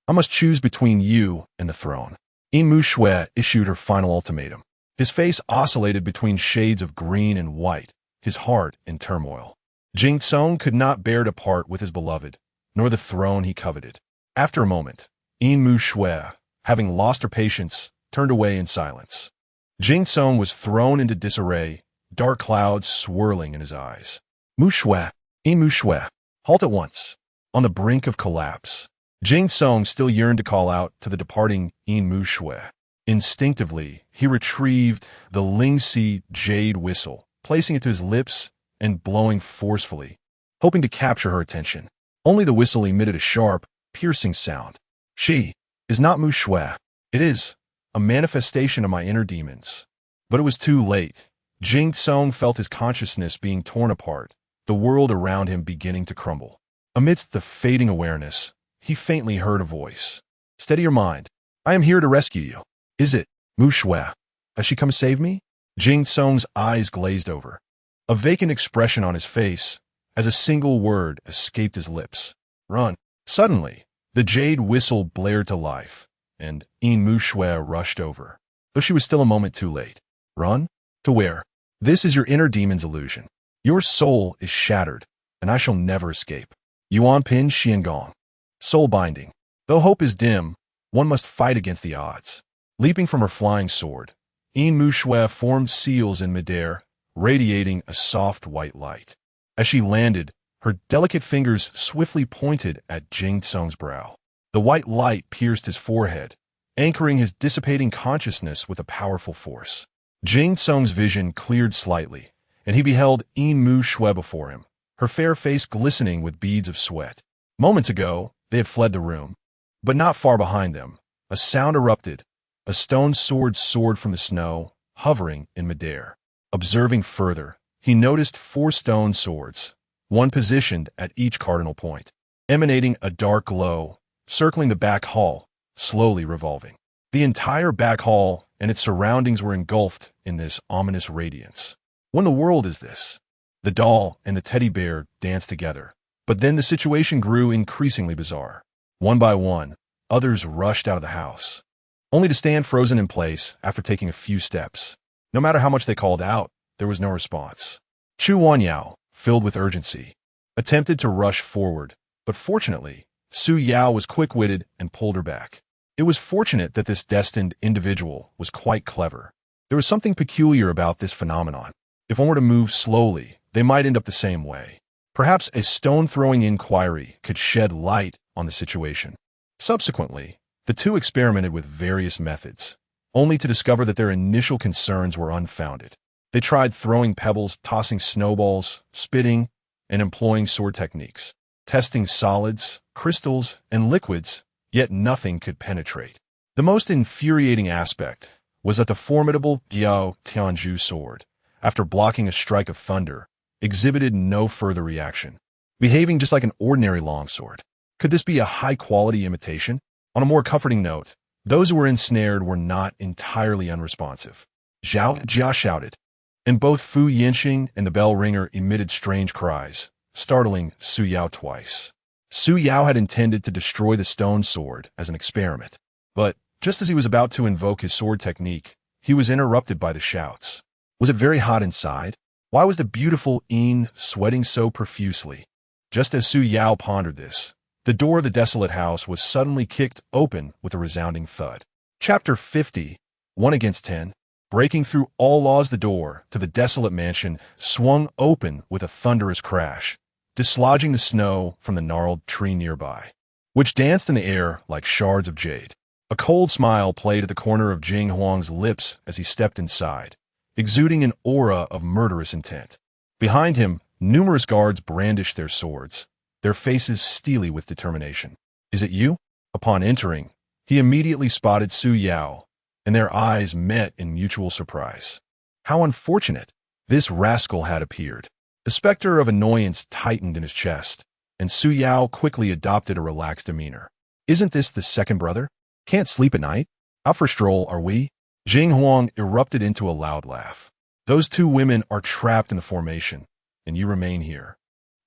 I must choose between you and the throne. Yin Muxue issued her final ultimatum. His face oscillated between shades of green and white, his heart in turmoil. Jing Tsung could not bear to part with his beloved, nor the throne he coveted. After a moment, Yin Muxue, having lost her patience, turned away in silence. Jing Tsung was thrown into disarray, dark clouds swirling in his eyes. Muxue, Yin Muxue, halt at once. On the brink of collapse, Jing Tsung still yearned to call out to the departing Yin Muxue. Instinctively, he retrieved the Lingxi jade whistle, placing it to his lips and blowing forcefully, hoping to capture her attention. Only the whistle emitted a sharp, piercing sound. She is not Muxue. It is a manifestation of my inner demons. But it was too late. Jing Tsung felt his consciousness being torn apart, the world around him beginning to crumble. Amidst the fading awareness, he faintly heard a voice. Steady your mind. I am here to rescue you. Is it Muxue? Has she come to save me? Jing Tsung's eyes glazed over, a vacant expression on his face as a single word escaped his lips. Run. Suddenly, the jade whistle blared to life, and Yin Muxue rushed over, though she was still a moment too late. Run? To where? This is your inner demon's illusion. Your soul is shattered, and I shall never escape. Yuan Pin Xiangong. Soul binding. Though hope is dim, one must fight against the odds. Leaping from her flying sword, Yin Muxue formed seals in midair, radiating a soft white light. As she landed, her delicate fingers swiftly pointed at Jing Tsung's brow. The white light pierced his forehead, anchoring his dissipating consciousness with a powerful force. Jing Tsung's vision cleared slightly, and he beheld Yin Muxue before him, her fair face glistening with beads of sweat. Moments ago, they had fled the room, but not far behind them, a sound erupted. A stone sword soared from the snow, hovering in midair. Observing further, he noticed 4 stone swords, one positioned at each cardinal point, emanating a dark glow, circling the back hall, slowly revolving. The entire back hall and its surroundings were engulfed in this ominous radiance. What in the world is this? The doll and the teddy bear danced together, but then the situation grew increasingly bizarre. One by one, others rushed out of the house, only to stand frozen in place after taking a few steps. No matter how much they called out, there was no response. Chu Wanyao, filled with urgency, attempted to rush forward, but fortunately, Su Yao was quick-witted and pulled her back. It was fortunate that this destined individual was quite clever. There was something peculiar about this phenomenon. If one were to move slowly, they might end up the same way. Perhaps a stone-throwing inquiry could shed light on the situation. Subsequently, the two experimented with various methods, only to discover that their initial concerns were unfounded. They tried throwing pebbles, tossing snowballs, spitting, and employing sword techniques. testing solids, crystals, and liquids, yet nothing could penetrate. The most infuriating aspect was that the formidable Yao Tianju sword, after blocking a strike of thunder, exhibited no further reaction, behaving just like an ordinary longsword. Could this be a high-quality imitation? On a more comforting note, those who were ensnared were not entirely unresponsive. Zhao Jia shouted, and both Fu Yinxing and the bell ringer emitted strange cries, startling Su Yao twice. Su Yao had intended to destroy the stone sword as an experiment, but just as he was about to invoke his sword technique, he was interrupted by the shouts. Was it very hot inside? Why was the beautiful Yin sweating so profusely? Just as Su Yao pondered this, the door of the desolate house was suddenly kicked open with a resounding thud. Chapter 50, 1 against 10. Breaking through all laws, the door to the desolate mansion swung open with a thunderous crash, dislodging the snow from the gnarled tree nearby, which danced in the air like shards of jade. A cold smile played at the corner of Jing Huang's lips as he stepped inside, exuding an aura of murderous intent. Behind him, numerous guards brandished their swords, their faces steely with determination. "Is it you?" Upon entering, he immediately spotted Su Yao, and their eyes met in mutual surprise. How unfortunate! This rascal had appeared. The specter of annoyance tightened in his chest, and Su Yao quickly adopted a relaxed demeanor. "Isn't this the second brother? Can't sleep at night? Out for a stroll, are we?" Jing Huang erupted into a loud laugh. "Those two women are trapped in the formation, and you remain here,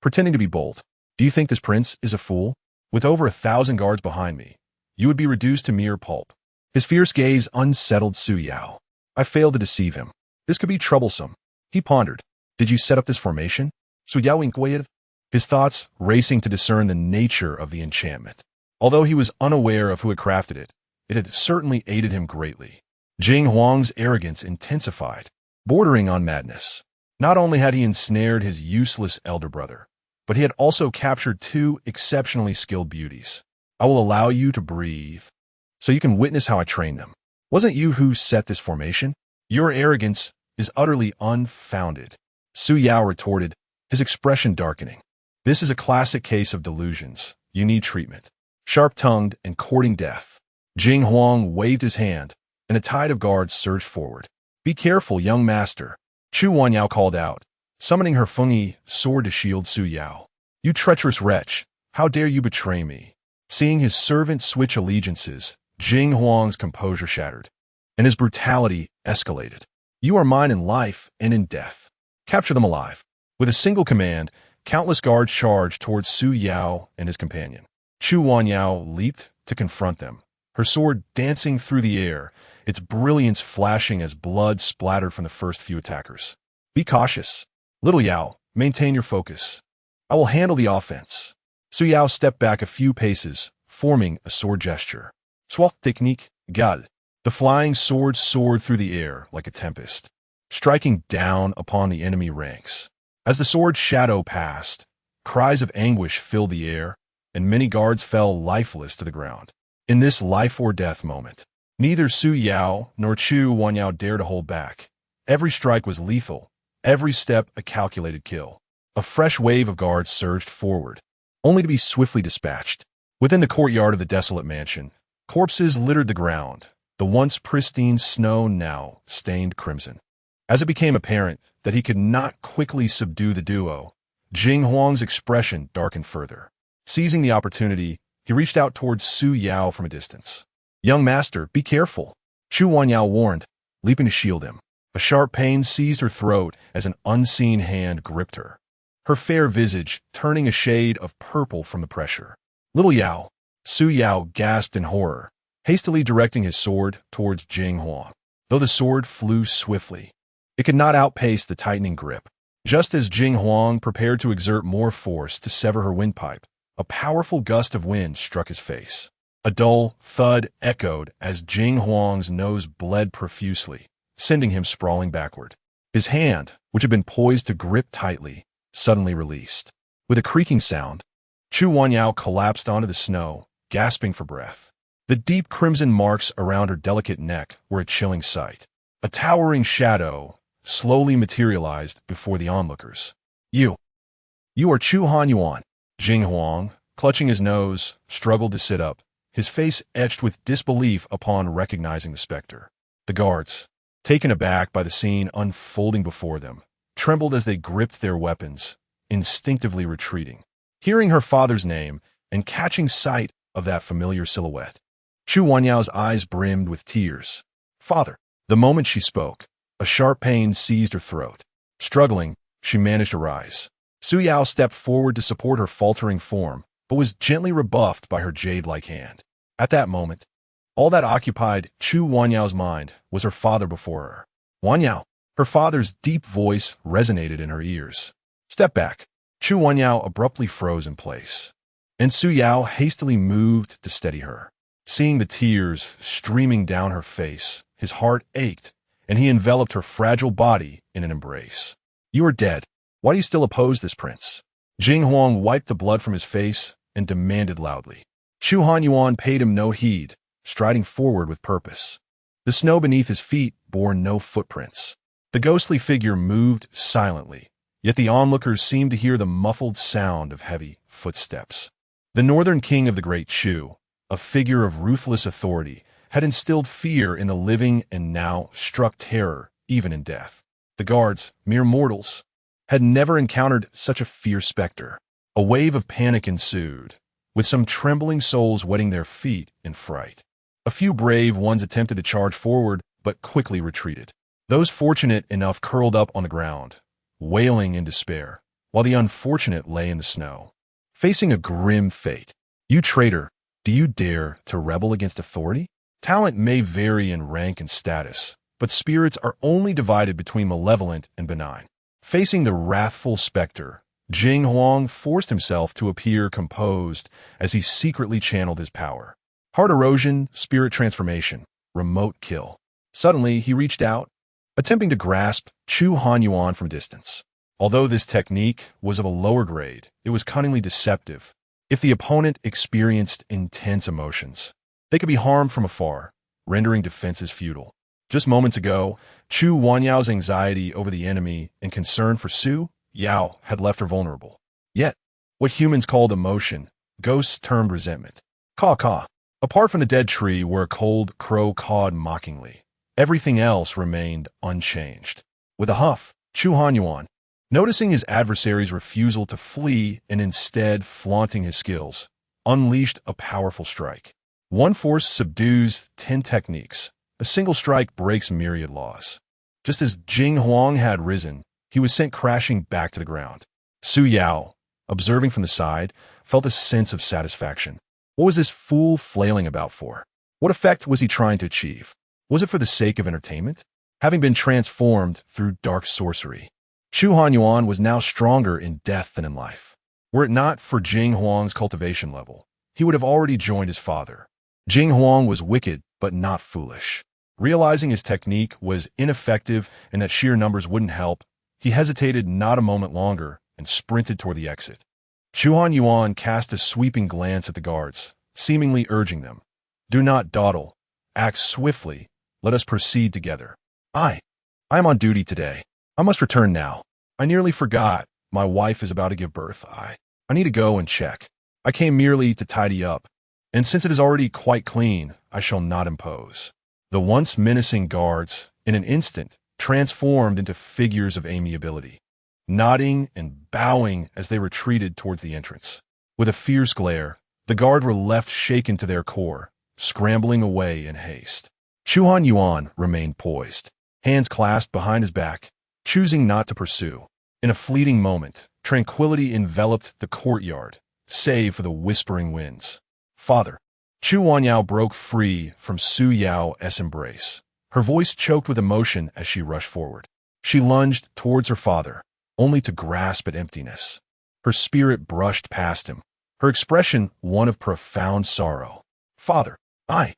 pretending to be bold. Do you think this prince is a fool? With over 1,000 guards behind me, you would be reduced to mere pulp." His fierce gaze unsettled Su Yao. "I failed to deceive him. This could be troublesome." He pondered. "Did you set up this formation?" Su Yao inquired, his thoughts racing to discern the nature of the enchantment. Although he was unaware of who had crafted it, it had certainly aided him greatly. Jing Huang's arrogance intensified, bordering on madness. Not only had he ensnared his useless elder brother, but he had also captured two exceptionally skilled beauties. "I will allow you to breathe, so you can witness how I train them. Wasn't you who set this formation? Your arrogance is utterly unfounded," Su Yao retorted, his expression darkening. "This is a classic case of delusions. You need treatment." Sharp-tongued and courting death, Jing Huang waved his hand, and a tide of guards surged forward. "Be careful, young master," Chu Wanyao called out, summoning her Fengyi sword to shield Su Yao. "You treacherous wretch, how dare you betray me?" Seeing his servant switch allegiances, Jing Huang's composure shattered, and his brutality escalated. "You are mine in life and in death. Capture them alive." With a single command, countless guards charged towards Su Yao and his companion. Chu Wanyao leaped to confront them, her sword dancing through the air, its brilliance flashing as blood splattered from the first few attackers. "Be cautious. Little Yao, maintain your focus. I will handle the offense." Su Yao stepped back a few paces, forming a sword gesture. Swat technique, gal. The flying sword soared through the air like a tempest, striking down upon the enemy ranks. As the sword's shadow passed, cries of anguish filled the air, and many guards fell lifeless to the ground. In this life-or-death moment, neither Su Yao nor Chu Wanyao dared to hold back. Every strike was lethal, every step a calculated kill. A fresh wave of guards surged forward, only to be swiftly dispatched. Within the courtyard of the desolate mansion, corpses littered the ground, the once pristine snow now stained crimson. As it became apparent that he could not quickly subdue the duo, Jing Huang's expression darkened further. Seizing the opportunity, he reached out towards Su Yao from a distance. "Young master, be careful," Chu Wanyao warned, leaping to shield him. A sharp pain seized her throat as an unseen hand gripped her, her fair visage turning a shade of purple from the pressure. "Little Yao," Su Yao gasped in horror, hastily directing his sword towards Jing Huang. Though the sword flew swiftly, it could not outpace the tightening grip. Just as Jing Huang prepared to exert more force to sever her windpipe, a powerful gust of wind struck his face. A dull thud echoed as Jing Huang's nose bled profusely, sending him sprawling backward. His hand, which had been poised to grip tightly, suddenly released. With a creaking sound, Chu Wanyao collapsed onto the snow, gasping for breath. The deep crimson marks around her delicate neck were a chilling sight. A towering shadow slowly materialized before the onlookers. You are Chu Han Yuan." Jing Huang, clutching his nose, struggled to sit up, his face etched with disbelief upon recognizing the specter. The guards, taken aback by the scene unfolding before them, trembled as they gripped their weapons, instinctively retreating. Hearing her father's name and catching sight of that familiar silhouette, Chu Wanyao's eyes brimmed with tears. Father! The moment she spoke, a sharp pain seized her throat. Struggling, she managed to rise. Su Yao stepped forward to support her faltering form, but was gently rebuffed by her jade-like hand. At that moment, all that occupied Chu Wanyao's mind was her father before her. Wanyao! Her father's deep voice resonated in her ears. Step back. Chu Wanyao abruptly froze in place, and Su Yao hastily moved to steady her. Seeing the tears streaming down her face, his heart ached, and he enveloped her fragile body in an embrace. You are dead. Why do you still oppose this prince? Jing Huang wiped the blood from his face and demanded loudly. Chu Hanyuan paid him no heed, striding forward with purpose. The snow beneath his feet bore no footprints. The ghostly figure moved silently, yet the onlookers seemed to hear the muffled sound of heavy footsteps. The northern king of the great Chu, a figure of ruthless authority, had instilled fear in the living and now struck terror even in death. The guards, mere mortals, had never encountered such a fierce specter. A wave of panic ensued, with some trembling souls wetting their feet in fright. A few brave ones attempted to charge forward, but quickly retreated. Those fortunate enough curled up on the ground, wailing in despair, while the unfortunate lay in the snow, facing a grim fate. You traitor, do you dare to rebel against authority? Talent may vary in rank and status, but spirits are only divided between malevolent and benign. Facing the wrathful specter, Jing Huang forced himself to appear composed as he secretly channeled his power. Heart erosion, spirit transformation, remote kill. Suddenly, he reached out, attempting to grasp Chu Hanyuan from distance. Although this technique was of a lower grade, it was cunningly deceptive. If the opponent experienced intense emotions, they could be harmed from afar, rendering defenses futile. Just moments ago, Chu Wanyao's anxiety over the enemy and concern for Su Yao had left her vulnerable. Yet, what humans called emotion, ghosts termed resentment. Caw-caw. Apart from the dead tree where a cold crow cawed mockingly, everything else remained unchanged. With a huff, Chu Hanyuan, noticing his adversary's refusal to flee and instead flaunting his skills, unleashed a powerful strike. One force subdues 10 techniques. A single strike breaks myriad laws. Just as Jing Huang had risen, he was sent crashing back to the ground. Su Yao, observing from the side, felt a sense of satisfaction. What was this fool flailing about for? What effect was he trying to achieve? Was it for the sake of entertainment? Having been transformed through dark sorcery, Chu Hanyuan was now stronger in death than in life. Were it not for Jing Huang's cultivation level, he would have already joined his father. Jing Huang was wicked, but not foolish. Realizing his technique was ineffective and that sheer numbers wouldn't help, he hesitated not a moment longer and sprinted toward the exit. Chu Hanyuan cast a sweeping glance at the guards, seemingly urging them, "Do not dawdle. Act swiftly. Let us proceed together. I am on duty today. I must return now. I nearly forgot. My wife is about to give birth. I need to go and check. I came merely to tidy up, and since it is already quite clean, I shall not impose." The once menacing guards, in an instant, transformed into figures of amiability, nodding and bowing as they retreated towards the entrance. With a fierce glare, the guard were left shaken to their core, scrambling away in haste. Chu Hanyuan remained poised, hands clasped behind his back, choosing not to pursue. In a fleeting moment, tranquility enveloped the courtyard, save for the whispering winds. "Father." Chu Wanyao broke free from Su Yao's embrace. Her voice choked with emotion as she rushed forward. She lunged towards her father, only to grasp at emptiness. Her spirit brushed past him, her expression one of profound sorrow. "Father, I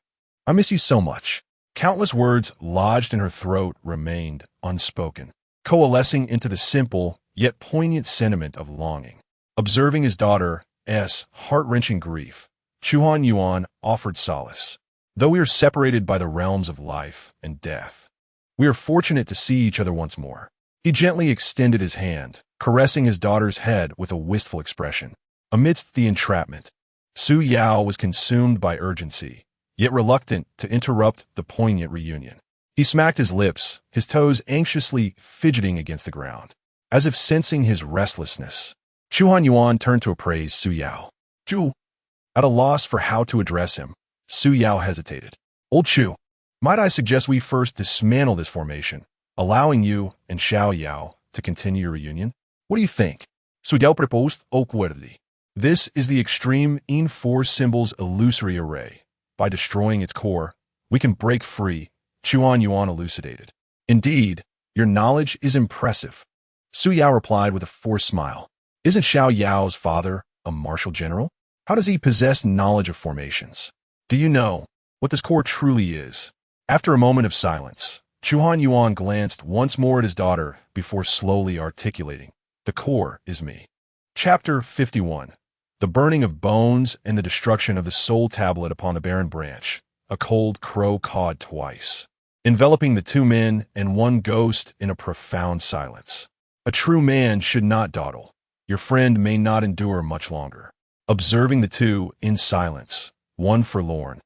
miss you so much." Countless words lodged in her throat remained unspoken, coalescing into the simple yet poignant sentiment of longing. Observing his daughter's heart-wrenching grief, Chu Hanyuan offered solace. "Though we are separated by the realms of life and death, we are fortunate to see each other once more." He gently extended his hand, caressing his daughter's head with a wistful expression. Amidst the entrapment, Su Yao was consumed by urgency, yet reluctant to interrupt the poignant reunion. He smacked his lips, his toes anxiously fidgeting against the ground, as if sensing his restlessness. Chu Hanyuan turned to appraise Su Yao. Chu. At a loss for how to address him, Su Yao hesitated. Old Chu, might I suggest we first dismantle this formation, allowing you and Xiao Yao to continue your reunion? What do you think? Su Yao proposed awkwardly. This is the extreme in four symbols illusory array. By destroying its core, we can break free, Chuan Yuan elucidated. Indeed, your knowledge is impressive. Su Yao replied with a forced smile. Isn't Xiao Yao's father a martial general? How does he possess knowledge of formations? Do you know what this core truly is? After a moment of silence, Chuan Yuan glanced once more at his daughter before slowly articulating, the core is me. Chapter 51. The burning of bones and the destruction of the soul tablet upon the barren branch. A cold crow cawed twice, enveloping the two men and one ghost in a profound silence. A true man should not dawdle. Your friend may not endure much longer. Observing the two in silence, one forlorn,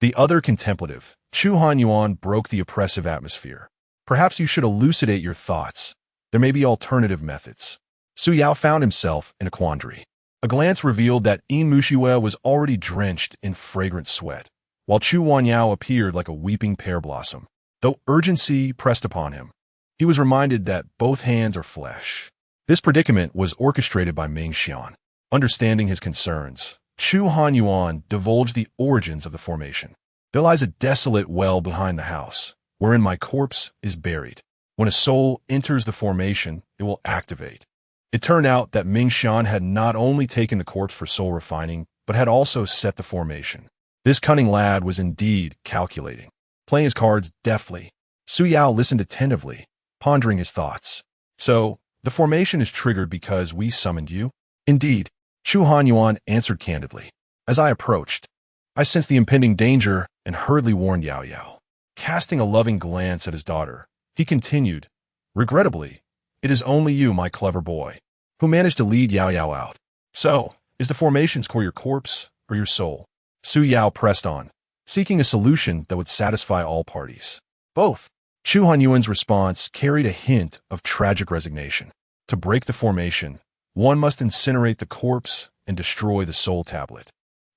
the other contemplative, Chu Hanyuan broke the oppressive atmosphere. Perhaps you should elucidate your thoughts. There may be alternative methods. Su Yao found himself in a quandary. A glance revealed that Yin Muxue was already drenched in fragrant sweat, while Chu Wanyao appeared like a weeping pear blossom. Though urgency pressed upon him, he was reminded that both hands are flesh. This predicament was orchestrated by Ming Xian. Understanding his concerns, Chu Hanyuan divulged the origins of the formation. There lies a desolate well behind the house, wherein my corpse is buried. When a soul enters the formation, it will activate. It turned out that Ming Xian had not only taken the corpse for soul refining, but had also set the formation. This cunning lad was indeed calculating, playing his cards deftly. Su Yao listened attentively, pondering his thoughts. So, the formation is triggered because we summoned you? Indeed, Chu Hanyuan answered candidly. As I approached, I sensed the impending danger and hurriedly warned Yao Yao. Casting a loving glance at his daughter, he continued, regrettably, it is only you, my clever boy, who managed to lead Yao Yao out. So, is the formation's core your corpse or your soul? Su Yao pressed on, seeking a solution that would satisfy all parties. Both. Chu Hanyuan's response carried a hint of tragic resignation. To break the formation, one must incinerate the corpse and destroy the soul tablet.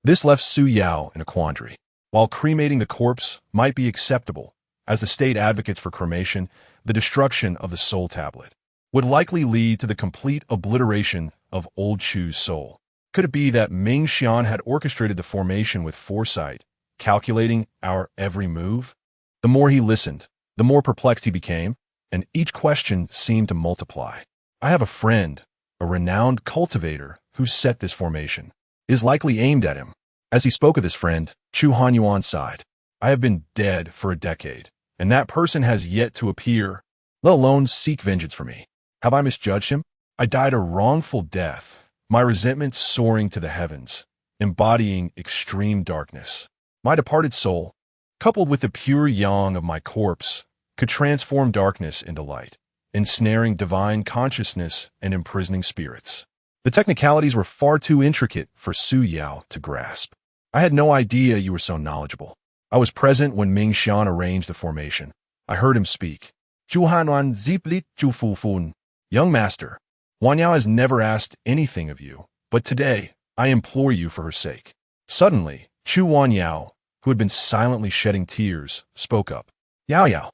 This left Su Yao in a quandary. While cremating the corpse might be acceptable, as the state advocates for cremation, the destruction of the soul tablet would likely lead to the complete obliteration of old Chu's soul. Could it be that Ming Xian had orchestrated the formation with foresight, calculating our every move? The more he listened, the more perplexed he became, and each question seemed to multiply. I have a friend, a renowned cultivator, who set this formation. It is likely aimed at him. As he spoke of this friend, Chu Hanyuan sighed. I have been dead for a decade, and that person has yet to appear, let alone seek vengeance for me. Have I misjudged him? I died a wrongful death, my resentment soaring to the heavens, embodying extreme darkness. My departed soul, coupled with the pure yang of my corpse, could transform darkness into light, ensnaring divine consciousness and imprisoning spirits. The technicalities were far too intricate for Su Yao to grasp. I had no idea you were so knowledgeable. I was present when Ming Xian arranged the formation. I heard him speak. Juhanwan ziplit jufufun. Young master, Wanyao has never asked anything of you, but today I implore you for her sake. Suddenly, Chu Wanyao, who had been silently shedding tears, spoke up. Yao Yao.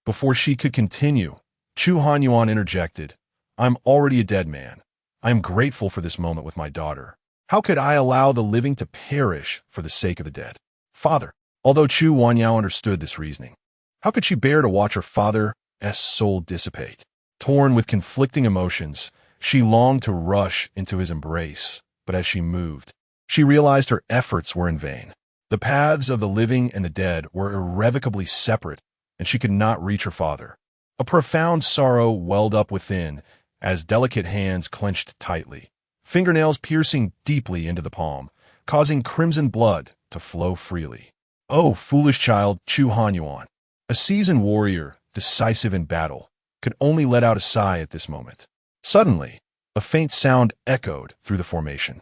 Before she could continue, Chu Hanyuan interjected. I'm already a dead man. I am grateful for this moment with my daughter. How could I allow the living to perish for the sake of the dead? Father. Although Chu Wanyao understood this reasoning, how could she bear to watch her father's soul dissipate? Torn with conflicting emotions, she longed to rush into his embrace, but as she moved, she realized her efforts were in vain. The paths of the living and the dead were irrevocably separate, and she could not reach her father. A profound sorrow welled up within as delicate hands clenched tightly, fingernails piercing deeply into the palm, causing crimson blood to flow freely. Oh, foolish child, Chu Hanyuan, a seasoned warrior, decisive in battle, could only let out a sigh at this moment. Suddenly, a faint sound echoed through the formation.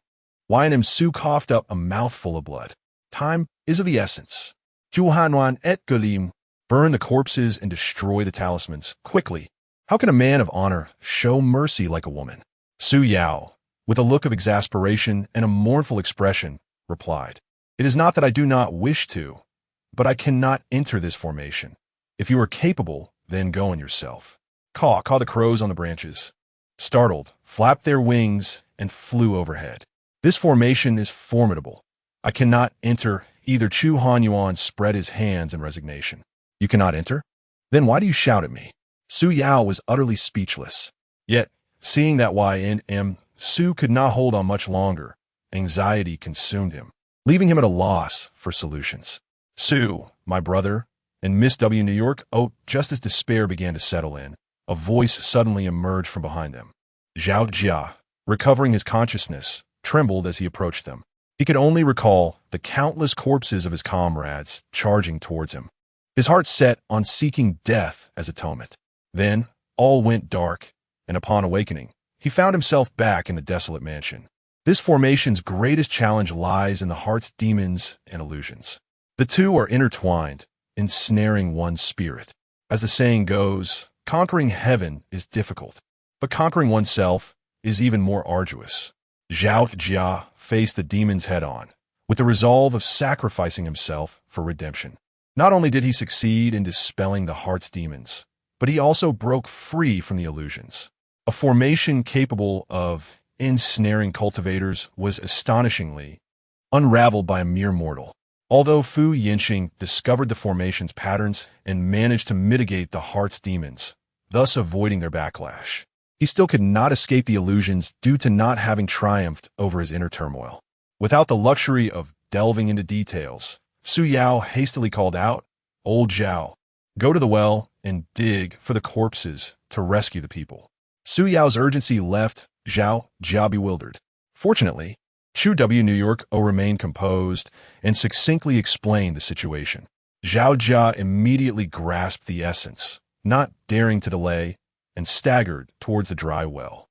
Yin Muxue coughed up a mouthful of blood. Time is of the essence. Juhanwan et Gulim. Burn the corpses and destroy the talismans, quickly. How can a man of honor show mercy like a woman? Su Yao, with a look of exasperation and a mournful expression, replied, It is not that I do not wish to, but I cannot enter this formation. If you are capable, then go on yourself. Caw the crows on the branches. Startled, flapped their wings and flew overhead. This formation is formidable. I cannot enter. Either Chu Hanyuan spread his hands in resignation. You cannot enter? Then why do you shout at me? Su Yao was utterly speechless. Yet, seeing that Yin Muxue could not hold on much longer, anxiety consumed him, leaving him at a loss for solutions. Su, my brother, and Miss W. New York, just as despair began to settle in, a voice suddenly emerged from behind them. Zhao Jia, recovering his consciousness, trembled as he approached them. He could only recall the countless corpses of his comrades charging towards him. His heart set on seeking death as atonement. Then, all went dark, and upon awakening, he found himself back in the desolate mansion. This formation's greatest challenge lies in the heart's demons and illusions. The two are intertwined, ensnaring one's spirit. As the saying goes, conquering heaven is difficult, but conquering oneself is even more arduous. Zhao Jia faced the demons head-on, with the resolve of sacrificing himself for redemption. Not only did he succeed in dispelling the heart's demons, but he also broke free from the illusions. A formation capable of ensnaring cultivators was astonishingly unraveled by a mere mortal. Although Fu Yinxing discovered the formation's patterns and managed to mitigate the heart's demons, thus avoiding their backlash, he still could not escape the illusions due to not having triumphed over his inner turmoil. Without the luxury of delving into details, Su Yao hastily called out, Old Zhao, go to the well and dig for the corpses to rescue the people. Su Yao's urgency left Zhao Jia bewildered. Fortunately, Chu W. New York remained composed and succinctly explained the situation. Zhao Jia immediately grasped the essence, not daring to delay, and staggered towards the dry well.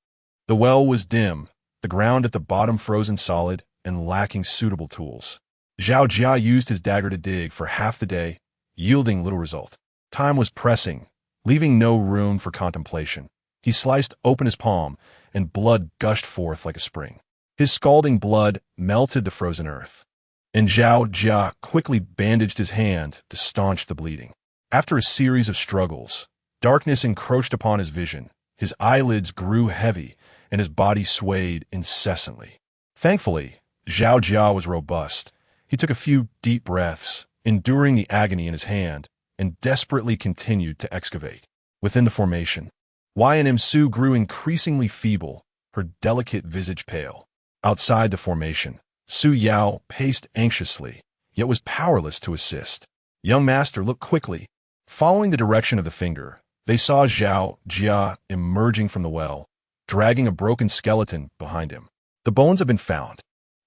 The well was dim, the ground at the bottom frozen solid and lacking suitable tools. Zhao Jia used his dagger to dig for half the day, yielding little result. Time was pressing, leaving no room for contemplation. He sliced open his palm, and blood gushed forth like a spring. His scalding blood melted the frozen earth, and Zhao Jia quickly bandaged his hand to staunch the bleeding. After a series of struggles, darkness encroached upon his vision, his eyelids grew heavy, and his body swayed incessantly. Thankfully, Zhao Jia was robust. He took a few deep breaths, enduring the agony in his hand, and desperately continued to excavate. Within the formation, Yin Muxue grew increasingly feeble, her delicate visage pale. Outside the formation, Su Yao paced anxiously, yet was powerless to assist. Young master looked quickly. Following the direction of the finger, they saw Zhao Jia emerging from the well, dragging a broken skeleton behind him. The bones have been found.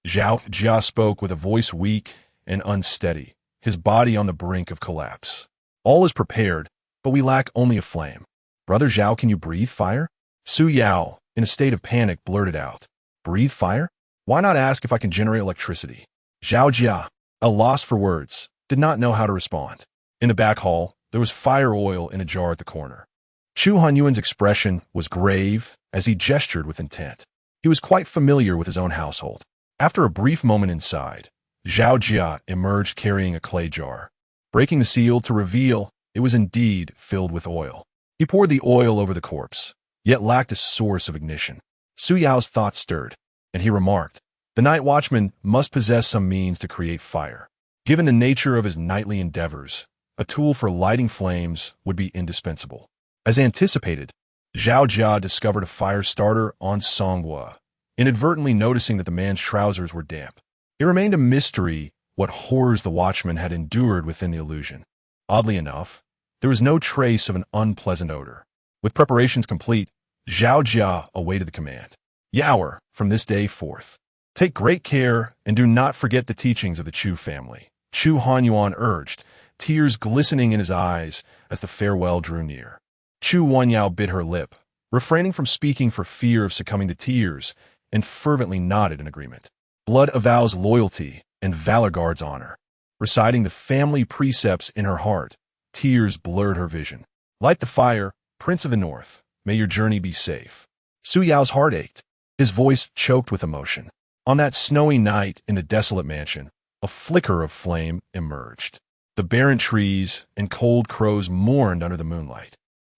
Zhao Jia spoke with a voice weak and unsteady, his body on the brink of collapse. All is prepared, but we lack only a flame. Brother Zhao, can you breathe fire? Su Yao, in a state of panic, blurted out. Breathe fire? Why not ask if I can generate electricity? Zhao Jia, at a loss for words, did not know how to respond. In the back hall, there was fire oil in a jar at the corner. Chu Hanyuan's expression was grave as he gestured with intent. He was quite familiar with his own household. After a brief moment inside, Zhao Jia emerged carrying a clay jar, breaking the seal to reveal it was indeed filled with oil. He poured the oil over the corpse, yet lacked a source of ignition. Su Yao's thoughts stirred, and he remarked, the night watchman must possess some means to create fire. Given the nature of his nightly endeavors, a tool for lighting flames would be indispensable. As anticipated, Zhao Jia discovered a fire starter on Songhua, inadvertently noticing that the man's trousers were damp. It remained a mystery what horrors the watchman had endured within the illusion. Oddly enough, there was no trace of an unpleasant odor. With preparations complete, Zhao Jia awaited the command. Yaoer, from this day forth, take great care and do not forget the teachings of the Chu family. Chu Hanyuan urged, tears glistening in his eyes as the farewell drew near. Chu Wanyao bit her lip, refraining from speaking for fear of succumbing to tears, and fervently nodded in agreement. Blood avows loyalty, and valor guards honor. Reciting the family precepts in her heart, tears blurred her vision. Light the fire, Prince of the North. May your journey be safe. Su Yao's heart ached. His voice choked with emotion. On that snowy night in the desolate mansion, a flicker of flame emerged. The barren trees and cold crows mourned under the moonlight.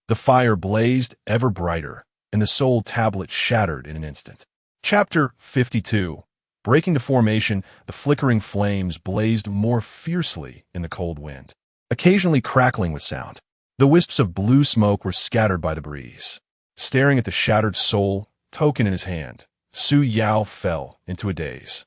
The fire blazed ever brighter, and the soul tablet shattered in an instant. Chapter 52. Breaking the formation, the flickering flames blazed more fiercely in the cold wind, occasionally crackling with sound. The wisps of blue smoke were scattered by the breeze. Staring at the shattered soul token in his hand, Su Yao fell into a daze.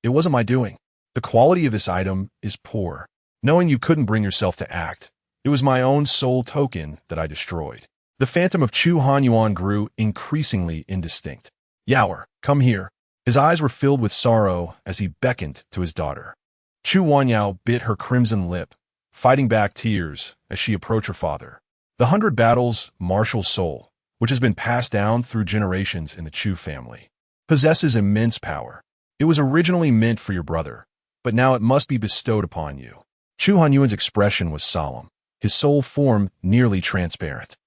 It wasn't my doing. The quality of this item is poor. Knowing you couldn't bring yourself to act, it was my own soul token that I destroyed. The phantom of Chu Hanyuan grew increasingly indistinct. Yaoer, come here. His eyes were filled with sorrow as he beckoned to his daughter. Chu Wanyao bit her crimson lip, fighting back tears as she approached her father. The 100 Battles martial soul, which has been passed down through generations in the Chu family, possesses immense power. It was originally meant for your brother, but now it must be bestowed upon you. Chu Hanyuan's expression was solemn, his soul form nearly transparent.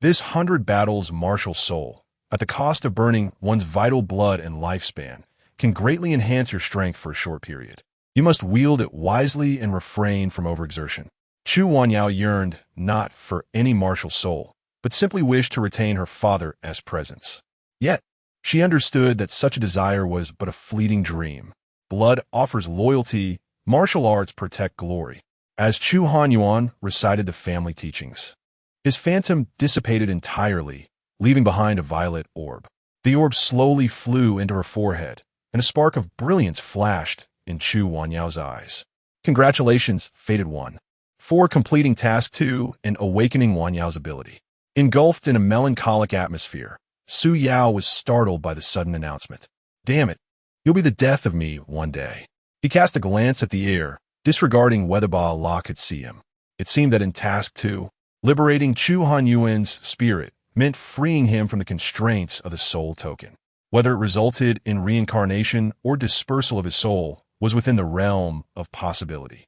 This 100 Battles martial soul, at the cost of burning one's vital blood and lifespan, can greatly enhance your strength for a short period. You must wield it wisely and refrain from overexertion. Chu Wanyao yearned not for any martial soul, but simply wished to retain her father as presence. Yet, she understood that such a desire was but a fleeting dream. Blood offers loyalty, martial arts protect glory. As Chu Hanyuan recited the family teachings, his phantom dissipated entirely, leaving behind a violet orb. The orb slowly flew into her forehead, and a spark of brilliance flashed in Chu Wanyao's eyes. Congratulations, Fated One, for completing Task 2 and awakening Wanyao's ability. Engulfed in a melancholic atmosphere, Su Yao was startled by the sudden announcement. Damn it, you'll be the death of me one day. He cast a glance at the air, disregarding whether Ba Allah could see him. It seemed that in Task 2, liberating Chu Hanyuan's spirit meant freeing him from the constraints of the soul token. Whether it resulted in reincarnation or dispersal of his soul was within the realm of possibility.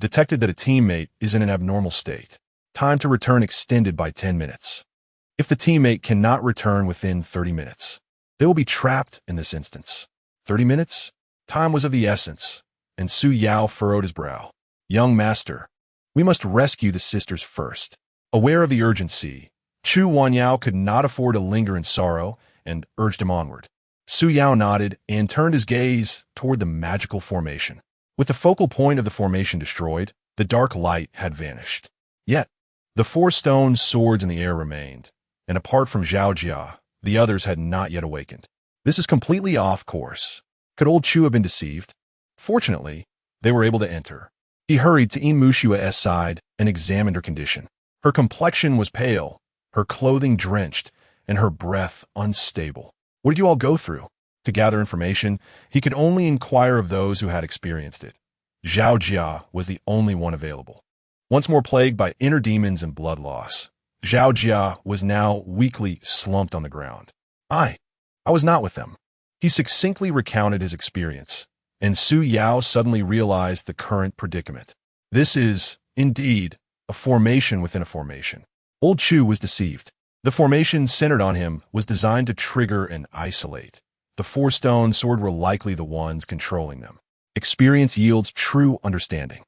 Detected that a teammate is in an abnormal state. Time to return extended by 10 minutes. If the teammate cannot return within 30 minutes, they will be trapped in this instance. 30 minutes? Time was of the essence, and Su Yao furrowed his brow. Young master, we must rescue the sisters first. Aware of the urgency, Chu Wanyao could not afford to linger in sorrow and urged him onward. Su Yao nodded and turned his gaze toward the magical formation. With the focal point of the formation destroyed, the dark light had vanished. Yet, the 4 stone swords in the air remained, and apart from Zhao Jia, the others had not yet awakened. This is completely off course. Could old Chu have been deceived? Fortunately, they were able to enter. He hurried to Yin Muxue's side and examined her condition. Her complexion was pale, her clothing drenched, and her breath unstable. What did you all go through? To gather information, he could only inquire of those who had experienced it. Zhao Jia was the only one available. Once more plagued by inner demons and blood loss, Zhao Jia was now weakly slumped on the ground. I was not with them. He succinctly recounted his experience, and Su Yao suddenly realized the current predicament. This is, indeed, a formation within a formation. Old Chu was deceived. The formation centered on him was designed to trigger and isolate. The 4 stone sword were likely the ones controlling them. Experience yields true understanding.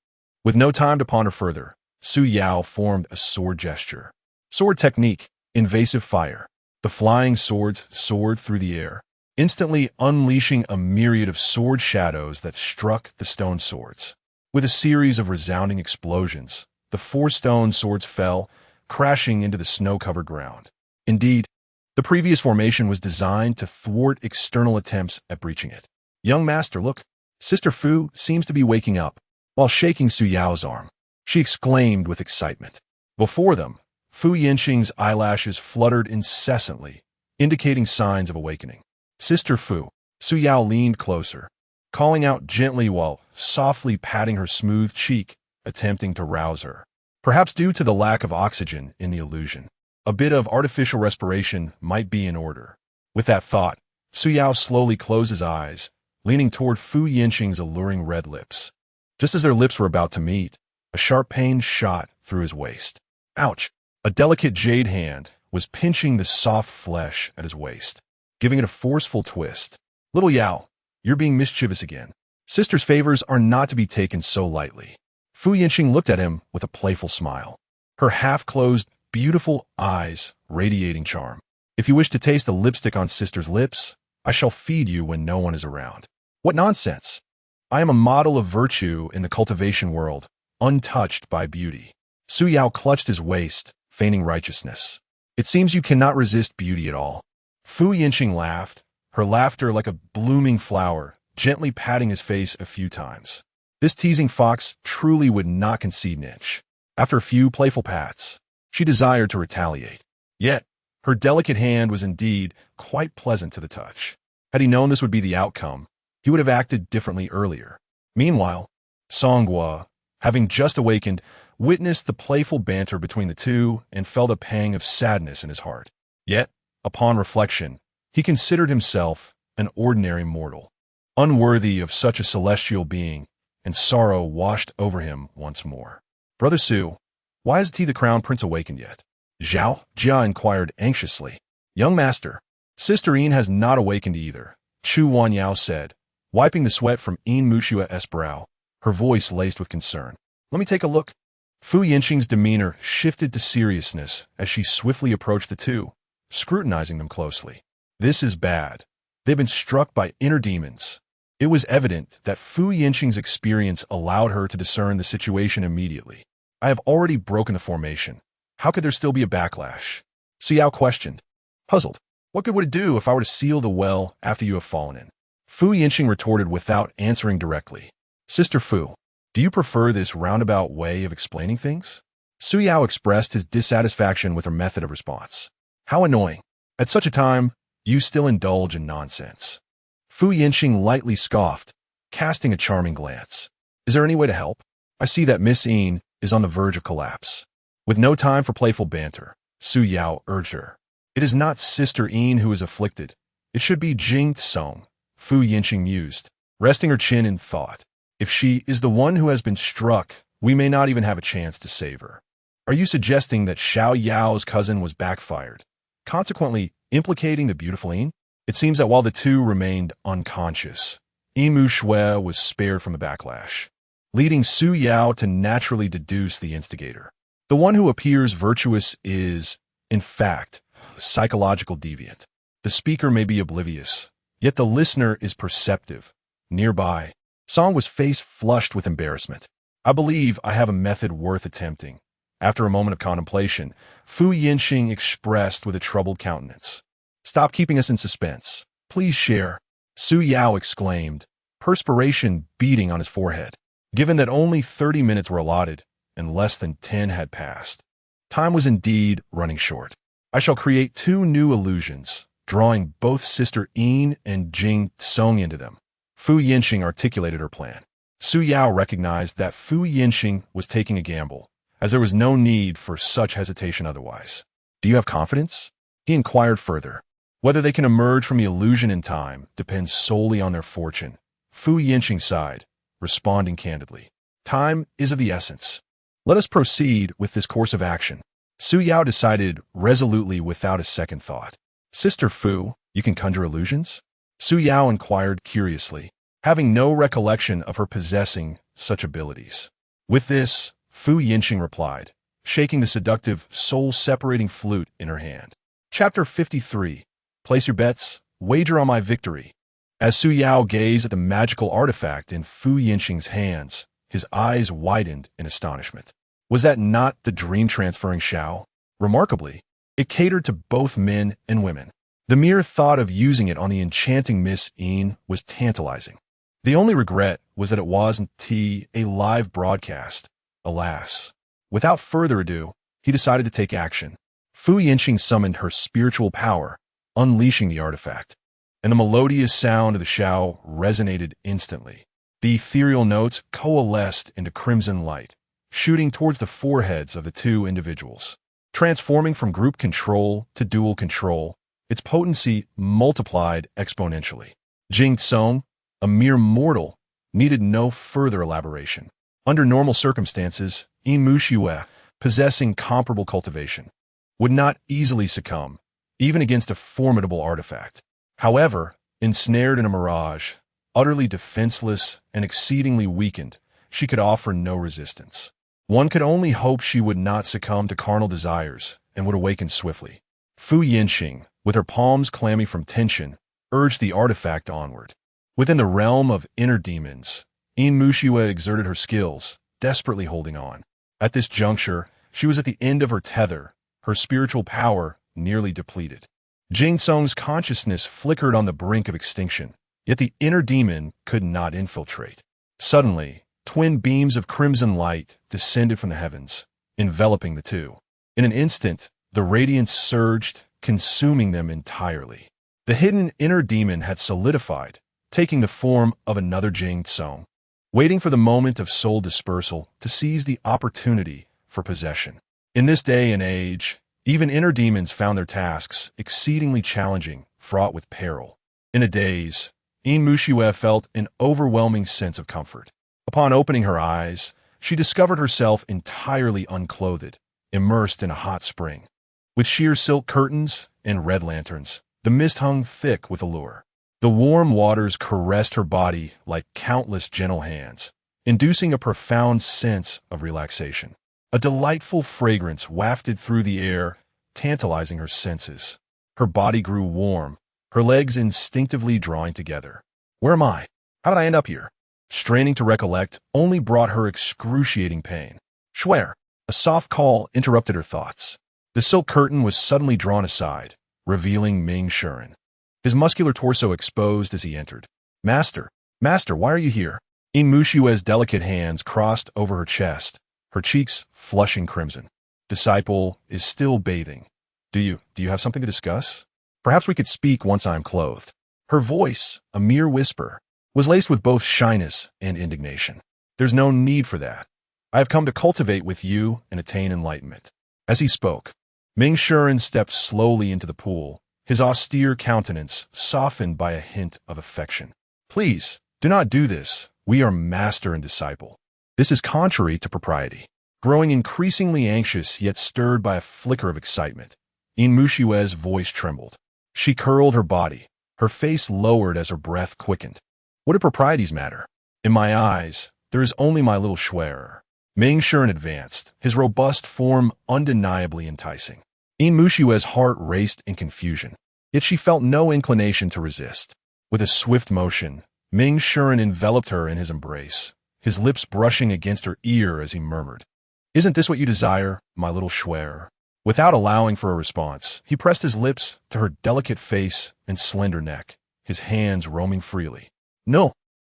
With no time to ponder further, Su Yao formed a sword gesture. Sword technique, invasive fire. The flying swords soared through the air, instantly unleashing a myriad of sword shadows that struck the stone swords. With a series of resounding explosions, the 4 stone swords fell, crashing into the snow-covered ground. Indeed, the previous formation was designed to thwart external attempts at breaching it. Young master, look, Sister Fu seems to be waking up. While shaking Su Yao's arm, she exclaimed with excitement. Before them, Fu Yinxing's eyelashes fluttered incessantly, indicating signs of awakening. Sister Fu, Su Yao leaned closer, calling out gently while softly patting her smooth cheek, attempting to rouse her. Perhaps due to the lack of oxygen in the illusion, a bit of artificial respiration might be in order. With that thought, Su Yao slowly closed his eyes, leaning toward Fu Yinqing's alluring red lips. Just as their lips were about to meet, a sharp pain shot through his waist. Ouch! A delicate jade hand was pinching the soft flesh at his waist, giving it a forceful twist. Little Yao, you're being mischievous again. Sister's favors are not to be taken so lightly. Fu Yinqing looked at him with a playful smile, her half-closed, beautiful eyes radiating charm. If you wish to taste the lipstick on sister's lips, I shall feed you when no one is around. What nonsense! I am a model of virtue in the cultivation world, untouched by beauty. Su Yao clutched his waist, feigning righteousness. It seems you cannot resist beauty at all. Fu Yinqing laughed, her laughter like a blooming flower, gently patting his face a few times. This teasing fox truly would not concede an inch. After a few playful pats, she desired to retaliate. Yet, her delicate hand was indeed quite pleasant to the touch. Had he known this would be the outcome, he would have acted differently earlier. Meanwhile, Songhua, having just awakened, witnessed the playful banter between the two and felt a pang of sadness in his heart. Yet, upon reflection, he considered himself an ordinary mortal, unworthy of such a celestial being, and sorrow washed over him once more. Brother Su, why isn't he the crown prince awakened yet? Zhao Jia inquired anxiously. Young master, Sister Yin has not awakened either, Chu Wanyao said, wiping the sweat from Yin Muxue's brow, her voice laced with concern. Let me take a look. Fu Yinqing's demeanor shifted to seriousness as she swiftly approached the two, scrutinizing them closely. This is bad. They've been struck by inner demons. It was evident that Fu Yinqing's experience allowed her to discern the situation immediately. I have already broken the formation. How could there still be a backlash? Su Yao questioned, puzzled. What good would it do if I were to seal the well after you have fallen in? Fu Yinqing retorted without answering directly. Sister Fu, do you prefer this roundabout way of explaining things? Su Yao expressed his dissatisfaction with her method of response. How annoying. At such a time, you still indulge in nonsense. Fu Yinqing lightly scoffed, casting a charming glance. Is there any way to help? I see that Miss Yin is on the verge of collapse. With no time for playful banter, Su Yao urged her. It is not Sister Yin who is afflicted. It should be Jing Tsong, Fu Yinqing mused, resting her chin in thought. If she is the one who has been struck, we may not even have a chance to save her. Are you suggesting that Xiao Yao's cousin was backfired, consequently implicating the beautiful Yin? It seems that while the two remained unconscious, Yin Muxue was spared from the backlash, leading Su Yao to naturally deduce the instigator. The one who appears virtuous is, in fact, a psychological deviant. The speaker may be oblivious, yet the listener is perceptive. Nearby, Song was face flushed with embarrassment. I believe I have a method worth attempting. After a moment of contemplation, Fu Yinqing expressed with a troubled countenance. Stop keeping us in suspense. Please share. Su Yao exclaimed, perspiration beading on his forehead. Given that only 30 minutes were allotted, and less than 10 had passed, time was indeed running short. I shall create 2 new illusions, drawing both Sister Yin and Jing Tsong into them. Fu Yinqing articulated her plan. Su Yao recognized that Fu Yinqing was taking a gamble, as there was no need for such hesitation otherwise. Do you have confidence? He inquired further. Whether they can emerge from the illusion in time depends solely on their fortune. Fu Yinqing sighed, responding candidly. Time is of the essence. Let us proceed with this course of action. Su Yao decided resolutely without a second thought. Sister Fu, you can conjure illusions? Su Yao inquired curiously, having no recollection of her possessing such abilities. With this, Fu Yinqing replied, shaking the seductive, soul-separating flute in her hand. Chapter 53. Place your bets, wager on my victory. As Su Yao gazed at the magical artifact in Fu Yinqing's hands, his eyes widened in astonishment. Was that not the dream-transferring Xiao? Remarkably, it catered to both men and women. The mere thought of using it on the enchanting Miss Yin was tantalizing. The only regret was that it wasn't a live broadcast. Alas. Without further ado, he decided to take action. Fu Yinqing summoned her spiritual power, unleashing the artifact, and the melodious sound of the Xiao resonated instantly. The ethereal notes coalesced into crimson light, shooting towards the foreheads of the 2 individuals. Transforming from group control to dual control, its potency multiplied exponentially. Jing Tsong, a mere mortal, needed no further elaboration. Under normal circumstances, Yin Muxue, possessing comparable cultivation, would not easily succumb, even against a formidable artifact. However, ensnared in a mirage, utterly defenseless and exceedingly weakened, she could offer no resistance. One could only hope she would not succumb to carnal desires and would awaken swiftly. Fu Yinxing, with her palms clammy from tension, urged the artifact onward. Within the realm of inner demons, Yin Muxue exerted her skills, desperately holding on. At this juncture, she was at the end of her tether, her spiritual power nearly depleted. Jing Tsung's consciousness flickered on the brink of extinction, yet the inner demon could not infiltrate. Suddenly, twin beams of crimson light descended from the heavens, enveloping the two. In an instant, the radiance surged, consuming them entirely. The hidden inner demon had solidified, taking the form of another Jing Tsung, waiting for the moment of soul dispersal to seize the opportunity for possession. In this day and age, even inner demons found their tasks exceedingly challenging, fraught with peril. In a daze, Yin Muxue felt an overwhelming sense of comfort. Upon opening her eyes, she discovered herself entirely unclothed, immersed in a hot spring. With sheer silk curtains and red lanterns, the mist hung thick with allure. The warm waters caressed her body like countless gentle hands, inducing a profound sense of relaxation. A delightful fragrance wafted through the air, tantalizing her senses. Her body grew warm, her legs instinctively drawing together. Where am I? How did I end up here? Straining to recollect only brought her excruciating pain. Schwer! A soft call interrupted her thoughts. The silk curtain was suddenly drawn aside, revealing Ming Shuren, his muscular torso exposed as he entered. Master, why are you here? Yin Muxue's delicate hands crossed over her chest, her cheeks flushing crimson. Disciple is still bathing. Do you have something to discuss? Perhaps we could speak once I am clothed. Her voice, a mere whisper, was laced with both shyness and indignation. There's no need for that. I have come to cultivate with you and attain enlightenment. As he spoke, Ming Shuren stepped slowly into the pool, his austere countenance softened by a hint of affection. Please, do not do this. We are master and disciple. This is contrary to propriety. Growing increasingly anxious yet stirred by a flicker of excitement, Yin Muxue's voice trembled. She curled her body, her face lowered as her breath quickened. What do proprieties matter? In my eyes, there is only my little Schwerer. Ming Shuren advanced, his robust form undeniably enticing. Yin Muxue's heart raced in confusion, yet she felt no inclination to resist. With a swift motion, Ming Shuren enveloped her in his embrace, his lips brushing against her ear as he murmured, "Isn't this what you desire, my little Schwerer?" Without allowing for a response, he pressed his lips to her delicate face and slender neck, his hands roaming freely. No,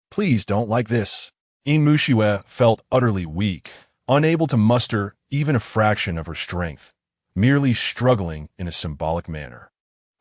please don't like this. Yin Muxue felt utterly weak, unable to muster even a fraction of her strength, merely struggling in a symbolic manner.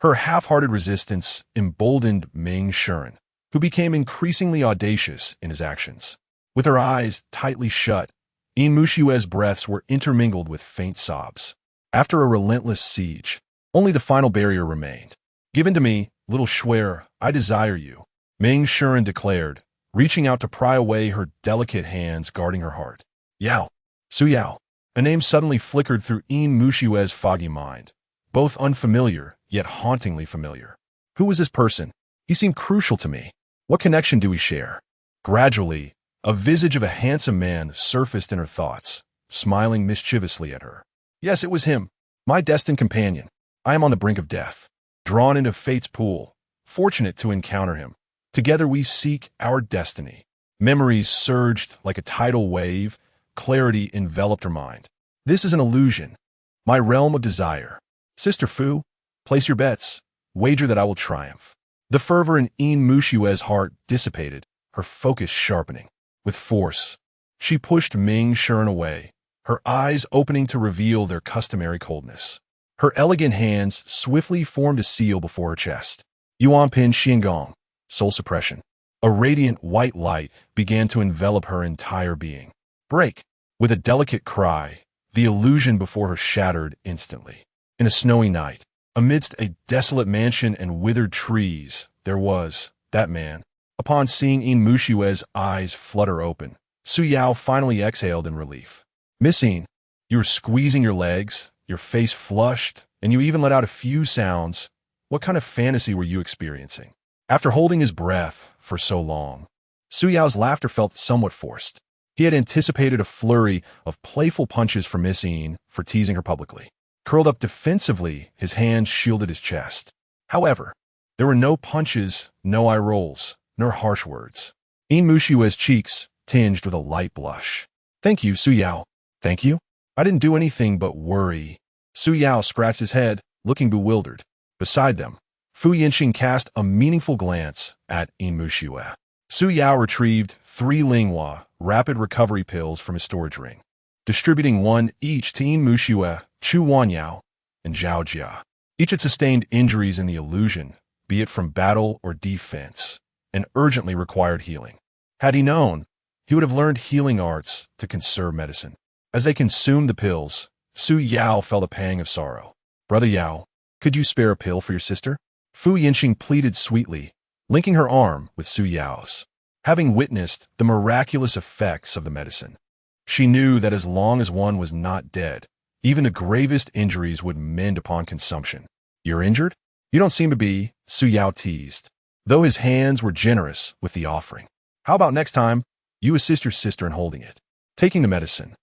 Her half-hearted resistance emboldened Ming Shuren, who became increasingly audacious in his actions. With her eyes tightly shut, Yin Muxue's breaths were intermingled with faint sobs. After a relentless siege, only the final barrier remained. "Given to me, little Schwer, I desire you," Ming Shuren declared, reaching out to pry away her delicate hands guarding her heart. Yao, Su Yao. A name suddenly flickered through Yin Muxue's foggy mind, both unfamiliar yet hauntingly familiar. Who was this person? He seemed crucial to me. What connection do we share? Gradually, a visage of a handsome man surfaced in her thoughts, smiling mischievously at her. Yes, it was him, my destined companion. I am on the brink of death, drawn into fate's pool, fortunate to encounter him. Together we seek our destiny. Memories surged like a tidal wave, clarity enveloped her mind. This is an illusion, my realm of desire. Sister Fu, place your bets, wager that I will triumph. The fervor in Yin Muxue's heart dissipated, her focus sharpening. With force, she pushed Ming Shuren away, her eyes opening to reveal their customary coldness. Her elegant hands swiftly formed a seal before her chest. Yuan Pin Xiangong, soul suppression. A radiant white light began to envelop her entire being. Break! With a delicate cry, the illusion before her shattered instantly. In a snowy night, amidst a desolate mansion and withered trees, there was, that man, Upon seeing Yin Muxue's eyes flutter open, Su Yao finally exhaled in relief. Miss Yin, you were squeezing your legs, your face flushed, and you even let out a few sounds. What kind of fantasy were you experiencing? After holding his breath for so long, Su Yao's laughter felt somewhat forced. He had anticipated a flurry of playful punches from Miss Yin for teasing her publicly. Curled up defensively, his hands shielded his chest. However, there were no punches, no eye rolls, nor harsh words. Yin Muxue's cheeks tinged with a light blush. Thank you, Su Yao. Thank you? I didn't do anything but worry. Su Yao scratched his head, looking bewildered. Beside them, Fu Yinxing cast a meaningful glance at Yin Muxue. Su Yao retrieved 3 Linghua rapid recovery pills from his storage ring, distributing one each to Yin Muxue, Chu Wanyao, and Zhao Jia. Each had sustained injuries in the illusion, be it from battle or defense, and urgently required healing. Had he known, he would have learned healing arts to conserve medicine. As they consumed the pills, Su Yao felt a pang of sorrow. Brother Yao, could you spare a pill for your sister? Fu Yinxing pleaded sweetly, linking her arm with Su Yao's. Having witnessed the miraculous effects of the medicine, she knew that as long as one was not dead, even the gravest injuries would mend upon consumption. You're injured? You don't seem to be, Su Yao teased, though his hands were generous with the offering. How about next time, you assist your sister in holding it? Taking the medicine,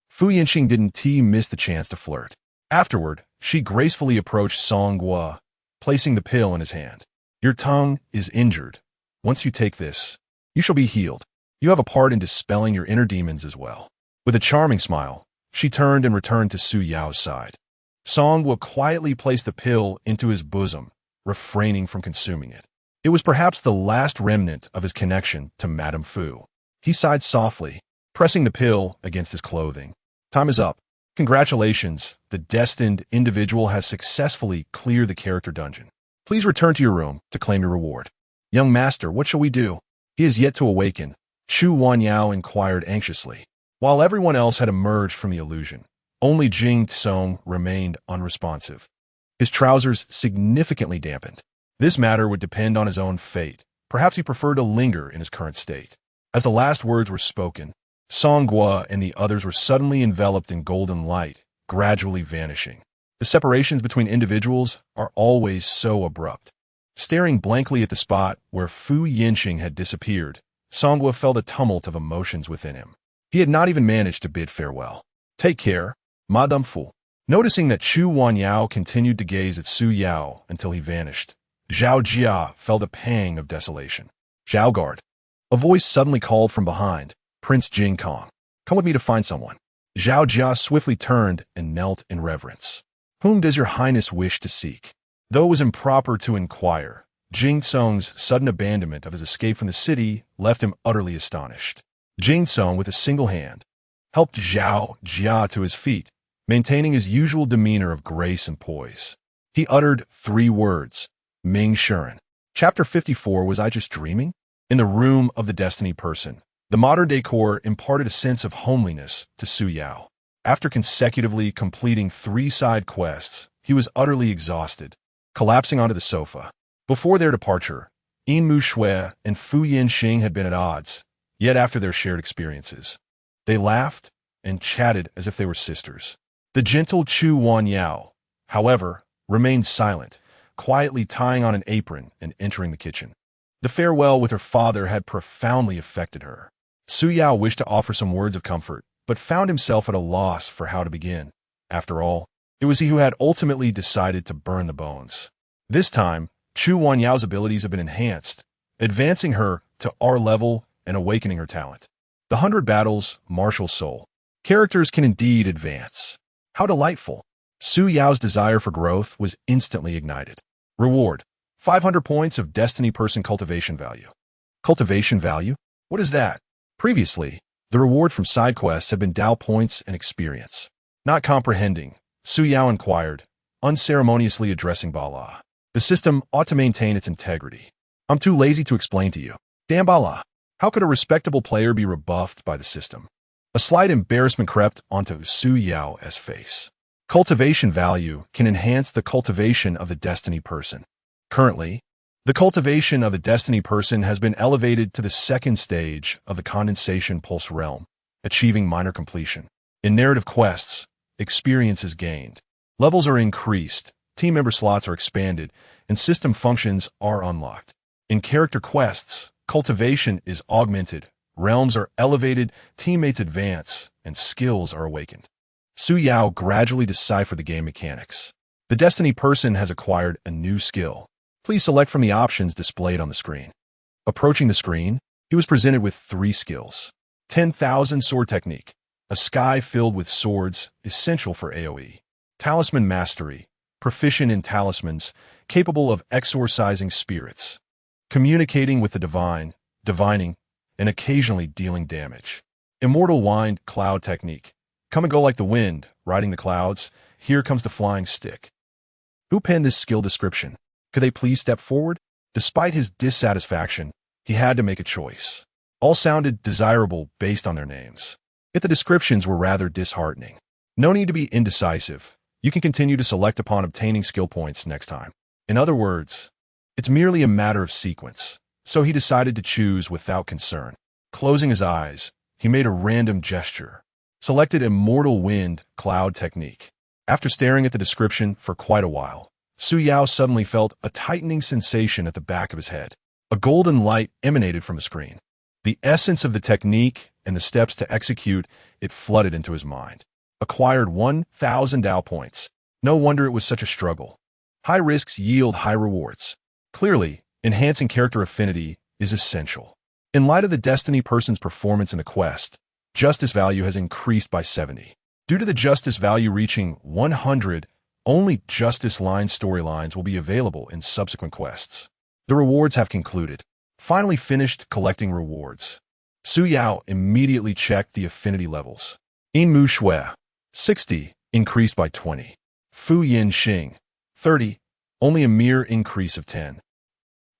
Fu Yinxing didn't miss the chance to flirt. Afterward, she gracefully approached Song Guo, placing the pill in his hand. Your tongue is injured. Once you take this, you shall be healed. You have a part in dispelling your inner demons as well. With a charming smile, she turned and returned to Su Yao's side. Song Guo quietly placed the pill into his bosom, refraining from consuming it. It was perhaps the last remnant of his connection to Madame Fu. He sighed softly, pressing the pill against his clothing. Time is up. Congratulations, the destined individual has successfully cleared the character dungeon. Please return to your room to claim your reward. Young master, what shall we do? He is yet to awaken, Chu Wanyao inquired anxiously. While everyone else had emerged from the illusion, only Jing Tsong remained unresponsive. His trousers significantly dampened. This matter would depend on his own fate. Perhaps he preferred to linger in his current state. As the last words were spoken, Song Guo and the others were suddenly enveloped in golden light, gradually vanishing. The separations between individuals are always so abrupt. Staring blankly at the spot where Fu Yinxing had disappeared, Song Guo felt a tumult of emotions within him. He had not even managed to bid farewell. Take care, Madame Fu. Noticing that Chu Wanyao continued to gaze at Su Yao until he vanished, Zhao Jia felt a pang of desolation. Zhao guard. A voice suddenly called from behind. Prince Jing Kong. Come with me to find someone. Zhao Jia swiftly turned and knelt in reverence. Whom does your highness wish to seek? Though it was improper to inquire, Jing Tsong's sudden abandonment of his escape from the city left him utterly astonished. Jing Tsong, with a single hand, helped Zhao Jia to his feet, maintaining his usual demeanor of grace and poise. He uttered 3 words, Ming Shuren. Chapter 54, Was I Just Dreaming? In the room of the Destiny person, the modern decor imparted a sense of homeliness to Su Yao. After consecutively completing 3 side quests, he was utterly exhausted, collapsing onto the sofa. Before their departure, Yin Muxue and Fu Yinxing had been at odds, yet after their shared experiences, they laughed and chatted as if they were sisters. The gentle Chu Wanyao, however, remained silent, quietly tying on an apron and entering the kitchen. The farewell with her father had profoundly affected her. Su Yao wished to offer some words of comfort, but found himself at a loss for how to begin. After all, it was he who had ultimately decided to burn the bones. This time, Chu Wanyao's abilities have been enhanced, advancing her to R-level and awakening her talent. The 100 battles, martial soul. Characters can indeed advance. How delightful. Su Yao's desire for growth was instantly ignited. Reward: 500 points of Destiny Person Cultivation Value. Cultivation Value? What is that? Previously, the reward from side quests had been Dao points and experience. Not comprehending, Su Yao inquired, unceremoniously addressing Bala. The system ought to maintain its integrity. I'm too lazy to explain to you. Damn Bala, how could a respectable player be rebuffed by the system? A slight embarrassment crept onto Su Yao's face. Cultivation value can enhance the cultivation of the Destiny person. Currently, The cultivation of the destiny person has been elevated to the second stage of the condensation pulse realm, achieving minor completion. In narrative quests, experience is gained. Levels are increased, team member slots are expanded, and system functions are unlocked. In character quests, cultivation is augmented, realms are elevated, teammates advance, and skills are awakened. Su Yao gradually deciphered the game mechanics. The destiny person has acquired a new skill. Please select from the options displayed on the screen. Approaching the screen, he was presented with 3 skills. 10,000 Sword Technique, a sky filled with swords, essential for AoE. Talisman Mastery, proficient in talismans, capable of exorcising spirits. Communicating with the divine, divining, and occasionally dealing damage. Immortal Wind Cloud Technique, come and go like the wind, riding the clouds. Here comes the flying stick. Who penned this skill description? Could they please step forward? Despite his dissatisfaction, he had to make a choice. All sounded desirable based on their names. Yet the descriptions were rather disheartening. No need to be indecisive. You can continue to select upon obtaining skill points next time. In other words, it's merely a matter of sequence. So he decided to choose without concern. Closing his eyes, he made a random gesture. Selected Immortal Wind Cloud Technique. After staring at the description for quite a while, Su Yao suddenly felt a tightening sensation at the back of his head. A golden light emanated from the screen. The essence of the technique and the steps to execute it flooded into his mind. Acquired 1,000 Dao points. No wonder it was such a struggle. High risks yield high rewards. Clearly, enhancing character affinity is essential. In light of the destiny person's performance in the quest, justice value has increased by 70. Due to the justice value reaching 100, only justice line storylines will be available in subsequent quests. The rewards have concluded. Finally finished collecting rewards. Su Yao immediately checked the affinity levels. Yin Muxue, 60, increased by 20. Fu Yin Xing, 30, only a mere increase of 10.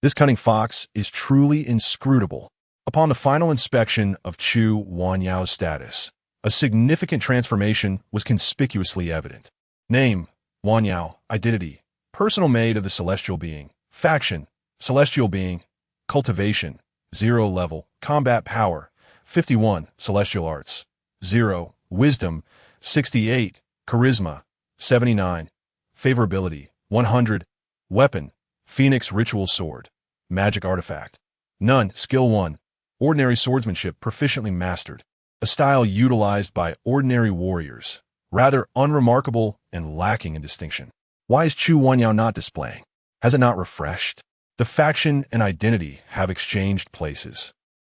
This cunning fox is truly inscrutable. Upon the final inspection of Chu Wanyao's status, a significant transformation was conspicuously evident. Name, Wanyao. Identity, personal maid of the celestial being. Faction, celestial being. Cultivation, 0 level. Combat power, 51. Celestial arts, 0. Wisdom, 68. Charisma, 79. Favorability, 100. Weapon, Phoenix Ritual Sword. Magic artifact, none. Skill 1. Ordinary swordsmanship proficiently mastered. A style utilized by ordinary warriors, rather unremarkable and lacking in distinction. Why is Chu Wanyao not displaying? Has it not refreshed? The faction and identity have exchanged places.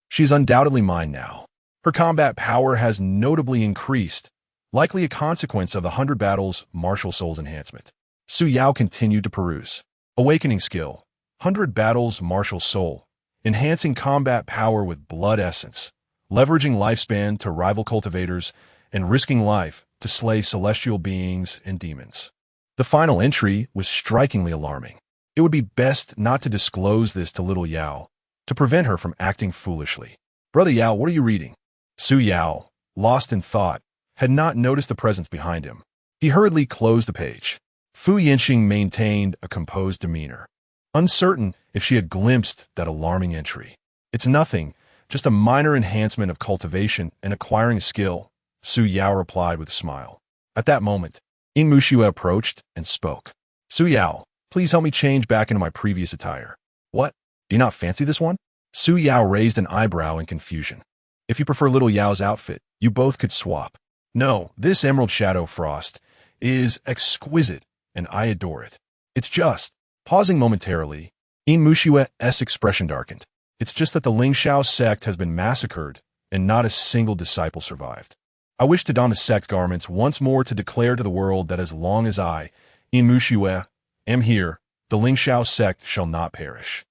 She is undoubtedly mine now. Her combat power has notably increased, likely a consequence of the 100 battles martial souls enhancement. Su Yao continued to peruse. Awakening skill, 100 battles martial soul, enhancing combat power with blood essence, leveraging lifespan to rival cultivators, and risking life to slay celestial beings and demons. The final entry was strikingly alarming. It would be best not to disclose this to little Yao, to prevent her from acting foolishly. Brother Yao, what are you reading? Su Yao, lost in thought, had not noticed the presence behind him. He hurriedly closed the page. Fu Yinxing maintained a composed demeanor, uncertain if she had glimpsed that alarming entry. It's nothing, just a minor enhancement of cultivation and acquiring a skill, Su Yao replied with a smile. At that moment, Yin Muxue approached and spoke. Su Yao, please help me change back into my previous attire. What? Do you not fancy this one? Su Yao raised an eyebrow in confusion. If you prefer little Yao's outfit, you both could swap. No, this Emerald Shadow Frost is exquisite, and I adore it. It's just, pausing momentarily, Yin Muxue's expression darkened. It's just that the Lingxiao sect has been massacred, and not a single disciple survived. I wish to don the sect garments once more to declare to the world that as long as I, Yin Muxue, am here, the Lingxiao sect shall not perish.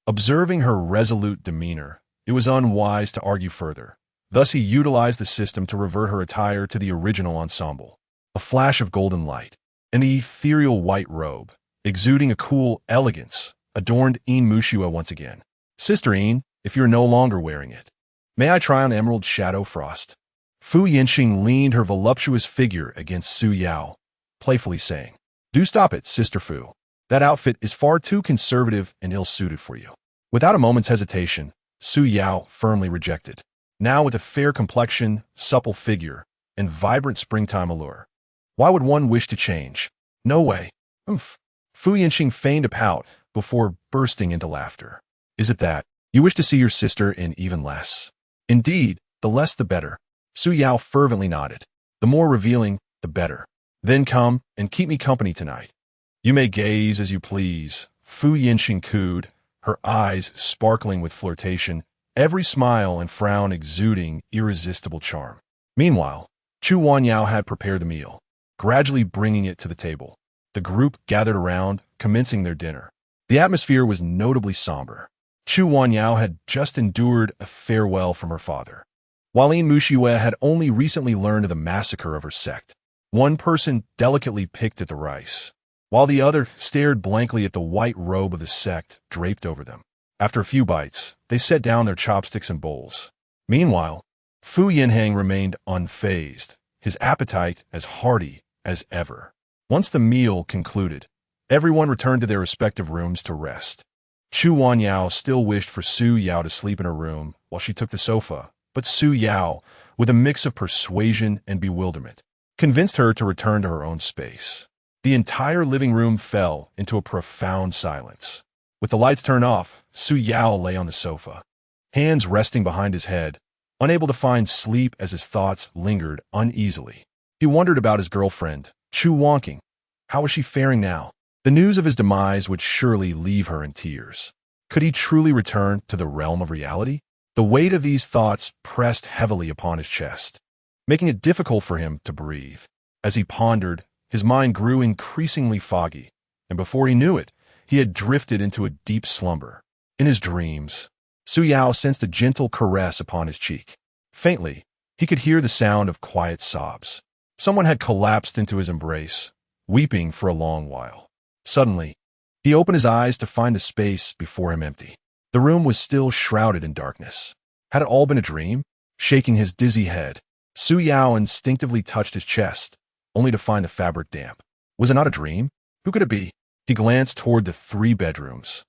Observing her resolute demeanor, it was unwise to argue further. Thus he utilized the system to revert her attire to the original ensemble. A flash of golden light, and the ethereal white robe, exuding a cool elegance, adorned Yin Muxue once again. Sister Yin, if you're no longer wearing it, may I try on the Emerald Shadow Frost? Fu Yinxing leaned her voluptuous figure against Su Yao, playfully saying, Do stop it, Sister Fu. That outfit is far too conservative and ill-suited for you." Without a moment's hesitation, Su Yao firmly rejected. Now with a fair complexion, supple figure, and vibrant springtime allure, why would one wish to change? No way. Oomph. Fu Yinxing feigned a pout before bursting into laughter. "Is it that you wish to see your sister in even less?" "Indeed, the less the better." Su Yao fervently nodded. "The more revealing, the better. Then come and keep me company tonight." "You may gaze as you please," Fu Yinxing cooed, her eyes sparkling with flirtation, every smile and frown exuding irresistible charm. Meanwhile, Chu Wanyao had prepared the meal, gradually bringing it to the table. The group gathered around, commencing their dinner. The atmosphere was notably somber. Chu Wanyao had just endured a farewell from her father, while Yin Muxue had only recently learned of the massacre of her sect. One person delicately picked at the rice, while the other stared blankly at the white robe of the sect draped over them. After a few bites, they set down their chopsticks and bowls. Meanwhile, Fu Yinhang remained unfazed, his appetite as hearty as ever. Once the meal concluded, everyone returned to their respective rooms to rest. Chu Wanyao still wished for Su Yao to sleep in her room while she took the sofa, but Su Yao, with a mix of persuasion and bewilderment, convinced her to return to her own space. The entire living room fell into a profound silence. With the lights turned off, Su Yao lay on the sofa, hands resting behind his head, unable to find sleep as his thoughts lingered uneasily. He wondered about his girlfriend, Chu Wonking. How was she faring now? The news of his demise would surely leave her in tears. Could he truly return to the realm of reality? The weight of these thoughts pressed heavily upon his chest, making it difficult for him to breathe. As he pondered, his mind grew increasingly foggy, and before he knew it, he had drifted into a deep slumber. In his dreams, Su Yao sensed a gentle caress upon his cheek. Faintly, he could hear the sound of quiet sobs. Someone had collapsed into his embrace, weeping for a long while. Suddenly, he opened his eyes to find the space before him empty. The room was still shrouded in darkness. Had it all been a dream? Shaking his dizzy head, Su Yao instinctively touched his chest, only to find the fabric damp. Was it not a dream? Who could it be? He glanced toward the 3 bedrooms,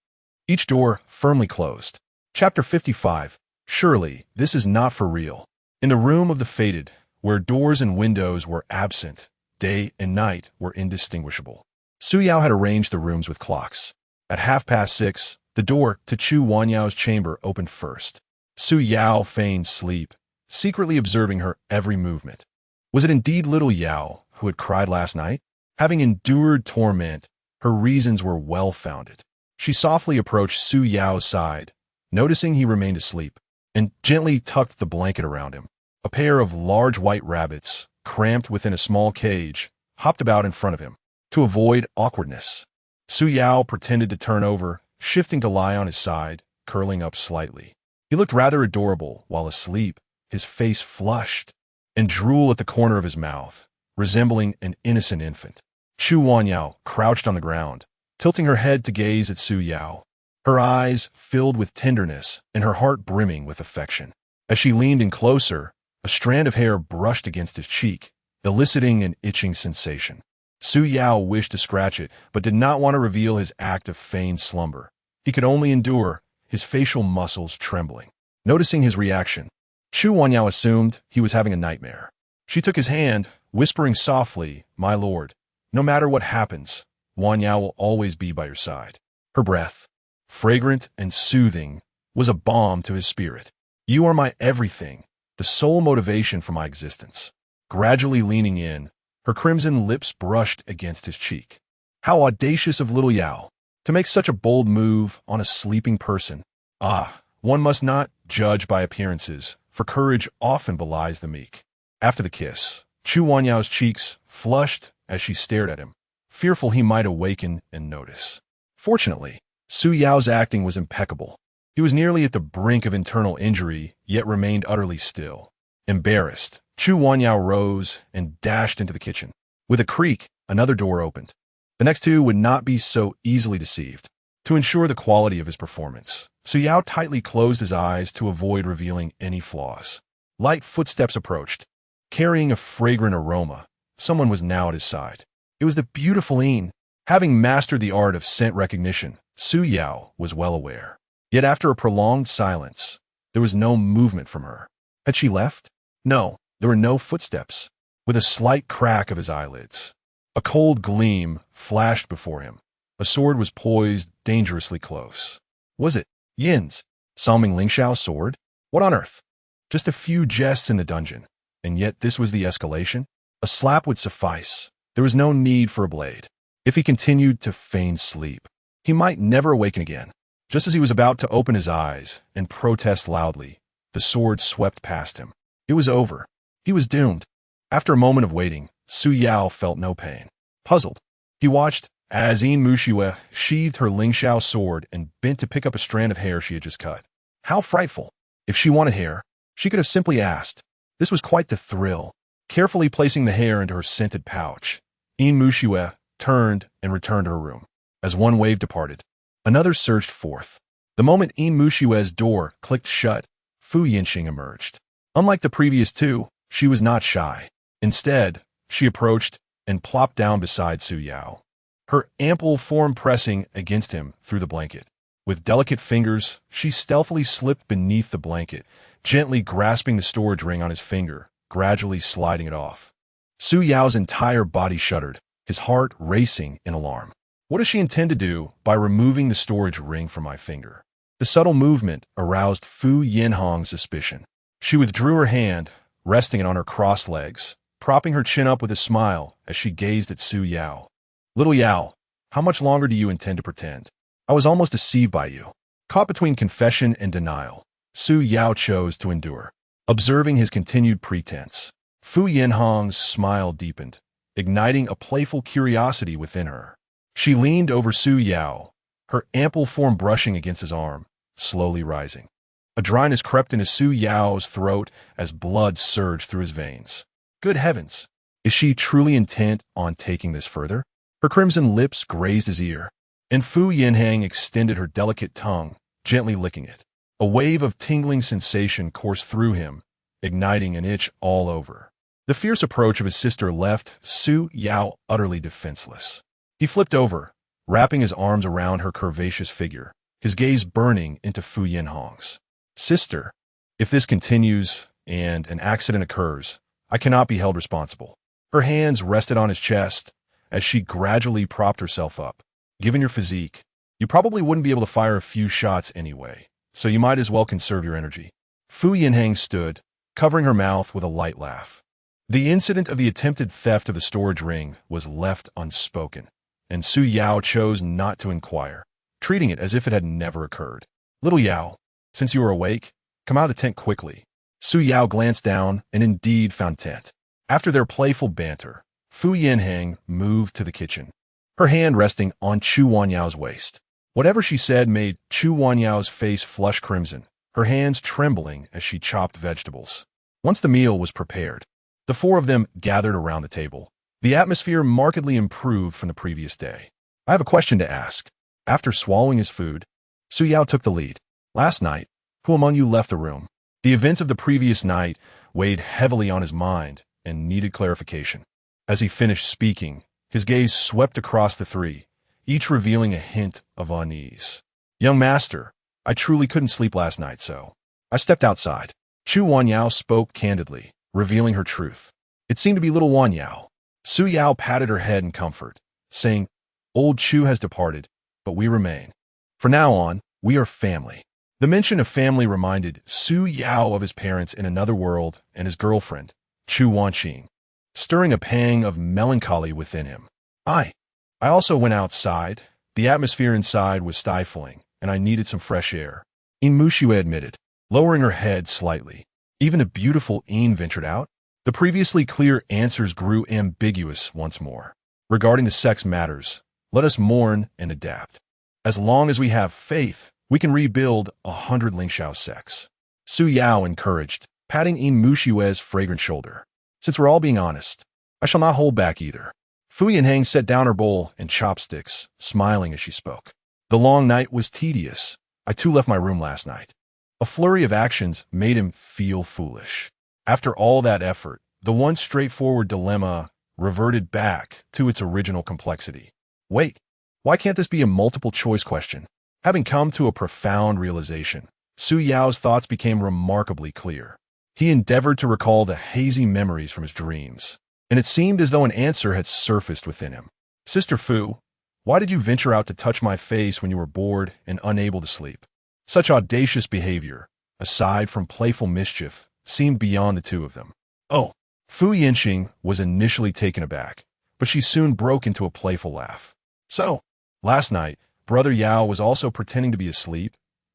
each door firmly closed. Chapter 55. Surely, this is not for real. In the room of the fated, where doors and windows were absent, day and night were indistinguishable. Su Yao had arranged the rooms with clocks. At 6:30, the door to Chu Wanyao's chamber opened first. Su Yao feigned sleep, secretly observing her every movement. Was it indeed little Yao who had cried last night? Having endured torment, her reasons were well-founded. She softly approached Su Yao's side, noticing he remained asleep, and gently tucked the blanket around him. A pair of large white rabbits, cramped within a small cage, hopped about in front of him. To avoid awkwardness, Su Yao pretended to turn over, shifting to lie on his side, curling up slightly. He looked rather adorable while asleep, his face flushed, and drool at the corner of his mouth, resembling an innocent infant. Chu Wanyao crouched on the ground, tilting her head to gaze at Su Yao, her eyes filled with tenderness and her heart brimming with affection. As she leaned in closer, a strand of hair brushed against his cheek, eliciting an itching sensation. Su Yao wished to scratch it, but did not want to reveal his act of feigned slumber. He could only endure, his facial muscles trembling. Noticing his reaction, Chu Wanyao assumed he was having a nightmare. She took his hand, whispering softly, "My lord, no matter what happens, Wanyao will always be by your side." Her breath, fragrant and soothing, was a balm to his spirit. "You are my everything, the sole motivation for my existence." Gradually leaning in, her crimson lips brushed against his cheek. How audacious of little Yao, to make such a bold move on a sleeping person. Ah, one must not judge by appearances, for courage often belies the meek. After the kiss, Chu Wanyao's cheeks flushed as she stared at him, fearful he might awaken and notice. Fortunately, Su Yao's acting was impeccable. He was nearly at the brink of internal injury, yet remained utterly still. Embarrassed, Chu Wanyao rose and dashed into the kitchen. With a creak, another door opened. The next 2 would not be so easily deceived. To ensure the quality of his performance, Su Yao tightly closed his eyes to avoid revealing any flaws. Light footsteps approached, carrying a fragrant aroma. Someone was now at his side. It was the beautiful Yin. Having mastered the art of scent recognition, Su Yao was well aware. Yet after a prolonged silence, there was no movement from her. Had she left? No, there were no footsteps. With a slight crack of his eyelids, a cold gleam flashed before him. A sword was poised dangerously close. Was it Yin's Salming Lingxiao's sword? What on earth? Just a few jests in the dungeon, and yet this was the escalation? A slap would suffice. There was no need for a blade. If he continued to feign sleep, he might never awaken again. Just as he was about to open his eyes and protest loudly, the sword swept past him. It was over. He was doomed. After a moment of waiting, Su Yao felt no pain. Puzzled, he watched as Yin Muxue sheathed her Lingxiao sword and bent to pick up a strand of hair she had just cut. How frightful! If she wanted hair, she could have simply asked. This was quite the thrill. Carefully placing the hair into her scented pouch, Yin Muxue turned and returned to her room. As one wave departed, another surged forth. The moment Yin Muxue's door clicked shut, Fu Yinxing emerged. Unlike the previous two, she was not shy. Instead, she approached and plopped down beside Su Yao, her ample form pressing against him through the blanket. With delicate fingers, she stealthily slipped beneath the blanket, gently grasping the storage ring on his finger, gradually sliding it off. Su Yao's entire body shuddered, his heart racing in alarm. What does she intend to do by removing the storage ring from my finger? The subtle movement aroused Fu Yinhong's suspicion. She withdrew her hand, resting it on her crossed legs, propping her chin up with a smile as she gazed at Su Yao. Little Yao, how much longer do you intend to pretend? I was almost deceived by you. Caught between confession and denial, Su Yao chose to endure. Observing his continued pretense, Fu Yinhong's smile deepened, igniting a playful curiosity within her. She leaned over Su Yao, her ample form brushing against his arm, slowly rising. A dryness crept into Su Yao's throat as blood surged through his veins. Good heavens! Is she truly intent on taking this further? Her crimson lips grazed his ear, and Fu Yinhang extended her delicate tongue, gently licking it. A wave of tingling sensation coursed through him, igniting an itch all over. The fierce approach of his sister left Su Yao utterly defenseless. He flipped over, wrapping his arms around her curvaceous figure, his gaze burning into Fu Yinhong's. Sister, if this continues and an accident occurs, I cannot be held responsible. Her hands rested on his chest as she gradually propped herself up. Given your physique, you probably wouldn't be able to fire a few shots anyway, so you might as well conserve your energy. Fu Yinhang stood, covering her mouth with a light laugh. The incident of the attempted theft of the storage ring was left unspoken, and Su Yao chose not to inquire, treating it as if it had never occurred. Little Yao, since you are awake, come out of the tent quickly. Su Yao glanced down and indeed found tent. After their playful banter, Fu Yinhang moved to the kitchen, her hand resting on Chu Wanyao's waist. Whatever she said made Chu Wanyao's face flush crimson, her hands trembling as she chopped vegetables. Once the meal was prepared, the four of them gathered around the table. The atmosphere markedly improved from the previous day. I have a question to ask. After swallowing his food, Su Yao took the lead. Last night, who among you left the room? The events of the previous night weighed heavily on his mind and needed clarification. As he finished speaking, his gaze swept across the three, each revealing a hint of unease. Young master, I truly couldn't sleep last night, so I stepped outside. Chu Wanyao spoke candidly, revealing her truth. It seemed to be little Wanyao. Su Yao patted her head in comfort, saying, Old Chu has departed, but we remain. From now on, we are family. The mention of family reminded Su Yao of his parents in another world and his girlfriend, Chu Wanqing, stirring a pang of melancholy within him. I also went outside. The atmosphere inside was stifling, and I needed some fresh air. Yin Muxue admitted, lowering her head slightly. Even the beautiful Yin ventured out. The previously clear answers grew ambiguous once more. Regarding the sex matters, let us mourn and adapt. As long as we have faith, we can rebuild 100 Lingxiao sects. Su Yao encouraged, patting Yin Muxue's fragrant shoulder. Since we're all being honest, I shall not hold back either. Fu Yinhang set down her bowl and chopsticks, smiling as she spoke. The long night was tedious. I too left my room last night. A flurry of actions made him feel foolish. After all that effort, the once straightforward dilemma reverted back to its original complexity. Wait, why can't this be a multiple-choice question? Having come to a profound realization, Su Yao's thoughts became remarkably clear. He endeavored to recall the hazy memories from his dreams, and it seemed as though an answer had surfaced within him. Sister Fu, why did you venture out to touch my face when you were bored and unable to sleep? Such audacious behavior, aside from playful mischief, seemed beyond the two of them. Oh, Fu Yinxing was initially taken aback, but she soon broke into a playful laugh. So, last night, Brother Yao was also pretending to be asleep,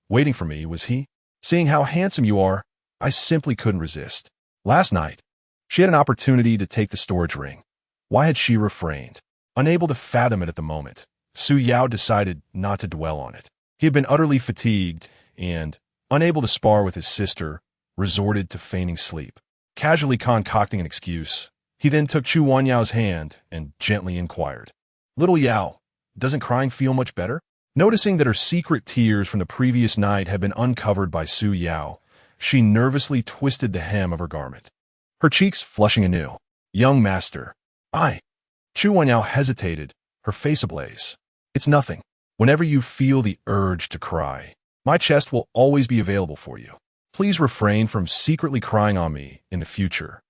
waiting for me, was he? Seeing how handsome you are, I simply couldn't resist. Last night, she had an opportunity to take the storage ring. Why had she refrained? Unable to fathom it at the moment, Su Yao decided not to dwell on it. He had been utterly fatigued and, unable to spar with his sister, resorted to feigning sleep. Casually concocting an excuse, he then took Chu Wanyao's hand and gently inquired, "Little Yao, doesn't crying feel much better?" Noticing that her secret tears from the previous night had been uncovered by Su Yao, she nervously twisted the hem of her garment, her cheeks flushing anew. "Young master, Chu Wanyao hesitated, her face ablaze. "It's nothing. Whenever you feel the urge to cry, my chest will always be available for you. Please refrain from secretly crying on me in the future."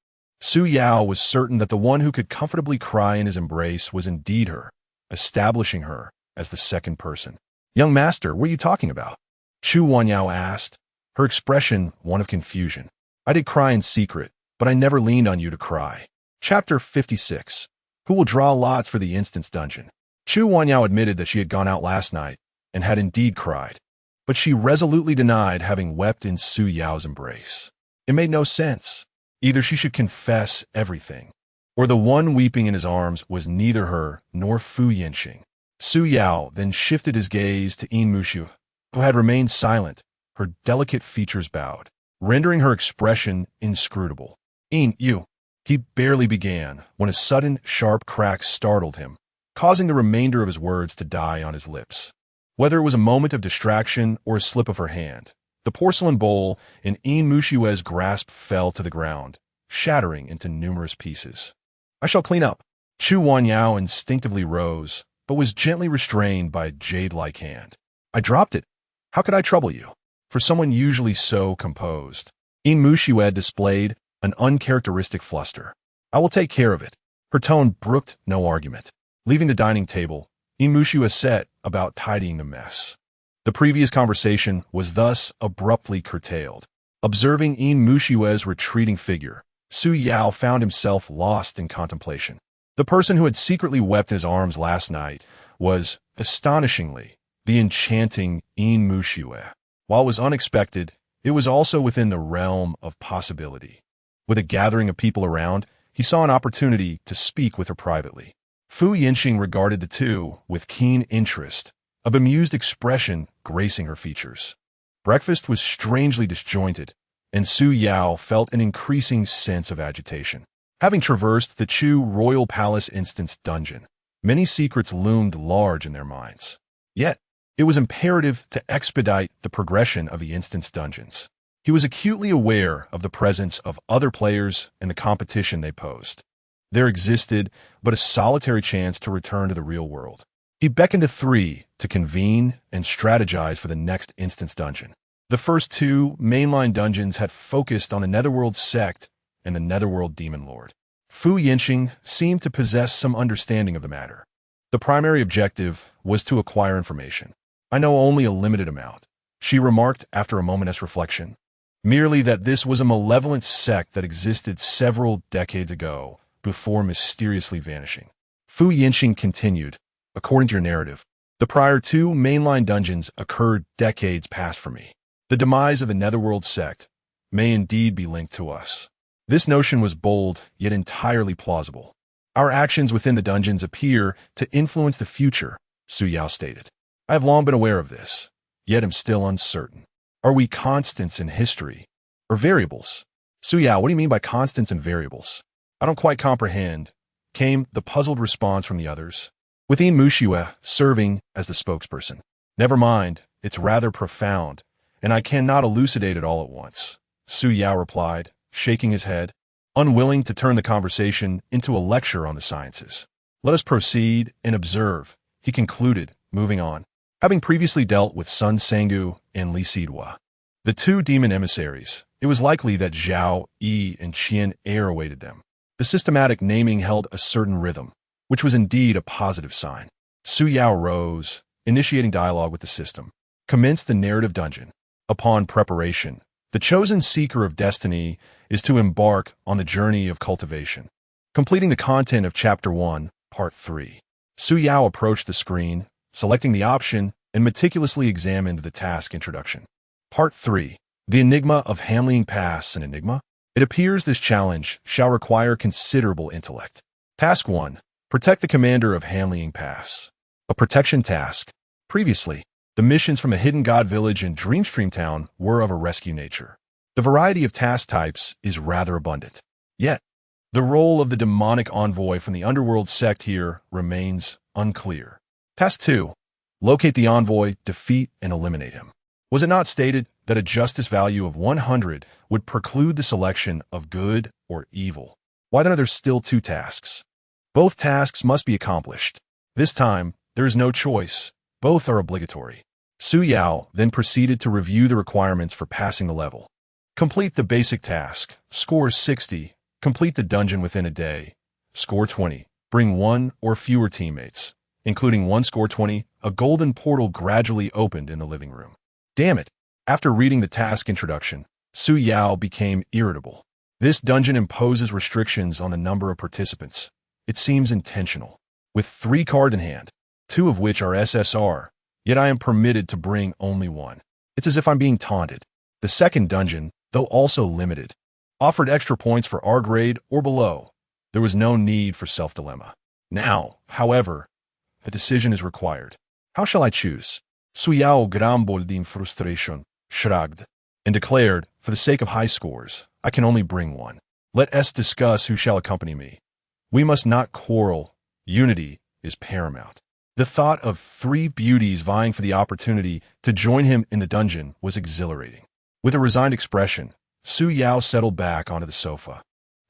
Su Yao was certain that the one who could comfortably cry in his embrace was indeed her, establishing her as the second person. "Young master, what are you talking about?" Chu Wanyao asked, her expression one of confusion. "I did cry in secret, but I never leaned on you to cry." Chapter 56. Who will draw lots for the instance dungeon? Chu Wanyao admitted that she had gone out last night and had indeed cried, but she resolutely denied having wept in Su Yao's embrace. It made no sense. Either she should confess everything, or the one weeping in his arms was neither her nor Fu Yinxing. Su Yao then shifted his gaze to Yin Muxue, who had remained silent, her delicate features bowed, rendering her expression inscrutable. "Yin, you," he barely began when a sudden, sharp crack startled him, causing the remainder of his words to die on his lips. Whether it was a moment of distraction or a slip of her hand, the porcelain bowl in Yin Muxue's grasp fell to the ground, shattering into numerous pieces. "I shall clean up." Chu Wanyao instinctively rose, but was gently restrained by a jade-like hand. "I dropped it. How could I trouble you?" For someone usually so composed, Yin Muxue displayed an uncharacteristic fluster. "I will take care of it." Her tone brooked no argument. Leaving the dining table, Yin Muxue set about tidying the mess. The previous conversation was thus abruptly curtailed. Observing Yin Muxue's retreating figure, Su Yao found himself lost in contemplation. The person who had secretly wept in his arms last night was, astonishingly, the enchanting Yin Muxue. While it was unexpected, it was also within the realm of possibility. With a gathering of people around, he saw an opportunity to speak with her privately. Fu Yinxing regarded the two with keen interest, a bemused expression gracing her features. Breakfast was strangely disjointed, and Su Yao felt an increasing sense of agitation. Having traversed the Chu Royal Palace Instance Dungeon, many secrets loomed large in their minds. Yet, it was imperative to expedite the progression of the instance dungeons. He was acutely aware of the presence of other players and the competition they posed. There existed but a solitary chance to return to the real world. He beckoned to three to convene and strategize for the next instance dungeon. The first two mainline dungeons had focused on the Netherworld Sect and the Netherworld Demon Lord. Fu Yinxing seemed to possess some understanding of the matter. The primary objective was to acquire information. "I know only a limited amount," she remarked after a moment's reflection. "Merely that this was a malevolent sect that existed several decades ago, before mysteriously vanishing." Fu Yinxing continued, "According to your narrative, the prior two mainline dungeons occurred decades past for me. The demise of the Netherworld Sect may indeed be linked to us. This notion was bold, yet entirely plausible. Our actions within the dungeons appear to influence the future," Su Yao stated. "I have long been aware of this, yet am still uncertain. Are we constants in history, or variables?" "Su Yao, what do you mean by constants and variables?" "I don't quite comprehend," came the puzzled response from the others, with Yin Muxue serving as the spokesperson. "Never mind, it's rather profound, and I cannot elucidate it all at once," Su Yao replied, shaking his head, unwilling to turn the conversation into a lecture on the sciences. "Let us proceed and observe, he concluded, moving on. Having previously dealt with Sun Sangu and Li Sidhua, the two demon emissaries, it was likely that Zhao, Yi, and Qian Air awaited them. The systematic naming held a certain rhythm, which was indeed a positive sign. Su Yao rose, initiating dialogue with the system. Commence the narrative dungeon. Upon preparation, the chosen seeker of destiny is to embark on the journey of cultivation. Completing the content of Chapter 1, Part 3. Su Yao approached the screen, selecting the option, and meticulously examined the task introduction. Part 3. The Enigma of Handling Pass an Enigma? It appears this challenge shall require considerable intellect. Task 1. Protect the commander of Handling Pass. A protection task. Previously, the missions from a hidden god village in Dreamstream Town were of a rescue nature. The variety of task types is rather abundant. Yet, the role of the demonic envoy from the underworld sect here remains unclear. Task 2. Locate the envoy, defeat, and eliminate him. Was it not stated that a justice value of 100 would preclude the selection of good or evil? Why then are there still 2 tasks? Both tasks must be accomplished. This time, there is no choice. Both are obligatory. Su Yao then proceeded to review the requirements for passing the level. Complete the basic task. Score 60. Complete the dungeon within a day. Score 20. Bring 1 or fewer teammates. Including 1 score 20, a golden portal gradually opened in the living room. Damn it. After reading the task introduction, Su Yao became irritable. This dungeon imposes restrictions on the number of participants. It seems intentional. With 3 cards in hand, 2 of which are SSR, yet I am permitted to bring only 1. It's as if I'm being taunted. The second dungeon, though also limited, offered extra points for R grade or below. There was no need for self-dilemma. Now, however, a decision is required. How shall I choose? Su Yao grumbled in frustration, shrugged, and declared, for the sake of high scores, I can only bring 1. Let us discuss who shall accompany me. We must not quarrel. Unity is paramount. The thought of 3 beauties vying for the opportunity to join him in the dungeon was exhilarating. With a resigned expression, Su Yao settled back onto the sofa,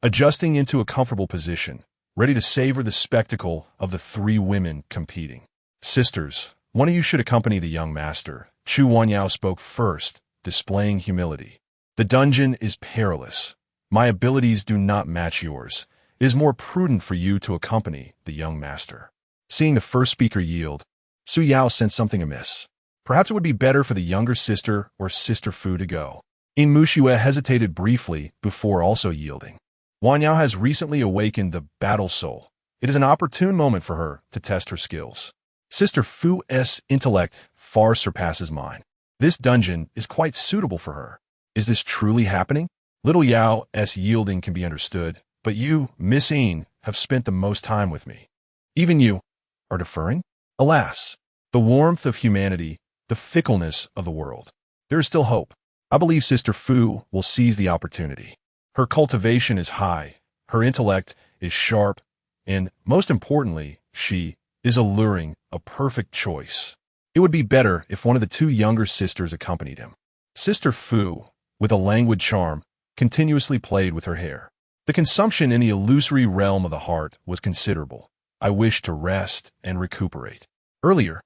adjusting into a comfortable position, ready to savor the spectacle of the 3 women competing. Sisters, one of you should accompany the young master. Chu Wanyao spoke first, displaying humility. The dungeon is perilous. My abilities do not match yours. It is more prudent for you to accompany the young master. Seeing the first speaker yield, Su Yao sensed something amiss. Perhaps it would be better for the younger sister or Sister Fu to go. Yin Muxue hesitated briefly before also yielding. Wanyao has recently awakened the battle soul. It is an opportune moment for her to test her skills. Sister Fu's intellect far surpasses mine. This dungeon is quite suitable for her. Is this truly happening? Little Yao's yielding can be understood, but you, Miss Yin, have spent the most time with me. Even you are deferring? Alas, the warmth of humanity, the fickleness of the world. There is still hope. I believe Sister Fu will seize the opportunity. Her cultivation is high, her intellect is sharp, and, most importantly, she is alluring, a perfect choice. It would be better if one of the 2 younger sisters accompanied him. Sister Fu, with a languid charm, continuously played with her hair. The consumption in the illusory realm of the heart was considerable. I wished to rest and recuperate. Earlier,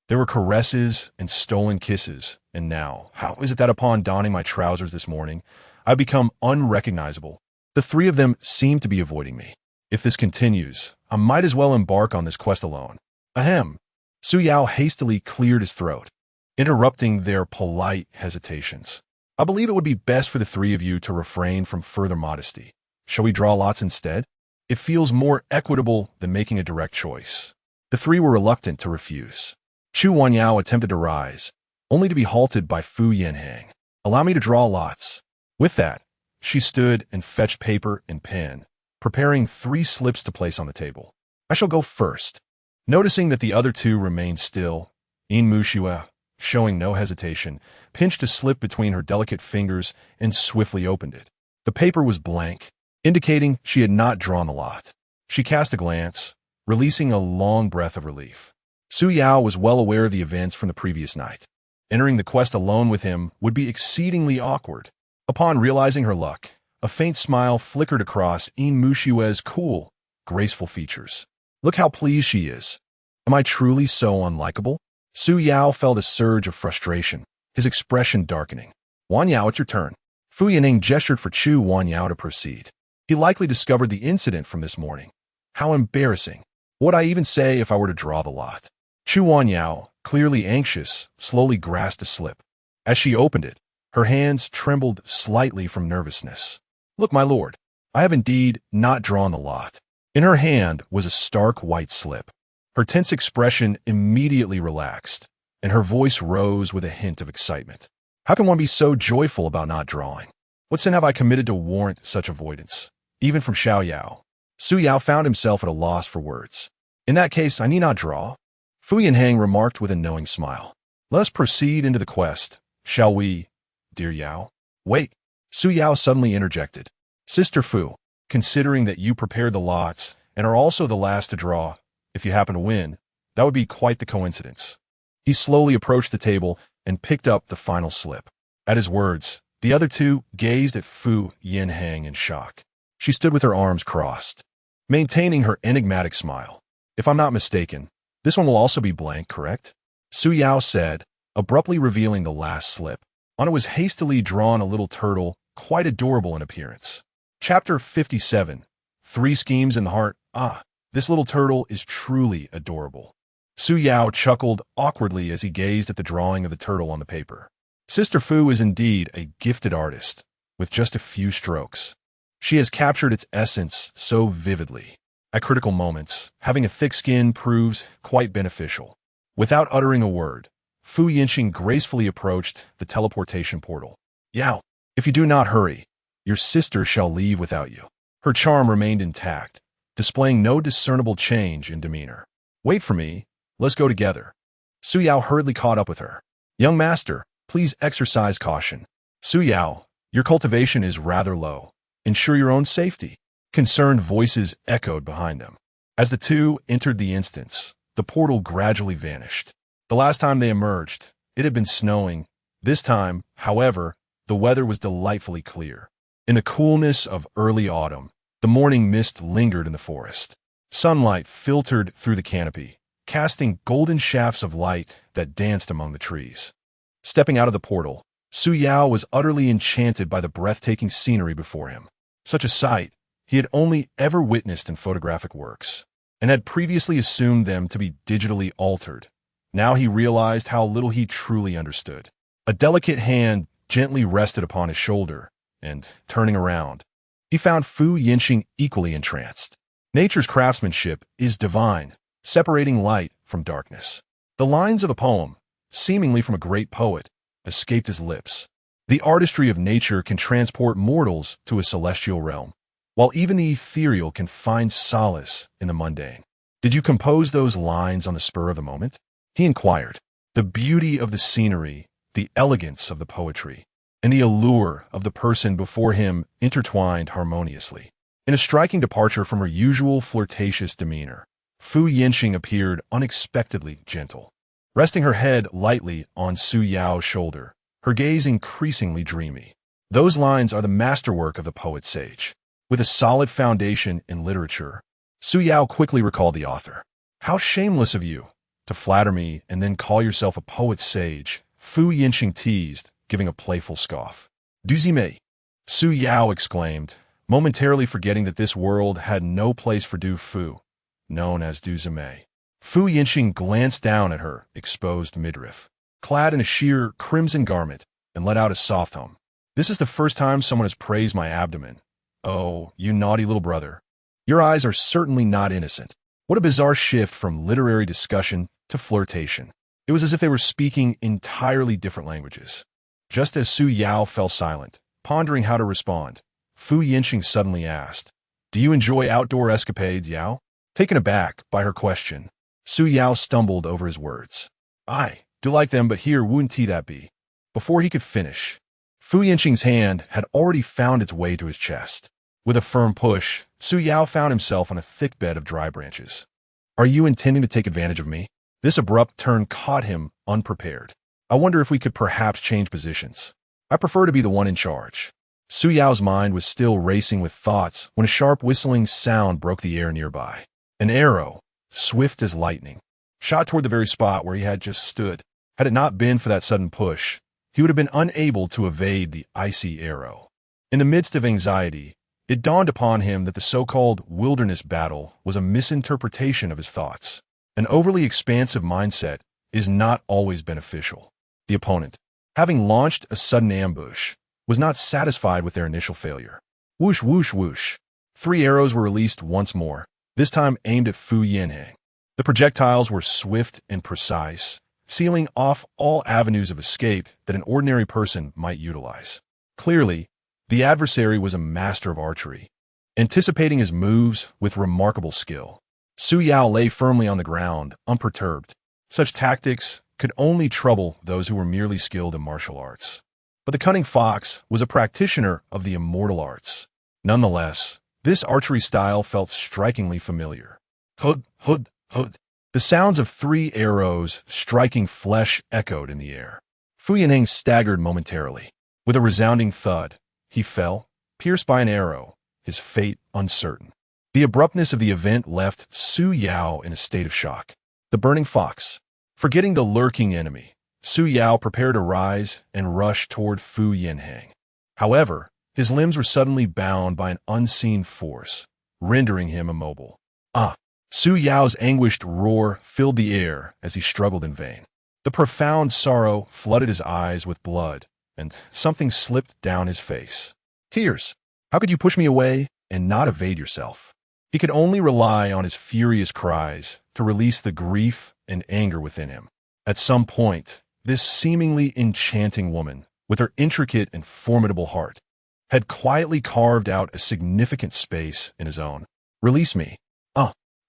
there were caresses and stolen kisses, and now, how is it that upon donning my trousers this morning, I become unrecognizable? The 3 of them seem to be avoiding me. If this continues, I might as well embark on this quest alone. Ahem. Su Yao hastily cleared his throat, interrupting their polite hesitations. I believe it would be best for the 3 of you to refrain from further modesty. Shall we draw lots instead? It feels more equitable than making a direct choice. The 3 were reluctant to refuse. Chu Wanyao attempted to rise, only to be halted by Fu Yanhang. Allow me to draw lots. With that, she stood and fetched paper and pen, preparing 3 slips to place on the table. I shall go first. Noticing that the other 2 remained still, Yin Muxue, showing no hesitation, pinched a slip between her delicate fingers and swiftly opened it. The paper was blank, indicating she had not drawn the lot. She cast a glance, releasing a long breath of relief. Su Yao was well aware of the events from the previous night. Entering the quest alone with him would be exceedingly awkward. Upon realizing her luck, a faint smile flickered across Yin Muxue's cool, graceful features. Look how pleased she is. Am I truly so unlikable? Su Yao felt a surge of frustration, his expression darkening. Wan Yao, it's your turn. Fu Yining gestured for Chu Wan Yao to proceed. He likely discovered the incident from this morning. How embarrassing. What would I even say if I were to draw the lot? Chu Wan Yao, clearly anxious, slowly grasped a slip. As she opened it, her hands trembled slightly from nervousness. Look, my lord, I have indeed not drawn the lot. In her hand was a stark white slip. Her tense expression immediately relaxed, and her voice rose with a hint of excitement. How can one be so joyful about not drawing? What sin have I committed to warrant such avoidance, even from Xiao Yao? Su Yao found himself at a loss for words. In that case, I need not draw. Fu Yinhang remarked with a knowing smile. Let us proceed into the quest, shall we, dear Yao? Wait, Su Yao suddenly interjected. Sister Fu, considering that you prepared the lots and are also the last to draw, if you happen to win, that would be quite the coincidence. He slowly approached the table and picked up the final slip. At his words, the other two gazed at Fu Yinhang in shock. She stood with her arms crossed, maintaining her enigmatic smile. If I'm not mistaken, this one will also be blank, correct? Su Yao said, abruptly revealing the last slip. On it was hastily drawn a little turtle, quite adorable in appearance. Chapter 57. 3 Schemes in the Heart. Ah, this little turtle is truly adorable. Su Yao chuckled awkwardly as he gazed at the drawing of the turtle on the paper. Sister Fu is indeed a gifted artist, with just a few strokes. She has captured its essence so vividly. At critical moments, having a thick skin proves quite beneficial. Without uttering a word, Fu Yinxing gracefully approached the teleportation portal. Yao, if you do not hurry, your sister shall leave without you. Her charm remained intact, displaying no discernible change in demeanor. Wait for me, let's go together. Su Yao hurriedly caught up with her. Young master, please exercise caution. Su Yao, your cultivation is rather low. Ensure your own safety. Concerned voices echoed behind them. As the two entered the instance, the portal gradually vanished. The last time they emerged, it had been snowing. This time, however, the weather was delightfully clear. In the coolness of early autumn, the morning mist lingered in the forest. Sunlight filtered through the canopy, casting golden shafts of light that danced among the trees. Stepping out of the portal, Su Yao was utterly enchanted by the breathtaking scenery before him. Such a sight he had only ever witnessed in photographic works, and had previously assumed them to be digitally altered. Now he realized how little he truly understood. A delicate hand gently rested upon his shoulder, and, turning around, he found Fu Yinxing equally entranced. Nature's craftsmanship is divine, separating light from darkness. The lines of a poem, seemingly from a great poet, escaped his lips. The artistry of nature can transport mortals to a celestial realm, while even the ethereal can find solace in the mundane. Did you compose those lines on the spur of the moment? He inquired. The beauty of the scenery, the elegance of the poetry, and the allure of the person before him intertwined harmoniously. In a striking departure from her usual flirtatious demeanor, Fu Yinxing appeared unexpectedly gentle. Resting her head lightly on Su Yao's shoulder, her gaze increasingly dreamy. Those lines are the masterwork of the poet sage. With a solid foundation in literature, Su Yao quickly recalled the author. How shameless of you to flatter me and then call yourself a poet sage, Fu Yinxing teased, giving a playful scoff. Duzime, Su Yao exclaimed, momentarily forgetting that this world had no place for Du Fu, known as Duzime. Fu Yinxing glanced down at her exposed midriff, clad in a sheer crimson garment, and let out a soft hum. This is the first time someone has praised my abdomen. Oh, you naughty little brother. Your eyes are certainly not innocent. What a bizarre shift from literary discussion to flirtation. It was as if they were speaking entirely different languages. Just as Su Yao fell silent, pondering how to respond, Fu Yinxing suddenly asked, Do you enjoy outdoor escapades, Yao? Taken aback by her question, Su Yao stumbled over his words. I do like them, but here wouldn't that be? Before he could finish, Fu Yinxing's hand had already found its way to his chest. With a firm push, Su Yao found himself on a thick bed of dry branches. Are you intending to take advantage of me? This abrupt turn caught him unprepared. I wonder if we could perhaps change positions. I prefer to be the one in charge. Su Yao's mind was still racing with thoughts when a sharp whistling sound broke the air nearby. An arrow, swift as lightning, shot toward the very spot where he had just stood. Had it not been for that sudden push, he would have been unable to evade the icy arrow. In the midst of anxiety, it dawned upon him that the so-called wilderness battle was a misinterpretation of his thoughts. An overly expansive mindset is not always beneficial. The opponent, having launched a sudden ambush, was not satisfied with their initial failure. Whoosh, whoosh, whoosh. 3 arrows were released once more, this time aimed at Fu Yanheng. The projectiles were swift and precise, sealing off all avenues of escape that an ordinary person might utilize. Clearly, the adversary was a master of archery, anticipating his moves with remarkable skill. Su Yao lay firmly on the ground, unperturbed. Such tactics could only trouble those who were merely skilled in martial arts. But the cunning fox was a practitioner of the immortal arts. Nonetheless, this archery style felt strikingly familiar. Hud, hud, hud. The sounds of 3 arrows striking flesh echoed in the air. Fu Yanheng staggered momentarily. With a resounding thud, he fell, pierced by an arrow, his fate uncertain. The abruptness of the event left Su Yao in a state of shock. The burning fox. Forgetting the lurking enemy, Su Yao prepared to rise and rush toward Fu Yanheng. However, his limbs were suddenly bound by an unseen force, rendering him immobile. Ah! Su Yao's anguished roar filled the air as he struggled in vain. The profound sorrow flooded his eyes with blood, and something slipped down his face. Tears! How could you push me away and not evade yourself? He could only rely on his furious cries to release the grief and anger within him. At some point, this seemingly enchanting woman, with her intricate and formidable heart, had quietly carved out a significant space in his own. Release me.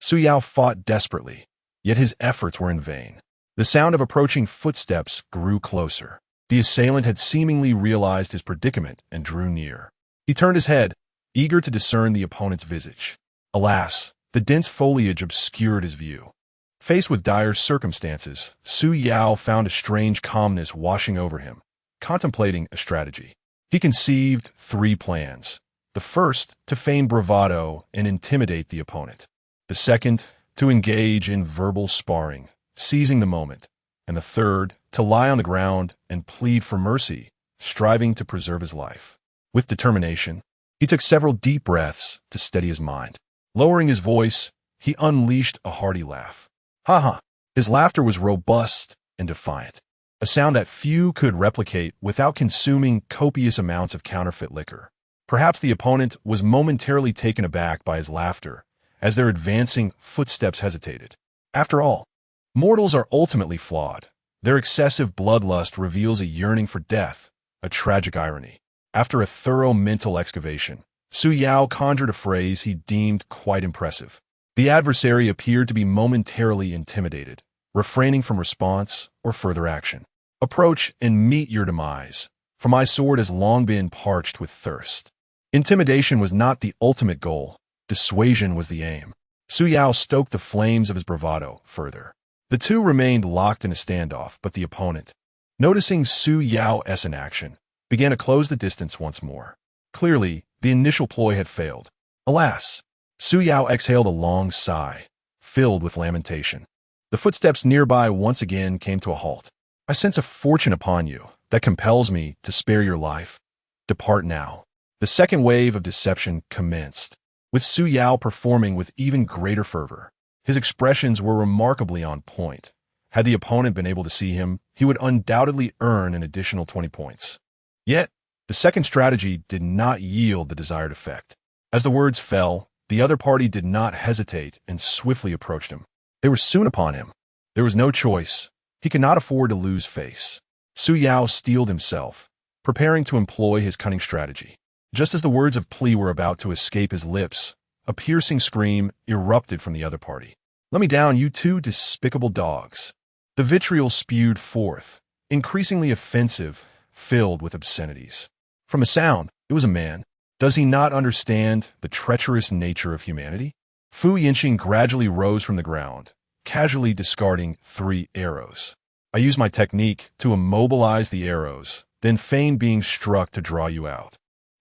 Su Yao fought desperately, yet his efforts were in vain. The sound of approaching footsteps grew closer. The assailant had seemingly realized his predicament and drew near. He turned his head, eager to discern the opponent's visage. Alas, the dense foliage obscured his view. Faced with dire circumstances, Su Yao found a strange calmness washing over him, contemplating a strategy. He conceived 3 plans. The first, to feign bravado and intimidate the opponent. The second, to engage in verbal sparring, seizing the moment. And the third, to lie on the ground and plead for mercy, striving to preserve his life. With determination, he took several deep breaths to steady his mind. Lowering his voice, he unleashed a hearty laugh. Ha ha! His laughter was robust and defiant, a sound that few could replicate without consuming copious amounts of counterfeit liquor. Perhaps the opponent was momentarily taken aback by his laughter, as their advancing footsteps hesitated. After all, mortals are ultimately flawed. Their excessive bloodlust reveals a yearning for death, a tragic irony. After a thorough mental excavation, Su Yao conjured a phrase he deemed quite impressive. The adversary appeared to be momentarily intimidated, refraining from response or further action. Approach and meet your demise, for my sword has long been parched with thirst. Intimidation was not the ultimate goal. Dissuasion was the aim. Su Yao stoked the flames of his bravado further. The two remained locked in a standoff, but the opponent, noticing Su Yao's in action, began to close the distance once more. Clearly, the initial ploy had failed. Alas! Su Yao exhaled a long sigh, filled with lamentation. The footsteps nearby once again came to a halt. I sense a fortune upon you that compels me to spare your life. Depart now. The second wave of deception commenced, with Su Yao performing with even greater fervor. His expressions were remarkably on point. Had the opponent been able to see him, he would undoubtedly earn an additional 20 points. Yet, the second strategy did not yield the desired effect. As the words fell, the other party did not hesitate and swiftly approached him. They were soon upon him. There was no choice. He could not afford to lose face. Su Yao steeled himself, preparing to employ his cunning strategy. Just as the words of plea were about to escape his lips, a piercing scream erupted from the other party. Let me down, you two despicable dogs. The vitriol spewed forth, increasingly offensive, filled with obscenities. From the sound, it was a man. Does he not understand the treacherous nature of humanity? Fu Yanqing gradually rose from the ground, casually discarding 3 arrows. I use my technique to immobilize the arrows, then feign being struck to draw you out.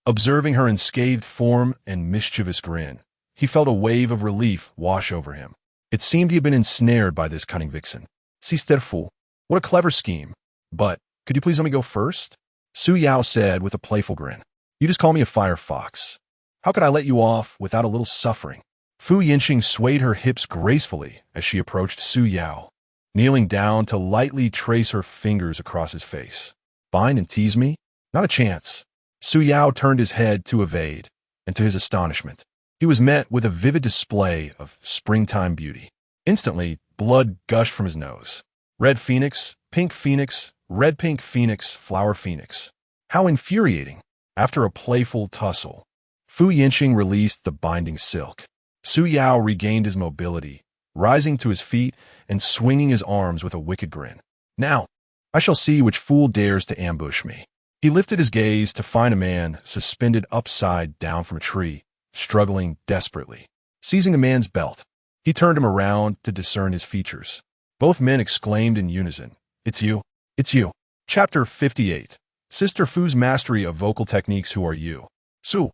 Observing her unscathed form and mischievous grin, he felt a wave of relief wash over him. It seemed he had been ensnared by this cunning vixen. Sister fool. What a clever scheme. But, could you please let me go first? Su Yao said with a playful grin. You just call me a firefox. How could I let you off without a little suffering? Fu Yinqing swayed her hips gracefully as she approached Su Yao, kneeling down to lightly trace her fingers across his face. Bind and tease me? Not a chance. Su Yao turned his head to evade, and to his astonishment, he was met with a vivid display of springtime beauty. Instantly, blood gushed from his nose. Red phoenix, pink phoenix, red-pink phoenix, flower phoenix. How infuriating. After a playful tussle, Fu Yinqing released the binding silk. Su Yao regained his mobility, rising to his feet and swinging his arms with a wicked grin. Now, I shall see which fool dares to ambush me. He lifted his gaze to find a man suspended upside down from a tree, struggling desperately. Seizing the man's belt, he turned him around to discern his features. Both men exclaimed in unison, "It's you! It's you!" Chapter 58. Sister Fu's Mastery of Vocal Techniques. Who are you? Su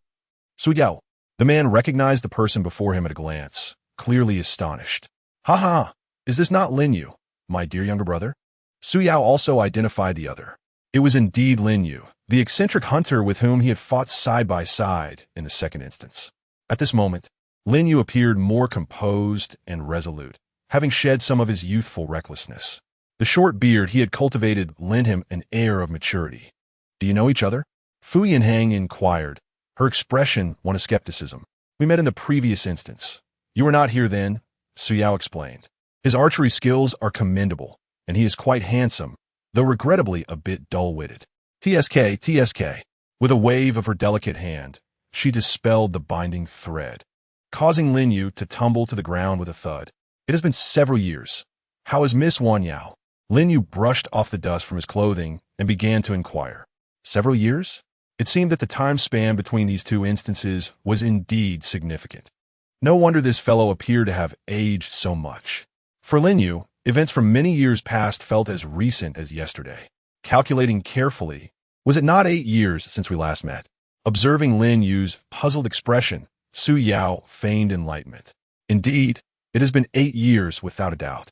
Yao. The man recognized the person before him at a glance, clearly astonished. Ha ha! Is this not Lin Yu, my dear younger brother? Su Yao also identified the other. It was indeed Lin Yu, the eccentric hunter with whom he had fought side by side in the second instance. At this moment, Lin Yu appeared more composed and resolute, having shed some of his youthful recklessness. The short beard he had cultivated lent him an air of maturity. Do you know each other? Fu Yinhang inquired, her expression one of skepticism. We met in the previous instance. You were not here then, Su Yao explained. His archery skills are commendable, and he is quite handsome, though regrettably a bit dull-witted. TSK. With a wave of her delicate hand, she dispelled the binding thread, causing Lin Yu to tumble to the ground with a thud. It has been several years. How is Miss Wan Yao? Lin Yu brushed off the dust from his clothing and began to inquire. Several years? It seemed that the time span between these two instances was indeed significant. No wonder this fellow appeared to have aged so much. For Lin Yu, events from many years past felt as recent as yesterday. Calculating carefully, was it not 8 years since we last met? Observing Lin Yu's puzzled expression, Su Yao feigned enlightenment. Indeed, it has been 8 years without a doubt.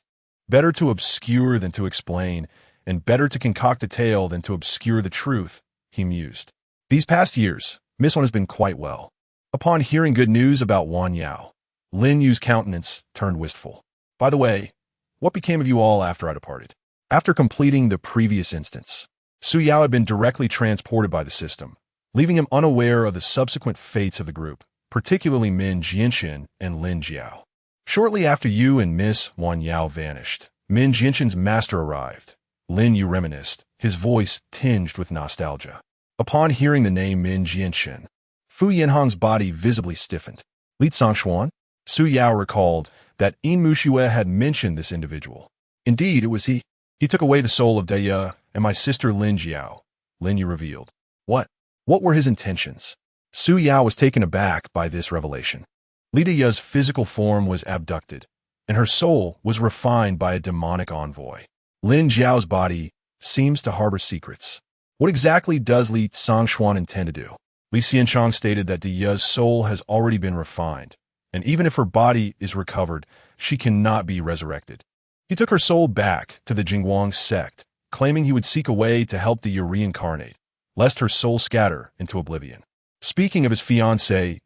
Better to obscure than to explain, and better to concoct a tale than to obscure the truth, he mused. These past years, Miss Wan has been quite well. Upon hearing good news about Wan Yao, Lin Yu's countenance turned wistful. By the way, what became of you all after I departed? After completing the previous instance, Su Yao had been directly transported by the system, leaving him unaware of the subsequent fates of the group, particularly Min Jianxin and Lin Jiao. Shortly after you and Miss Wan Yao vanished, Min Jianxin's master arrived. Lin Yu reminisced, his voice tinged with nostalgia. Upon hearing the name Min Jianxin, Fu Yinhang's body visibly stiffened. Li Zhangshuan? Su Yao recalled that Yin Muxue had mentioned this individual. Indeed, it was he. He took away the soul of Deya and my sister Lin Jiao, Lin Yu revealed. What were his intentions? Su Yao was taken aback by this revelation. Li Deya's physical form was abducted, and her soul was refined by a demonic envoy. Lin Jiao's body seems to harbor secrets. What exactly does Li Zhangshuan intend to do? Li Xianchang stated that Deya's soul has already been refined, and even if her body is recovered, she cannot be resurrected. He took her soul back to the Jingguang sect, claiming he would seek a way to help Deya reincarnate, lest her soul scatter into oblivion. Speaking of his fiancée,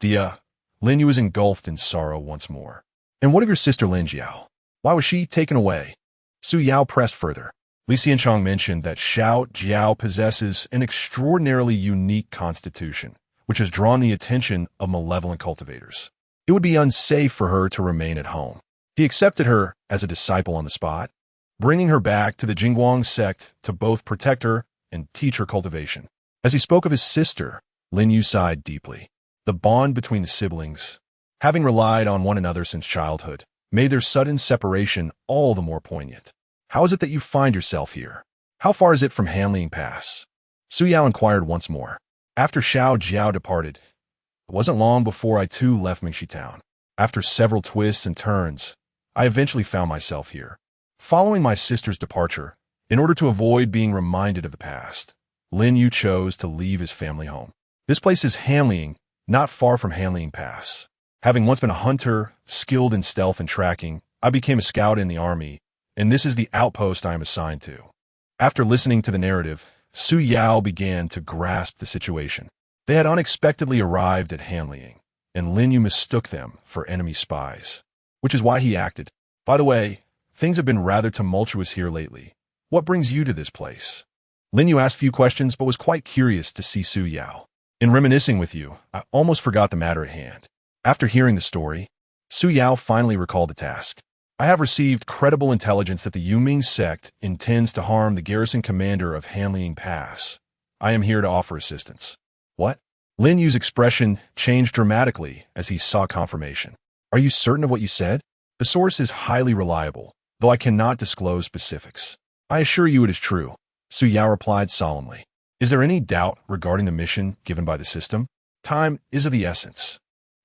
Deya, Lin Yu was engulfed in sorrow once more. And what of your sister Lin Jiao? Why was she taken away? Su Yao pressed further. Li Xianchang mentioned that Xiao Jiao possesses an extraordinarily unique constitution, which has drawn the attention of malevolent cultivators. It would be unsafe for her to remain at home. He accepted her as a disciple on the spot, bringing her back to the Jingguang sect to both protect her and teach her cultivation. As he spoke of his sister, Lin Yu sighed deeply. The bond between the siblings, having relied on one another since childhood, made their sudden separation all the more poignant. How is it that you find yourself here? How far is it from Hanling Pass? Su Yao inquired once more. After Xiao Jiao departed, it wasn't long before I too left Mingxi Town. After several twists and turns, I eventually found myself here. Following my sister's departure, in order to avoid being reminded of the past, Lin Yu chose to leave his family home. This place is Hanling, not far from Hanling Pass. Having once been a hunter, skilled in stealth and tracking, I became a scout in the army, and this is the outpost I am assigned to. After listening to the narrative, Su Yao began to grasp the situation. They had unexpectedly arrived at Hanliang, and Lin Yu mistook them for enemy spies, which is why he acted. By the way, things have been rather tumultuous here lately. What brings you to this place? Lin Yu asked few questions but was quite curious to see Su Yao. In reminiscing with you, I almost forgot the matter at hand. After hearing the story, Su Yao finally recalled the task. I have received credible intelligence that the Yin Sect intends to harm the garrison commander of Hanliang Pass. I am here to offer assistance. What? Lin Yu's expression changed dramatically as he saw confirmation. Are you certain of what you said? The source is highly reliable, though I cannot disclose specifics. I assure you it is true, Su Yao replied solemnly. Is there any doubt regarding the mission given by the system? Time is of the essence.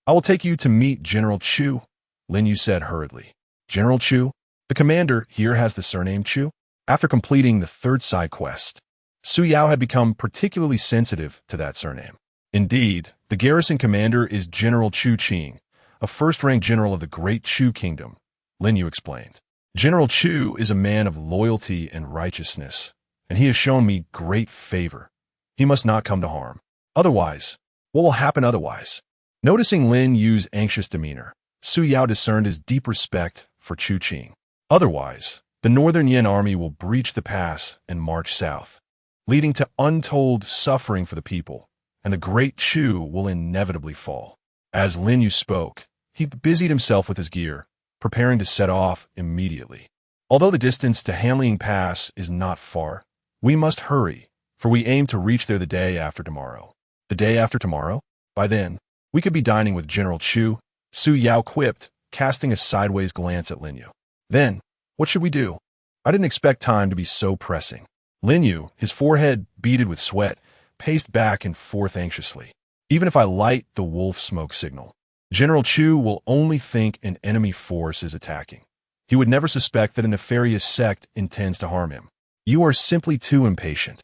I will take you to meet General Chu, Lin Yu said hurriedly. General Chu? The commander here has the surname Chu? After completing the third side quest, Su Yao had become particularly sensitive to that surname. Indeed, the garrison commander is General Chu Qing, a first-rank general of the Great Chu Kingdom, Lin Yu explained. General Chu is a man of loyalty and righteousness, and he has shown me great favor. He must not come to harm. Otherwise, what will happen otherwise? Noticing Lin Yu's anxious demeanor, Su Yao discerned his deep respect for Chu Qing. Otherwise, the Northern Yin army will breach the pass and march south, leading to untold suffering for the people, and the Great Chu will inevitably fall. As Lin Yu spoke, he busied himself with his gear, preparing to set off immediately. Although the distance to Hanliang Pass is not far, we must hurry, for we aim to reach there the day after tomorrow. The day after tomorrow? By then, we could be dining with General Chu, Su Yao quipped, casting a sideways glance at Lin Yu. Then, what should we do? I didn't expect time to be so pressing. Lin Yu, his forehead beaded with sweat, paced back and forth anxiously. Even if I light the wolf smoke signal, General Chu will only think an enemy force is attacking. He would never suspect that a nefarious sect intends to harm him. You are simply too impatient.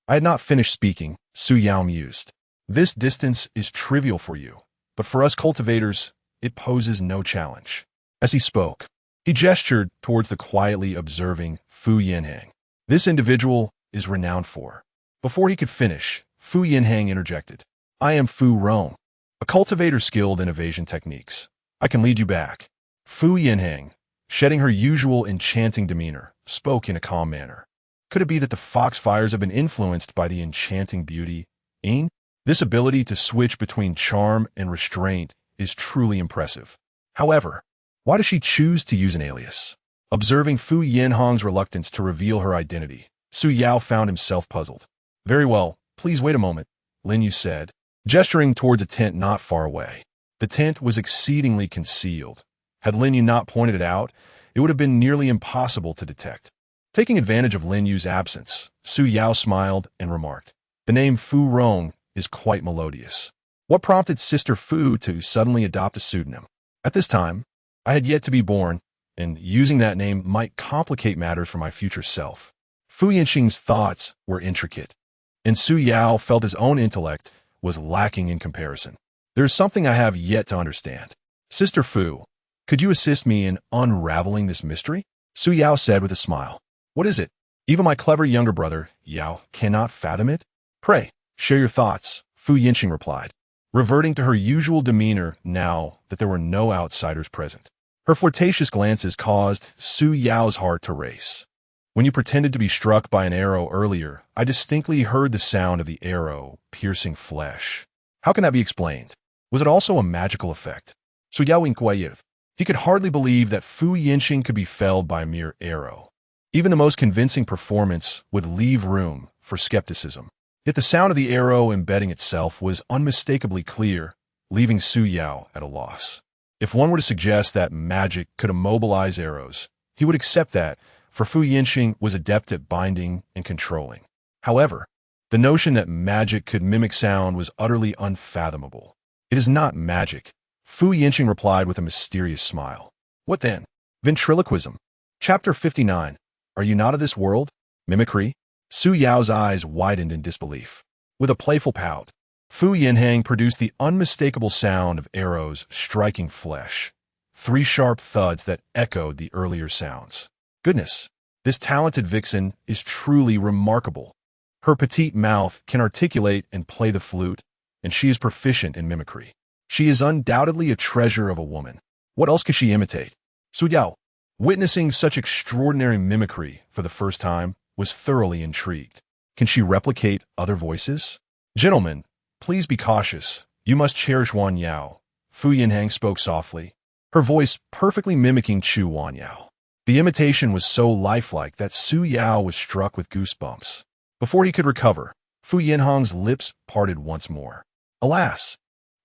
I had not finished speaking, Su Yao mused. This distance is trivial for you, but for us cultivators, it poses no challenge. As he spoke, he gestured towards the quietly observing Fu Yinhang. This individual is renowned for. Before he could finish, Fu Yinhang interjected. I am Fu Rong, a cultivator skilled in evasion techniques. I can lead you back. Fu Yinhang, shedding her usual enchanting demeanor, spoke in a calm manner. Could it be that the foxfires have been influenced by the enchanting beauty, Yin? This ability to switch between charm and restraint is truly impressive. However, why does she choose to use an alias? Observing Fu Yinhang's reluctance to reveal her identity, Su Yao found himself puzzled. Very well, please wait a moment, Lin Yu said, gesturing towards a tent not far away. The tent was exceedingly concealed. Had Lin Yu not pointed it out, it would have been nearly impossible to detect. Taking advantage of Lin Yu's absence, Su Yao smiled and remarked, the name Fu Rong is quite melodious. What prompted Sister Fu to suddenly adopt a pseudonym? At this time, I had yet to be born, and using that name might complicate matters for my future self. Fu Yinxing's thoughts were intricate, and Su Yao felt his own intellect was lacking in comparison. There is something I have yet to understand. Sister Fu, could you assist me in unraveling this mystery? Su Yao said with a smile. What is it? Even my clever younger brother, Yao, cannot fathom it? Pray, share your thoughts, Fu Yinxing replied, reverting to her usual demeanor now that there were no outsiders present. Her flirtatious glances caused Su Yao's heart to race. When you pretended to be struck by an arrow earlier, I distinctly heard the sound of the arrow piercing flesh. How can that be explained? Was it also a magical effect? Su Yao inquired. He could hardly believe that Fu Yinxing could be felled by a mere arrow. Even the most convincing performance would leave room for skepticism. Yet the sound of the arrow embedding itself was unmistakably clear, leaving Su Yao at a loss. If one were to suggest that magic could immobilize arrows, he would accept that, for Fu Yinxing was adept at binding and controlling. However, the notion that magic could mimic sound was utterly unfathomable. It is not magic, Fu Yinxing replied with a mysterious smile. What then? Ventriloquism. Chapter 59. Are you not of this world? Mimicry? Su Yao's eyes widened in disbelief. With a playful pout, Fu Yinhang produced the unmistakable sound of arrows striking flesh. 3 sharp thuds that echoed the earlier sounds. Goodness, this talented vixen is truly remarkable. Her petite mouth can articulate and play the flute, and she is proficient in mimicry. She is undoubtedly a treasure of a woman. What else could she imitate? Su Yao, witnessing such extraordinary mimicry for the first time, was thoroughly intrigued. Can she replicate other voices? Gentlemen, please be cautious. You must cherish Wan Yao. Fu Yinhang spoke softly, her voice perfectly mimicking Chu Wan Yao. The imitation was so lifelike that Su Yao was struck with goosebumps. Before he could recover, Fu Yinhang's lips parted once more. Alas,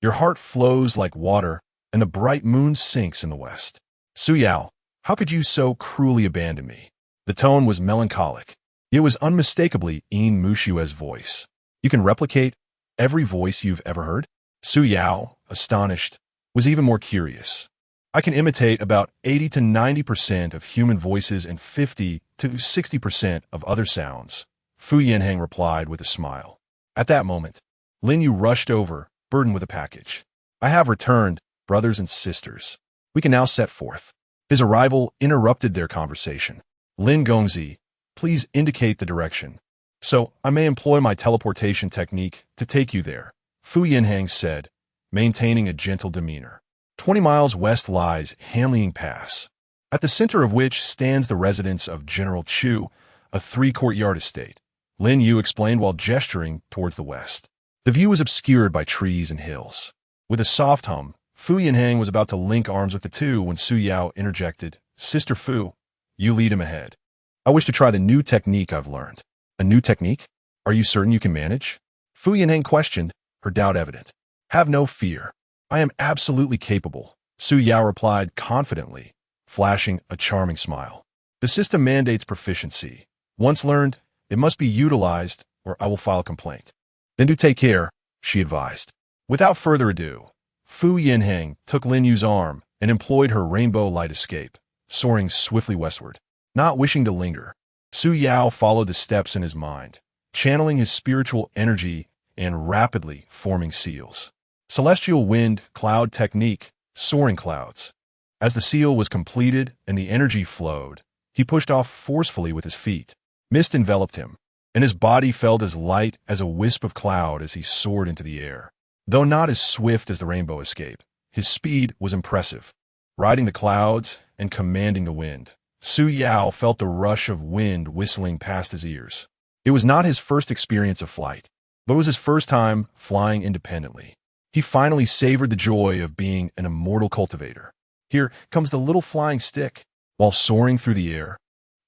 your heart flows like water, and the bright moon sinks in the west. Su Yao, how could you so cruelly abandon me? The tone was melancholic. It was unmistakably Yin Muxue's voice. You can replicate every voice you've ever heard? Su Yao, astonished, was even more curious. I can imitate about 80 to 90% of human voices and 50 to 60% of other sounds, Fu Yinhang replied with a smile. At that moment, Lin Yu rushed over, burdened with a package. I have returned, brothers and sisters. We can now set forth. His arrival interrupted their conversation. Lin Gongzi, please indicate the direction, so I may employ my teleportation technique to take you there, Fu Yinhang said, maintaining a gentle demeanor. 20 miles west lies Hanliang Pass, at the center of which stands the residence of General Chu, a 3-courtyard estate. Lin Yu explained while gesturing towards the west. The view was obscured by trees and hills. With a soft hum, Fu Yinhang was about to link arms with the two when Su Yao interjected, Sister Fu, you lead him ahead. I wish to try the new technique I've learned. A new technique? Are you certain you can manage? Fu Yinhang questioned, her doubt evident. Have no fear. I am absolutely capable, Su Yao replied confidently, flashing a charming smile. The system mandates proficiency. Once learned, it must be utilized, or I will file a complaint. Then do take care, she advised. Without further ado, Fu Yinhang took Lin Yu's arm and employed her rainbow light escape, soaring swiftly westward. Not wishing to linger, Su Yao followed the steps in his mind, channeling his spiritual energy and rapidly forming seals. Celestial wind cloud technique, soaring clouds. As the seal was completed and the energy flowed, he pushed off forcefully with his feet. Mist enveloped him, and his body felt as light as a wisp of cloud as he soared into the air. Though not as swift as the rainbow escape, his speed was impressive. Riding the clouds and commanding the wind, Su Yao felt the rush of wind whistling past his ears. It was not his first experience of flight, but it was his first time flying independently. He finally savored the joy of being an immortal cultivator. Here comes the little flying stick. While soaring through the air,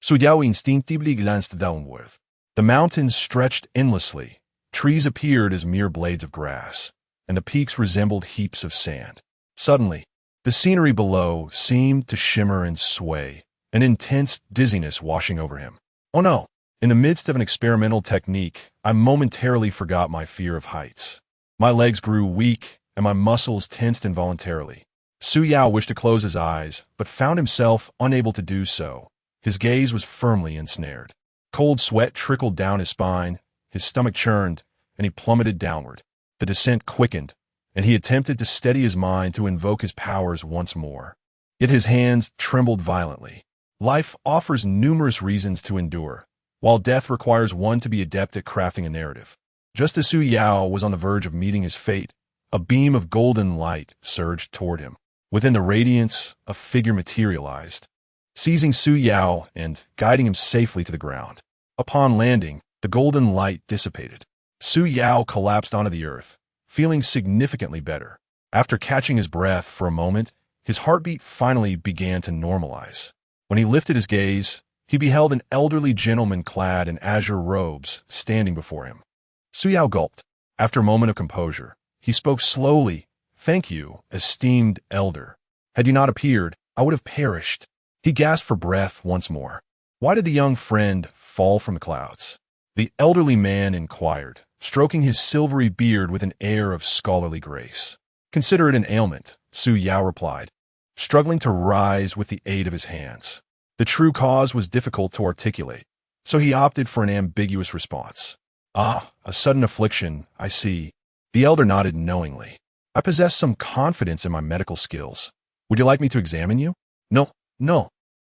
Su Yao instinctively glanced downward. The mountains stretched endlessly, trees appeared as mere blades of grass, and the peaks resembled heaps of sand. Suddenly, the scenery below seemed to shimmer and sway, an intense dizziness washing over him. Oh no! In the midst of an experimental technique, I momentarily forgot my fear of heights. My legs grew weak, and my muscles tensed involuntarily. Su Yao wished to close his eyes, but found himself unable to do so. His gaze was firmly ensnared. Cold sweat trickled down his spine, his stomach churned, and he plummeted downward. The descent quickened, and he attempted to steady his mind to invoke his powers once more. Yet his hands trembled violently. Life offers numerous reasons to endure, while death requires one to be adept at crafting a narrative. Just as Su Yao was on the verge of meeting his fate, a beam of golden light surged toward him. Within the radiance, a figure materialized, seizing Su Yao and guiding him safely to the ground. Upon landing, the golden light dissipated. Su Yao collapsed onto the earth, feeling significantly better. After catching his breath for a moment, his heartbeat finally began to normalize. When he lifted his gaze, he beheld an elderly gentleman clad in azure robes standing before him. Su Yao gulped. After a moment of composure, he spoke slowly. Thank you, esteemed elder. Had you not appeared, I would have perished. He gasped for breath once more. Why did the young friend fall from the clouds? The elderly man inquired, stroking his silvery beard with an air of scholarly grace. Consider it an ailment, Su Yao replied, struggling to rise with the aid of his hands. The true cause was difficult to articulate, so he opted for an ambiguous response. Ah, a sudden affliction, I see. The elder nodded knowingly. I possess some confidence in my medical skills. Would you like me to examine you? No, no.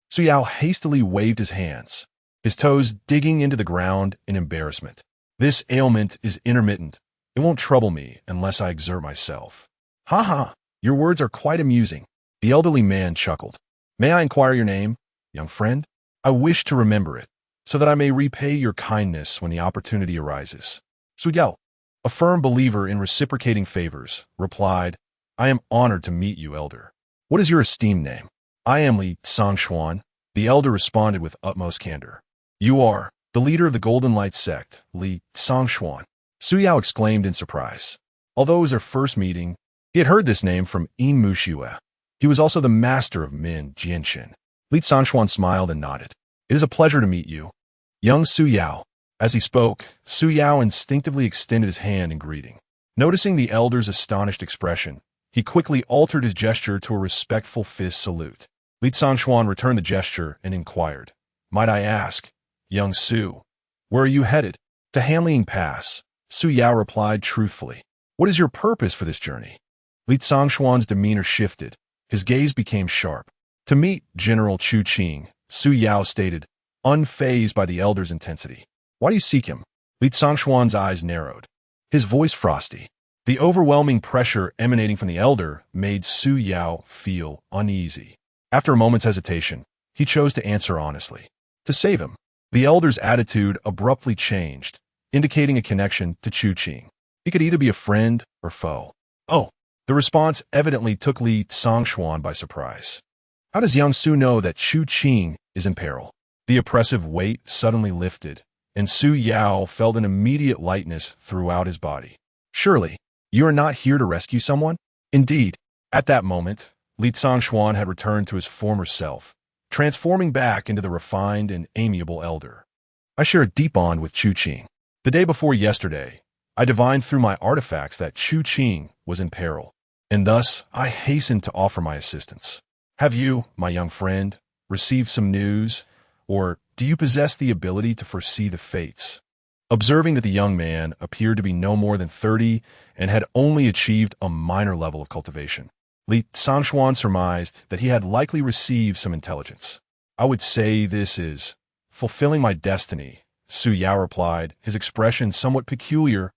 Su Yao hastily waved his hands, his toes digging into the ground in embarrassment. This ailment is intermittent. It won't trouble me unless I exert myself. Ha ha, your words are quite amusing. The elderly man chuckled. May I inquire your name, young friend? I wish to remember it, so that I may repay your kindness when the opportunity arises. Su Yao, a firm believer in reciprocating favors, replied, I am honored to meet you, elder. What is your esteemed name? I am Li Sangshuan, the elder responded with utmost candor. You are the leader of the Golden Light Sect, Li Sangshuan. Su Yao exclaimed in surprise. Although it was their first meeting, he had heard this name from Yin Muxue. He was also the master of Min Jianxin. Li Sangshuan smiled and nodded. It is a pleasure to meet you, young Su Yao. As he spoke, Su Yao instinctively extended his hand in greeting. Noticing the elder's astonished expression, he quickly altered his gesture to a respectful fist salute. Li Sangshuan returned the gesture and inquired, Might I ask, young Su, where are you headed? To Hanling Pass, Su Yao replied truthfully. What is your purpose for this journey? Li Sangshuan's demeanor shifted. His gaze became sharp. To meet General Chu Qing, Su Yao stated, unfazed by the elder's intensity. Why do you seek him? Li Sangshuan's eyes narrowed, his voice frosty. The overwhelming pressure emanating from the elder made Su Yao feel uneasy. After a moment's hesitation, he chose to answer honestly. To save him. The elder's attitude abruptly changed, indicating a connection to Chu Qing. He could either be a friend or foe. Oh, the response evidently took Li Sangshuan by surprise. How does young Su know that Chu Qing is in peril? The oppressive weight suddenly lifted, and Su Yao felt an immediate lightness throughout his body. Surely, you are not here to rescue someone? Indeed, at that moment, Li Sangshuan had returned to his former self, transforming back into the refined and amiable elder. I share a deep bond with Chu Qing. The day before yesterday, I divined through my artifacts that Chu Qing was in peril, and thus I hastened to offer my assistance. Have you, my young friend, received some news, or do you possess the ability to foresee the fates? Observing that the young man appeared to be no more than 30 and had only achieved a minor level of cultivation, Li Sangshuan surmised that he had likely received some intelligence. I would say this is fulfilling my destiny, Su Yao replied, his expression somewhat peculiar,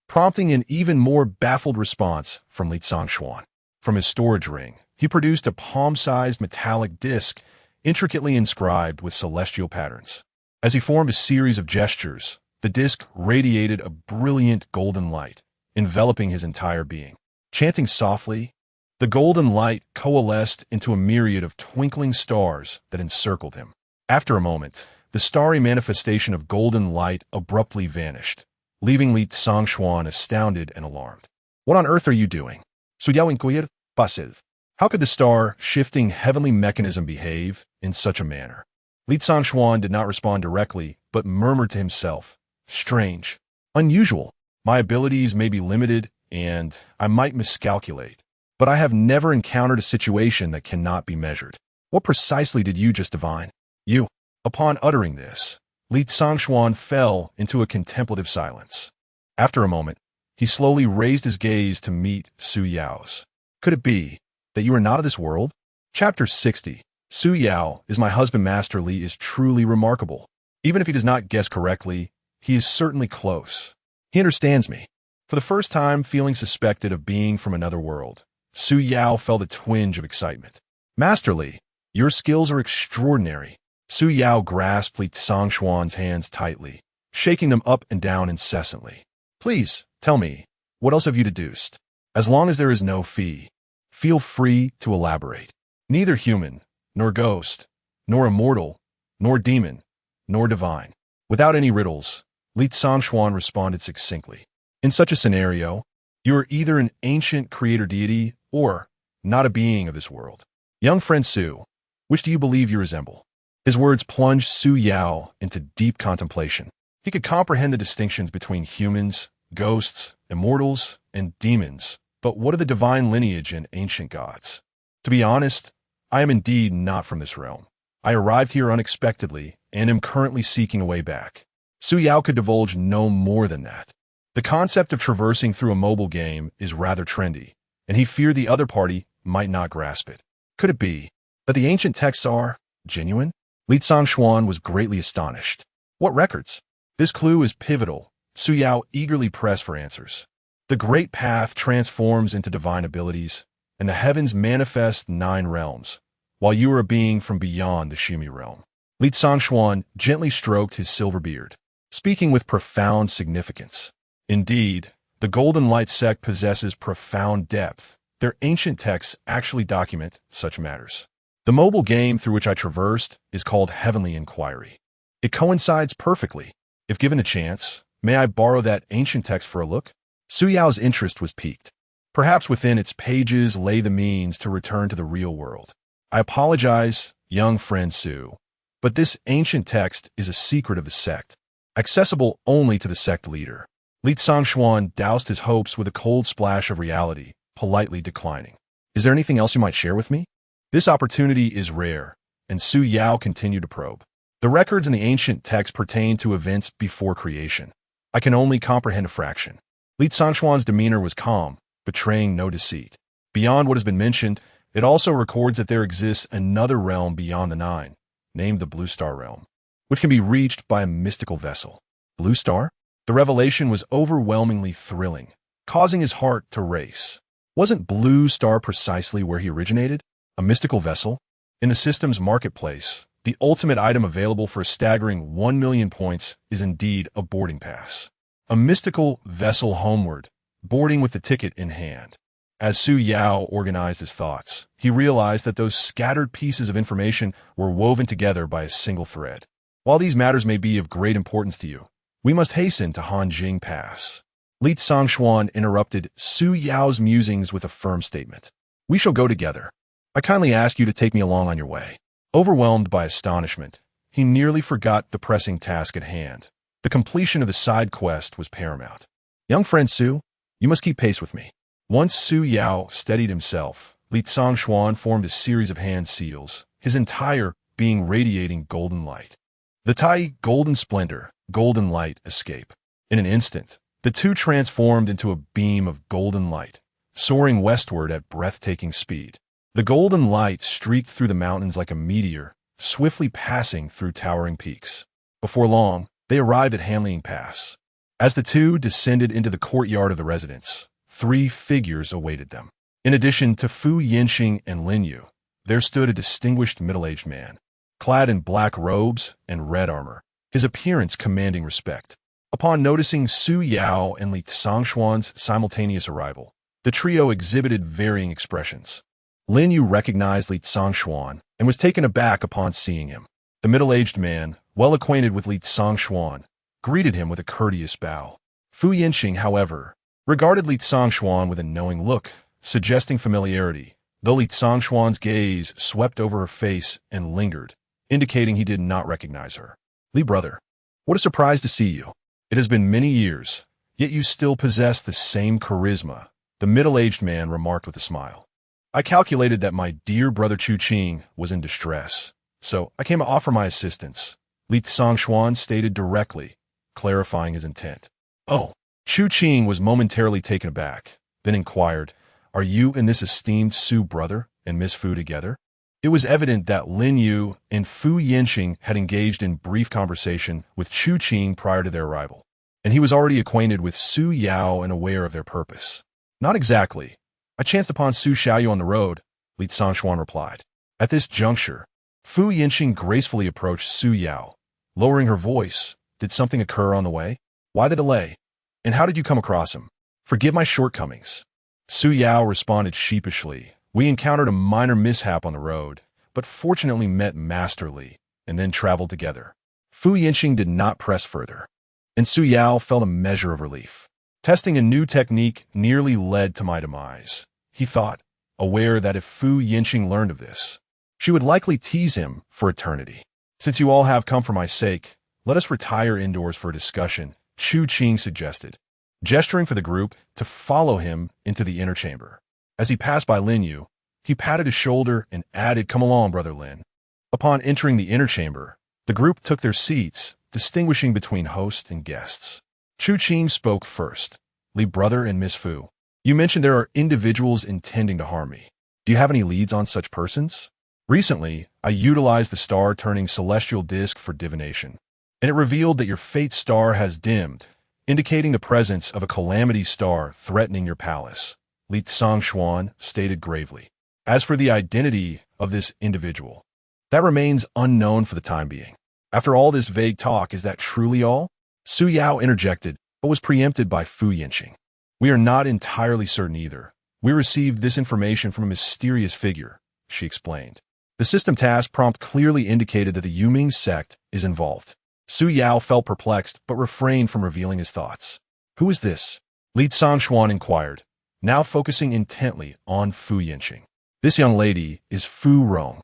prompting an even more baffled response from Li Sangshuan. From his storage ring, he produced a palm-sized metallic disc intricately inscribed with celestial patterns. As he formed a series of gestures, the disc radiated a brilliant golden light, enveloping his entire being. Chanting softly, the golden light coalesced into a myriad of twinkling stars that encircled him. After a moment, the starry manifestation of golden light abruptly vanished, leaving Li Sangshuan astounded and alarmed. What on earth are you doing? Su Yao inquired, passive. How could the star-shifting heavenly mechanism behave in such a manner? Li Sangshuan did not respond directly, but murmured to himself, strange, unusual. My abilities may be limited, and I might miscalculate, but I have never encountered a situation that cannot be measured. What precisely did you just divine? You. Upon uttering this, Li Sangshuan fell into a contemplative silence. After a moment, he slowly raised his gaze to meet Su Yao's. Could it be that you are not of this world? Chapter 60. Su Yao is my husband. Master Li is truly remarkable. Even if he does not guess correctly, he is certainly close. He understands me. For the first time feeling suspected of being from another world, Su Yao felt a twinge of excitement. Master Li, your skills are extraordinary. Su Yao grasped Li Sangshuan's hands tightly, shaking them up and down incessantly. Please, tell me, what else have you deduced? As long as there is no fee, feel free to elaborate. Neither human, nor ghost, nor immortal, nor demon, nor divine. Without any riddles, Li Sangshuan responded succinctly. In such a scenario, you are either an ancient creator deity or not a being of this world. Young friend Su, which do you believe you resemble? His words plunged Su Yao into deep contemplation. He could comprehend the distinctions between humans, ghosts, immortals, and demons, but what of the divine lineage and ancient gods? To be honest, I am indeed not from this realm. I arrived here unexpectedly and am currently seeking a way back. Su Yao could divulge no more than that. The concept of traversing through a mobile game is rather trendy, and he feared the other party might not grasp it. Could it be that the ancient texts are genuine? Li Zhangshuan was greatly astonished. What records? This clue is pivotal. Su Yao eagerly pressed for answers. The great path transforms into divine abilities, and the heavens manifest 9 realms, while you are a being from beyond the Shimi realm. Li Zhangshuan gently stroked his silver beard, speaking with profound significance. Indeed, the Golden Light sect possesses profound depth. Their ancient texts actually document such matters. The mobile game through which I traversed is called Heavenly Inquiry. It coincides perfectly. If given a chance, may I borrow that ancient text for a look? Su Yao's interest was piqued. Perhaps within its pages lay the means to return to the real world. I apologize, young friend Su, but this ancient text is a secret of the sect, accessible only to the sect leader. Li Zhangshuan doused his hopes with a cold splash of reality, politely declining. Is there anything else you might share with me? This opportunity is rare, and Su Yao continued to probe. The records in the ancient text pertain to events before creation. I can only comprehend a fraction. Li Zhangshuan's demeanor was calm, betraying no deceit. Beyond what has been mentioned, it also records that there exists another realm beyond the 9, named the Blue Star Realm, which can be reached by a mystical vessel. Blue Star? The revelation was overwhelmingly thrilling, causing his heart to race. Wasn't Blue Star precisely where he originated? A mystical vessel? In the system's marketplace, the ultimate item available for a staggering 1 million points is indeed a boarding pass. A mystical vessel homeward, boarding with the ticket in hand. As Su Yao organized his thoughts, he realized that those scattered pieces of information were woven together by a single thread. While these matters may be of great importance to you, we must hasten to Hanjing Pass. Li Zhangshuan interrupted Su Yao's musings with a firm statement. We shall go together. I kindly ask you to take me along on your way. Overwhelmed by astonishment, he nearly forgot the pressing task at hand. The completion of the side quest was paramount. Young friend Su, you must keep pace with me. Once Su Yao steadied himself, Li Zhangshuan formed a series of hand seals, his entire being radiating golden light. The Tai Golden Splendor, Golden Light Escape. In an instant, the two transformed into a beam of golden light, soaring westward at breathtaking speed. The golden light streaked through the mountains like a meteor, swiftly passing through towering peaks. Before long, they arrived at Hanjing Pass. As the two descended into the courtyard of the residence, 3 figures awaited them. In addition to Fu Yinxing and Lin Yu, there stood a distinguished middle-aged man, clad in black robes and red armor, his appearance commanding respect. Upon noticing Su Yao and Li Zhangshuan's simultaneous arrival, the trio exhibited varying expressions. Lin Yu recognized Li Zhangshuan and was taken aback upon seeing him. The middle-aged man, well acquainted with Li Zhangshuan, greeted him with a courteous bow. Fu Yinxing, however, regarded Li Zhangshuan with a knowing look, suggesting familiarity, though Li Zhangshuan's gaze swept over her face and lingered, indicating he did not recognize her. Li brother, what a surprise to see you. It has been many years, yet you still possess the same charisma, the middle-aged man remarked with a smile. I calculated that my dear brother Chu Qing was in distress, so I came to offer my assistance, Li Zhangshuan stated directly, clarifying his intent. Oh, Chu Qing was momentarily taken aback, then inquired, are you and this esteemed Su brother and Miss Fu together? It was evident that Lin Yu and Fu Yinxing had engaged in brief conversation with Chu Qing prior to their arrival, and he was already acquainted with Su Yao and aware of their purpose. Not exactly. I chanced upon Su Xiaoyu on the road, Li Zhangshuan replied. At this juncture, Fu Yinxing gracefully approached Su Yao, lowering her voice. Did something occur on the way? Why the delay? And how did you come across him? Forgive my shortcomings. Su Yao responded sheepishly. We encountered a minor mishap on the road, but fortunately met masterly, and then traveled together. Fu Yinxing did not press further, and Su Yao felt a measure of relief. Testing a new technique nearly led to my demise, he thought, aware that if Fu Yinxing learned of this, she would likely tease him for eternity. Since you all have come for my sake, let us retire indoors for a discussion, Chu Qing suggested, gesturing for the group to follow him into the inner chamber. As he passed by Lin Yu, he patted his shoulder and added, come along, brother Lin. Upon entering the inner chamber, the group took their seats, distinguishing between host and guests. Chu Qing spoke first. Li brother and Miss Fu. You mentioned there are individuals intending to harm me. Do you have any leads on such persons? Recently, I utilized the star-turning celestial disk for divination, and it revealed that your fate star has dimmed, indicating the presence of a calamity star threatening your palace, Li Tsangxuan stated gravely. As for the identity of this individual, that remains unknown for the time being. After all this vague talk, is that truly all? Su Yao interjected, but was preempted by Fu Yinqing. We are not entirely certain either. We received this information from a mysterious figure, she explained. The system task prompt clearly indicated that the Yuming sect is involved. Su Yao felt perplexed but refrained from revealing his thoughts. Who is this? Li Tsangxuan inquired, now focusing intently on Fu Yinqing. This young lady is Fu Rong,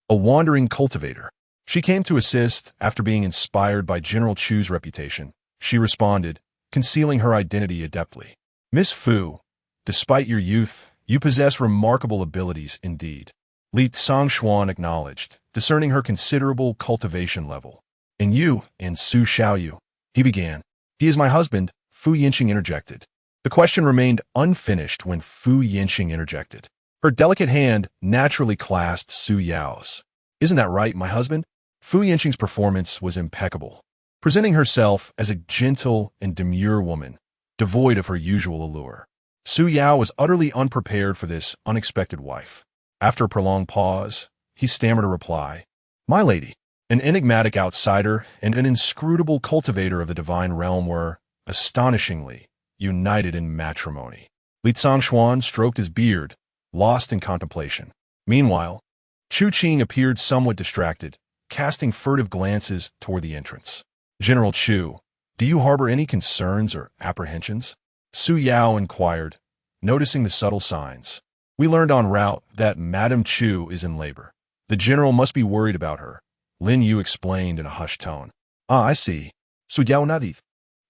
a wandering cultivator. She came to assist after being inspired by General Chu's reputation. She responded, concealing her identity adeptly. Miss Fu, despite your youth, you possess remarkable abilities indeed. Li Tsangxuan acknowledged, discerning her considerable cultivation level. And you, and Su Xiaoyu, he began. He is my husband, Fu Yinqing interjected. The question remained unfinished when Fu Yinqing interjected. Her delicate hand naturally clasped Su Yao's. Isn't that right, my husband? Fu Yinqing's performance was impeccable, presenting herself as a gentle and demure woman, devoid of her usual allure. Su Yao was utterly unprepared for this unexpected wife. After a prolonged pause, he stammered a reply. My lady, an enigmatic outsider and an inscrutable cultivator of the divine realm were, astonishingly, united in matrimony. Li Tsangxuan stroked his beard, lost in contemplation. Meanwhile, Chu Qing appeared somewhat distracted, casting furtive glances toward the entrance. General Chu, do you harbor any concerns or apprehensions? Su Yao inquired, noticing the subtle signs. We learned en route that Madame Chu is in labor. The general must be worried about her, Lin Yu explained in a hushed tone. Ah, I see. Su Yao nadith.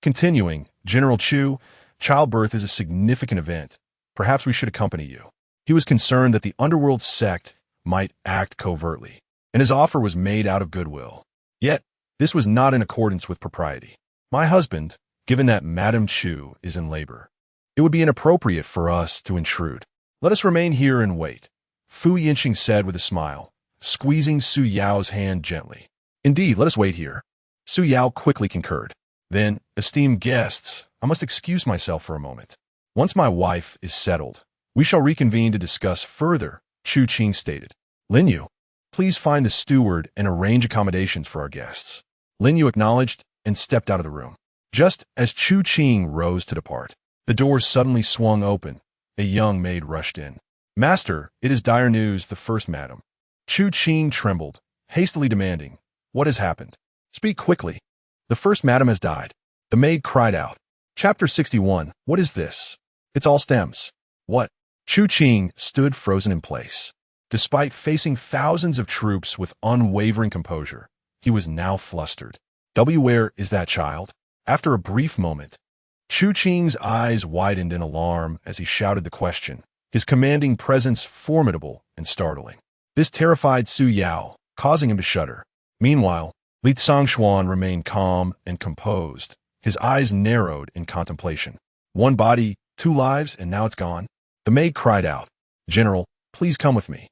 Continuing, General Chu, childbirth is a significant event. Perhaps we should accompany you. He was concerned that the underworld sect might act covertly, and his offer was made out of goodwill. Yet, this was not in accordance with propriety. My husband, given that Madame Chu is in labor, it would be inappropriate for us to intrude. Let us remain here and wait, Fu Yinqing said with a smile, squeezing Su Yao's hand gently. Indeed, let us wait here. Su Yao quickly concurred. Then, esteemed guests, I must excuse myself for a moment. Once my wife is settled, we shall reconvene to discuss further, Chu Qing stated. Lin Yu, please find the steward and arrange accommodations for our guests. Lin Yu acknowledged and stepped out of the room. Just as Chu Qing rose to depart, the door suddenly swung open. A young maid rushed in. Master, it is dire news, the first madam. Chu Qing trembled, hastily demanding, what has happened? Speak quickly. The first madam has died. The maid cried out. Chapter 61, what is this? It's all stems. What? Chu Qing stood frozen in place. Despite facing thousands of troops with unwavering composure, he was now flustered. Where is that child? After a brief moment, Chu Qing's eyes widened in alarm as he shouted the question, his commanding presence formidable and startling. This terrified Su Yao, causing him to shudder. Meanwhile, Li Tsangxuan remained calm and composed, his eyes narrowed in contemplation. One body, two lives, and now it's gone. The maid cried out, General, please come with me.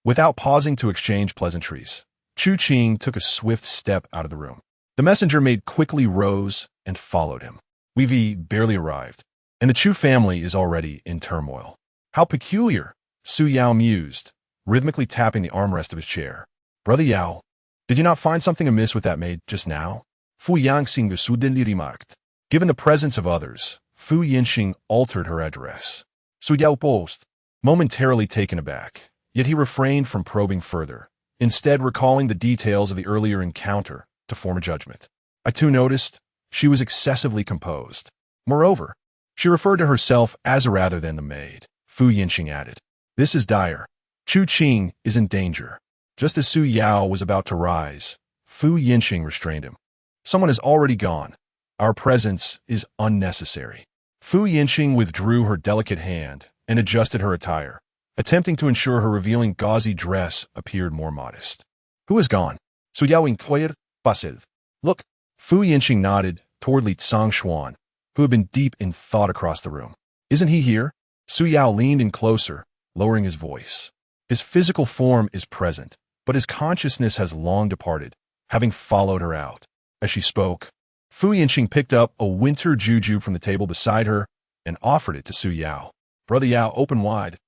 Without pausing to exchange pleasantries, Chu Qing took a swift step out of the room. The messenger maid quickly rose and followed him. We've barely arrived, and the Chu family is already in turmoil. How peculiar, Su Yao mused, rhythmically tapping the armrest of his chair. Brother Yao, did you not find something amiss with that maid just now? Fu Yangxing suddenly remarked. Given the presence of others, Fu Yinqing altered her address. Su Yao paused, momentarily taken aback, yet he refrained from probing further, instead recalling the details of the earlier encounter to form a judgment. I too noticed she was excessively composed. Moreover, she referred to herself as rather than the maid. Fu Yinqing added, this is dire. Chu Qing is in danger. Just as Su Yao was about to rise, Fu Yinqing restrained him. Someone has already gone. Our presence is unnecessary. Fu Yinqing withdrew her delicate hand and adjusted her attire, attempting to ensure her revealing gauzy dress appeared more modest. Who has gone? Su Yao inquired, passive. Look, Fu Yinqing nodded toward Li Tsangxuan, who had been deep in thought across the room. Isn't he here? Su Yao leaned in closer, lowering his voice. His physical form is present, but his consciousness has long departed, having followed her out. As she spoke, Fu Yinqing picked up a winter juju from the table beside her and offered it to Su Yao. Brother Yao opened wide.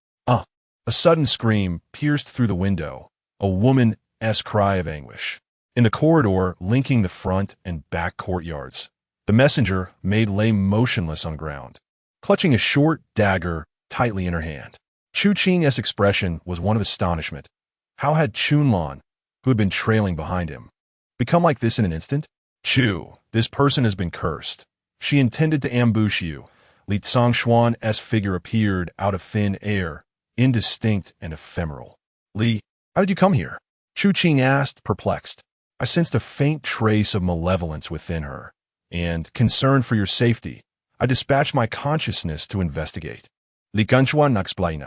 A sudden scream pierced through the window, a woman's cry of anguish. In the corridor linking the front and back courtyards, the messenger maid lay motionless on the ground, clutching a short dagger tightly in her hand. Chu Qing's expression was one of astonishment. How had Chunlan, who had been trailing behind him, become like this in an instant? Chu, this person has been cursed. She intended to ambush you. Li Tsongxuan's figure appeared out of thin air, indistinct and ephemeral. Li, how did you come here? Chu Qing asked, perplexed. I sensed a faint trace of malevolence within her, and, concerned for your safety, I dispatched my consciousness to investigate. Li Ganchuan explained.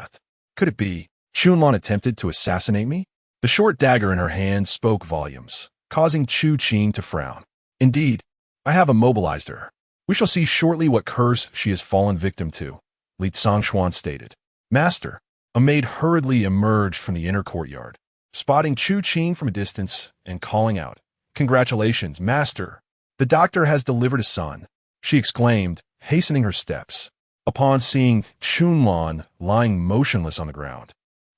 Could it be Chunlan attempted to assassinate me? The short dagger in her hand spoke volumes, causing Chu Qing to frown. Indeed, I have immobilized her. We shall see shortly what curse she has fallen victim to, Li Tsongxuan stated. Master, a maid hurriedly emerged from the inner courtyard, spotting Chu Qing from a distance and calling out, Congratulations, Master! The doctor has delivered a son, she exclaimed, hastening her steps. Upon seeing Chunlan lying motionless on the ground,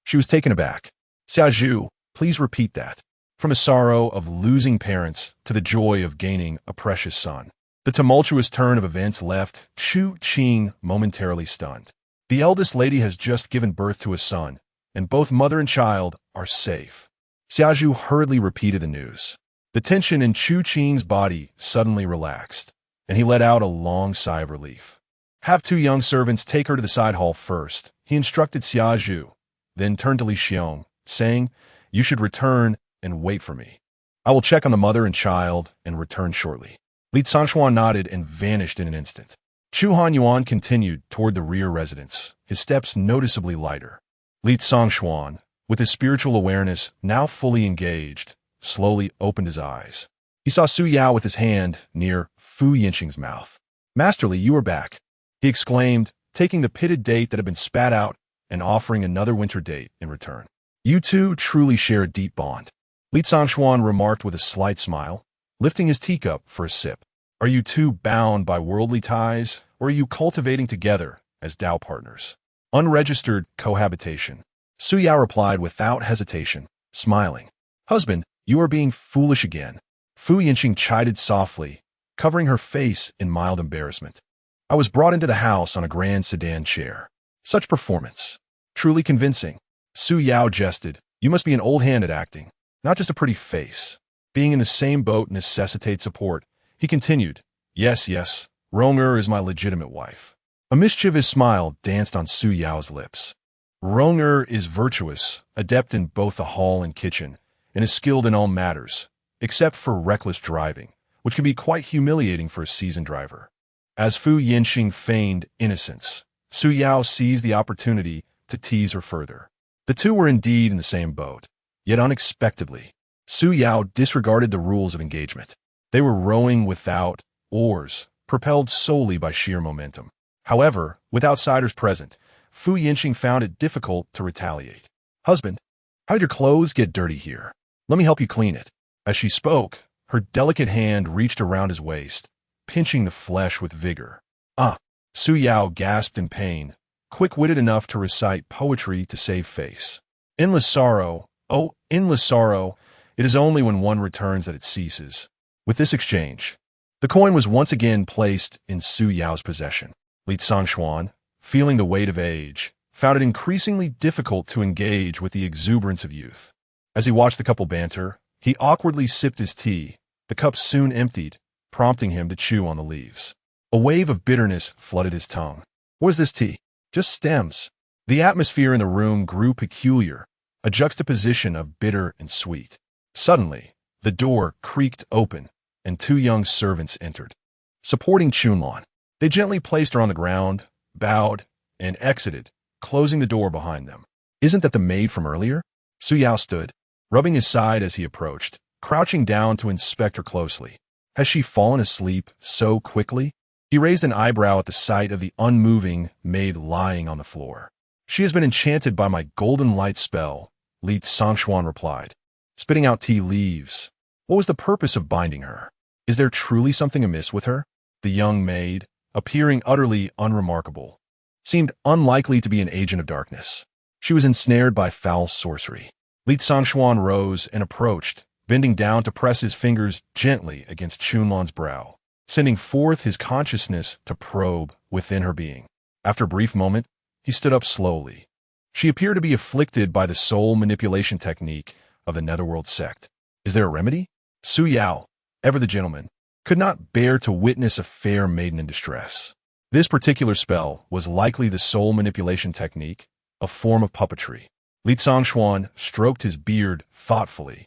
she was taken aback. Xiaozhu, please repeat that. From a sorrow of losing parents to the joy of gaining a precious son. The tumultuous turn of events left Chu Qing momentarily stunned. The eldest lady has just given birth to a son, and both mother and child are safe. Xiaozhu hurriedly repeated the news. The tension in Chu Qing's body suddenly relaxed, and he let out a long sigh of relief. Have two young servants take her to the side hall first, he instructed Xiaozhu, then turned to Li Xiong, saying, You should return and wait for me. I will check on the mother and child and return shortly. Li Tsongxuan nodded and vanished in an instant. Chu Hanyuan continued toward the rear residence, his steps noticeably lighter. Li Tsongxuan, with his spiritual awareness now fully engaged, slowly opened his eyes. He saw Su Yao with his hand near Fu Yinqing's mouth. Masterly, you are back, he exclaimed, taking the pitted date that had been spat out and offering another winter date in return. You two truly share a deep bond, Li Tsongxuan remarked with a slight smile, lifting his teacup for a sip. Are you two bound by worldly ties, or are you cultivating together as Tao partners? Unregistered cohabitation. Su Yao replied without hesitation, smiling. Husband, you are being foolish again. Fu Yinqing chided softly, covering her face in mild embarrassment. I was brought into the house on a grand sedan chair. Such performance. Truly convincing. Su Yao jested. You must be an old hand at acting, not just a pretty face. Being in the same boat necessitates support. He continued, Yes, Rong-er is my legitimate wife. A mischievous smile danced on Su Yao's lips. Rong-er is virtuous, adept in both the hall and kitchen, and is skilled in all matters, except for reckless driving, which can be quite humiliating for a seasoned driver. As Fu Yinqing feigned innocence, Su Yao seized the opportunity to tease her further. The two were indeed in the same boat, yet unexpectedly, Su Yao disregarded the rules of engagement. They were rowing without oars, propelled solely by sheer momentum. However, with outsiders present, Fu Yinqing found it difficult to retaliate. Husband, how'd your clothes get dirty here? Let me help you clean it. As she spoke, her delicate hand reached around his waist, pinching the flesh with vigor. Su Yao gasped in pain, quick-witted enough to recite poetry to save face. Endless sorrow, oh, endless sorrow, it is only when one returns that it ceases. With this exchange, the coin was once again placed in Su Yao's possession. Li Tsongxuan, feeling the weight of age, found it increasingly difficult to engage with the exuberance of youth. As he watched the couple banter, he awkwardly sipped his tea. The cup soon emptied, prompting him to chew on the leaves. A wave of bitterness flooded his tongue. What is this tea? Just stems. The atmosphere in the room grew peculiar, a juxtaposition of bitter and sweet. Suddenly, the door creaked open, and two young servants entered. Supporting Chunlan, they gently placed her on the ground, bowed, and exited, closing the door behind them. Isn't that the maid from earlier? Su Yao stood, rubbing his side as he approached, crouching down to inspect her closely. Has she fallen asleep so quickly? He raised an eyebrow at the sight of the unmoving maid lying on the floor. She has been enchanted by my golden light spell, Li Sangxuan replied, spitting out tea leaves. What was the purpose of binding her? Is there truly something amiss with her? The young maid, appearing utterly unremarkable, seemed unlikely to be an agent of darkness. She was ensnared by foul sorcery. Li Sangxuan rose and approached, bending down to press his fingers gently against Chunlan's brow, sending forth his consciousness to probe within her being. After a brief moment, he stood up slowly. She appeared to be afflicted by the soul manipulation technique of the Netherworld sect. Is there a remedy? Su Yao, ever the gentleman, could not bear to witness a fair maiden in distress. This particular spell was likely the soul manipulation technique, a form of puppetry. Li Sangxuan stroked his beard thoughtfully,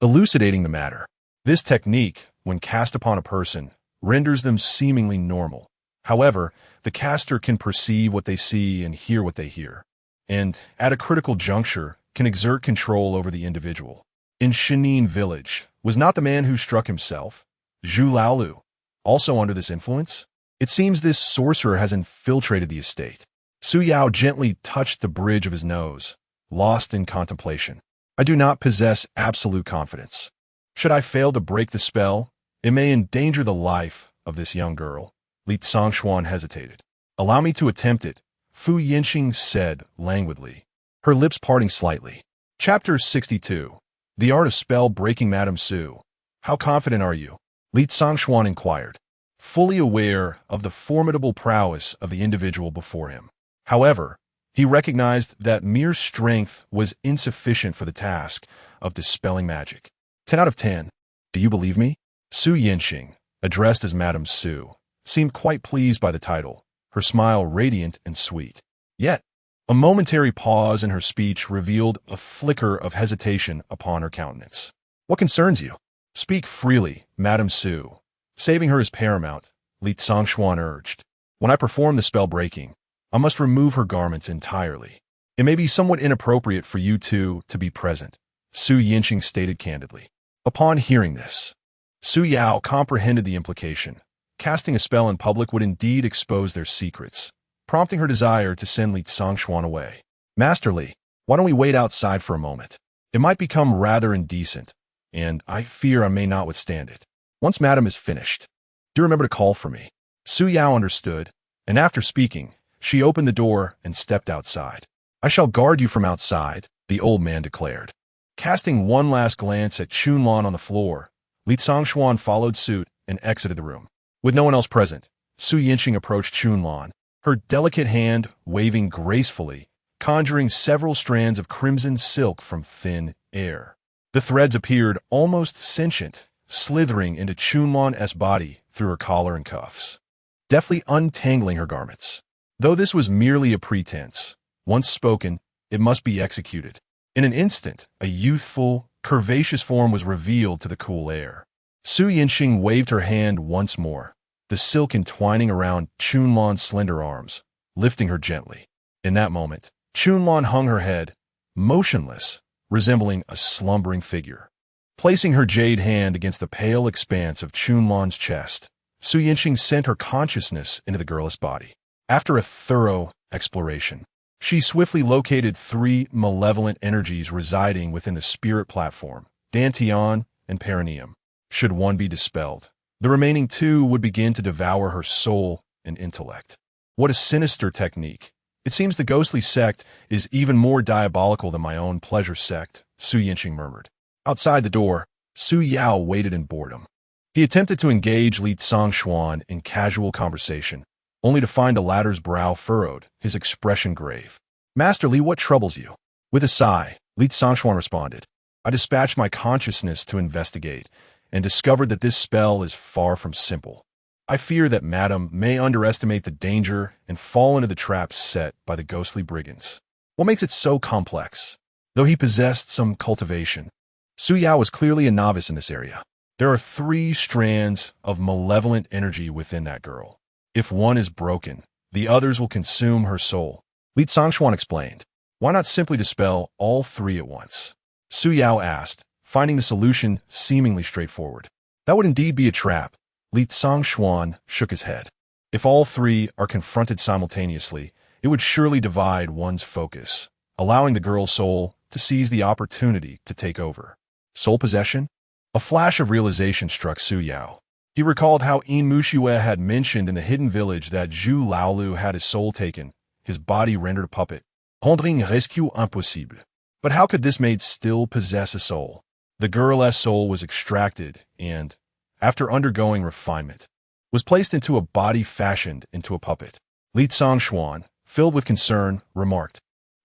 elucidating the matter. This technique, when cast upon a person, renders them seemingly normal. However, the caster can perceive what they see and hear what they hear, and, at a critical juncture, can exert control over the individual. In Shenin village, was not the man who struck himself, Zhu Laolu, also under this influence? It seems this sorcerer has infiltrated the estate. Su Yao gently touched the bridge of his nose, lost in contemplation. I do not possess absolute confidence. Should I fail to break the spell, it may endanger the life of this young girl. Li Sangxuan hesitated. Allow me to attempt it, Fu Yinxing said languidly, her lips parting slightly. Chapter 62. The Art of Spell Breaking. Madame Su, how confident are you? Li Sangxuan inquired, fully aware of the formidable prowess of the individual before him. However, he recognized that mere strength was insufficient for the task of dispelling magic. 10 out of 10. Do you believe me? Su Yinxing, addressed as Madame Su, seemed quite pleased by the title, her smile radiant and sweet. Yet, a momentary pause in her speech revealed a flicker of hesitation upon her countenance. What concerns you? Speak freely, Madame Su. Saving her is paramount, Li Sangxuan urged. When I perform the spell breaking, I must remove her garments entirely. It may be somewhat inappropriate for you two to be present, Su Yinxing stated candidly. Upon hearing this, Su Yao comprehended the implication. Casting a spell in public would indeed expose their secrets, prompting her desire to send Li Sangxuan away. Master Li, why don't we wait outside for a moment? It might become rather indecent, and I fear I may not withstand it. Once Madame is finished, do remember to call for me. Su Yao understood, and after speaking, she opened the door and stepped outside. I shall guard you from outside, the old man declared. Casting one last glance at Chunlan on the floor, Li Sangxuan followed suit and exited the room. With no one else present, Su Yinxing approached Chunlan, her delicate hand waving gracefully, conjuring several strands of crimson silk from thin air. The threads appeared almost sentient, slithering into Chunlan's body through her collar and cuffs, deftly untangling her garments. Though this was merely a pretense, once spoken, it must be executed. In an instant, a youthful, curvaceous form was revealed to the cool air. Su Yinxing waved her hand once more, the silk entwining around Chunlan's slender arms, lifting her gently. In that moment, Chunlan hung her head, motionless, resembling a slumbering figure. Placing her jade hand against the pale expanse of Chunlan's chest, Su Yinxing sent her consciousness into the girl's body. After a thorough exploration, she swiftly located 3 malevolent energies residing within the spirit platform, Dantian and Perineum. Should one be dispelled, the remaining 2 would begin to devour her soul and intellect. What a sinister technique. It seems the ghostly sect is even more diabolical than my own Pleasure Sect, Su Yinxing murmured. Outside the door, Su Yao waited in boredom. He attempted to engage Li Sangxuan in casual conversation, only to find the latter's brow furrowed, his expression grave. Master Li, what troubles you? With a sigh, Li Sangxuan responded. I dispatched my consciousness to investigate, and discovered that this spell is far from simple. I fear that Madame may underestimate the danger and fall into the traps set by the ghostly brigands. What makes it so complex? Though he possessed some cultivation, Su Yao was clearly a novice in this area. There are 3 strands of malevolent energy within that girl. If one is broken, the others will consume her soul. Li Sangxuan explained. Why not simply dispel all 3 at once? Su Yao asked, finding the solution seemingly straightforward. That would indeed be a trap. Li Sangxuan shook his head. If all three are confronted simultaneously, it would surely divide one's focus, allowing the girl's soul to seize the opportunity to take over. Soul possession? A flash of realization struck Su Yao. He recalled how Yin Muxue had mentioned in the hidden village that Zhu Laolu had his soul taken, his body rendered a puppet. Rendring rescue impossible. But how could this maid still possess a soul? The girl's soul was extracted and, after undergoing refinement, was placed into a body fashioned into a puppet. Li Tsangxuan, filled with concern, remarked,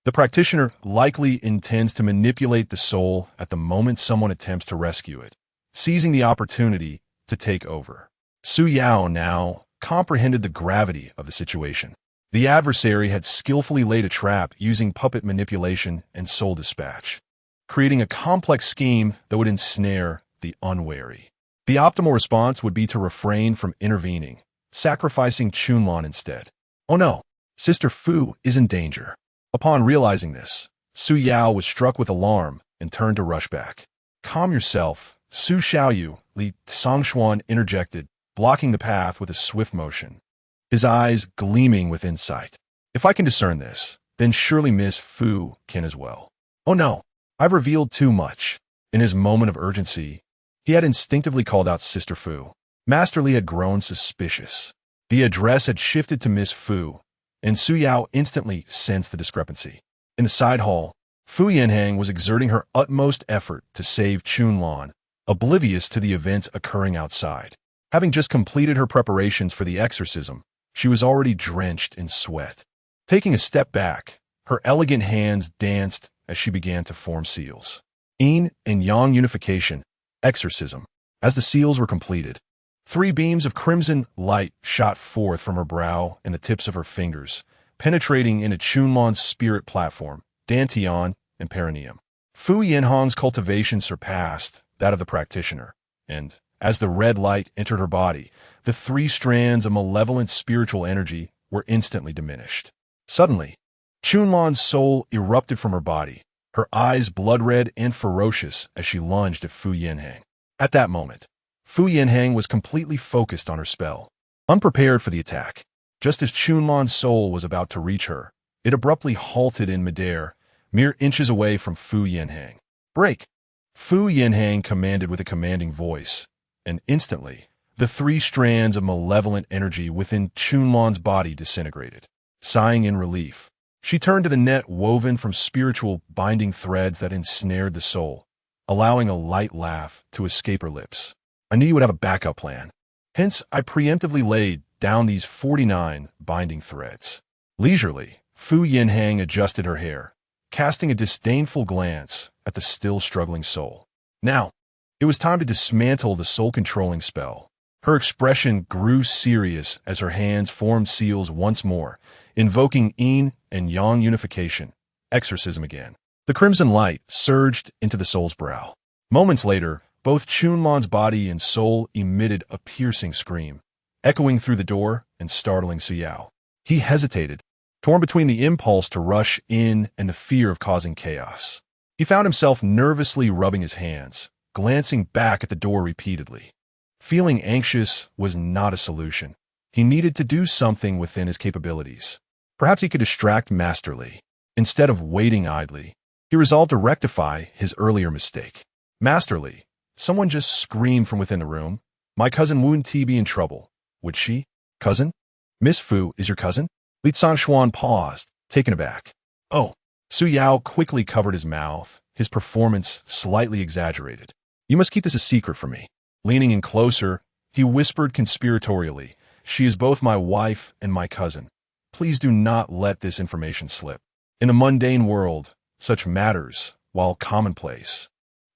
"The practitioner likely intends to manipulate the soul at the moment someone attempts to rescue it, seizing the opportunity to take over." Su Yao now comprehended the gravity of the situation. The adversary had skillfully laid a trap using puppet manipulation and soul dispatch, creating a complex scheme that would ensnare the unwary. The optimal response would be to refrain from intervening, sacrificing Chunlan instead. Oh no, Sister Fu is in danger. Upon realizing this, Su Yao was struck with alarm and turned to rush back. "Calm yourself, Su Xiaoyu," Li Tsangxuan interjected, blocking the path with a swift motion, his eyes gleaming with insight. "If I can discern this, then surely Miss Fu can as well. Oh no, I've revealed too much." In his moment of urgency, he had instinctively called out Sister Fu. Master Li had grown suspicious. The address had shifted to Miss Fu, and Su Yao instantly sensed the discrepancy. In the side hall, Fu Yanhang was exerting her utmost effort to save Chunlan, oblivious to the events occurring outside. Having just completed her preparations for the exorcism, she was already drenched in sweat. Taking a step back, her elegant hands danced as she began to form seals. Yin and Yang unification, exorcism. As the seals were completed, 3 beams of crimson light shot forth from her brow and the tips of her fingers, penetrating into Chunlan's spirit platform, dantian, and perineum. Fu Yanhang's cultivation surpassed that of the practitioner, and, as the red light entered her body, the 3 strands of malevolent spiritual energy were instantly diminished. Suddenly, Chunlan's soul erupted from her body, her eyes blood-red and ferocious as she lunged at Fu Yanhang. At that moment, Fu Yanhang was completely focused on her spell, unprepared for the attack. Just as Chunlan's soul was about to reach her, it abruptly halted in midair, mere inches away from Fu Yanhang. "Break!" Fu Yanhang commanded with a commanding voice, and instantly, the 3 strands of malevolent energy within Chunlan's body disintegrated. Sighing in relief, she turned to the net woven from spiritual binding threads that ensnared the soul, allowing a light laugh to escape her lips. "I knew you would have a backup plan. Hence, I preemptively laid down these 49 binding threads." Leisurely, Fu Yanhang adjusted her hair, casting a disdainful glance at the still struggling soul. Now, it was time to dismantle the soul-controlling spell. Her expression grew serious as her hands formed seals once more, invoking Yin and Yang unification, exorcism again. The crimson light surged into the soul's brow. Moments later, both Chunlan's body and soul emitted a piercing scream, echoing through the door and startling Su Yao. He hesitated, torn between the impulse to rush in and the fear of causing chaos. He found himself nervously rubbing his hands, glancing back at the door repeatedly. Feeling anxious was not a solution. He needed to do something within his capabilities. Perhaps he could distract Master Li. Instead of waiting idly, he resolved to rectify his earlier mistake. "Master Li," someone just screamed from within the room. "My cousin Wun Ti be in trouble." Would she? "Cousin? Miss Fu is your cousin?" Li Tsangxuan paused, taken aback. "Oh." Su Yao quickly covered his mouth, his performance slightly exaggerated. "You must keep this a secret from me." Leaning in closer, he whispered conspiratorially, "She is both my wife and my cousin. Please do not let this information slip." In a mundane world, such matters, while commonplace,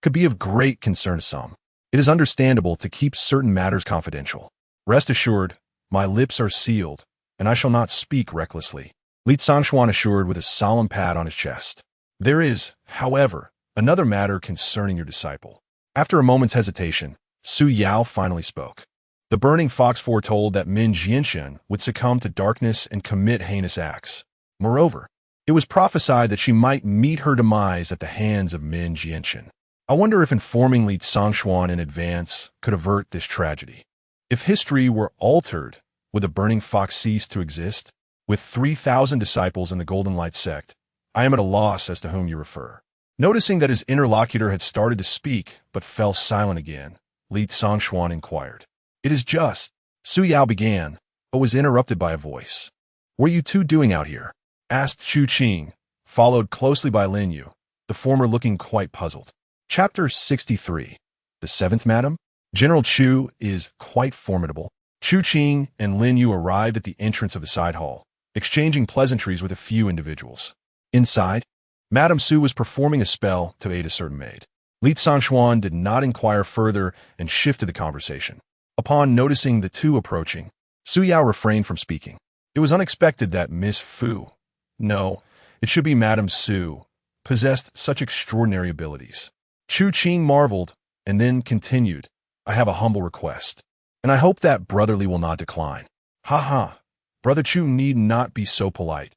could be of great concern to some. It is understandable to keep certain matters confidential. Rest assured, my lips are sealed, and I shall not speak recklessly, Li Tsangxuan assured with a solemn pat on his chest. There is, however, another matter concerning your disciple. After a moment's hesitation, Su Yao finally spoke. The burning fox foretold that Min Jianxian would succumb to darkness and commit heinous acts. Moreover, it was prophesied that she might meet her demise at the hands of Min Jianxian. I wonder if informing Li Tsangxuan in advance could avert this tragedy. If history were altered Would the burning fox cease to exist? With 3,000 disciples in the Golden Light sect, I am at a loss as to whom you refer. Noticing that his interlocutor had started to speak, but fell silent again, Li Sangshuan inquired. It is just, Su Yao began, but was interrupted by a voice. What are you two doing out here? Asked Chu Qing, followed closely by Lin Yu, the former looking quite puzzled. Chapter 63. The seventh madam? General Chu is quite formidable. Chu Qing and Lin Yu arrived at the entrance of the side hall, exchanging pleasantries with a few individuals. Inside, Madame Su was performing a spell to aid a certain maid. Li Sangshuan did not inquire further and shifted the conversation. Upon noticing the two approaching, Su Yao refrained from speaking. It was unexpected that Miss Fu, no, it should be Madame Su, possessed such extraordinary abilities. Chu Qing marveled and then continued, I have a humble request, and I hope that brotherly will not decline. Ha ha, Brother Chu need not be so polite.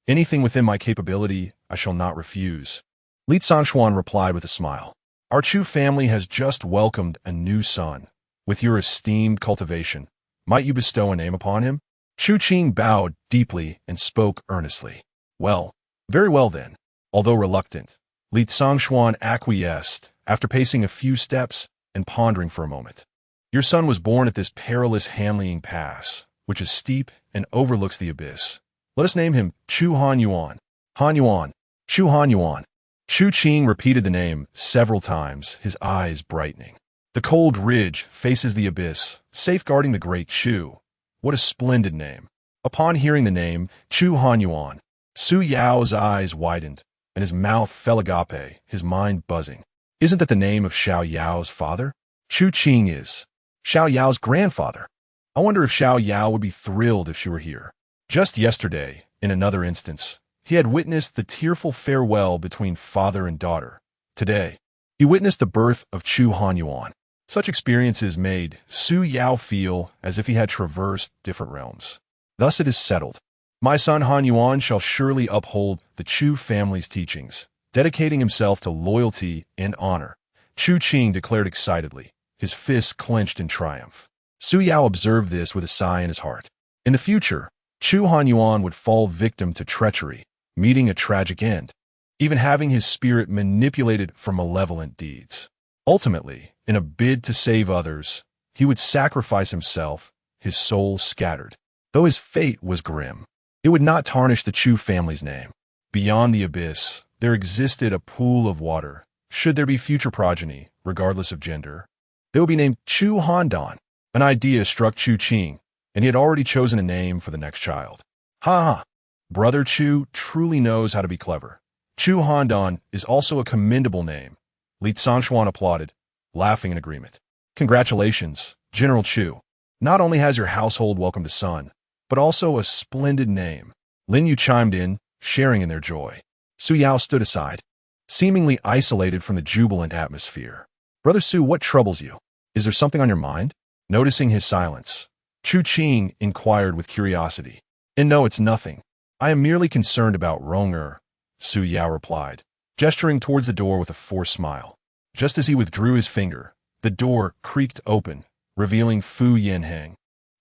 Anything within my capability, I shall not refuse. Li Sangshuan replied with a smile. Our Chu family has just welcomed a new son. With your esteemed cultivation, might you bestow a name upon him? Chu Qing bowed deeply and spoke earnestly. Well, very well then. Although reluctant, Li Sangshuan acquiesced after pacing a few steps and pondering for a moment. Your son was born at this perilous Hanliing Pass, which is steep and overlooks the abyss. Let us name him Chu Han Yuan. Han Yuan. Chu Han Yuan. Chu Qing repeated the name several times, his eyes brightening. The cold ridge faces the abyss, safeguarding the great Chu. What a splendid name. Upon hearing the name, Chu Han Yuan, Su Yao's eyes widened, and his mouth fell agape, his mind buzzing. Isn't that the name of Xiao Yao's father? Chu Qing is Xiao Yao's grandfather. I wonder if Xiao Yao would be thrilled if she were here. Just yesterday, in another instance, he had witnessed the tearful farewell between father and daughter. Today, he witnessed the birth of Chu Han Yuan. Such experiences made Su Yao feel as if he had traversed different realms. Thus it is settled. My son Han Yuan shall surely uphold the Chu family's teachings, dedicating himself to loyalty and honor. Chu Qing declared excitedly, his fists clenched in triumph. Su Yao observed this with a sigh in his heart. In the future, Chu Han Yuan would fall victim to treachery, meeting a tragic end, even having his spirit manipulated for malevolent deeds. Ultimately, in a bid to save others, he would sacrifice himself, his soul scattered. Though his fate was grim, it would not tarnish the Chu family's name. Beyond the abyss, there existed a pool of water. Should there be future progeny, regardless of gender, they would be named Chu Handan. An idea struck Chu Qing, and he had already chosen a name for the next child. Ha ha! Brother Chu truly knows how to be clever. Chu Handan is also a commendable name. Li Sangshuan applauded, laughing in agreement. Congratulations, General Chu. Not only has your household welcomed a son, but also a splendid name. Lin Yu chimed in, sharing in their joy. Su Yao stood aside, seemingly isolated from the jubilant atmosphere. Brother Su, what troubles you? Is there something on your mind? Noticing his silence, Chu Qing inquired with curiosity. And no, it's nothing. I am merely concerned about Rong-er, Su Yao replied, gesturing towards the door with a forced smile. Just as he withdrew his finger, the door creaked open, revealing Fu Yanheng,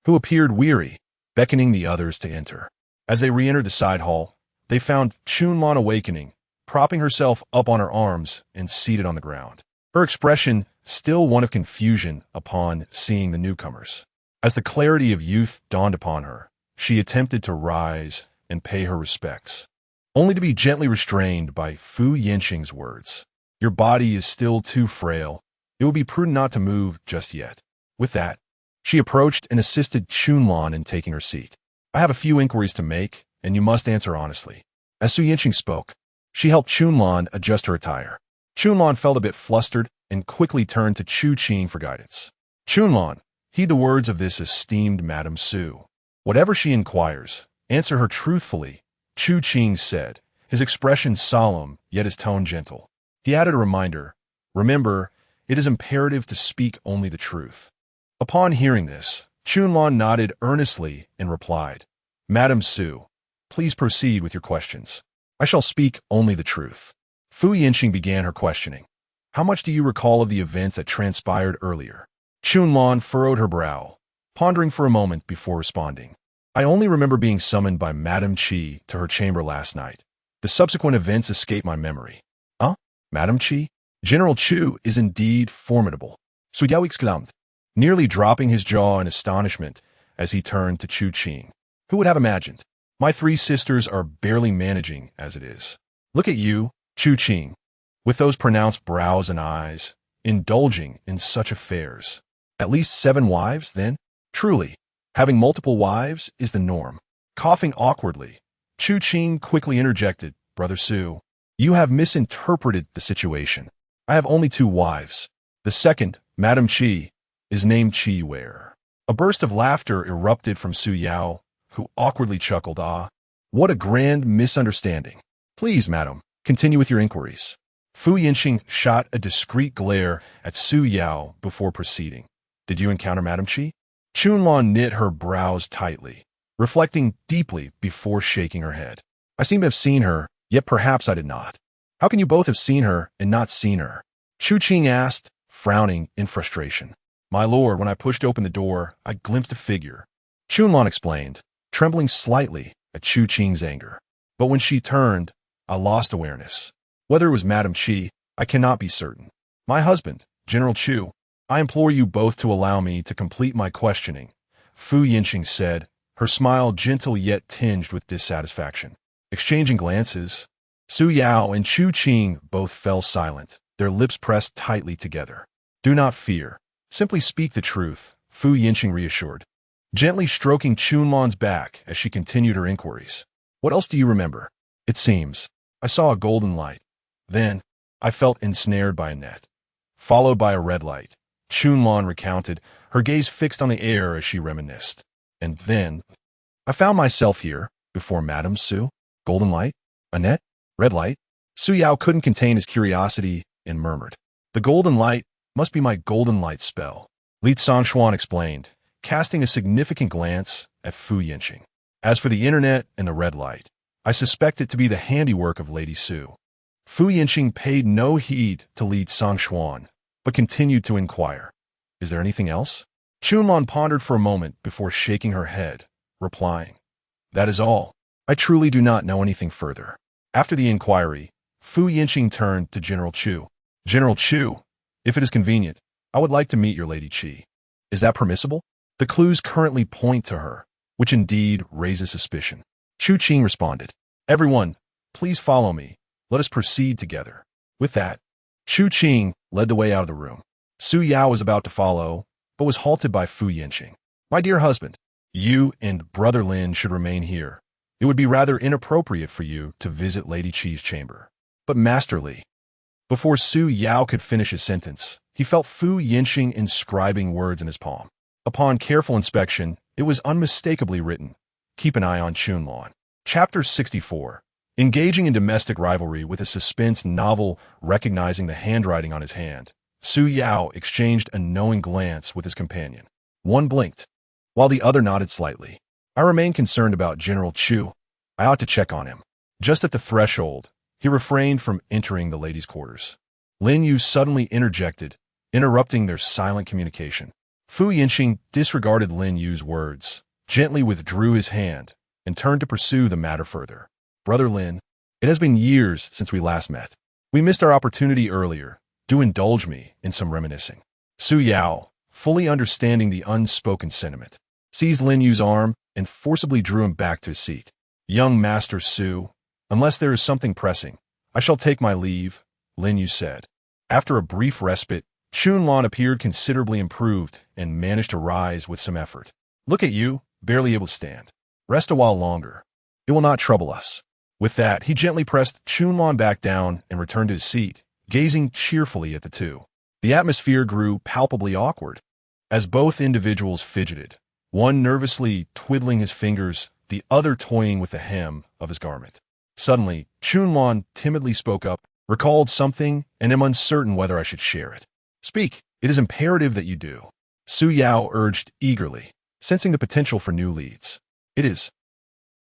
who appeared weary, beckoning the others to enter. As they re-entered the side hall, they found Chunlan awakening, propping herself up on her arms and seated on the ground. Her expression still one of confusion upon seeing the newcomers. As the clarity of youth dawned upon her, she attempted to rise and pay her respects, only to be gently restrained by Fu Yanxing's words. Your body is still too frail. It would be prudent not to move just yet. With that, she approached and assisted Chunlan in taking her seat. I have a few inquiries to make, and you must answer honestly. As Su Yanxing spoke, she helped Chunlan adjust her attire. Chunlan felt a bit flustered and quickly turned to Chu Qing for guidance. Chunlan, heed the words of this esteemed Madame Su. Whatever she inquires, answer her truthfully, Chu Qing said, his expression solemn, yet his tone gentle. He added a reminder, remember, it is imperative to speak only the truth. Upon hearing this, Chunlan nodded earnestly and replied, Madame Su, please proceed with your questions. I shall speak only the truth. Fu Yanxing began her questioning. How much do you recall of the events that transpired earlier? Chunlan furrowed her brow, pondering for a moment before responding. I only remember being summoned by Madame Qi to her chamber last night. The subsequent events escape my memory. Huh? Madame Qi? General Chu is indeed formidable. Su Yao exclaimed, nearly dropping his jaw in astonishment as he turned to Chu Qing. Who would have imagined? My three sisters are barely managing as it is. Look at you, Chu Qing, with those pronounced brows and eyes, indulging in such affairs. At least 7 wives, then? Truly, having multiple wives is the norm. Coughing awkwardly, Chu Qing quickly interjected, Brother Su, you have misinterpreted the situation. I have only 2 wives. The second, Madame Qi, is named Qi Ware. A burst of laughter erupted from Su Yao, who awkwardly chuckled, Ah, what a grand misunderstanding. Please, madam, continue with your inquiries. Fu Yinxing shot a discreet glare at Su Yao before proceeding. Did you encounter Madame Qi? Chunlan knit her brows tightly, reflecting deeply before shaking her head. I seem to have seen her, yet perhaps I did not. How can you both have seen her and not seen her? Chu Qing asked, frowning in frustration. My lord, when I pushed open the door, I glimpsed a figure. Chunlan explained, trembling slightly at Chu Qing's anger. But when she turned, I lost awareness. Whether it was Madame Qi, I cannot be certain. My husband, General Chu, I implore you both to allow me to complete my questioning, Fu Yinxing said, her smile gentle yet tinged with dissatisfaction. Exchanging glances, Su Yao and Chu Qing both fell silent, their lips pressed tightly together. Do not fear. Simply speak the truth, Fu Yinxing reassured, gently stroking Chunlan's back as she continued her inquiries. What else do you remember? It seems. I saw a golden light. Then, I felt ensnared by a net, followed by a red light. Chunlan recounted, her gaze fixed on the air as she reminisced. And then, I found myself here, before Madame Su. Golden light? A net? Red light? Su Yao couldn't contain his curiosity and murmured, the golden light must be my golden light spell. Li Sanxuan explained, casting a significant glance at Fu Yinxing. As for the internet and the red light, I suspect it to be the handiwork of Lady Su. Fu Yinxing paid no heed to Li Sanxuan, but continued to inquire. Is there anything else? Chunlan pondered for a moment before shaking her head, replying, that is all. I truly do not know anything further. After the inquiry, Fu Yinxing turned to General Chu. General Chu, if it is convenient, I would like to meet your Lady Qi. Is that permissible? The clues currently point to her, which indeed raises suspicion. Chu Qing responded, everyone, please follow me. Let us proceed together. With that, Chu Qing led the way out of the room. Su Yao was about to follow, but was halted by Fu Yinxing. My dear husband, you and Brother Lin should remain here. It would be rather inappropriate for you to visit Lady Qi's chamber. But Master Li. Before Su Yao could finish his sentence, he felt Fu Yinxing inscribing words in his palm. Upon careful inspection, it was unmistakably written, keep an eye on Chunlan. Chapter 64. Engaging in domestic rivalry with a suspense novel recognizing the handwriting on his hand, Su Yao exchanged a knowing glance with his companion. One blinked, while the other nodded slightly. I remain concerned about General Chu. I ought to check on him. Just at the threshold, he refrained from entering the ladies' quarters. Lin Yu suddenly interjected, interrupting their silent communication. Fu Yinxing disregarded Lin Yu's words, gently withdrew his hand, and turned to pursue the matter further. Brother Lin, it has been years since we last met. We missed our opportunity earlier. Do indulge me in some reminiscing. Su Yao, fully understanding the unspoken sentiment, seized Lin Yu's arm and forcibly drew him back to his seat. Young Master Su, unless there is something pressing, I shall take my leave, Lin Yu said. After a brief respite, Chunlan appeared considerably improved and managed to rise with some effort. Look at you, barely able to stand. Rest a while longer. It will not trouble us. With that, he gently pressed Chunlan back down and returned to his seat, gazing cheerfully at the two. The atmosphere grew palpably awkward, as both individuals fidgeted, one nervously twiddling his fingers, the other toying with the hem of his garment. Suddenly, Chunlan timidly spoke up, recalled something, and am uncertain whether I should share it. Speak, it is imperative that you do. Su Yao urged eagerly, sensing the potential for new leads. It is.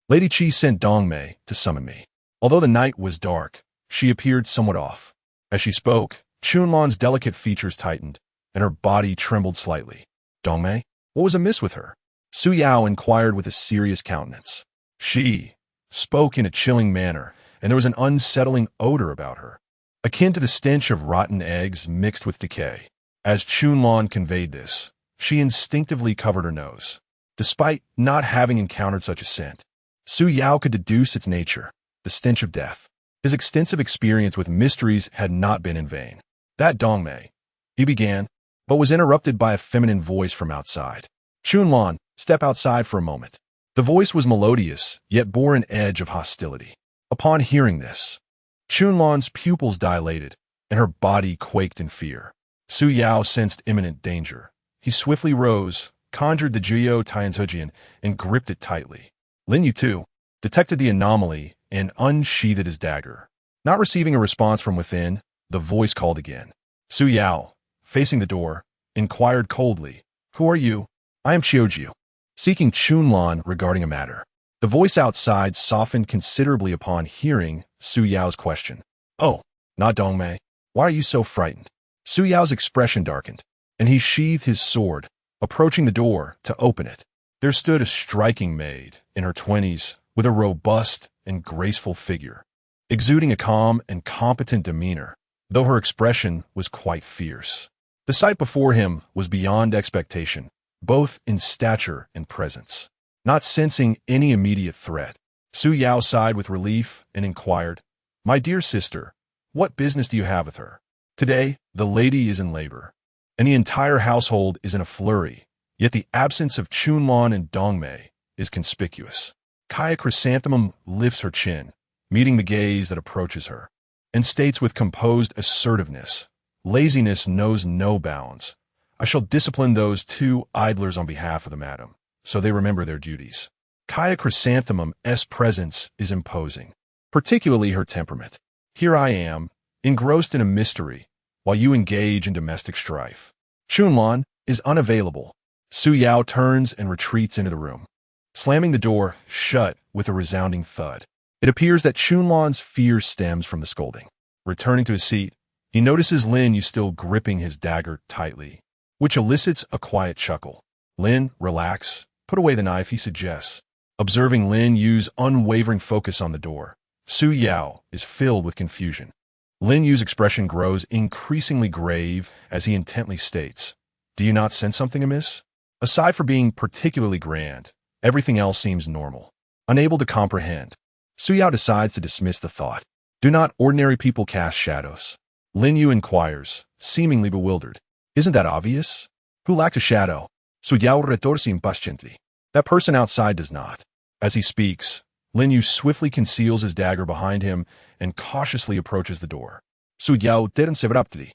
Lady Qi sent Dongmei to summon me. Although the night was dark, she appeared somewhat off. As she spoke, Chunlan's delicate features tightened, and her body trembled slightly. Dongmei? What was amiss with her? Su Yao inquired with a serious countenance. She spoke in a chilling manner, and there was an unsettling odor about her, akin to the stench of rotten eggs mixed with decay. As Chunlan conveyed this, she instinctively covered her nose. Despite not having encountered such a scent, Su Yao could deduce its nature, the stench of death. His extensive experience with mysteries had not been in vain. That Dongmei, he began, but was interrupted by a feminine voice from outside. Chunlan, step outside for a moment. The voice was melodious, yet bore an edge of hostility. Upon hearing this, Chunlan's pupils dilated, and her body quaked in fear. Su Yao sensed imminent danger. He swiftly rose, conjured the Jiyo Tianzujian, and gripped it tightly. Lin Yu, too, detected the anomaly and unsheathed his dagger. Not receiving a response from within, the voice called again. Su Yao, facing the door, inquired coldly, "Who are you?" "I am Qiujiu, seeking Chunlan regarding a matter." The voice outside softened considerably upon hearing Su Yao's question. "Oh, not Dongmei. Why are you so frightened?" Su Yao's expression darkened, and he sheathed his sword, approaching the door to open it. There stood a striking maid, in her 20s, with a robust and graceful figure, exuding a calm and competent demeanor, though her expression was quite fierce. The sight before him was beyond expectation, both in stature and presence. Not sensing any immediate threat, Su Yao sighed with relief and inquired, "My dear sister, what business do you have with her? Today, the lady is in labor, and the entire household is in a flurry, yet the absence of Chunlan and Dongmei is conspicuous." Kaya Chrysanthemum lifts her chin, meeting the gaze that approaches her, and states with composed assertiveness, "Laziness knows no bounds. I shall discipline those two idlers on behalf of the madam, so they remember their duties." Kaya Chrysanthemum's presence is imposing, particularly her temperament. Here I am, engrossed in a mystery, while you engage in domestic strife. Chunlan is unavailable. Su Yao turns and retreats into the room, slamming the door shut with a resounding thud. It appears that Chunlan's fear stems from the scolding. Returning to his seat, he notices Lin Yu still gripping his dagger tightly, which elicits a quiet chuckle. "Lin, relax. Put away the knife," he suggests. Observing Lin Yu's unwavering focus on the door, Su Yao is filled with confusion. Lin Yu's expression grows increasingly grave as he intently states, "Do you not sense something amiss? Aside from being particularly grand, everything else seems normal." Unable to comprehend, Su Yao decides to dismiss the thought. "Do not ordinary people cast shadows?" Lin Yu inquires, seemingly bewildered. "Isn't that obvious? Who lacks a shadow?" Su Yao retorce impaciently. "That person outside does not." As he speaks, Lin Yu swiftly conceals his dagger behind him and cautiously approaches the door. Su Yao turns abruptly,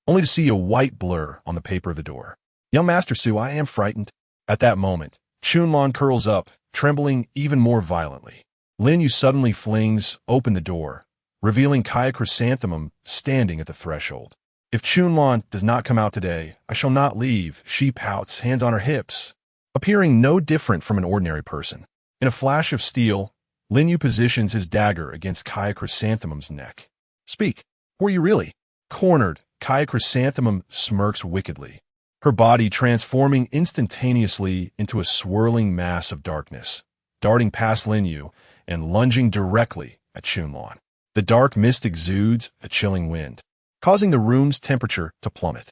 only to see a white blur on the paper of the door. "Young Master Su, I am frightened." At that moment, Chunlan curls up, trembling even more violently. Lin Yu suddenly flings open the door, revealing Kaya Chrysanthemum standing at the threshold. "If Chunlan does not come out today, I shall not leave," she pouts, hands on her hips, appearing no different from an ordinary person. In a flash of steel, Lin Yu positions his dagger against Kaya Chrysanthemum's neck. "Speak, who are you really?" Cornered, Kaya Chrysanthemum smirks wickedly, her body transforming instantaneously into a swirling mass of darkness, darting past Lin Yu and lunging directly at Chunlan. The dark mist exudes a chilling wind, causing the room's temperature to plummet.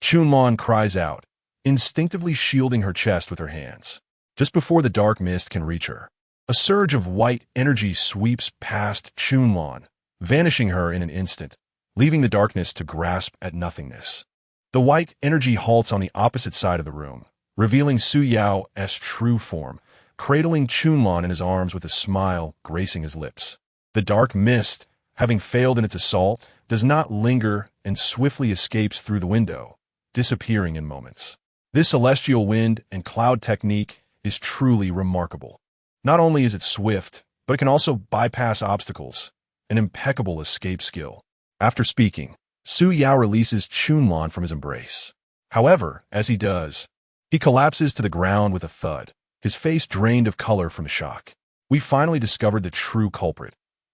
Chunlan cries out, instinctively shielding her chest with her hands. Just before the dark mist can reach her, a surge of white energy sweeps past Chunlan, vanishing her in an instant, leaving the darkness to grasp at nothingness. The white energy halts on the opposite side of the room, revealing Su Yao's true form, cradling Chunlan in his arms with a smile gracing his lips. The dark mist, having failed in its assault, does not linger and swiftly escapes through the window, disappearing in moments. This celestial wind and cloud technique is truly remarkable. Not only is it swift, but it can also bypass obstacles, an impeccable escape skill. After speaking, Su Yao releases Chunlan from his embrace. However, as he does, he collapses to the ground with a thud, his face drained of color from shock. "We finally discovered the true culprit.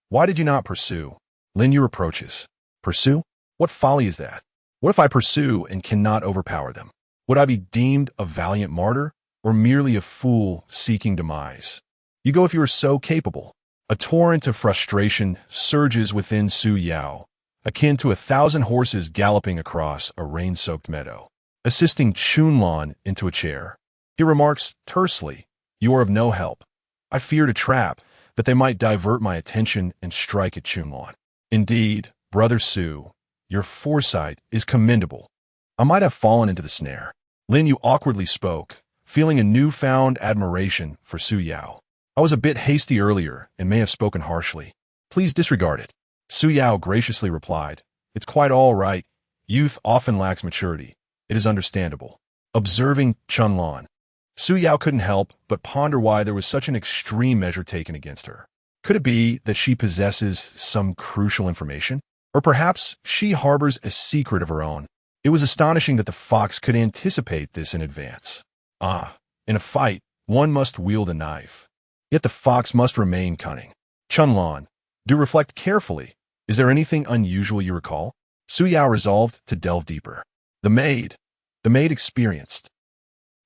Why did you not pursue?" Lin Yu reproaches. "Pursue? What folly is that? What if I pursue and cannot overpower them?" Would I be deemed a valiant martyr, or merely a fool seeking demise? You go if you are so capable. A torrent of frustration surges within Su Yao, akin to 1,000 horses galloping across a rain-soaked meadow. Assisting Chunlan into a chair, he remarks tersely, "You are of no help. I feared a trap, that they might divert my attention and strike at Chunlan. Indeed, Brother Su, your foresight is commendable. I might have fallen into the snare." Lin Yu awkwardly spoke, feeling a newfound admiration for Su Yao. "I was a bit hasty earlier and may have spoken harshly. Please disregard it." Su Yao graciously replied, "It's quite all right. Youth often lacks maturity. It is understandable." Observing Chunlan, Su Yao couldn't help but ponder why there was such an extreme measure taken against her. Could it be that she possesses some crucial information? Or perhaps she harbors a secret of her own? It was astonishing that the fox could anticipate this in advance. In a fight, one must wield a knife. Yet the fox must remain cunning. Chunlan, do reflect carefully. Is there anything unusual you recall? Su Yao resolved to delve deeper. The maid experienced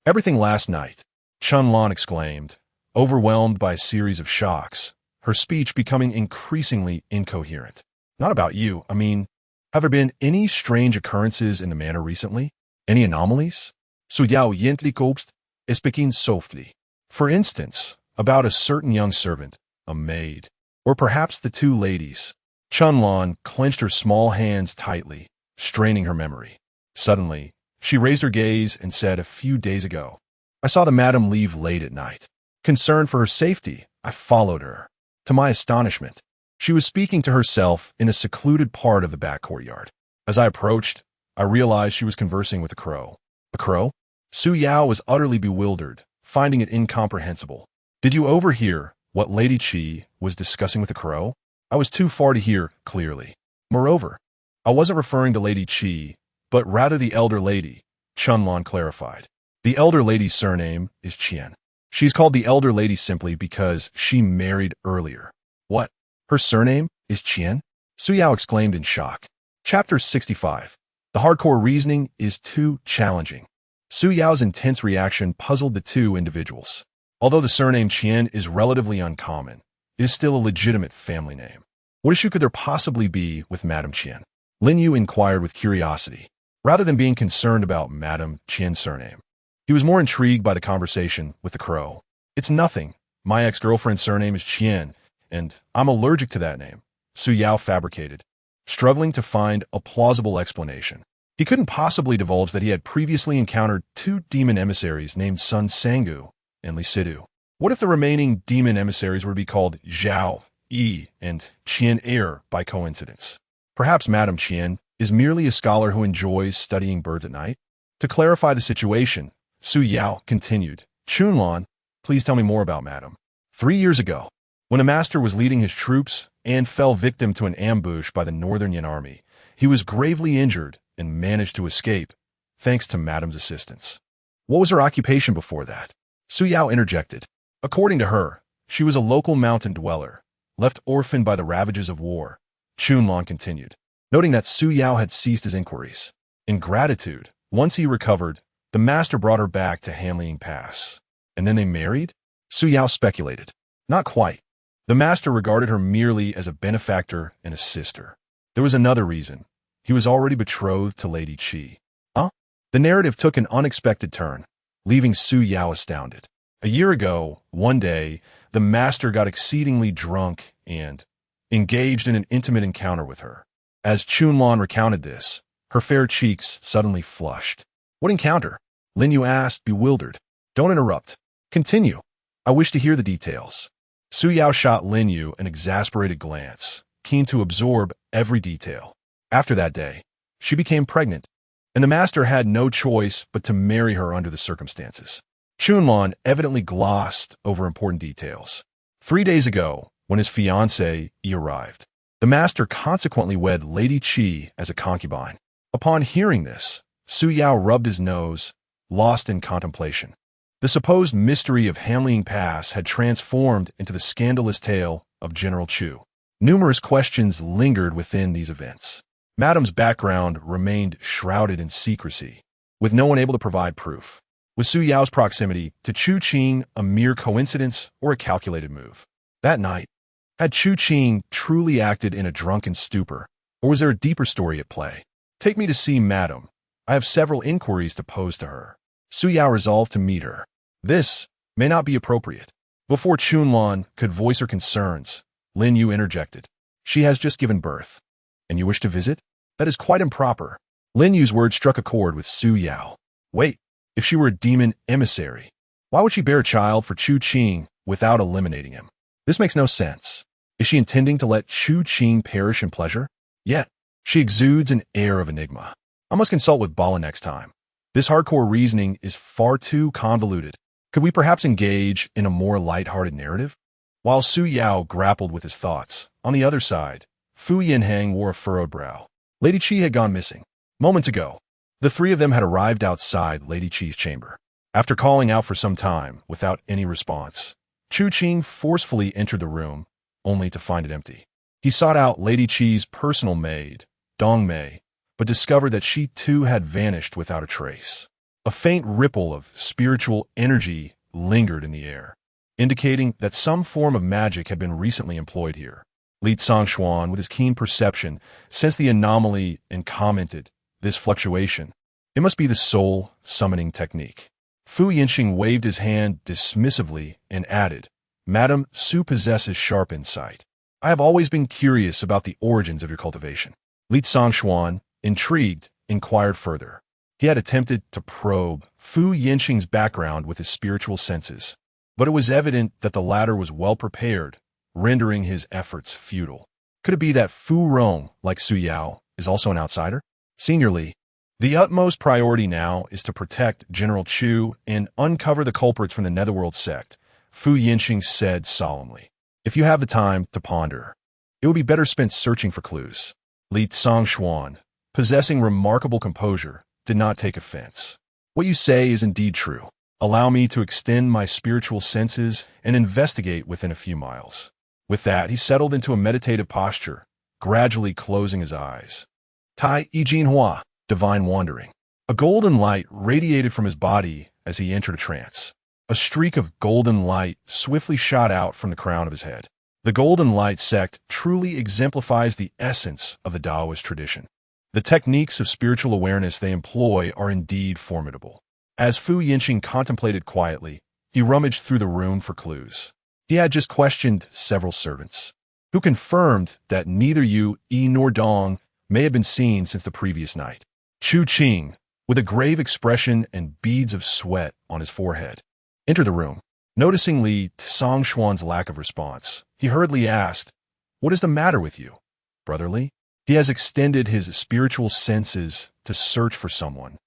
everything last night, Chunlan exclaimed, overwhelmed by a series of shocks, her speech becoming increasingly incoherent. Not about you, I mean, have there been any strange occurrences in the manor recently? Any anomalies? Su Yao gently coaxed, speaking softly. For instance, about a certain young servant, a maid, or perhaps the two ladies. Chunlan clenched her small hands tightly, straining her memory. Suddenly, she raised her gaze and said, "A few days ago, I saw the madam leave late at night. Concerned for her safety, I followed her. To my astonishment, she was speaking to herself in a secluded part of the back courtyard. As I approached, I realized she was conversing with a crow." A crow? Su Yao was utterly bewildered, finding it incomprehensible. "Did you overhear what Lady Qi was discussing with the crow?" "I was too far to hear clearly. Moreover, I wasn't referring to Lady Qi, but rather the elder lady," Chunlan clarified. "The elder lady's surname is Qian. She's called the elder lady simply because she married earlier." "What? Her surname is Qian?" Su Yao exclaimed in shock. Chapter 65. The hardcore reasoning is too challenging. Su Yao's intense reaction puzzled the two individuals. Although the surname Qian is relatively uncommon, it is still a legitimate family name. What issue could there possibly be with Madame Qian? Lin Yu inquired with curiosity. Rather than being concerned about Madame Qian's surname, he was more intrigued by the conversation with the crow. "It's nothing. My ex-girlfriend's surname is Qian, and I'm allergic to that name," Su Yao fabricated, struggling to find a plausible explanation. He couldn't possibly divulge that he had previously encountered two demon emissaries named Sun Sangu and Li Sidu. What if the remaining demon emissaries were to be called Zhao, Yi, and Qian Er by coincidence? Perhaps Madame Qian is merely a scholar who enjoys studying birds at night? To clarify the situation, Su Yao continued, "Chunlan, please tell me more about Madame." 3 years ago, when a master was leading his troops and fell victim to an ambush by the Northern Yin army, he was gravely injured and managed to escape, thanks to Madame's assistance. What was her occupation before that? Su Yao interjected. According to her, she was a local mountain dweller, left orphaned by the ravages of war. Chunlan continued, noting that Su Yao had ceased his inquiries. In gratitude, once he recovered, the master brought her back to Hanliang Pass. And then they married? Su Yao speculated. Not quite. The master regarded her merely as a benefactor and a sister. There was another reason. He was already betrothed to Lady Qi. The narrative took an unexpected turn, leaving Su Yao astounded. A year ago, one day, the master got exceedingly drunk and engaged in an intimate encounter with her. As Chunlan recounted this, her fair cheeks suddenly flushed. What encounter? Lin Yu asked, bewildered. Don't interrupt. Continue. I wish to hear the details. Su Yao shot Lin Yu an exasperated glance, keen to absorb every detail. After that day, she became pregnant, and the master had no choice but to marry her under the circumstances. Chunlan evidently glossed over important details. 3 days ago, when his fiancée arrived, the master consequently wed Lady Qi as a concubine. Upon hearing this, Su Yao rubbed his nose, lost in contemplation. The supposed mystery of Hanliang Pass had transformed into the scandalous tale of General Chu. Numerous questions lingered within these events. Madame's background remained shrouded in secrecy. with no one able to provide proof. Was Su Yao's proximity to Chu Qing a mere coincidence or a calculated move? That night, had Chu Qing truly acted in a drunken stupor, or was there a deeper story at play? Take me to see Madam. I have several inquiries to pose to her. Su Yao resolved to meet her. This may not be appropriate. Before Chunlan could voice her concerns, Lin Yu interjected. She has just given birth. And you wish to visit? That is quite improper. Lin Yu's words struck a chord with Su Yao. Wait, if she were a demon emissary, why would she bear a child for Chu Qing without eliminating him? This makes no sense. Is she intending to let Chu Qing perish in pleasure? Yet, she exudes an air of enigma. I must consult with Bala next time. This hardcore reasoning is far too convoluted. Could we perhaps engage in a more light-hearted narrative? While Su Yao grappled with his thoughts, on the other side, Fu Yinheng wore a furrowed brow. Lady Qi had gone missing. Moments ago, the three of them had arrived outside Lady Qi's chamber. After calling out for some time without any response, Chu Qing forcefully entered the room, only to find it empty. He sought out Lady Qi's personal maid, Dong Mei, but discovered that she too had vanished without a trace. A faint ripple of spiritual energy lingered in the air, indicating that some form of magic had been recently employed here. Li Tsongxuan, with his keen perception, sensed the anomaly and commented, "This fluctuation, it must be the soul summoning technique." Fu Yinxing waved his hand dismissively and added, "Madam, Su possesses sharp insight. I have always been curious about the origins of your cultivation." Li Tsongxuan, intrigued, inquired further. He had attempted to probe Fu Yinxing's background with his spiritual senses, but it was evident that the latter was well prepared, rendering his efforts futile. Could it be that Fu Rong, like Su Yao, is also an outsider? Senior Li, the utmost priority now is to protect General Chu and uncover the culprits from the Netherworld sect, Fu Yinxing said solemnly. If you have the time to ponder, it would be better spent searching for clues. Li Tsongxuan, possessing remarkable composure, did not take offense. What you say is indeed true. Allow me to extend my spiritual senses and investigate within a few miles. With that, he settled into a meditative posture, gradually closing his eyes. Tai Yijinhua, divine wandering. A golden light radiated from his body as he entered a trance. A streak of golden light swiftly shot out from the crown of his head. The Golden Light sect truly exemplifies the essence of the Taoist tradition. The techniques of spiritual awareness they employ are indeed formidable. As Fu Yinxing contemplated quietly, he rummaged through the room for clues. He had just questioned several servants, who confirmed that neither Yu, Yi, nor Dong may have been seen since the previous night. Chu Qing, with a grave expression and beads of sweat on his forehead, entered the room. Noticing Li Tsongxuan's lack of response, he hurriedly asked, "What is the matter with you, Brother Li?" He has extended his spiritual senses to search for someone.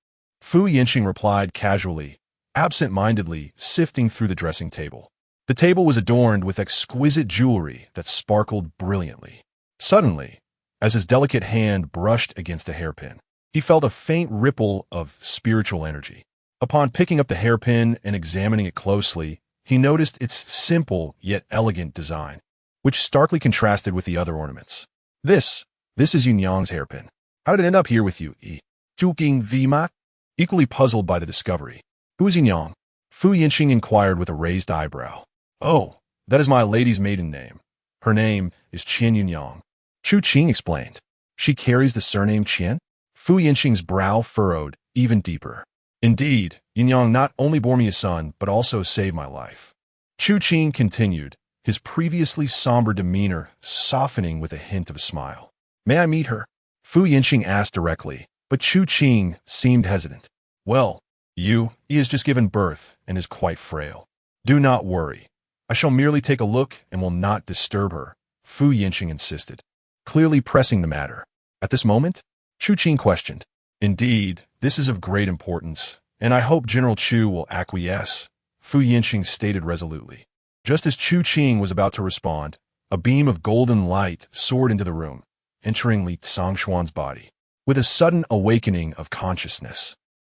Fu Yinxing replied casually, absent-mindedly sifting through the dressing table. The table was adorned with exquisite jewelry that sparkled brilliantly. Suddenly, as his delicate hand brushed against a hairpin, he felt a faint ripple of spiritual energy. Upon picking up the hairpin and examining it closely, he noticed its simple yet elegant design, which starkly contrasted with the other ornaments. This is Yunyang's hairpin. How did it end up here with you, Yi? Zhuqing Vima? Equally puzzled by the discovery. Who is Yunyang? Fu Yinxing inquired with a raised eyebrow. Oh, that is my lady's maiden name. Her name is Qian Yunyang. Chu Qing explained. She carries the surname Qian? Fu Yinxing's brow furrowed even deeper. Indeed, Yunyang not only bore me a son, but also saved my life. Chu Qing continued, his previously somber demeanor softening with a hint of a smile. May I meet her? Fu Yinxing asked directly, but Chu Qing seemed hesitant. Well, he has just given birth and is quite frail. Do not worry. I shall merely take a look and will not disturb her, Fu Yinxing insisted, clearly pressing the matter. At this moment, Chu Qing questioned. Indeed, this is of great importance, and I hope General Chu will acquiesce, Fu Yinxing stated resolutely. Just as Chu Qing was about to respond, a beam of golden light soared into the room, entering Li Tsongxuan's body. With a sudden awakening of consciousness,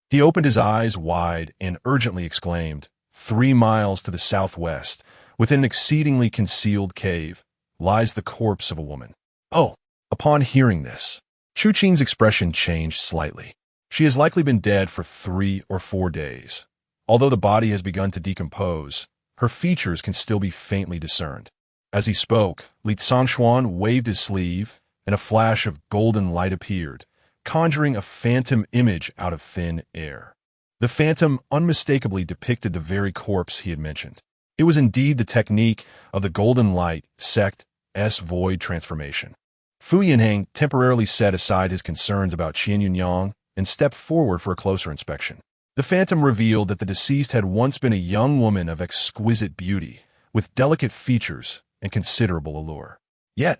he opened his eyes wide and urgently exclaimed, 3 miles to the southwest, within an exceedingly concealed cave, lies the corpse of a woman. Oh! Upon hearing this, Chu Qing's expression changed slightly. She has likely been dead for 3 or 4 days. Although the body has begun to decompose, her features can still be faintly discerned. As he spoke, Li Zhangshuan waved his sleeve, and a flash of golden light appeared, conjuring a phantom image out of thin air. The phantom unmistakably depicted the very corpse he had mentioned. It was indeed the technique of the Golden Light Sect S-Void transformation. Fu Yinheng temporarily set aside his concerns about Qian Yunyang and stepped forward for a closer inspection. The phantom revealed that the deceased had once been a young woman of exquisite beauty, with delicate features and considerable allure. Yet,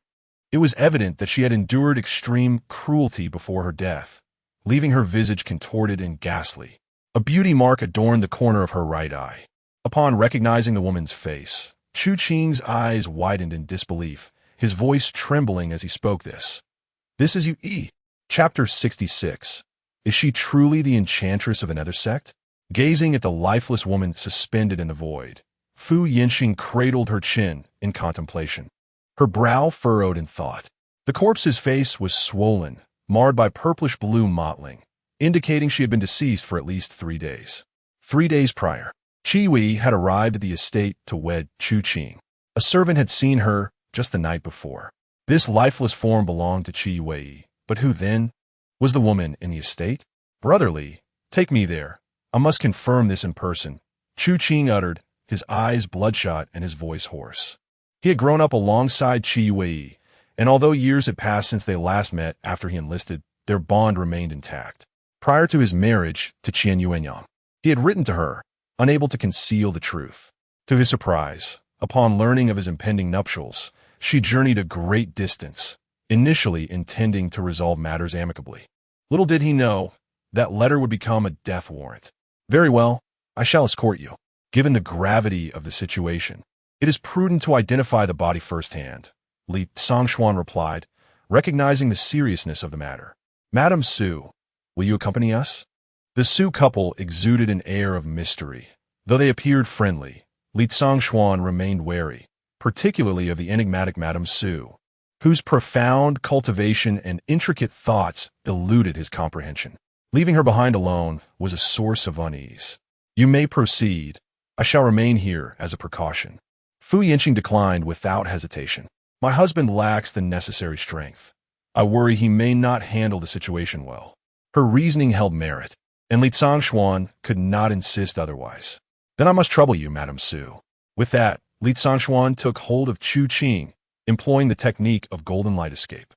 it was evident that she had endured extreme cruelty before her death, leaving her visage contorted and ghastly. A beauty mark adorned the corner of her right eye. Upon recognizing the woman's face, Chu Qing's eyes widened in disbelief, his voice trembling as he spoke this. "This is Yu-E." Chapter 66. Is she truly the enchantress of another sect? Gazing at the lifeless woman suspended in the void, Fu Yinxing cradled her chin in contemplation. Her brow furrowed in thought. The corpse's face was swollen, marred by purplish-blue mottling, indicating she had been deceased for at least 3 days. 3 days prior, Qi Wei had arrived at the estate to wed Chu Qing. A servant had seen her just the night before. This lifeless form belonged to Qi Wei, but who then? Was the woman in the estate? "Brotherly, take me there. I must confirm this in person," Chu Qing uttered, his eyes bloodshot and his voice hoarse. He had grown up alongside Qi Wei, and although years had passed since they last met after he enlisted, their bond remained intact. Prior to his marriage to Qian Yuanyang, he had written to her, unable to conceal the truth. To his surprise, upon learning of his impending nuptials, she journeyed a great distance, initially intending to resolve matters amicably. Little did he know, that letter would become a death warrant. "Very well, I shall escort you. Given the gravity of the situation, it is prudent to identify the body firsthand," Li Zhangshuan replied, recognizing the seriousness of the matter. "Madam Su, will you accompany us?" The Su couple exuded an air of mystery. Though they appeared friendly, Li Zhangshuan remained wary, particularly of the enigmatic Madam Su, whose profound cultivation and intricate thoughts eluded his comprehension. Leaving her behind alone was a source of unease. "You may proceed. I shall remain here as a precaution." Fu Yinxing declined without hesitation. "My husband lacks the necessary strength. I worry he may not handle the situation well." Her reasoning held merit, and Li Zhangshuan could not insist otherwise. "Then I must trouble you, Madam Su." With that, Li Zhangshuan took hold of Chu Qing, employing the technique of golden light escape.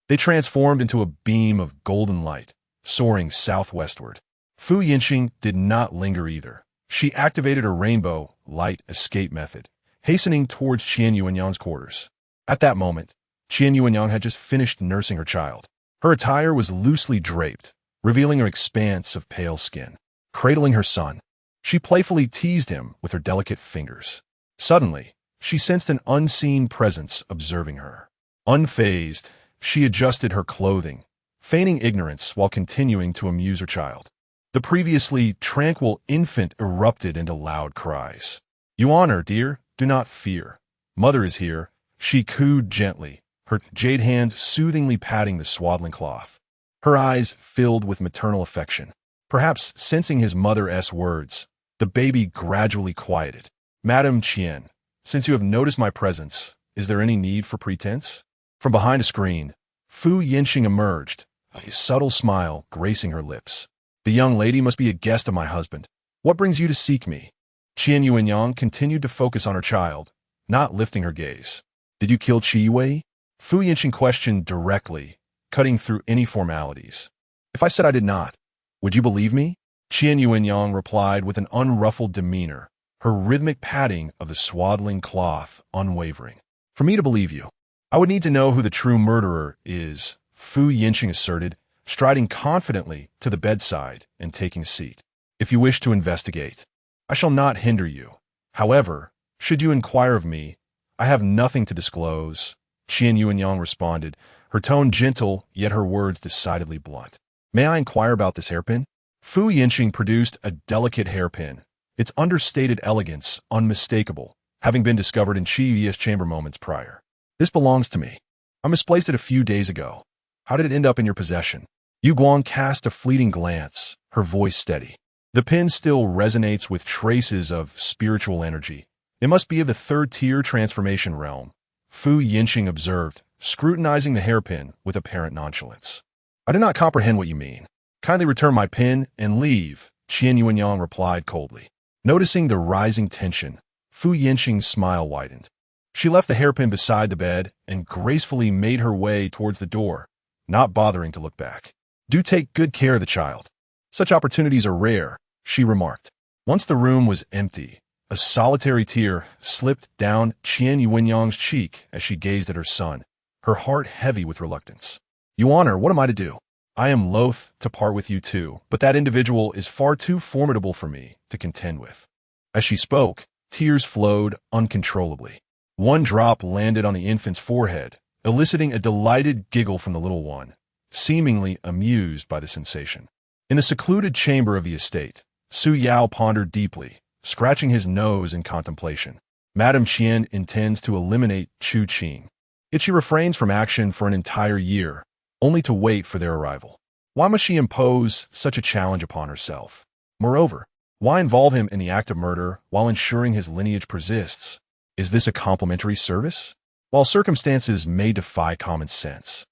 They transformed into a beam of golden light, soaring southwestward. Fu Yinxing did not linger either. She activated her rainbow light escape method, hastening towards Qian Yuanyang's quarters. At that moment, Qian Yuanyang had just finished nursing her child. Her attire was loosely draped, revealing an expanse of pale skin. Cradling her son, she playfully teased him with her delicate fingers. Suddenly, she sensed an unseen presence observing her. Unfazed, she adjusted her clothing, feigning ignorance while continuing to amuse her child. The previously tranquil infant erupted into loud cries. "You honor, dear, do not fear. Mother is here," she cooed gently, her jade hand soothingly patting the swaddling cloth. Her eyes filled with maternal affection. Perhaps sensing his mother's words, the baby gradually quieted. "Madam Qian, since you have noticed my presence, is there any need for pretense?" From behind a screen, Fu Yinxing emerged, a subtle smile gracing her lips. "The young lady must be a guest of my husband. What brings you to seek me?" Qian Yuanyang continued to focus on her child, not lifting her gaze. "Did you kill Qi Wei?" Fu Yinxing questioned directly, cutting through any formalities. "If I said I did not, would you believe me?" Qian Yuanyang replied with an unruffled demeanor, her rhythmic patting of the swaddling cloth unwavering. "For me to believe you, I would need to know who the true murderer is," Fu Yinxing asserted, striding confidently to the bedside and taking a seat. "If you wish to investigate, I shall not hinder you. However, should you inquire of me, I have nothing to disclose," Qian Yuanyang responded, her tone gentle, yet her words decidedly blunt. "May I inquire about this hairpin?" Fu Yinxing produced a delicate hairpin, its understated elegance unmistakable, having been discovered in Qi Yi's chamber moments prior. "This belongs to me. I misplaced it a few days ago. How did it end up in your possession?" Yu Guang cast a fleeting glance, her voice steady. The pin still resonates with traces of spiritual energy. It must be of the third-tier transformation realm, Fu Yinxing observed, scrutinizing the hairpin with apparent nonchalance. I do not comprehend what you mean. Kindly return my pin and leave, Qian Yuanyang replied coldly. Noticing the rising tension, Fu Yinxing's smile widened. She left the hairpin beside the bed and gracefully made her way towards the door, not bothering to look back. Do take good care of the child. Such opportunities are rare, she remarked. Once the room was empty, a solitary tear slipped down Qian Yuanyang's cheek as she gazed at her son, her heart heavy with reluctance. You honor, what am I to do? I am loath to part with you too, but that individual is far too formidable for me to contend with. As she spoke, tears flowed uncontrollably. One drop landed on the infant's forehead, eliciting a delighted giggle from the little one, seemingly amused by the sensation. In the secluded chamber of the estate, Su Yao pondered deeply, scratching his nose in contemplation. Madame Qian intends to eliminate Chu Qing. Yet she refrains from action for an entire year, only to wait for their arrival. Why must she impose such a challenge upon herself? Moreover, why involve him in the act of murder while ensuring his lineage persists? Is this a complimentary service? While circumstances may defy common sense,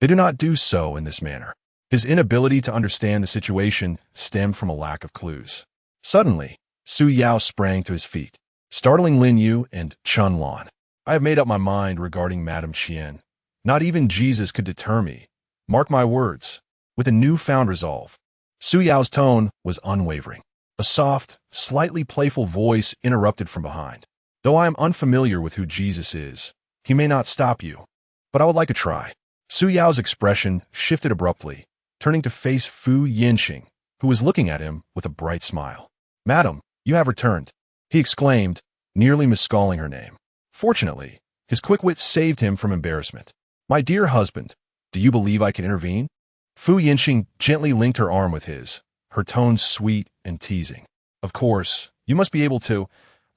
they do not do so in this manner. His inability to understand the situation stemmed from a lack of clues. Suddenly, Su Yao sprang to his feet, startling Lin Yu and Chun Lan. I have made up my mind regarding Madame Qian. Not even Jesus could deter me. Mark my words. With a newfound resolve. Su Yao's tone was unwavering. A soft, slightly playful voice interrupted from behind. Though I am unfamiliar with who Jesus is, he may not stop you, but I would like a try. Su Yao's expression shifted abruptly, turning to face Fu Yinxing, who was looking at him with a bright smile. Madam, you have returned, he exclaimed, nearly miscalling her name. Fortunately, his quick wit saved him from embarrassment. My dear husband, do you believe I can intervene? Fu Yinxing gently linked her arm with his, her tone sweet and teasing. Of course, you must be able to.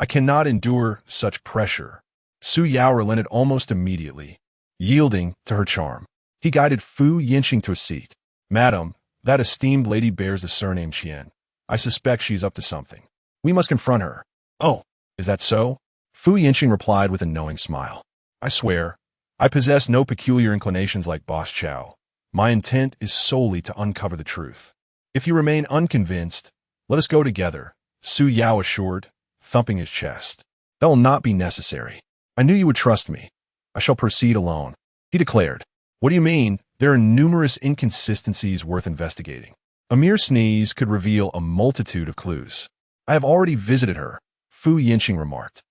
I cannot endure such pressure. Su Yao relented almost immediately, yielding to her charm. He guided Fu Yinxing to a seat. Madam, that esteemed lady bears the surname Qian. I suspect she is up to something. We must confront her. Oh, is that so? Fu Yinxing replied with a knowing smile. I swear, I possess no peculiar inclinations like Boss Chow. My intent is solely to uncover the truth. If you remain unconvinced, let us go together, Su Yao assured, thumping his chest. That will not be necessary. I knew you would trust me. I shall proceed alone, he declared. What do you mean? There are numerous inconsistencies worth investigating. A mere sneeze could reveal a multitude of clues. I have already visited her, Fu Yinxing remarked.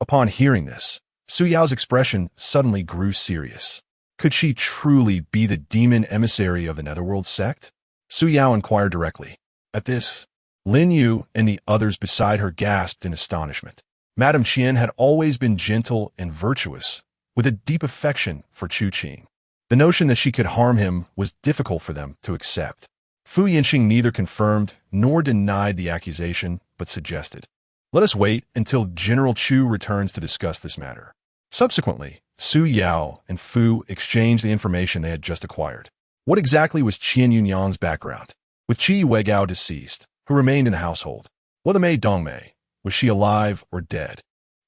Upon hearing this, Su Yao's expression suddenly grew serious. Could she truly be the demon emissary of the Netherworld sect? Su Yao inquired directly. At this, Lin Yu and the others beside her gasped in astonishment. Madame Qian had always been gentle and virtuous, with a deep affection for Chu Qing. The notion that she could harm him was difficult for them to accept. Fu Yinxing neither confirmed nor denied the accusation, but suggested, let us wait until General Chu returns to discuss this matter. Subsequently, Su Yao and Fu exchanged the information they had just acquired. What exactly was Qian Yunyang's background? With Qi Weigao deceased, who remained in the household? What the maid Dongmei? Was she alive or dead?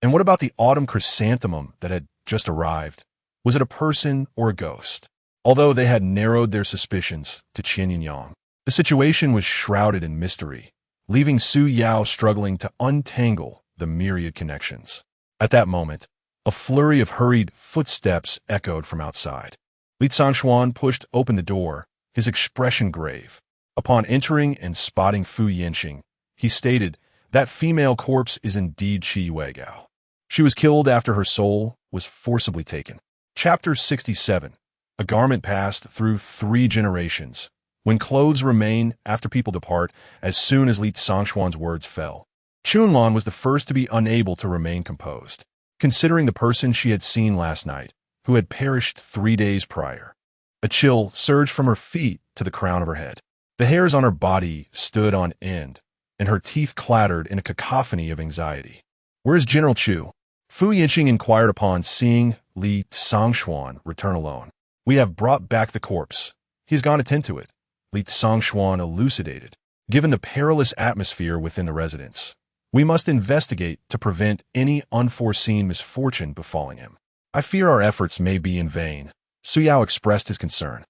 And what about the autumn chrysanthemum that had just arrived? Was it a person or a ghost? Although they had narrowed their suspicions to Qian Yunyang, the situation was shrouded in mystery, leaving Su Yao struggling to untangle the myriad connections. At that moment, a flurry of hurried footsteps echoed from outside. Li Zhangshuan pushed open the door, his expression grave. Upon entering and spotting Fu Yinxing, he stated, that female corpse is indeed Qi Weigao. She was killed after her soul was forcibly taken. Chapter 67. A garment passed through 3 generations. When clothes remain after people depart, as soon as Li Zhangshuan's words fell. Chunlan was the first to be unable to remain composed, considering the person she had seen last night, who had perished 3 days prior. A chill surged from her feet to the crown of her head. The hairs on her body stood on end, and her teeth clattered in a cacophony of anxiety. Where is General Chu? Fu Yinxing inquired upon seeing Li Zhangshuan return alone. We have brought back the corpse. He has gone to tend to it, Li Tsongxuan elucidated. Given the perilous atmosphere within the residence, we must investigate to prevent any unforeseen misfortune befalling him. I fear our efforts may be in vain. Su Yao expressed his concern.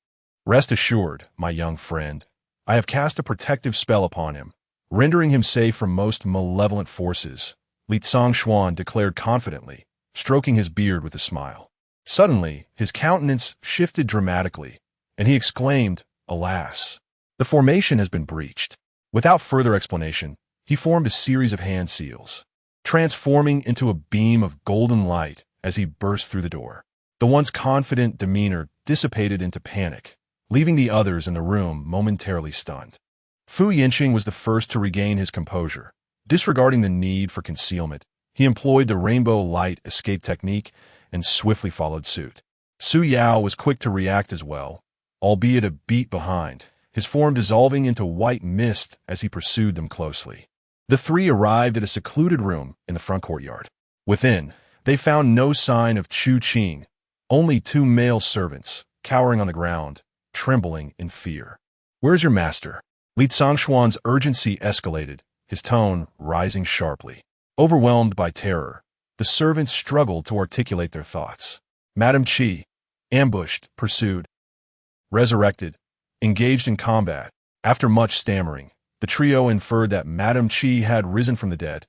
Rest assured, my young friend, I have cast a protective spell upon him, rendering him safe from most malevolent forces, Li Tsongxuan declared confidently, stroking his beard with a smile. Suddenly, his countenance shifted dramatically, and he exclaimed, "Alas! The formation has been breached." Without further explanation, he formed a series of hand seals, transforming into a beam of golden light as he burst through the door. The once confident demeanor dissipated into panic, leaving the others in the room momentarily stunned. Fu Yinqing was the first to regain his composure. Disregarding the need for concealment, he employed the rainbow light escape technique and swiftly followed suit. Su Yao was quick to react as well, albeit a beat behind, his form dissolving into white mist as he pursued them closely. The three arrived at a secluded room in the front courtyard. Within, they found no sign of Chu Qing, only two male servants, cowering on the ground, trembling in fear. "Where's your master?" Li Tsongxuan's urgency escalated, his tone rising sharply. Overwhelmed by terror, the servants struggled to articulate their thoughts. Madame Qi, ambushed, pursued, resurrected, engaged in combat. After much stammering, the trio inferred that Madame Qi had risen from the dead,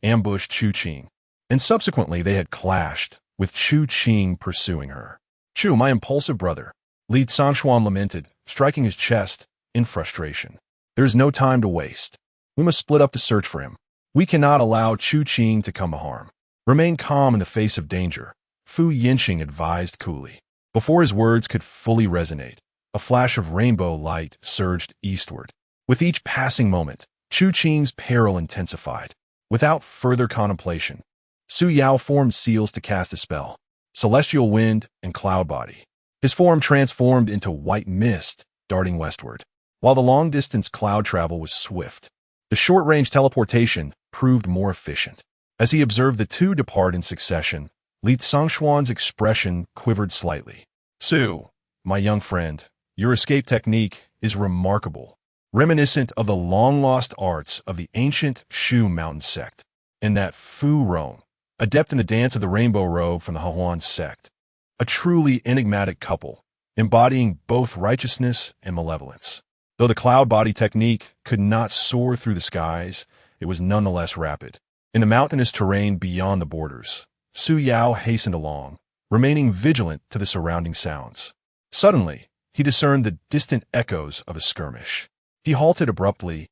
ambushed Chu Qing, and subsequently they had clashed, with Chu Qing pursuing her. "Chu, my impulsive brother," Li Tsongxuan lamented, striking his chest in frustration. "There is no time to waste. We must split up the search for him. We cannot allow Chu Qing to come to harm. Remain calm in the face of danger," Fu Yinqing advised coolly. Before his words could fully resonate, a flash of rainbow light surged eastward. With each passing moment, Chu Qing's peril intensified. Without further contemplation, Su Yao formed seals to cast a spell, celestial wind and cloud body. His form transformed into white mist, darting westward. While the long-distance cloud travel was swift, the short-range teleportation proved more efficient. As he observed the two depart in succession, Li Tsongxuan's expression quivered slightly. "Su, my young friend, your escape technique is remarkable, reminiscent of the long-lost arts of the ancient Shu mountain sect, and that Fu Rong, adept in the dance of the rainbow robe from the Heroines sect. A truly enigmatic couple, embodying both righteousness and malevolence. Though the cloud body technique could not soar through the skies, it was nonetheless rapid. In the mountainous terrain beyond the borders, Su Yao hastened along, remaining vigilant to the surrounding sounds. Suddenly, he discerned the distant echoes of a skirmish. He halted abruptly,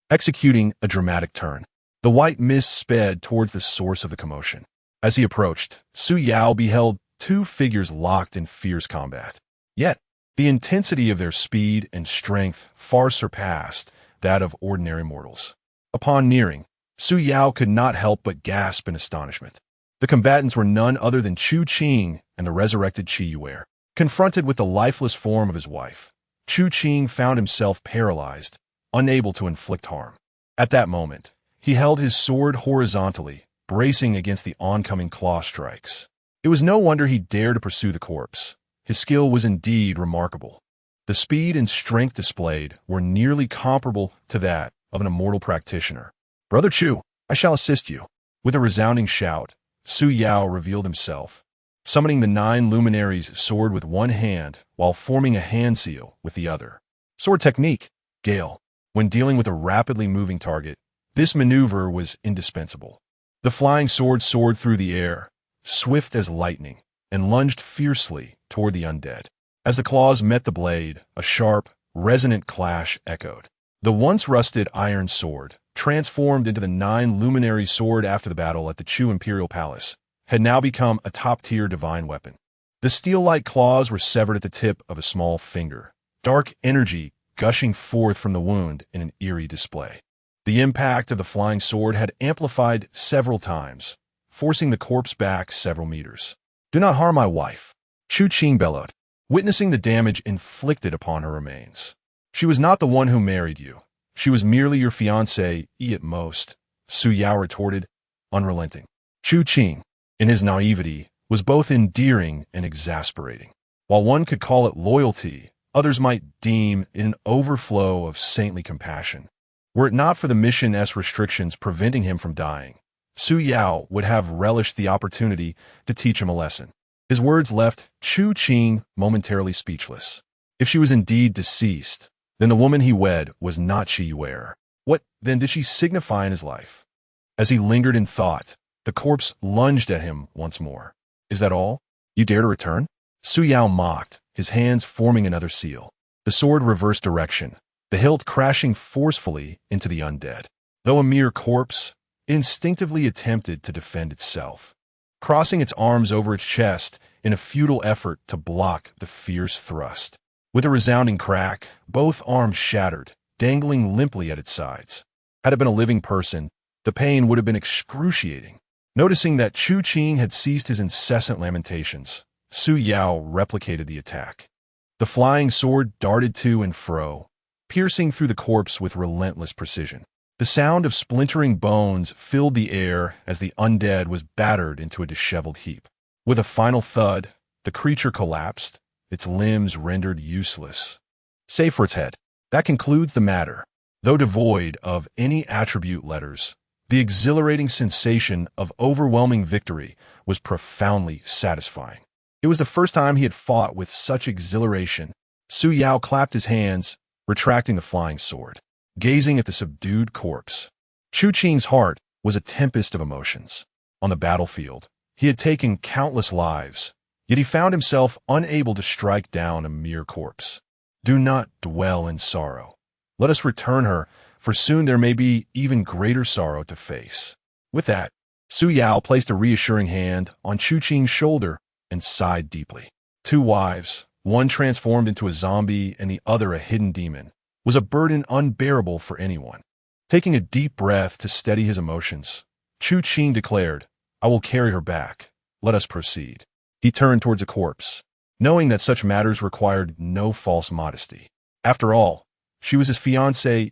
executing a dramatic turn. The white mist sped towards the source of the commotion. As he approached, Su Yao beheld two figures locked in fierce combat. Yet, the intensity of their speed and strength far surpassed that of ordinary mortals. Upon nearing, Su Yao could not help but gasp in astonishment. The combatants were none other than Chu Qing and the resurrected Qi Yuer. Confronted with the lifeless form of his wife, Chu Qing found himself paralyzed, unable to inflict harm. At that moment, he held his sword horizontally, bracing against the oncoming claw strikes. It was no wonder he dared to pursue the corpse. His skill was indeed remarkable. The speed and strength displayed were nearly comparable to that of an immortal practitioner. "Brother Chu, I shall assist you." With a resounding shout, Su Yao revealed himself, summoning the 9 luminaries' sword with one hand while forming a hand seal with the other. Sword technique, Gale. When dealing with a rapidly moving target, this maneuver was indispensable. The flying sword soared through the air, swift as lightning, and lunged fiercely toward the undead. As the claws met the blade, a sharp, resonant clash echoed. The once rusted iron sword, transformed into the 9 luminary sword after the battle at the Chu Imperial Palace, had now become a top-tier divine weapon. The steel-like claws were severed at the tip of a small finger, dark energy gushing forth from the wound in an eerie display. The impact of the flying sword had amplified several times, forcing the corpse back several meters. "Do not harm my wife," Chu Qing bellowed, witnessing the damage inflicted upon her remains. "She was not the one who married you. She was merely your fiancée at most," Su Yao retorted, unrelenting. Chu Qing, in his naivety, was both endearing and exasperating. While one could call it loyalty, others might deem an overflow of saintly compassion. Were it not for the mission's restrictions preventing him from dying, Su Yao would have relished the opportunity to teach him a lesson. His words left Chu Qing momentarily speechless. If she was indeed deceased, then the woman he wed was not Shi Yuer. What, then, did she signify in his life? As he lingered in thought, the corpse lunged at him once more. Is that all? You dare to return? Su Yao mocked, his hands forming another seal. The sword reversed direction, the hilt crashing forcefully into the undead. Though a mere corpse, it instinctively attempted to defend itself, crossing its arms over its chest in a futile effort to block the fierce thrust. With a resounding crack, both arms shattered, dangling limply at its sides. Had it been a living person, the pain would have been excruciating. Noticing that Chu Qing had ceased his incessant lamentations, Su Yao replicated the attack. The flying sword darted to and fro, piercing through the corpse with relentless precision. The sound of splintering bones filled the air as the undead was battered into a disheveled heap. With a final thud, the creature collapsed, its limbs rendered useless, save for its head. That concludes the matter. Though devoid of any attribute letters, the exhilarating sensation of overwhelming victory was profoundly satisfying. It was the first time he had fought with such exhilaration. Su Yao clapped his hands, retracting the flying sword, gazing at the subdued corpse. Chu Qing's heart was a tempest of emotions. On the battlefield, he had taken countless lives, yet he found himself unable to strike down a mere corpse. Do not dwell in sorrow. Let us return her, for soon there may be even greater sorrow to face. With that, Su Yao placed a reassuring hand on Chu Qing's shoulder and sighed deeply. Two wives, one transformed into a zombie and the other a hidden demon, was a burden unbearable for anyone. Taking a deep breath to steady his emotions, Chu Qing declared, I will carry her back. Let us proceed. He turned towards the corpse, knowing that such matters required no false modesty. After all, she was his fiancée,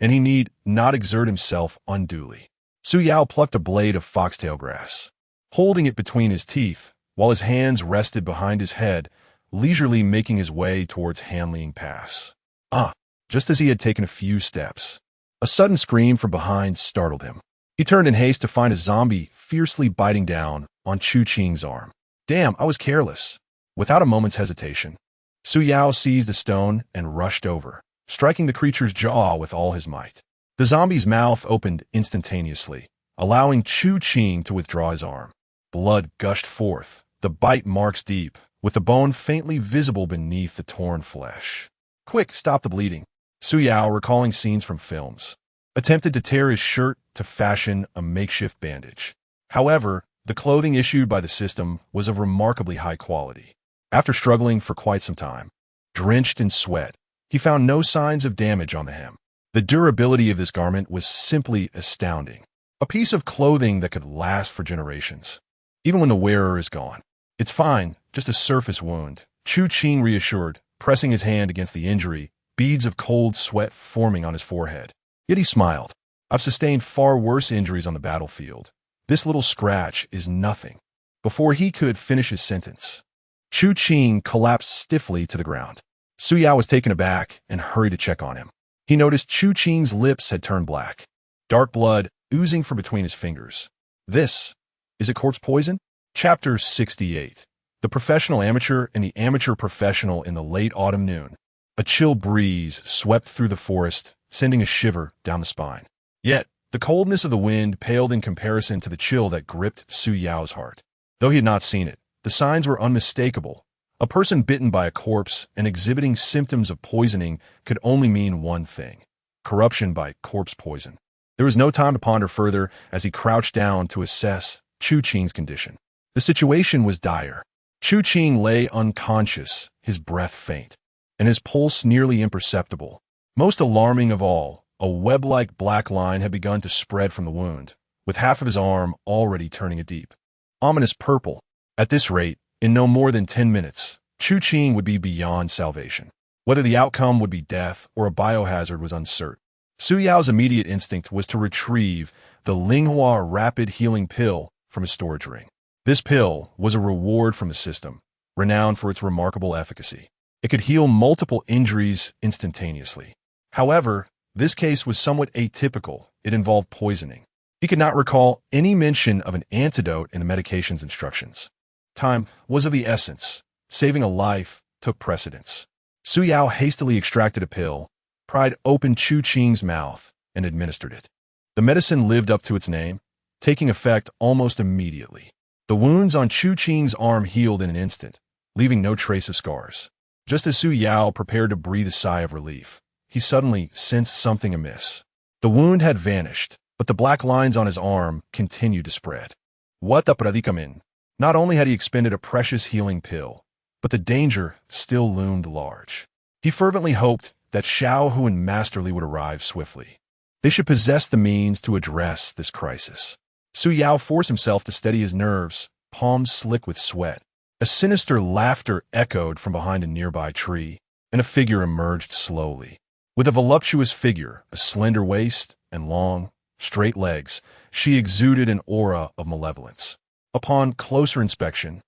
and he need not exert himself unduly. Su Yao plucked a blade of foxtail grass, holding it between his teeth, while his hands rested behind his head, leisurely making his way towards Hanling Pass. Just as he had taken a few steps, a sudden scream from behind startled him. He turned in haste to find a zombie fiercely biting down on Chu Qing's arm. Damn, I was careless. Without a moment's hesitation, Su Yao seized a stone and rushed over, striking the creature's jaw with all his might. The zombie's mouth opened instantaneously, allowing Chu Qing to withdraw his arm. Blood gushed forth, the bite marks deep, with the bone faintly visible beneath the torn flesh. Quick, stop the bleeding. Su Yao, recalling scenes from films, attempted to tear his shirt to fashion a makeshift bandage. However, the clothing issued by the system was of remarkably high quality. After struggling for quite some time, drenched in sweat, he found no signs of damage on the hem. The durability of this garment was simply astounding. A piece of clothing that could last for generations, even when the wearer is gone. It's fine, just a surface wound, Chu Qing reassured, pressing his hand against the injury, beads of cold sweat forming on his forehead. Yet he smiled. I've sustained far worse injuries on the battlefield. This little scratch is nothing. Before he could finish his sentence, Chu Qing collapsed stiffly to the ground. Su Yao was taken aback and hurried to check on him. He noticed Chu Qing's lips had turned black, dark blood oozing from between his fingers. Is it corpse poison? Chapter 68. The professional amateur and the amateur professional in the late autumn noon. A chill breeze swept through the forest, sending a shiver down the spine. Yet, the coldness of the wind paled in comparison to the chill that gripped Su Yao's heart. Though he had not seen it, the signs were unmistakable. A person bitten by a corpse and exhibiting symptoms of poisoning could only mean one thing: corruption by corpse poison. There was no time to ponder further as he crouched down to assess Chu Qing's condition. The situation was dire. Chu Qing lay unconscious, his breath faint, and his pulse nearly imperceptible. Most alarming of all, a web-like black line had begun to spread from the wound, with half of his arm already turning a deep, ominous purple. At this rate, in no more than 10 minutes, Chu Qing would be beyond salvation. Whether the outcome would be death or a biohazard was uncertain. Su Yao's immediate instinct was to retrieve the Linghua Rapid Healing Pill from his storage ring. This pill was a reward from the system, renowned for its remarkable efficacy. It could heal multiple injuries instantaneously. However, this case was somewhat atypical. It involved poisoning. He could not recall any mention of an antidote in the medication's instructions. Time was of the essence. Saving a life took precedence. Su Yao hastily extracted a pill, pried open Chu Qing's mouth, and administered it. The medicine lived up to its name, taking effect almost immediately. The wounds on Chu Qing's arm healed in an instant, leaving no trace of scars. Just as Su Yao prepared to breathe a sigh of relief, he suddenly sensed something amiss. The wound had vanished, but the black lines on his arm continued to spread. What the predicament? Not only had he expended a precious healing pill, but the danger still loomed large. He fervently hoped that Xiao Hu and Master Li would arrive swiftly. They should possess the means to address this crisis. Su Yao forced himself to steady his nerves, palms slick with sweat. A sinister laughter echoed from behind a nearby tree, and a figure emerged slowly. With a voluptuous figure, a slender waist, and long, straight legs, she exuded an aura of malevolence. Upon closer inspection,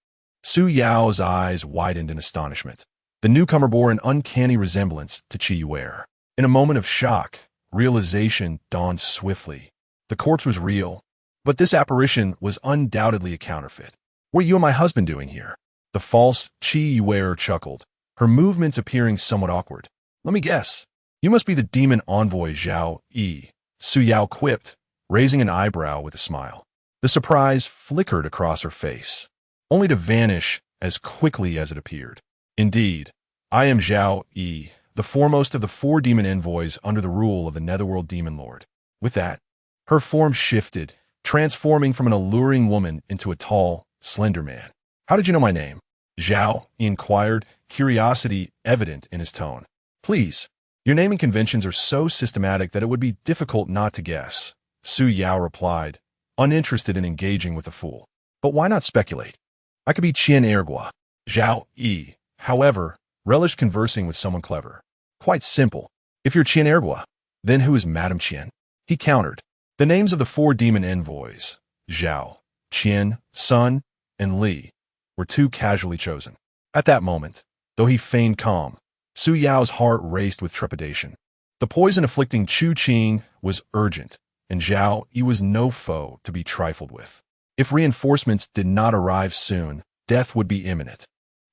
Su Yao's eyes widened in astonishment. The newcomer bore an uncanny resemblance to Qi Yuer. In a moment of shock, realization dawned swiftly. The corpse was real, but this apparition was undoubtedly a counterfeit. What are you and my husband doing here? The false Qi Yuer chuckled, her movements appearing somewhat awkward. Let me guess. You must be the demon envoy Zhao Yi, Su Yao quipped, raising an eyebrow with a smile. The surprise flickered across her face, only to vanish as quickly as it appeared. Indeed, I am Zhao Yi, the foremost of the 4 demon envoys under the rule of the Netherworld Demon Lord. With that, her form shifted, transforming from an alluring woman into a tall, slender man. How did you know my name? Zhao inquired, curiosity evident in his tone. Please, your naming conventions are so systematic that it would be difficult not to guess, Su Yao replied, uninterested in engaging with the fool. But why not speculate? I could be Qian Ergua. Zhao Yi, however, relished conversing with someone clever. Quite simple. If you're Qian Ergua, then who is Madame Qian? He countered. The names of the 4 demon envoys, Zhao, Qian, Sun, and Li, were too casually chosen. At that moment, though he feigned calm, Su Yao's heart raced with trepidation. The poison afflicting Chu Qing was urgent, and Zhao Yi was no foe to be trifled with. If reinforcements did not arrive soon, death would be imminent.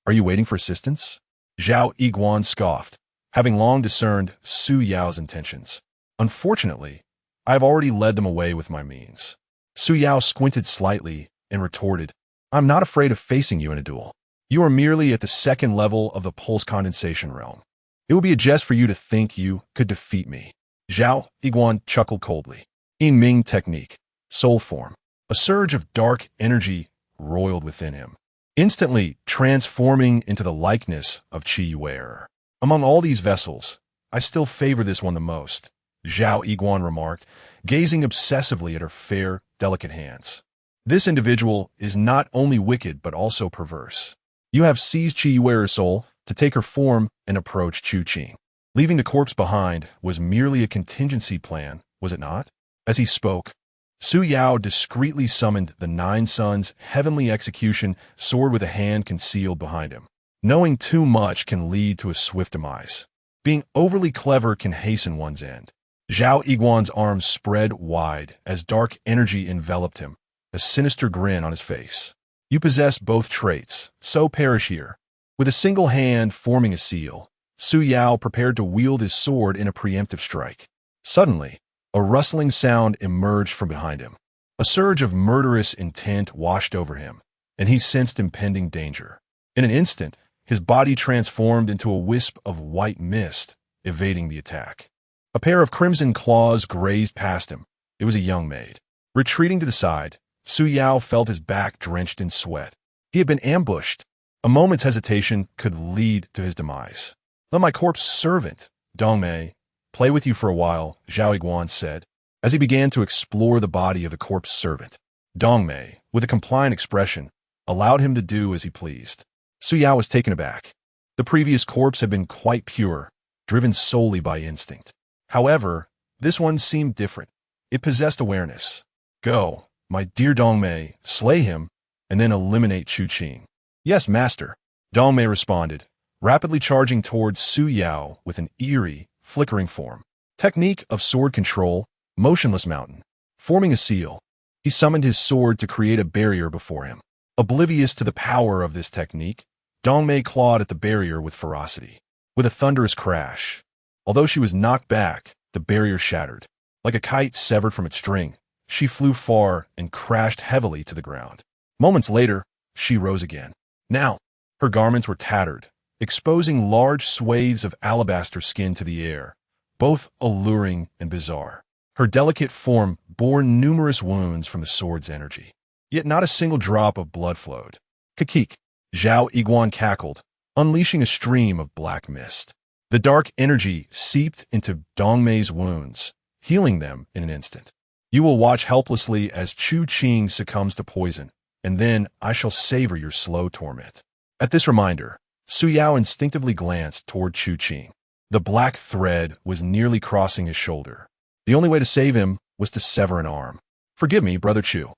Are you waiting for assistance? Zhao Yiguan scoffed, having long discerned Su Yao's intentions. Unfortunately, I have already led them away with my means. Su Yao squinted slightly and retorted, I'm not afraid of facing you in a duel. You are merely at the 2nd level of the pulse condensation realm. It would be a jest for you to think you could defeat me. Zhao Yiguan chuckled coldly. Yin Ming technique, soul form. A surge of dark energy roiled within him, instantly transforming into the likeness of Qi Yuer. Among all these vessels, I still favor this one the most, Zhao Yiguan remarked, gazing obsessively at her fair, delicate hands. This individual is not only wicked but also perverse. You have seized Qi Yuer's soul to take her form and approach Chu Qing. Leaving the corpse behind was merely a contingency plan, was it not? As he spoke, Su Yao discreetly summoned the 9 Suns' heavenly execution sword with a hand concealed behind him. Knowing too much can lead to a swift demise. Being overly clever can hasten one's end. Zhao Yiguan's arms spread wide as dark energy enveloped him, a sinister grin on his face. You possess both traits, so perish here. With a single hand forming a seal, Su Yao prepared to wield his sword in a preemptive strike. Suddenly, a rustling sound emerged from behind him. A surge of murderous intent washed over him, and he sensed impending danger. In an instant, his body transformed into a wisp of white mist, evading the attack. A pair of crimson claws grazed past him. It was a young maid. Retreating to the side, Su Yao felt his back drenched in sweat. He had been ambushed. A moment's hesitation could lead to his demise. Let my corpse servant, Dongmei, play with you for a while, Zhao Yiguan said, as he began to explore the body of the corpse servant. Dongmei, with a compliant expression, allowed him to do as he pleased. Su Yao was taken aback. The previous corpse had been quite pure, driven solely by instinct. However, this one seemed different. It possessed awareness. Go, my dear Dongmei, slay him, and then eliminate Chu Qing. Yes, master, Dongmei responded, rapidly charging towards Su Yao with an eerie, flickering form. Technique of sword control, motionless mountain. Forming a seal, he summoned his sword to create a barrier before him. Oblivious to the power of this technique, Dongmei clawed at the barrier with ferocity. With a thunderous crash, although she was knocked back, the barrier shattered. Like a kite severed from its string, she flew far and crashed heavily to the ground. Moments later, she rose again. Now, her garments were tattered, exposing large swathes of alabaster skin to the air, both alluring and bizarre. Her delicate form bore numerous wounds from the sword's energy. Yet not a single drop of blood flowed. Kakik, Zhao Iguan cackled, unleashing a stream of black mist. The dark energy seeped into Dongmei's wounds, healing them in an instant. You will watch helplessly as Chu Qing succumbs to poison, and then I shall savor your slow torment. At this reminder, Su Yao instinctively glanced toward Chu Qing. The black thread was nearly crossing his shoulder. The only way to save him was to sever an arm. Forgive me, Brother Chu.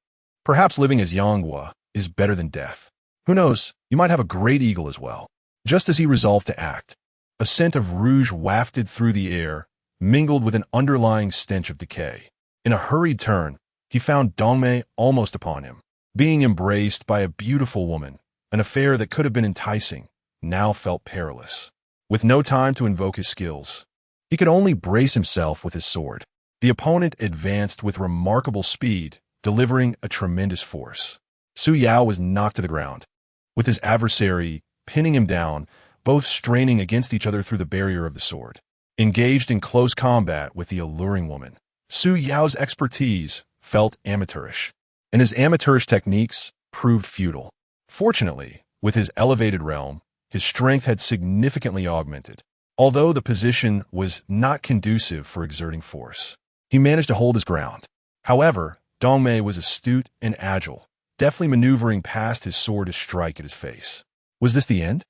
Perhaps living as Yonghua is better than death. Who knows, you might have a great eagle as well. Just as he resolved to act, a scent of rouge wafted through the air, mingled with an underlying stench of decay. In a hurried turn, he found Dongmei almost upon him. Being embraced by a beautiful woman, an affair that could have been enticing, now felt perilous. With no time to invoke his skills, he could only brace himself with his sword. The opponent advanced with remarkable speed, delivering a tremendous force. Su Yao was knocked to the ground, with his adversary pinning him down, both straining against each other through the barrier of the sword. Engaged in close combat with the alluring woman, Su Yao's expertise felt amateurish, and his amateurish techniques proved futile. Fortunately, with his elevated realm, his strength had significantly augmented. Although the position was not conducive for exerting force, he managed to hold his ground. However, Dongmei was astute and agile, deftly maneuvering past his sword to strike at his face. Was this the end?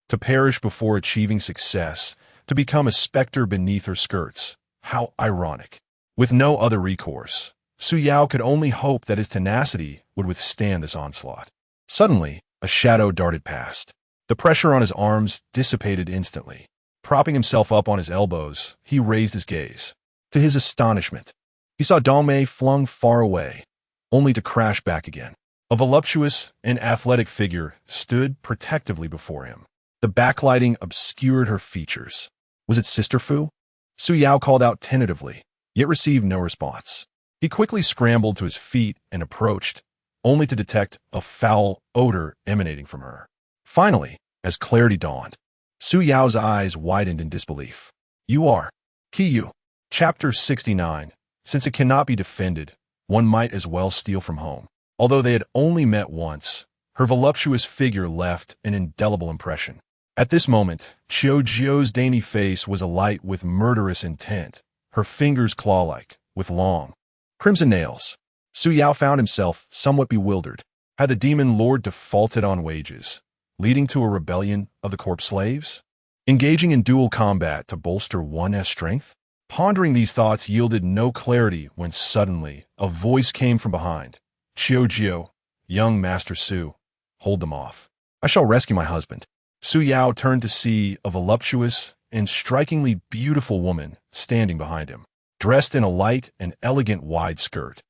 To perish before achieving success, to become a specter beneath her skirts. How ironic. With no other recourse, Su Yao could only hope that his tenacity would withstand this onslaught. Suddenly, a shadow darted past. The pressure on his arms dissipated instantly. Propping himself up on his elbows, he raised his gaze. To his astonishment, he saw Dongmei flung far away, only to crash back again. A voluptuous and athletic figure stood protectively before him. The backlighting obscured her features. Was it Sister Fu? Su Yao called out tentatively, yet received no response. He quickly scrambled to his feet and approached, only to detect a foul odor emanating from her. Finally, as clarity dawned, Su Yao's eyes widened in disbelief. You are Qiyu. Chapter 69. Since it cannot be defended, one might as well steal from home. Although they had only met once, her voluptuous figure left an indelible impression. At this moment, Qiu Jiu's dainty face was alight with murderous intent, her fingers claw-like, with long, crimson nails. Su Yao found himself somewhat bewildered. Had the demon lord defaulted on wages, leading to a rebellion of the corpse slaves? Engaging in dual combat to bolster one's strength? Pondering these thoughts yielded no clarity when suddenly a voice came from behind. Qiu Jiu, young Master Su, hold them off. I shall rescue my husband. Su Yao turned to see a voluptuous and strikingly beautiful woman standing behind him, dressed in a light and elegant wide skirt.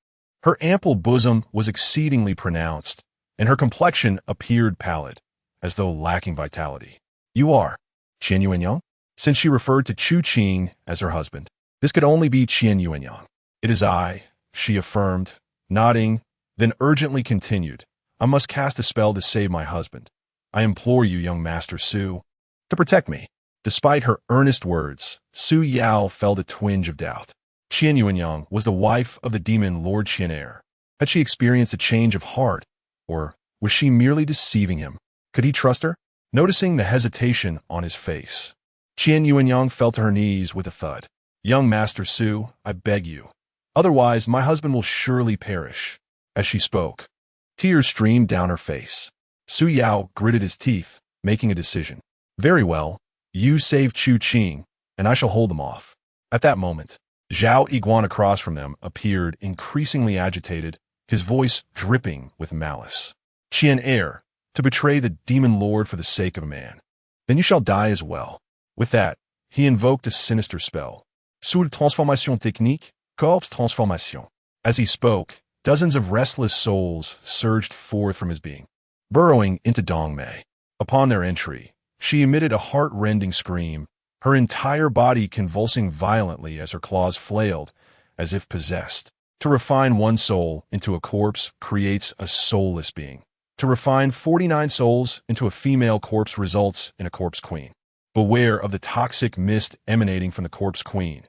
Her ample bosom was exceedingly pronounced, and her complexion appeared pallid, as though lacking vitality. You are Qian Yuanyang? Since she referred to Chu Qing as her husband, this could only be Qian Yuanyang. It is I, she affirmed, nodding, then urgently continued. I must cast a spell to save my husband. I implore you, young Master Su, to protect me. Despite her earnest words, Su Yao felt a twinge of doubt. Qian Yuanyang was the wife of the demon Lord Qianair. Had she experienced a change of heart, or was she merely deceiving him? Could he trust her? Noticing the hesitation on his face, Qian Yuanyang fell to her knees with a thud. Young Master Su, I beg you. Otherwise, my husband will surely perish. As she spoke, tears streamed down her face. Su Yao gritted his teeth, making a decision. Very well, you save Chu Qing, and I shall hold them off. At that moment, Zhao Iguan across from them appeared increasingly agitated, his voice dripping with malice. Qianair, to betray the demon lord for the sake of a man. then you shall die as well. With that, he invoked a sinister spell. Sur transformation technique, corpse transformation. As he spoke, dozens of restless souls surged forth from his being, burrowing into Dongmei. Upon their entry, she emitted a heart-rending scream, her entire body convulsing violently as her claws flailed, as if possessed. To refine one soul into a corpse creates a soulless being. To refine 49 souls into a female corpse results in a corpse queen. Beware of the toxic mist emanating from the corpse queen.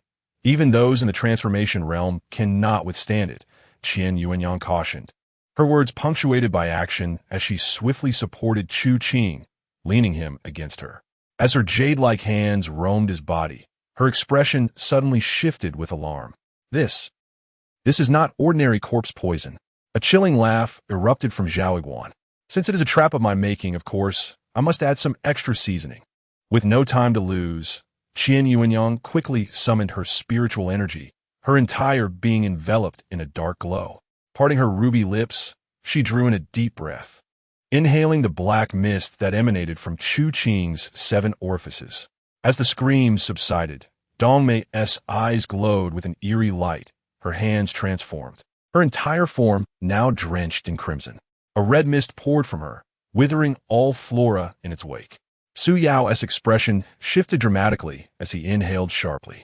Even those in the transformation realm cannot withstand it, Qian Yuanyang cautioned. Her words punctuated by action as she swiftly supported Chu Qing, leaning him against her. As her jade-like hands roamed his body, her expression suddenly shifted with alarm. This is not ordinary corpse poison. A chilling laugh erupted from Zhao Iguan. Since it is a trap of my making, of course, I must add some extra seasoning. With no time to lose, Qian Yuanyang quickly summoned her spiritual energy, her entire being enveloped in a dark glow. Parting her ruby lips, she drew in a deep breath, inhaling the black mist that emanated from Chu Qing's 7 orifices. As the screams subsided, Dongmei's eyes glowed with an eerie light, her hands transformed, her entire form now drenched in crimson. A red mist poured from her, withering all flora in its wake. Su Yao's expression shifted dramatically as he inhaled sharply.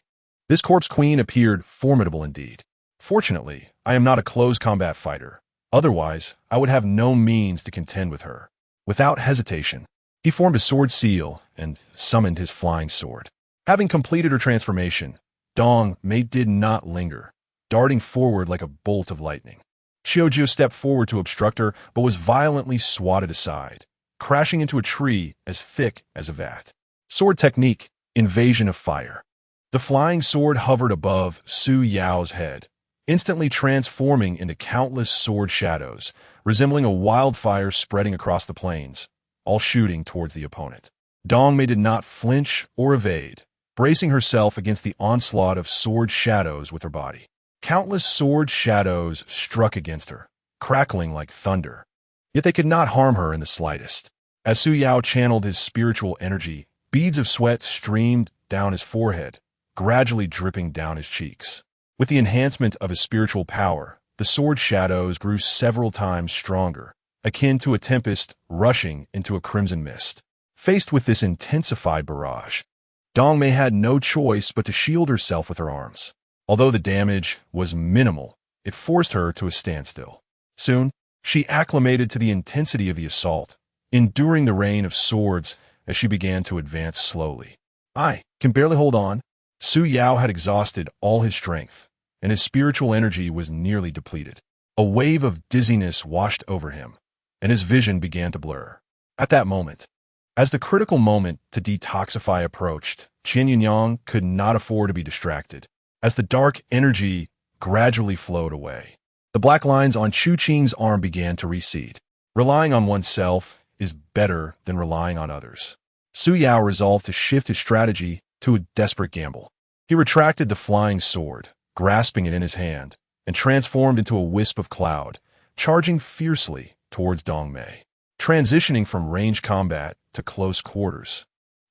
This corpse queen appeared formidable indeed. Fortunately, I am not a close combat fighter. Otherwise, I would have no means to contend with her. Without hesitation, he formed a sword seal and summoned his flying sword. Having completed her transformation, Dongmei did not linger, darting forward like a bolt of lightning. Qiujiu stepped forward to obstruct her, but was violently swatted aside, crashing into a tree as thick as a vat. Sword technique, invasion of fire. The flying sword hovered above Su Yao's head, instantly transforming into countless sword shadows, resembling a wildfire spreading across the plains, all shooting towards the opponent. Dongmei did not flinch or evade, bracing herself against the onslaught of sword shadows with her body. Countless sword shadows struck against her, crackling like thunder, yet they could not harm her in the slightest. As Su Yao channeled his spiritual energy, beads of sweat streamed down his forehead, gradually dripping down his cheeks. With the enhancement of his spiritual power, the sword shadows grew several times stronger, akin to a tempest rushing into a crimson mist. Faced with this intensified barrage, Dongmei had no choice but to shield herself with her arms. Although the damage was minimal, it forced her to a standstill. Soon, she acclimated to the intensity of the assault, enduring the rain of swords as she began to advance slowly. I can barely hold on. Su Yao had exhausted all his strength, and his spiritual energy was nearly depleted. A wave of dizziness washed over him, and his vision began to blur. At that moment, as the critical moment to detoxify approached, Qian Yuanyang could not afford to be distracted. As the dark energy gradually flowed away, the black lines on Chu Qing's arm began to recede. Relying on oneself is better than relying on others. Su Yao resolved to shift his strategy to a desperate gamble. He retracted the flying sword, grasping it in his hand, and transformed into a wisp of cloud, charging fiercely towards Dongmei. Transitioning from range combat to close quarters,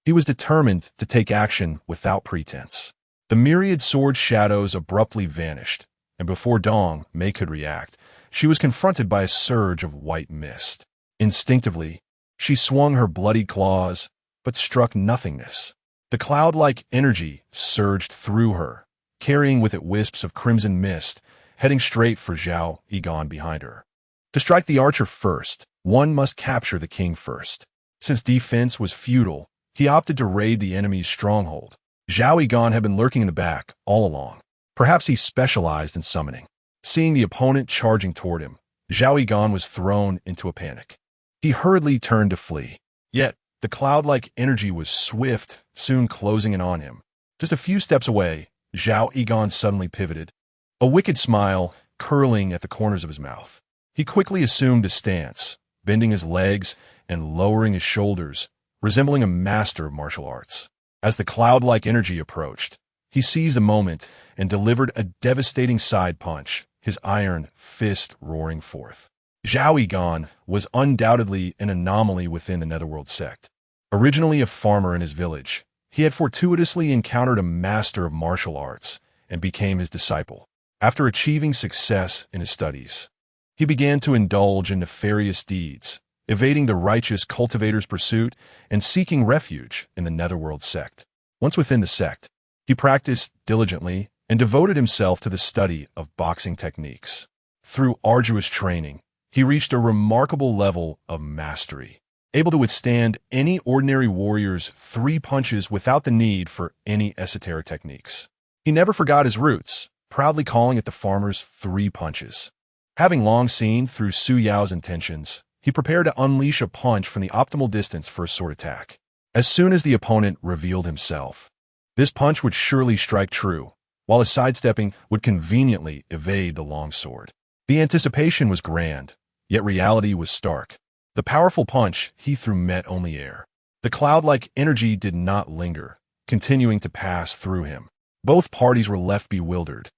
he was determined to take action without pretense. The myriad sword shadows abruptly vanished, and before Dongmei could react, she was confronted by a surge of white mist. Instinctively, she swung her bloodied claws, but struck nothingness. The cloud-like energy surged through her, carrying with it wisps of crimson mist, heading straight for Zhao Yigan behind her. To strike the archer first, one must capture the king first. Since defense was futile, he opted to raid the enemy's stronghold. Zhao Yigan had been lurking in the back all along. Perhaps he specialized in summoning. Seeing the opponent charging toward him, Zhao Yigan was thrown into a panic. He hurriedly turned to flee. Yet, the cloud-like energy was swift, soon closing in on him. Just a few steps away, Zhao Yigan suddenly pivoted, a wicked smile curling at the corners of his mouth. He quickly assumed a stance, bending his legs and lowering his shoulders, resembling a master of martial arts. As the cloud-like energy approached, he seized a moment and delivered a devastating side punch, his iron fist roaring forth. Zhao Yigan was undoubtedly an anomaly within the Netherworld sect. Originally a farmer in his village, he had fortuitously encountered a master of martial arts and became his disciple. After achieving success in his studies, he began to indulge in nefarious deeds, evading the righteous cultivator's pursuit and seeking refuge in the Netherworld sect. Once within the sect, he practiced diligently and devoted himself to the study of boxing techniques. Through arduous training, he reached a remarkable level of mastery, able to withstand any ordinary warrior's 3 punches without the need for any esoteric techniques. He never forgot his roots, proudly calling it the farmer's 3 punches. Having long seen through Su Yao's intentions, he prepared to unleash a punch from the optimal distance for a sword attack. As soon as the opponent revealed himself, this punch would surely strike true, while his sidestepping would conveniently evade the long sword. The anticipation was grand, yet reality was stark. The powerful punch he threw met only air. The cloud-like energy did not linger, continuing to pass through him. Both parties were left bewildered,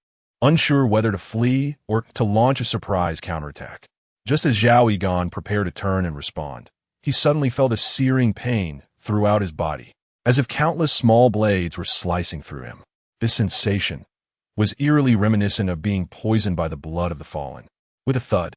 unsure whether to flee or to launch a surprise counterattack. Just as Zhao Yigan prepared to turn and respond, he suddenly felt a searing pain throughout his body, as if countless small blades were slicing through him. This sensation was eerily reminiscent of being poisoned by the blood of the fallen. With a thud,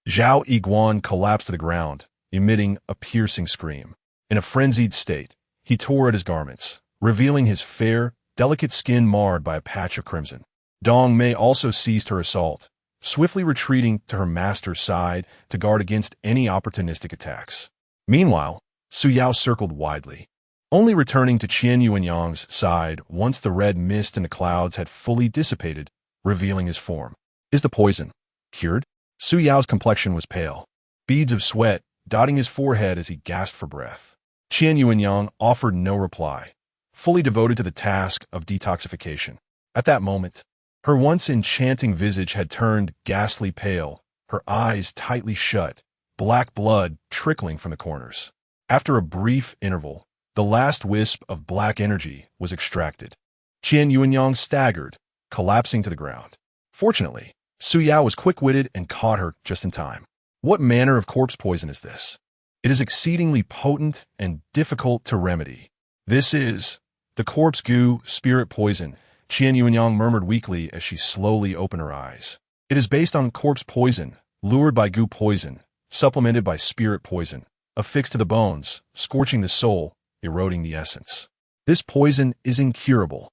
Zhao Yiguan collapsed to the ground, emitting a piercing scream. In a frenzied state, he tore at his garments, revealing his fair, delicate skin marred by a patch of crimson. Dong Mei also ceased her assault, swiftly retreating to her master's side to guard against any opportunistic attacks. Meanwhile, Su Yao circled widely, only returning to Qian Yuanyang's side once the red mist in the clouds had fully dissipated, revealing his form. Is the poison cured? Su Yao's complexion was pale, beads of sweat dotting his forehead as he gasped for breath. Qian Yuanyang offered no reply, fully devoted to the task of detoxification. At that moment, her once enchanting visage had turned ghastly pale, her eyes tightly shut, black blood trickling from the corners. After a brief interval, the last wisp of black energy was extracted. Qian Yuanyang staggered, collapsing to the ground. Fortunately, Su Yao was quick-witted and caught her just in time. What manner of corpse poison is this? It is exceedingly potent and difficult to remedy. This is the corpse goo spirit poison, Qian Yuanyang murmured weakly as she slowly opened her eyes. It is based on corpse poison, lured by goo poison, supplemented by spirit poison, affixed to the bones, scorching the soul, eroding the essence. This poison is incurable.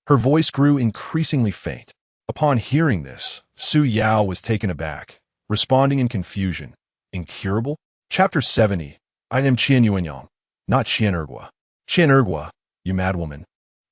Her voice grew increasingly faint. Upon hearing this, Su Yao was taken aback, responding in confusion. Incurable? Chapter 70. I am Qian Yuanyang, not Qian Ergua. Qian Ergua, you madwoman.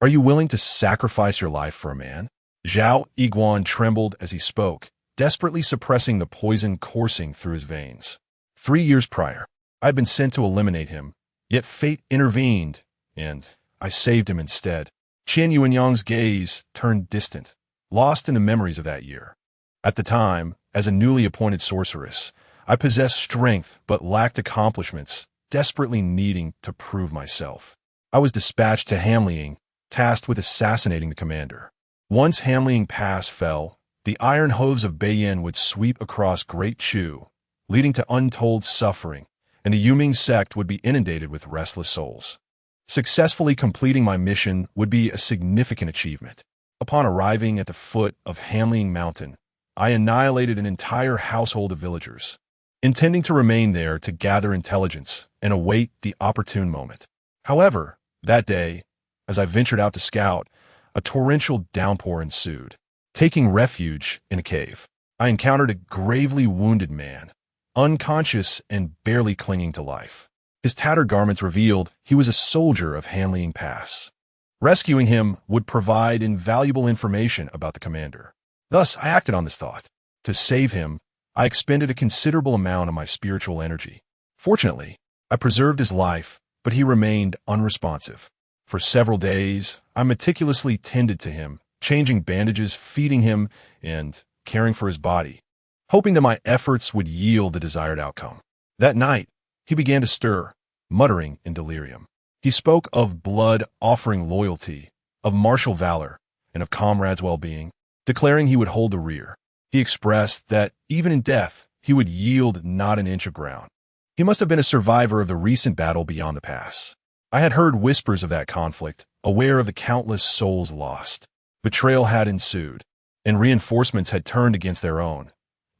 Are you willing to sacrifice your life for a man? Zhao Yiguan trembled as he spoke, desperately suppressing the poison coursing through his veins. 3 years prior, I had been sent to eliminate him, yet fate intervened, and I saved him instead. Qian Yuanyang's gaze turned distant, lost in the memories of that year. At the time, as a newly appointed sorceress, I possessed strength but lacked accomplishments, desperately needing to prove myself. I was dispatched to Hamliang, tasked with assassinating the commander. Once Hamliang Pass fell, the iron hooves of Beiyin would sweep across Great Chu, leading to untold suffering, and the Yuming sect would be inundated with restless souls. Successfully completing my mission would be a significant achievement. Upon arriving at the foot of Hamliang Mountain, I annihilated an entire household of villagers, intending to remain there to gather intelligence and await the opportune moment. However, that day, as I ventured out to scout, a torrential downpour ensued. Taking refuge in a cave, I encountered a gravely wounded man, unconscious and barely clinging to life. His tattered garments revealed he was a soldier of Hamliang Pass. Rescuing him would provide invaluable information about the commander. Thus, I acted on this thought. To save him, I expended a considerable amount of my spiritual energy. Fortunately, I preserved his life, but he remained unresponsive. For several days, I meticulously tended to him, changing bandages, feeding him, and caring for his body, hoping that my efforts would yield the desired outcome. That night, he began to stir, muttering in delirium. He spoke of blood offering loyalty, of martial valor, and of comrades' well-being, declaring he would hold the rear. He expressed that, even in death, he would yield not an inch of ground. He must have been a survivor of the recent battle beyond the pass. I had heard whispers of that conflict, aware of the countless souls lost. Betrayal had ensued, and reinforcements had turned against their own.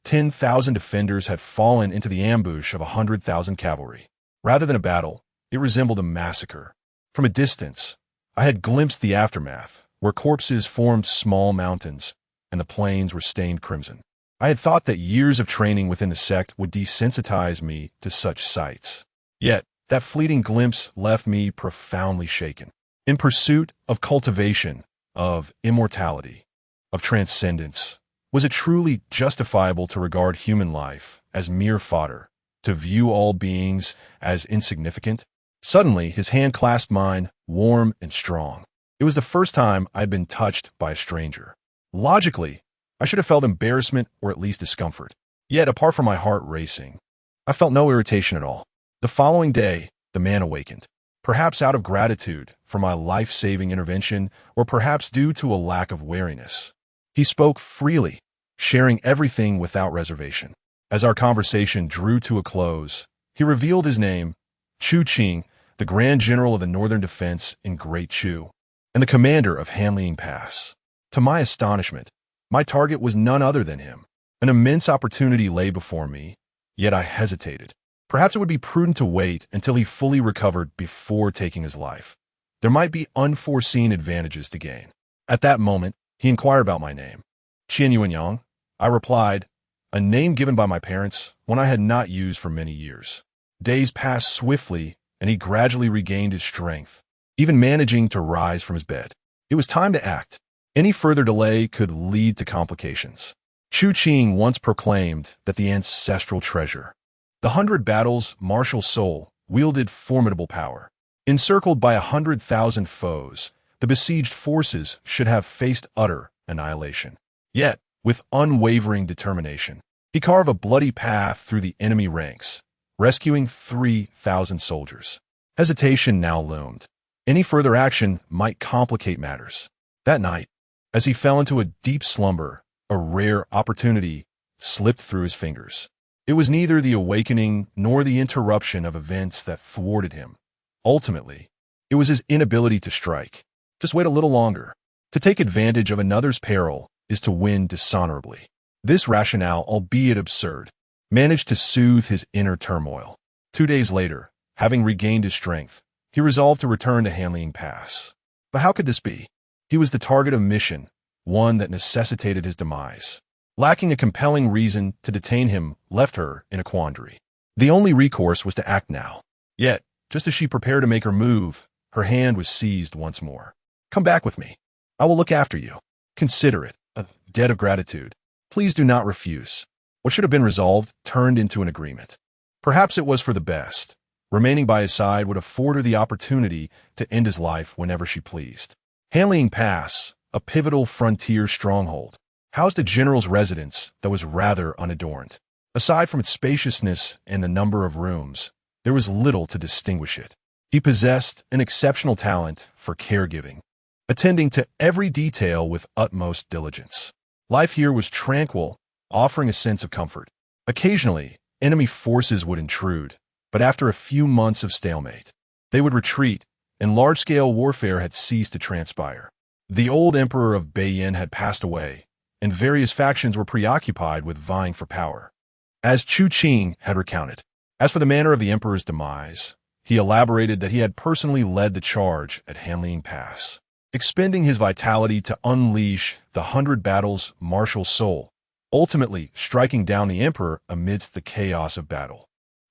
10,000 defenders had fallen into the ambush of 100,000 cavalry. Rather than a battle, it resembled a massacre. From a distance, I had glimpsed the aftermath, where corpses formed small mountains, and the plains were stained crimson. I had thought that years of training within the sect would desensitize me to such sights. Yet, that fleeting glimpse left me profoundly shaken. In pursuit of cultivation, of immortality, of transcendence, was it truly justifiable to regard human life as mere fodder, to view all beings as insignificant? Suddenly, his hand clasped mine, warm and strong. It was the first time I had been touched by a stranger. Logically, I should have felt embarrassment or at least discomfort. Yet, apart from my heart racing, I felt no irritation at all. The following day, the man awakened, perhaps out of gratitude for my life-saving intervention, or perhaps due to a lack of wariness. He spoke freely, sharing everything without reservation. As our conversation drew to a close, he revealed his name, Chu Qing, the Grand General of the Northern Defense in Great Chu, and the commander of Hanliang Pass. To my astonishment, my target was none other than him. An immense opportunity lay before me, yet I hesitated. Perhaps it would be prudent to wait until he fully recovered before taking his life. There might be unforeseen advantages to gain. At that moment, he inquired about my name. Qian Yuanyang, I replied, a name given by my parents, one I had not used for many years. Days passed swiftly, and he gradually regained his strength, even managing to rise from his bed. It was time to act. Any further delay could lead to complications. Chu Qing once proclaimed that the ancestral treasure, the 100 battles martial soul, wielded formidable power. Encircled by 100,000 foes, the besieged forces should have faced utter annihilation. Yet, with unwavering determination, he carved a bloody path through the enemy ranks, rescuing 3,000 soldiers. Hesitation now loomed. Any further action might complicate matters. That night, as he fell into a deep slumber, a rare opportunity slipped through his fingers. It was neither the awakening nor the interruption of events that thwarted him. Ultimately, it was his inability to strike. Just wait a little longer. To take advantage of another's peril is to win dishonorably. This rationale, albeit absurd, managed to soothe his inner turmoil. 2 days later, having regained his strength, he resolved to return to Hanliang Pass. But how could this be? He was the target of mission, one that necessitated his demise. Lacking a compelling reason to detain him left her in a quandary. The only recourse was to act now. Yet, just as she prepared to make her move, her hand was seized once more. Come back with me. I will look after you. Consider it a debt of gratitude. Please do not refuse. What should have been resolved turned into an agreement. Perhaps it was for the best. Remaining by his side would afford her the opportunity to end his life whenever she pleased. Hanliang Pass, a pivotal frontier stronghold, housed a general's residence that was rather unadorned. Aside from its spaciousness and the number of rooms, there was little to distinguish it. He possessed an exceptional talent for caregiving, attending to every detail with utmost diligence. Life here was tranquil, offering a sense of comfort. Occasionally, enemy forces would intrude, but after a few months of stalemate, they would retreat, and large-scale warfare had ceased to transpire. The old emperor of Beiyin had passed away, and various factions were preoccupied with vying for power, as Chu Qing had recounted. As for the manner of the emperor's demise, he elaborated that he had personally led the charge at Hanliang Pass, expending his vitality to unleash the 100 battles martial soul, ultimately striking down the emperor amidst the chaos of battle.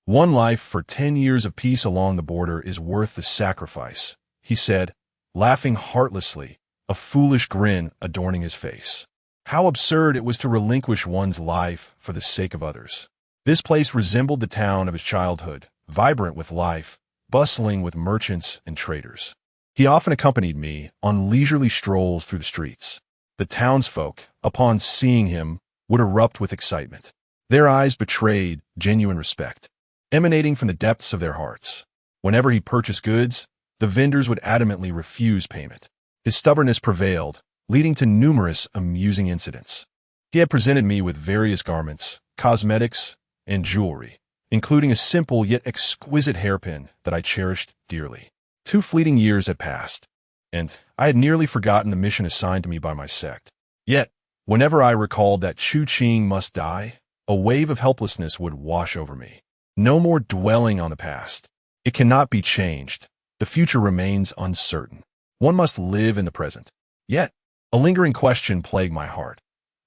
One life for 10 years of peace along the border is worth the sacrifice, he said, laughing heartlessly, a foolish grin adorning his face. How absurd it was to relinquish one's life for the sake of others. This place resembled the town of his childhood, vibrant with life, bustling with merchants and traders. He often accompanied me on leisurely strolls through the streets. The townsfolk, upon seeing him, would erupt with excitement. Their eyes betrayed genuine respect, emanating from the depths of their hearts. Whenever he purchased goods, the vendors would adamantly refuse payment. His stubbornness prevailed, leading to numerous amusing incidents. He had presented me with various garments, cosmetics, and jewelry, including a simple yet exquisite hairpin that I cherished dearly. 2 fleeting years had passed, and I had nearly forgotten the mission assigned to me by my sect. Yet, whenever I recalled that Chu Qing must die, a wave of helplessness would wash over me. No more dwelling on the past. It cannot be changed. The future remains uncertain. One must live in the present. Yet, a lingering question plagued my heart.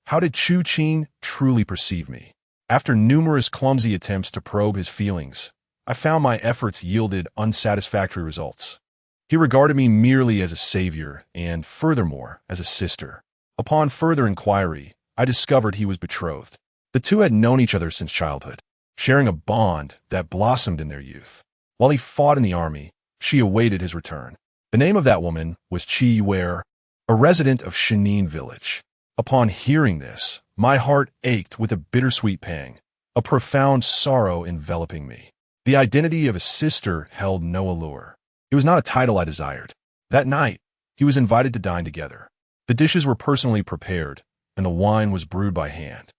How did Chu Qing truly perceive me? After numerous clumsy attempts to probe his feelings, I found my efforts yielded unsatisfactory results. He regarded me merely as a savior and, furthermore, as a sister. Upon further inquiry, I discovered he was betrothed. The two had known each other since childhood, sharing a bond that blossomed in their youth. While he fought in the army, she awaited his return. The name of that woman was Qi Yuer, a resident of Shenin village. Upon hearing this, my heart ached with a bittersweet pang, a profound sorrow enveloping me. The identity of a sister held no allure. It was not a title I desired. That night, he was invited to dine together. The dishes were personally prepared, and the wine was brewed by hand.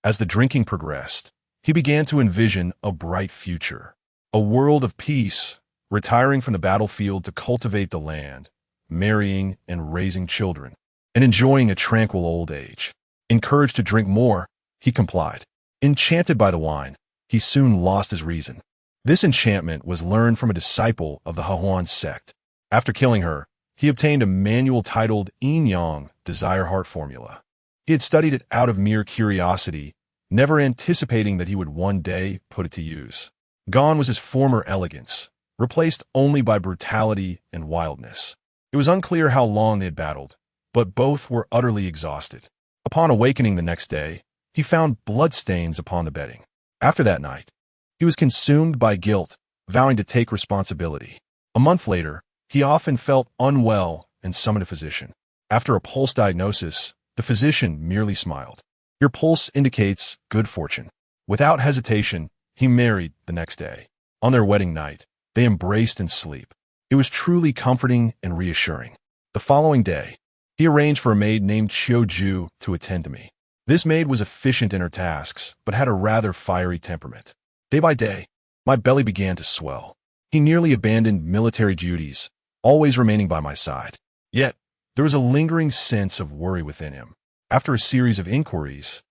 As the drinking progressed, he began to envision a bright future, a world of peace, retiring from the battlefield to cultivate the land, marrying and raising children, and enjoying a tranquil old age. Encouraged to drink more, he complied. Enchanted by the wine, he soon lost his reason. This enchantment was learned from a disciple of the Heroines sect. After killing her, he obtained a manual titled Yin Yang Desire Heart Formula. He had studied it out of mere curiosity, never anticipating that he would one day put it to use. Gone was his former elegance, replaced only by brutality and wildness. It was unclear how long they had battled, but both were utterly exhausted. Upon awakening the next day, he found bloodstains upon the bedding. After that night, he was consumed by guilt, vowing to take responsibility. A month later, he often felt unwell and summoned a physician. After a pulse diagnosis, the physician merely smiled. Your pulse indicates good fortune. Without hesitation, he married the next day. On their wedding night, they embraced in sleep. It was truly comforting and reassuring. The following day, he arranged for a maid named Qiu to attend to me. This maid was efficient in her tasks, but had a rather fiery temperament. Day by day, my belly began to swell. He nearly abandoned military duties, always remaining by my side. Yet, there was a lingering sense of worry within him. After a series of inquiries,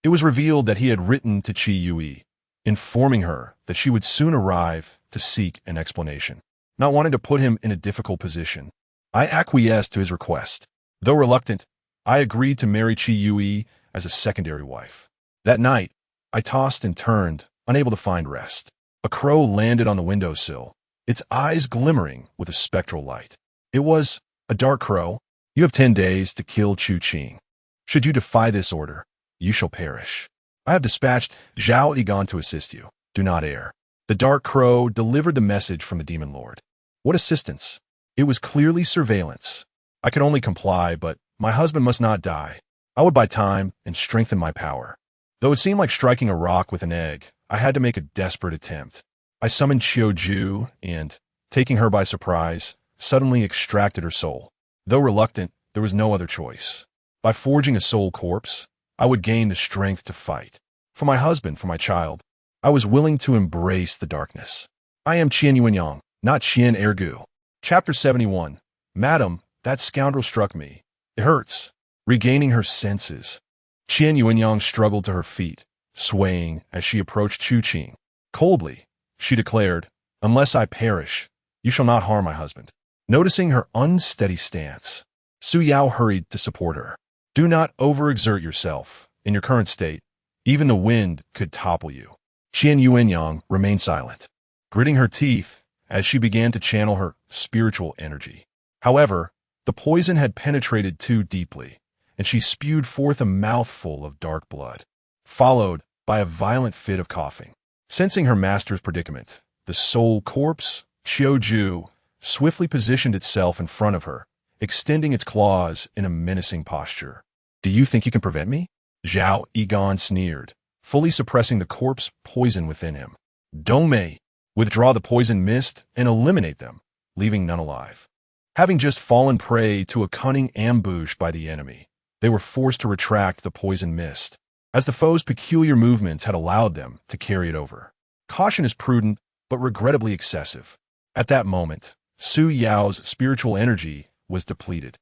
it was revealed that he had written to Qi Yui, informing her that she would soon arrive to seek an explanation. Not wanting to put him in a difficult position, I acquiesced to his request. Though reluctant, I agreed to marry Qi Yui as a secondary wife. That night, I tossed and turned, unable to find rest. A crow landed on the windowsill, its eyes glimmering with a spectral light. It was a dark crow. You have 10 days to kill Chu Qing. Should you defy this order, you shall perish. I have dispatched Zhao Yigan to assist you. Do not err. The dark crow delivered the message from the demon lord. What assistance? It was clearly surveillance. I could only comply, but my husband must not die. I would buy time and strengthen my power. Though it seemed like striking a rock with an egg, I had to make a desperate attempt. I summoned Qiu and, taking her by surprise, suddenly extracted her soul. Though reluctant, there was no other choice. By forging a soul corpse, I would gain the strength to fight. For my husband, for my child, I was willing to embrace the darkness. I am Qian Yuanyang, not Qian Ergu. Chapter 71. Madam, that scoundrel struck me. It hurts. Regaining her senses, Qian Yuanyang struggled to her feet, swaying as she approached Chu Qing. Coldly, she declared, unless I perish, you shall not harm my husband. Noticing her unsteady stance, Su Yao hurried to support her. Do not overexert yourself. In your current state, even the wind could topple you. Qian Yuanyang remained silent, gritting her teeth as she began to channel her spiritual energy. However, the poison had penetrated too deeply, and she spewed forth a mouthful of dark blood, followed by a violent fit of coughing. Sensing her master's predicament, the soul corpse, Qiu, swiftly positioned itself in front of her, extending its claws in a menacing posture. Do you think you can prevent me? Zhao Yigan sneered, fully suppressing the corpse poison within him. Dongmei, withdraw the poison mist and eliminate them, leaving none alive. Having just fallen prey to a cunning ambush by the enemy, they were forced to retract the poison mist, as the foe's peculiar movements had allowed them to carry it over. Caution is prudent, but regrettably excessive. At that moment, Su Yao's spiritual energy was depleted,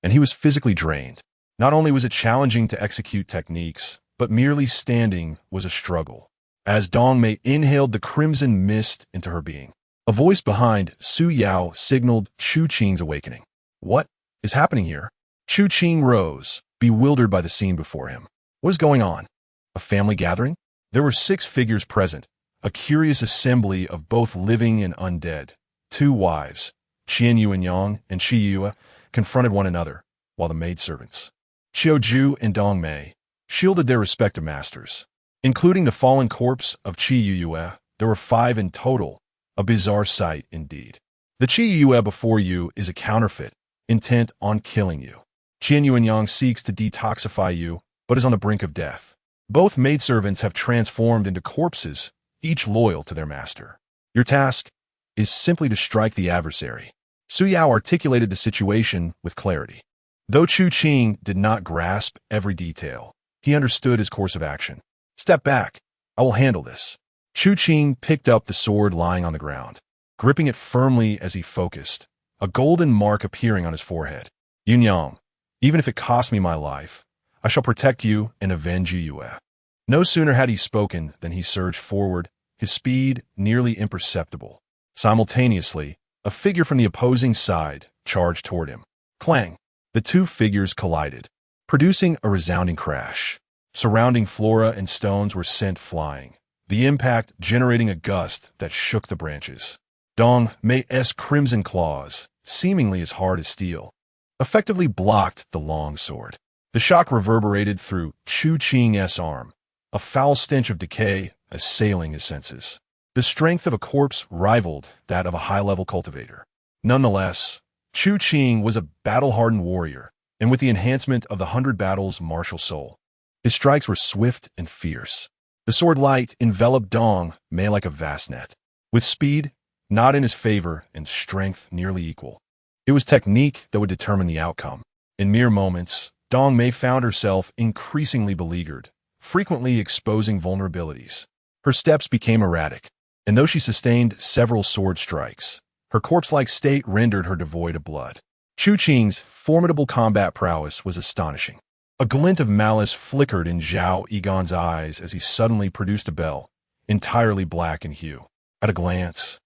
and he was physically drained. Not only was it challenging to execute techniques, but merely standing was a struggle. As Dongmei inhaled the crimson mist into her being, a voice behind Su Yao signaled Chu Qing's awakening. What is happening here? Chu Qing rose, bewildered by the scene before him. What is going on? A family gathering? There were 6 figures present, a curious assembly of both living and undead. 2 wives, Qian Yuanyang and Qi Yue, confronted one another, while the maidservants, Qiu Ju and Dong Mei, shielded their respective masters. Including the fallen corpse of Qi Yue, there were 5 in total, a bizarre sight indeed. The Qi Yue before you is a counterfeit, intent on killing you. Qian Yuanyang seeks to detoxify you, but is on the brink of death. Both maidservants have transformed into corpses, each loyal to their master. Your task is simply to strike the adversary. Su Yao articulated the situation with clarity. Though Chu Qing did not grasp every detail, he understood his course of action. Step back. I will handle this. Chu Qing picked up the sword lying on the ground, gripping it firmly as he focused, a golden mark appearing on his forehead. Yunyang, even if it costs me my life, I shall protect you and avenge Yue. No sooner had he spoken than he surged forward, his speed nearly imperceptible. Simultaneously, a figure from the opposing side charged toward him. Clang! The 2 figures collided, producing a resounding crash. Surrounding flora and stones were sent flying, the impact generating a gust that shook the branches. Dong Mei's crimson claws, seemingly as hard as steel, effectively blocked the long sword. The shock reverberated through Chu Qing's arm, a foul stench of decay assailing his senses. The strength of a corpse rivaled that of a high-level cultivator. Nonetheless, Chu Qing was a battle-hardened warrior, and with the enhancement of the 100 battles martial soul, his strikes were swift and fierce. The sword light enveloped Dong Mei like a vast net, with speed not in his favor and strength nearly equal. It was technique that would determine the outcome. In mere moments, Dong Mei found herself increasingly beleaguered, frequently exposing vulnerabilities. Her steps became erratic, and though she sustained several sword strikes, her corpse-like state rendered her devoid of blood. Chu Qing's formidable combat prowess was astonishing. A glint of malice flickered in Zhao Yigan's eyes as he suddenly produced a bell, entirely black in hue. At a glance,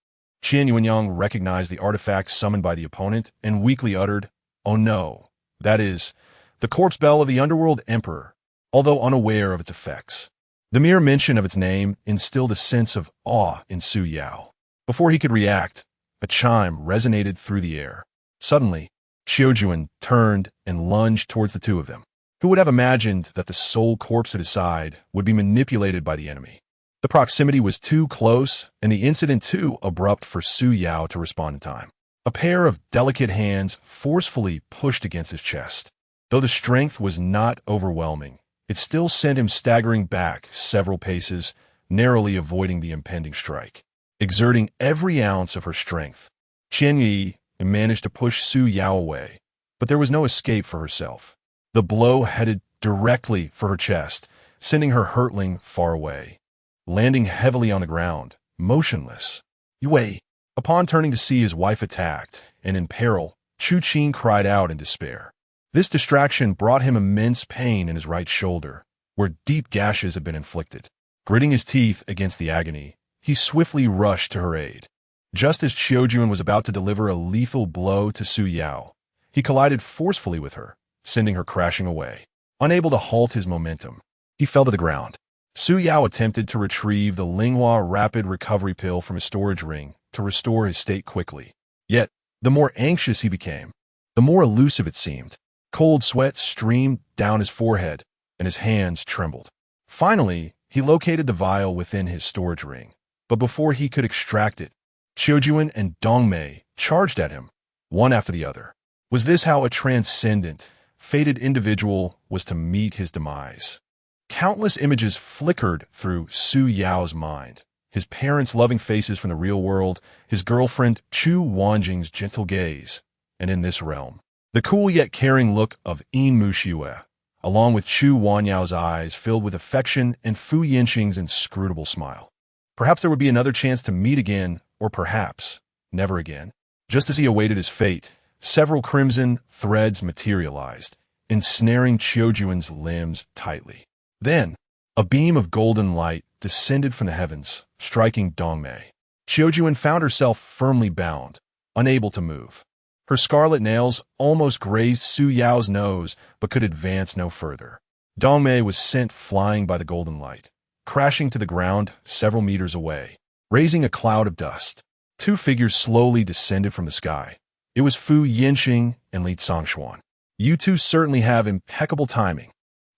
Qian Yuanyang recognized the artifact summoned by the opponent and weakly uttered, "Oh no, that is, the corpse bell of the Underworld Emperor," although unaware of its effects. The mere mention of its name instilled a sense of awe in Su Yao. Before he could react, a chime resonated through the air. Suddenly, Xiujuan turned and lunged towards the 2 of them. Who would have imagined that the sole corpse at his side would be manipulated by the enemy? The proximity was too close, and the incident too abrupt for Su Yao to respond in time. A pair of delicate hands forcefully pushed against his chest. Though the strength was not overwhelming, it still sent him staggering back several paces, narrowly avoiding the impending strike. Exerting every ounce of her strength, Qian Yi managed to push Su Yao away, but there was no escape for herself. The blow headed directly for her chest, sending her hurtling far away, landing heavily on the ground, motionless. Yue, upon turning to see his wife attacked and in peril, Chu Qing cried out in despair. This distraction brought him immense pain in his right shoulder, where deep gashes had been inflicted. Gritting his teeth against the agony, he swiftly rushed to her aid. Just as Qiujuan was about to deliver a lethal blow to Su Yao, he collided forcefully with her, sending her crashing away. Unable to halt his momentum, he fell to the ground. Su Yao attempted to retrieve the Linghua Rapid Recovery Pill from his storage ring to restore his state quickly. Yet, the more anxious he became, the more elusive it seemed. Cold sweat streamed down his forehead, and his hands trembled. Finally, he located the vial within his storage ring, but before he could extract it, Qiujuan and Dongmei charged at him, one after the other. Was this how a transcendent, fated individual was to meet his demise? Countless images flickered through Su Yao's mind. His parents' loving faces from the real world, his girlfriend Chu Wanjing's gentle gaze, and in this realm, the cool yet caring look of Yin Muxue, along with Chu Wanyao's eyes filled with affection and Fu Yinxing's inscrutable smile. Perhaps there would be another chance to meet again, or perhaps never again. Just as he awaited his fate, several crimson threads materialized, ensnaring Qiujuan's limbs tightly. Then, a beam of golden light descended from the heavens, striking Dongmei. Qiujuan found herself firmly bound, unable to move. Her scarlet nails almost grazed Su Yao's nose, but could advance no further. Dongmei was sent flying by the golden light, crashing to the ground several meters away, raising a cloud of dust. Two figures slowly descended from the sky. It was Fu Yinxing and Li Zongxuan. You two certainly have impeccable timing.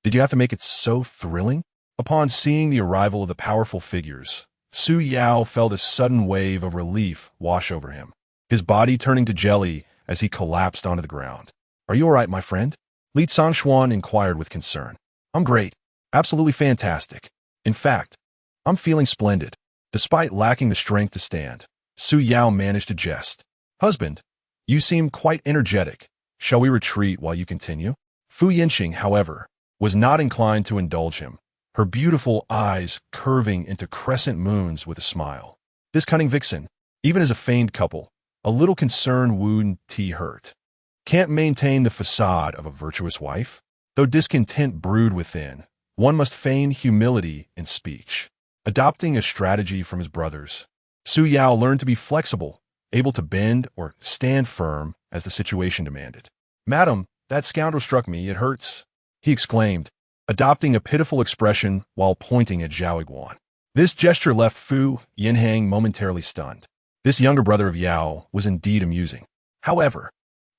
Did you have to make it so thrilling? Upon seeing the arrival of the powerful figures, Su Yao felt a sudden wave of relief wash over him, his body turning to jelly as he collapsed onto the ground. Are you all right, my friend? Li Zongxuan inquired with concern. I'm great. Absolutely fantastic. In fact, I'm feeling splendid. Despite lacking the strength to stand, Su Yao managed to jest. Husband, you seem quite energetic. Shall we retreat while you continue? Fu Yinxing, however, was not inclined to indulge him, her beautiful eyes curving into crescent moons with a smile. This cunning vixen, even as a feigned couple, a little concern wound T hurt. Can't maintain the facade of a virtuous wife? Though discontent brewed within, one must feign humility in speech. Adopting a strategy from his brothers, Su Yao learned to be flexible, able to bend or stand firm as the situation demanded. Madam, that scoundrel struck me, it hurts, he exclaimed, adopting a pitiful expression while pointing at Zhao Yiguan. This gesture left Fu Yinhang momentarily stunned. This younger brother of Yao was indeed amusing. However,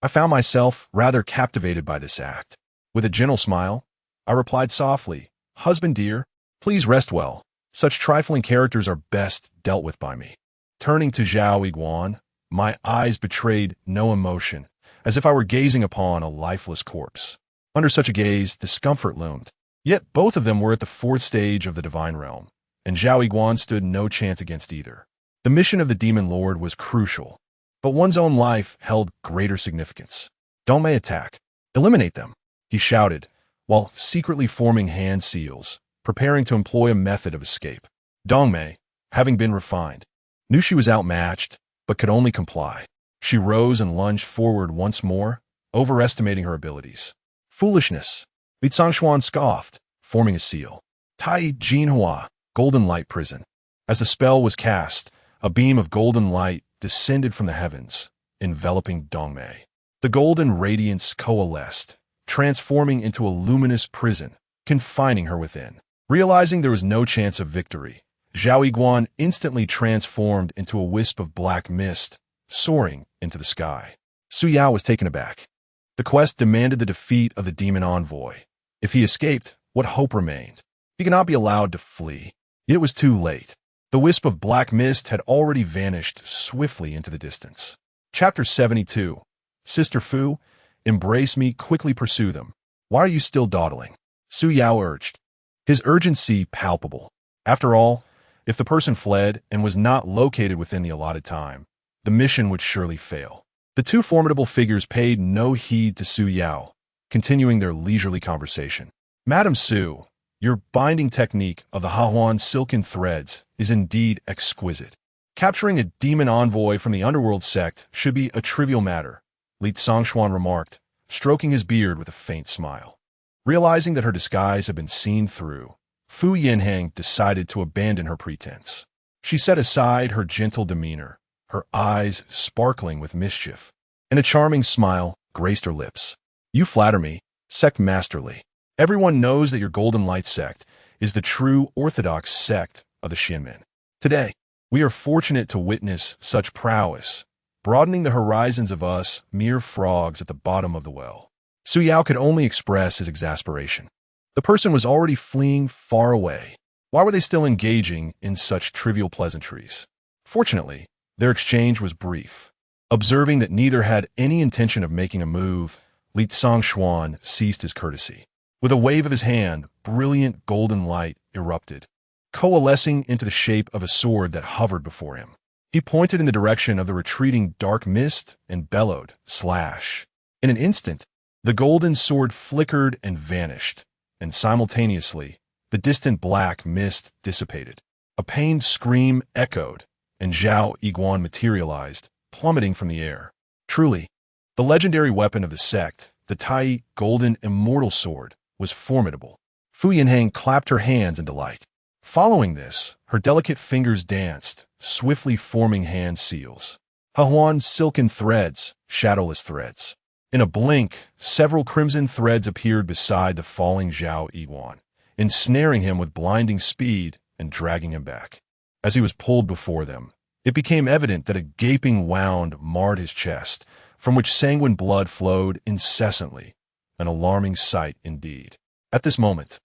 I found myself rather captivated by this act. With a gentle smile, I replied softly, Husband dear, please rest well. Such trifling characters are best dealt with by me. Turning to Zhao Yiguan, my eyes betrayed no emotion, as if I were gazing upon a lifeless corpse. Under such a gaze, discomfort loomed. Yet both of them were at the fourth stage of the divine realm, and Zhao Yiguan stood no chance against either. The mission of the demon lord was crucial, but one's own life held greater significance. Dongmei attack. Eliminate them, he shouted, while secretly forming hand seals, preparing to employ a method of escape. Dongmei, having been refined, knew she was outmatched, but could only comply. She rose and lunged forward once more, overestimating her abilities. Foolishness, Li Zongxuan scoffed, forming a seal. Tai Jinhua, golden light prison. As the spell was cast, a beam of golden light descended from the heavens, enveloping Dongmei. The golden radiance coalesced, transforming into a luminous prison, confining her within. Realizing there was no chance of victory, Zhao Yiguan instantly transformed into a wisp of black mist, soaring into the sky. Su Yao was taken aback. The quest demanded the defeat of the demon envoy. If he escaped, what hope remained? He could not be allowed to flee. Yet it was too late. The wisp of black mist had already vanished swiftly into the distance. Chapter 72. Sister Fu, embrace me, quickly pursue them. Why are you still dawdling? Su Yao urged, his urgency palpable. After all, if the person fled and was not located within the allotted time, the mission would surely fail. The two formidable figures paid no heed to Su Yao, continuing their leisurely conversation. Madam Su, your binding technique of the Hahuan silken threads is indeed exquisite. Capturing a demon envoy from the underworld sect should be a trivial matter, Li Zongxuan remarked, stroking his beard with a faint smile. Realizing that her disguise had been seen through, Fu Yinhang decided to abandon her pretense. She set aside her gentle demeanor, her eyes sparkling with mischief, and a charming smile graced her lips. You flatter me, sect masterly. Everyone knows that your Golden Light sect is the true orthodox sect of the Xinmen. Today, we are fortunate to witness such prowess, broadening the horizons of us mere frogs at the bottom of the well. Su Yao could only express his exasperation. The person was already fleeing far away. Why were they still engaging in such trivial pleasantries? Fortunately, their exchange was brief. Observing that neither had any intention of making a move, Li Zongxuan ceased his courtesy. With a wave of his hand, brilliant golden light erupted, coalescing into the shape of a sword that hovered before him. He pointed in the direction of the retreating dark mist and bellowed, slash. In an instant, the golden sword flickered and vanished, and simultaneously, the distant black mist dissipated. A pained scream echoed, and Zhao Yiguan materialized, plummeting from the air. Truly, the legendary weapon of the sect, the Tai Golden Immortal Sword, was formidable. Fu Yinhang clapped her hands in delight. Following this, her delicate fingers danced, swiftly forming hand seals. Huan's silken threads, shadowless threads. In a blink, several crimson threads appeared beside the falling Zhao Yiguan, ensnaring him with blinding speed and dragging him back. As he was pulled before them, it became evident that a gaping wound marred his chest, from which sanguine blood flowed incessantly, an alarming sight indeed. At this moment,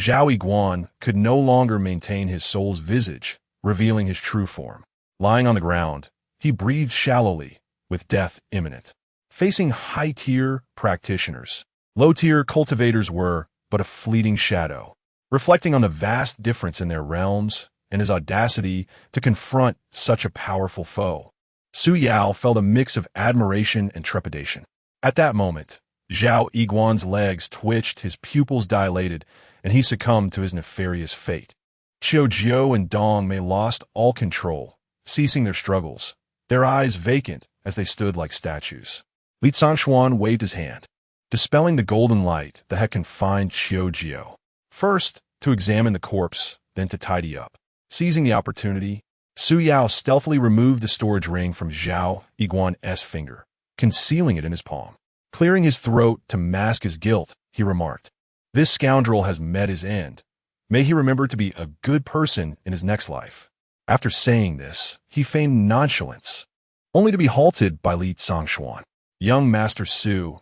Zhao Yiguan could no longer maintain his soul's visage, revealing his true form. Lying on the ground, he breathed shallowly, with death imminent. Facing high-tier practitioners, low-tier cultivators were but a fleeting shadow, reflecting on the vast difference in their realms and his audacity to confront such a powerful foe. Su Yao felt a mix of admiration and trepidation. At that moment, Zhao Yiguan's legs twitched, his pupils dilated, and he succumbed to his nefarious fate. Qiu Jiu and Dong Mei lost all control, ceasing their struggles, their eyes vacant as they stood like statues. Li Zongxuan waved his hand, dispelling the golden light that had confined Qiu Jiu. First, to examine the corpse, then to tidy up. Seizing the opportunity, Su Yao stealthily removed the storage ring from Zhao Yiguan's finger, concealing it in his palm. Clearing his throat to mask his guilt, he remarked, "This scoundrel has met his end. May he remember to be a good person in his next life." After saying this, he feigned nonchalance, only to be halted by Li Zongxuan. "Young Master Su,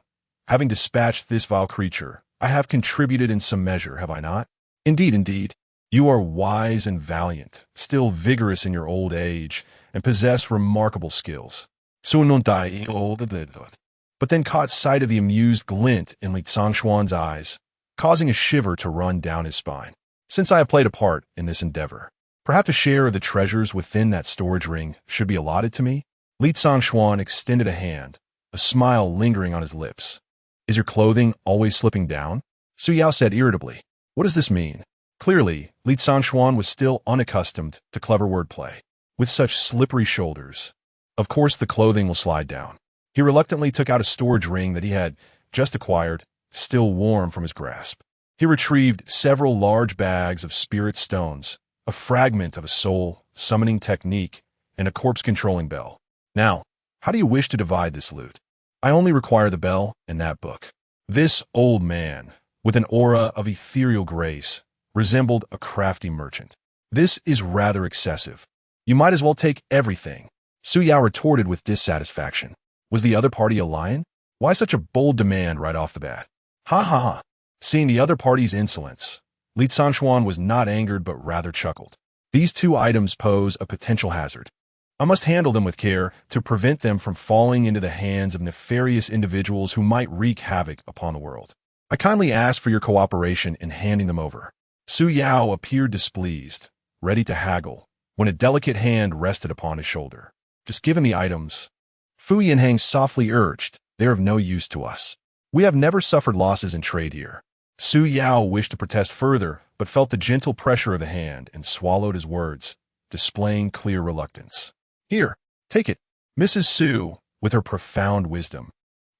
having dispatched this vile creature, I have contributed in some measure, have I not? Indeed. You are wise and valiant, still vigorous in your old age, and possess remarkable skills." But then caught sight of the amused glint in Li Zongxuan's eyes, causing a shiver to run down his spine. "Since I have played a part in this endeavor, perhaps a share of the treasures within that storage ring should be allotted to me?" Li Zongxuan extended a hand, a smile lingering on his lips. "Is your clothing always slipping down?" Su Yao said irritably. "What does this mean?" Clearly, Li Zongxuan was still unaccustomed to clever wordplay. With such slippery shoulders, of course the clothing will slide down. He reluctantly took out a storage ring that he had just acquired, still warm from his grasp. He retrieved several large bags of spirit stones, a fragment of a soul summoning technique, and a corpse-controlling bell. "Now, how do you wish to divide this loot?" "I only require the bell and that book." This old man, with an aura of ethereal grace, resembled a crafty merchant. "This is rather excessive. You might as well take everything." Su Yao retorted with dissatisfaction. Was the other party a lion? Why such a bold demand right off the bat? Ha ha ha. Seeing the other party's insolence, Li Zongxuan was not angered but rather chuckled. "These two items pose a potential hazard. I must handle them with care to prevent them from falling into the hands of nefarious individuals who might wreak havoc upon the world. I kindly ask for your cooperation in handing them over." Su Yao appeared displeased, ready to haggle, when a delicate hand rested upon his shoulder. "Just give him the items." Fu Yinhang softly urged, "They are of no use to us. We have never suffered losses in trade here." Su Yao wished to protest further, but felt the gentle pressure of the hand and swallowed his words, displaying clear reluctance. "Here, take it." Mrs. Su, with her profound wisdom,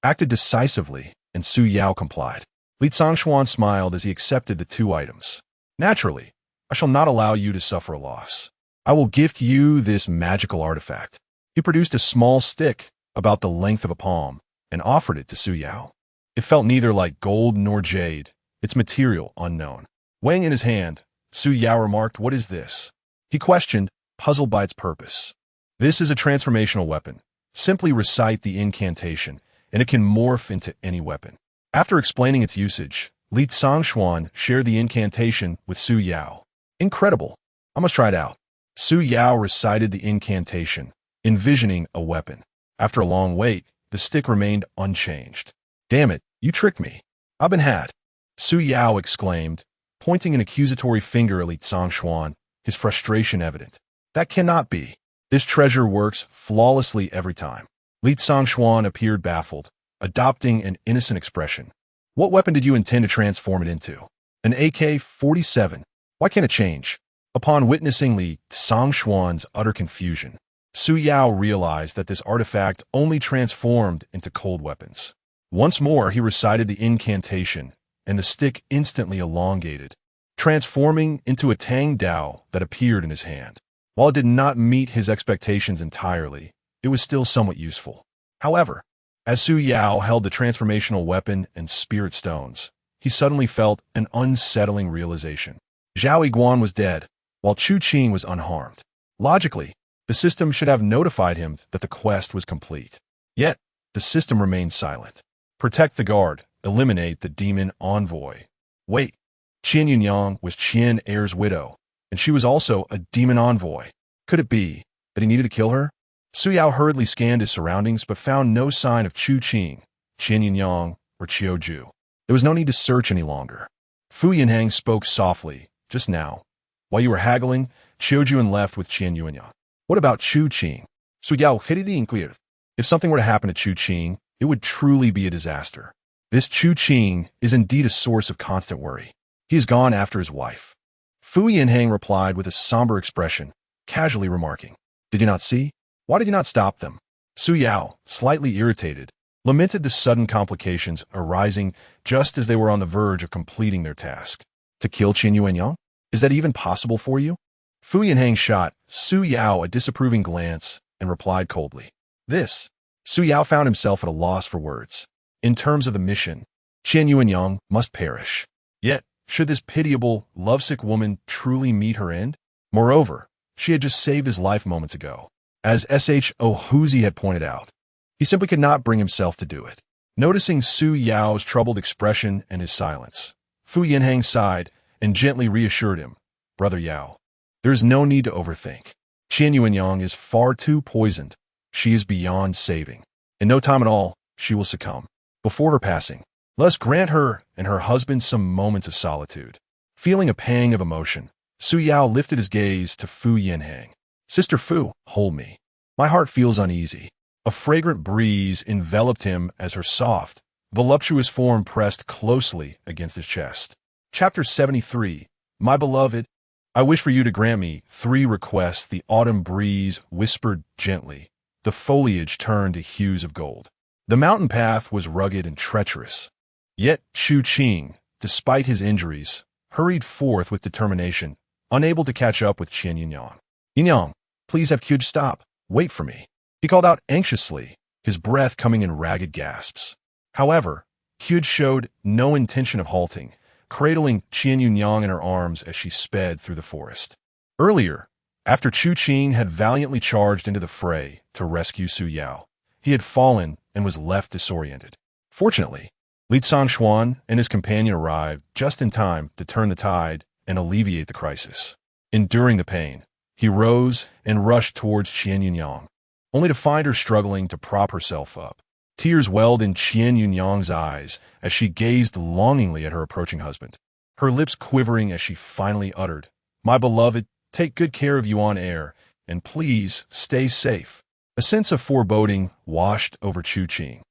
acted decisively, and Su Yao complied. Li Zongxuan smiled as he accepted the two items. "Naturally, I shall not allow you to suffer a loss. I will gift you this magical artifact." He produced a small stick, about the length of a palm, and offered it to Su Yao. It felt neither like gold nor jade, its material unknown. Weighing in his hand, Su Yao remarked, "What is this?" He questioned, puzzled by its purpose. "This is a transformational weapon. Simply recite the incantation, and it can morph into any weapon." After explaining its usage, Li Zongxuan shared the incantation with Su Yao. "Incredible. I must try it out." Su Yao recited the incantation, envisioning a weapon. After a long wait, the stick remained unchanged. "Damn it, you tricked me. I've been had." Su Yao exclaimed, pointing an accusatory finger at Li Zongxuan, his frustration evident. "That cannot be. This treasure works flawlessly every time." Li Zongxuan appeared baffled, adopting an innocent expression. "What weapon did you intend to transform it into?" "An AK-47. Why can't it change?" Upon witnessing Li Zongxuan's utter confusion, Su Yao realized that this artifact only transformed into cold weapons. Once more, he recited the incantation, and the stick instantly elongated, transforming into a Tang Dao that appeared in his hand. While it did not meet his expectations entirely, it was still somewhat useful. However, as Su Yao held the transformational weapon and spirit stones, he suddenly felt an unsettling realization. Zhao Yiguan was dead, while Chu Qing was unharmed. Logically, the system should have notified him that the quest was complete. Yet, the system remained silent. Protect the guard. Eliminate the demon envoy. Wait, Qian Yunyang was Qian Heir's widow, and she was also a demon envoy. Could it be that he needed to kill her? Su Yao hurriedly scanned his surroundings but found no sign of Chu Qing, Qian Yunyang, or Qiu Ju. There was no need to search any longer. Fu Yinhang spoke softly, just now. While you were haggling, Qiu Ju left with Qian Yunyang. What about Chu Qing? Su Yao hurriedly inquired. If something were to happen to Chu Qing, it would truly be a disaster. This Chu Qing is indeed a source of constant worry. He has gone after his wife. Fu Yinhang replied with a somber expression, casually remarking, Did you not see? Why did you not stop them? Su Yao, slightly irritated, lamented the sudden complications arising just as they were on the verge of completing their task. To kill Qian Yuanyang? Is that even possible for you? Fu Yinhang shot Su Yao a disapproving glance and replied coldly. This. Su Yao found himself at a loss for words. In terms of the mission, Qian Yuanyang must perish. Yet, should this pitiable, lovesick woman truly meet her end? Moreover, she had just saved his life moments ago. As Sho had pointed out, he simply could not bring himself to do it. Noticing Su Yao's troubled expression and his silence, Fu Yinhang sighed and gently reassured him, Brother Yao, there is no need to overthink. Qian Yuanyang is far too poisoned. She is beyond saving. In no time at all, she will succumb. Before her passing, let us grant her and her husband some moments of solitude. Feeling a pang of emotion, Su Yao lifted his gaze to Fu Yinhang. Sister Fu, hold me. My heart feels uneasy. A fragrant breeze enveloped him as her soft, voluptuous form pressed closely against his chest. Chapter 73. My beloved, I wish for you to grant me 3 requests. The autumn breeze whispered gently. The foliage turned to hues of gold. The mountain path was rugged and treacherous. Yet Chu Qing, despite his injuries, hurried forth with determination, unable to catch up with Qian Yunyang. Yunyang, please have Kyuj stop. Wait for me. He called out anxiously, his breath coming in ragged gasps. However, Kyuj showed no intention of halting, cradling Qian Yunyang in her arms as she sped through the forest. Earlier, after Chu Qing had valiantly charged into the fray to rescue Su Yao, he had fallen and was left disoriented. Fortunately, Li Xuan and his companion arrived just in time to turn the tide and alleviate the crisis. Enduring the pain, he rose and rushed towards Qian Yunyang, only to find her struggling to prop herself up. Tears welled in Qian Yunyang's eyes as she gazed longingly at her approaching husband, her lips quivering as she finally uttered, My beloved, take good care of Yuan Air, and please stay safe. A sense of foreboding washed over Chu Qing.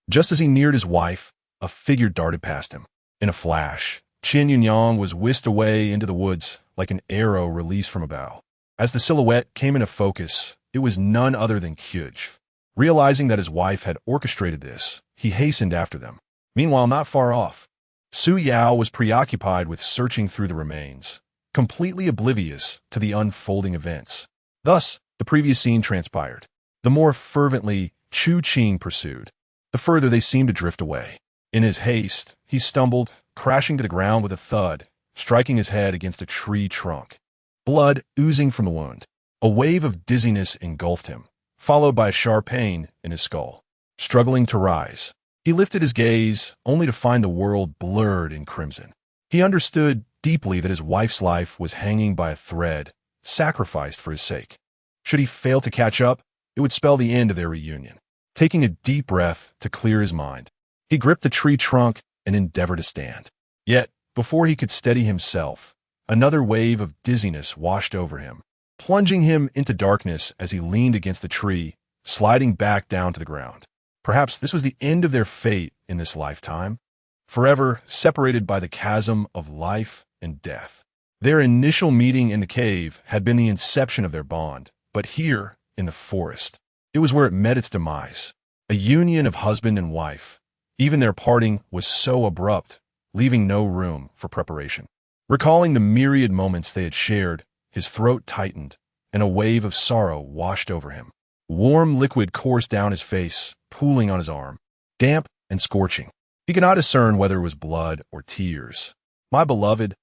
Just as he neared his wife, a figure darted past him. In a flash, Qian Yunyang was whisked away into the woods like an arrow released from a bow. As the silhouette came into focus, it was none other than Kyuj. Realizing that his wife had orchestrated this, he hastened after them. Meanwhile, not far off, Su Yao was preoccupied with searching through the remains, completely oblivious to the unfolding events. Thus, the previous scene transpired. The more fervently Chu Qing pursued, the further they seemed to drift away. In his haste, he stumbled, crashing to the ground with a thud, striking his head against a tree trunk. Blood oozing from the wound. A wave of dizziness engulfed him, followed by a sharp pain in his skull. Struggling to rise, he lifted his gaze only to find the world blurred in crimson. He understood deeply that his wife's life was hanging by a thread, sacrificed for his sake. Should he fail to catch up, it would spell the end of their reunion. Taking a deep breath to clear his mind, he gripped the tree trunk and endeavored to stand. Yet, before he could steady himself, another wave of dizziness washed over him, plunging him into darkness as he leaned against the tree, sliding back down to the ground. Perhaps this was the end of their fate in this lifetime, forever separated by the chasm of life and death. Their initial meeting in the cave had been the inception of their bond, but here, in the forest. It was where it met its demise. A union of husband and wife. Even their parting was so abrupt, leaving no room for preparation. Recalling the myriad moments they had shared, his throat tightened, and a wave of sorrow washed over him. Warm liquid coursed down his face, pooling on his arm, damp and scorching. He could not discern whether it was blood or tears. "My beloved,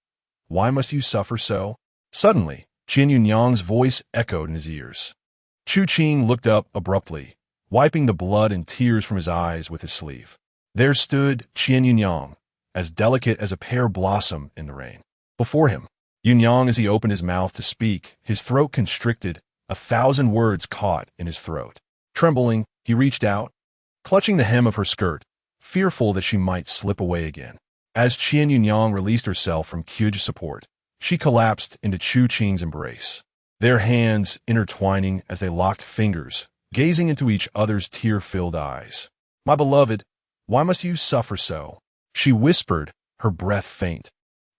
why must you suffer so?" Suddenly, Qian Yunyang's voice echoed in his ears. Chu Qing looked up abruptly, wiping the blood and tears from his eyes with his sleeve. There stood Qian Yunyang, as delicate as a pear blossom in the rain. Before him, Yunyang, as he opened his mouth to speak, his throat constricted, 1,000 words caught in his throat. Trembling, he reached out, clutching the hem of her skirt, fearful that she might slip away again. As Qian Yunyang released herself from Kyu's support, she collapsed into Chu Qing's embrace, their hands intertwining as they locked fingers, gazing into each other's tear-filled eyes. "My beloved, why must you suffer so?" she whispered, her breath faint,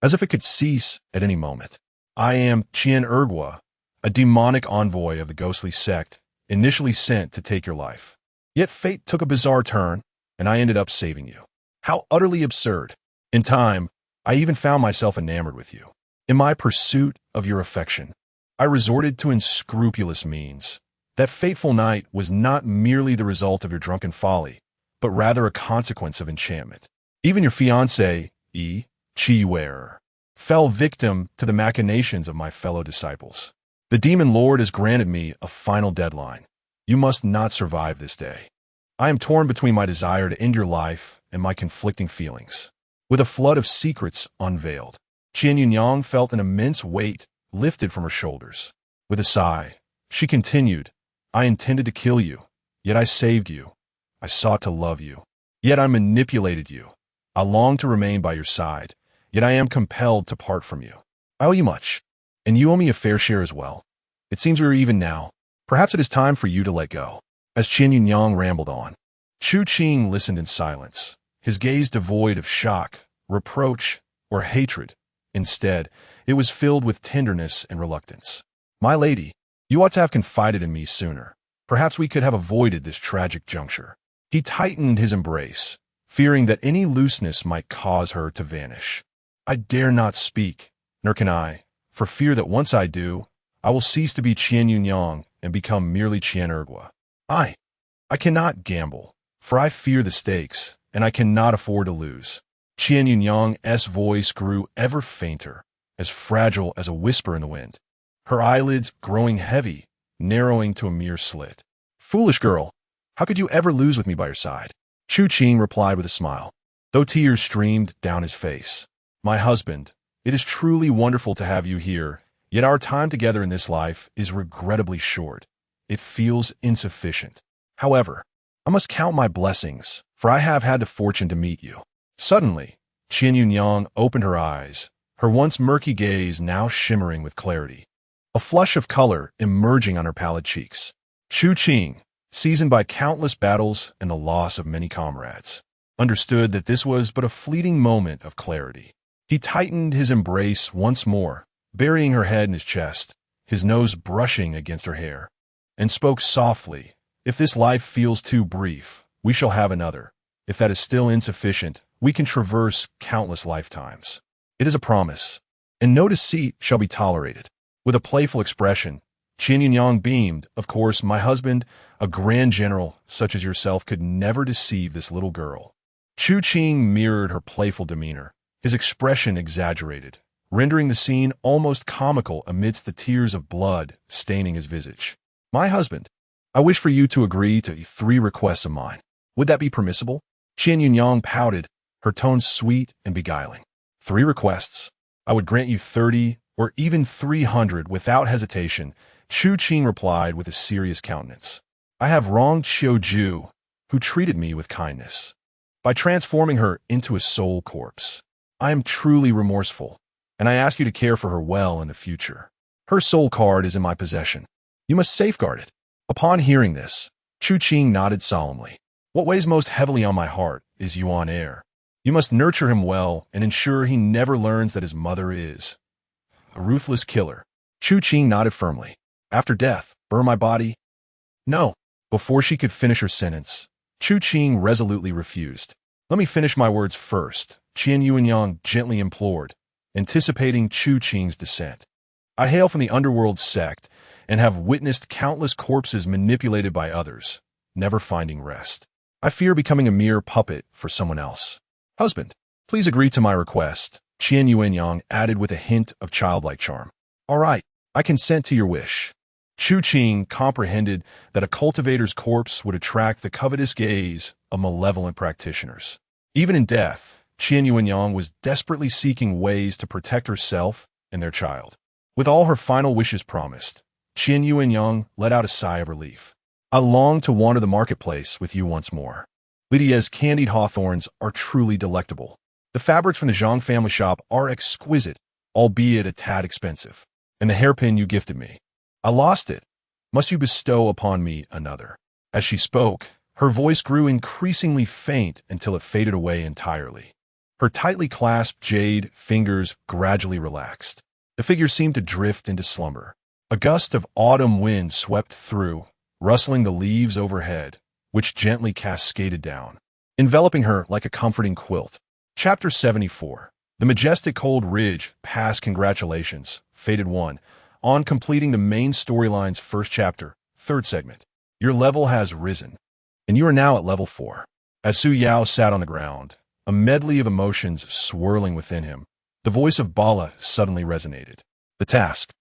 as if it could cease at any moment. "I am Qian Ergua, a demonic envoy of the ghostly sect, initially sent to take your life. Yet fate took a bizarre turn, and I ended up saving you. How utterly absurd. In time, I even found myself enamored with you. In my pursuit of your affection, I resorted to unscrupulous means. That fateful night was not merely the result of your drunken folly, but rather a consequence of enchantment. Even your fiancé, Chi, fell victim to the machinations of my fellow disciples. The demon lord has granted me a final deadline. You must not survive this day. I am torn between my desire to end your life and my conflicting feelings. With a flood of secrets unveiled, Qian Yunyang felt an immense weight lifted from her shoulders. With a sigh, she continued, I intended to kill you, yet I saved you. I sought to love you, yet I manipulated you. I long to remain by your side, yet I am compelled to part from you. I owe you much, and you owe me a fair share as well. It seems we are even now. Perhaps it is time for you to let go." As Qian Yunyang rambled on, Chu Qing listened in silence, his gaze devoid of shock, reproach, or hatred. Instead, it was filled with tenderness and reluctance. "My lady, you ought to have confided in me sooner. Perhaps we could have avoided this tragic juncture." He tightened his embrace, fearing that any looseness might cause her to vanish. "I dare not speak, nor can I, for fear that once I do, I will cease to be Qian Yunyang and become merely Qian Ergua. I cannot gamble, for I fear the stakes, and I cannot afford to lose." Qian Yunyang's voice grew ever fainter, as fragile as a whisper in the wind, her eyelids growing heavy, narrowing to a mere slit. "Foolish girl, how could you ever lose with me by your side?" Chu Qing replied with a smile, though tears streamed down his face. "My husband, it is truly wonderful to have you here, yet our time together in this life is regrettably short. It feels insufficient. However, I must count my blessings, for I have had the fortune to meet you." Suddenly, Qian Yunyang opened her eyes, her once murky gaze now shimmering with clarity, a flush of color emerging on her pallid cheeks. Chu Qing, seasoned by countless battles and the loss of many comrades, understood that this was but a fleeting moment of clarity. He tightened his embrace once more, burying her head in his chest, his nose brushing against her hair, and spoke softly, "If this life feels too brief, we shall have another. If that is still insufficient, we can traverse countless lifetimes. It is a promise, and no deceit shall be tolerated." With a playful expression, Qian Yunyang beamed. "Of course, my husband, a grand general such as yourself, could never deceive this little girl." Chu Qing mirrored her playful demeanor, his expression exaggerated, rendering the scene almost comical amidst the tears of blood staining his visage. "My husband, I wish for you to agree to 3 requests of mine. Would that be permissible?" Qian Yunyang pouted, her tone sweet and beguiling. 3 requests? I would grant you 30 or even 300 without hesitation," Chu Qing replied with a serious countenance. "I have wronged Xiu, who treated me with kindness, by transforming her into a soul corpse. I am truly remorseful, and I ask you to care for her well in the future. Her soul card is in my possession. You must safeguard it." Upon hearing this, Chu Qing nodded solemnly. "What weighs most heavily on my heart is Yuan Heir. You must nurture him well and ensure he never learns that his mother is a ruthless killer." Chu Qing nodded firmly. "After death, burn my body, No. Before she could finish her sentence, Chu Qing resolutely refused. Let me finish my words first, Qian Yuanyang gently implored, anticipating Chu Qing's dissent. I hail from the underworld sect and have witnessed countless corpses manipulated by others, never finding rest. I fear becoming a mere puppet for someone else. Husband, please agree to my request, Qian Yuanyang added with a hint of childlike charm. All right, I consent to your wish. Chu Qing comprehended that a cultivator's corpse would attract the covetous gaze of malevolent practitioners. Even in death, Qian Yuanyang was desperately seeking ways to protect herself and their child. With all her final wishes promised, Qian Yuanyang let out a sigh of relief. I long to wander the marketplace with you once more. Lydia's candied hawthorns are truly delectable. The fabrics from the Zhang family shop are exquisite, albeit a tad expensive. And the hairpin you gifted me. I lost it. Must you bestow upon me another? As she spoke, her voice grew increasingly faint until it faded away entirely. Her tightly clasped jade fingers gradually relaxed. The figure seemed to drift into slumber. A gust of autumn wind swept through, rustling the leaves overhead, which gently cascaded down, enveloping her like a comforting quilt. Chapter 74. The majestic cold ridge, past congratulations, Fated 1, on completing the main storyline's first chapter, third segment. Your level has risen, and you are now at level 4. As Su Yao sat on the ground, a medley of emotions swirling within him, the voice of Bala suddenly resonated. The task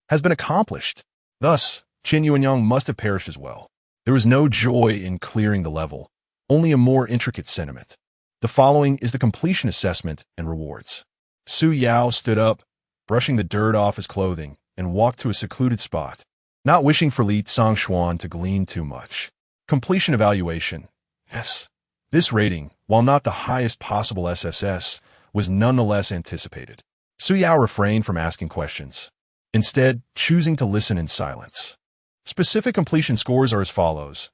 has been accomplished. Thus, Qian Yuanyang must have perished as well. There was no joy in clearing the level, only a more intricate sentiment. The following is the completion assessment and rewards. Su Yao stood up, brushing the dirt off his clothing, and walked to a secluded spot, not wishing for Li Tsangxuan to glean too much. Completion evaluation. Yes. This rating, while not the highest possible SSS, was nonetheless anticipated. Su Yao refrained from asking questions, instead choosing to listen in silence. Specific completion scores are as follows.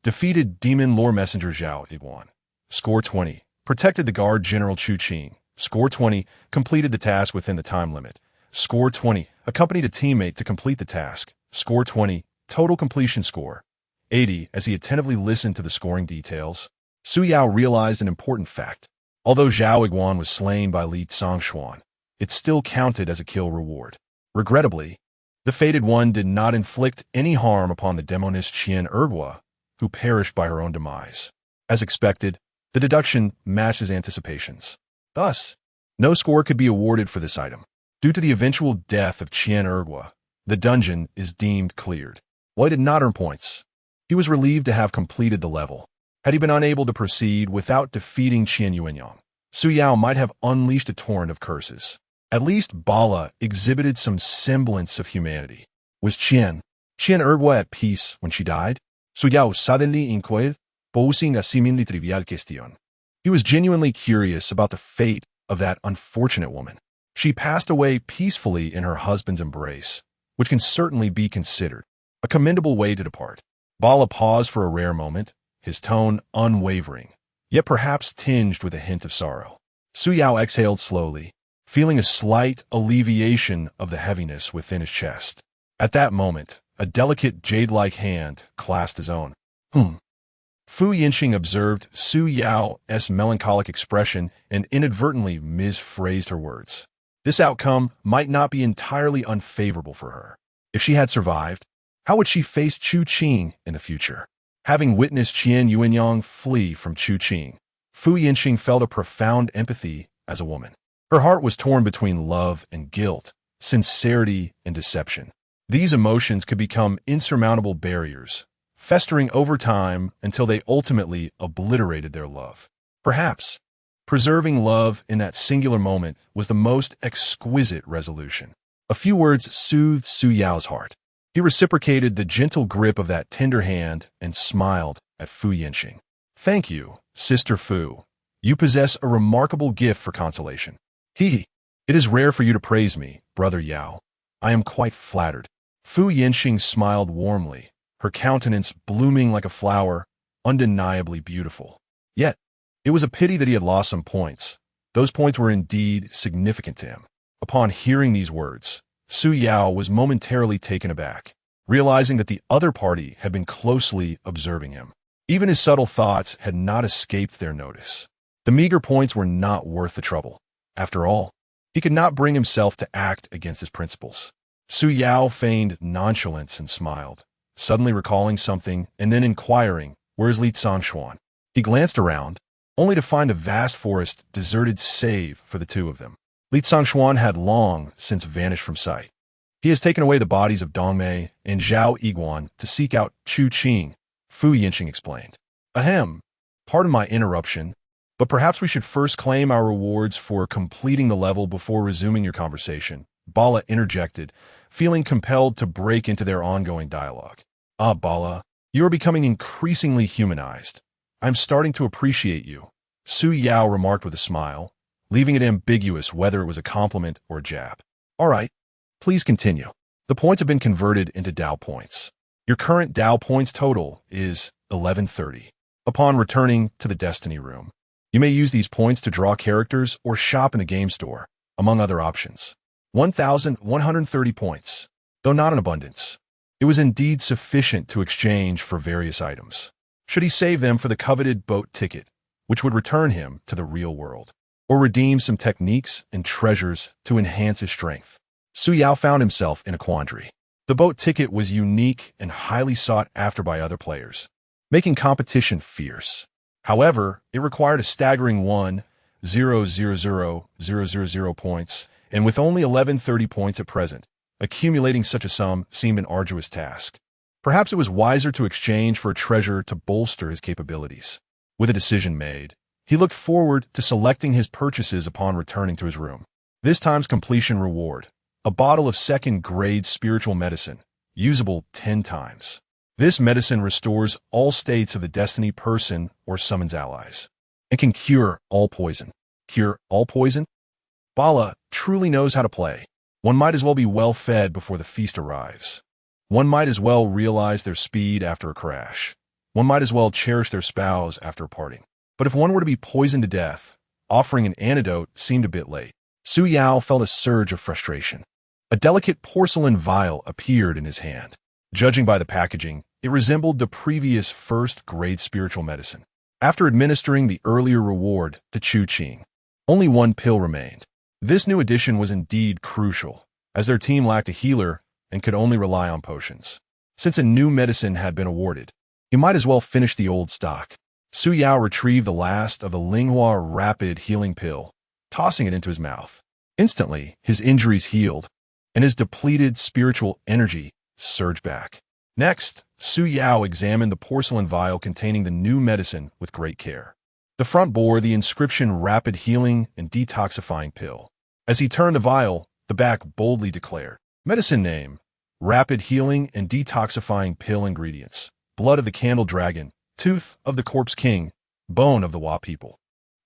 Defeated Demon Lore Messenger Zhao Iguan. Score 20. Protected the guard General Chu Qing. Score 20. Completed the task within the time limit. Score 20. Accompanied a teammate to complete the task. Score 20. Total completion score 80. As he attentively listened to the scoring details, Su Yao realized an important fact. Although Zhao Iguan was slain by Li Tsangxuan, it still counted as a kill reward. Regrettably, the Fated One did not inflict any harm upon the demoness Qian Ergua, who perished by her own demise. As expected, the deduction matched his anticipations. Thus, no score could be awarded for this item. Due to the eventual death of Qian Ergua, the dungeon is deemed cleared. While he did not earn points, he was relieved to have completed the level. Had he been unable to proceed without defeating Qian Yuanyang, Su Yao might have unleashed a torrent of curses. At least Bala exhibited some semblance of humanity. Was Qian Ergua at peace when she died? Su Yao suddenly inquired, posing a seemingly trivial question. He was genuinely curious about the fate of that unfortunate woman. She passed away peacefully in her husband's embrace, which can certainly be considered a commendable way to depart. Bala paused for a rare moment, his tone unwavering, yet perhaps tinged with a hint of sorrow. Su Yao exhaled slowly, feeling a slight alleviation of the heaviness within his chest. At that moment, a delicate jade-like hand clasped his own. Fu Yinxing observed Su Yao's melancholic expression and inadvertently misphrased her words. This outcome might not be entirely unfavorable for her. If she had survived, how would she face Chu Qing in the future? Having witnessed Qian Yuanyang flee from Chu Qing, Fu Yinxing felt a profound empathy as a woman. Her heart was torn between love and guilt, sincerity and deception. These emotions could become insurmountable barriers, festering over time until they ultimately obliterated their love. Perhaps, preserving love in that singular moment was the most exquisite resolution. A few words soothed Su Yao's heart. He reciprocated the gentle grip of that tender hand and smiled at Fu Yinxing. Thank you, Sister Fu. You possess a remarkable gift for consolation. It is rare for you to praise me, Brother Yao. I am quite flattered. Fu Yinxing smiled warmly, her countenance blooming like a flower, undeniably beautiful. Yet, it was a pity that he had lost some points. Those points were indeed significant to him. Upon hearing these words, Su Yao was momentarily taken aback. realizing that the other party had been closely observing him. Even his subtle thoughts had not escaped their notice. The meager points were not worth the trouble. After all, he could not bring himself to act against his principles. Su Yao feigned nonchalance and smiled, suddenly recalling something and then inquiring, "Where's Li Zhangshuan?" He glanced around, only to find the vast forest deserted save for the two of them. Li Zhangshuan had long since vanished from sight. He has taken away the bodies of Dongmei and Zhao Yiguan to seek out Chu Qing, Fu Yinqing explained. Ahem, pardon my interruption, but perhaps we should first claim our rewards for completing the level before resuming your conversation, Bala interjected, feeling compelled to break into their ongoing dialogue. Ah, Bala, you are becoming increasingly humanized. I'm starting to appreciate you, Su Yao remarked with a smile, leaving it ambiguous whether it was a compliment or a jab. All right, please continue. The points have been converted into Dao points. Your current Dao points total is 1130. Upon returning to the Destiny Room, you may use these points to draw characters or shop in the game store, among other options. 1,130 points, though not in abundance. It was indeed sufficient to exchange for various items. Should he save them for the coveted boat ticket, which would return him to the real world, or redeem some techniques and treasures to enhance his strength? Su Yao found himself in a quandary. The boat ticket was unique and highly sought after by other players, making competition fierce. However, it required a staggering 1,000,000 points, and with only 1130 points at present, accumulating such a sum seemed an arduous task. Perhaps it was wiser to exchange for a treasure to bolster his capabilities. With a decision made, he looked forward to selecting his purchases upon returning to his room. This time's completion reward: a bottle of second-grade spiritual medicine, usable 10 times. This medicine restores all states of the destiny person or summons allies, and can cure all poison. Cure all poison? Bala truly knows how to play. One might as well be well fed before the feast arrives. One might as well realize their speed after a crash. One might as well cherish their spouse after a parting. But if one were to be poisoned to death, offering an antidote seemed a bit late. Su Yao felt a surge of frustration. A delicate porcelain vial appeared in his hand. Judging by the packaging, it resembled the previous first-grade spiritual medicine. After administering the earlier reward to Chu Qing, only one pill remained. This new addition was indeed crucial, as their team lacked a healer and could only rely on potions. Since a new medicine had been awarded, he might as well finish the old stock. Su Yao retrieved the last of the Linghua Rapid Healing Pill, tossing it into his mouth. Instantly, his injuries healed, and his depleted spiritual energy surged back. Next, Su Yao examined the porcelain vial containing the new medicine with great care. The front bore the inscription Rapid Healing and Detoxifying Pill. As he turned the vial, the back boldly declared, Medicine name: Rapid Healing and Detoxifying Pill ingredients: blood of the Candle Dragon, tooth of the Corpse King, bone of the Wa people.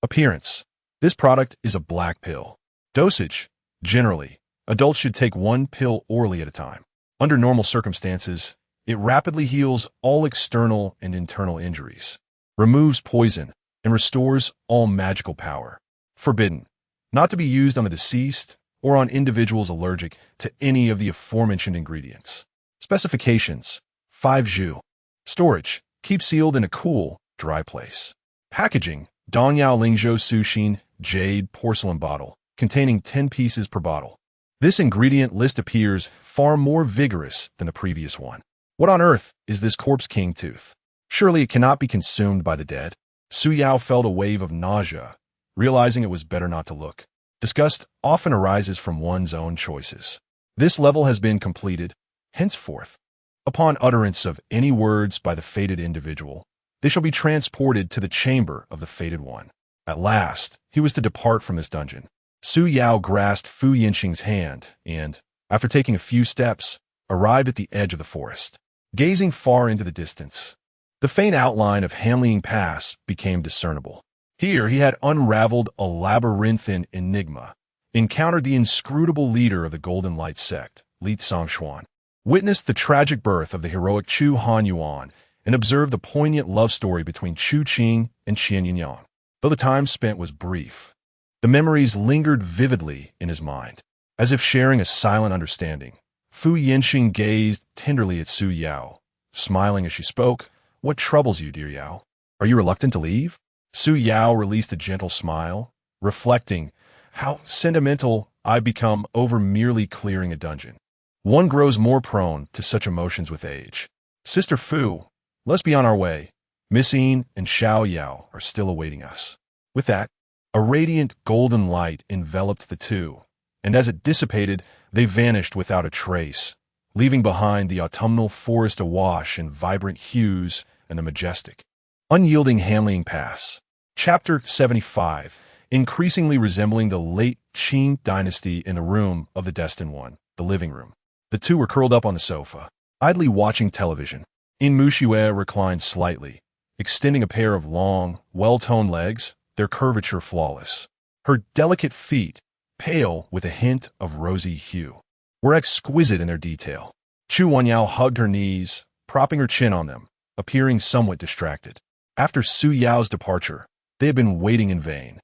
Appearance: this product is a black pill. Dosage: generally, adults should take one pill orally at a time. Under normal circumstances, it rapidly heals all external and internal injuries, removes poison, and restores all magical power. Forbidden: not to be used on the deceased or on individuals allergic to any of the aforementioned ingredients. Specifications: 5 Zhu. Storage: keep sealed in a cool, dry place. Packaging: Dongyao Lingzhou Sushin jade porcelain bottle, containing 10 pieces per bottle. This ingredient list appears far more vigorous than the previous one. What on earth is this Corpse King tooth? Surely it cannot be consumed by the dead. Su Yao felt a wave of nausea, realizing it was better not to look. Disgust often arises from one's own choices. This level has been completed. Henceforth, upon utterance of any words by the fated individual, they shall be transported to the chamber of the fated one. At last, he was to depart from this dungeon. Su Yao grasped Fu Yinqing's hand and, after taking a few steps, arrived at the edge of the forest. Gazing far into the distance, the faint outline of Hanling Pass became discernible. Here he had unraveled a labyrinthine enigma, encountered the inscrutable leader of the Golden Light Sect, Li Zhangshuan, witnessed the tragic birth of the heroic Chu Hanyuan, and observed the poignant love story between Chu Qing and Qian Yinyang. Though the time spent was brief, the memories lingered vividly in his mind. As if sharing a silent understanding, Fu Yinxing gazed tenderly at Su Yao, smiling as she spoke. What troubles you, dear Yao? Are you reluctant to leave? Su Yao released a gentle smile, reflecting how sentimental I've become over merely clearing a dungeon. One grows more prone to such emotions with age. Sister Fu, let's be on our way. Miss Yin and Xiao Yao are still awaiting us. With that, a radiant golden light enveloped the two, and as it dissipated, they vanished without a trace, leaving behind the autumnal forest awash in vibrant hues and the majestic, unyielding Hanling Pass. Chapter 75, increasingly resembling the late Qing dynasty in the room of the Destined One, the living room. The two were curled up on the sofa, idly watching television. Yin Muxue reclined slightly, extending a pair of long, well-toned legs, their curvature flawless. Her delicate feet, pale with a hint of rosy hue, were exquisite in their detail. Chu Wanyao hugged her knees, propping her chin on them, appearing somewhat distracted. After Su Yao's departure, they had been waiting in vain,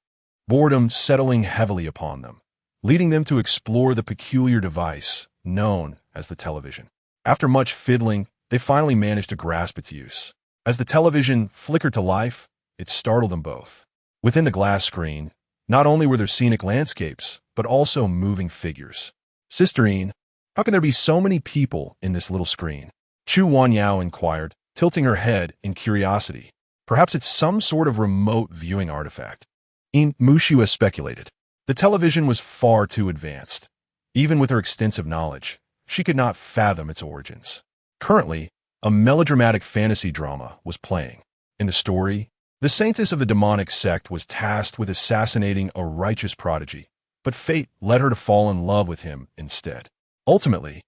boredom settling heavily upon them, leading them to explore the peculiar device known as the television. After much fiddling, they finally managed to grasp its use. As the television flickered to life, it startled them both. Within the glass screen, not only were there scenic landscapes, but also moving figures. Sister Yin, how can there be so many people in this little screen? Chu Wanyao inquired, tilting her head in curiosity. Perhaps it's some sort of remote viewing artifact. Yin Muxue speculated. The television was far too advanced. Even with her extensive knowledge, she could not fathom its origins. Currently, a melodramatic fantasy drama was playing. In the story, the saintess of the demonic sect was tasked with assassinating a righteous prodigy, but fate led her to fall in love with him instead. Ultimately,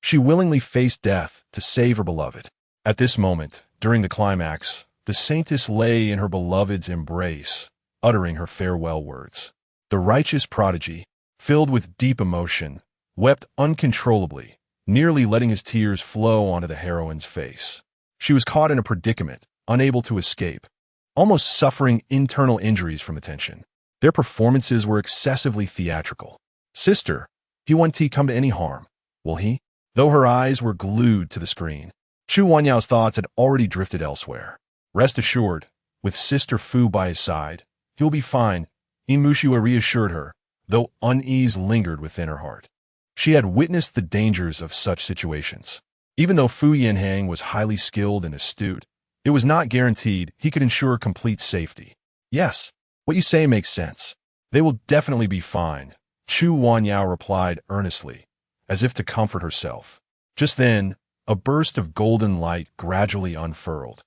she willingly faced death to save her beloved. At this moment, during the climax, the saintess lay in her beloved's embrace, uttering her farewell words. The righteous prodigy, filled with deep emotion, wept uncontrollably, nearly letting his tears flow onto the heroine's face. She was caught in a predicament, unable to escape, almost suffering internal injuries from the tension. Their performances were excessively theatrical. Sister, he won't come to any harm, will he? Though her eyes were glued to the screen, Chu Wanyao's thoughts had already drifted elsewhere. Rest assured, with Sister Fu by his side, he'll be fine, Yin Muxue reassured her, though unease lingered within her heart. She had witnessed the dangers of such situations. Even though Fu Yanhang was highly skilled and astute, it was not guaranteed he could ensure complete safety. Yes, what you say makes sense. They will definitely be fine, Chu Wanyao replied earnestly, as if to comfort herself. Just then, a burst of golden light gradually unfurled,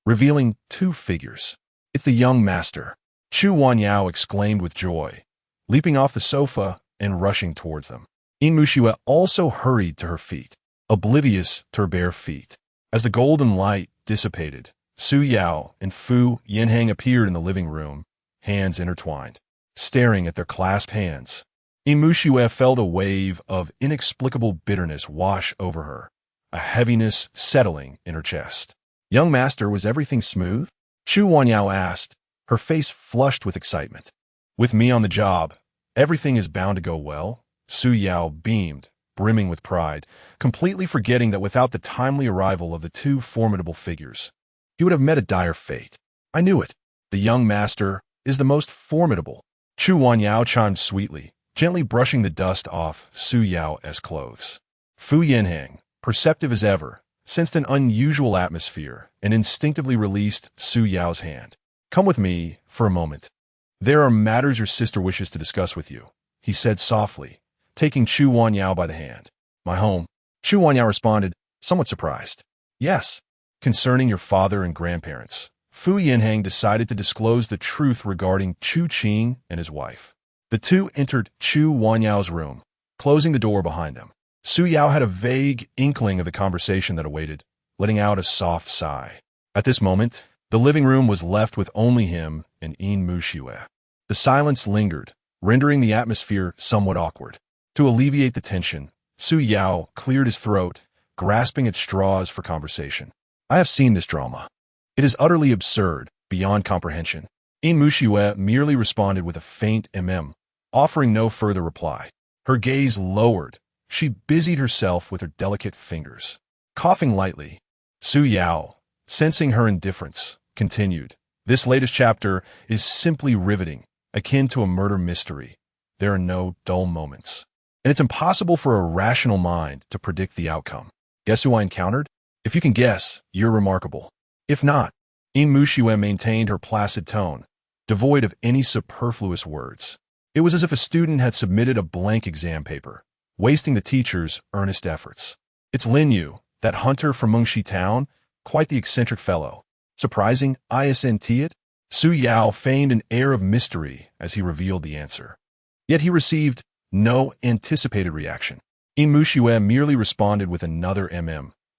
revealing two figures. It's the young master, Chu Wanyao exclaimed with joy, leaping off the sofa and rushing towards them. Yin Muxue also hurried to her feet, oblivious to her bare feet. As the golden light dissipated, Su Yao and Fu Yanhang appeared in the living room, hands intertwined, staring at their clasped hands. Yin Muxue felt a wave of inexplicable bitterness wash over her, a heaviness settling in her chest. Young master, was everything smooth? Chu Wanyao asked, her face flushed with excitement. With me on the job, everything is bound to go well. Su Yao beamed, brimming with pride, completely forgetting that without the timely arrival of the two formidable figures, he would have met a dire fate. I knew it. The young master is the most formidable. Chu Wanyao chimed sweetly, gently brushing the dust off Su Yao's clothes. Fu Yanhang, perceptive as ever, sensed an unusual atmosphere and instinctively released Su Yao's hand. Come with me for a moment. There are matters your sister wishes to discuss with you, he said softly, taking Chu Wanyao by the hand. My home. Chu Wanyao responded, somewhat surprised. Yes, concerning your father and grandparents. Fu Yanhang decided to disclose the truth regarding Chu Qing and his wife. The two entered Chu Wanyao's room, closing the door behind them. Su Yao had a vague inkling of the conversation that awaited, letting out a soft sigh. At this moment, the living room was left with only him and Yin Muxue. The silence lingered, rendering the atmosphere somewhat awkward. To alleviate the tension, Su Yao cleared his throat, grasping at straws for conversation. I have seen this drama. It is utterly absurd, beyond comprehension. Yin Muxue merely responded with a faint offering no further reply. Her gaze lowered, She busied herself with her delicate fingers. Coughing lightly, Su Yao, sensing her indifference, continued. This latest chapter is simply riveting, akin to a murder mystery. There are no dull moments. And it's impossible for a rational mind to predict the outcome. Guess who I encountered? If you can guess, you're remarkable. If not, Yin Muxue maintained her placid tone, devoid of any superfluous words. It was as if a student had submitted a blank exam paper, wasting the teacher's earnest efforts. It's Lin Yu, that hunter from Mengshi Town, quite the eccentric fellow. Surprising, isn't it? Su Yao feigned an air of mystery as he revealed the answer. Yet he received no anticipated reaction. Yin Muxue merely responded with another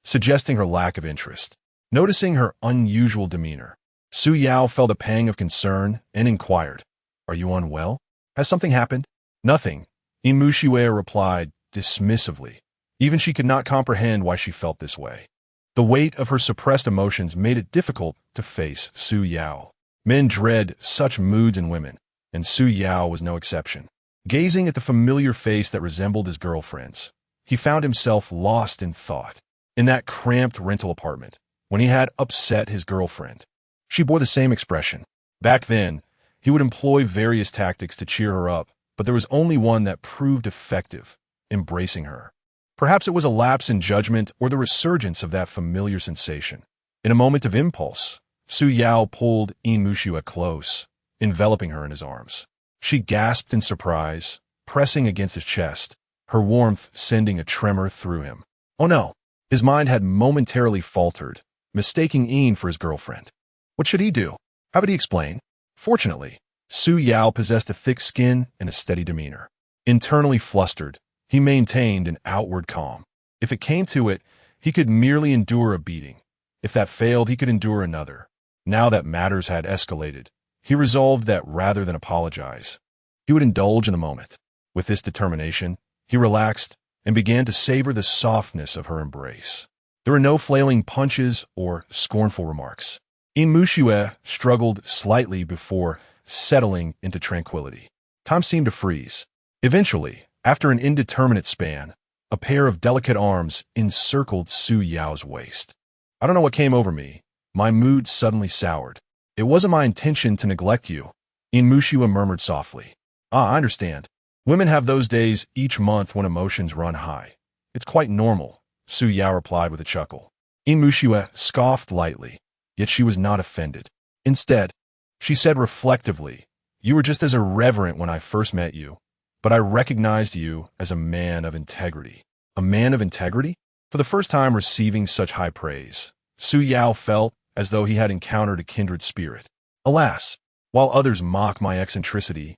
suggesting her lack of interest. Noticing her unusual demeanor, Su Yao felt a pang of concern and inquired, "Are you unwell? Has something happened?" "Nothing," Yin Muxue replied dismissively. Even she could not comprehend why she felt this way. The weight of her suppressed emotions made it difficult to face Su Yao. Men dread such moods in women, and Su Yao was no exception. Gazing at the familiar face that resembled his girlfriend's, he found himself lost in thought. In that cramped rental apartment, when he had upset his girlfriend, she bore the same expression. Back then, he would employ various tactics to cheer her up, but there was only one that proved effective: embracing her. Perhaps it was a lapse in judgment or the resurgence of that familiar sensation. In a moment of impulse, Su Yao pulled Yin Muxue close, enveloping her in his arms. She gasped in surprise, pressing against his chest, her warmth sending a tremor through him. Oh no! His mind had momentarily faltered, mistaking Yin for his girlfriend. What should he do? How would he explain? Fortunately, Su Yao possessed a thick skin and a steady demeanor. Internally flustered, he maintained an outward calm. If it came to it, he could merely endure a beating. If that failed, he could endure another. Now that matters had escalated, he resolved that rather than apologize, he would indulge in the moment. With this determination, he relaxed and began to savor the softness of her embrace. There were no flailing punches or scornful remarks. Yin Muxue struggled slightly before settling into tranquility. Time seemed to freeze. Eventually, after an indeterminate span, a pair of delicate arms encircled Su Yao's waist. I don't know what came over me. My mood suddenly soured. It wasn't my intention to neglect you, Yin Muxue murmured softly. I understand. Women have those days each month when emotions run high. It's quite normal, Su Yao replied with a chuckle. Yin Muxue scoffed lightly, yet she was not offended. Instead, she said reflectively, "You were just as irreverent when I first met you, but I recognized you as a man of integrity." A man of integrity? For the first time receiving such high praise, Su Yao felt as though he had encountered a kindred spirit. Alas, while others mock my eccentricity,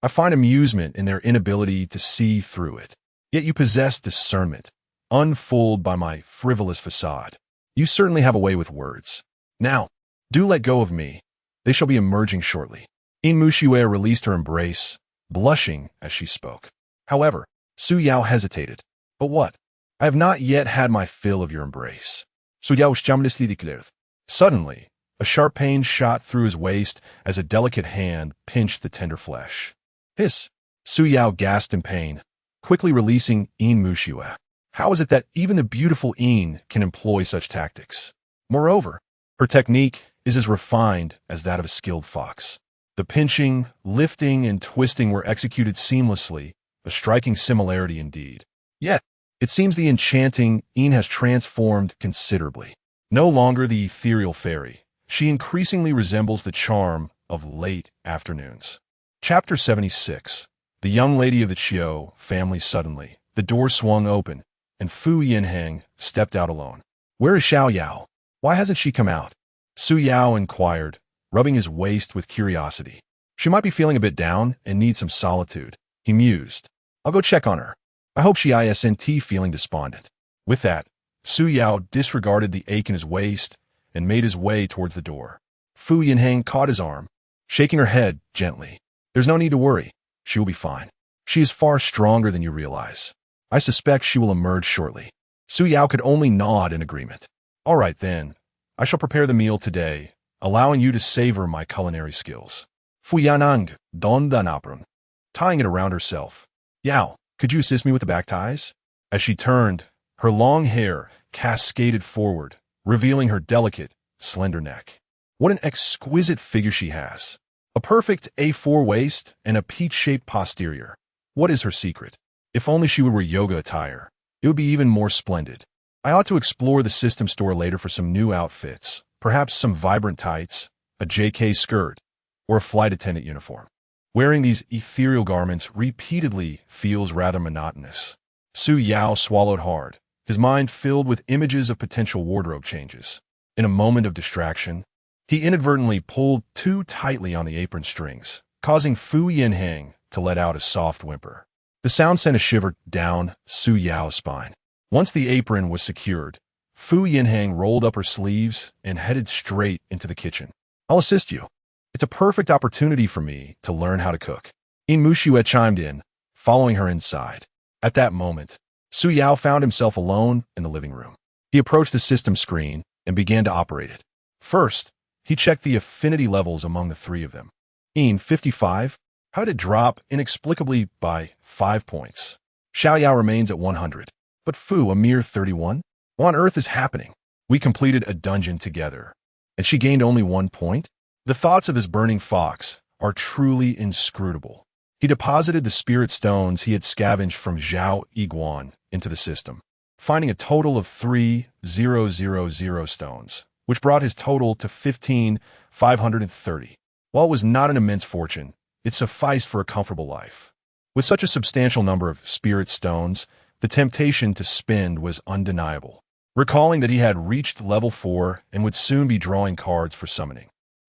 I find amusement in their inability to see through it. Yet you possess discernment, unfooled by my frivolous facade. You certainly have a way with words. Now, do let go of me. They shall be emerging shortly. Yin Muxue released her embrace, blushing as she spoke. However, Su Yao hesitated. But what? I have not yet had my fill of your embrace. Su Yao shamelessly declared. Suddenly, a sharp pain shot through his waist as a delicate hand pinched the tender flesh. Hiss! Su Yao gasped in pain, quickly releasing Yin Muxue. How is it that even the beautiful Yin can employ such tactics? Moreover, her technique is as refined as that of a skilled fox. The pinching, lifting, and twisting were executed seamlessly, a striking similarity indeed. Yet, it seems the enchanting Yin has transformed considerably. No longer the ethereal fairy, she increasingly resembles the charm of late afternoons. Chapter 76. The young lady of the Chiu family suddenly. The door swung open, and Fu Yinheng stepped out alone. Where is Xiao Yao? Why hasn't she come out? Su Yao inquired, rubbing his waist with curiosity. She might be feeling a bit down and need some solitude, he mused. I'll go check on her. I hope she isn't feeling despondent. With that, Su Yao disregarded the ache in his waist and made his way towards the door. Fu Yinheng caught his arm, shaking her head gently. There's no need to worry. She will be fine. She is far stronger than you realize. I suspect she will emerge shortly. Su Yao could only nod in agreement. All right then. I shall prepare the meal today, allowing you to savor my culinary skills. Fu Yanang, don dan apron. Tying it around herself. Yao, could you assist me with the back ties? As she turned, her long hair cascaded forward, revealing her delicate, slender neck. What an exquisite figure she has. A perfect A4 waist and a peach-shaped posterior. What is her secret? If only she would wear yoga attire, it would be even more splendid. I ought to explore the system store later for some new outfits, perhaps some vibrant tights, a JK skirt, or a flight attendant uniform. Wearing these ethereal garments repeatedly feels rather monotonous. Su Yao swallowed hard, his mind filled with images of potential wardrobe changes. In a moment of distraction, he inadvertently pulled too tightly on the apron strings, causing Fu Yinheng to let out a soft whimper. The sound sent a shiver down Su Yao's spine. Once the apron was secured, Fu Yinheng rolled up her sleeves and headed straight into the kitchen. I'll assist you. It's a perfect opportunity for me to learn how to cook. Yin Muxue chimed in, following her inside. At that moment, Su Yao found himself alone in the living room. He approached the system screen and began to operate it. First, he checked the affinity levels among the three of them. Yin, 55. How did it drop inexplicably by 5 points? Xiao Yao remains at 100. But Fu, a mere 31? What on earth is happening? We completed a dungeon together, and she gained only 1 point? The thoughts of this burning fox are truly inscrutable. He deposited the spirit stones he had scavenged from Zhao Yiguan into the system, finding a total of 3,000 stones, which brought his total to 15,530. While it was not an immense fortune, it sufficed for a comfortable life. With such a substantial number of spirit stones, the temptation to spend was undeniable. Recalling that he had reached level 4 and would soon be drawing cards for summoning,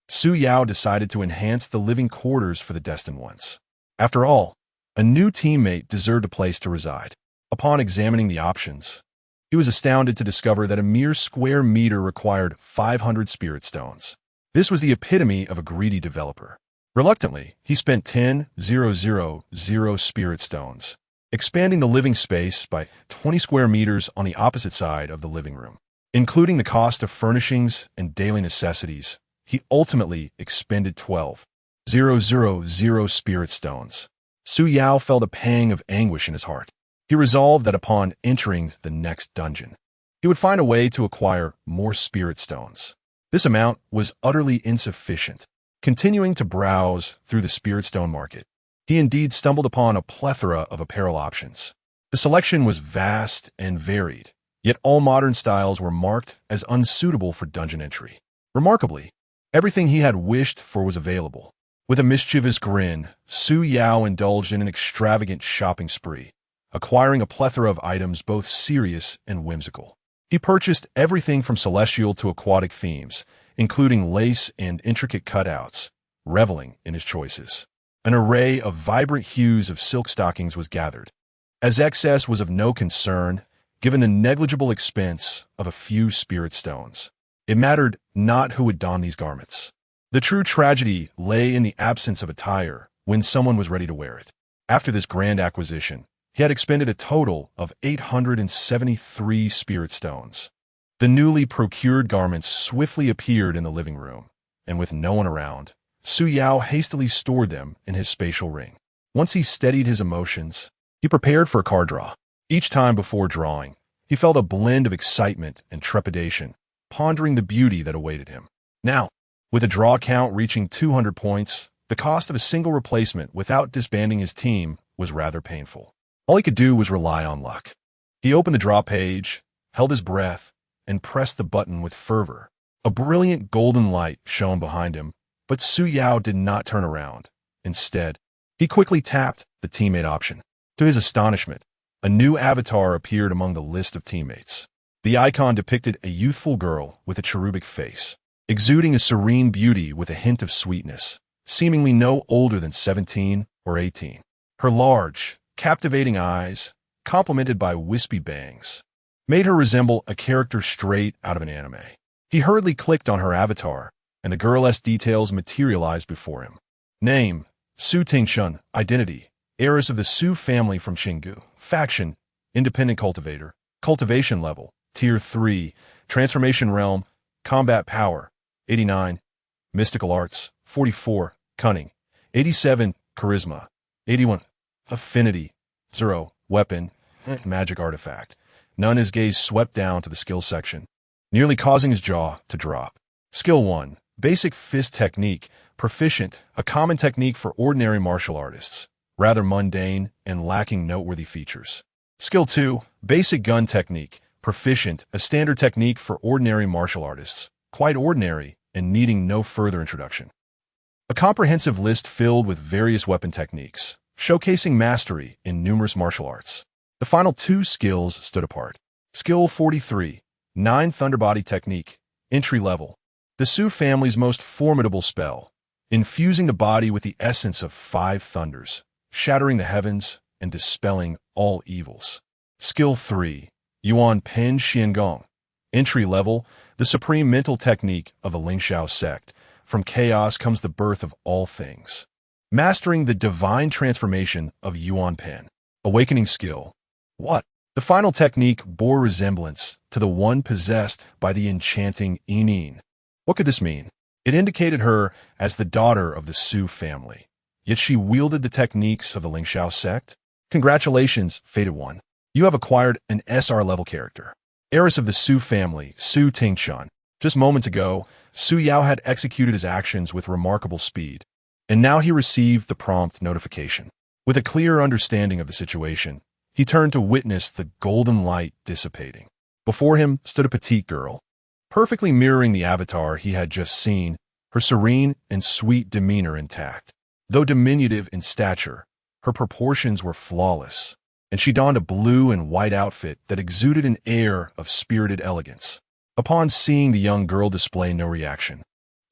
Su Yao decided to enhance the living quarters for the destined ones. After all, a new teammate deserved a place to reside. Upon examining the options, he was astounded to discover that a mere square meter required 500 spirit stones. This was the epitome of a greedy developer. Reluctantly, he spent 10,000 spirit stones, expanding the living space by 20 square meters on the opposite side of the living room. Including the cost of furnishings and daily necessities, he ultimately expended 12,000 spirit stones. Su Yao felt a pang of anguish in his heart. He resolved that upon entering the next dungeon, he would find a way to acquire more spirit stones. This amount was utterly insufficient. Continuing to browse through the spirit stone market, he indeed stumbled upon a plethora of apparel options. The selection was vast and varied, yet all modern styles were marked as unsuitable for dungeon entry. Remarkably, everything he had wished for was available. With a mischievous grin, Su Yao indulged in an extravagant shopping spree, acquiring a plethora of items both serious and whimsical. He purchased everything from celestial to aquatic themes, including lace and intricate cutouts, reveling in his choices. An array of vibrant hues of silk stockings was gathered, as excess was of no concern, given the negligible expense of a few spirit stones. It mattered not who would don these garments. The true tragedy lay in the absence of attire when someone was ready to wear it. After this grand acquisition, he had expended a total of 873 spirit stones. The newly procured garments swiftly appeared in the living room, and with no one around, Su Yao hastily stored them in his spatial ring. Once he steadied his emotions, he prepared for a card draw. Each time before drawing, he felt a blend of excitement and trepidation, pondering the beauty that awaited him. Now, with a draw count reaching 200 points, the cost of a single replacement without disbanding his team was rather painful. All he could do was rely on luck. He opened the draw page, held his breath, and pressed the button with fervor. A brilliant golden light shone behind him, but Su Yao did not turn around. Instead, he quickly tapped the teammate option. To his astonishment, a new avatar appeared among the list of teammates. The icon depicted a youthful girl with a cherubic face, exuding a serene beauty with a hint of sweetness, seemingly no older than 17 or 18. Her large, captivating eyes, complemented by wispy bangs, made her resemble a character straight out of an anime. He hurriedly clicked on her avatar, and the girlesque details materialized before him. Name, Su Tingshun. Identity, heiress of the Su family from Qinggu. Faction, independent cultivator. Cultivation level, tier 3. Transformation realm, combat power, 89. Mystical arts, 44. Cunning, 87. Charisma, 81. Affinity, 0. Weapon, magic artifact. None his gaze swept down to the skill section, nearly causing his jaw to drop. Skill 1. Basic fist technique. Proficient, a common technique for ordinary martial artists. Rather mundane and lacking noteworthy features. Skill 2. Basic gun technique. Proficient, a standard technique for ordinary martial artists. Quite ordinary and needing no further introduction. A comprehensive list filled with various weapon techniques, showcasing mastery in numerous martial arts. The final 2 skills stood apart. Skill 43. 9 Thunderbody Technique. Entry level. The Su family's most formidable spell, infusing the body with the essence of 5 thunders, shattering the heavens and dispelling all evils. Skill 3. Yuan Pen Xiangong. Entry level. The supreme mental technique of the Lingxiao sect. From chaos comes the birth of all things. Mastering the divine transformation of Yuan Pen. Awakening skill. What? The final technique bore resemblance to the one possessed by the enchanting Yin. What could this mean? It indicated her as the daughter of the Su family, yet she wielded the techniques of the Lingxiao sect. Congratulations, Fated One. You have acquired an SSR-level character. Heiress of the Su family, Su Tingchun. Just moments ago, Su Yao had executed his actions with remarkable speed, and now he received the prompt notification. With a clear understanding of the situation, he turned to witness the golden light dissipating. Before him stood a petite girl, perfectly mirroring the avatar he had just seen, her serene and sweet demeanor intact. Though diminutive in stature, her proportions were flawless, and she donned a blue and white outfit that exuded an air of spirited elegance. Upon seeing the young girl display no reaction,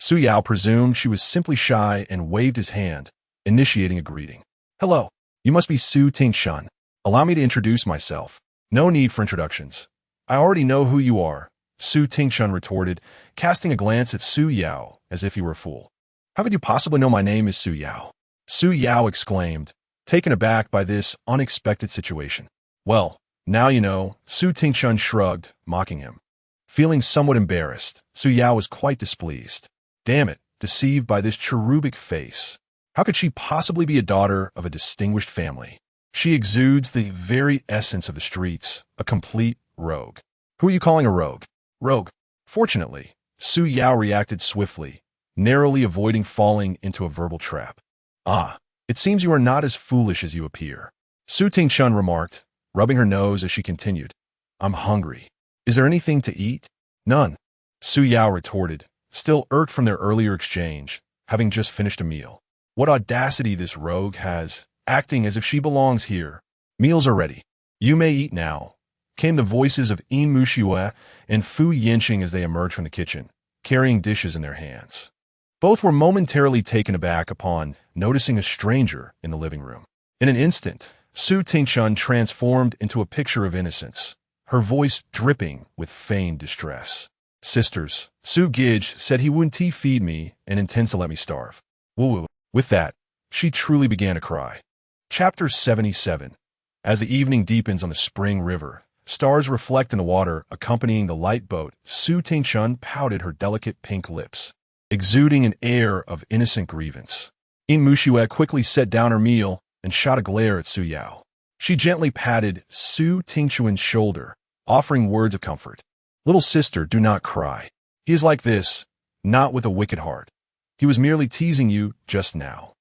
Su Yao presumed she was simply shy and waved his hand, initiating a greeting. Hello, you must be Su Tingchun. Allow me to introduce myself. No need for introductions. I already know who you are, Su Tingchun retorted, casting a glance at Su Yao as if he were a fool. How could you possibly know my name is Su Yao? Su Yao exclaimed, taken aback by this unexpected situation. Well, now you know, Su Tingchun shrugged, mocking him. Feeling somewhat embarrassed, Su Yao was quite displeased. Damn it, deceived by this cherubic face. How could she possibly be a daughter of a distinguished family? She exudes the very essence of the streets, a complete rogue. Who are you calling a rogue? Rogue. Fortunately, Su Yao reacted swiftly, narrowly avoiding falling into a verbal trap. Ah, it seems you are not as foolish as you appear, Su Tingchun remarked, rubbing her nose as she continued. I'm hungry. Is there anything to eat? None, Su Yao retorted, still irked from their earlier exchange, having just finished a meal. What audacity this rogue has, acting as if she belongs here. Meals are ready. You may eat now, came the voices of Yin Muxue and Fu Yinqing as they emerged from the kitchen, carrying dishes in their hands. Both were momentarily taken aback upon noticing a stranger in the living room. In an instant, Su Tingchun transformed into a picture of innocence, her voice dripping with feigned distress. Sisters, Su Gij said he wouldn't feed me and intends to let me starve. Woo-woo. With that, she truly began to cry. Chapter 77. As the evening deepens on the spring river, stars reflect in the water accompanying the light boat, Su Tingchun pouted her delicate pink lips, exuding an air of innocent grievance. Yin Muxue quickly set down her meal and shot a glare at Su Yao. She gently patted Su Tingchun's shoulder, offering words of comfort. Little sister, do not cry. He is like this, not with a wicked heart. He was merely teasing you just now.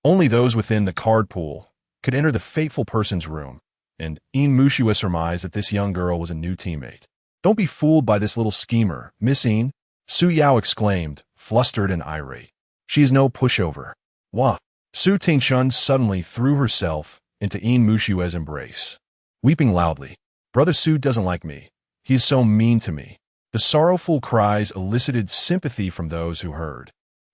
Only those within the card pool could enter the fateful person's room, and Yin Muxue surmised that this young girl was a new teammate. Don't be fooled by this little schemer, Miss Yin, Su Yao exclaimed, flustered and irate. She is no pushover. Wah! Su Tingchun suddenly threw herself into Yin Muxue's embrace, weeping loudly. Brother Su doesn't like me. He is so mean to me. The sorrowful cries elicited sympathy from those who heard,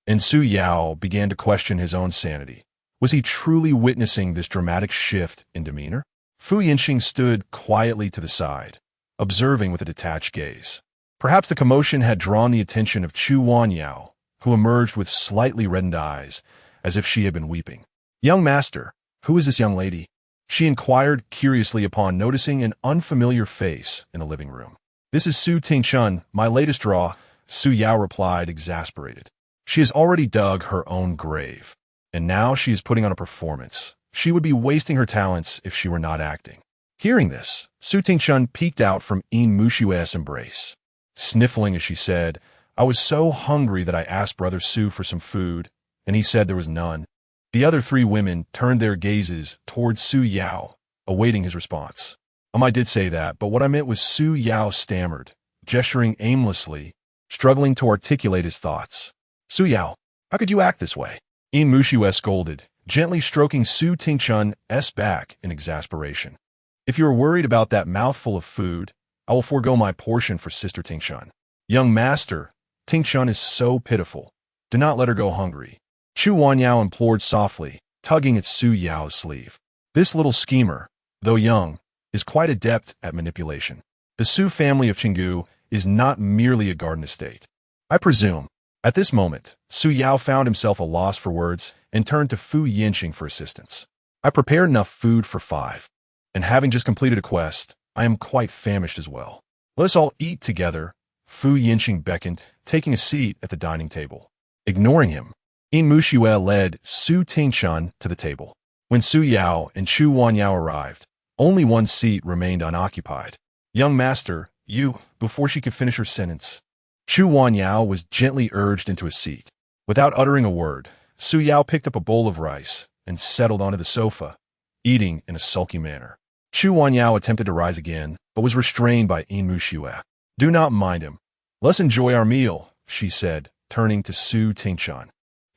and Su Yao began to question his own sanity. Was he truly witnessing this dramatic shift in demeanor? Fu Yinqing stood quietly to the side, observing with a detached gaze. Perhaps the commotion had drawn the attention of Chu Wanyao, who emerged with slightly reddened eyes, as if she had been weeping. Young master, who is this young lady? She inquired curiously upon noticing an unfamiliar face in the living room. This is Su Tingchun, my latest draw, Su Yao replied, exasperated. She has already dug her own grave, and now she is putting on a performance. She would be wasting her talents if she were not acting. Hearing this, Su Tingchun peeked out from Yin Muxue's embrace. Sniffling as she said, I was so hungry that I asked Brother Su for some food, and he said there was none. The other three women turned their gazes towards Su Yao, awaiting his response. I did say that, but what I meant was Su Yao stammered, gesturing aimlessly, struggling to articulate his thoughts. Su Yao, how could you act this way? Yin Muxue scolded, gently stroking Su Tingchun's back in exasperation. If you are worried about that mouthful of food, I will forego my portion for Sister Tingchun. Young master, Tingchun is so pitiful. Do not let her go hungry. Chu Wanyao implored softly, tugging at Su Yao's sleeve. This little schemer, though young, is quite adept at manipulation. The Su family of Qinggu is not merely a garden estate. I presume. At this moment, Su Yao found himself a loss for words and turned to Fu Yinqing for assistance. I prepared enough food for 5, and having just completed a quest, I am quite famished as well. Let us all eat together. Fu Yinqing beckoned, taking a seat at the dining table. Ignoring him, Yin Muxue led Su Tingchun to the table. When Su Yao and Chu Wanyao arrived, only one seat remained unoccupied. Young master, you, before she could finish her sentence. Chu Wanyao was gently urged into a seat. Without uttering a word, Su Yao picked up a bowl of rice and settled onto the sofa, eating in a sulky manner. Chu Wanyao attempted to rise again, but was restrained by Yin Muxue. Do not mind him. Let's enjoy our meal, she said, turning to Su Tingchun.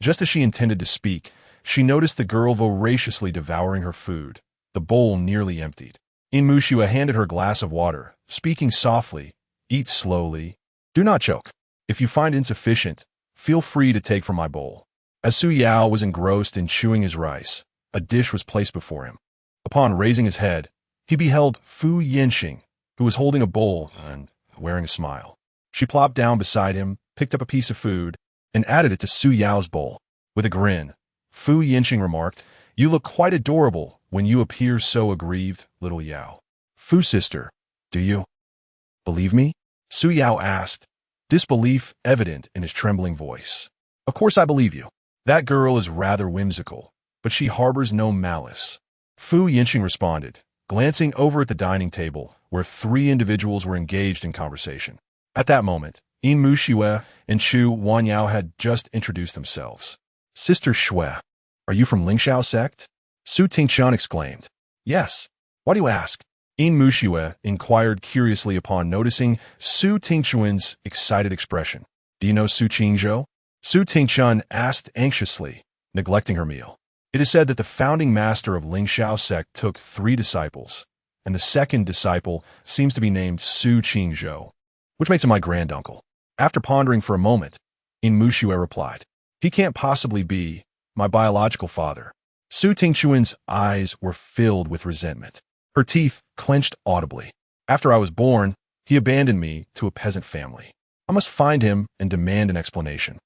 Just as she intended to speak, she noticed the girl voraciously devouring her food, the bowl nearly emptied. Yin Muxue handed her a glass of water, speaking softly, eat slowly. Do not choke. If you find insufficient, feel free to take from my bowl. As Su Yao was engrossed in chewing his rice, a dish was placed before him. Upon raising his head, he beheld Fu Yinqing, who was holding a bowl and wearing a smile. She plopped down beside him, picked up a piece of food, and added it to Su Yao's bowl. With a grin, Fu Yinqing remarked, You look quite adorable when you appear so aggrieved, little Yao. Fu sister, do you believe me? Su Yao asked, disbelief evident in his trembling voice. Of course I believe you. That girl is rather whimsical, but she harbors no malice. Fu Yinqing responded, glancing over at the dining table, where 3 individuals were engaged in conversation. At that moment, Yin Muxue and Chu Wanyao had just introduced themselves. Sister Shui, are you from Lingxiao sect? Su Tingchun exclaimed. Yes. Why do you ask? Yin Muxue inquired curiously upon noticing Su Tingchun's excited expression. Do you know Su Qingzhou? Su Tingchun asked anxiously, neglecting her meal. It is said that the founding master of Lingxiao sect took 3 disciples, and the second disciple seems to be named Su Qingzhou, which makes him my granduncle. After pondering for a moment, Yin Muxue replied, He can't possibly be my biological father. Su Tingchun's eyes were filled with resentment. Her teeth clenched audibly. After I was born, he abandoned me to a peasant family. I must find him and demand an explanation.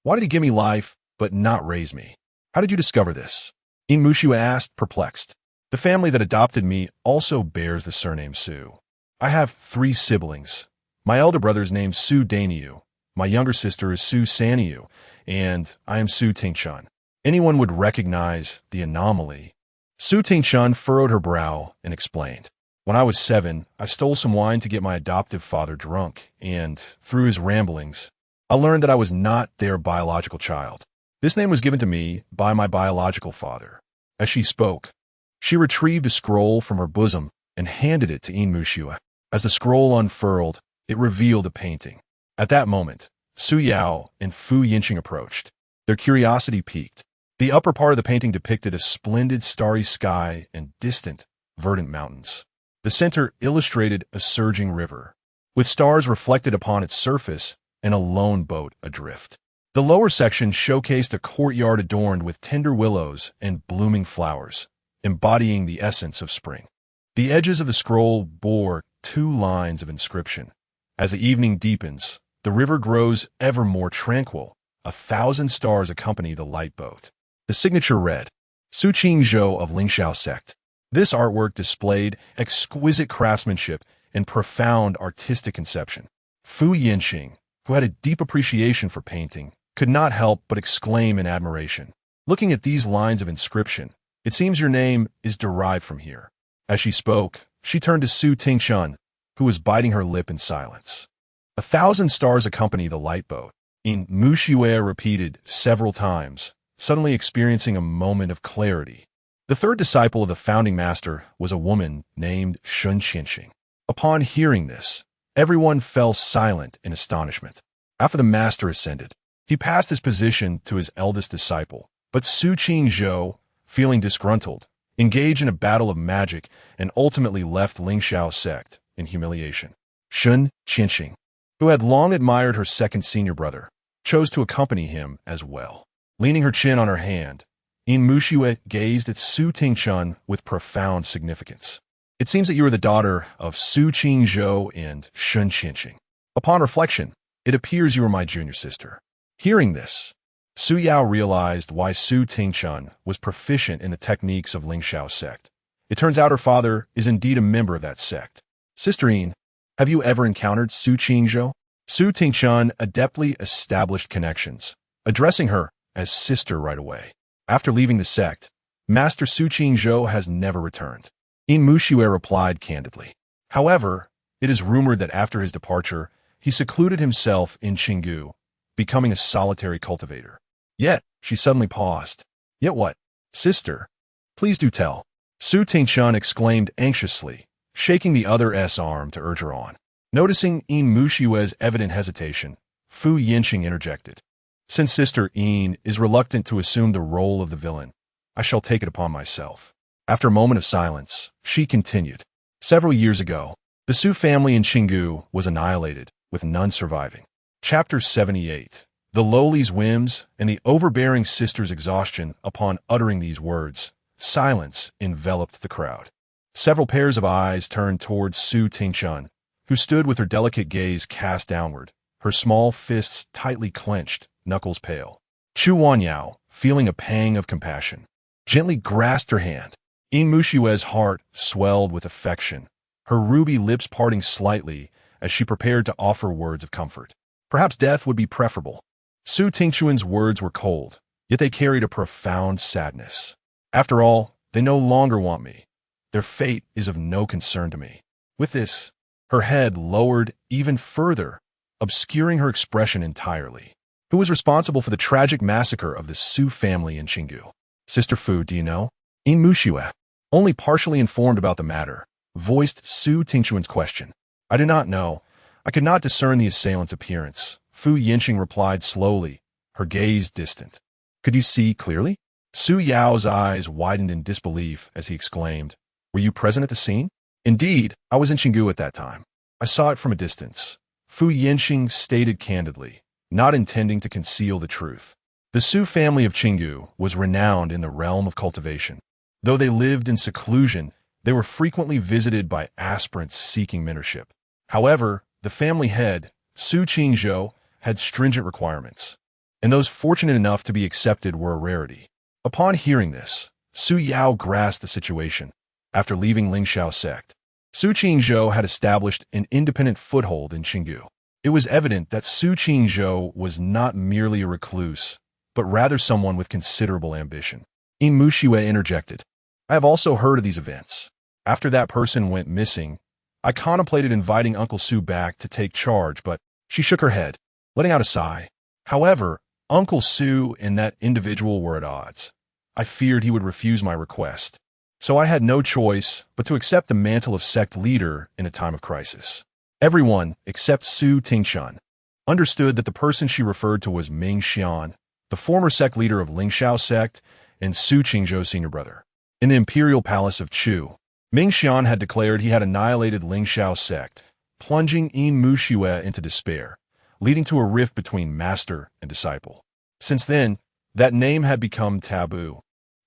Why did he give me life, but not raise me? How did you discover this? Yin Muxue asked, perplexed. The family that adopted me also bears the surname Su. I have 3 siblings. My elder brother is named Su Daniu. My younger sister is Su Saniu, and I am Su Tingchun. Anyone would recognize the anomaly. Su Tingchun furrowed her brow and explained. When I was 7, I stole some wine to get my adoptive father drunk, and, through his ramblings, I learned that I was not their biological child. This name was given to me by my biological father. As she spoke, she retrieved a scroll from her bosom and handed it to Yin Muxue. As the scroll unfurled, it revealed a painting. At that moment, Su Yao and Fu Yinqing approached. Their curiosity piqued. The upper part of the painting depicted a splendid starry sky and distant, verdant mountains. The center illustrated a surging river, with stars reflected upon its surface and a lone boat adrift. The lower section showcased a courtyard adorned with tender willows and blooming flowers, embodying the essence of spring. The edges of the scroll bore 2 lines of inscription. As the evening deepens, the river grows ever more tranquil. 1,000 stars accompany the light boat. The signature read, Su Qingzhou of Lingxiao sect. This artwork displayed exquisite craftsmanship and profound artistic conception. Fu Yinqing, who had a deep appreciation for painting, could not help but exclaim in admiration. Looking at these lines of inscription, it seems your name is derived from here. As she spoke, She turned to Su Tingchun, who was biting her lip in silence. 1,000 stars accompany the light boat. Yin Muxue repeated several times, suddenly experiencing a moment of clarity. The third disciple of the founding master was a woman named Shun Qinxing. Upon hearing this, everyone fell silent in astonishment. After the master ascended, he passed his position to his eldest disciple, but Su Qingzhou, feeling disgruntled, engaged in a battle of magic and ultimately left Lingxiao sect in humiliation. Shun Qinxing, who had long admired her second senior brother, chose to accompany him as well. Leaning her chin on her hand, Yin Muxue gazed at Su Tingchun with profound significance. It seems that you are the daughter of Su Qingzhou and Shun Qinxing. Upon reflection, it appears you are my junior sister. Hearing this, Su Yao realized why Su Tingchun was proficient in the techniques of Lingxiao sect. It turns out her father is indeed a member of that sect. Sister Yin, have you ever encountered Su Qingzhou? Su Tingchun adeptly established connections, addressing her as sister right away. After leaving the sect, Master Su Qingzhou has never returned. Yin Muxue replied candidly. However, it is rumored that after his departure, he secluded himself in Qinggu, becoming a solitary cultivator. Yet, she suddenly paused. Yet what? Sister, please do tell. Su Tingchun exclaimed anxiously, shaking the other's arm to urge her on. Noticing Yin Muxue's evident hesitation, Fu Yinqing interjected. Since Sister Yin is reluctant to assume the role of the villain, I shall take it upon myself. After a moment of silence, she continued. Several years ago, the Su family in Qinggu was annihilated, with none surviving. Chapter 78. The lowly's whims and the overbearing sister's exhaustion upon uttering these words. Silence enveloped the crowd. Several pairs of eyes turned towards Su Tingchun, who stood with her delicate gaze cast downward, her small fists tightly clenched, knuckles pale. Chu Wanyao, feeling a pang of compassion, gently grasped her hand. Yin Muxue's heart swelled with affection, her ruby lips parting slightly as she prepared to offer words of comfort. Perhaps death would be preferable. Su Tingchun's words were cold, yet they carried a profound sadness. After all, they no longer want me. Their fate is of no concern to me. With this, her head lowered even further, obscuring her expression entirely. Who was responsible for the tragic massacre of the Su family in Qinggu? Sister Fu, do you know? Yin Muxue, only partially informed about the matter, voiced Su Tingchun's question. I do not know. I could not discern the assailant's appearance. Fu Yinqing replied slowly, her gaze distant. Could you see clearly? Su Yao's eyes widened in disbelief as he exclaimed, Were you present at the scene? Indeed, I was in Qinggu at that time. I saw it from a distance. Fu Yinqing stated candidly, not intending to conceal the truth. The Su family of Qinggu was renowned in the realm of cultivation. Though they lived in seclusion, they were frequently visited by aspirants seeking mentorship. However, the family head, Su Qingzhou, had stringent requirements, and those fortunate enough to be accepted were a rarity. Upon hearing this, Su Yao grasped the situation. After leaving Lingxiao sect, Su Qingzhou had established an independent foothold in Qinggu. It was evident that Su Qingzhou was not merely a recluse, but rather someone with considerable ambition. Yin Muxue interjected. I have also heard of these events. After that person went missing, I contemplated inviting Uncle Su back to take charge, but she shook her head, letting out a sigh. However, Uncle Su and that individual were at odds. I feared he would refuse my request, so I had no choice but to accept the mantle of sect leader in a time of crisis. Everyone, except Su Tingchun, understood that the person she referred to was Ming Xian, the former sect leader of Lingxiao sect and Su Qingzhou's senior brother. In the imperial palace of Chu, Ming Xian had declared he had annihilated Lingxiao sect, plunging Yin Muxue into despair, leading to a rift between master and disciple. Since then, that name had become taboo,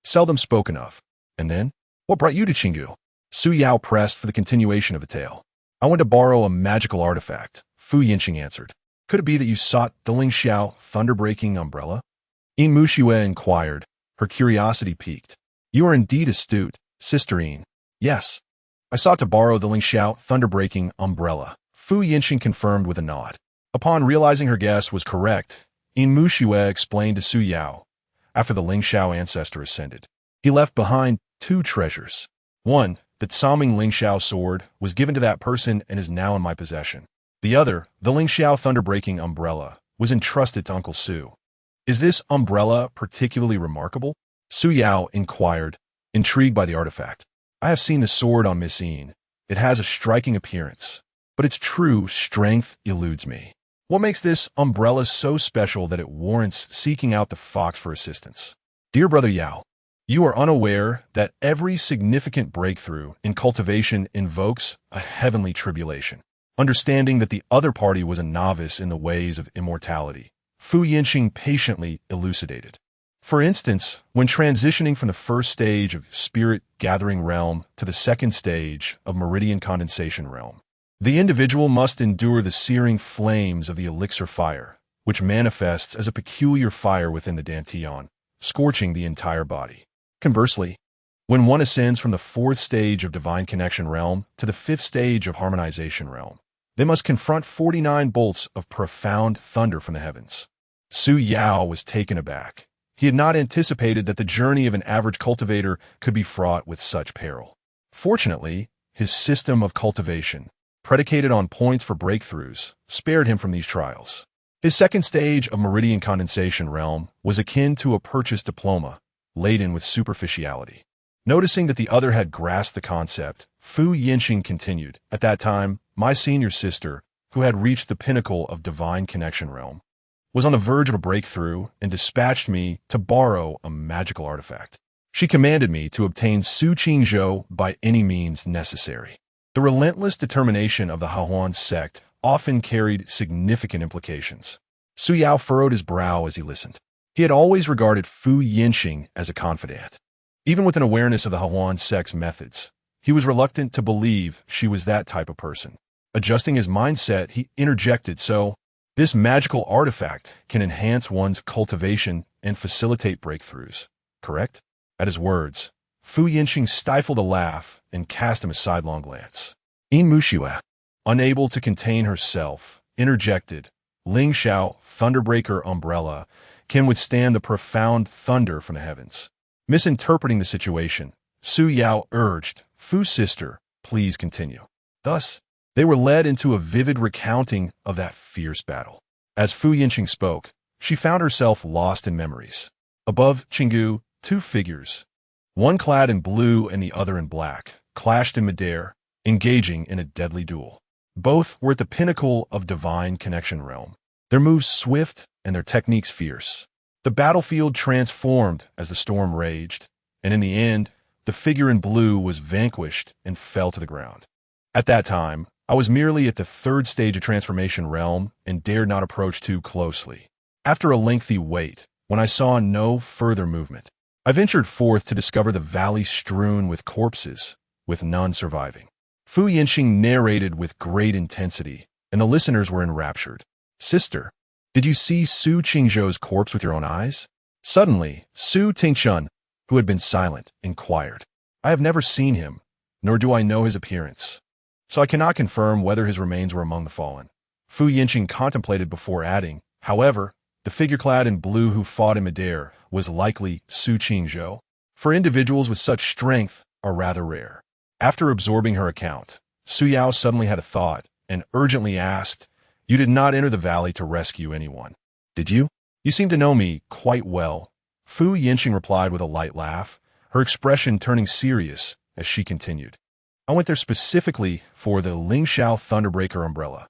seldom spoken of. And then, what brought you to Qinggu? Su Yao pressed for the continuation of the tale. I went to borrow a magical artifact, Fu Yinqing answered. Could it be that you sought the Lingxiao thunder-breaking umbrella? Yin Muxue inquired, her curiosity piqued. You are indeed astute, Sister Yin. Yes. I sought to borrow the Lingxiao thunder-breaking umbrella, Fu Yinqing confirmed with a nod. Upon realizing her guess was correct, Yin Muxue explained to Su Yao. After the Lingxiao ancestor ascended, he left behind two treasures. One, the Tsaming Lingxiao sword, was given to that person and is now in my possession. The other, the Lingxiao thunder-breaking umbrella, was entrusted to Uncle Su. Is this umbrella particularly remarkable? Su Yao inquired, intrigued by the artifact. I have seen the sword on Miss Yin. It has a striking appearance, but its true strength eludes me. What makes this umbrella so special that it warrants seeking out the fox for assistance? Dear Brother Yao, you are unaware that every significant breakthrough in cultivation invokes a heavenly tribulation. Understanding that the other party was a novice in the ways of immortality, Fu Yinxing patiently elucidated. For instance, when transitioning from the first stage of spirit-gathering realm to the second stage of meridian condensation realm, the individual must endure the searing flames of the elixir fire, which manifests as a peculiar fire within the dantian, scorching the entire body. Conversely, when one ascends from the fourth stage of divine connection realm to the fifth stage of harmonization realm, they must confront 49 bolts of profound thunder from the heavens. Su Yao was taken aback. He had not anticipated that the journey of an average cultivator could be fraught with such peril. Fortunately, his system of cultivation, predicated on points for breakthroughs, spared him from these trials. His second stage of meridian condensation realm was akin to a purchased diploma, laden with superficiality. Noticing that the other had grasped the concept, Fu Yinxing continued, At that time, my senior sister, who had reached the pinnacle of divine connection realm, was on the verge of a breakthrough and dispatched me to borrow a magical artifact. She commanded me to obtain Su Qingzhou by any means necessary. The relentless determination of the Heroines sect often carried significant implications. Su Yao furrowed his brow as he listened. He had always regarded Fu Yinxing as a confidant. Even with an awareness of the Heroines sect's methods, he was reluctant to believe she was that type of person. Adjusting his mindset, he interjected, So, this magical artifact can enhance one's cultivation and facilitate breakthroughs, correct? At his words, Fu Yinxing stifled a laugh and cast him a sidelong glance. Yin Muxue, unable to contain herself, interjected, Lingxiao, Thunderbreaker umbrella, can withstand the profound thunder from the heavens. Misinterpreting the situation, Su Yao urged, Fu sister, please continue. Thus, they were led into a vivid recounting of that fierce battle. As Fu Yinxing spoke, she found herself lost in memories. Above Qinggu, two figures, one clad in blue and the other in black, clashed in midair, engaging in a deadly duel. Both were at the pinnacle of divine connection realm, their moves swift and their techniques fierce. The battlefield transformed as the storm raged, and in the end, the figure in blue was vanquished and fell to the ground. At that time, I was merely at the third stage of transformation realm and dared not approach too closely. After a lengthy wait, when I saw no further movement, I ventured forth to discover the valley strewn with corpses, with none surviving. Fu Yinxing narrated with great intensity, and the listeners were enraptured. Sister, did you see Su Qingzhou's corpse with your own eyes? Suddenly, Su Tingchun, who had been silent, inquired. I have never seen him, nor do I know his appearance, so I cannot confirm whether his remains were among the fallen. Fu Yinxing contemplated before adding, However, the figure clad in blue who fought in midair was likely Su Qingzhou, for individuals with such strength are rather rare. After absorbing her account, Su Yao suddenly had a thought and urgently asked, You did not enter the valley to rescue anyone, did you? You seem to know me quite well. Fu Yinxing replied with a light laugh, her expression turning serious as she continued. I went there specifically for the Lingxiao Thunderbreaker umbrella.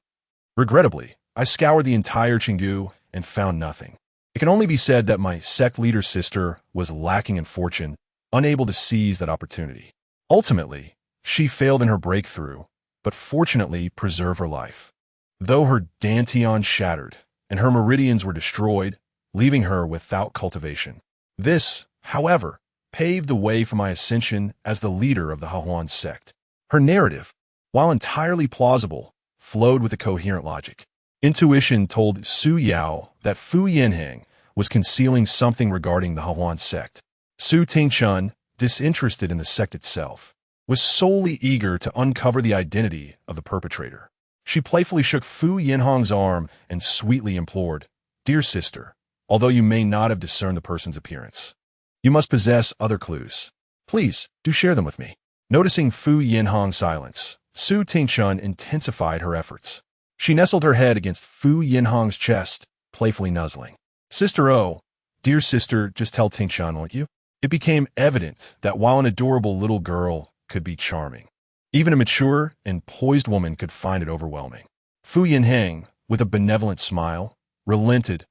Regrettably, I scoured the entire Qinggu and found nothing. It can only be said that my sect leader sister was lacking in fortune, unable to seize that opportunity. Ultimately, she failed in her breakthrough, but fortunately preserved her life. Though her dantian shattered and her meridians were destroyed, leaving her without cultivation. This, however, paved the way for my ascension as the leader of the Heroines sect. Her narrative, while entirely plausible, flowed with a coherent logic. Intuition told Su Yao that Fu Yinheng was concealing something regarding the Heroines sect. Su Tingchun, disinterested in the sect itself, was solely eager to uncover the identity of the perpetrator. She playfully shook Fu Yinhong's arm and sweetly implored, Dear sister, although you may not have discerned the person's appearance, you must possess other clues. Please, do share them with me. Noticing Fu Yinhong's silence, Su Tingchun intensified her efforts. She nestled her head against Fu Yinhong's chest, playfully nuzzling. Sister Oh, dear sister, just tell Tingchun, won't you? It became evident that while an adorable little girl could be charming, even a mature and poised woman could find it overwhelming. Fu Yinheng, with a benevolent smile, relented.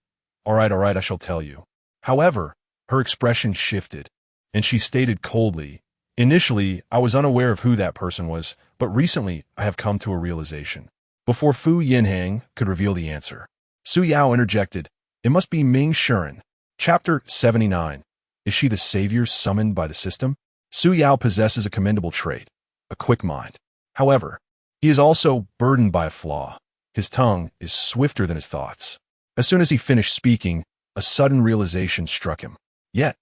All right, I shall tell you. However, her expression shifted, and she stated coldly, initially, I was unaware of who that person was, but recently I have come to a realization. Before Fu Yinheng could reveal the answer, Su Yao interjected, it must be Ming Shuren. Chapter 79. Is she the savior summoned by the system? Su Yao possesses a commendable trait, a quick mind. However, he is also burdened by a flaw. His tongue is swifter than his thoughts. As soon as he finished speaking, a sudden realization struck him. Yet,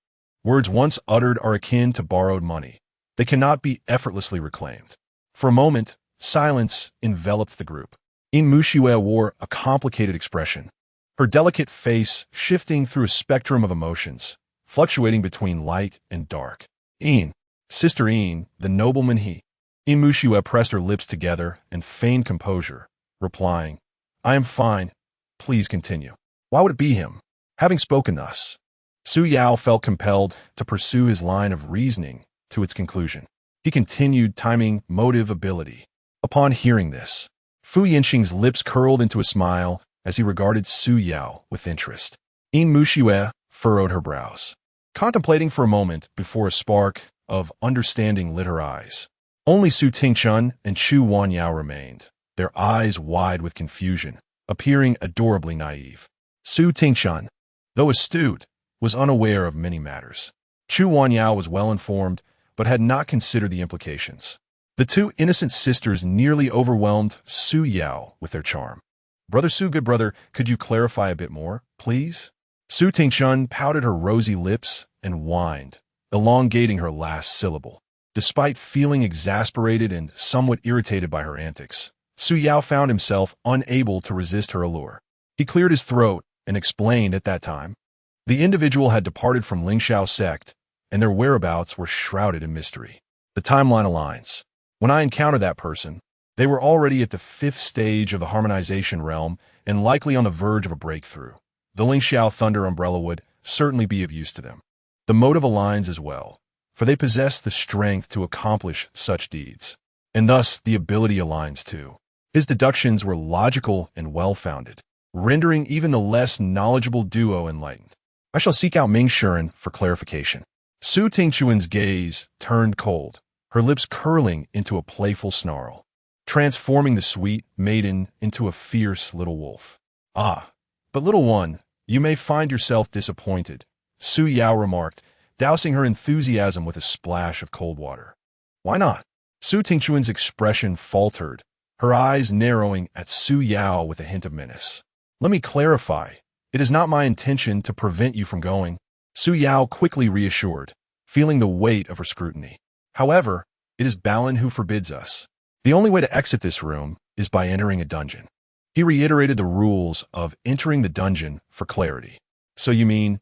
words once uttered are akin to borrowed money. They cannot be effortlessly reclaimed. For a moment, silence enveloped the group. Yin Muxue wore a complicated expression, her delicate face shifting through a spectrum of emotions, fluctuating between light and dark. Yin, Sister Yin, the nobleman he. Yin Muxue pressed her lips together and feigned composure, replying, I am fine. Please continue. Why would it be him? Having spoken thus, Su Yao felt compelled to pursue his line of reasoning to its conclusion. He continued, timing motive ability. Upon hearing this, Fu Yinxing's lips curled into a smile as he regarded Su Yao with interest. Yin Muxue furrowed her brows, contemplating for a moment before a spark of understanding lit her eyes. Only Su Tingchun and Chu Wanyao remained, their eyes wide with confusion, appearing adorably naive. Su Tingchun, though astute, was unaware of many matters. Chu Wanyao was well informed, but had not considered the implications. The two innocent sisters nearly overwhelmed Su Yao with their charm. Brother Su, good brother, could you clarify a bit more, please? Su Tingchun pouted her rosy lips and whined, elongating her last syllable. Despite feeling exasperated and somewhat irritated by her antics, Su Yao found himself unable to resist her allure. He cleared his throat and explained at that time. The individual had departed from Lingxiao sect, and their whereabouts were shrouded in mystery. The timeline aligns. When I encountered that person, they were already at the 5th stage of the harmonization realm and likely on the verge of a breakthrough. The Lingxiao Thunder Umbrella would certainly be of use to them. The motive aligns as well, for they possess the strength to accomplish such deeds, and thus the ability aligns too. His deductions were logical and well-founded, rendering even the less knowledgeable duo enlightened. I shall seek out Ming Shuren for clarification. Su Tingchuan's gaze turned cold, her lips curling into a playful snarl, transforming the sweet maiden into a fierce little wolf. Ah, but little one, you may find yourself disappointed, Su Yao remarked, dousing her enthusiasm with a splash of cold water. Why not? Su Tingchuan's expression faltered, her eyes narrowing at Su Yao with a hint of menace. Let me clarify. It is not my intention to prevent you from going, Su Yao quickly reassured, feeling the weight of her scrutiny. However, it is Balin who forbids us. The only way to exit this room is by entering a dungeon. He reiterated the rules of entering the dungeon for clarity. So you mean,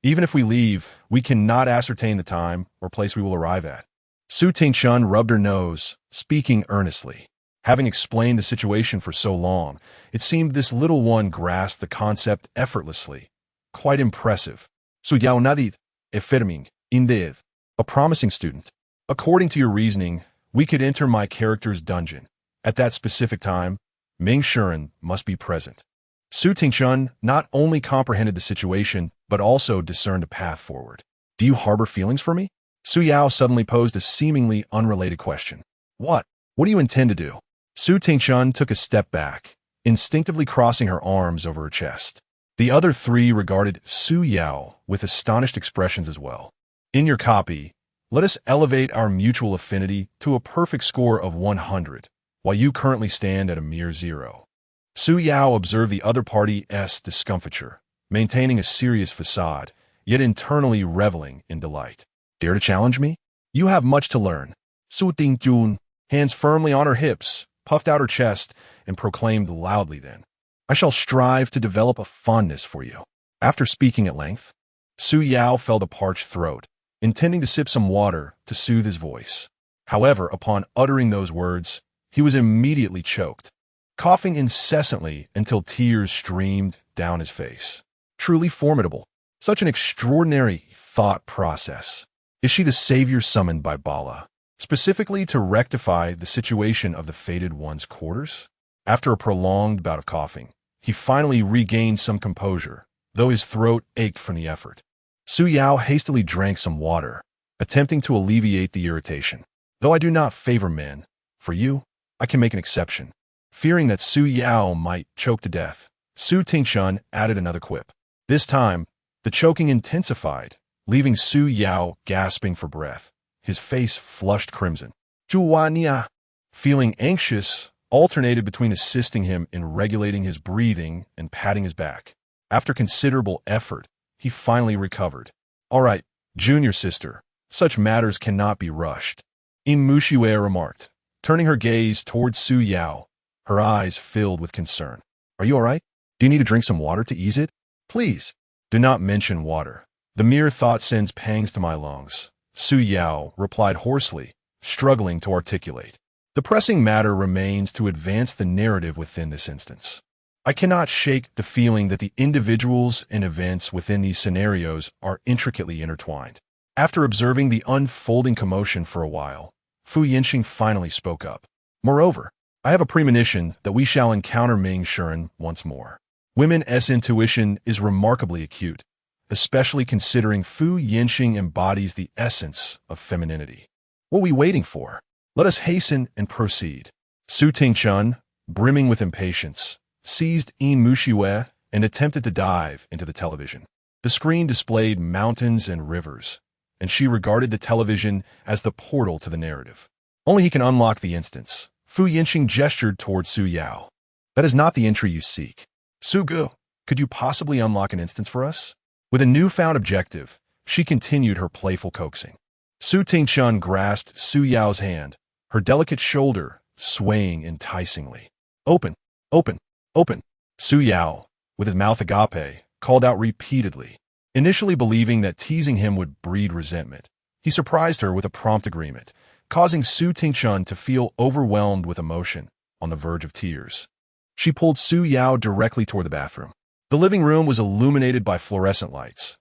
even if we leave, we cannot ascertain the time or place we will arrive at? Su Tingchun rubbed her nose, speaking earnestly. Having explained the situation for so long, it seemed this little one grasped the concept effortlessly. Quite impressive. Su Yao nadit, efferming, indeed. A promising student. According to your reasoning, we could enter my character's dungeon. At that specific time, Ming Shuren must be present. Su Tingchun not only comprehended the situation, but also discerned a path forward. Do you harbor feelings for me? Su Yao suddenly posed a seemingly unrelated question. What? What do you intend to do? Su Tingchun took a step back, instinctively crossing her arms over her chest. The other three regarded Su Yao with astonished expressions as well. In your copy, let us elevate our mutual affinity to a perfect score of 100, while you currently stand at a mere 0. Su Yao observed the other party's discomfiture, maintaining a serious facade, yet internally reveling in delight. Dare to challenge me? You have much to learn. Su Tingchun, hands firmly on her hips, puffed out her chest, and proclaimed loudly then, I shall strive to develop a fondness for you. After speaking at length, Su Yao felt a parched throat, intending to sip some water to soothe his voice. However, upon uttering those words, he was immediately choked, coughing incessantly until tears streamed down his face. Truly formidable. Such an extraordinary thought process. Is she the savior summoned by Bala, specifically to rectify the situation of the fated one's quarters? After a prolonged bout of coughing, he finally regained some composure, though his throat ached from the effort. Su Yao hastily drank some water, attempting to alleviate the irritation. Though I do not favor men, for you, I can make an exception. Fearing that Su Yao might choke to death, Su Tingshun added another quip. This time, the choking intensified, leaving Su Yao gasping for breath, his face flushed crimson. Zhuwania, feeling anxious, alternated between assisting him in regulating his breathing and patting his back. After considerable effort, he finally recovered. All right, junior sister, such matters cannot be rushed. Yin Muxue remarked, turning her gaze towards Su Yao, her eyes filled with concern. Are you all right? Do you need to drink some water to ease it? Please, do not mention water. The mere thought sends pangs to my lungs, Su Yao replied hoarsely, struggling to articulate. The pressing matter remains to advance the narrative within this instance. I cannot shake the feeling that the individuals and events within these scenarios are intricately intertwined. After observing the unfolding commotion for a while, Fu Yinxing finally spoke up. Moreover, I have a premonition that we shall encounter Ming Shuren once more. Women's intuition is remarkably acute, especially considering Fu Yinxing embodies the essence of femininity. What are we waiting for? Let us hasten and proceed. Su Tingchun, brimming with impatience, seized Yin Muxue and attempted to dive into the television. The screen displayed mountains and rivers, and she regarded the television as the portal to the narrative. Only he can unlock the instance. Fu Yinxing gestured towards Su Yao. That is not the entry you seek. Su Gu, could you possibly unlock an instance for us? With a newfound objective, she continued her playful coaxing. Su Tingchun grasped Su Yao's hand, her delicate shoulder swaying enticingly. Open, open, open. Su Yao, with his mouth agape, called out repeatedly. Initially believing that teasing him would breed resentment, he surprised her with a prompt agreement, causing Su Tingchun to feel overwhelmed with emotion, on the verge of tears. She pulled Su Yao directly toward the bathroom. The living room was illuminated by fluorescent lights,